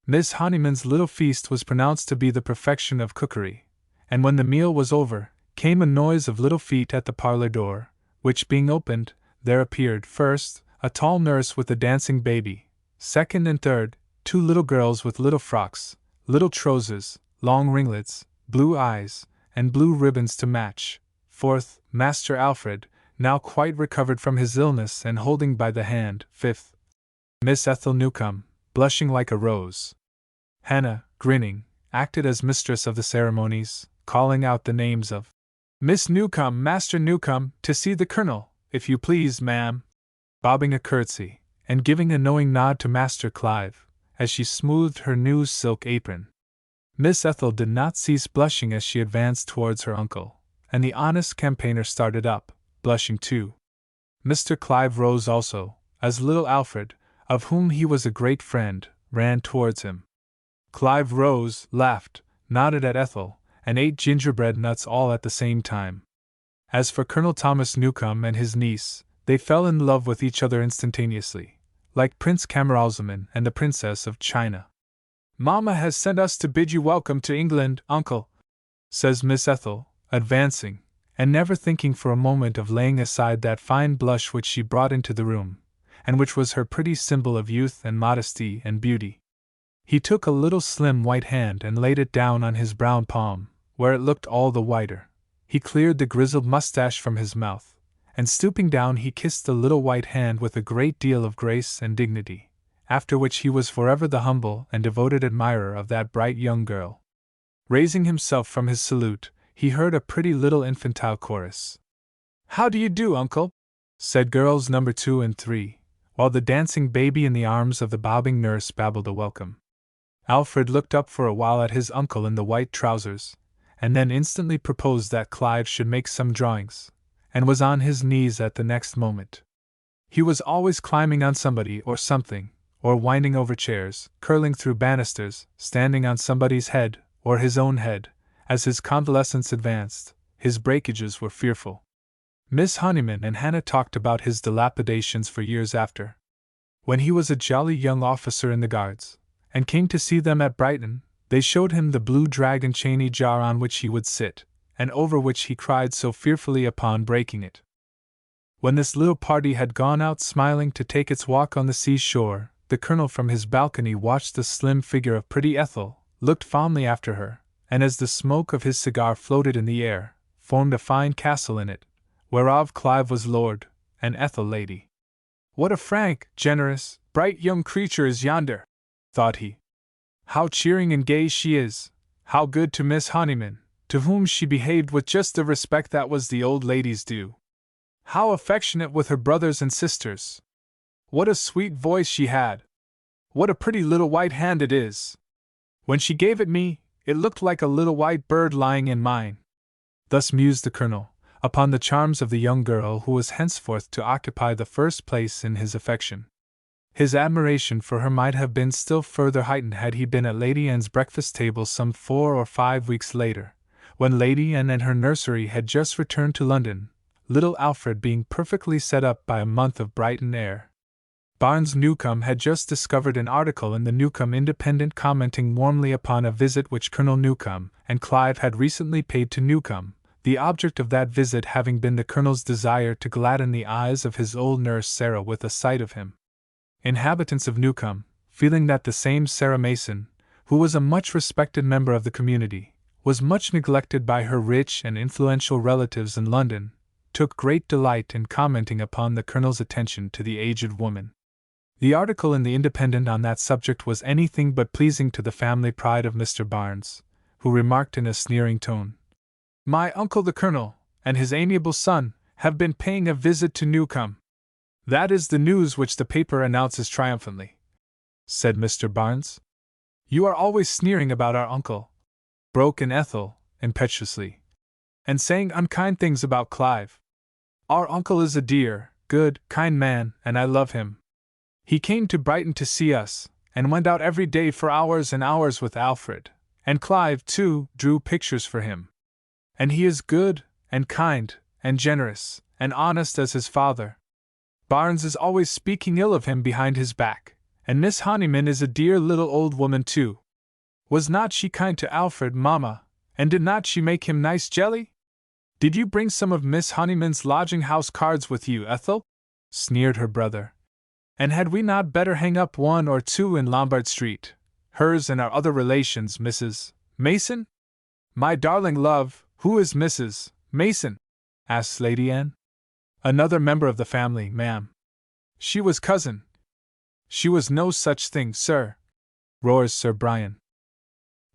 Miss Honeyman's little feast was pronounced to be the perfection of cookery, and when the meal was over, came a noise of little feet at the parlor door, which being opened, there appeared, first, a tall nurse with a dancing baby, second and third, 2 little girls with little frocks, little trousers, long ringlets, blue eyes, and blue ribbons to match, fourth, Master Alfred, now quite recovered from his illness and holding by the hand, fifth, Miss Ethel Newcombe, blushing like a rose. Hannah, grinning, acted as mistress of the ceremonies, calling out the names of Miss Newcombe, Master Newcombe, to see the Colonel, if you please, ma'am, bobbing a curtsy, and giving a knowing nod to Master Clive, as she smoothed her new silk apron. Miss Ethel did not cease blushing as she advanced towards her uncle, and the honest campaigner started up, blushing too. Mr. Clive rose also, as little Alfred, of whom he was a great friend, ran towards him. Clive rose, laughed, nodded at Ethel, and ate gingerbread nuts all at the same time. As for Colonel Thomas Newcombe and his niece, they fell in love with each other instantaneously, like Prince Camaralzaman and the Princess of China. "Mamma has sent us to bid you welcome to England, uncle," says Miss Ethel, advancing, and never thinking for a moment of laying aside that fine blush which she brought into the room, and which was her pretty symbol of youth and modesty and beauty. He took a little slim white hand and laid it down on his brown palm, where it looked all the whiter. He cleared the grizzled mustache from his mouth, and stooping down he kissed the little white hand with a great deal of grace and dignity, after which he was forever the humble and devoted admirer of that bright young girl. Raising himself from his salute, he heard a pretty little infantile chorus. "How do you do, uncle?" said girls number 2 and 3, while the dancing baby in the arms of the bobbing nurse babbled a welcome. Alfred looked up for a while at his uncle in the white trousers, and then instantly proposed that Clive should make some drawings, and was on his knees at the next moment. He was always climbing on somebody or something, or winding over chairs, curling through banisters, standing on somebody's head, or his own head. As his convalescence advanced, his breakages were fearful. Miss Honeyman and Hannah talked about his dilapidations for years after. When he was a jolly young officer in the Guards, and came to see them at Brighton, they showed him the blue dragon chaney jar on which he would sit, and over which he cried so fearfully upon breaking it. When this little party had gone out smiling to take its walk on the sea-shore, the Colonel from his balcony watched the slim figure of pretty Ethel, looked fondly after her, and as the smoke of his cigar floated in the air, formed a fine castle in it, whereof Clive was lord, and Ethel lady. "What a frank, generous, bright young creature is yonder!" thought he. "How cheering and gay she is! How good to Miss Honeyman, to whom she behaved with just the respect that was the old lady's due! How affectionate with her brothers and sisters! What a sweet voice she had! What a pretty little white hand it is! When she gave it me, it looked like a little white bird lying in mine." Thus mused the Colonel, upon the charms of the young girl who was henceforth to occupy the first place in his affection. His admiration for her might have been still further heightened had he been at Lady Anne's breakfast table some 4 or 5 weeks later, when Lady Anne and her nursery had just returned to London, little Alfred being perfectly set up by a month of Brighton air. Barnes Newcombe had just discovered an article in the Newcombe Independent commenting warmly upon a visit which Colonel Newcombe and Clive had recently paid to Newcombe, the object of that visit having been the Colonel's desire to gladden the eyes of his old nurse Sarah with a sight of him. Inhabitants of Newcombe, feeling that the same Sarah Mason, who was a much respected member of the community, was much neglected by her rich and influential relatives in London, took great delight in commenting upon the Colonel's attention to the aged woman. The article in the Independent on that subject was anything but pleasing to the family pride of Mr. Barnes, who remarked in a sneering tone, "My uncle the Colonel, and his amiable son, have been paying a visit to Newcombe." "That is the news which the paper announces triumphantly," said Mr. Barnes. "You are always sneering about our uncle," broke in Ethel, impetuously, "and saying unkind things about Clive. Our uncle is a dear, good, kind man, and I love him. He came to Brighton to see us, and went out every day for hours and hours with Alfred, and Clive, too, drew pictures for him. And he is good, and kind, and generous, and honest as his father. Barnes is always speaking ill of him behind his back, and Miss Honeyman is a dear little old woman too. Was not she kind to Alfred, Mamma, and did not she make him nice jelly? Did you bring some of Miss Honeyman's lodging-house cards with you, Ethel?" sneered her brother. "And had we not better hang up 1 or 2 in Lombard Street, hers and our other relations, Mrs. Mason?" "My darling love, who is Mrs. Mason?" asked Lady Anne. "Another member of the family, ma'am. She was cousin." "She was no such thing, sir," roars Sir Brian.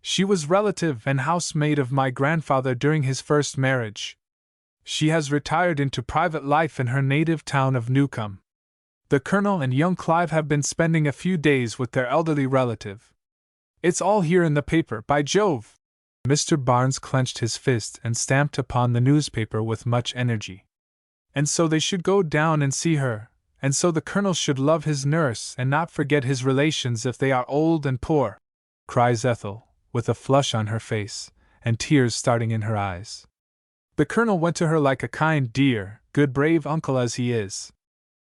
"She was relative and housemaid of my grandfather during his first marriage. She has retired into private life in her native town of Newcombe. The Colonel and young Clive have been spending a few days with their elderly relative. It's all here in the paper, by Jove!" Mr. Barnes clenched his fist and stamped upon the newspaper with much energy. "And so they should go down and see her, and so the Colonel should love his nurse and not forget his relations if they are old and poor," cries Ethel, with a flush on her face, and tears starting in her eyes. "The Colonel went to her like a kind, dear, good, brave uncle as he is.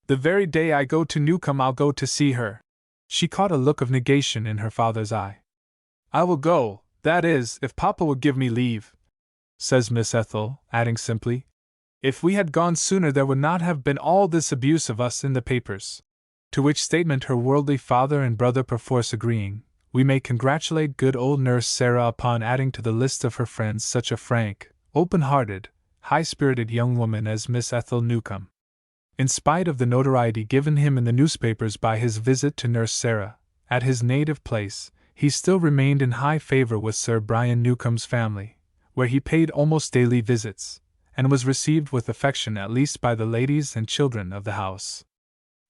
The very day I go to Newcombe I'll go to see her." She caught a look of negation in her father's eye. "I will go, that is, if Papa would give me leave," says Miss Ethel, adding simply, "If we had gone sooner there would not have been all this abuse of us in the papers." To which statement her worldly father and brother perforce agreeing, we may congratulate good old nurse Sarah upon adding to the list of her friends such a frank, open-hearted, high-spirited young woman as Miss Ethel Newcomb. In spite of the notoriety given him in the newspapers by his visit to Nurse Sarah, at his native place, he still remained in high favor with Sir Brian Newcomb's family, where he paid almost daily visits, and was received with affection at least by the ladies and children of the house.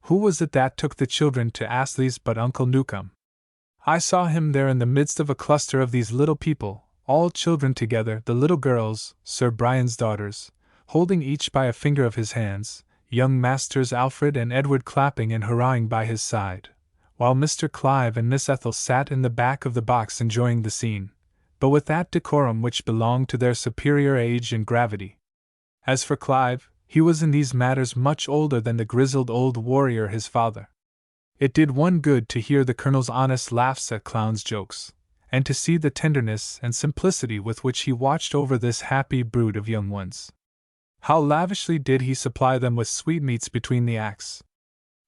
Who was it that took the children to Astley's but Uncle Newcomb? I saw him there in the midst of a cluster of these little people, all children together, the little girls, Sir Brian's daughters, holding each by a finger of his hands, young Masters Alfred and Edward clapping and hurrahing by his side, while Mr. Clive and Miss Ethel sat in the back of the box enjoying the scene, but with that decorum which belonged to their superior age and gravity. As for Clive, he was in these matters much older than the grizzled old warrior his father. It did one good to hear the Colonel's honest laughs at clown's jokes, and to see the tenderness and simplicity with which he watched over this happy brood of young ones. How lavishly did he supply them with sweetmeats between the acts!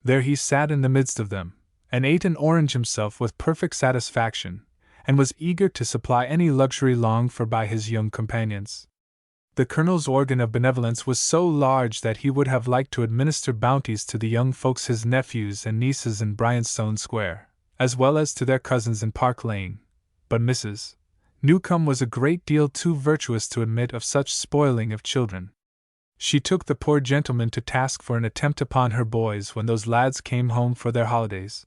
There he sat in the midst of them, and ate an orange himself with perfect satisfaction, and was eager to supply any luxury longed for by his young companions. The Colonel's organ of benevolence was so large that he would have liked to administer bounties to the young folks, his nephews and nieces in Bryanstone Square, as well as to their cousins in Park Lane, but Mrs. Newcomb was a great deal too virtuous to admit of such spoiling of children. She took the poor gentleman to task for an attempt upon her boys when those lads came home for their holidays,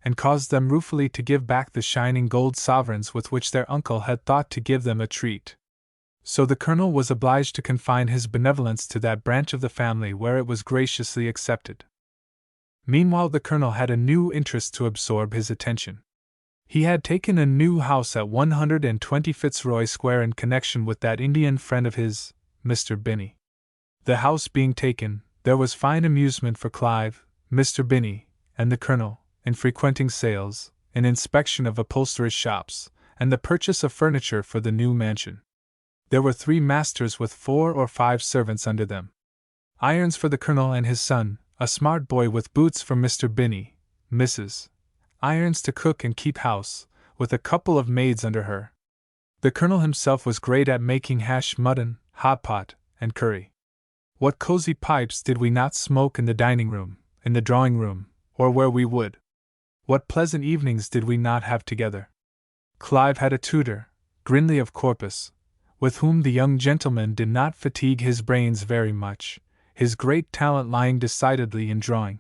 and caused them ruefully to give back the shining gold sovereigns with which their uncle had thought to give them a treat. So the Colonel was obliged to confine his benevolence to that branch of the family where it was graciously accepted. Meanwhile the Colonel had a new interest to absorb his attention. He had taken a new house at 120 Fitzroy Square in connection with that Indian friend of his, Mr. Binney. The house being taken, there was fine amusement for Clive, Mr. Binney, and the Colonel, in frequenting sales, in inspection of upholsterers' shops, and the purchase of furniture for the new mansion. There were 3 masters with 4 or 5 servants under them. Irons for the Colonel and his son, a smart boy with boots for Mr. Binney, Mrs. Irons to cook and keep house, with a couple of maids under her. The Colonel himself was great at making hash mutton, hot pot, and curry. What cozy pipes did we not smoke in the dining room, in the drawing room, or where we would? What pleasant evenings did we not have together? Clive had a tutor, Grinley of Corpus, with whom the young gentleman did not fatigue his brains very much, his great talent lying decidedly in drawing.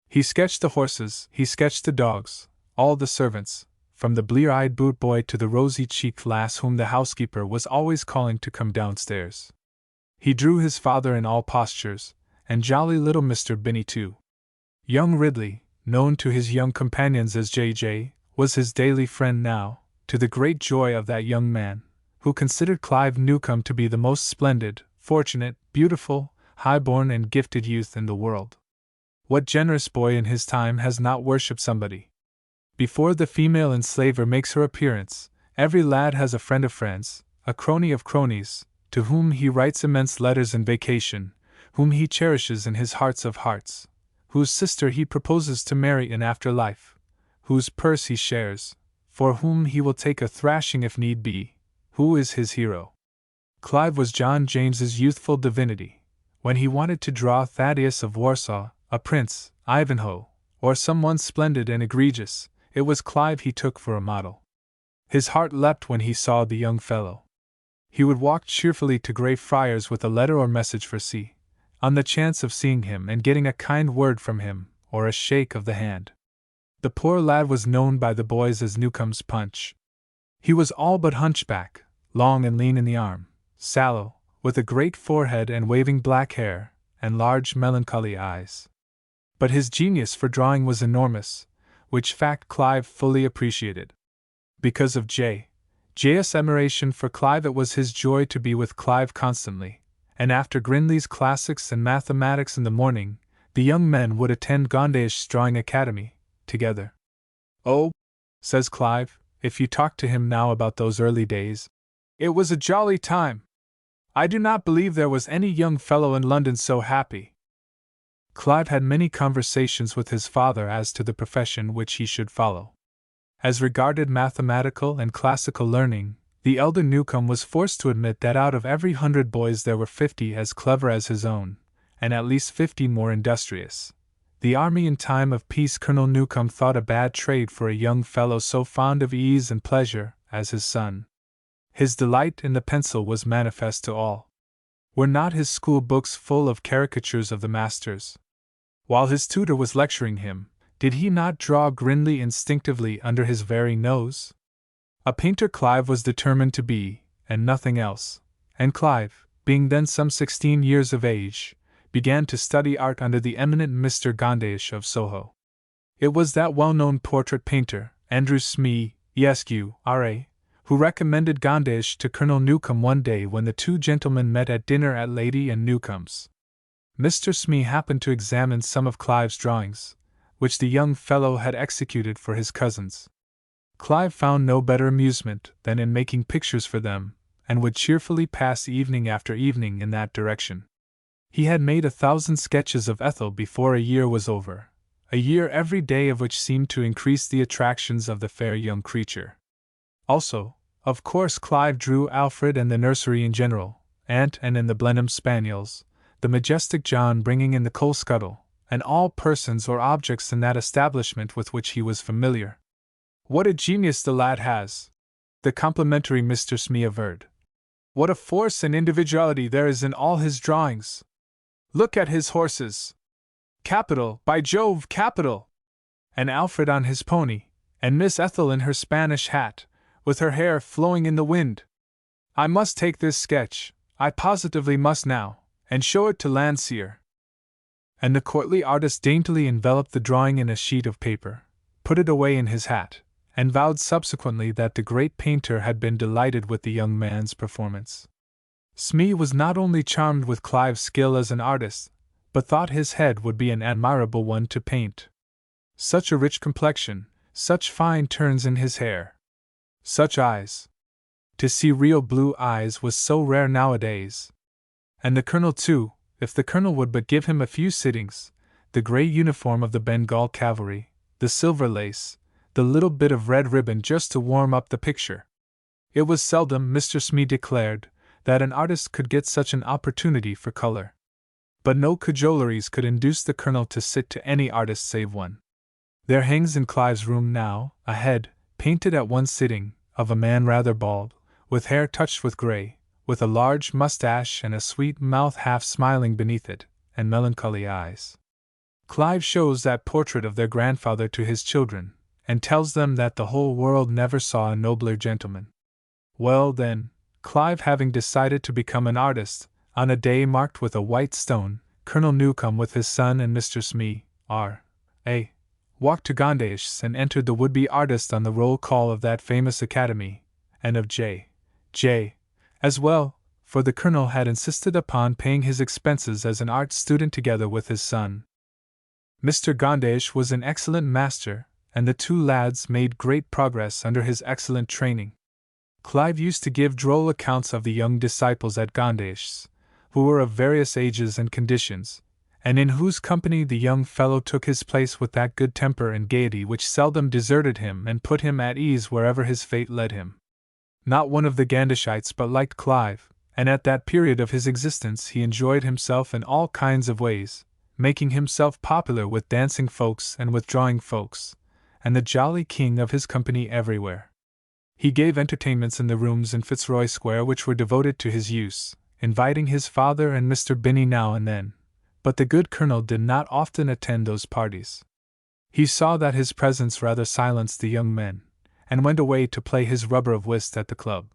He sketched the horses, he sketched the dogs, all the servants, from the blear-eyed boot boy to the rosy-cheeked lass whom the housekeeper was always calling to come downstairs. He drew his father in all postures, and jolly little Mr. Binney too. Young Ridley, known to his young companions as J.J., was his daily friend now, to the great joy of that young man, who considered Clive Newcomb to be the most splendid, fortunate, beautiful, high-born and gifted youth in the world. What generous boy in his time has not worshipped somebody? Before the female enslaver makes her appearance, every lad has a friend of friends, a crony of cronies, to whom he writes immense letters in vacation, whom he cherishes in his hearts of hearts, whose sister he proposes to marry in after life, whose purse he shares, for whom he will take a thrashing if need be. Who is his hero? Clive was John James's youthful divinity. When he wanted to draw Thaddeus of Warsaw, a prince, Ivanhoe, or someone splendid and egregious, it was Clive he took for a model. His heart leapt when he saw the young fellow. He would walk cheerfully to Greyfriars with a letter or message for C, on the chance of seeing him and getting a kind word from him, or a shake of the hand. The poor lad was known by the boys as Newcomb's Punch. He was all but hunchback, long and lean in the arm, sallow, with a great forehead and waving black hair, and large melancholy eyes. But his genius for drawing was enormous, which fact Clive fully appreciated. Because of J.'s admiration for Clive, it was his joy to be with Clive constantly, and after Grinley's classics and mathematics in the morning, the young men would attend Gonday's drawing academy, together. "Oh," says Clive, if you talk to him now about those early days, "it was a jolly time. I do not believe there was any young fellow in London so happy." Clive had many conversations with his father as to the profession which he should follow. As regarded mathematical and classical learning, the elder Newcomb was forced to admit that out of every 100 boys there were 50 as clever as his own, and at least 50 more industrious. The army in time of peace Colonel Newcomb thought a bad trade for a young fellow so fond of ease and pleasure as his son. His delight in the pencil was manifest to all. Were not his school books full of caricatures of the masters? While his tutor was lecturing him, did he not draw grimly instinctively under his very nose? A painter Clive was determined to be, and nothing else, and Clive, being then some 16 years of age, began to study art under the eminent Mr. Gandish of Soho. It was that well-known portrait painter, Andrew Smee, Esq., R.A., who recommended Gandish to Colonel Newcomb one day when the two gentlemen met at dinner at Lady and Newcomb's. Mr. Smee happened to examine some of Clive's drawings, which the young fellow had executed for his cousins. Clive found no better amusement than in making pictures for them, and would cheerfully pass evening after evening in that direction. He had made 1,000 sketches of Ethel before a year was over, a year every day of which seemed to increase the attractions of the fair young creature. Also, of course, Clive drew Alfred and the nursery in general, Aunt and in the Blenheim spaniels, the majestic John bringing in the coal scuttle, and all persons or objects in that establishment with which he was familiar. "What a genius the lad has!" the complimentary Mr. Smee averred. "What a force and individuality there is in all his drawings! Look at his horses! Capital, by Jove, capital! And Alfred on his pony, and Miss Ethel in her Spanish hat, with her hair flowing in the wind! I must take this sketch, I positively must now, and show it to Landseer." And the courtly artist daintily enveloped the drawing in a sheet of paper, put it away in his hat, and vowed subsequently that the great painter had been delighted with the young man's performance. Smee was not only charmed with Clive's skill as an artist, but thought his head would be an admirable one to paint. Such a rich complexion, such fine turns in his hair, such eyes! To see real blue eyes was so rare nowadays. And the colonel too, if the colonel would but give him a few sittings, the grey uniform of the Bengal cavalry, the silver lace, the little bit of red ribbon just to warm up the picture. It was seldom, Mr. Smee declared, that an artist could get such an opportunity for color. But no cajoleries could induce the colonel to sit to any artist save one. There hangs in Clive's room now a head, painted at one sitting, of a man rather bald, with hair touched with grey, with a large moustache and a sweet mouth half smiling beneath it, and melancholy eyes. Clive shows that portrait of their grandfather to his children, and tells them that the whole world never saw a nobler gentleman. Well then, Clive having decided to become an artist, on a day marked with a white stone, Colonel Newcomb with his son and Mr. Smee, R.A., walked to Gandesh's and entered the would-be artist on the roll call of that famous academy, and of J. as well, for the colonel had insisted upon paying his expenses as an art student together with his son. Mr. Gandish was an excellent master, and the two lads made great progress under his excellent training. Clive used to give droll accounts of the young disciples at Gandesh's, who were of various ages and conditions, and in whose company the young fellow took his place with that good temper and gaiety which seldom deserted him and put him at ease wherever his fate led him. Not one of the Gandishites but liked Clive, and at that period of his existence he enjoyed himself in all kinds of ways, making himself popular with dancing folks and with drawing folks, and the jolly king of his company everywhere. He gave entertainments in the rooms in Fitzroy Square which were devoted to his use, inviting his father and Mr. Binney now and then, but the good colonel did not often attend those parties. He saw that his presence rather silenced the young men, and went away to play his rubber of whist at the club.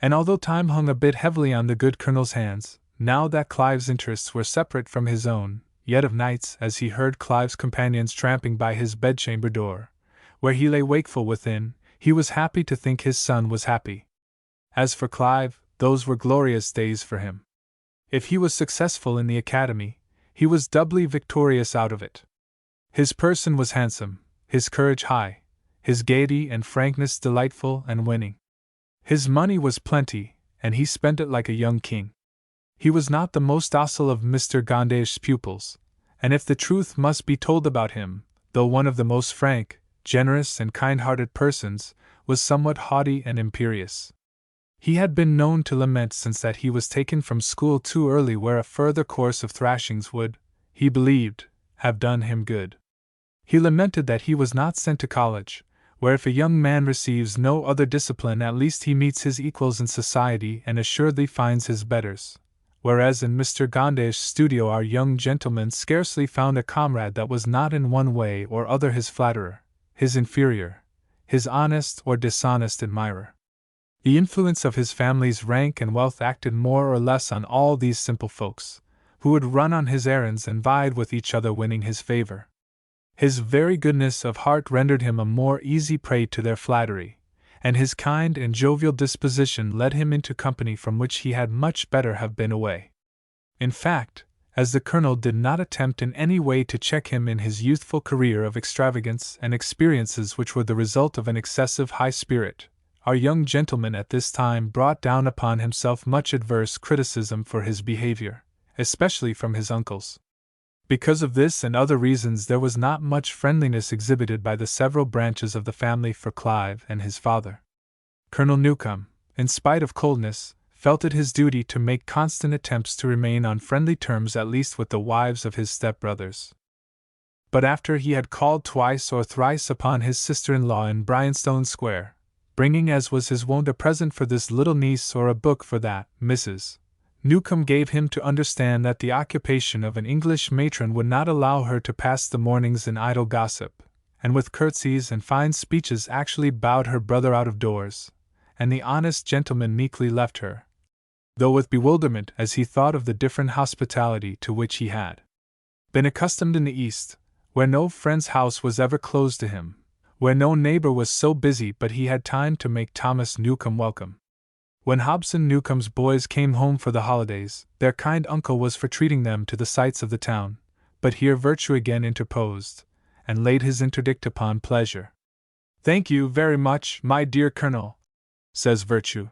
And although time hung a bit heavily on the good colonel's hands, now that Clive's interests were separate from his own, yet of nights, as he heard Clive's companions tramping by his bedchamber door, where he lay wakeful within, he was happy to think his son was happy. As for Clive, those were glorious days for him. If he was successful in the academy, he was doubly victorious out of it. His person was handsome, his courage high, his gaiety and frankness delightful and winning. His money was plenty, and he spent it like a young king. He was not the most docile of Mr. Gandesh's pupils, and if the truth must be told about him, though one of the most frank, generous, and kind-hearted persons, was somewhat haughty and imperious. He had been known to lament since that he was taken from school too early, where a further course of thrashings would, he believed, have done him good. He lamented that he was not sent to college, where if a young man receives no other discipline at least he meets his equals in society and assuredly finds his betters, whereas in Mr. Gondesh's studio our young gentleman scarcely found a comrade that was not in one way or other his flatterer, his inferior, his honest or dishonest admirer. The influence of his family's rank and wealth acted more or less on all these simple folks, who would run on his errands and vied with each other winning his favor. His very goodness of heart rendered him a more easy prey to their flattery, and his kind and jovial disposition led him into company from which he had much better have been away. In fact, as the Colonel did not attempt in any way to check him in his youthful career of extravagance and experiences which were the result of an excessive high spirit, our young gentleman at this time brought down upon himself much adverse criticism for his behavior, especially from his uncles. Because of this and other reasons there was not much friendliness exhibited by the several branches of the family for Clive and his father. Colonel Newcome, in spite of coldness, felt it his duty to make constant attempts to remain on friendly terms at least with the wives of his step-brothers. But after he had called twice or thrice upon his sister-in-law in Bryanstone Square, bringing as was his wont a present for this little niece or a book for that, Mrs. Newcome gave him to understand that the occupation of an English matron would not allow her to pass the mornings in idle gossip, and with curtsies and fine speeches actually bowed her brother out of doors, and the honest gentleman meekly left her, though with bewilderment as he thought of the different hospitality to which he had been accustomed in the East, where no friend's house was ever closed to him, where no neighbor was so busy but he had time to make Thomas Newcome welcome. When Hobson Newcome's boys came home for the holidays, their kind uncle was for treating them to the sights of the town, but here Virtue again interposed, and laid his interdict upon pleasure. "Thank you very much, my dear Colonel," says Virtue.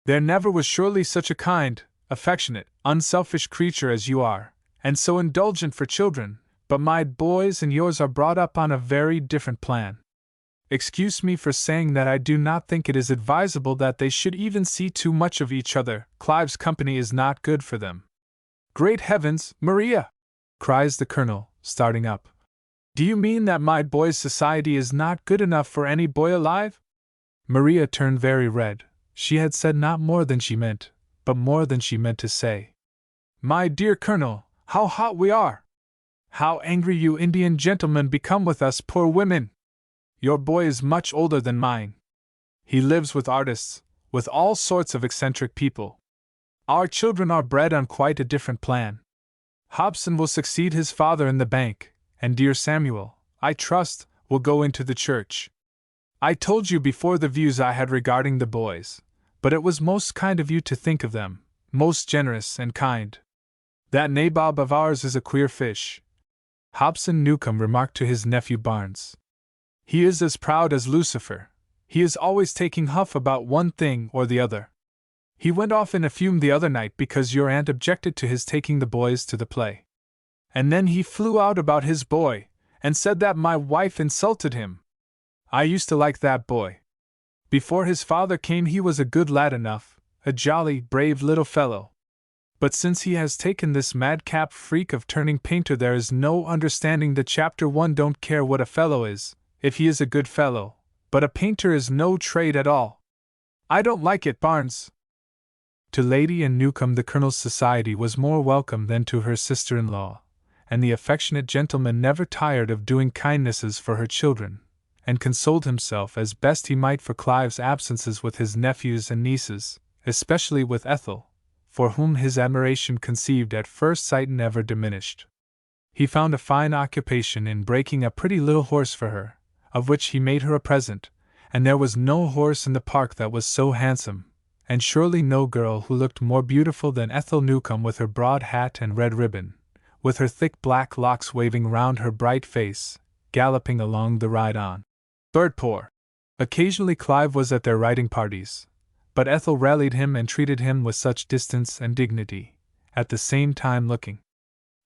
"There never was surely such a kind, affectionate, unselfish creature as you are, and so indulgent for children, but my boys and yours are brought up on a very different plan. Excuse me for saying that I do not think it is advisable that they should even see too much of each other. Clive's company is not good for them." "Great heavens, Maria!" cries the Colonel, starting up. "Do you mean that my boy's society is not good enough for any boy alive?" Maria turned very red. She had said not more than she meant, but more than she meant to say. "My dear Colonel, how hot we are! How angry you Indian gentlemen become with us poor women! Your boy is much older than mine. He lives with artists, with all sorts of eccentric people. Our children are bred on quite a different plan. Hobson will succeed his father in the bank, and dear Samuel, I trust, will go into the church. I told you before the views I had regarding the boys, but it was most kind of you to think of them, most generous and kind. That nabob of ours is a queer fish," Hobson Newcome remarked to his nephew Barnes. "He is as proud as Lucifer. He is always taking huff about one thing or the other. He went off in a fume the other night because your aunt objected to his taking the boys to the play. And then he flew out about his boy, and said that my wife insulted him. I used to like that boy. Before his father came he was a good lad enough, a jolly, brave little fellow. But since he has taken this madcap freak of turning painter there is no understanding the chapter. One don't care what a fellow is, if he is a good fellow, but a painter is no trade at all. I don't like it, Barnes." To Lady Anne Newcome the Colonel's society was more welcome than to her sister-in-law, and the affectionate gentleman never tired of doing kindnesses for her children, and consoled himself as best he might for Clive's absences with his nephews and nieces, especially with Ethel, for whom his admiration conceived at first sight never diminished. He found a fine occupation in breaking a pretty little horse for her, of which he made her a present, and there was no horse in the park that was so handsome, and surely no girl who looked more beautiful than Ethel Newcome with her broad hat and red ribbon, with her thick black locks waving round her bright face, galloping along the ride-on. Birdpoor. Occasionally Clive was at their riding parties, but Ethel rallied him and treated him with such distance and dignity, at the same time looking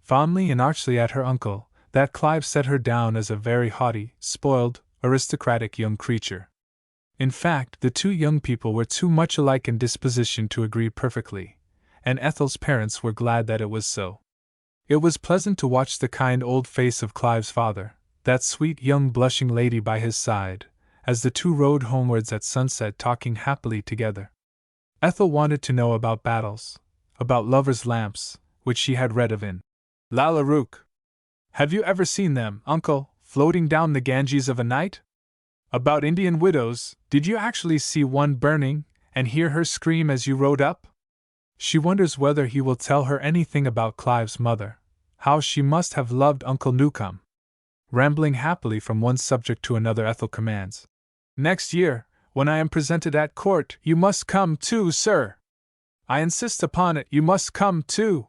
fondly and archly at her uncle, that Clive set her down as a very haughty, spoiled, aristocratic young creature. In fact, the two young people were too much alike in disposition to agree perfectly, and Ethel's parents were glad that it was so. It was pleasant to watch the kind old face of Clive's father, that sweet young blushing lady by his side, as the two rode homewards at sunset talking happily together. Ethel wanted to know about battles, about lovers' lamps, which she had read of in Lalla Rookh. Have you ever seen them, uncle, floating down the Ganges of a night? About Indian widows, did you actually see one burning, and hear her scream as you rode up? She wonders whether he will tell her anything about Clive's mother, how she must have loved Uncle Newcomb. Rambling happily from one subject to another, Ethel commands, "Next year, when I am presented at court, you must come too, sir. I insist upon it, you must come too.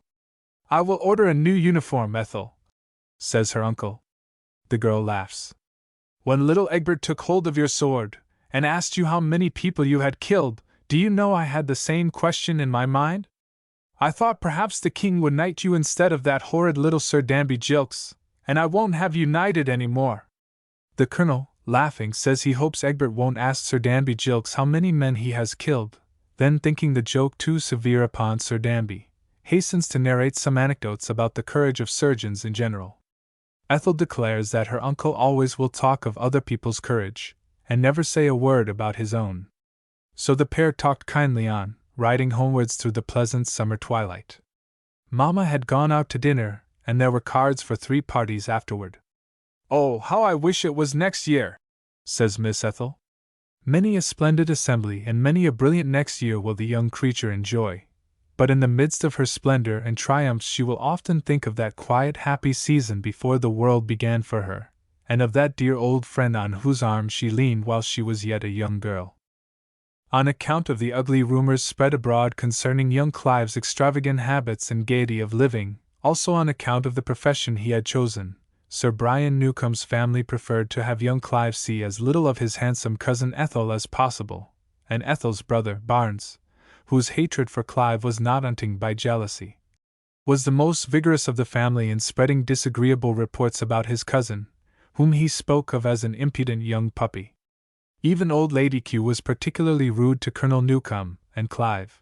I will order a new uniform, Ethel," says her uncle. The girl laughs. "When little Egbert took hold of your sword, and asked you how many people you had killed, do you know I had the same question in my mind? I thought perhaps the king would knight you instead of that horrid little Sir Danby Gilks, and I won't have you knighted any more." The colonel, laughing, says he hopes Egbert won't ask Sir Danby Gilks how many men he has killed, then thinking the joke too severe upon Sir Danby, hastens to narrate some anecdotes about the courage of surgeons in general. Ethel declares that her uncle always will talk of other people's courage, and never say a word about his own. So the pair talked kindly on, riding homewards through the pleasant summer twilight. Mamma had gone out to dinner, and there were cards for 3 parties afterward. "Oh, how I wish it was next year," says Miss Ethel. Many a splendid assembly and many a brilliant next year will the young creature enjoy, but in the midst of her splendor and triumphs she will often think of that quiet, happy season before the world began for her, and of that dear old friend on whose arm she leaned while she was yet a young girl. On account of the ugly rumors spread abroad concerning young Clive's extravagant habits and gaiety of living, also on account of the profession he had chosen, Sir Brian Newcomb's family preferred to have young Clive see as little of his handsome cousin Ethel as possible, and Ethel's brother, Barnes, whose hatred for Clive was not untinged by jealousy, was the most vigorous of the family in spreading disagreeable reports about his cousin, whom he spoke of as an impudent young puppy. Even old Lady Kew was particularly rude to Colonel Newcomb and Clive.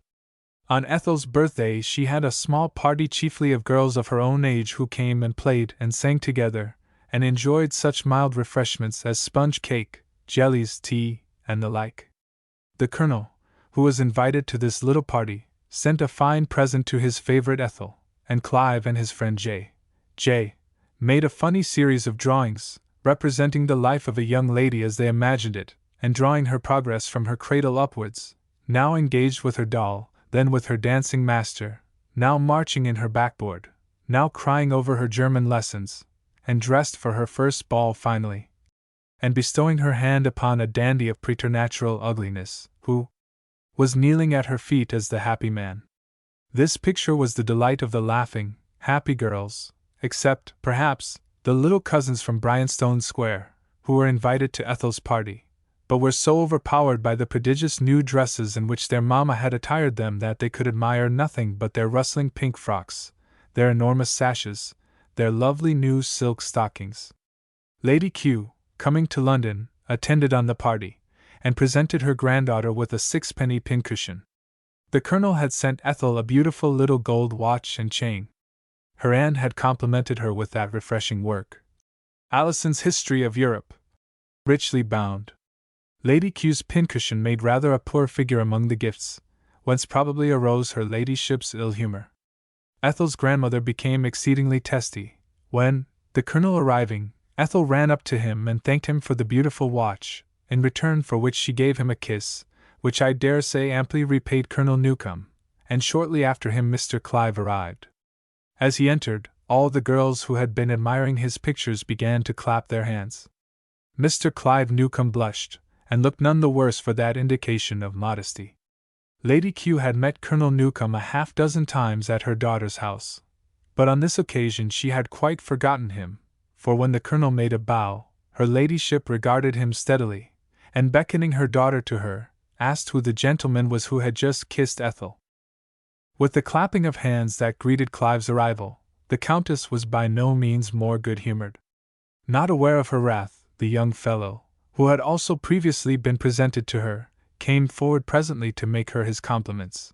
On Ethel's birthday she had a small party chiefly of girls of her own age who came and played and sang together, and enjoyed such mild refreshments as sponge cake, jellies, tea, and the like. The colonel, who was invited to this little party, sent a fine present to his favorite Ethel, and Clive and his friend J. made a funny series of drawings, representing the life of a young lady as they imagined it, and drawing her progress from her cradle upwards, now engaged with her doll, then with her dancing master, now marching in her backboard, now crying over her German lessons, and dressed for her first ball finally, and bestowing her hand upon a dandy of preternatural ugliness, who was kneeling at her feet as the happy man. This picture was the delight of the laughing, happy girls, except, perhaps, the little cousins from Bryanstone Square, who were invited to Ethel's party, but were so overpowered by the prodigious new dresses in which their mamma had attired them that they could admire nothing but their rustling pink frocks, their enormous sashes, their lovely new silk stockings. Lady Kew, coming to London, attended on the party, and presented her granddaughter with a 6-penny pincushion. The colonel had sent Ethel a beautiful little gold watch and chain. Her aunt had complimented her with that refreshing work, Alison's History of Europe, richly bound. Lady Kew's pincushion made rather a poor figure among the gifts, whence probably arose her ladyship's ill humor. Ethel's grandmother became exceedingly testy, when, the colonel arriving, Ethel ran up to him and thanked him for the beautiful watch, in return for which she gave him a kiss, which I dare say amply repaid Colonel Newcomb, and shortly after him Mr. Clive arrived. As he entered, all the girls who had been admiring his pictures began to clap their hands. Mr. Clive Newcomb blushed, and looked none the worse for that indication of modesty. Lady Kew had met Colonel Newcomb a half-dozen times at her daughter's house, but on this occasion she had quite forgotten him, for when the colonel made a bow, her ladyship regarded him steadily, and beckoning her daughter to her, asked who the gentleman was who had just kissed Ethel. With the clapping of hands that greeted Clive's arrival, the Countess was by no means more good-humored. Not aware of her wrath, the young fellow, who had also previously been presented to her, came forward presently to make her his compliments.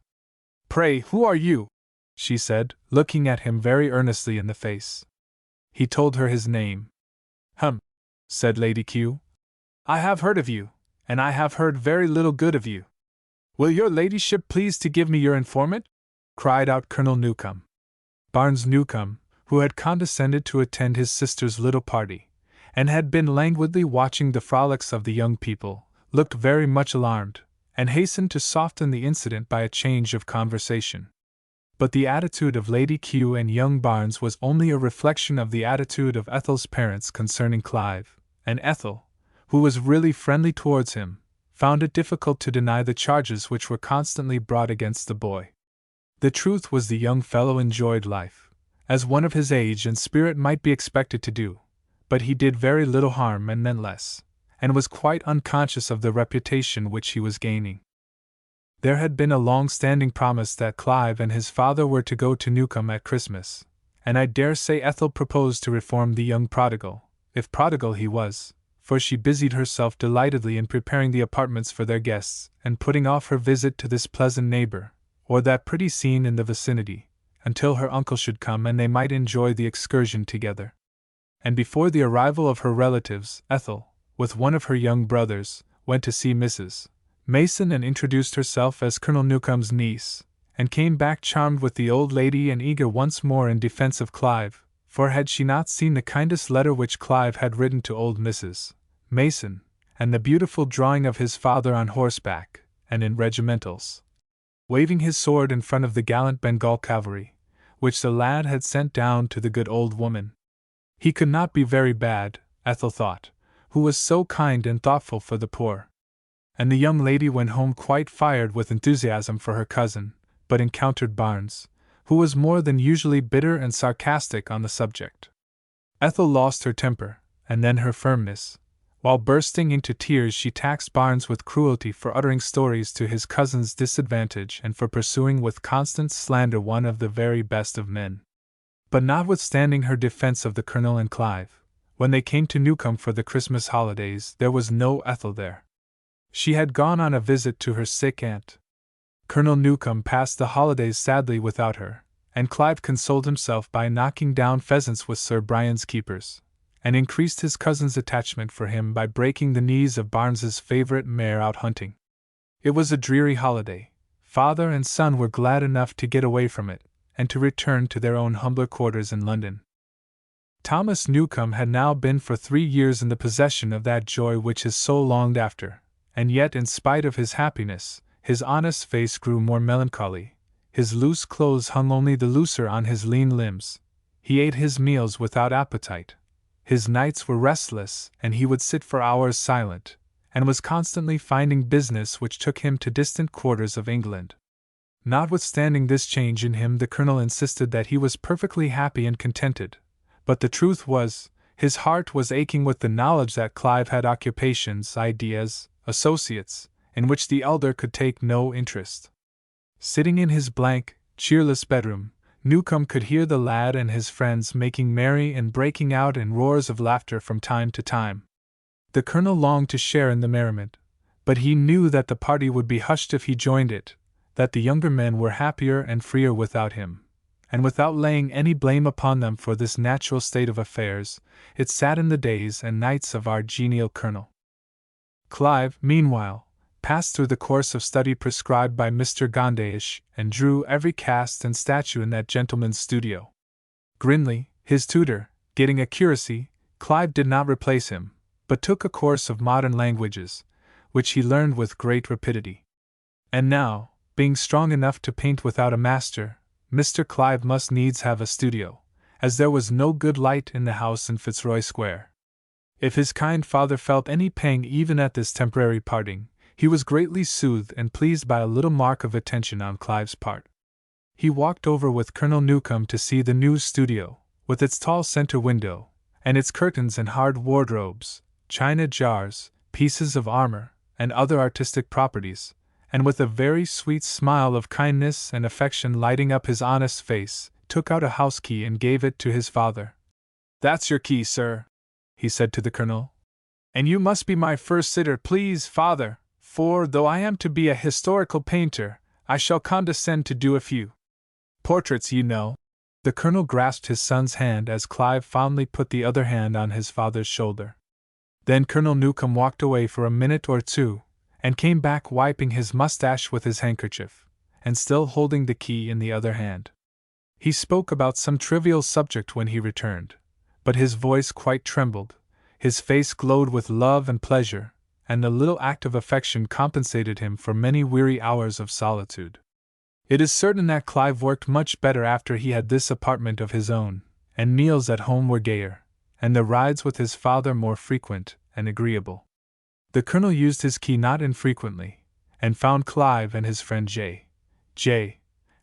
"Pray, who are you?" she said, looking at him very earnestly in the face. He told her his name. Said Lady Kew. "I have heard of you, and I have heard very little good of you." "Will your ladyship please to give me your informant?" cried out Colonel Newcome. Barnes Newcome, who had condescended to attend his sister's little party, and had been languidly watching the frolics of the young people, looked very much alarmed, and hastened to soften the incident by a change of conversation. But the attitude of Lady Kew and young Barnes was only a reflection of the attitude of Ethel's parents concerning Clive, and Ethel, who was really friendly towards him, found it difficult to deny the charges which were constantly brought against the boy. The truth was the young fellow enjoyed life, as one of his age and spirit might be expected to do, but he did very little harm and meant less, and was quite unconscious of the reputation which he was gaining. There had been a long-standing promise that Clive and his father were to go to Newcombe at Christmas, and I dare say Ethel proposed to reform the young prodigal, if prodigal he was, for she busied herself delightedly in preparing the apartments for their guests, and putting off her visit to this pleasant neighbor, or that pretty scene in the vicinity, until her uncle should come and they might enjoy the excursion together. And before the arrival of her relatives, Ethel, with one of her young brothers, went to see Mrs. Mason and introduced herself as Colonel Newcome's niece, and came back charmed with the old lady and eager once more in defense of Clive, for had she not seen the kindest letter which Clive had written to old Mrs. Mason, and the beautiful drawing of his father on horseback, and in regimentals, waving his sword in front of the gallant Bengal cavalry, which the lad had sent down to the good old woman? He could not be very bad, Ethel thought, who was so kind and thoughtful for the poor. And the young lady went home quite fired with enthusiasm for her cousin, but encountered Barnes, who was more than usually bitter and sarcastic on the subject. Ethel lost her temper, and then her firmness. While bursting into tears, she taxed Barnes with cruelty for uttering stories to his cousin's disadvantage and for pursuing with constant slander one of the very best of men. But notwithstanding her defense of the Colonel and Clive, when they came to Newcombe for the Christmas holidays, there was no Ethel there. She had gone on a visit to her sick aunt. Colonel Newcombe passed the holidays sadly without her, and Clive consoled himself by knocking down pheasants with Sir Brian's keepers, and increased his cousin's attachment for him by breaking the knees of Barnes's favourite mare out hunting. It was a dreary holiday. Father and son were glad enough to get away from it, and to return to their own humbler quarters in London. Thomas Newcombe had now been for 3 years in the possession of that joy which his soul longed after, and yet in spite of his happiness, his honest face grew more melancholy, his loose clothes hung only the looser on his lean limbs, he ate his meals without appetite, his nights were restless, and he would sit for hours silent, and was constantly finding business which took him to distant quarters of England. Notwithstanding this change in him, the Colonel insisted that he was perfectly happy and contented, but the truth was, his heart was aching with the knowledge that Clive had occupations, ideas, associates, in which the elder could take no interest. Sitting in his blank, cheerless bedroom, Newcombe could hear the lad and his friends making merry and breaking out in roars of laughter from time to time. The Colonel longed to share in the merriment, but he knew that the party would be hushed if he joined it, that the younger men were happier and freer without him, and without laying any blame upon them for this natural state of affairs, it sat in the days and nights of our genial Colonel. Clive, meanwhile, passed through the course of study prescribed by Mr. Gondish, and drew every cast and statue in that gentleman's studio. Grinley, his tutor, getting a curacy, Clive did not replace him, but took a course of modern languages, which he learned with great rapidity. And now, being strong enough to paint without a master, Mr. Clive must needs have a studio, as there was no good light in the house in Fitzroy Square. If his kind father felt any pang even at this temporary parting, he was greatly soothed and pleased by a little mark of attention on Clive's part. He walked over with Colonel Newcombe to see the new studio, with its tall center window, and its curtains and hard wardrobes, china jars, pieces of armor, and other artistic properties, and with a very sweet smile of kindness and affection lighting up his honest face, took out a house key and gave it to his father. "That's your key, sir," he said to the colonel. "And you must be my first sitter, please, father, for though I am to be a historical painter, I shall condescend to do a few portraits, you know." The colonel grasped his son's hand as Clive fondly put the other hand on his father's shoulder. Then Colonel Newcome walked away for a minute or two, and came back wiping his mustache with his handkerchief, and still holding the key in the other hand. He spoke about some trivial subject when he returned, but his voice quite trembled, his face glowed with love and pleasure, and the little act of affection compensated him for many weary hours of solitude. It is certain that Clive worked much better after he had this apartment of his own, and meals at home were gayer, and the rides with his father more frequent and agreeable. The colonel used his key not infrequently, and found Clive and his friend J.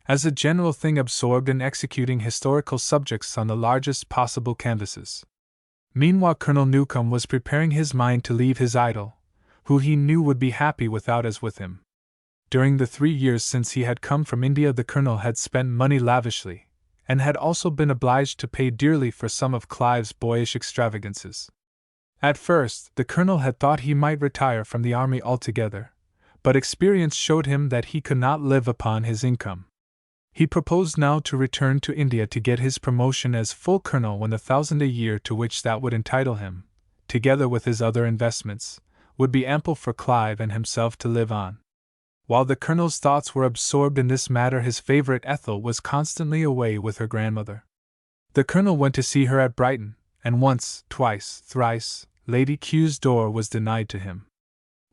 as a general thing absorbed in executing historical subjects on the largest possible canvases. Meanwhile Colonel Newcome was preparing his mind to leave his idol, who he knew would be happy without as with him. During the 3 years since he had come from India the colonel had spent money lavishly, and had also been obliged to pay dearly for some of Clive's boyish extravagances. At first, the colonel had thought he might retire from the army altogether, but experience showed him that he could not live upon his income. He proposed now to return to India to get his promotion as full colonel when the 1,000 a year to which that would entitle him, together with his other investments, would be ample for Clive and himself to live on. While the colonel's thoughts were absorbed in this matter, his favorite Ethel was constantly away with her grandmother. The colonel went to see her at Brighton, and once, twice, thrice, Lady Q's door was denied to him.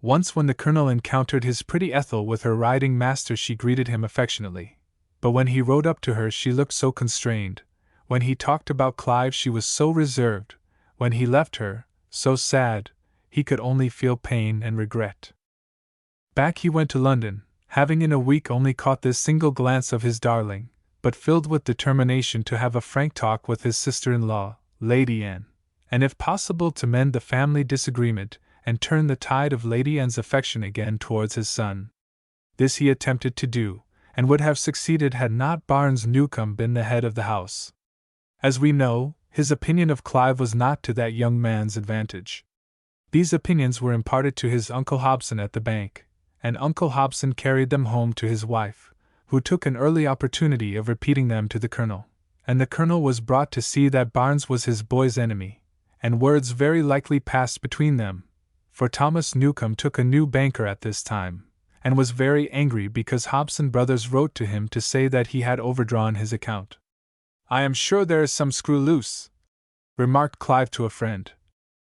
Once when the colonel encountered his pretty Ethel with her riding master she greeted him affectionately, but when he rode up to her she looked so constrained, when he talked about Clive she was so reserved, when he left her, so sad, he could only feel pain and regret. Back he went to London, having in a week only caught this single glance of his darling, but filled with determination to have a frank talk with his sister-in-law, Lady Anne, and if possible to mend the family disagreement, and turn the tide of Lady Anne's affection again towards his son. This he attempted to do, and would have succeeded had not Barnes Newcome been the head of the house. As we know, his opinion of Clive was not to that young man's advantage. These opinions were imparted to his Uncle Hobson at the bank, and Uncle Hobson carried them home to his wife, who took an early opportunity of repeating them to the colonel, and the colonel was brought to see that Barnes was his boy's enemy, and words very likely passed between them, for Thomas Newcome took a new banker at this time, and was very angry because Hobson Brothers wrote to him to say that he had overdrawn his account. "I am sure there is some screw loose," remarked Clive to a friend,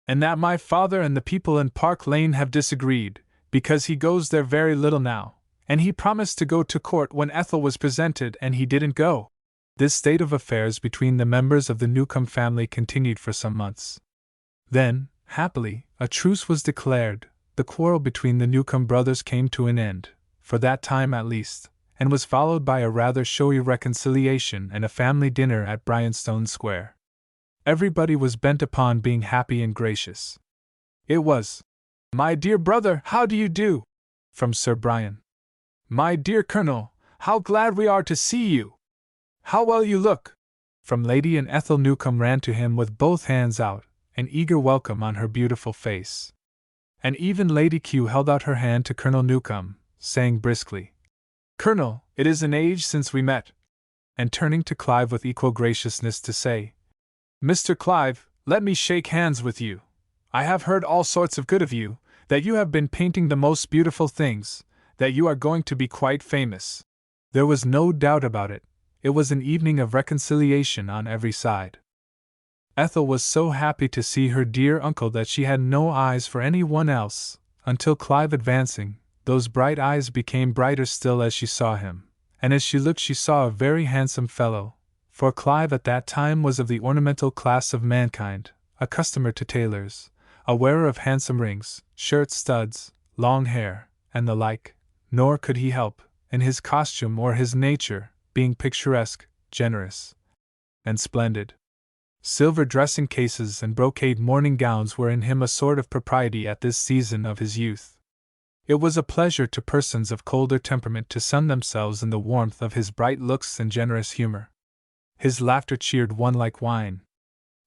"and that my father and the people in Park Lane have disagreed, because he goes there very little now, and he promised to go to court when Ethel was presented and he didn't go." This state of affairs between the members of the Newcome family continued for some months. Then, happily, a truce was declared, the quarrel between the Newcome brothers came to an end, for that time at least, and was followed by a rather showy reconciliation and a family dinner at Bryanstone Square. Everybody was bent upon being happy and gracious. It was, "My dear brother, how do you do?" from Sir Brian. "My dear Colonel, how glad we are to see you! How well you look!" from Lady Anne. Ethel Newcome ran to him with both hands out, an eager welcome on her beautiful face. And even Lady Q held out her hand to Colonel Newcome, saying briskly, "Colonel, it is an age since we met," and turning to Clive with equal graciousness to say, "Mr. Clive, let me shake hands with you. I have heard all sorts of good of you, that you have been painting the most beautiful things, that you are going to be quite famous." There was no doubt about it, it was an evening of reconciliation on every side. Ethel was so happy to see her dear uncle that she had no eyes for any one else, until Clive advancing, those bright eyes became brighter still as she saw him, and as she looked she saw a very handsome fellow, for Clive at that time was of the ornamental class of mankind, a customer to tailors, a wearer of handsome rings, shirt studs, long hair, and the like, nor could he help, in his costume or his nature, being picturesque, generous, and splendid. Silver dressing cases and brocade morning gowns were in him a sort of propriety at this season of his youth. It was a pleasure to persons of colder temperament to sun themselves in the warmth of his bright looks and generous humor. His laughter cheered one like wine.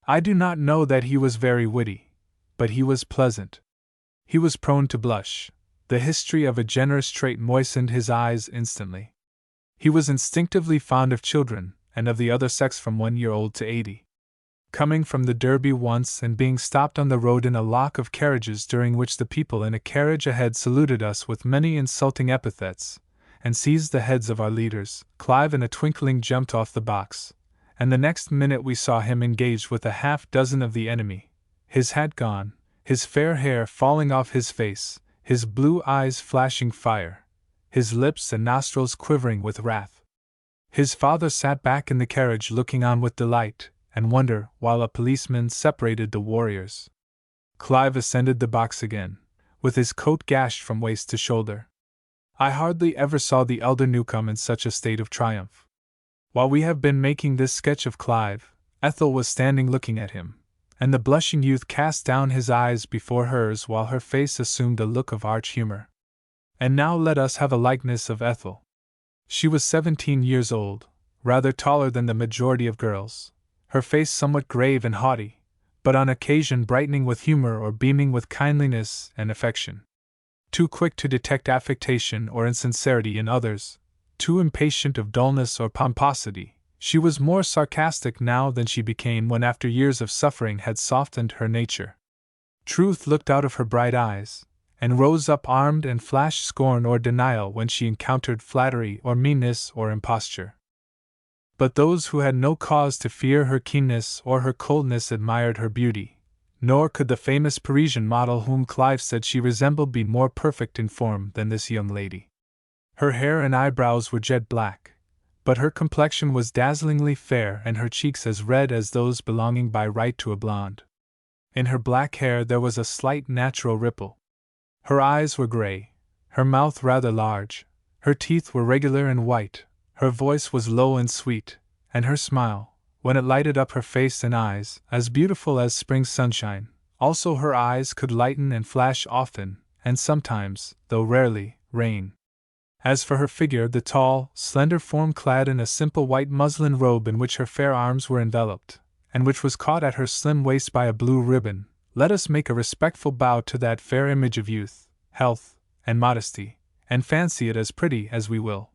I do not know that he was very witty, but he was pleasant. He was prone to blush. The history of a generous trait moistened his eyes instantly. He was instinctively fond of children, and of the other sex from 1 year old to 80. Coming from the Derby once and being stopped on the road in a lock of carriages during which the people in a carriage ahead saluted us with many insulting epithets, and seized the heads of our leaders, Clive in a twinkling jumped off the box, and the next minute we saw him engaged with a half-dozen of the enemy, his hat gone, his fair hair falling off his face, his blue eyes flashing fire, his lips and nostrils quivering with wrath. His father sat back in the carriage looking on with delight and wonder while a policeman separated the warriors. Clive ascended the box again, with his coat gashed from waist to shoulder. I hardly ever saw the elder Newcome in such a state of triumph. While we have been making this sketch of Clive, Ethel was standing looking at him, and the blushing youth cast down his eyes before hers while her face assumed a look of arch humor. And now let us have a likeness of Ethel. She was 17 years old, rather taller than the majority of girls, her face somewhat grave and haughty, but on occasion brightening with humor or beaming with kindliness and affection. Too quick to detect affectation or insincerity in others, too impatient of dullness or pomposity, she was more sarcastic now than she became when after years of suffering had softened her nature. Truth looked out of her bright eyes, and rose up armed and flashed scorn or denial when she encountered flattery or meanness or imposture. But those who had no cause to fear her keenness or her coldness admired her beauty, nor could the famous Parisian model whom Clive said she resembled be more perfect in form than this young lady. Her hair and eyebrows were jet black, but her complexion was dazzlingly fair and her cheeks as red as those belonging by right to a blonde. In her black hair there was a slight natural ripple. Her eyes were gray, her mouth rather large, her teeth were regular and white, her voice was low and sweet, and her smile, when it lighted up her face and eyes, as beautiful as spring sunshine. Also her eyes could lighten and flash often, and sometimes, though rarely, rain. As for her figure, the tall, slender form clad in a simple white muslin robe in which her fair arms were enveloped, and which was caught at her slim waist by a blue ribbon, let us make a respectful bow to that fair image of youth, health, and modesty, and fancy it as pretty as we will.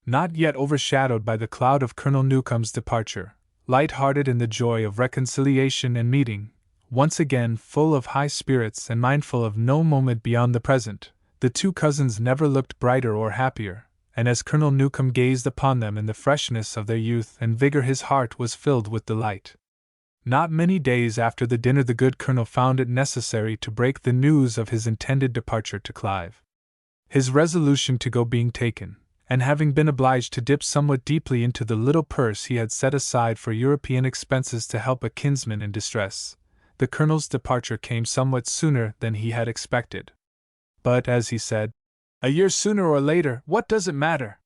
Not yet overshadowed by the cloud of Colonel Newcome's departure, light-hearted in the joy of reconciliation and meeting, once again full of high spirits and mindful of no moment beyond the present, the two cousins never looked brighter or happier, and as Colonel Newcome gazed upon them in the freshness of their youth and vigor his heart was filled with delight. Not many days after the dinner the good colonel found it necessary to break the news of his intended departure to Clive. His resolution to go being taken, and having been obliged to dip somewhat deeply into the little purse he had set aside for European expenses to help a kinsman in distress, the colonel's departure came somewhat sooner than he had expected. But, as he said, "A year sooner or later, what does it matter?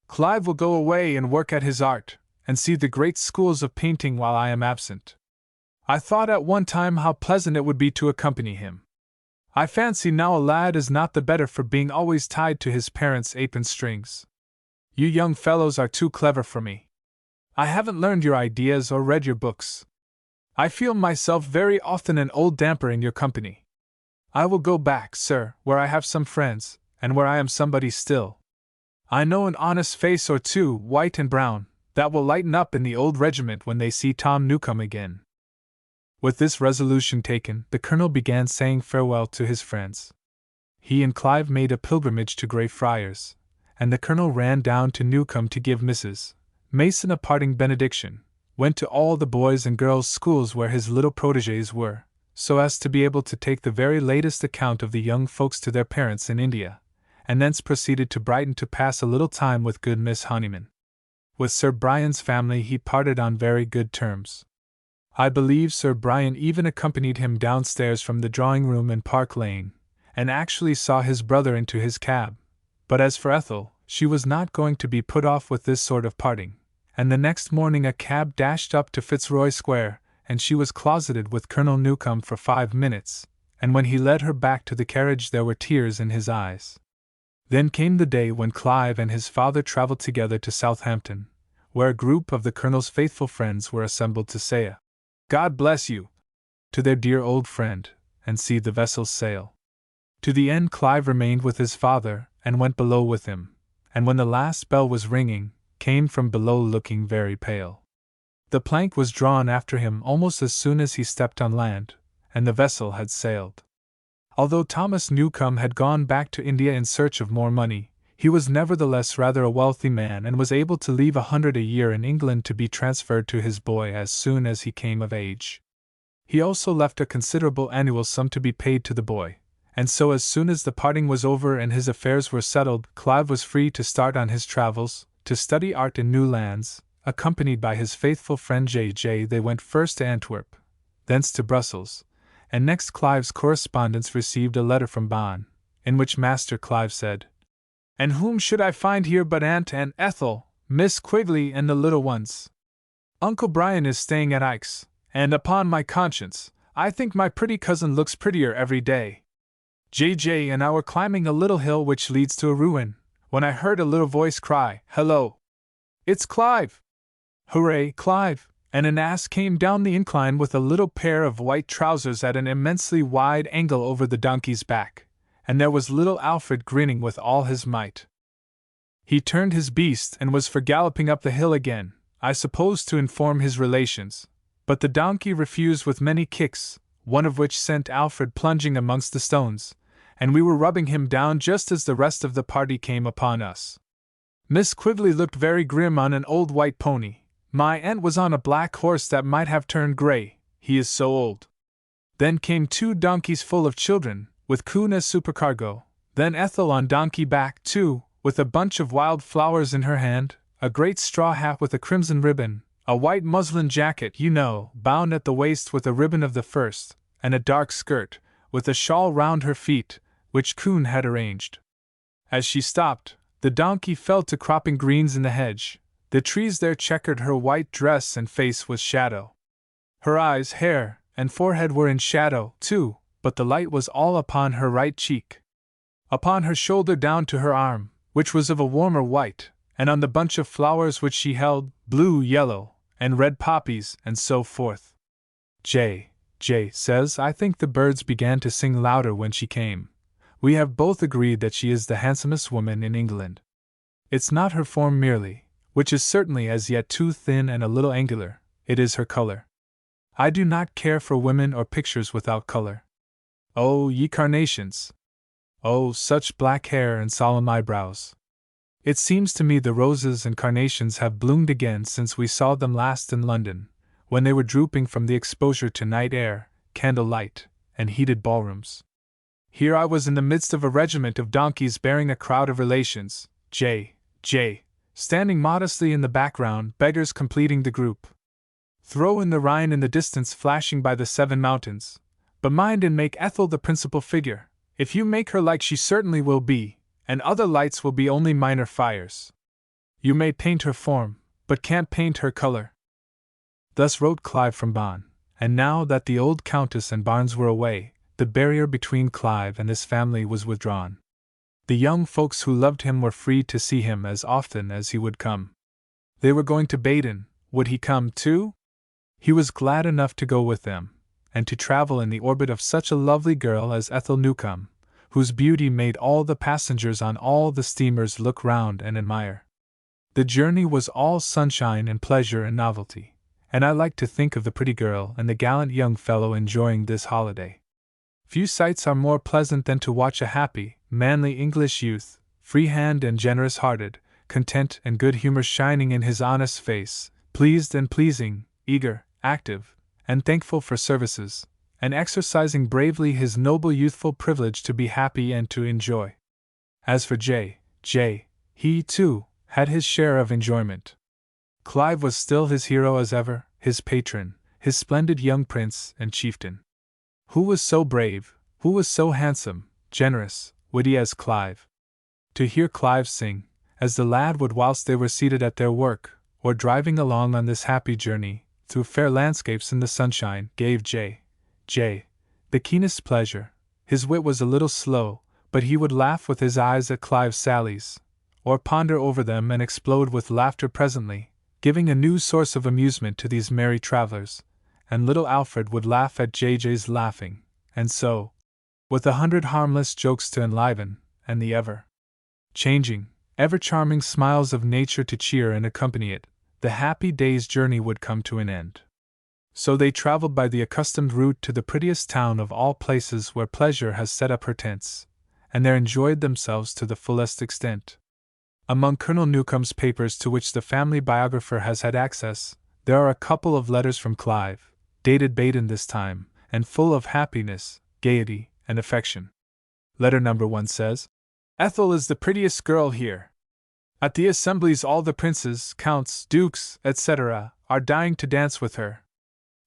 Clive will go away and work at his art, and see the great schools of painting while I am absent. I thought at one time how pleasant it would be to accompany him. I fancy now a lad is not the better for being always tied to his parents' apron strings. You young fellows are too clever for me. I haven't learned your ideas or read your books. I feel myself very often an old damper in your company. I will go back, sir, where I have some friends, and where I am somebody still. I know an honest face or two, white and brown, that will lighten up in the old regiment when they see Tom Newcome again." With this resolution taken, the colonel began saying farewell to his friends. He and Clive made a pilgrimage to Greyfriars, and the colonel ran down to Newcome to give Mrs. Mason a parting benediction, went to all the boys' and girls' schools where his little protégés were, so as to be able to take the very latest account of the young folks to their parents in India, and thence proceeded to Brighton to pass a little time with good Miss Honeyman. With Sir Brian's family he parted on very good terms. I believe Sir Brian even accompanied him downstairs from the drawing-room in Park Lane, and actually saw his brother into his cab. But as for Ethel, she was not going to be put off with this sort of parting, and the next morning a cab dashed up to Fitzroy Square, and she was closeted with Colonel Newcome for 5 minutes, and when he led her back to the carriage there were tears in his eyes. Then came the day when Clive and his father travelled together to Southampton, where a group of the Colonel's faithful friends were assembled to say a "God bless you" to their dear old friend, and see the vessel sail. To the end Clive remained with his father, and went below with him, and when the last bell was ringing, came from below looking very pale. The plank was drawn after him almost as soon as he stepped on land, and the vessel had sailed. Although Thomas Newcombe had gone back to India in search of more money, he was nevertheless rather a wealthy man and was able to leave 100 a year in England to be transferred to his boy as soon as he came of age. He also left a considerable annual sum to be paid to the boy, and so as soon as the parting was over and his affairs were settled, Clive was free to start on his travels, to study art in new lands. Accompanied by his faithful friend J.J., they went first to Antwerp, thence to Brussels, and next Clive's correspondents received a letter from Bonn, in which Master Clive said, "And whom should I find here but Aunt and Ethel, Miss Quigley and the little ones? Uncle Brian is staying at Ike's, and upon my conscience, I think my pretty cousin looks prettier every day. J.J. and I were climbing a little hill which leads to a ruin, when I heard a little voice cry, 'Hello! It's Clive!' Hooray, Clive!" And an ass came down the incline with a little pair of white trousers at an immensely wide angle over the donkey's back, and there was little Alfred grinning with all his might. He turned his beast and was for galloping up the hill again, I suppose to inform his relations, but the donkey refused with many kicks, one of which sent Alfred plunging amongst the stones, and we were rubbing him down just as the rest of the party came upon us. Miss Quigley looked very grim on an old white pony. My aunt was on a black horse that might have turned grey, he is so old. Then came 2 donkeys full of children, with Coon as supercargo, then Ethel on donkey back too, with a bunch of wild flowers in her hand, a great straw hat with a crimson ribbon, a white muslin jacket, you know, bound at the waist with a ribbon of the first, and a dark skirt, with a shawl round her feet, which Coon had arranged. As she stopped, the donkey fell to cropping greens in the hedge. The trees there checkered her white dress and face with shadow. Her eyes, hair, and forehead were in shadow, too, but the light was all upon her right cheek, upon her shoulder down to her arm, which was of a warmer white, and on the bunch of flowers which she held, blue, yellow, and red poppies, and so forth. J. says, I think the birds began to sing louder when she came. We have both agreed that she is the handsomest woman in England. It's not her form merely, which is certainly as yet too thin and a little angular, it is her color. I do not care for women or pictures without color. Oh, ye carnations! Oh, such black hair and solemn eyebrows! It seems to me the roses and carnations have bloomed again since we saw them last in London, when they were drooping from the exposure to night air, candle light, and heated ballrooms. Here I was in the midst of a regiment of donkeys bearing a crowd of relations, J. standing modestly in the background, beggars completing the group. Throw in the Rhine in the distance flashing by the 7 mountains, but mind and make Ethel the principal figure. If you make her like she certainly will be, and other lights will be only minor fires. You may paint her form, but can't paint her color. Thus wrote Clive from Bonn, and now that the old Countess and Barnes were away, the barrier between Clive and his family was withdrawn. The young folks who loved him were free to see him as often as he would come. They were going to Baden, would he come too? He was glad enough to go with them, and to travel in the orbit of such a lovely girl as Ethel Newcombe, whose beauty made all the passengers on all the steamers look round and admire. The journey was all sunshine and pleasure and novelty, and I liked to think of the pretty girl and the gallant young fellow enjoying this holiday. Few sights are more pleasant than to watch a happy, manly English youth, free-handed and generous-hearted, content and good-humor shining in his honest face, pleased and pleasing, eager, active, and thankful for services, and exercising bravely his noble youthful privilege to be happy and to enjoy. As for J., he, too, had his share of enjoyment. Clive was still his hero as ever, his patron, his splendid young prince and chieftain. Who was so brave, who was so handsome, generous, witty as Clive? To hear Clive sing, as the lad would whilst they were seated at their work, or driving along on this happy journey, through fair landscapes in the sunshine, gave J. the keenest pleasure. His wit was a little slow, but he would laugh with his eyes at Clive's sallies, or ponder over them and explode with laughter presently, giving a new source of amusement to these merry travelers, and little Alfred would laugh at JJ's laughing, and so, with 100 harmless jokes to enliven, and the ever-changing, ever-charming smiles of nature to cheer and accompany it, the happy day's journey would come to an end. So they traveled by the accustomed route to the prettiest town of all places where pleasure has set up her tents, and there enjoyed themselves to the fullest extent. Among Colonel Newcome's papers to which the family biographer has had access, there are a couple of letters from Clive, dated Baden this time, and full of happiness, gaiety, and affection. Letter number 1 says, "Ethel is the prettiest girl here. At the assemblies all the princes, counts, dukes, etc., are dying to dance with her.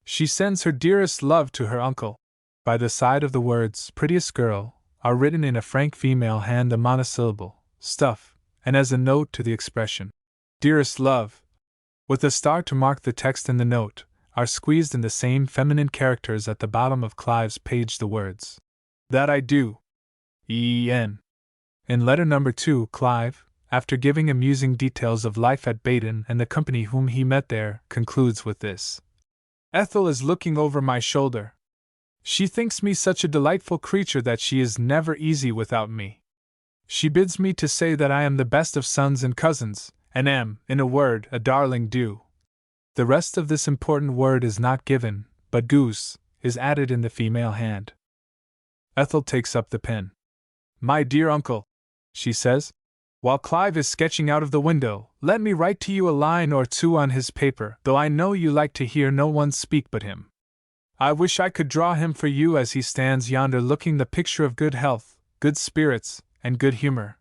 She sends her dearest love to her uncle." By the side of the words "prettiest girl" are written in a frank female hand a monosyllable, "stuff," and as a note to the expression, "dearest love," with a star to mark the text in the note, are squeezed in the same feminine characters at the bottom of Clive's page the words, "That I do. E.N." In letter number 2, Clive, after giving amusing details of life at Baden and the company whom he met there, concludes with this: "Ethel is looking over my shoulder. She thinks me such a delightful creature that she is never easy without me. She bids me to say that I am the best of sons and cousins, and am, in a word, a darling do." The rest of this important word is not given, but goose is added in the female hand. Ethel takes up the pen. "My dear uncle," she says, "while Clive is sketching out of the window, let me write to you a line or two on his paper, though I know you like to hear no one speak but him. I wish I could draw him for you as he stands yonder looking the picture of good health, good spirits, and good humor.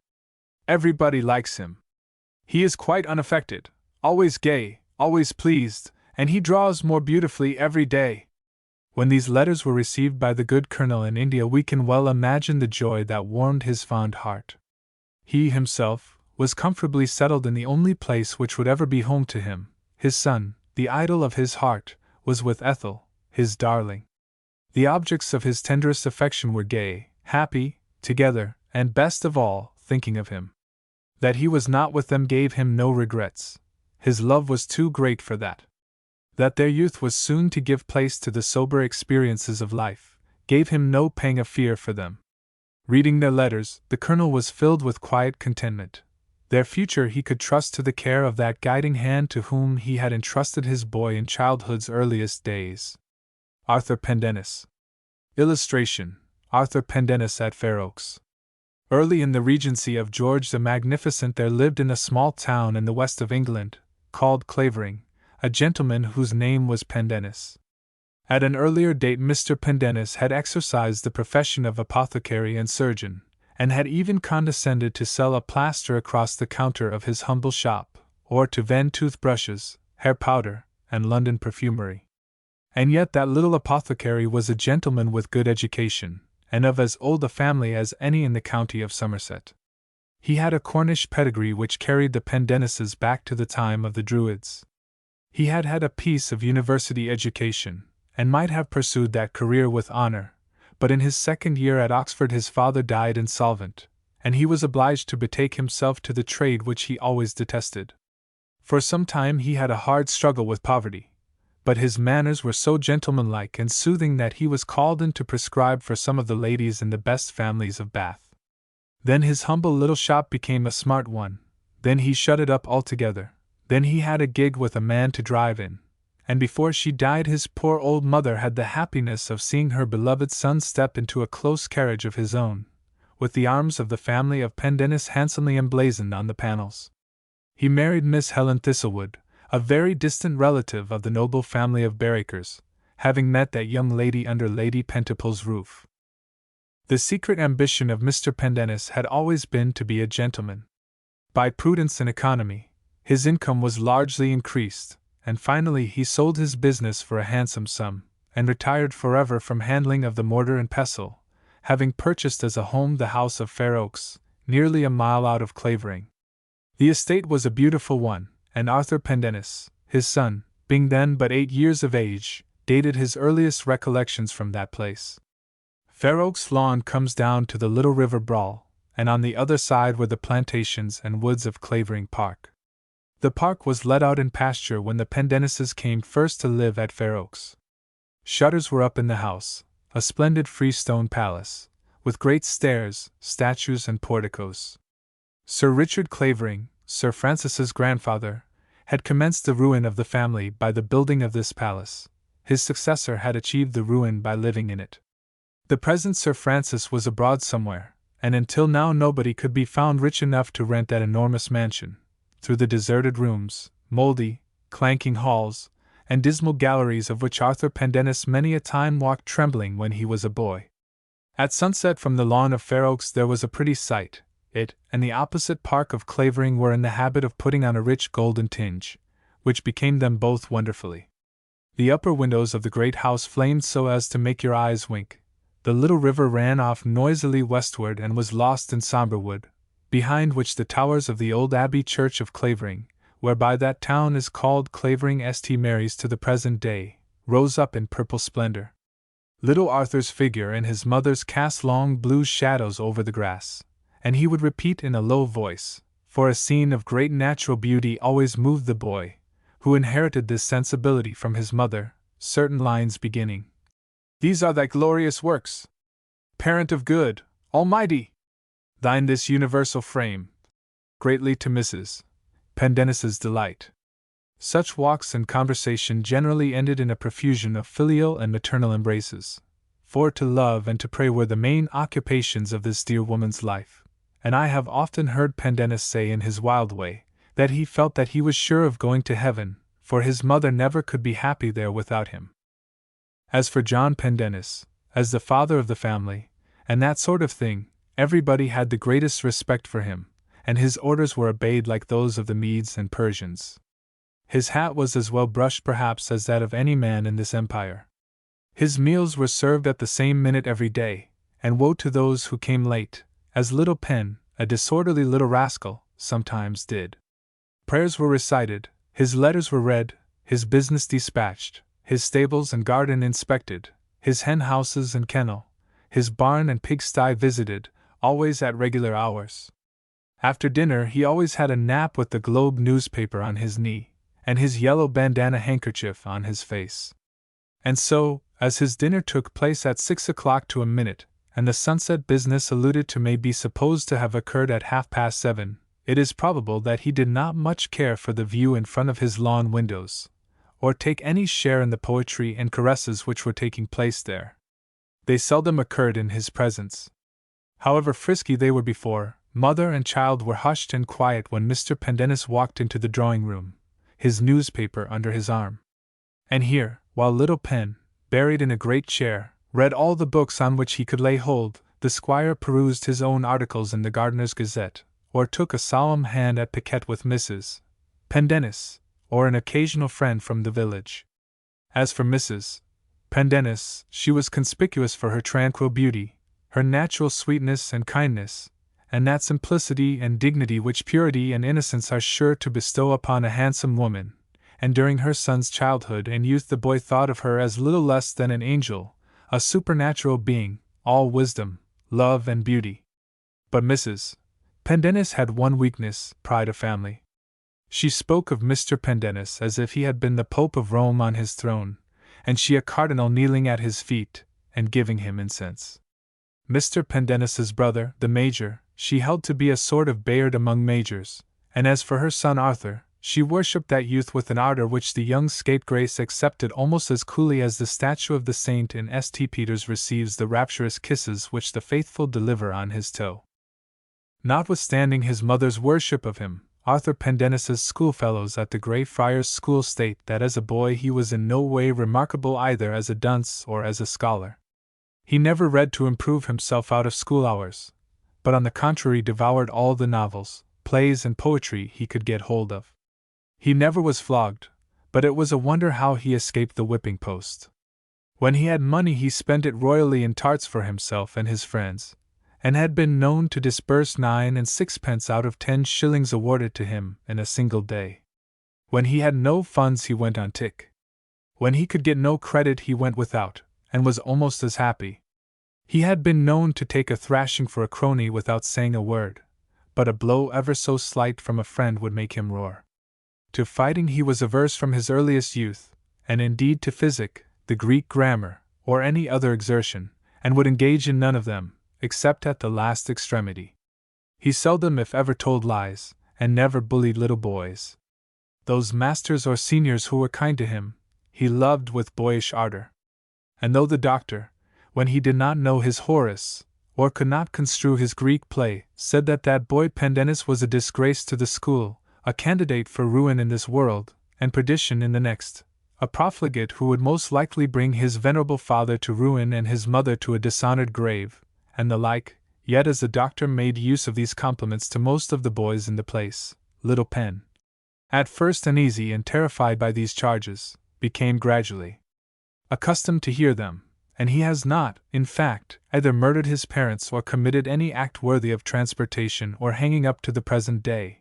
Everybody likes him. He is quite unaffected, always gay, always pleased, and he draws more beautifully every day." When these letters were received by the good colonel in India, we can well imagine the joy that warmed his fond heart. He himself was comfortably settled in the only place which would ever be home to him. His son, the idol of his heart, was with Ethel, his darling. The objects of his tenderest affection were gay, happy, together, and best of all, thinking of him. That he was not with them gave him no regrets. His love was too great for that. That their youth was soon to give place to the sober experiences of life gave him no pang of fear for them. Reading their letters, the colonel was filled with quiet contentment. Their future he could trust to the care of that guiding hand to whom he had entrusted his boy in childhood's earliest days. Arthur Pendennis. Illustration: Arthur Pendennis at Fair Oaks. Early in the regency of George the Magnificent there lived in a small town in the west of England, called Clavering, a gentleman whose name was Pendennis. At an earlier date Mr. Pendennis had exercised the profession of apothecary and surgeon, and had even condescended to sell a plaster across the counter of his humble shop, or to vend toothbrushes, hair powder, and London perfumery. And yet that little apothecary was a gentleman with good education, and of as old a family as any in the county of Somerset. He had a Cornish pedigree which carried the Pendennises back to the time of the Druids. He had had a piece of university education, and might have pursued that career with honor, but in his second year at Oxford his father died insolvent, and he was obliged to betake himself to the trade which he always detested. For some time he had a hard struggle with poverty, but his manners were so gentlemanlike and soothing that he was called in to prescribe for some of the ladies in the best families of Bath. Then his humble little shop became a smart one, then he shut it up altogether. Then he had a gig with a man to drive in, and before she died his poor old mother had the happiness of seeing her beloved son step into a close carriage of his own, with the arms of the family of Pendennis handsomely emblazoned on the panels. He married Miss Helen Thistlewood, a very distant relative of the noble family of Bareacres, having met that young lady under Lady Pentaple's roof. The secret ambition of Mr. Pendennis had always been to be a gentleman. By prudence and economy, his income was largely increased, and finally he sold his business for a handsome sum, and retired forever from handling of the mortar and pestle, having purchased as a home the house of Fair Oaks, nearly a mile out of Clavering. The estate was a beautiful one, and Arthur Pendennis, his son, being then but 8 years of age, dated his earliest recollections from that place. Fair Oaks lawn comes down to the little river Brawl, and on the other side were the plantations and woods of Clavering Park. The park was let out in pasture when the Pendennises came first to live at Fair Oaks. Shutters were up in the house, a splendid freestone palace, with great stairs, statues, and porticos. Sir Richard Clavering, Sir Francis's grandfather, had commenced the ruin of the family by the building of this palace. His successor had achieved the ruin by living in it. The present Sir Francis was abroad somewhere, and until now nobody could be found rich enough to rent that enormous mansion. Through the deserted rooms, mouldy, clanking halls, and dismal galleries of which Arthur Pendennis many a time walked trembling when he was a boy. At sunset from the lawn of Fair Oaks there was a pretty sight. It and the opposite park of Clavering were in the habit of putting on a rich golden tinge, which became them both wonderfully. The upper windows of the great house flamed so as to make your eyes wink. The little river ran off noisily westward and was lost in sombre wood, behind which the towers of the old abbey church of Clavering, whereby that town is called Clavering St. Mary's to the present day, rose up in purple splendor. Little Arthur's figure and his mother's cast long blue shadows over the grass, and he would repeat in a low voice, for a scene of great natural beauty always moved the boy, who inherited this sensibility from his mother, certain lines beginning, "These are thy glorious works, Parent of good, Almighty! Thine this universal frame," greatly to Mrs. Pendennis's delight. Such walks and conversation generally ended in a profusion of filial and maternal embraces, for to love and to pray were the main occupations of this dear woman's life, and I have often heard Pendennis say in his wild way that he felt that he was sure of going to heaven, for his mother never could be happy there without him. As for John Pendennis, as the father of the family, and that sort of thing, everybody had the greatest respect for him, and his orders were obeyed like those of the Medes and Persians. His hat was as well brushed perhaps as that of any man in this empire. His meals were served at the same minute every day, and woe to those who came late, as little Pen, a disorderly little rascal, sometimes did. Prayers were recited, his letters were read, his business dispatched, his stables and garden inspected, his hen houses and kennel, his barn and pigsty visited, always at regular hours. After dinner he always had a nap with the Globe newspaper on his knee, and his yellow bandana handkerchief on his face. And so, as his dinner took place at 6 o'clock to a minute, and the sunset business alluded to may be supposed to have occurred at 7:30, it is probable that he did not much care for the view in front of his lawn windows, or take any share in the poetry and caresses which were taking place there. They seldom occurred in his presence. However frisky they were before, mother and child were hushed and quiet when Mr. Pendennis walked into the drawing-room, his newspaper under his arm. And here, while little Pen, buried in a great chair, read all the books on which he could lay hold, the squire perused his own articles in the Gardener's Gazette, or took a solemn hand at piquet with Mrs. Pendennis, or an occasional friend from the village. As for Mrs. Pendennis, she was conspicuous for her tranquil beauty, her natural sweetness and kindness, and that simplicity and dignity which purity and innocence are sure to bestow upon a handsome woman, and during her son's childhood and youth the boy thought of her as little less than an angel, a supernatural being, all wisdom, love and beauty. But Mrs. Pendennis had one weakness, pride of family. She spoke of Mr. Pendennis as if he had been the Pope of Rome on his throne, and she a cardinal kneeling at his feet, and giving him incense. Mr. Pendennis's brother, the Major, she held to be a sort of Bayard among majors, and as for her son Arthur, she worshipped that youth with an ardor which the young scapegrace accepted almost as coolly as the statue of the saint in St. Peter's receives the rapturous kisses which the faithful deliver on his toe. Notwithstanding his mother's worship of him, Arthur Pendennis's schoolfellows at the Grey Friars School state that as a boy he was in no way remarkable either as a dunce or as a scholar. He never read to improve himself out of school hours, but on the contrary devoured all the novels, plays and poetry he could get hold of. He never was flogged, but it was a wonder how he escaped the whipping post. When he had money he spent it royally in tarts for himself and his friends, and had been known to disburse 9 and 6pence out of 10 shillings awarded to him in a single day. When he had no funds he went on tick. When he could get no credit he went without, and was almost as happy. He had been known to take a thrashing for a crony without saying a word, but a blow ever so slight from a friend would make him roar. To fighting he was averse from his earliest youth, and indeed to physic, the Greek grammar, or any other exertion, and would engage in none of them, except at the last extremity. He seldom if ever told lies, and never bullied little boys. Those masters or seniors who were kind to him, he loved with boyish ardor. And though the doctor, when he did not know his Horace, or could not construe his Greek play, said that boy Pendennis was a disgrace to the school, a candidate for ruin in this world, and perdition in the next, a profligate who would most likely bring his venerable father to ruin and his mother to a dishonored grave, and the like, yet as the doctor made use of these compliments to most of the boys in the place, little Pen, at first uneasy and terrified by these charges, became gradually accustomed to hear them, and he has not, in fact, either murdered his parents or committed any act worthy of transportation or hanging up to the present day.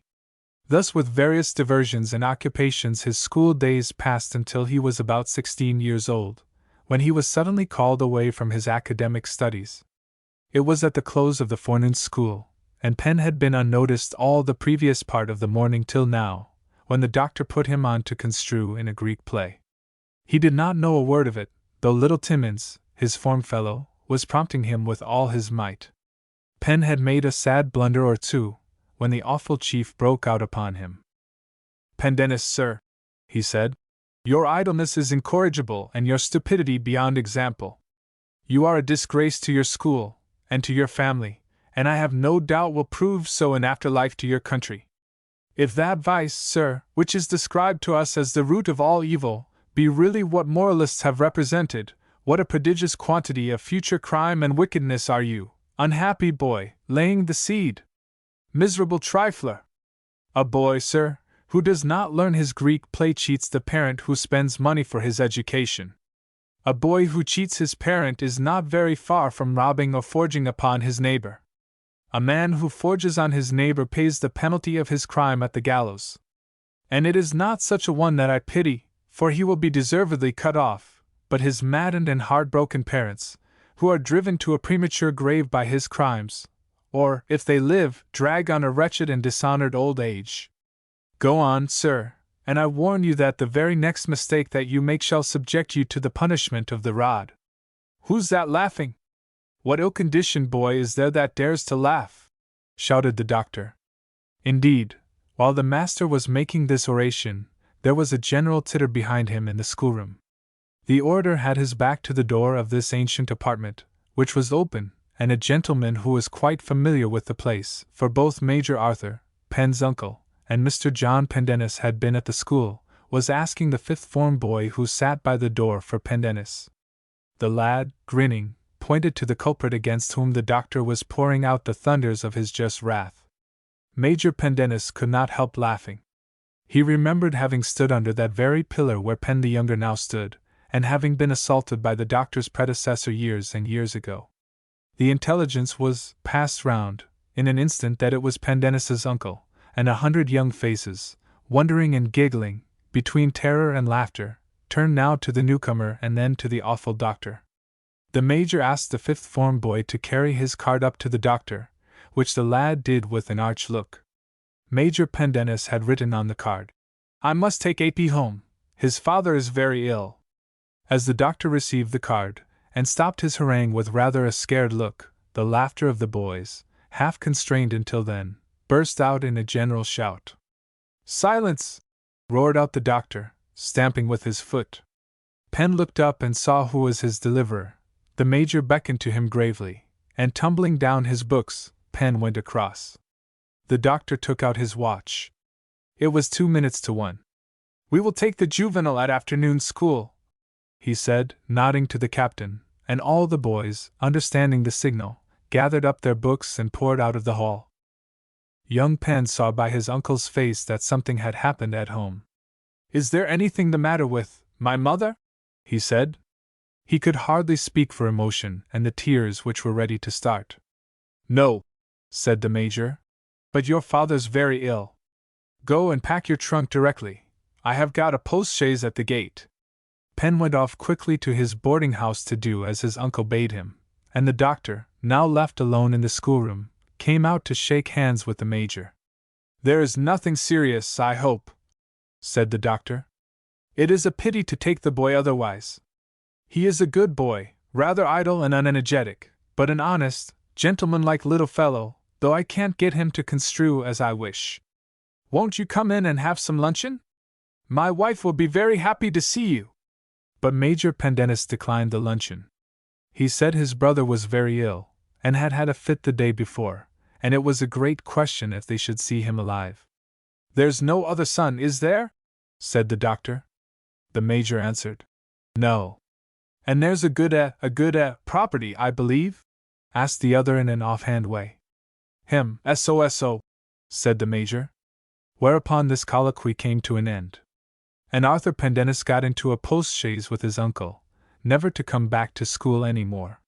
Thus, with various diversions and occupations, his school days passed until he was about 16 years old, when he was suddenly called away from his academic studies. It was at the close of the forenoon school, and Pen had been unnoticed all the previous part of the morning till now, when the doctor put him on to construe in a Greek play. He did not know a word of it, though little Timmins, his form fellow, was prompting him with all his might. Pen had made a sad blunder or two, when the awful chief broke out upon him. "Pendennis, sir," he said, "your idleness is incorrigible and your stupidity beyond example. You are a disgrace to your school, and to your family, and I have no doubt will prove so in after life to your country. If that vice, sir, which is described to us as the root of all evil, be really what moralists have represented, what a prodigious quantity of future crime and wickedness are you, unhappy boy, laying the seed! Miserable trifler! A boy, sir, who does not learn his Greek play cheats the parent who spends money for his education. A boy who cheats his parent is not very far from robbing or forging upon his neighbor. A man who forges on his neighbor pays the penalty of his crime at the gallows. And it is not such a one that I pity, for he will be deservedly cut off, but his maddened and heartbroken parents, who are driven to a premature grave by his crimes, or, if they live, drag on a wretched and dishonored old age. Go on, sir, and I warn you that the very next mistake that you make shall subject you to the punishment of the rod. Who's that laughing? What ill-conditioned boy is there that dares to laugh?" shouted the doctor. Indeed, while the master was making this oration, there was a general titter behind him in the schoolroom. The orator had his back to the door of this ancient apartment, which was open, and a gentleman who was quite familiar with the place, for both Major Arthur, Pen's uncle, and Mr. John Pendennis had been at the school, was asking the fifth-form boy who sat by the door for Pendennis. The lad, grinning, pointed to the culprit against whom the doctor was pouring out the thunders of his just wrath. Major Pendennis could not help laughing. He remembered having stood under that very pillar where Pen the younger now stood, and having been assaulted by the doctor's predecessor years and years ago. The intelligence was passed round, in an instant, that it was Pendennis's uncle, and 100 young faces, wondering and giggling, between terror and laughter, turned now to the newcomer and then to the awful doctor. The major asked the fifth-form boy to carry his card up to the doctor, which the lad did with an arch look. Major Pendennis had written on the card, "I must take AP home. His father is very ill." As the doctor received the card, and stopped his harangue with rather a scared look, the laughter of the boys, half constrained until then, burst out in a general shout. "Silence!" roared out the doctor, stamping with his foot. Pen looked up and saw who was his deliverer. The major beckoned to him gravely, and tumbling down his books, Pen went across. The doctor took out his watch. It was 2 minutes to 1. "We will take the juvenile at afternoon school," he said, nodding to the captain, and all the boys, understanding the signal, gathered up their books and poured out of the hall. Young Pen saw by his uncle's face that something had happened at home. "Is there anything the matter with my mother?" he said. He could hardly speak for emotion and the tears which were ready to start. "No," said the major, "but your father's very ill. Go and pack your trunk directly. I have got a post-chaise at the gate." Pen went off quickly to his boarding-house to do as his uncle bade him, and the doctor, now left alone in the schoolroom, came out to shake hands with the major. "There is nothing serious, I hope?" said the doctor. "It is a pity to take the boy otherwise. He is a good boy, rather idle and unenergetic, but an honest, gentlemanlike little fellow, though I can't get him to construe as I wish. Won't you come in and have some luncheon? My wife will be very happy to see you." But Major Pendennis declined the luncheon. He said his brother was very ill, and had had a fit the day before, and it was a great question if they should see him alive. "There's no other son, is there?" said the doctor. The Major answered, "No." "And there's a good property, I believe?" asked the other in an offhand way. "So," said the Major. Whereupon this colloquy came to an end. And Arthur Pendennis got into a post-chaise with his uncle, never to come back to school any more.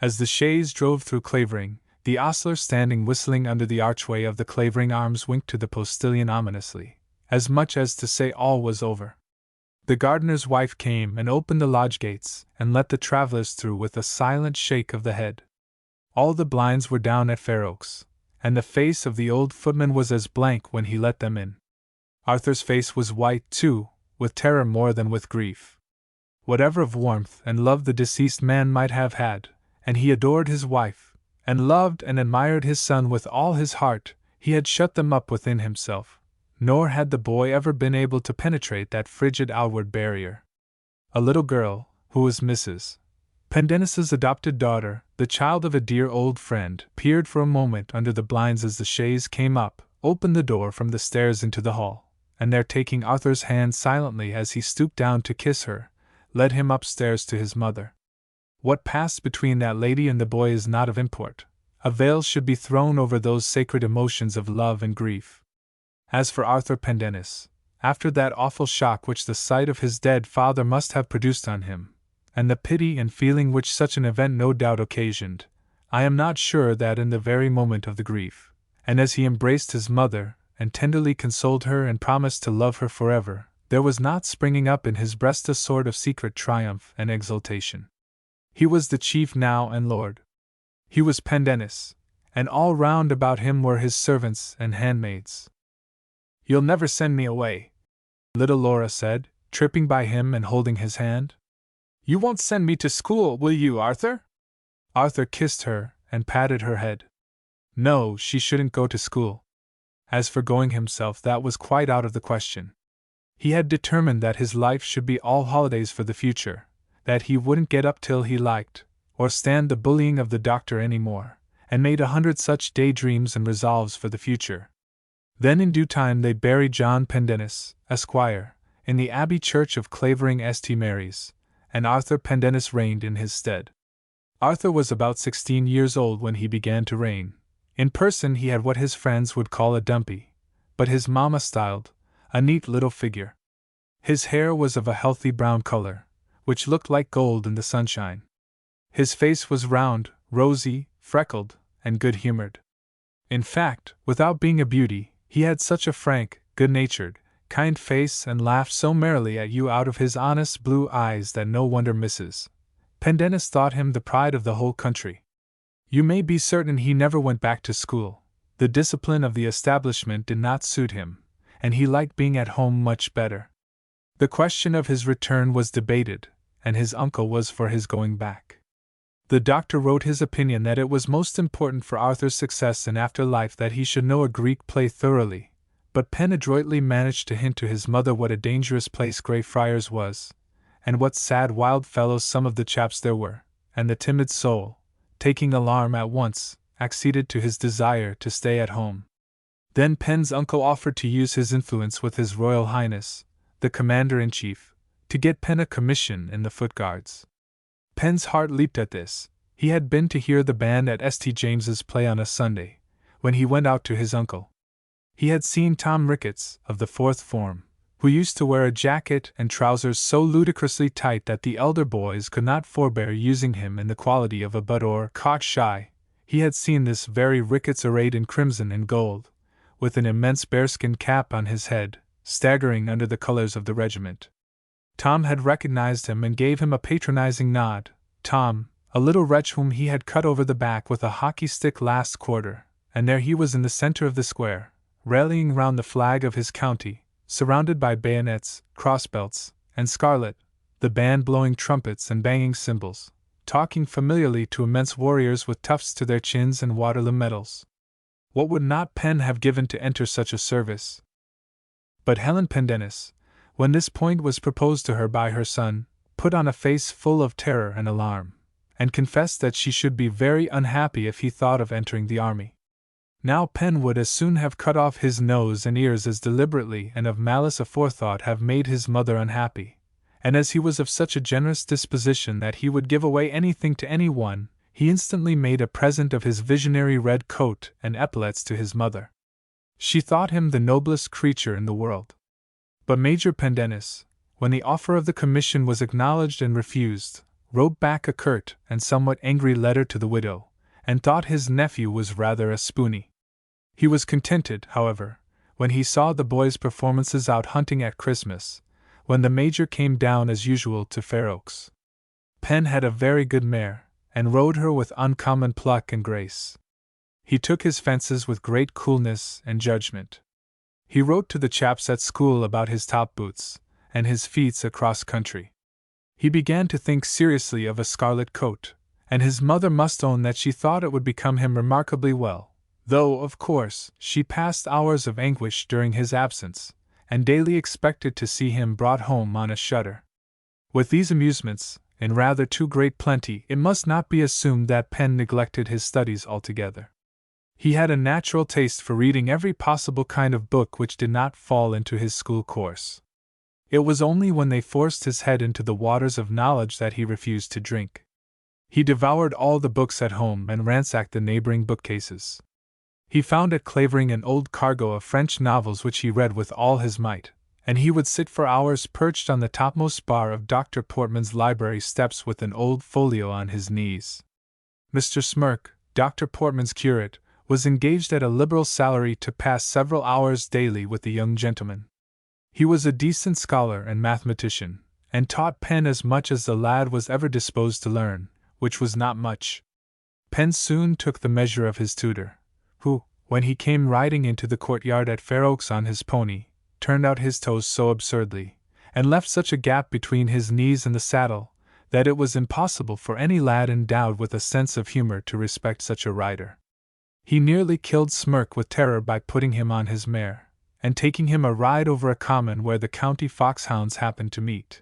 As the chaise drove through Clavering, the ostler standing whistling under the archway of the Clavering Arms winked to the postilion ominously, as much as to say all was over. The gardener's wife came and opened the lodge gates, and let the travellers through with a silent shake of the head. All the blinds were down at Fair Oaks, and the face of the old footman was as blank when he let them in. Arthur's face was white, too, with terror more than with grief. Whatever of warmth and love the deceased man might have had, and he adored his wife, and loved and admired his son with all his heart, he had shut them up within himself, nor had the boy ever been able to penetrate that frigid outward barrier. A little girl, who was Mrs. Pendennis's adopted daughter, the child of a dear old friend, peered for a moment under the blinds as the chaise came up, opened the door from the stairs into the hall, and there taking Arthur's hand silently as he stooped down to kiss her, led him upstairs to his mother. What passed between that lady and the boy is not of import. A veil should be thrown over those sacred emotions of love and grief. As for Arthur Pendennis, after that awful shock which the sight of his dead father must have produced on him, and the pity and feeling which such an event no doubt occasioned, I am not sure that in the very moment of the grief, and as he embraced his mother, and tenderly consoled her and promised to love her forever, there was not springing up in his breast a sort of secret triumph and exultation. He was the chief now and lord. He was Pendennis, and all round about him were his servants and handmaids. "You'll never send me away," little Laura said, tripping by him and holding his hand. "You won't send me to school, will you, Arthur?" Arthur kissed her and patted her head. No, she shouldn't go to school. As for going himself, that was quite out of the question. He had determined that his life should be all holidays for the future, that he wouldn't get up till he liked, or stand the bullying of the doctor any more, and made 100 such daydreams and resolves for the future. Then in due time they buried John Pendennis, Esquire, in the Abbey Church of Clavering St. Mary's, and Arthur Pendennis reigned in his stead. Arthur was about 16 years old when he began to reign. In person he had what his friends would call a dumpy, but his mamma styled, a neat little figure. His hair was of a healthy brown color, which looked like gold in the sunshine. His face was round, rosy, freckled, and good-humored. In fact, without being a beauty, he had such a frank, good-natured, kind face and laughed so merrily at you out of his honest blue eyes that no wonder Mrs. Pendennis thought him the pride of the whole country. You may be certain he never went back to school. The discipline of the establishment did not suit him, and he liked being at home much better. The question of his return was debated, and his uncle was for his going back. The doctor wrote his opinion that it was most important for Arthur's success in after life that he should know a Greek play thoroughly, but Penn adroitly managed to hint to his mother what a dangerous place Greyfriars was, and what sad wild fellows some of the chaps there were, and the timid soul, taking alarm at once, acceded to his desire to stay at home. Then Penn's uncle offered to use his influence with His Royal Highness, the Commander-in-Chief, to get Penn a commission in the Foot Guards. Penn's heart leaped at this. He had been to hear the band at St. James's play on a Sunday, when he went out to his uncle. He had seen Tom Ricketts, of the 4th Form, who used to wear a jacket and trousers so ludicrously tight that the elder boys could not forbear using him in the quality of a butt or cock-shy. He had seen this very Ricketts arrayed in crimson and gold, with an immense bearskin cap on his head, staggering under the colors of the regiment. Tom had recognized him and gave him a patronizing nod. Tom, a little wretch whom he had cut over the back with a hockey stick last quarter, and there he was in the center of the square, rallying round the flag of his county, surrounded by bayonets, crossbelts, and scarlet, the band blowing trumpets and banging cymbals, talking familiarly to immense warriors with tufts to their chins and Waterloo medals. What would not Penn have given to enter such a service? But Helen Pendennis, when this point was proposed to her by her son, put on a face full of terror and alarm, and confessed that she should be very unhappy if he thought of entering the army. Now Penn would as soon have cut off his nose and ears as deliberately and of malice aforethought have made his mother unhappy, and as he was of such a generous disposition that he would give away anything to any one, he instantly made a present of his visionary red coat and epaulets to his mother. She thought him the noblest creature in the world. But Major Pendennis, when the offer of the commission was acknowledged and refused, wrote back a curt and somewhat angry letter to the widow, and thought his nephew was rather a spoony. He was contented, however, when he saw the boys' performances out hunting at Christmas, when the Major came down as usual to Fair Oaks. Penn had a very good mare, and rode her with uncommon pluck and grace. He took his fences with great coolness and judgment. He wrote to the chaps at school about his top boots, and his feats across country. He began to think seriously of a scarlet coat, and his mother must own that she thought it would become him remarkably well, though, of course, she passed hours of anguish during his absence, and daily expected to see him brought home on a shutter. With these amusements, in rather too great plenty, it must not be assumed that Penn neglected his studies altogether. He had a natural taste for reading every possible kind of book which did not fall into his school course. It was only when they forced his head into the waters of knowledge that he refused to drink. He devoured all the books at home and ransacked the neighboring bookcases. He found at Clavering an old cargo of French novels which he read with all his might, and he would sit for hours perched on the topmost bar of Dr. Portman's library steps with an old folio on his knees. Mr. Smirk, Dr. Portman's curate, was engaged at a liberal salary to pass several hours daily with the young gentleman. He was a decent scholar and mathematician, and taught Penn as much as the lad was ever disposed to learn, which was not much. Penn soon took the measure of his tutor, who, when he came riding into the courtyard at Fair Oaks on his pony, turned out his toes so absurdly, and left such a gap between his knees and the saddle, that it was impossible for any lad endowed with a sense of humor to respect such a rider. He nearly killed Smirk with terror by putting him on his mare, and taking him a ride over a common where the county foxhounds happened to meet.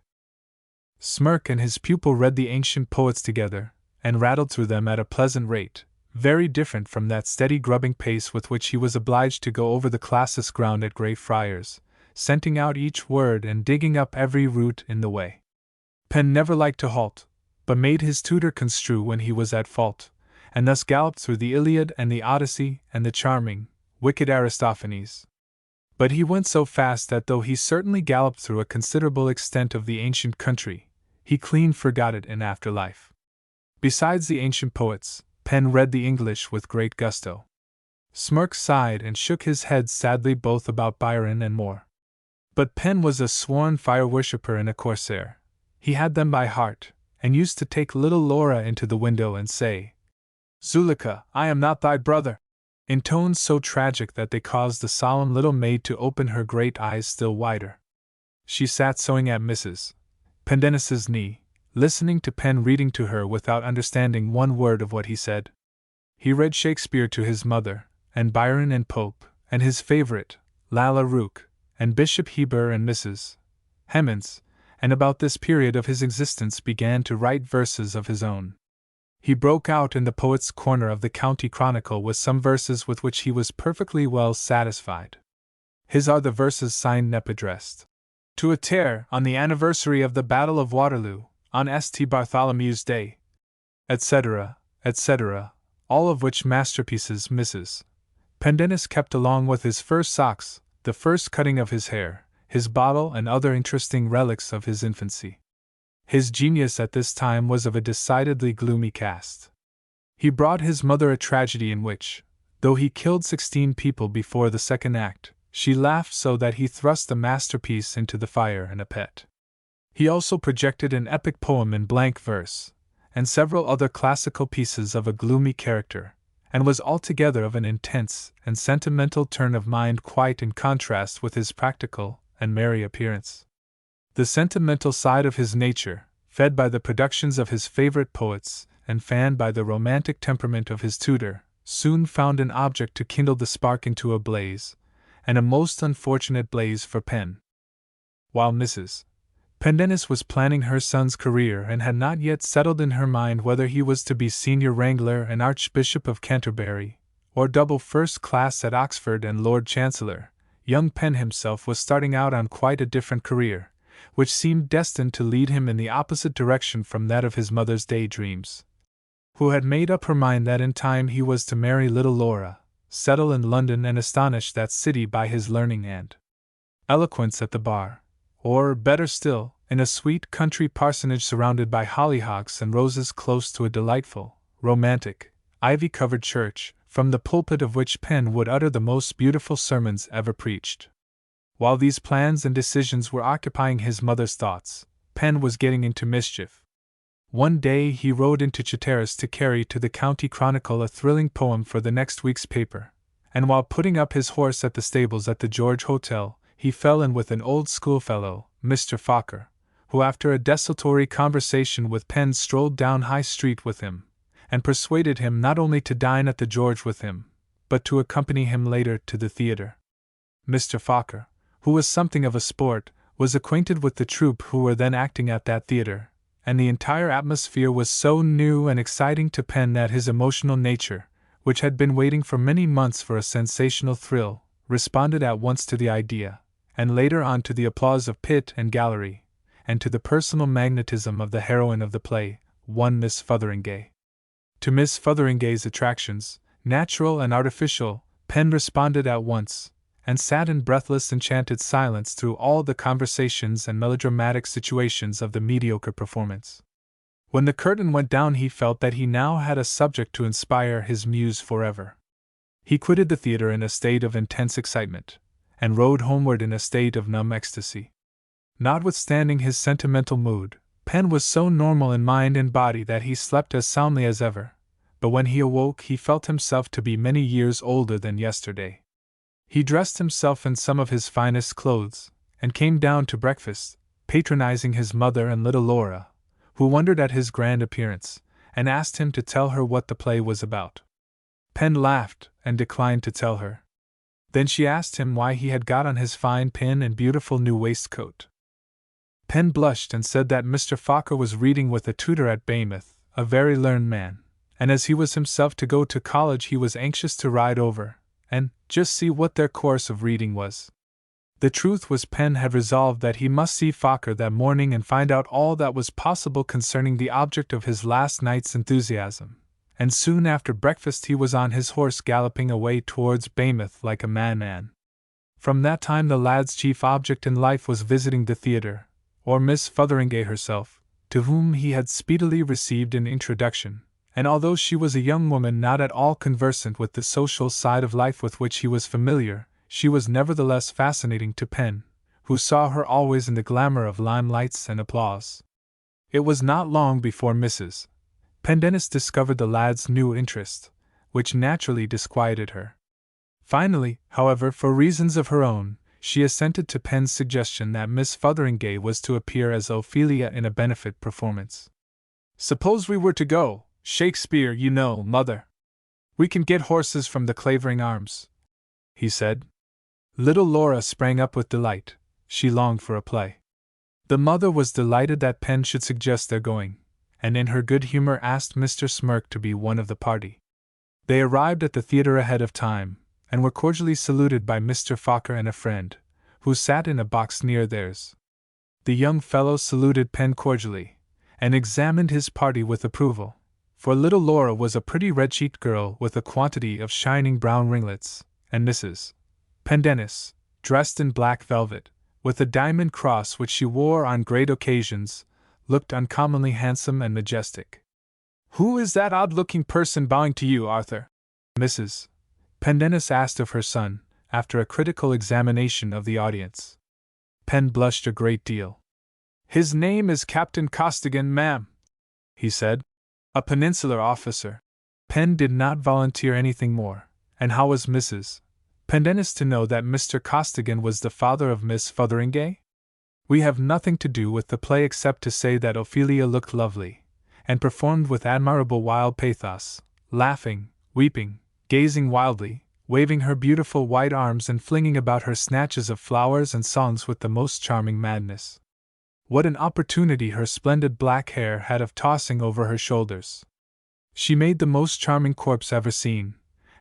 Smirk and his pupil read the ancient poets together, and rattled through them at a pleasant rate, very different from that steady grubbing pace with which he was obliged to go over the classics ground at Grey Friars, scenting out each word and digging up every root in the way. Penn never liked to halt, but made his tutor construe when he was at fault, and thus galloped through the Iliad and the Odyssey and the charming, wicked Aristophanes. But he went so fast that though he certainly galloped through a considerable extent of the ancient country, he clean forgot it in after life. Besides the ancient poets, Penn read the English with great gusto. Smirk sighed and shook his head sadly both about Byron and Moore. But Penn was a sworn fire-worshipper and a corsair. He had them by heart, and used to take little Laura into the window and say, "Zuleika, I am not thy brother," in tones so tragic that they caused the solemn little maid to open her great eyes still wider. She sat sewing at Mrs. Pendennis's knee, listening to Penn reading to her without understanding one word of what he said. He read Shakespeare to his mother, and Byron and Pope, and his favorite, Lalla Rookh, and Bishop Heber and Mrs. Hemans, and about this period of his existence began to write verses of his own. He broke out in the Poet's Corner of the County Chronicle with some verses with which he was perfectly well satisfied. His are the verses signed Nepaddressed. To a tear, on the anniversary of the Battle of Waterloo, on St. Bartholomew's Day, etc., etc., all of which masterpieces Mrs. Pendennis kept along with his fur socks, the first cutting of his hair, his bottle, and other interesting relics of his infancy. His genius at this time was of a decidedly gloomy cast. He brought his mother a tragedy in which, though he killed 16 people before the second act, she laughed so that he thrust the masterpiece into the fire in a pet. He also projected an epic poem in blank verse, and several other classical pieces of a gloomy character, and was altogether of an intense and sentimental turn of mind, quite in contrast with his practical and merry appearance. The sentimental side of his nature, fed by the productions of his favorite poets, and fanned by the romantic temperament of his tutor, soon found an object to kindle the spark into a blaze, and a most unfortunate blaze for Penn. While Mrs. Pendennis was planning her son's career and had not yet settled in her mind whether he was to be Senior Wrangler and Archbishop of Canterbury, or double first class at Oxford and Lord Chancellor, young Penn himself was starting out on quite a different career, which seemed destined to lead him in the opposite direction from that of his mother's daydreams, who had made up her mind that in time he was to marry little Laura, settle in London and astonish that city by his learning and eloquence at the bar, or, better still, in a sweet country parsonage surrounded by hollyhocks and roses close to a delightful, romantic, ivy-covered church, from the pulpit of which Penn would utter the most beautiful sermons ever preached. While these plans and decisions were occupying his mother's thoughts, Penn was getting into mischief. One day he rode into Chatteris to carry to the County Chronicle a thrilling poem for the next week's paper, and while putting up his horse at the stables at the George Hotel, he fell in with an old schoolfellow, Mr. Fokker, who after a desultory conversation with Penn strolled down High Street with him, and persuaded him not only to dine at the George with him, but to accompany him later to the theatre. Mr. Fokker, who was something of a sport, was acquainted with the troupe who were then acting at that theatre, and the entire atmosphere was so new and exciting to Penn that his emotional nature, which had been waiting for many months for a sensational thrill, responded at once to the idea, and later on to the applause of pit and gallery, and to the personal magnetism of the heroine of the play, one Miss Fotheringay. To Miss Fotheringay's attractions, natural and artificial, Penn responded at once, and sat in breathless enchanted silence through all the conversations and melodramatic situations of the mediocre performance. When the curtain went down he felt that he now had a subject to inspire his muse forever. He quitted the theatre in a state of intense excitement, and rode homeward in a state of numb ecstasy. Notwithstanding his sentimental mood, Penn was so normal in mind and body that he slept as soundly as ever, but when he awoke he felt himself to be many years older than yesterday. He dressed himself in some of his finest clothes, and came down to breakfast, patronizing his mother and little Laura, who wondered at his grand appearance, and asked him to tell her what the play was about. Penn laughed, and declined to tell her. Then she asked him why he had got on his fine pin and beautiful new waistcoat. Penn blushed and said that Mr. Fokker was reading with a tutor at Weymouth, a very learned man, and as he was himself to go to college he was anxious to ride over, and just see what their course of reading was. The truth was Penn had resolved that he must see Fokker that morning and find out all that was possible concerning the object of his last night's enthusiasm, and soon after breakfast he was on his horse galloping away towards Weymouth like a madman. From that time the lad's chief object in life was visiting the theatre, or Miss Fotheringay herself, to whom he had speedily received an introduction, and although she was a young woman not at all conversant with the social side of life with which he was familiar, she was nevertheless fascinating to Penn, who saw her always in the glamour of limelights and applause. It was not long before Mrs. Pendennis discovered the lad's new interest, which naturally disquieted her. Finally, however, for reasons of her own, she assented to Penn's suggestion that Miss Fotheringay was to appear as Ophelia in a benefit performance. "Suppose we were to go? Shakespeare, you know, mother. We can get horses from the Clavering Arms," he said. Little Laura sprang up with delight. She longed for a play. The mother was delighted that Penn should suggest their going, and in her good humor asked Mr. Smirk to be one of the party. They arrived at the theatre ahead of time, and were cordially saluted by Mr. Fokker and a friend, who sat in a box near theirs. The young fellow saluted Penn cordially, and examined his party with approval, for little Laura was a pretty red-cheeked girl with a quantity of shining brown ringlets, and Mrs. Pendennis, dressed in black velvet, with a diamond cross which she wore on great occasions, looked uncommonly handsome and majestic. "Who is that odd-looking person bowing to you, Arthur?" Mrs. Pendennis asked of her son, after a critical examination of the audience. Penn blushed a great deal. "His name is Captain Costigan, ma'am," he said. "A peninsular officer." Penn did not volunteer anything more. "And how was Mrs. Pendennis to know that Mr. Costigan was the father of Miss Fotheringay? We have nothing to do with the play except to say that Ophelia looked lovely, and performed with admirable wild pathos, laughing, weeping, gazing wildly, waving her beautiful white arms and flinging about her snatches of flowers and songs with the most charming madness. What an opportunity her splendid black hair had of tossing over her shoulders! She made the most charming corpse ever seen,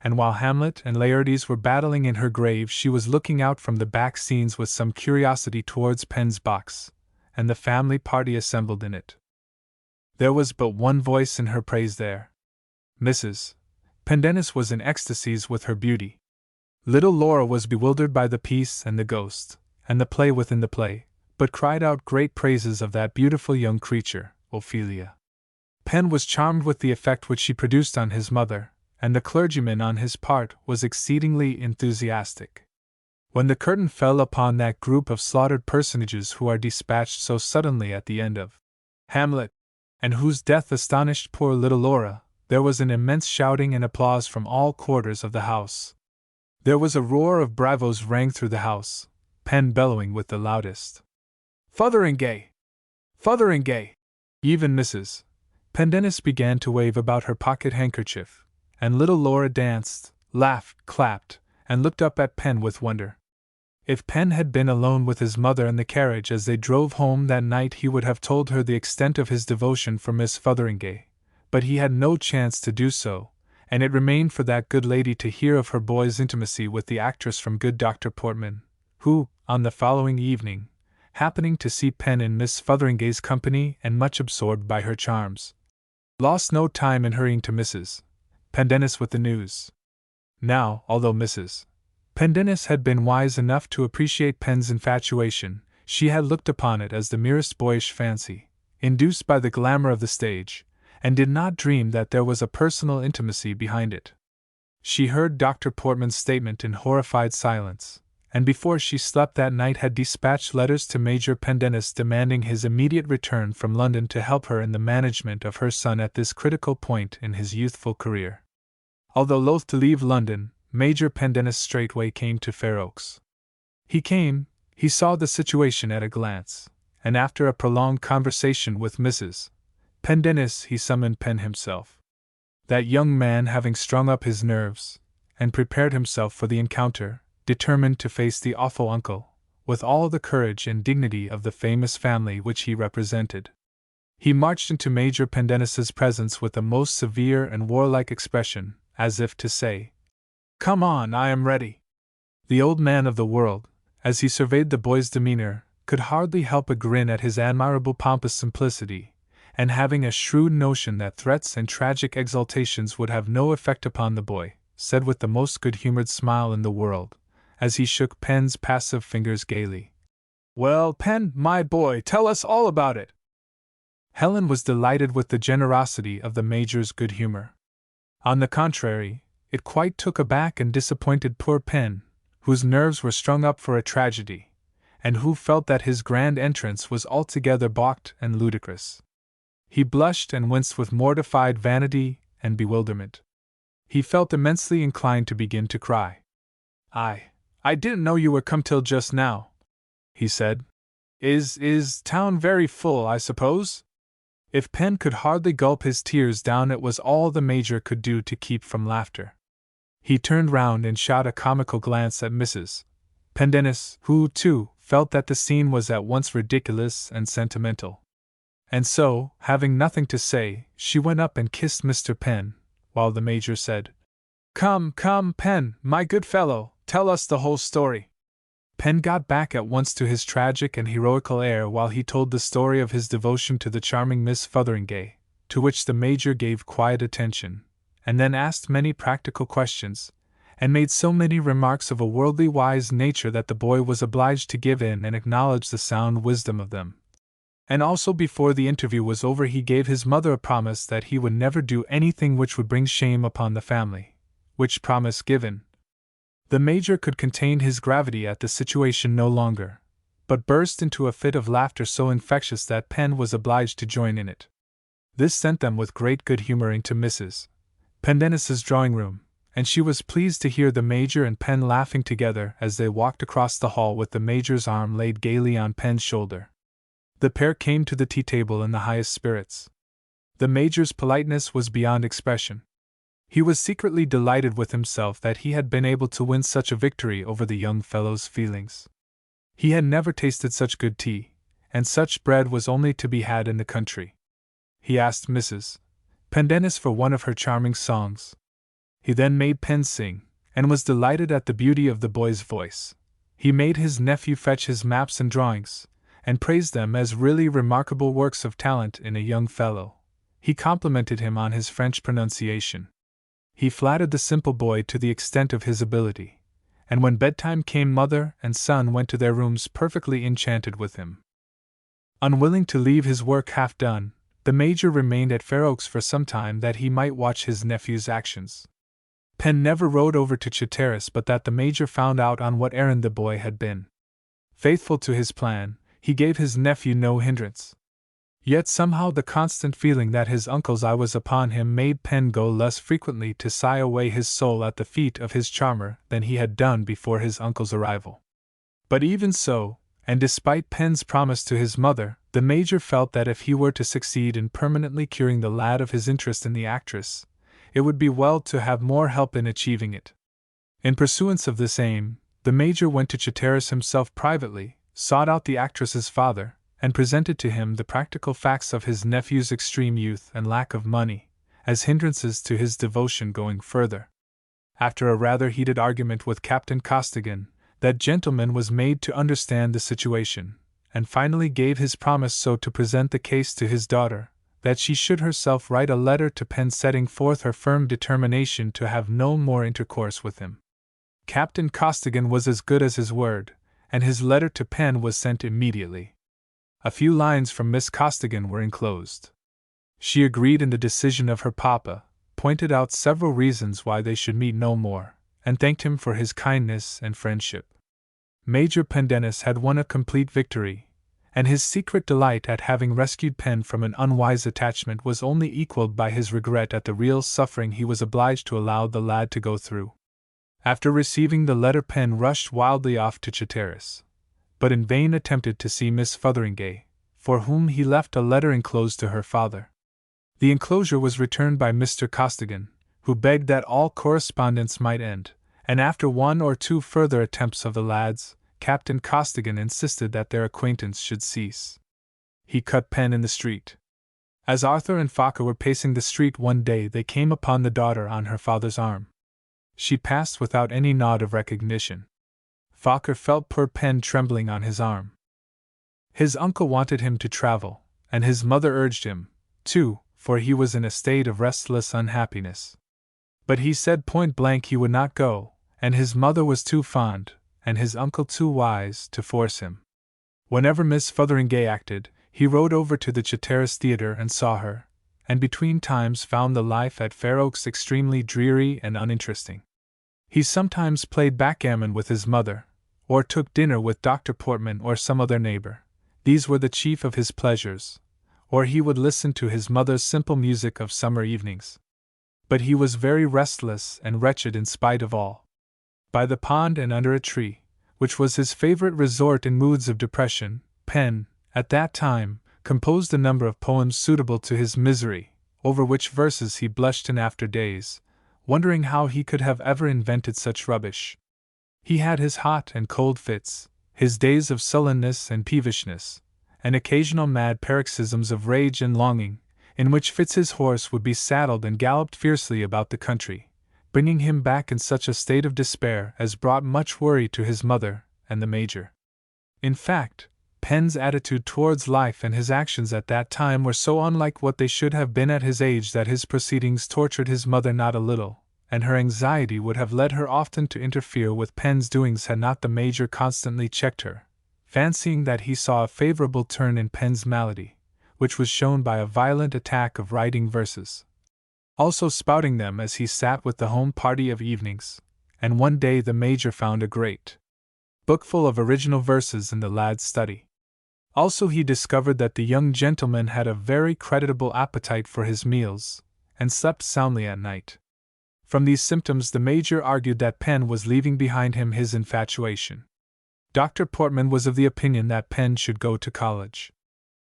and while Hamlet and Laertes were battling in her grave she was looking out from the back scenes with some curiosity towards Penn's box, and the family party assembled in it. There was but one voice in her praise there. Mrs. Pendennis was in ecstasies with her beauty. Little Laura was bewildered by the piece and the ghost, and the play within the play, but cried out great praises of that beautiful young creature, Ophelia. Penn was charmed with the effect which she produced on his mother, and the clergyman on his part was exceedingly enthusiastic. When the curtain fell upon that group of slaughtered personages who are dispatched so suddenly at the end of Hamlet, and whose death astonished poor little Laura, there was an immense shouting and applause from all quarters of the house. There was a roar of bravos rang through the house, Penn bellowing with the loudest, "Fotheringay! Fotheringay!" Even Mrs. Pendennis began to wave about her pocket handkerchief, and little Laura danced, laughed, clapped, and looked up at Penn with wonder. If Penn had been alone with his mother in the carriage as they drove home that night he would have told her the extent of his devotion for Miss Fotheringay, but he had no chance to do so, and it remained for that good lady to hear of her boy's intimacy with the actress from good Dr. Portman, who, on the following evening, happening to see Penn in Miss Fotheringay's company and much absorbed by her charms, lost no time in hurrying to Mrs. Pendennis with the news. Now, although Mrs. Pendennis had been wise enough to appreciate Penn's infatuation, she had looked upon it as the merest boyish fancy, induced by the glamour of the stage, and did not dream that there was a personal intimacy behind it. She heard Dr. Portman's statement in horrified silence, and before she slept that night had dispatched letters to Major Pendennis demanding his immediate return from London to help her in the management of her son at this critical point in his youthful career. Although loath to leave London, Major Pendennis straightway came to Fair Oaks. He saw the situation at a glance, and after a prolonged conversation with Mrs. Pendennis he summoned Penn himself. That young man, having strung up his nerves, and prepared himself for the encounter, determined to face the awful uncle, with all the courage and dignity of the famous family which he represented. He marched into Major Pendennis's presence with a most severe and warlike expression, as if to say, "Come on, I am ready." The old man of the world, as he surveyed the boy's demeanor, could hardly help a grin at his admirable pompous simplicity, and having a shrewd notion that threats and tragic exultations would have no effect upon the boy, said with the most good-humored smile in the world, as he shook Penn's passive fingers gaily, "Well, Penn, my boy, tell us all about it." Helen was delighted with the generosity of the Major's good humor. On the contrary, it quite took aback and disappointed poor Penn, whose nerves were strung up for a tragedy, and who felt that his grand entrance was altogether balked and ludicrous. He blushed and winced with mortified vanity and bewilderment. He felt immensely inclined to begin to cry. I didn't know you were come till just now," he said. Is town very full, I suppose?" If Penn could hardly gulp his tears down, it was all the Major could do to keep from laughter. He turned round and shot a comical glance at Mrs. Pendennis, who, too, felt that the scene was at once ridiculous and sentimental. And so, having nothing to say, she went up and kissed Mr. Penn, while the Major said, Come, Penn, my good fellow, tell us the whole story." Penn got back at once to his tragic and heroical air while he told the story of his devotion to the charming Miss Fotheringay, to which the Major gave quiet attention, and then asked many practical questions, and made so many remarks of a worldly wise nature that the boy was obliged to give in and acknowledge the sound wisdom of them. And also before the interview was over he gave his mother a promise that he would never do anything which would bring shame upon the family, which promise given, the Major could contain his gravity at the situation no longer, but burst into a fit of laughter so infectious that Penn was obliged to join in it. This sent them with great good humor into Mrs. Pendennis's drawing-room, and she was pleased to hear the Major and Pen laughing together as they walked across the hall with the Major's arm laid gaily on Pen's shoulder. The pair came to the tea table in the highest spirits. The Major's politeness was beyond expression. He was secretly delighted with himself that he had been able to win such a victory over the young fellow's feelings. He had never tasted such good tea, and such bread was only to be had in the country. He asked Mrs. Pendennis for one of her charming songs. He then made Pen sing, and was delighted at the beauty of the boy's voice. He made his nephew fetch his maps and drawings, and praised them as really remarkable works of talent in a young fellow. He complimented him on his French pronunciation. He flattered the simple boy to the extent of his ability, and when bedtime came mother and son went to their rooms perfectly enchanted with him. Unwilling to leave his work half done, the Major remained at Fair Oaks for some time that he might watch his nephew's actions. Pen never rode over to Chatteris but that the Major found out on what errand the boy had been. Faithful to his plan, he gave his nephew no hindrance. Yet somehow the constant feeling that his uncle's eye was upon him made Pen go less frequently to sigh away his soul at the feet of his charmer than he had done before his uncle's arrival. But even so, and despite Pen's promise to his mother, the Major felt that if he were to succeed in permanently curing the lad of his interest in the actress, it would be well to have more help in achieving it. In pursuance of this aim, the Major went to Chatteris himself privately, sought out the actress's father, and presented to him the practical facts of his nephew's extreme youth and lack of money, as hindrances to his devotion going further. After a rather heated argument with Captain Costigan, that gentleman was made to understand the situation, and finally gave his promise so to present the case to his daughter, that she should herself write a letter to Pen setting forth her firm determination to have no more intercourse with him. Captain Costigan was as good as his word, and his letter to Pen was sent immediately. A few lines from Miss Costigan were enclosed. She agreed in the decision of her papa, pointed out several reasons why they should meet no more, and thanked him for his kindness and friendship. Major Pendennis had won a complete victory, and his secret delight at having rescued Pen from an unwise attachment was only equaled by his regret at the real suffering he was obliged to allow the lad to go through. After receiving the letter, Pen rushed wildly off to Chatteris, but in vain attempted to see Miss Fotheringay, for whom he left a letter enclosed to her father. The enclosure was returned by Mr. Costigan, who begged that all correspondence might end, and after one or two further attempts of the lad's, Captain Costigan insisted that their acquaintance should cease. He cut Pen in the street. As Arthur and Thackeray were pacing the street one day, they came upon the daughter on her father's arm. She passed without any nod of recognition. Thackeray felt poor Pen trembling on his arm. His uncle wanted him to travel, and his mother urged him, too, for he was in a state of restless unhappiness. But he said point blank he would not go, and his mother was too fond, and his uncle too wise, to force him. Whenever Miss Fotheringay acted, he rode over to the Chatteris Theatre and saw her, and between times found the life at Fair Oaks extremely dreary and uninteresting. He sometimes played backgammon with his mother, or took dinner with Dr. Portman or some other neighbor. These were the chief of his pleasures, or he would listen to his mother's simple music of summer evenings. But he was very restless and wretched in spite of all. By the pond and under a tree, which was his favorite resort in moods of depression, Pen, at that time, composed a number of poems suitable to his misery, over which verses he blushed in after days, wondering how he could have ever invented such rubbish. He had his hot and cold fits, his days of sullenness and peevishness, and occasional mad paroxysms of rage and longing, in which fits his horse would be saddled and galloped fiercely about the country, bringing him back in such a state of despair as brought much worry to his mother and the Major. In fact, Pen's attitude towards life and his actions at that time were so unlike what they should have been at his age that his proceedings tortured his mother not a little, and her anxiety would have led her often to interfere with Pen's doings had not the Major constantly checked her, fancying that he saw a favorable turn in Pen's malady, which was shown by a violent attack of writing verses, also spouting them as he sat with the home party of evenings, and one day the Major found a great book full of original verses in the lad's study. Also he discovered that the young gentleman had a very creditable appetite for his meals, and slept soundly at night. From these symptoms, the Major argued that Penn was leaving behind him his infatuation. Dr. Portman was of the opinion that Penn should go to college.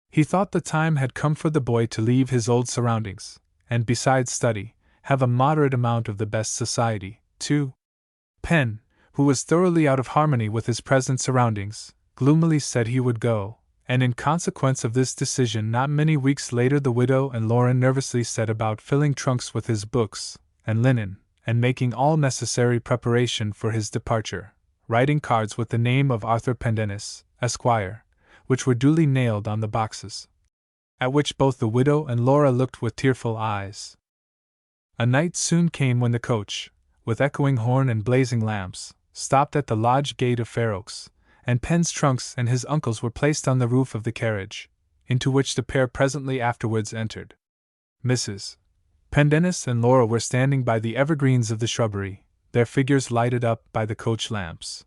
He thought the time had come for the boy to leave his old surroundings, and besides study, have a moderate amount of the best society, too. Penn, who was thoroughly out of harmony with his present surroundings, gloomily said he would go, and in consequence of this decision not many weeks later the widow and Laura nervously set about filling trunks with his books and linen, and making all necessary preparation for his departure, writing cards with the name of Arthur Pendennis, Esquire, which were duly nailed on the boxes. At which both the widow and Laura looked with tearful eyes. A night soon came when the coach, with echoing horn and blazing lamps, stopped at the lodge gate of Fair Oaks, and Penn's trunks and his uncle's were placed on the roof of the carriage, into which the pair presently afterwards entered. Mrs. Pendennis and Laura were standing by the evergreens of the shrubbery, their figures lighted up by the coach lamps.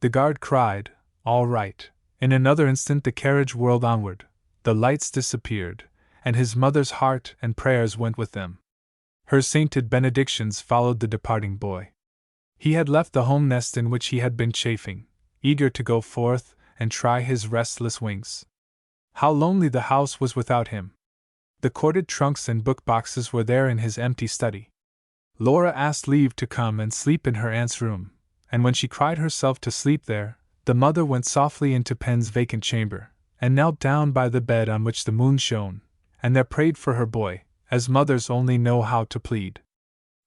The guard cried, "All right." In another instant the carriage whirled onward, the lights disappeared, and his mother's heart and prayers went with them. Her sainted benedictions followed the departing boy. He had left the home nest in which he had been chafing, eager to go forth and try his restless wings. How lonely the house was without him! The corded trunks and book boxes were there in his empty study. Laura asked leave to come and sleep in her aunt's room, and when she cried herself to sleep there, the mother went softly into Penn's vacant chamber, and knelt down by the bed on which the moon shone, and there prayed for her boy, as mothers only know how to plead.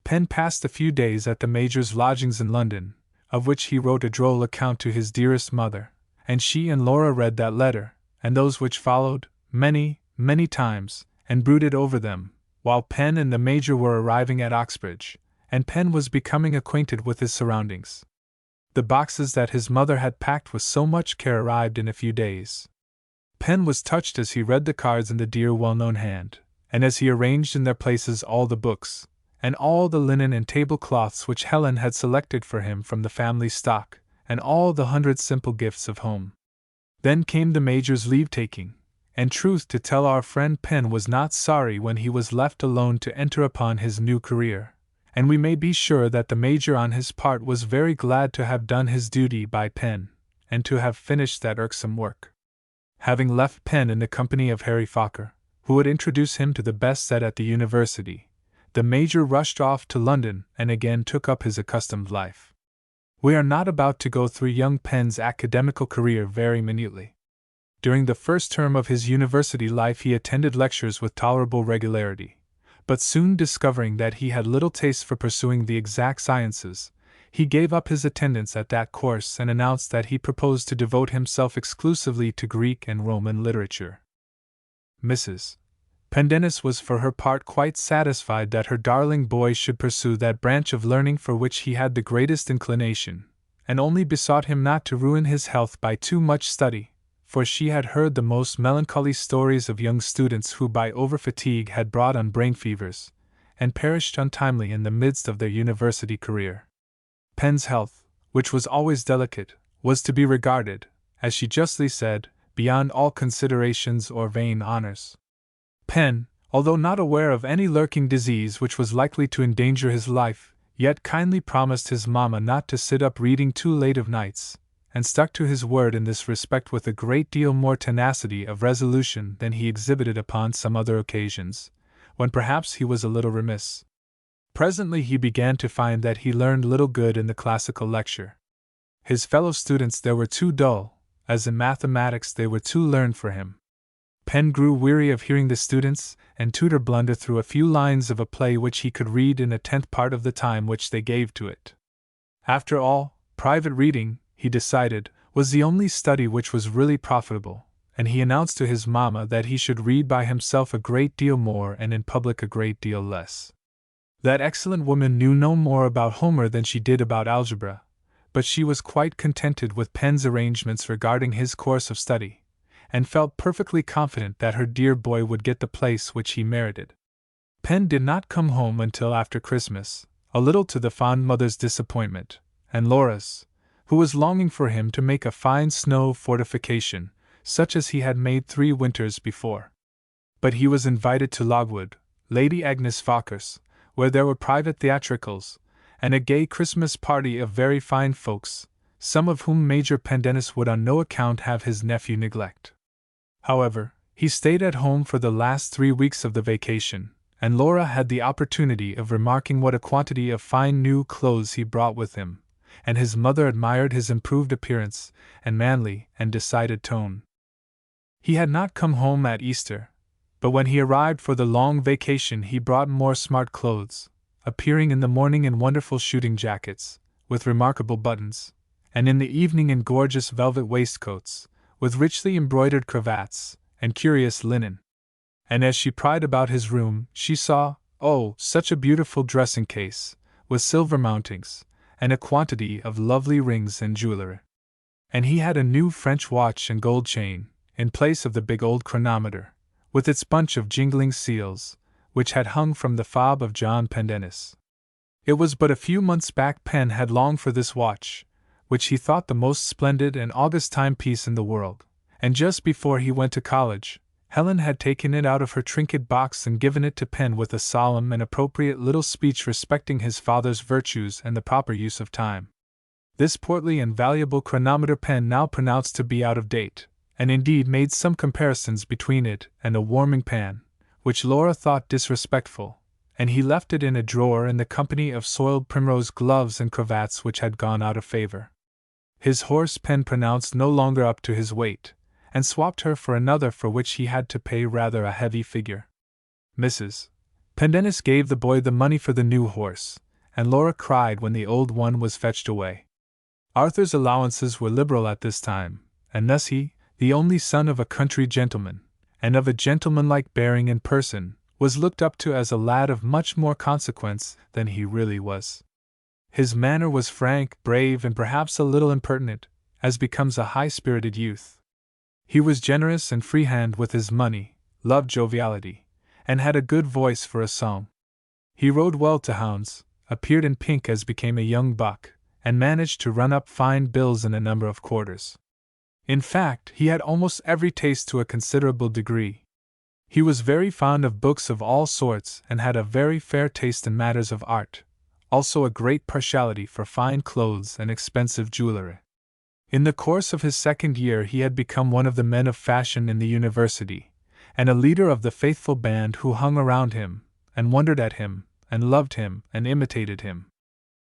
Penn passed a few days at the Major's lodgings in London, of which he wrote a droll account to his dearest mother, and she and Laura read that letter, and those which followed, many, many times, and brooded over them, while Penn and the Major were arriving at Oxbridge, and Penn was becoming acquainted with his surroundings. The boxes that his mother had packed with so much care arrived in a few days. Penn was touched as he read the cards in the dear well-known hand, and as he arranged in their places all the books, and all the linen and tablecloths which Helen had selected for him from the family stock, and all the 100 simple gifts of home. Then came the Major's leave-taking, and truth to tell, our friend Penn was not sorry when he was left alone to enter upon his new career, and we may be sure that the Major on his part was very glad to have done his duty by Penn, and to have finished that irksome work. Having left Penn in the company of Harry Fokker, who would introduce him to the best set at the university, the Major rushed off to London and again took up his accustomed life. We are not about to go through young Penn's academical career very minutely. During the first term of his university life he attended lectures with tolerable regularity, but soon discovering that he had little taste for pursuing the exact sciences, he gave up his attendance at that course and announced that he proposed to devote himself exclusively to Greek and Roman literature. Mrs. Pendennis was for her part quite satisfied that her darling boy should pursue that branch of learning for which he had the greatest inclination, and only besought him not to ruin his health by too much study, for she had heard the most melancholy stories of young students who by over-fatigue had brought on brain fevers, and perished untimely in the midst of their university career. Penn's health, which was always delicate, was to be regarded, as she justly said, beyond all considerations or vain honors. Penn, although not aware of any lurking disease which was likely to endanger his life, yet kindly promised his mamma not to sit up reading too late of nights, and stuck to his word in this respect with a great deal more tenacity of resolution than he exhibited upon some other occasions, when perhaps he was a little remiss. Presently he began to find that he learned little good in the classical lecture. His fellow students there were too dull, as in mathematics they were too learned for him. Penn grew weary of hearing the students and tutor blunder through a few lines of a play which he could read in a 10th part of the time which they gave to it. After all, private reading, he decided, was the only study which was really profitable, and he announced to his mamma that he should read by himself a great deal more and in public a great deal less. That excellent woman knew no more about Homer than she did about algebra, but she was quite contented with Penn's arrangements regarding his course of study, and felt perfectly confident that her dear boy would get the place which he merited. Penn did not come home until after Christmas, a little to the fond mother's disappointment, and Laura's, who was longing for him to make a fine snow fortification, such as he had made 3 winters before. But he was invited to Logwood, Lady Agnes Fokker's, where there were private theatricals, and a gay Christmas party of very fine folks, some of whom Major Pendennis would on no account have his nephew neglect. However, he stayed at home for the last 3 weeks of the vacation, and Laura had the opportunity of remarking what a quantity of fine new clothes he brought with him, and his mother admired his improved appearance and manly and decided tone. He had not come home at Easter, but when he arrived for the long vacation he brought more smart clothes, appearing in the morning in wonderful shooting jackets, with remarkable buttons, and in the evening in gorgeous velvet waistcoats, with richly embroidered cravats, and curious linen. And as she pried about his room, she saw, oh, such a beautiful dressing case, with silver mountings, and a quantity of lovely rings and jewelry. And he had a new French watch and gold chain, in place of the big old chronometer, with its bunch of jingling seals, which had hung from the fob of John Pendennis. It was but a few months back Penn had longed for this watch, which he thought the most splendid and august timepiece in the world, and just before he went to college, Helen had taken it out of her trinket box and given it to Penn with a solemn and appropriate little speech respecting his father's virtues and the proper use of time. This portly and valuable chronometer Penn now pronounced to be out of date, and indeed made some comparisons between it and a warming pan, which Laura thought disrespectful, and he left it in a drawer in the company of soiled primrose gloves and cravats which had gone out of favor. His horse Penn pronounced no longer up to his weight, and swapped her for another for which he had to pay rather a heavy figure. Mrs. Pendennis gave the boy the money for the new horse, and Laura cried when the old one was fetched away. Arthur's allowances were liberal at this time, and thus he, the only son of a country gentleman, and of a gentlemanlike bearing in person, was looked up to as a lad of much more consequence than he really was. His manner was frank, brave, and perhaps a little impertinent, as becomes a high-spirited youth. He was generous and freehand with his money, loved joviality, and had a good voice for a song. He rode well to hounds, appeared in pink as became a young buck, and managed to run up fine bills in a number of quarters. In fact, he had almost every taste to a considerable degree. He was very fond of books of all sorts and had a very fair taste in matters of art, also a great partiality for fine clothes and expensive jewelry. In the course of his second year he had become one of the men of fashion in the university, and a leader of the faithful band who hung around him, and wondered at him, and loved him, and imitated him.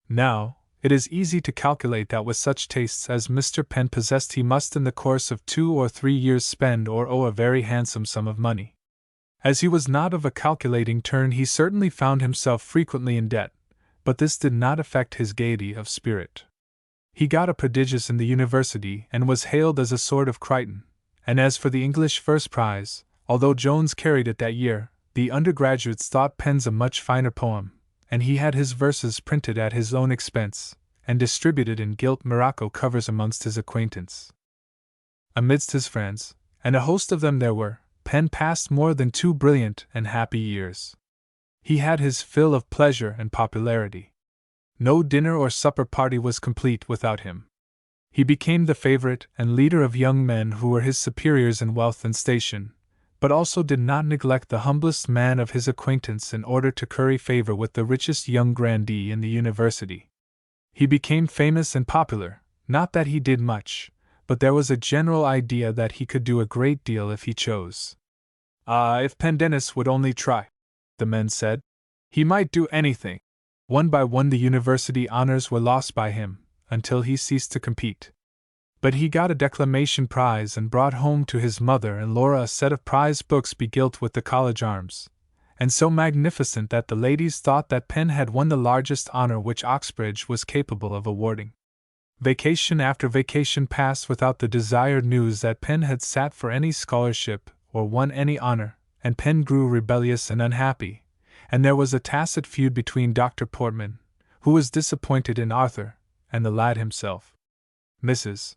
Now, it is easy to calculate that with such tastes as Mr. Penn possessed he must in the course of 2 or 3 years spend or owe a very handsome sum of money. As he was not of a calculating turn he certainly found himself frequently in debt, but this did not affect his gaiety of spirit. He got a prodigious in the university and was hailed as a sort of Crichton, and as for the English first prize, although Jones carried it that year, the undergraduates thought Penn's a much finer poem, and he had his verses printed at his own expense, and distributed in gilt morocco covers amongst his acquaintance. Amidst his friends, and a host of them there were, Penn passed more than 2 brilliant and happy years. He had his fill of pleasure and popularity. No dinner or supper party was complete without him. He became the favorite and leader of young men who were his superiors in wealth and station, but also did not neglect the humblest man of his acquaintance in order to curry favor with the richest young grandee in the university. He became famous and popular, not that he did much, but there was a general idea that he could do a great deal if he chose. If Pendennis would only try, the men said, he might do anything. One by one the university honors were lost by him, until he ceased to compete. But he got a declamation prize and brought home to his mother and Laura a set of prize books begilt with the college arms, and so magnificent that the ladies thought that Penn had won the largest honor which Oxbridge was capable of awarding. Vacation after vacation passed without the desired news that Penn had sat for any scholarship or won any honor, and Penn grew rebellious and unhappy, and there was a tacit feud between Dr. Portman, who was disappointed in Arthur, and the lad himself. Mrs.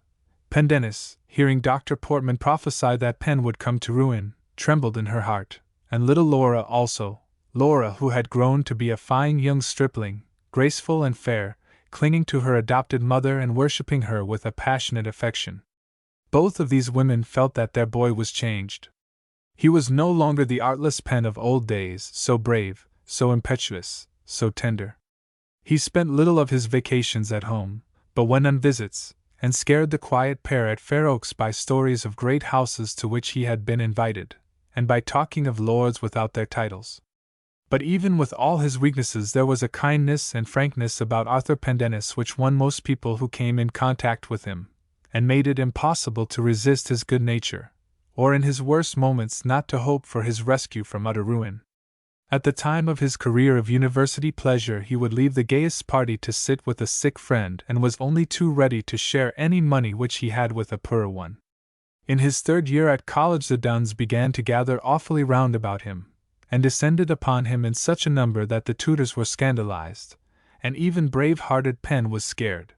Pendennis, hearing Dr. Portman prophesy that Penn would come to ruin, trembled in her heart, and little Laura also, Laura who had grown to be a fine young stripling, graceful and fair, clinging to her adopted mother and worshipping her with a passionate affection. Both of these women felt that their boy was changed. He was no longer the artless Penn of old days, so brave, so impetuous, so tender. He spent little of his vacations at home, but went on visits, and scared the quiet pair at Fair Oaks by stories of great houses to which he had been invited, and by talking of lords without their titles. But even with all his weaknesses there was a kindness and frankness about Arthur Pendennis which won most people who came in contact with him, and made it impossible to resist his good nature, or in his worst moments not to hope for his rescue from utter ruin. At the time of his career of university pleasure he would leave the gayest party to sit with a sick friend and was only too ready to share any money which he had with a poorer one. In his third year at college the duns began to gather awfully round about him, and descended upon him in such a number that the tutors were scandalized, and even brave-hearted Penn was scared.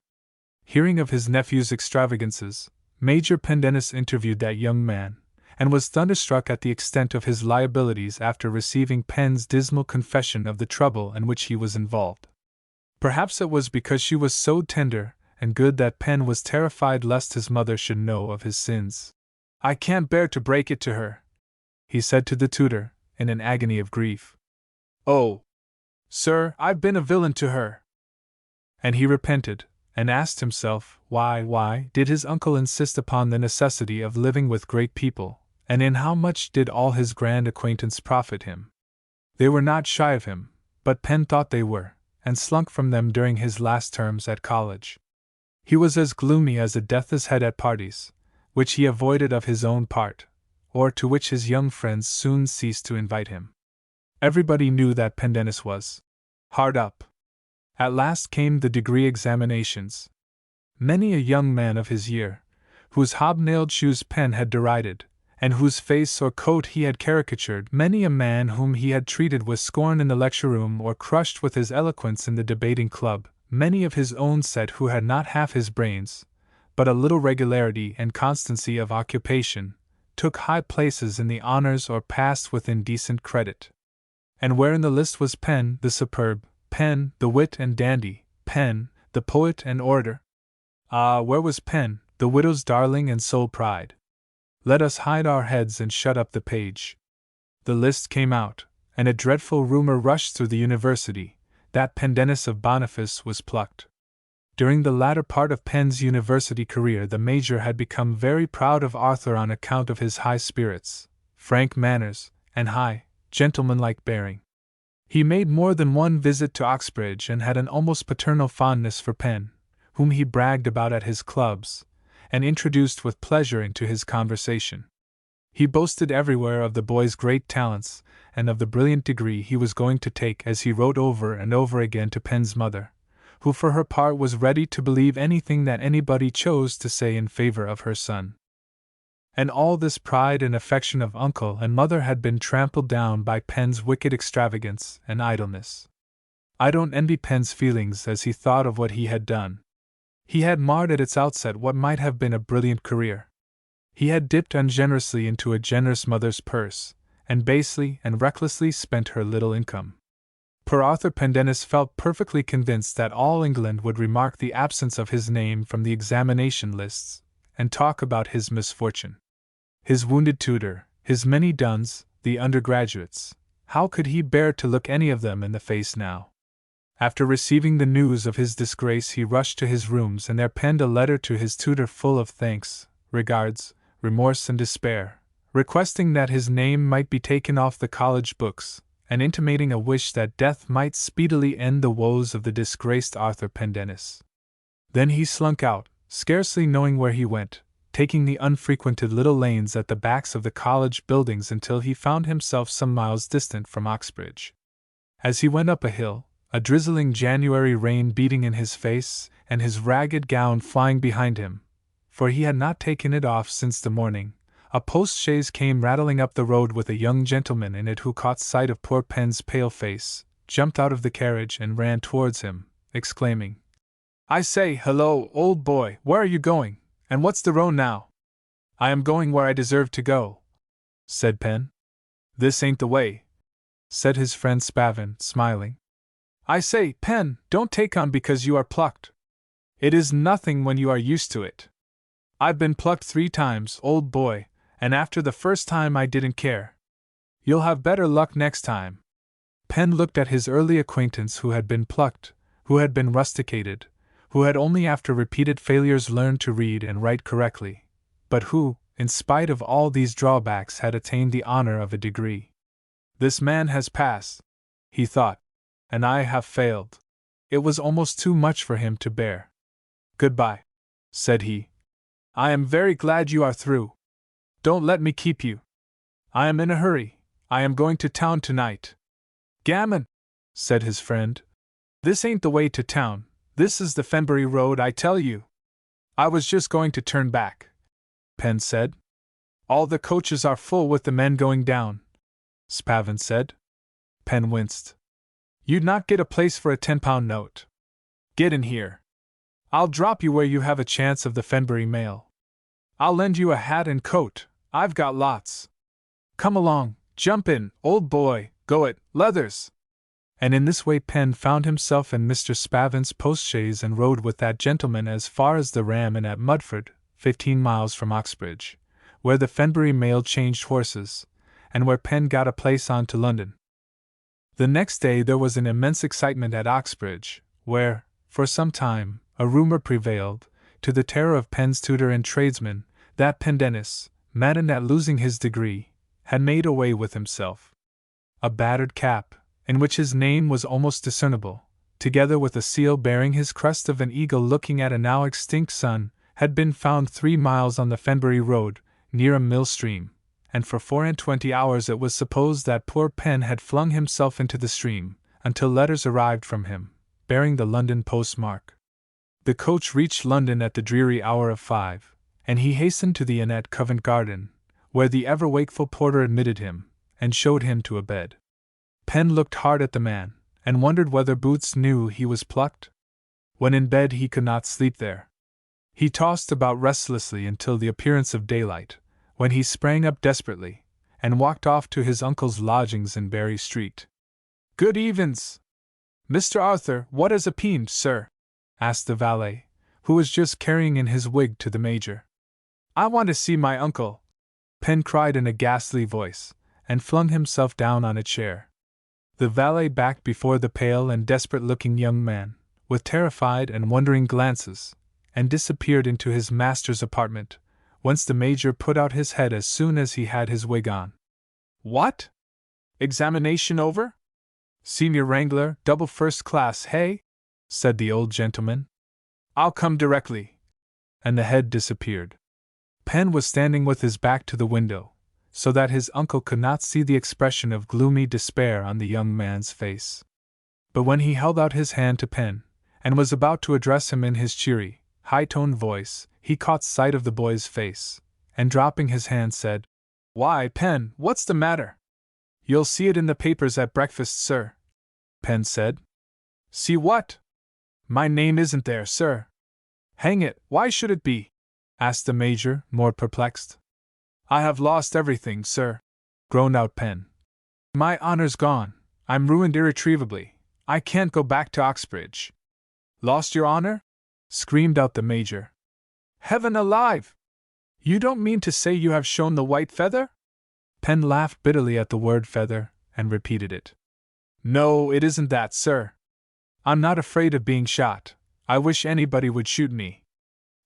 Hearing of his nephew's extravagances, Major Pendennis interviewed that young man, and was thunderstruck at the extent of his liabilities after receiving Penn's dismal confession of the trouble in which he was involved. Perhaps it was because she was so tender and good that Penn was terrified lest his mother should know of his sins. "I can't bear to break it to her," he said to the tutor, in an agony of grief. "Oh, sir, I've been a villain to her." And he repented, and asked himself, why did his uncle insist upon the necessity of living with great people, and in how much did all his grand acquaintance profit him? They were not shy of him, but Penn thought they were, and slunk from them during his last terms at college. He was as gloomy as a death's head at parties, which he avoided of his own part, or to which his young friends soon ceased to invite him. Everybody knew that Pendennis was hard up. At last came the degree examinations. Many a young man of his year, whose hobnailed shoes Penn had derided, and whose face or coat he had caricatured, many a man whom he had treated with scorn in the lecture-room or crushed with his eloquence in the debating club, many of his own set who had not half his brains, but a little regularity and constancy of occupation, took high places in the honors or passed with indecent credit. And where in the list was Penn, the superb, Penn, the wit and dandy, Penn, the poet and orator? Ah, where was Penn, the widow's darling and sole pride? Let us hide our heads and shut up the page. The list came out, and a dreadful rumor rushed through the university, that Pendennis of Boniface was plucked. During the latter part of Penn's university career the Major had become very proud of Arthur on account of his high spirits, frank manners, and high, gentlemanlike bearing. He made more than one visit to Oxbridge and had an almost paternal fondness for Penn, whom he bragged about at his clubs, and introduced with pleasure into his conversation. He boasted everywhere of the boy's great talents, and of the brilliant degree he was going to take, as he wrote over and over again to Penn's mother, who for her part was ready to believe anything that anybody chose to say in favor of her son. And all this pride and affection of uncle and mother had been trampled down by Penn's wicked extravagance and idleness. I don't envy Penn's feelings as he thought of what he had done. He had marred at its outset what might have been a brilliant career. He had dipped ungenerously into a generous mother's purse, and basely and recklessly spent her little income. Poor Arthur Pendennis felt perfectly convinced that all England would remark the absence of his name from the examination lists, and talk about his misfortune. His wounded tutor, his many duns, the undergraduates, how could he bear to look any of them in the face now? After receiving the news of his disgrace he rushed to his rooms and there penned a letter to his tutor full of thanks, regards, remorse and despair, requesting that his name might be taken off the college books, and intimating a wish that death might speedily end the woes of the disgraced Arthur Pendennis. Then he slunk out, scarcely knowing where he went, taking the unfrequented little lanes at the backs of the college buildings until he found himself some miles distant from Oxbridge. As he went up a hill, a drizzling January rain beating in his face, and his ragged gown flying behind him, for he had not taken it off since the morning, a post-chaise came rattling up the road with a young gentleman in it who caught sight of poor Penn's pale face, jumped out of the carriage and ran towards him, exclaiming, "I say, hello, old boy, where are you going, and what's the row now?" "I am going where I deserve to go," said Penn. "This ain't the way," said his friend Spavin, smiling. "I say, Penn, don't take on because you are plucked. It is nothing when you are used to it. I've been plucked 3 times, old boy, and after the first time I didn't care. You'll have better luck next time." Penn looked at his early acquaintance who had been plucked, who had been rusticated, who had only after repeated failures learned to read and write correctly, but who, in spite of all these drawbacks, had attained the honor of a degree. This man has passed, he thought, and I have failed. It was almost too much for him to bear. Goodbye, said he. I am very glad you are through. Don't let me keep you. I am in a hurry. I am going to town tonight. Gammon, said his friend. This ain't the way to town. This is the Fenbury Road, I tell you. I was just going to turn back, Penn said. All the coaches are full with the men going down, Spavin said. Penn winced. You'd not get a place for a 10-pound note. Get in here. I'll drop you where you have a chance of the Fenbury mail. I'll lend you a hat and coat, I've got lots. Come along, jump in, old boy, go it, leathers. And in this way Penn found himself in Mr. Spavin's postchaise and rode with that gentleman as far as the Ram Inn at Mudford, 15 miles from Oxbridge, where the Fenbury mail changed horses, and where Penn got a place on to London. The next day there was an immense excitement at Oxbridge, where, for some time, a rumor prevailed, to the terror of Penn's tutor and tradesman, that Pendennis, maddened at losing his degree, had made away with himself. A battered cap, in which his name was almost discernible, together with a seal bearing his crest of an eagle looking at a now extinct sun, had been found 3 miles on the Fenbury Road, near a mill stream, and for 24 hours it was supposed that poor Penn had flung himself into the stream, until letters arrived from him, bearing the London postmark. The coach reached London at the dreary hour of 5, and he hastened to the inn at Covent Garden, where the ever-wakeful porter admitted him, and showed him to a bed. Penn looked hard at the man, and wondered whether Boots knew he was plucked. When in bed he could not sleep there. He tossed about restlessly until the appearance of daylight, when he sprang up desperately, and walked off to his uncle's lodgings in Berry Street. Good evens! Mr. Arthur, what has appeared, sir? Asked the valet, who was just carrying in his wig to the Major. I want to see my uncle, Penn cried in a ghastly voice, and flung himself down on a chair. The valet backed before the pale and desperate-looking young man, with terrified and wondering glances, and disappeared into his master's apartment, whence the Major put out his head as soon as he had his wig on. What? Examination over? Senior Wrangler, double first class, hey? Said the old gentleman. I'll come directly. And the head disappeared. Penn was standing with his back to the window, so that his uncle could not see the expression of gloomy despair on the young man's face. But when he held out his hand to Penn, and was about to address him in his cheery, high-toned voice, he caught sight of the boy's face, and dropping his hand said, Why, Penn, what's the matter? You'll see it in the papers at breakfast, sir, Penn said. See what? My name isn't there, sir. Hang it, why should it be? Asked the Major, more perplexed. I have lost everything, sir, groaned out Penn. My honor's gone. I'm ruined irretrievably. I can't go back to Oxbridge. Lost your honor? Screamed out the Major. Heaven alive! You don't mean to say you have shown the white feather? Penn laughed bitterly at the word feather, and repeated it. No, it isn't that, sir. I'm not afraid of being shot. I wish anybody would shoot me.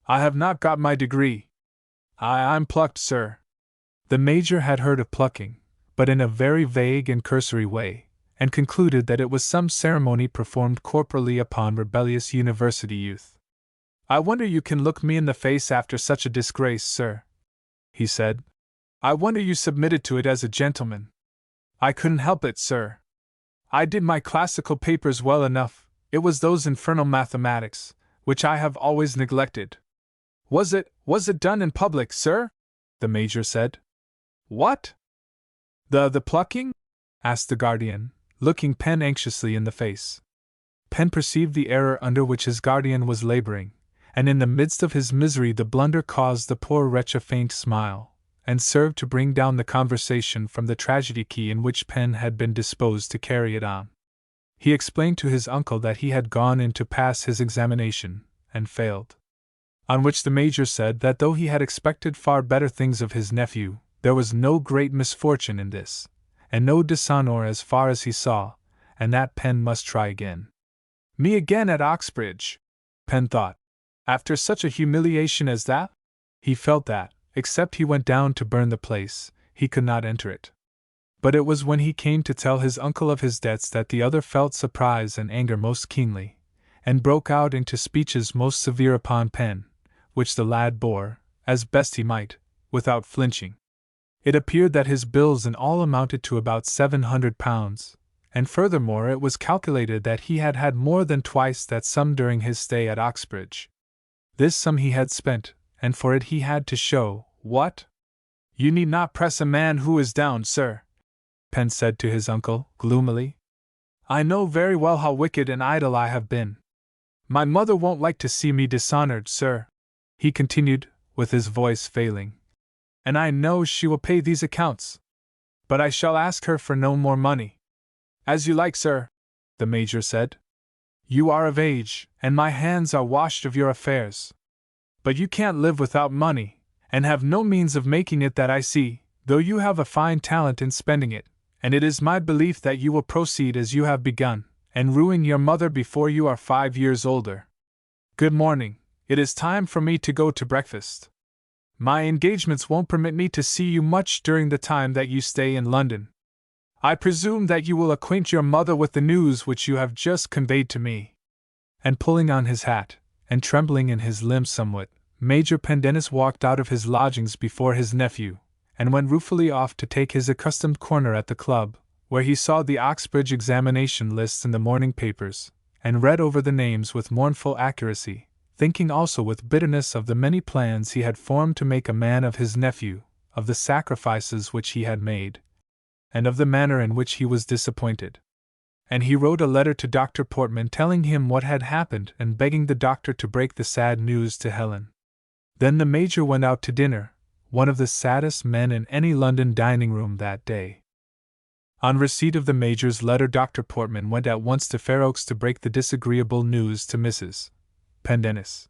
I have not got my degree. I'm plucked, sir. The Major had heard of plucking, but in a very vague and cursory way, and concluded that it was some ceremony performed corporally upon rebellious university youth. I wonder you can look me in the face after such a disgrace, sir, he said. I wonder you submitted to it as a gentleman. I couldn't help it, sir. I did my classical papers well enough. It was those infernal mathematics, which I have always neglected. Was it done in public, sir? The Major said. What? The plucking? Asked the guardian, looking Penn anxiously in the face. Penn perceived the error under which his guardian was laboring, and in the midst of his misery the blunder caused the poor wretch a faint smile, and served to bring down the conversation from the tragedy key in which Penn had been disposed to carry it on. He explained to his uncle that he had gone in to pass his examination, and failed. On which the Major said that though he had expected far better things of his nephew, there was no great misfortune in this, and no dishonor as far as he saw, and that Pen must try again. Me again at Oxbridge, Pen thought. After such a humiliation as that? He felt that, except he went down to burn the place, he could not enter it. But it was when he came to tell his uncle of his debts that the other felt surprise and anger most keenly, and broke out into speeches most severe upon Pen, which the lad bore, as best he might, without flinching. It appeared that his bills in all amounted to about £700, and furthermore it was calculated that he had had more than twice that sum during his stay at Oxbridge. This sum he had spent, and for it he had to show, what? You need not press a man who is down, sir, Pen said to his uncle, gloomily. I know very well how wicked and idle I have been. My mother won't like to see me dishonored, sir, he continued, with his voice failing. And I know she will pay these accounts. But I shall ask her for no more money. As you like, sir, the Major said. You are of age, and my hands are washed of your affairs. But you can't live without money, and have no means of making it that I see, though you have a fine talent in spending it, and it is my belief that you will proceed as you have begun, and ruin your mother before you are 5 years older. Good morning, it is time for me to go to breakfast. My engagements won't permit me to see you much during the time that you stay in London. I presume that you will acquaint your mother with the news which you have just conveyed to me. And pulling on his hat, and trembling in his limbs somewhat, Major Pendennis walked out of his lodgings before his nephew, and went ruefully off to take his accustomed corner at the club, where he saw the Oxbridge examination lists in the morning papers, and read over the names with mournful accuracy, thinking also with bitterness of the many plans he had formed to make a man of his nephew, of the sacrifices which he had made, and of the manner in which he was disappointed. And he wrote a letter to Dr. Portman telling him what had happened and begging the doctor to break the sad news to Helen. Then the Major went out to dinner, one of the saddest men in any London dining-room that day. On receipt of the Major's letter, Dr. Portman went at once to Fair Oaks to break the disagreeable news to Mrs. Pendennis.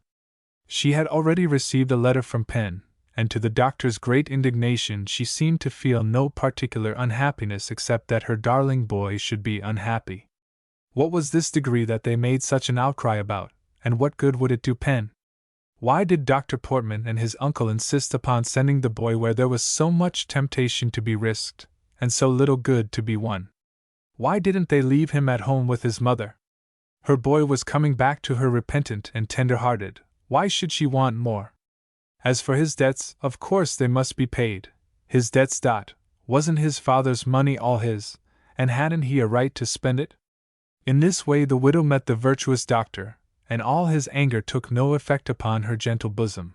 She had already received a letter from Pen, and to the doctor's great indignation she seemed to feel no particular unhappiness except that her darling boy should be unhappy. What was this degree that they made such an outcry about, and what good would it do Pen? Why did Dr. Portman and his uncle insist upon sending the boy where there was so much temptation to be risked, and so little good to be won? Why didn't they leave him at home with his mother? Her boy was coming back to her repentant and tender-hearted. Why should she want more? As for his debts, of course they must be paid. His debts. Wasn't his father's money all his, and hadn't he a right to spend it? In this way the widow met the virtuous doctor, and all his anger took no effect upon her gentle bosom.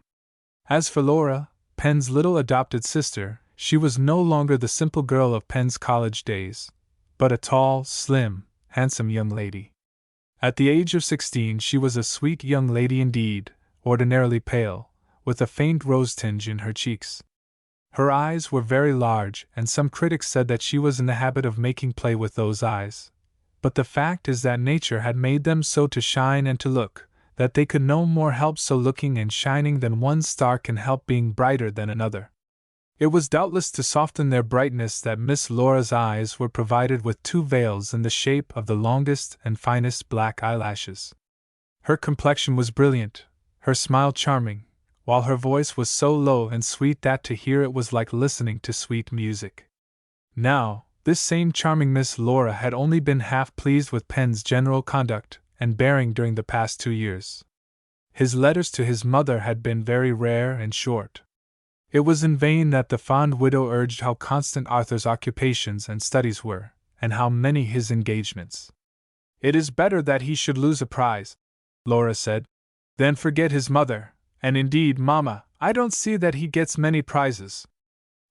As for Laura, Pen's little adopted sister, she was no longer the simple girl of Pen's college days, but a tall, slim, handsome young lady. At the age of 16 she was a sweet young lady indeed, ordinarily pale, with a faint rose tinge in her cheeks. Her eyes were very large, and some critics said that she was in the habit of making play with those eyes. But the fact is that nature had made them so to shine and to look, that they could no more help so looking and shining than one star can help being brighter than another. It was doubtless to soften their brightness that Miss Laura's eyes were provided with 2 veils in the shape of the longest and finest black eyelashes. Her complexion was brilliant, her smile charming, while her voice was so low and sweet that to hear it was like listening to sweet music. Now, this same charming Miss Laura had only been half pleased with Pen's general conduct and bearing during the past 2 years. His letters to his mother had been very rare and short. It was in vain that the fond widow urged how constant Arthur's occupations and studies were, and how many his engagements. It is better that he should lose a prize, Laura said, than forget his mother, and indeed, Mamma, I don't see that he gets many prizes.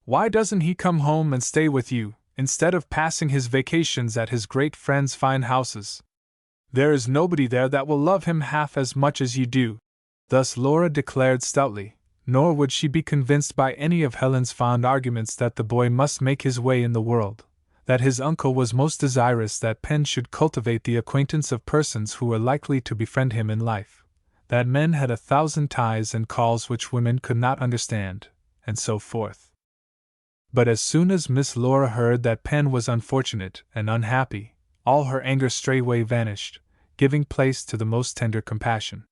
Why doesn't he come home and stay with you, instead of passing his vacations at his great friend's fine houses? There is nobody there that will love him half as much as you do. Thus Laura declared stoutly, nor would she be convinced by any of Helen's fond arguments that the boy must make his way in the world, that his uncle was most desirous that Pen should cultivate the acquaintance of persons who were likely to befriend him in life, that men had 1,000 ties and calls which women could not understand, and so forth. But as soon as Miss Laura heard that Pen was unfortunate and unhappy, all her anger straightway vanished, giving place to the most tender compassion.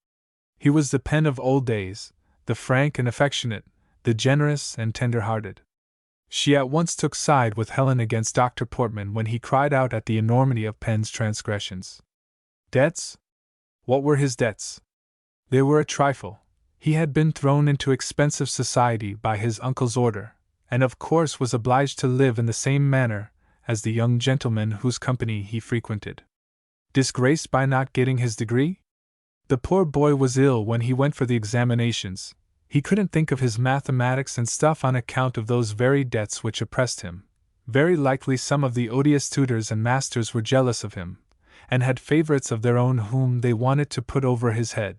He was the Pen of old days, the frank and affectionate, the generous and tender-hearted. She at once took side with Helen against Dr. Portman when he cried out at the enormity of Pen's transgressions. Debts? What were his debts? They were a trifle. He had been thrown into expensive society by his uncle's order, and of course was obliged to live in the same manner as the young gentlemen whose company he frequented. Disgraced by not getting his degree? The poor boy was ill when he went for the examinations. He couldn't think of his mathematics and stuff on account of those very debts which oppressed him. Very likely some of the odious tutors and masters were jealous of him, and had favorites of their own whom they wanted to put over his head.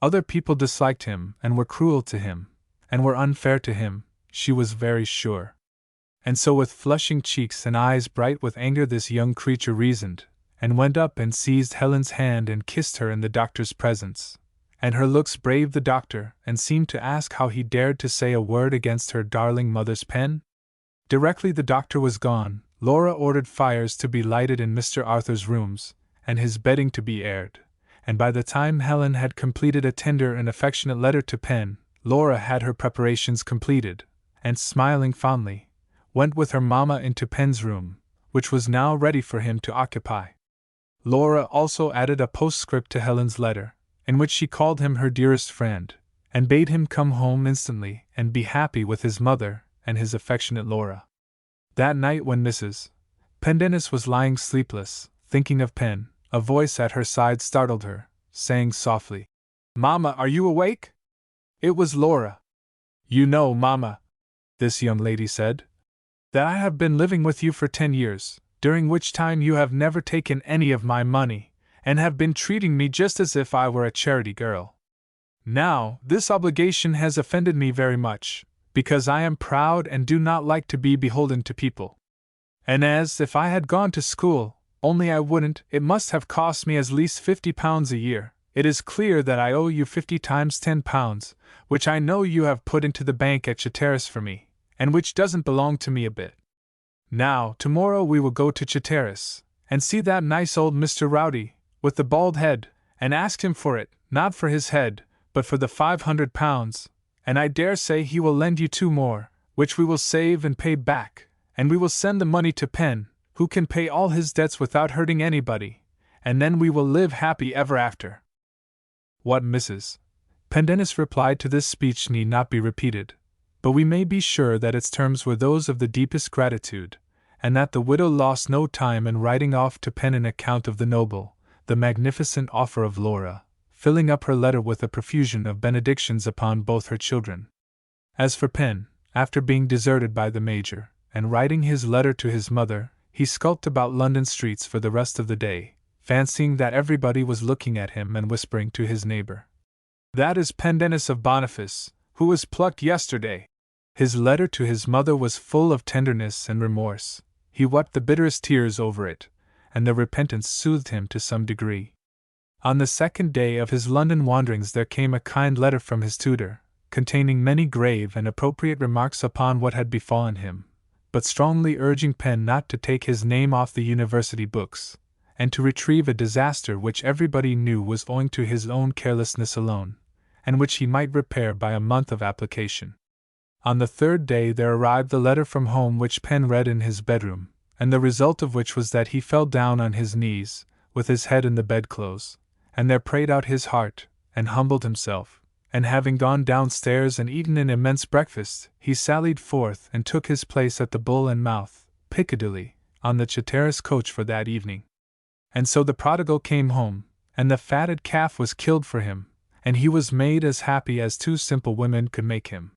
Other people disliked him, and were cruel to him, and were unfair to him, she was very sure. And so with flushing cheeks and eyes bright with anger this young creature reasoned, and went up and seized Helen's hand and kissed her in the doctor's presence. And her looks braved the doctor, and seemed to ask how he dared to say a word against her darling mother's pen. Directly the doctor was gone, Laura ordered fires to be lighted in Mr. Arthur's rooms, and his bedding to be aired, and by the time Helen had completed a tender and affectionate letter to Pen, Laura had her preparations completed, and smiling fondly, went with her mamma into Pen's room, which was now ready for him to occupy. Laura also added a postscript to Helen's letter, in which she called him her dearest friend, and bade him come home instantly and be happy with his mother and his affectionate Laura. That night when Mrs. Pendennis was lying sleepless, thinking of Pen, a voice at her side startled her, saying softly, "Mamma, are you awake?" It was Laura. "You know, Mamma," this young lady said, "that I have been living with you for 10 years, during which time you have never taken any of my money, and have been treating me just as if I were a charity girl. Now, this obligation has offended me very much, because I am proud and do not like to be beholden to people. And as if I had gone to school, only I wouldn't, it must have cost me at least £50 a year. It is clear that I owe you 50 times £10, which I know you have put into the bank at Chatteris for me, and which doesn't belong to me a bit. Now, tomorrow we will go to Chatteris, and see that nice old Mr. Rowdy, with the bald head, and ask him for it, not for his head, but for the £500, and I dare say he will lend you 2 more, which we will save and pay back, and we will send the money to Pen, who can pay all his debts without hurting anybody, and then we will live happy ever after." What Mrs. Pendennis replied to this speech need not be repeated, but we may be sure that its terms were those of the deepest gratitude, and that the widow lost no time in writing off to Pen an account of the noble, the magnificent offer of Laura, filling up her letter with a profusion of benedictions upon both her children. As for Pen, after being deserted by the Major, and writing his letter to his mother, he skulked about London streets for the rest of the day, fancying that everybody was looking at him and whispering to his neighbor, "That is Pendennis of Boniface, who was plucked yesterday." His letter to his mother was full of tenderness and remorse. He wept the bitterest tears over it, and the repentance soothed him to some degree. On the second day of his London wanderings there came a kind letter from his tutor, containing many grave and appropriate remarks upon what had befallen him, but strongly urging Pen not to take his name off the university books, and to retrieve a disaster which everybody knew was owing to his own carelessness alone, and which he might repair by a month of application. On the third day there arrived the letter from home which Pen read in his bedroom, and the result of which was that he fell down on his knees, with his head in the bedclothes, and there prayed out his heart, and humbled himself, and having gone downstairs and eaten an immense breakfast, he sallied forth and took his place at the Bull and Mouth, Piccadilly, on the Chatteris coach for that evening. And so the prodigal came home, and the fatted calf was killed for him, and he was made as happy as 2 simple women could make him.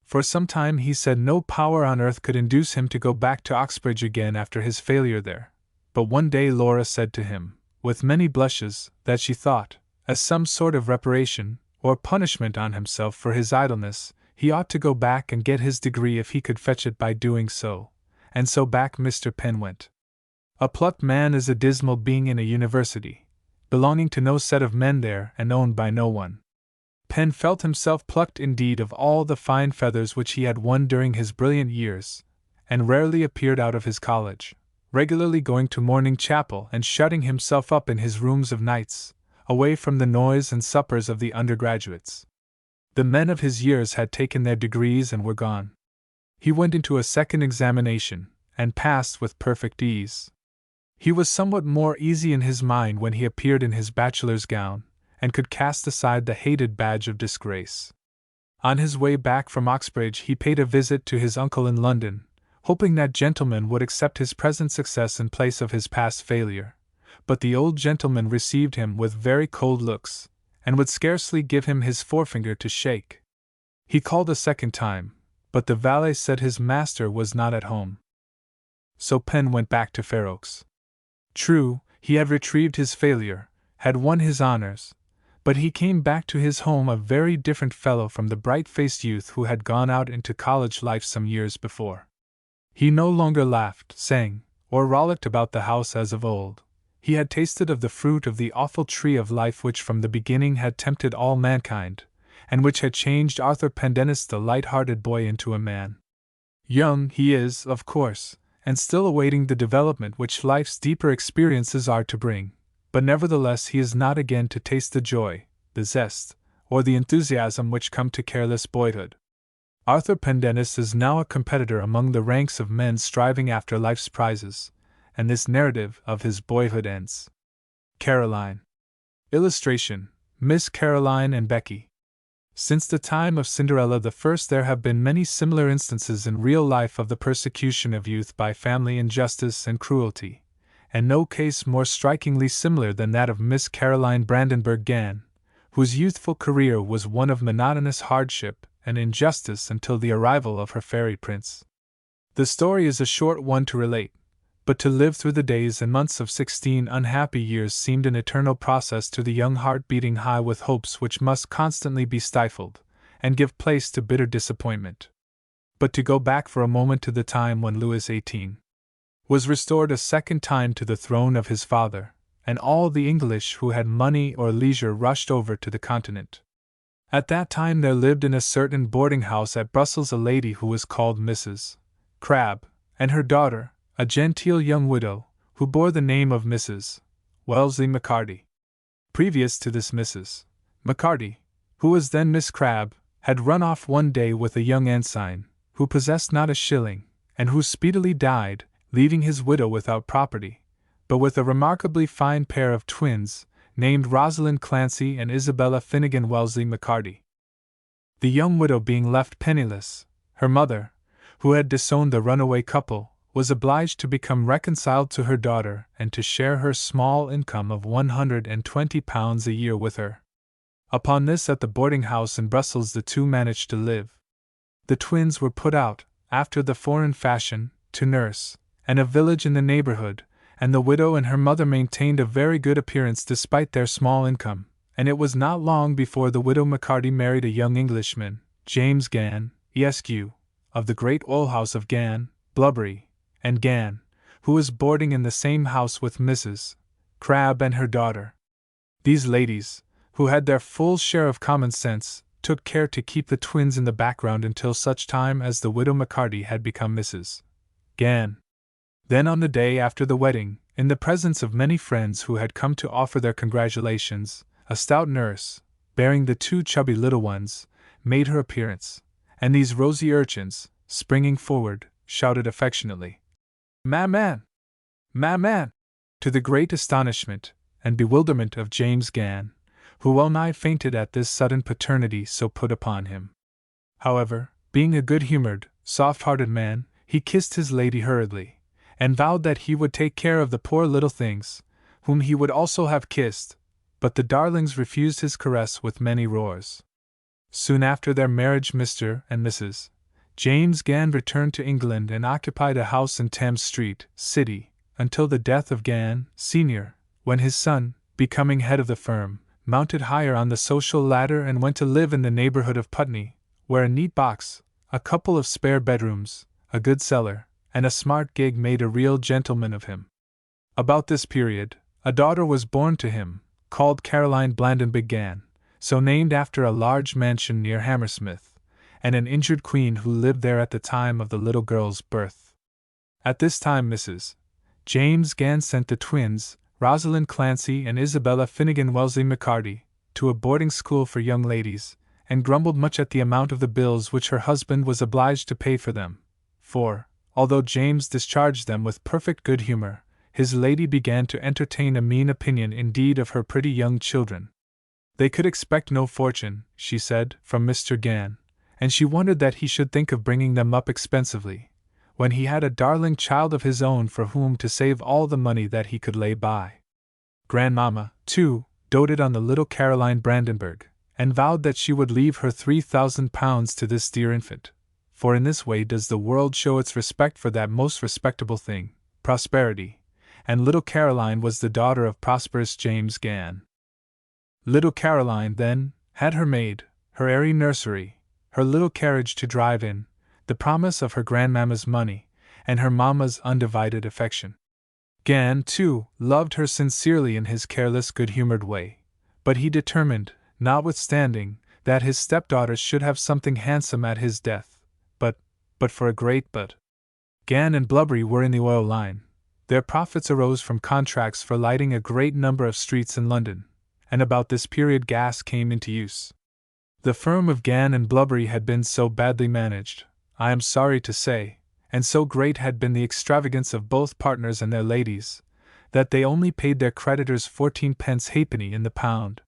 For some time he said no power on earth could induce him to go back to Oxbridge again after his failure there, but one day Laura said to him, with many blushes, that she thought, as some sort of reparation, or punishment on himself for his idleness, he ought to go back and get his degree if he could fetch it by doing so, and so back Mr. Pen went. A plucked man is a dismal being in a university, belonging to no set of men there and owned by no one. Pen felt himself plucked indeed of all the fine feathers which he had won during his brilliant years, and rarely appeared out of his college, regularly going to morning chapel and shutting himself up in his rooms of nights, away from the noise and suppers of the undergraduates. The men of his years had taken their degrees and were gone. He went into a second examination, and passed with perfect ease. He was somewhat more easy in his mind when he appeared in his bachelor's gown, and could cast aside the hated badge of disgrace. On his way back from Oxbridge he paid a visit to his uncle in London, hoping that gentleman would accept his present success in place of his past failure, but the old gentleman received him with very cold looks, and would scarcely give him his forefinger to shake. He called a second time, but the valet said his master was not at home. So Penn went back to Fair Oaks. True, he had retrieved his failure, had won his honors, but he came back to his home a very different fellow from the bright-faced youth who had gone out into college life some years before. He no longer laughed, sang, or rollicked about the house as of old. He had tasted of the fruit of the awful tree of life which from the beginning had tempted all mankind, and which had changed Arthur Pendennis the light-hearted boy into a man. Young he is, of course, and still awaiting the development which life's deeper experiences are to bring, but nevertheless he is not again to taste the joy, the zest, or the enthusiasm which come to careless boyhood. Arthur Pendennis is now a competitor among the ranks of men striving after life's prizes, and this narrative of his boyhood ends. Caroline. Illustration: Miss Caroline and Becky. Since the time of Cinderella the First there have been many similar instances in real life of the persecution of youth by family injustice and cruelty, and no case more strikingly similar than that of Miss Caroline Brandenburg Gann, whose youthful career was one of monotonous hardship and injustice until the arrival of her fairy prince. The story is a short one to relate, but to live through the days and months of 16 unhappy years seemed an eternal process to the young heart beating high with hopes which must constantly be stifled, and give place to bitter disappointment. But to go back for a moment to the time when Louis XVIII was restored a second time to the throne of his father, and all the English who had money or leisure rushed over to the continent. At that time there lived in a certain boarding-house at Brussels a lady who was called Mrs. Crabbe, and her daughter, a genteel young widow, who bore the name of Mrs. Wellesley Maccarty. Previous to this Mrs. Maccarty, who was then Miss Crabbe, had run off one day with a young ensign, who possessed not a shilling, and who speedily died, leaving his widow without property, but with a remarkably fine pair of twins, named Rosalind Clancy and Isabella Finnegan Wellesley Maccarty. The young widow being left penniless, her mother, who had disowned the runaway couple, was obliged to become reconciled to her daughter and to share her small income of £120 a year with her. Upon this, at the boarding-house in Brussels the two managed to live. The twins were put out, after the foreign fashion, to nurse, and a village in the neighborhood, and the widow and her mother maintained a very good appearance despite their small income, and it was not long before the widow Maccarty married a young Englishman, James Gann, Esq., of the great oil house of Gann, Blubbery, and Gann, who was boarding in the same house with Mrs. Crabbe and her daughter. These ladies, who had their full share of common sense, took care to keep the twins in the background until such time as the widow Maccarty had become Mrs. Gann. Then on the day after the wedding, in the presence of many friends who had come to offer their congratulations, a stout nurse, bearing the two chubby little ones, made her appearance, and these rosy urchins, springing forward, shouted affectionately, "Maman! Maman!" to the great astonishment and bewilderment of James Gann, who well nigh fainted at this sudden paternity so put upon him. However, being a good-humored, soft-hearted man, he kissed his lady hurriedly, and vowed that he would take care of the poor little things, whom he would also have kissed, but the darlings refused his caress with many roars. Soon after their marriage Mr. and Mrs. James Gann returned to England and occupied a house in Thames Street, City, until the death of Gann, Sr., when his son, becoming head of the firm, mounted higher on the social ladder and went to live in the neighborhood of Putney, where a neat box, a couple of spare bedrooms, a good cellar, and a smart gig made a real gentleman of him. About this period, a daughter was born to him, called Caroline Blandenbig Gann, so named after a large mansion near Hammersmith, and an injured queen who lived there at the time of the little girl's birth. At this time Mrs. James Gann sent the twins, Rosalind Clancy and Isabella Finnegan Wellesley McCarty, to a boarding school for young ladies, and grumbled much at the amount of the bills which her husband was obliged to pay for them, for, although James discharged them with perfect good humor, his lady began to entertain a mean opinion indeed of her pretty young children. They could expect no fortune, she said, from Mr. Gann, and she wondered that he should think of bringing them up expensively, when he had a darling child of his own for whom to save all the money that he could lay by. Grandmamma, too, doted on the little Caroline Brandenburg, and vowed that she would leave her £3,000 to this dear infant, for in this way does the world show its respect for that most respectable thing, prosperity, and little Caroline was the daughter of prosperous James Gann. Little Caroline, then, had her maid, her airy nursery, her little carriage to drive in, the promise of her grandmamma's money, and her mamma's undivided affection. Gann, too, loved her sincerely in his careless, good-humored way, but he determined, notwithstanding, that his stepdaughters should have something handsome at his death, but for a great but. Gann and Blubbery were in the oil line. Their profits arose from contracts for lighting a great number of streets in London, and about this period gas came into use. The firm of Gann and Blubbery had been so badly managed, I am sorry to say, and so great had been the extravagance of both partners and their ladies, that they only paid their creditors 14 halfpenny in the pound.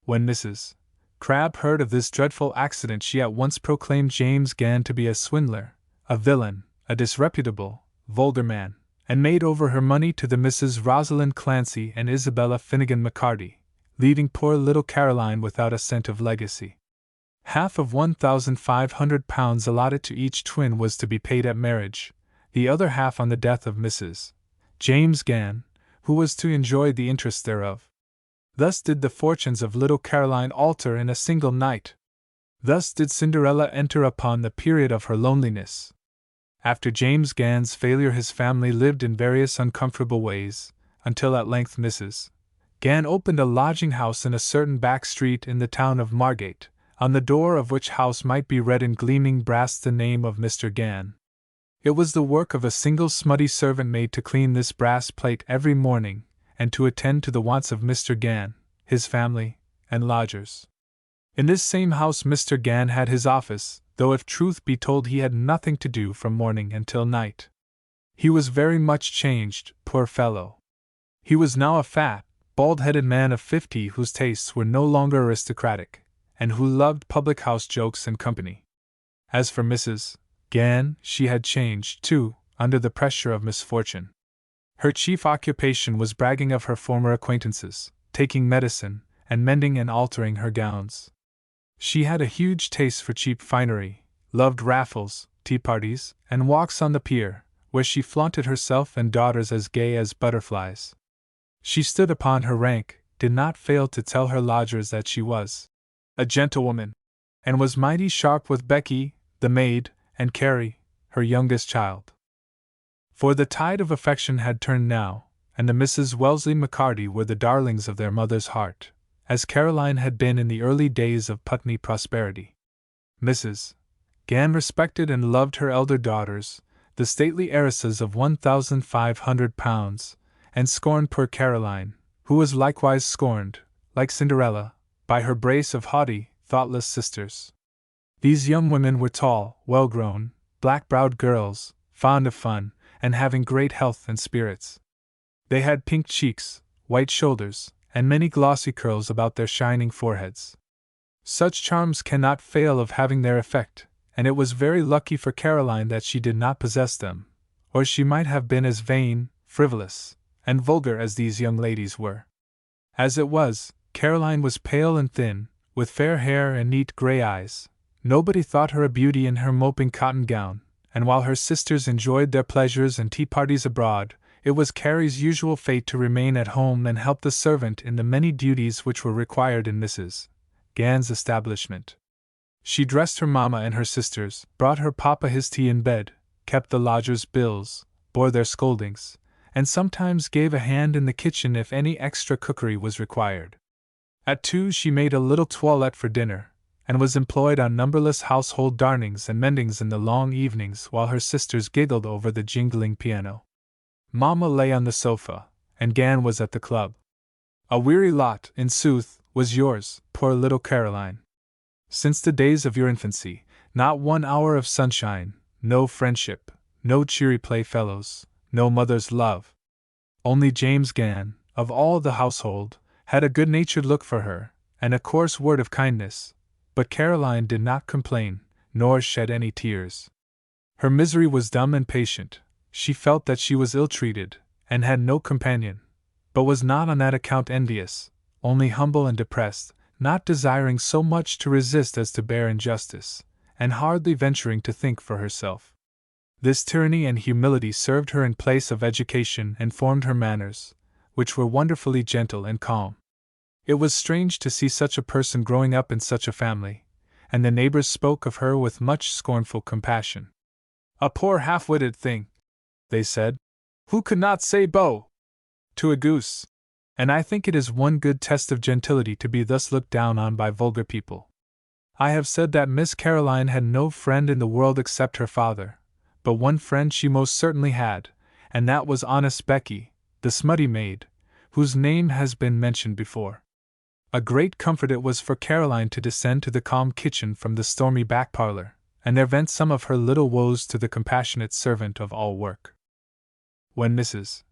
When Mrs. Crabbe heard of this dreadful accident, she at once proclaimed James Gann to be a swindler, a villain, a disreputable, vulgar man, and made over her money to the Misses Rosalind Clancy and Isabella Finnegan McCarty, leaving poor little Caroline without a cent of legacy. Half of £1,500 allotted to each twin was to be paid at marriage, the other half on the death of Mrs. James Gann, who was to enjoy the interest thereof. Thus did the fortunes of little Caroline alter in a single night. Thus did Cinderella enter upon the period of her loneliness. After James Gann's failure his family lived in various uncomfortable ways, until at length Mrs. Gann opened a lodging-house in a certain back street in the town of Margate, on the door of which house might be read in gleaming brass the name of Mr. Gann. It was the work of a single smutty servant maid to clean this brass plate every morning, and to attend to the wants of Mr. Gann, his family, and lodgers. In this same house Mr. Gann had his office, though if truth be told he had nothing to do from morning until night. He was very much changed, poor fellow. He was now a fat, bald-headed man of 50 whose tastes were no longer aristocratic, and who loved public-house jokes and company. As for Mrs. Gann, she had changed, too, under the pressure of misfortune. Her chief occupation was bragging of her former acquaintances, taking medicine, and mending and altering her gowns. She had a huge taste for cheap finery, loved raffles, tea-parties, and walks on the pier, where she flaunted herself and daughters as gay as butterflies. She stood upon her rank, did not fail to tell her lodgers that she was a gentlewoman, and was mighty sharp with Becky, the maid, and Carrie, her youngest child. For the tide of affection had turned now, and the Misses Wellesley McCarty were the darlings of their mother's heart, as Caroline had been in the early days of Putney prosperity. Mrs. Gann respected and loved her elder daughters, the stately heiresses of £1,500, and scorned poor Caroline, who was likewise scorned, like Cinderella, by her brace of haughty, thoughtless sisters. These young women were tall, well-grown, black-browed girls, fond of fun, and having great health and spirits. They had pink cheeks, white shoulders, and many glossy curls about their shining foreheads. Such charms cannot fail of having their effect, and it was very lucky for Caroline that she did not possess them, or she might have been as vain, frivolous, and vulgar as these young ladies were. As it was, Caroline was pale and thin, with fair hair and neat grey eyes. Nobody thought her a beauty in her moping cotton gown, and while her sisters enjoyed their pleasures and tea-parties abroad, it was Carrie's usual fate to remain at home and help the servant in the many duties which were required in Mrs. Gann's establishment. She dressed her mamma and her sisters, brought her papa his tea in bed, kept the lodgers' bills, bore their scoldings, and sometimes gave a hand in the kitchen if any extra cookery was required. At 2 she made a little toilette for dinner, and was employed on numberless household darnings and mendings in the long evenings while her sisters giggled over the jingling piano. Mamma lay on the sofa, and Gan was at the club. A weary lot, in sooth, was yours, poor little Caroline. Since the days of your infancy, not 1 hour of sunshine, no friendship, no cheery playfellows, no mother's love. Only James Gan, of all the household, had a good-natured look for her, and a coarse word of kindness, but Caroline did not complain, nor shed any tears. Her misery was dumb and patient. She felt that she was ill-treated, and had no companion, but was not on that account envious, only humble and depressed, not desiring so much to resist as to bear injustice, and hardly venturing to think for herself. This tyranny and humility served her in place of education and formed her manners, which were wonderfully gentle and calm. It was strange to see such a person growing up in such a family, and the neighbors spoke of her with much scornful compassion. "A poor half-witted thing," they said, "who could not say bo to a goose." And I think it is one good test of gentility to be thus looked down on by vulgar people. I have said that Miss Caroline had no friend in the world except her father, but one friend she most certainly had, and that was honest Becky, the smutty maid, whose name has been mentioned before. A great comfort it was for Caroline to descend to the calm kitchen from the stormy back parlor, and there vent some of her little woes to the compassionate servant of all work. When Mrs.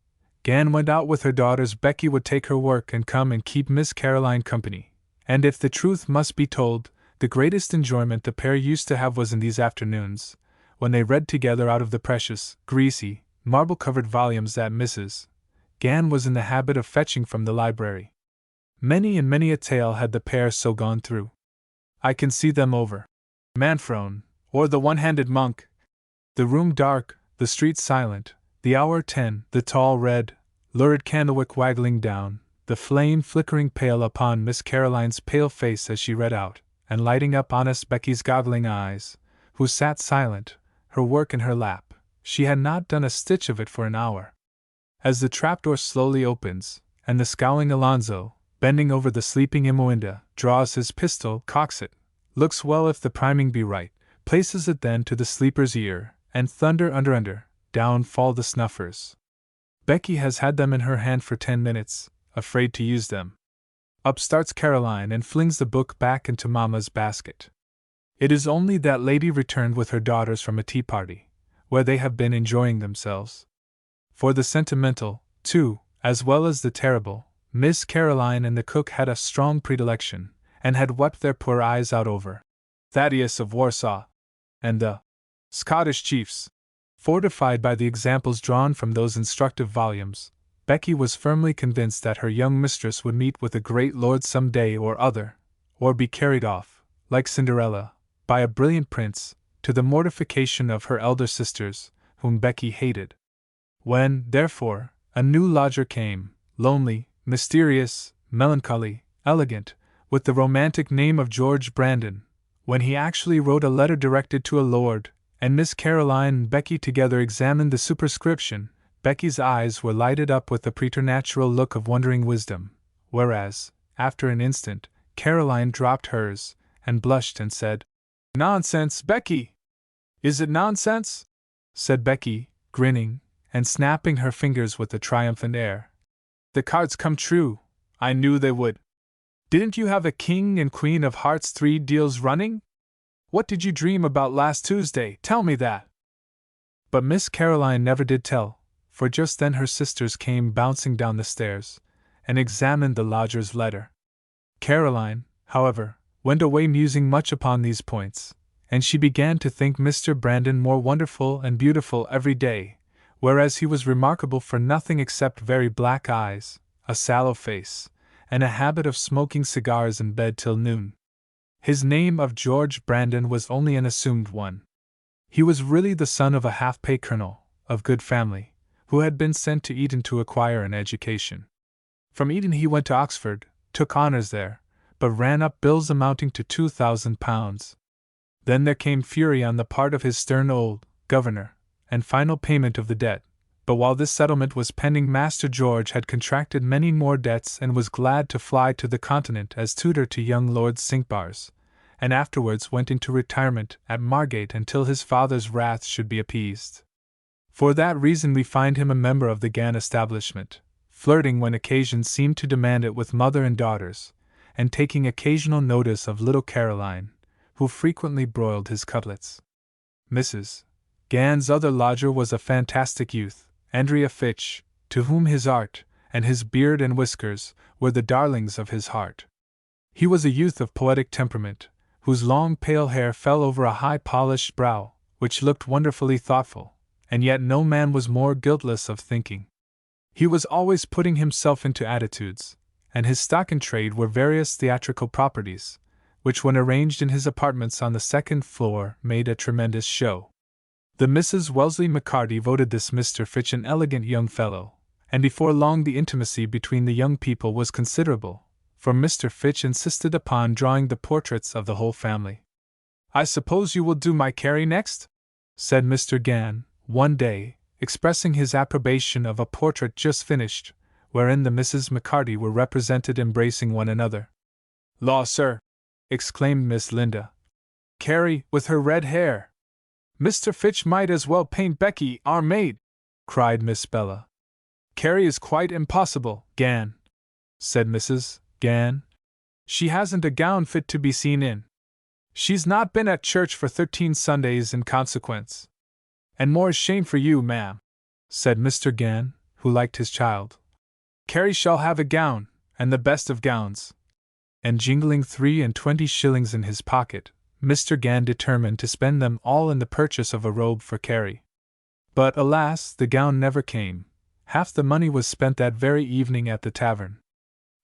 Gan went out with her daughters, Becky would take her work and come and keep Miss Caroline company, and if the truth must be told, the greatest enjoyment the pair used to have was in these afternoons, when they read together out of the precious, greasy, marble-covered volumes that Mrs. Gan was in the habit of fetching from the library. Many and many a tale had the pair so gone through. I can see them over Manfrone, or the One-Handed Monk, the room dark, the street silent, the hour 10, the tall red, lurid candlewick waggling down, the flame flickering pale upon Miss Caroline's pale face as she read out, and lighting up honest Becky's goggling eyes, who sat silent, her work in her lap. She had not done a stitch of it for an hour. As the trapdoor slowly opens, and the scowling Alonzo, bending over the sleeping Imoinda, draws his pistol, cocks it, looks well if the priming be right, places it then to the sleeper's ear, and thunder under, down fall the snuffers. Becky has had them in her hand for 10 minutes, afraid to use them. Up starts Caroline and flings the book back into Mamma's basket. It is only that lady returned with her daughters from a tea party, where they have been enjoying themselves. For the sentimental, too, as well as the terrible, Miss Caroline and the cook had a strong predilection, and had wept their poor eyes out over Thaddeus of Warsaw, and the Scottish chiefs. Fortified by the examples drawn from those instructive volumes, Becky was firmly convinced that her young mistress would meet with a great lord some day or other, or be carried off, like Cinderella, by a brilliant prince, to the mortification of her elder sisters, whom Becky hated. When, therefore, a new lodger came, lonely, mysterious, melancholy, elegant, with the romantic name of George Brandon, when he actually wrote a letter directed to a lord, and Miss Caroline and Becky together examined the superscription, Becky's eyes were lighted up with the preternatural look of wondering wisdom, whereas, after an instant, Caroline dropped hers, and blushed and said, "Nonsense, Becky!" "Is it nonsense?" said Becky, grinning, and snapping her fingers with a triumphant air. "The cards come true, I knew they would. Didn't you have a king and queen of hearts 3 deals running? What did you dream about last Tuesday? Tell me that." But Miss Caroline never did tell, for just then her sisters came bouncing down the stairs, and examined the lodger's letter. Caroline, however, went away musing much upon these points, and she began to think Mr. Brandon more wonderful and beautiful every day, whereas he was remarkable for nothing except very black eyes, a sallow face, and a habit of smoking cigars in bed till noon. His name of George Brandon was only an assumed one. He was really the son of a half-pay colonel, of good family, who had been sent to Eton to acquire an education. From Eton he went to Oxford, took honours there, but ran up bills amounting to £2,000. Then there came fury on the part of his stern old governor, and final payment of the debt. But while this settlement was pending, Master George had contracted many more debts and was glad to fly to the Continent as tutor to young Lord Cinqbars, and afterwards went into retirement at Margate until his father's wrath should be appeased. For that reason we find him a member of the Gan establishment, flirting when occasion seemed to demand it with mother and daughters, and taking occasional notice of little Caroline, who frequently broiled his cutlets. Mrs. Gan's other lodger was a fantastic youth, Andrea Fitch, to whom his art, and his beard and whiskers, were the darlings of his heart. He was a youth of poetic temperament, whose long pale hair fell over a high polished brow, which looked wonderfully thoughtful, and yet no man was more guiltless of thinking. He was always putting himself into attitudes, and his stock in trade were various theatrical properties, which when arranged in his apartments on the second floor made a tremendous show. The Mrs. Wellesley McCarty voted this Mr. Fitch an elegant young fellow, and before long the intimacy between the young people was considerable, for Mr. Fitch insisted upon drawing the portraits of the whole family. "I suppose you will do my Carrie next?" said Mr. Gan, one day, expressing his approbation of a portrait just finished, wherein the Misses McCarty were represented embracing one another. "Law, sir!" exclaimed Miss Linda. "Carrie, with her red hair!" "Mr. Fitch might as well paint Becky, our maid!" cried Miss Bella. "Carrie is quite impossible, Gan," said Mrs. Gan. "She hasn't a gown fit to be seen in. She's not been at church for 13 Sundays in consequence." "And more shame for you, ma'am," said Mr. Gan, who liked his child. "Carrie shall have a gown, and the best of gowns." And jingling 23 shillings in his pocket, Mr. Gan determined to spend them all in the purchase of a robe for Carrie. But alas, the gown never came. Half the money was spent that very evening at the tavern.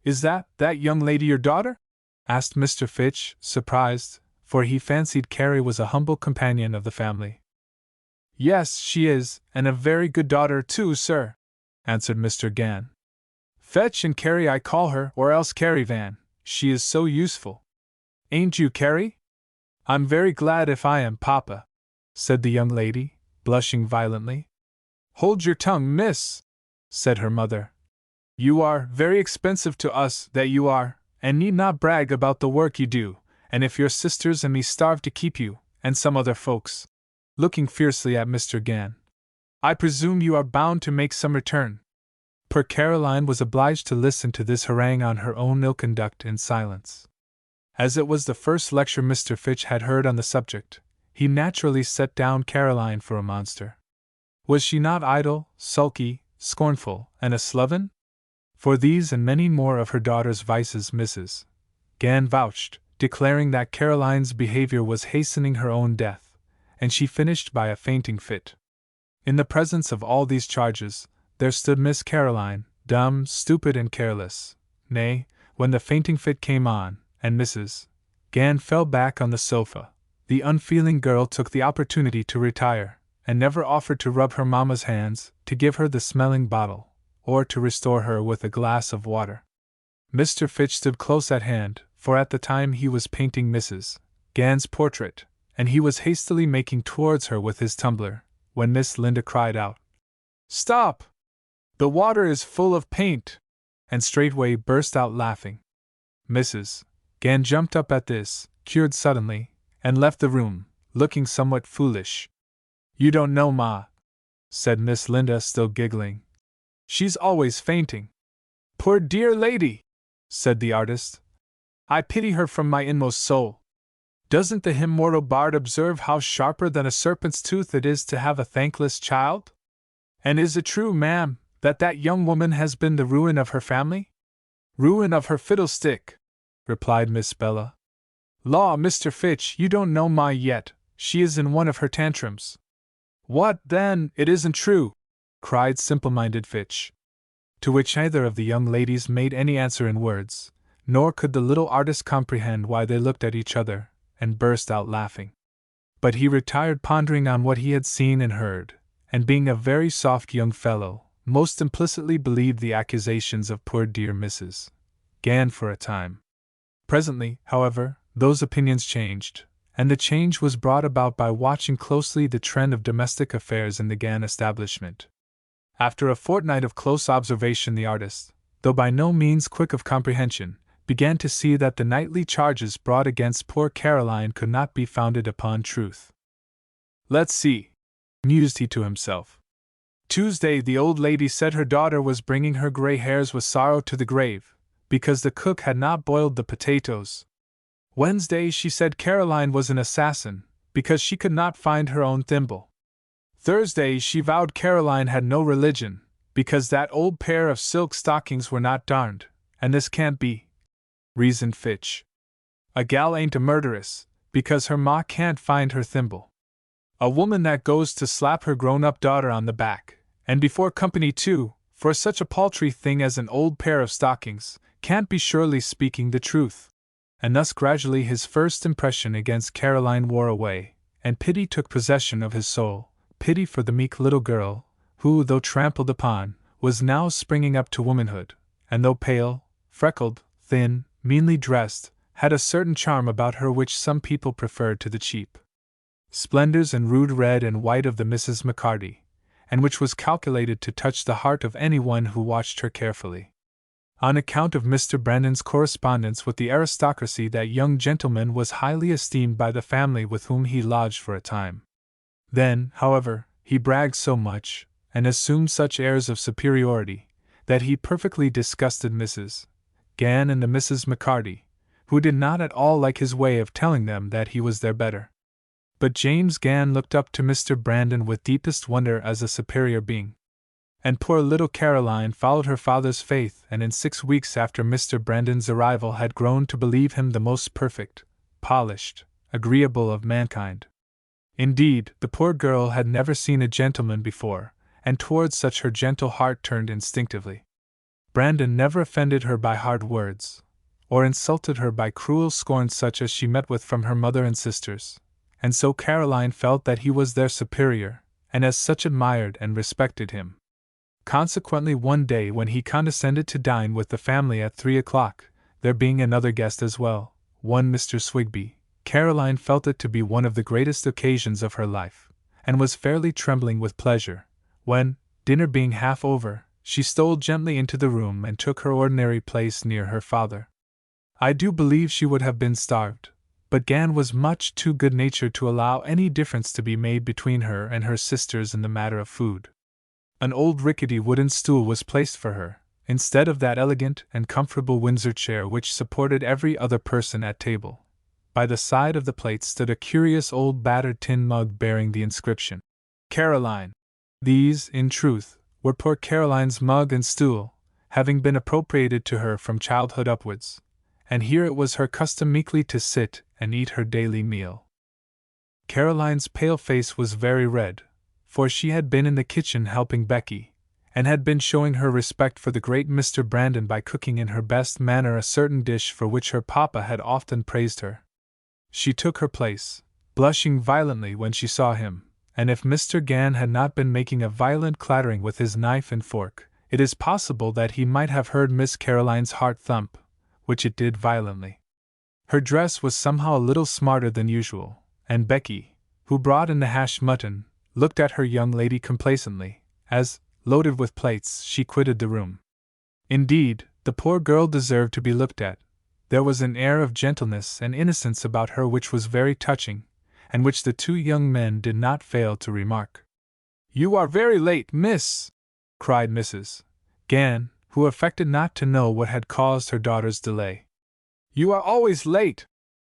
"Is that young lady your daughter?" asked Mr. Fitch, surprised, for he fancied Carrie was a humble companion of the family. "Yes, she is, and a very good daughter too, sir," answered Mr. Gan. "Fetch and Carrie I call her, or else Carrie Van, she is so useful. Ain't you, Carrie?" "I'm very glad if I am, Papa," said the young lady, blushing violently. "Hold your tongue, miss," said her mother. "You are very expensive to us, that you are, and need not brag about the work you do, and if your sisters and me starve to keep you, and some other folks," looking fiercely at Mr. Gan, "I presume you are bound to make some return." Poor Caroline was obliged to listen to this harangue on her own ill conduct in silence. As it was the first lecture Mr. Fitch had heard on the subject, he naturally set down Caroline for a monster. Was she not idle, sulky, scornful, and a sloven? For these and many more of her daughter's vices Mrs. Gan vouched, declaring that Caroline's behavior was hastening her own death, and she finished by a fainting fit. In the presence of all these charges, there stood Miss Caroline, dumb, stupid, and careless. Nay, when the fainting fit came on, and Mrs. Gan fell back on the sofa, the unfeeling girl took the opportunity to retire, and never offered to rub her mamma's hands, to give her the smelling bottle, or to restore her with a glass of water. Mr. Fitch stood close at hand, for at the time he was painting Mrs. Gan's portrait, and he was hastily making towards her with his tumbler, when Miss Linda cried out, "Stop! The water is full of paint!" and straightway burst out laughing. Mrs. Gan jumped up at this, cured suddenly, and left the room, looking somewhat foolish. "You don't know, Ma," said Miss Linda, still giggling. "She's always fainting." "Poor dear lady," said the artist. "I pity her from my inmost soul. Doesn't the immortal bard observe how sharper than a serpent's tooth it is to have a thankless child? And is it true, ma'am, that young woman has been the ruin of her family?" "Ruin of her fiddlestick," replied Miss Bella. "Law, Mr. Fitch, you don't know Ma yet, she is in one of her tantrums." "What, then, it isn't true?" cried simple-minded Fitch. To which neither of the young ladies made any answer in words, nor could the little artist comprehend why they looked at each other, and burst out laughing. But he retired pondering on what he had seen and heard, and being a very soft young fellow, most implicitly believed the accusations of poor dear Mrs. Gan for a time. Presently, however, those opinions changed, and the change was brought about by watching closely the trend of domestic affairs in the Gan establishment. After a fortnight of close observation, the artist, though by no means quick of comprehension, began to see that the nightly charges brought against poor Caroline could not be founded upon truth. "Let's see," mused he to himself. Tuesday, the old lady said her daughter was bringing her gray hairs with sorrow to the grave, because the cook had not boiled the potatoes. Wednesday, she said Caroline was an assassin, because she could not find her own thimble. Thursday, she vowed Caroline had no religion, because that old pair of silk stockings were not darned, and this can't be, reasoned Fitch. A gal ain't a murderess, because her ma can't find her thimble. A woman that goes to slap her grown-up daughter on the back, and before company too, for such a paltry thing as an old pair of stockings, can't be surely speaking the truth. And thus gradually his first impression against Caroline wore away, and pity took possession of his soul, pity for the meek little girl, who, though trampled upon, was now springing up to womanhood, and though pale, freckled, thin, meanly dressed, had a certain charm about her which some people preferred to the cheap splendors and rude red and white of the Mrs. McCarty, and which was calculated to touch the heart of anyone who watched her carefully. On account of Mr. Brandon's correspondence with the aristocracy, that young gentleman was highly esteemed by the family with whom he lodged for a time. Then, however, he bragged so much, and assumed such airs of superiority, that he perfectly disgusted Mrs. Gann and the Misses McCarty, who did not at all like his way of telling them that he was their better. But James Gann looked up to Mr. Brandon with deepest wonder as a superior being. And poor little Caroline followed her father's faith, and in 6 weeks after Mr. Brandon's arrival had grown to believe him the most perfect, polished, agreeable of mankind. Indeed, the poor girl had never seen a gentleman before, and towards such her gentle heart turned instinctively. Brandon never offended her by hard words, or insulted her by cruel scorn such as she met with from her mother and sisters, and so Caroline felt that he was their superior, and as such admired and respected him. Consequently, one day when he condescended to dine with the family at 3 o'clock, there being another guest as well, one Mr. Swigby, Caroline felt it to be one of the greatest occasions of her life, and was fairly trembling with pleasure, when, dinner being half over, she stole gently into the room and took her ordinary place near her father. I do believe she would have been starved, but Gann was much too good-natured to allow any difference to be made between her and her sisters in the matter of food. An old rickety wooden stool was placed for her, instead of that elegant and comfortable Windsor chair which supported every other person at table. By the side of the plate stood a curious old battered tin mug bearing the inscription, Caroline. These, in truth, were poor Caroline's mug and stool, having been appropriated to her from childhood upwards, and here it was her custom meekly to sit and eat her daily meal. Caroline's pale face was very red, for she had been in the kitchen helping Becky, and had been showing her respect for the great Mr. Brandon by cooking in her best manner a certain dish for which her papa had often praised her. She took her place, blushing violently when she saw him, and if Mr. Gann had not been making a violent clattering with his knife and fork, it is possible that he might have heard Miss Caroline's heart thump, which it did violently. Her dress was somehow a little smarter than usual, and Becky, who brought in the hashed mutton, looked at her young lady complacently, as, loaded with plates, she quitted the room. Indeed, the poor girl deserved to be looked at. There was an air of gentleness and innocence about her which was very touching, and which the two young men did not fail to remark. "You are very late, miss!" cried Mrs. Gann, who affected not to know what had caused her daughter's delay. "You are always late!"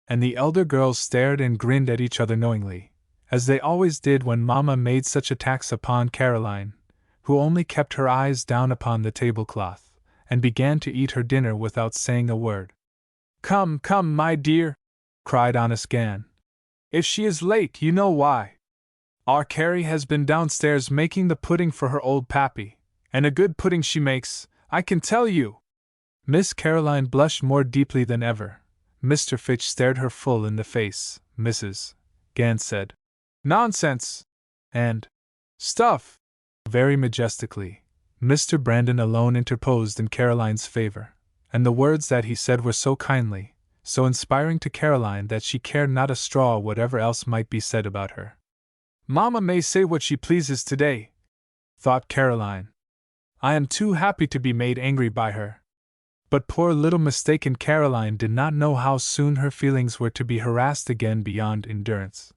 And the elder girls stared and grinned at each other knowingly, as they always did when Mamma made such attacks upon Caroline, who only kept her eyes down upon the tablecloth, and began to eat her dinner without saying a word. "Come, come, my dear!" cried honest Gann. "If she is late, you know why. Our Carrie has been downstairs making the pudding for her old pappy, and a good pudding she makes, I can tell you!" Miss Caroline blushed more deeply than ever. Mr. Fitch stared her full in the face. Mrs. Gann said, "Nonsense!" and "Stuff!" very majestically. Mr. Brandon alone interposed in Caroline's favor, and the words that he said were so kindly, so inspiring to Caroline that she cared not a straw whatever else might be said about her. "Mamma may say what she pleases today," thought Caroline. "I am too happy to be made angry by her." But poor little mistaken Caroline did not know how soon her feelings were to be harassed again beyond endurance.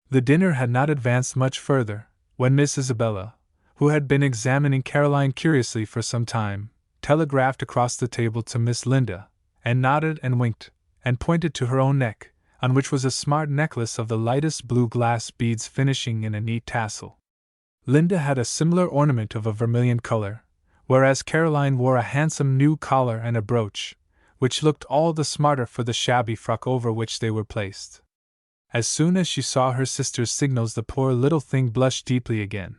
The dinner had not advanced much further, when Miss Isabella, who had been examining Caroline curiously for some time, telegraphed across the table to Miss Linda, and nodded and winked, and pointed to her own neck, on which was a smart necklace of the lightest blue glass beads finishing in a neat tassel. Linda had a similar ornament of a vermilion color, whereas Caroline wore a handsome new collar and a brooch, which looked all the smarter for the shabby frock over which they were placed. As soon as she saw her sister's signals, the poor little thing blushed deeply again.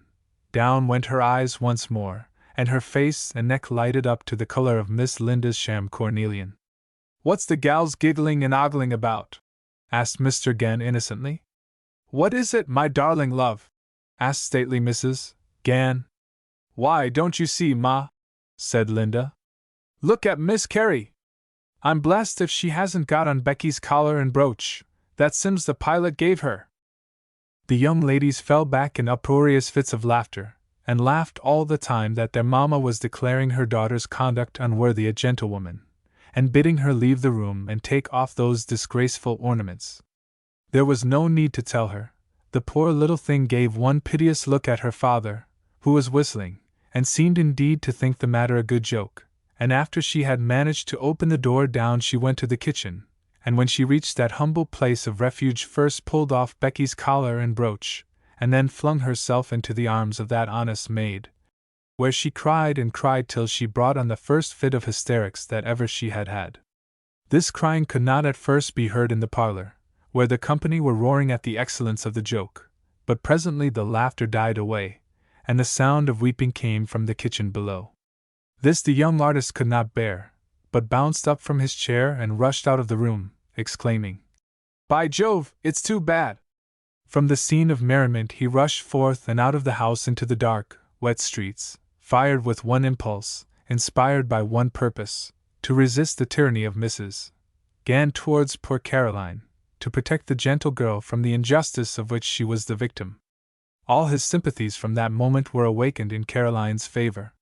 Down went her eyes once more, and her face and neck lighted up to the color of Miss Linda's sham cornelian. "What's the gals giggling and ogling about?" asked Mr. Gann innocently. "What is it, my darling love?" asked stately Mrs. Gann. "Why, don't you see, Ma?" said Linda. "Look at Miss Carey! I'm blessed if she hasn't got on Becky's collar and brooch that Sims the pilot gave her." The young ladies fell back in uproarious fits of laughter, and laughed all the time that their mamma was declaring her daughter's conduct unworthy a gentlewoman, and bidding her leave the room and take off those disgraceful ornaments. There was no need to tell her. The poor little thing gave one piteous look at her father, who was whistling, and seemed indeed to think the matter a good joke, and after she had managed to open the door, down she went to the kitchen, and when she reached that humble place of refuge first pulled off Becky's collar and brooch, and then flung herself into the arms of that honest maid, where she cried and cried till she brought on the first fit of hysterics that ever she had had. This crying could not at first be heard in the parlor, where the company were roaring at the excellence of the joke, but presently the laughter died away, and the sound of weeping came from the kitchen below. This the young artist could not bear, but bounced up from his chair and rushed out of the room, exclaiming, "By Jove, it's too bad!" From the scene of merriment he rushed forth and out of the house into the dark, wet streets, fired with one impulse, inspired by one purpose, to resist the tyranny of Mrs. Gann towards poor Caroline, to protect the gentle girl from the injustice of which she was the victim. All his sympathies from that moment were awakened in Caroline's favor.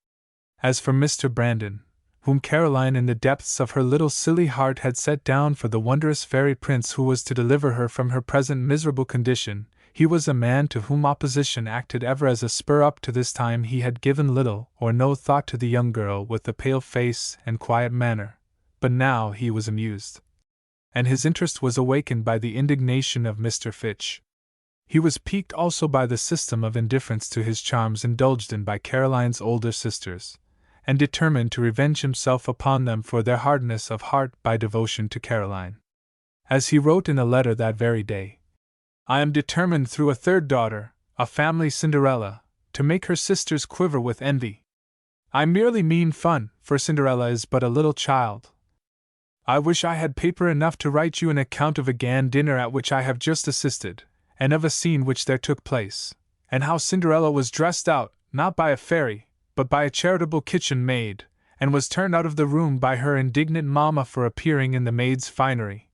As for Mr. Brandon, whom Caroline in the depths of her little silly heart had set down for the wondrous fairy prince who was to deliver her from her present miserable condition, he was a man to whom opposition acted ever as a spur. Up to this time he had given little or no thought to the young girl with the pale face and quiet manner, but now he was amused, and his interest was awakened by the indignation of Mr. Fitch. He was piqued also by the system of indifference to his charms indulged in by Caroline's older sisters, and determined to revenge himself upon them for their hardness of heart by devotion to Caroline. As he wrote in a letter that very day, "I am determined through a third daughter, a family Cinderella, to make her sisters quiver with envy. I merely mean fun, for Cinderella is but a little child. I wish I had paper enough to write you an account of a Gann dinner at which I have just assisted, and of a scene which there took place, and how Cinderella was dressed out, not by a fairy, but by a charitable kitchen maid, and was turned out of the room by her indignant mamma for appearing in the maid's finery."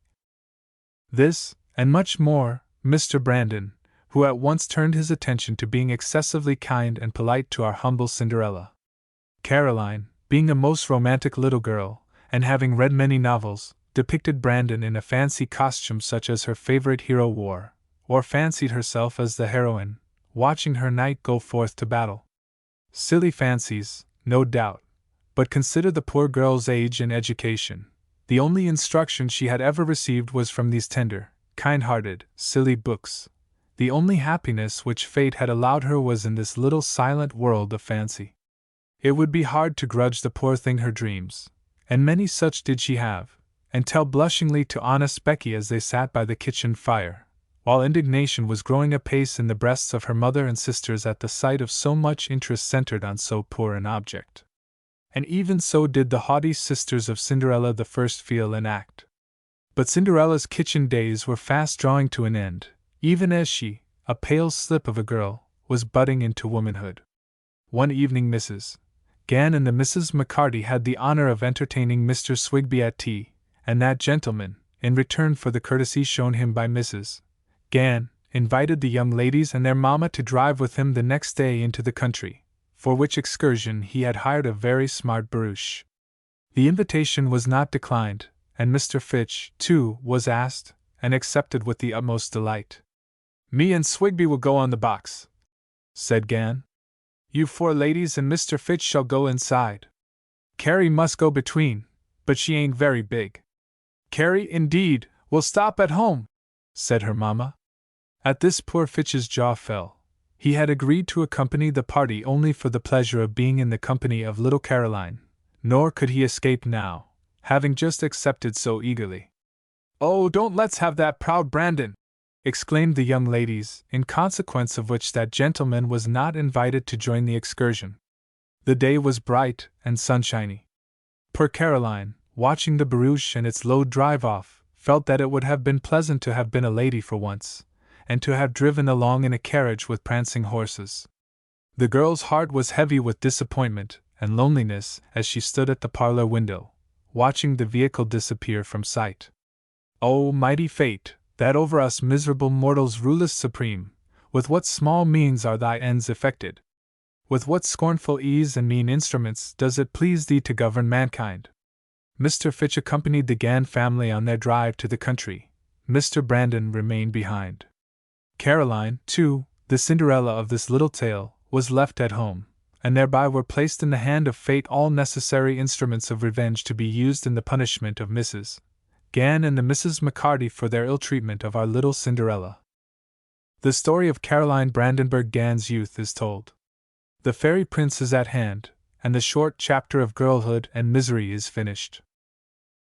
This, and much more, Mr. Brandon, who at once turned his attention to being excessively kind and polite to our humble Cinderella. Caroline, being a most romantic little girl, and having read many novels, depicted Brandon in a fancy costume such as her favorite hero wore, or fancied herself as the heroine, watching her knight go forth to battle. Silly fancies, no doubt, but consider the poor girl's age and education. The only instruction she had ever received was from these tender, kind-hearted, silly books. The only happiness which fate had allowed her was in this little silent world of fancy. It would be hard to grudge the poor thing her dreams, and many such did she have, and tell blushingly to honest Becky as they sat by the kitchen fire, while indignation was growing apace in the breasts of her mother and sisters at the sight of so much interest centered on so poor an object. And even so did the haughty sisters of Cinderella the first feel and act. But Cinderella's kitchen days were fast drawing to an end, even as she, a pale slip of a girl, was budding into womanhood. One evening Mrs. Gann and the Misses McCarty had the honor of entertaining Mr. Swigby at tea, and that gentleman, in return for the courtesy shown him by Mrs. Gann, invited the young ladies and their mamma to drive with him the next day into the country, for which excursion he had hired a very smart barouche. The invitation was not declined, and Mr. Fitch, too, was asked, and accepted with the utmost delight. "Me and Swigby will go on the box," said Gann. You 4 ladies and Mr. Fitch shall go inside. Carrie must go between, but she ain't very big. Carrie, indeed, will stop at home, said her mamma. At this poor Fitch's jaw fell. He had agreed to accompany the party only for the pleasure of being in the company of little Caroline, nor could he escape now, having just accepted so eagerly. Oh, don't let's have that proud Brandon! Exclaimed the young ladies, in consequence of which that gentleman was not invited to join the excursion. The day was bright and sunshiny. Poor Caroline, watching the barouche and its load drive off, felt that it would have been pleasant to have been a lady for once, and to have driven along in a carriage with prancing horses. The girl's heart was heavy with disappointment and loneliness as she stood at the parlor window, watching the vehicle disappear from sight. Oh, mighty fate, that over us miserable mortals rulest supreme, with what small means are thy ends effected? With what scornful ease and mean instruments does it please thee to govern mankind? Mr. Fitch accompanied the Gann family on their drive to the country. Mr. Brandon remained behind. Caroline, too, the Cinderella of this little tale, was left at home, and thereby were placed in the hand of fate all necessary instruments of revenge to be used in the punishment of Mrs. Gann and the Misses McCarty for their ill treatment of our little Cinderella. The story of Caroline Brandenburg Gann's youth is told. The fairy prince is at hand, and the short chapter of girlhood and misery is finished.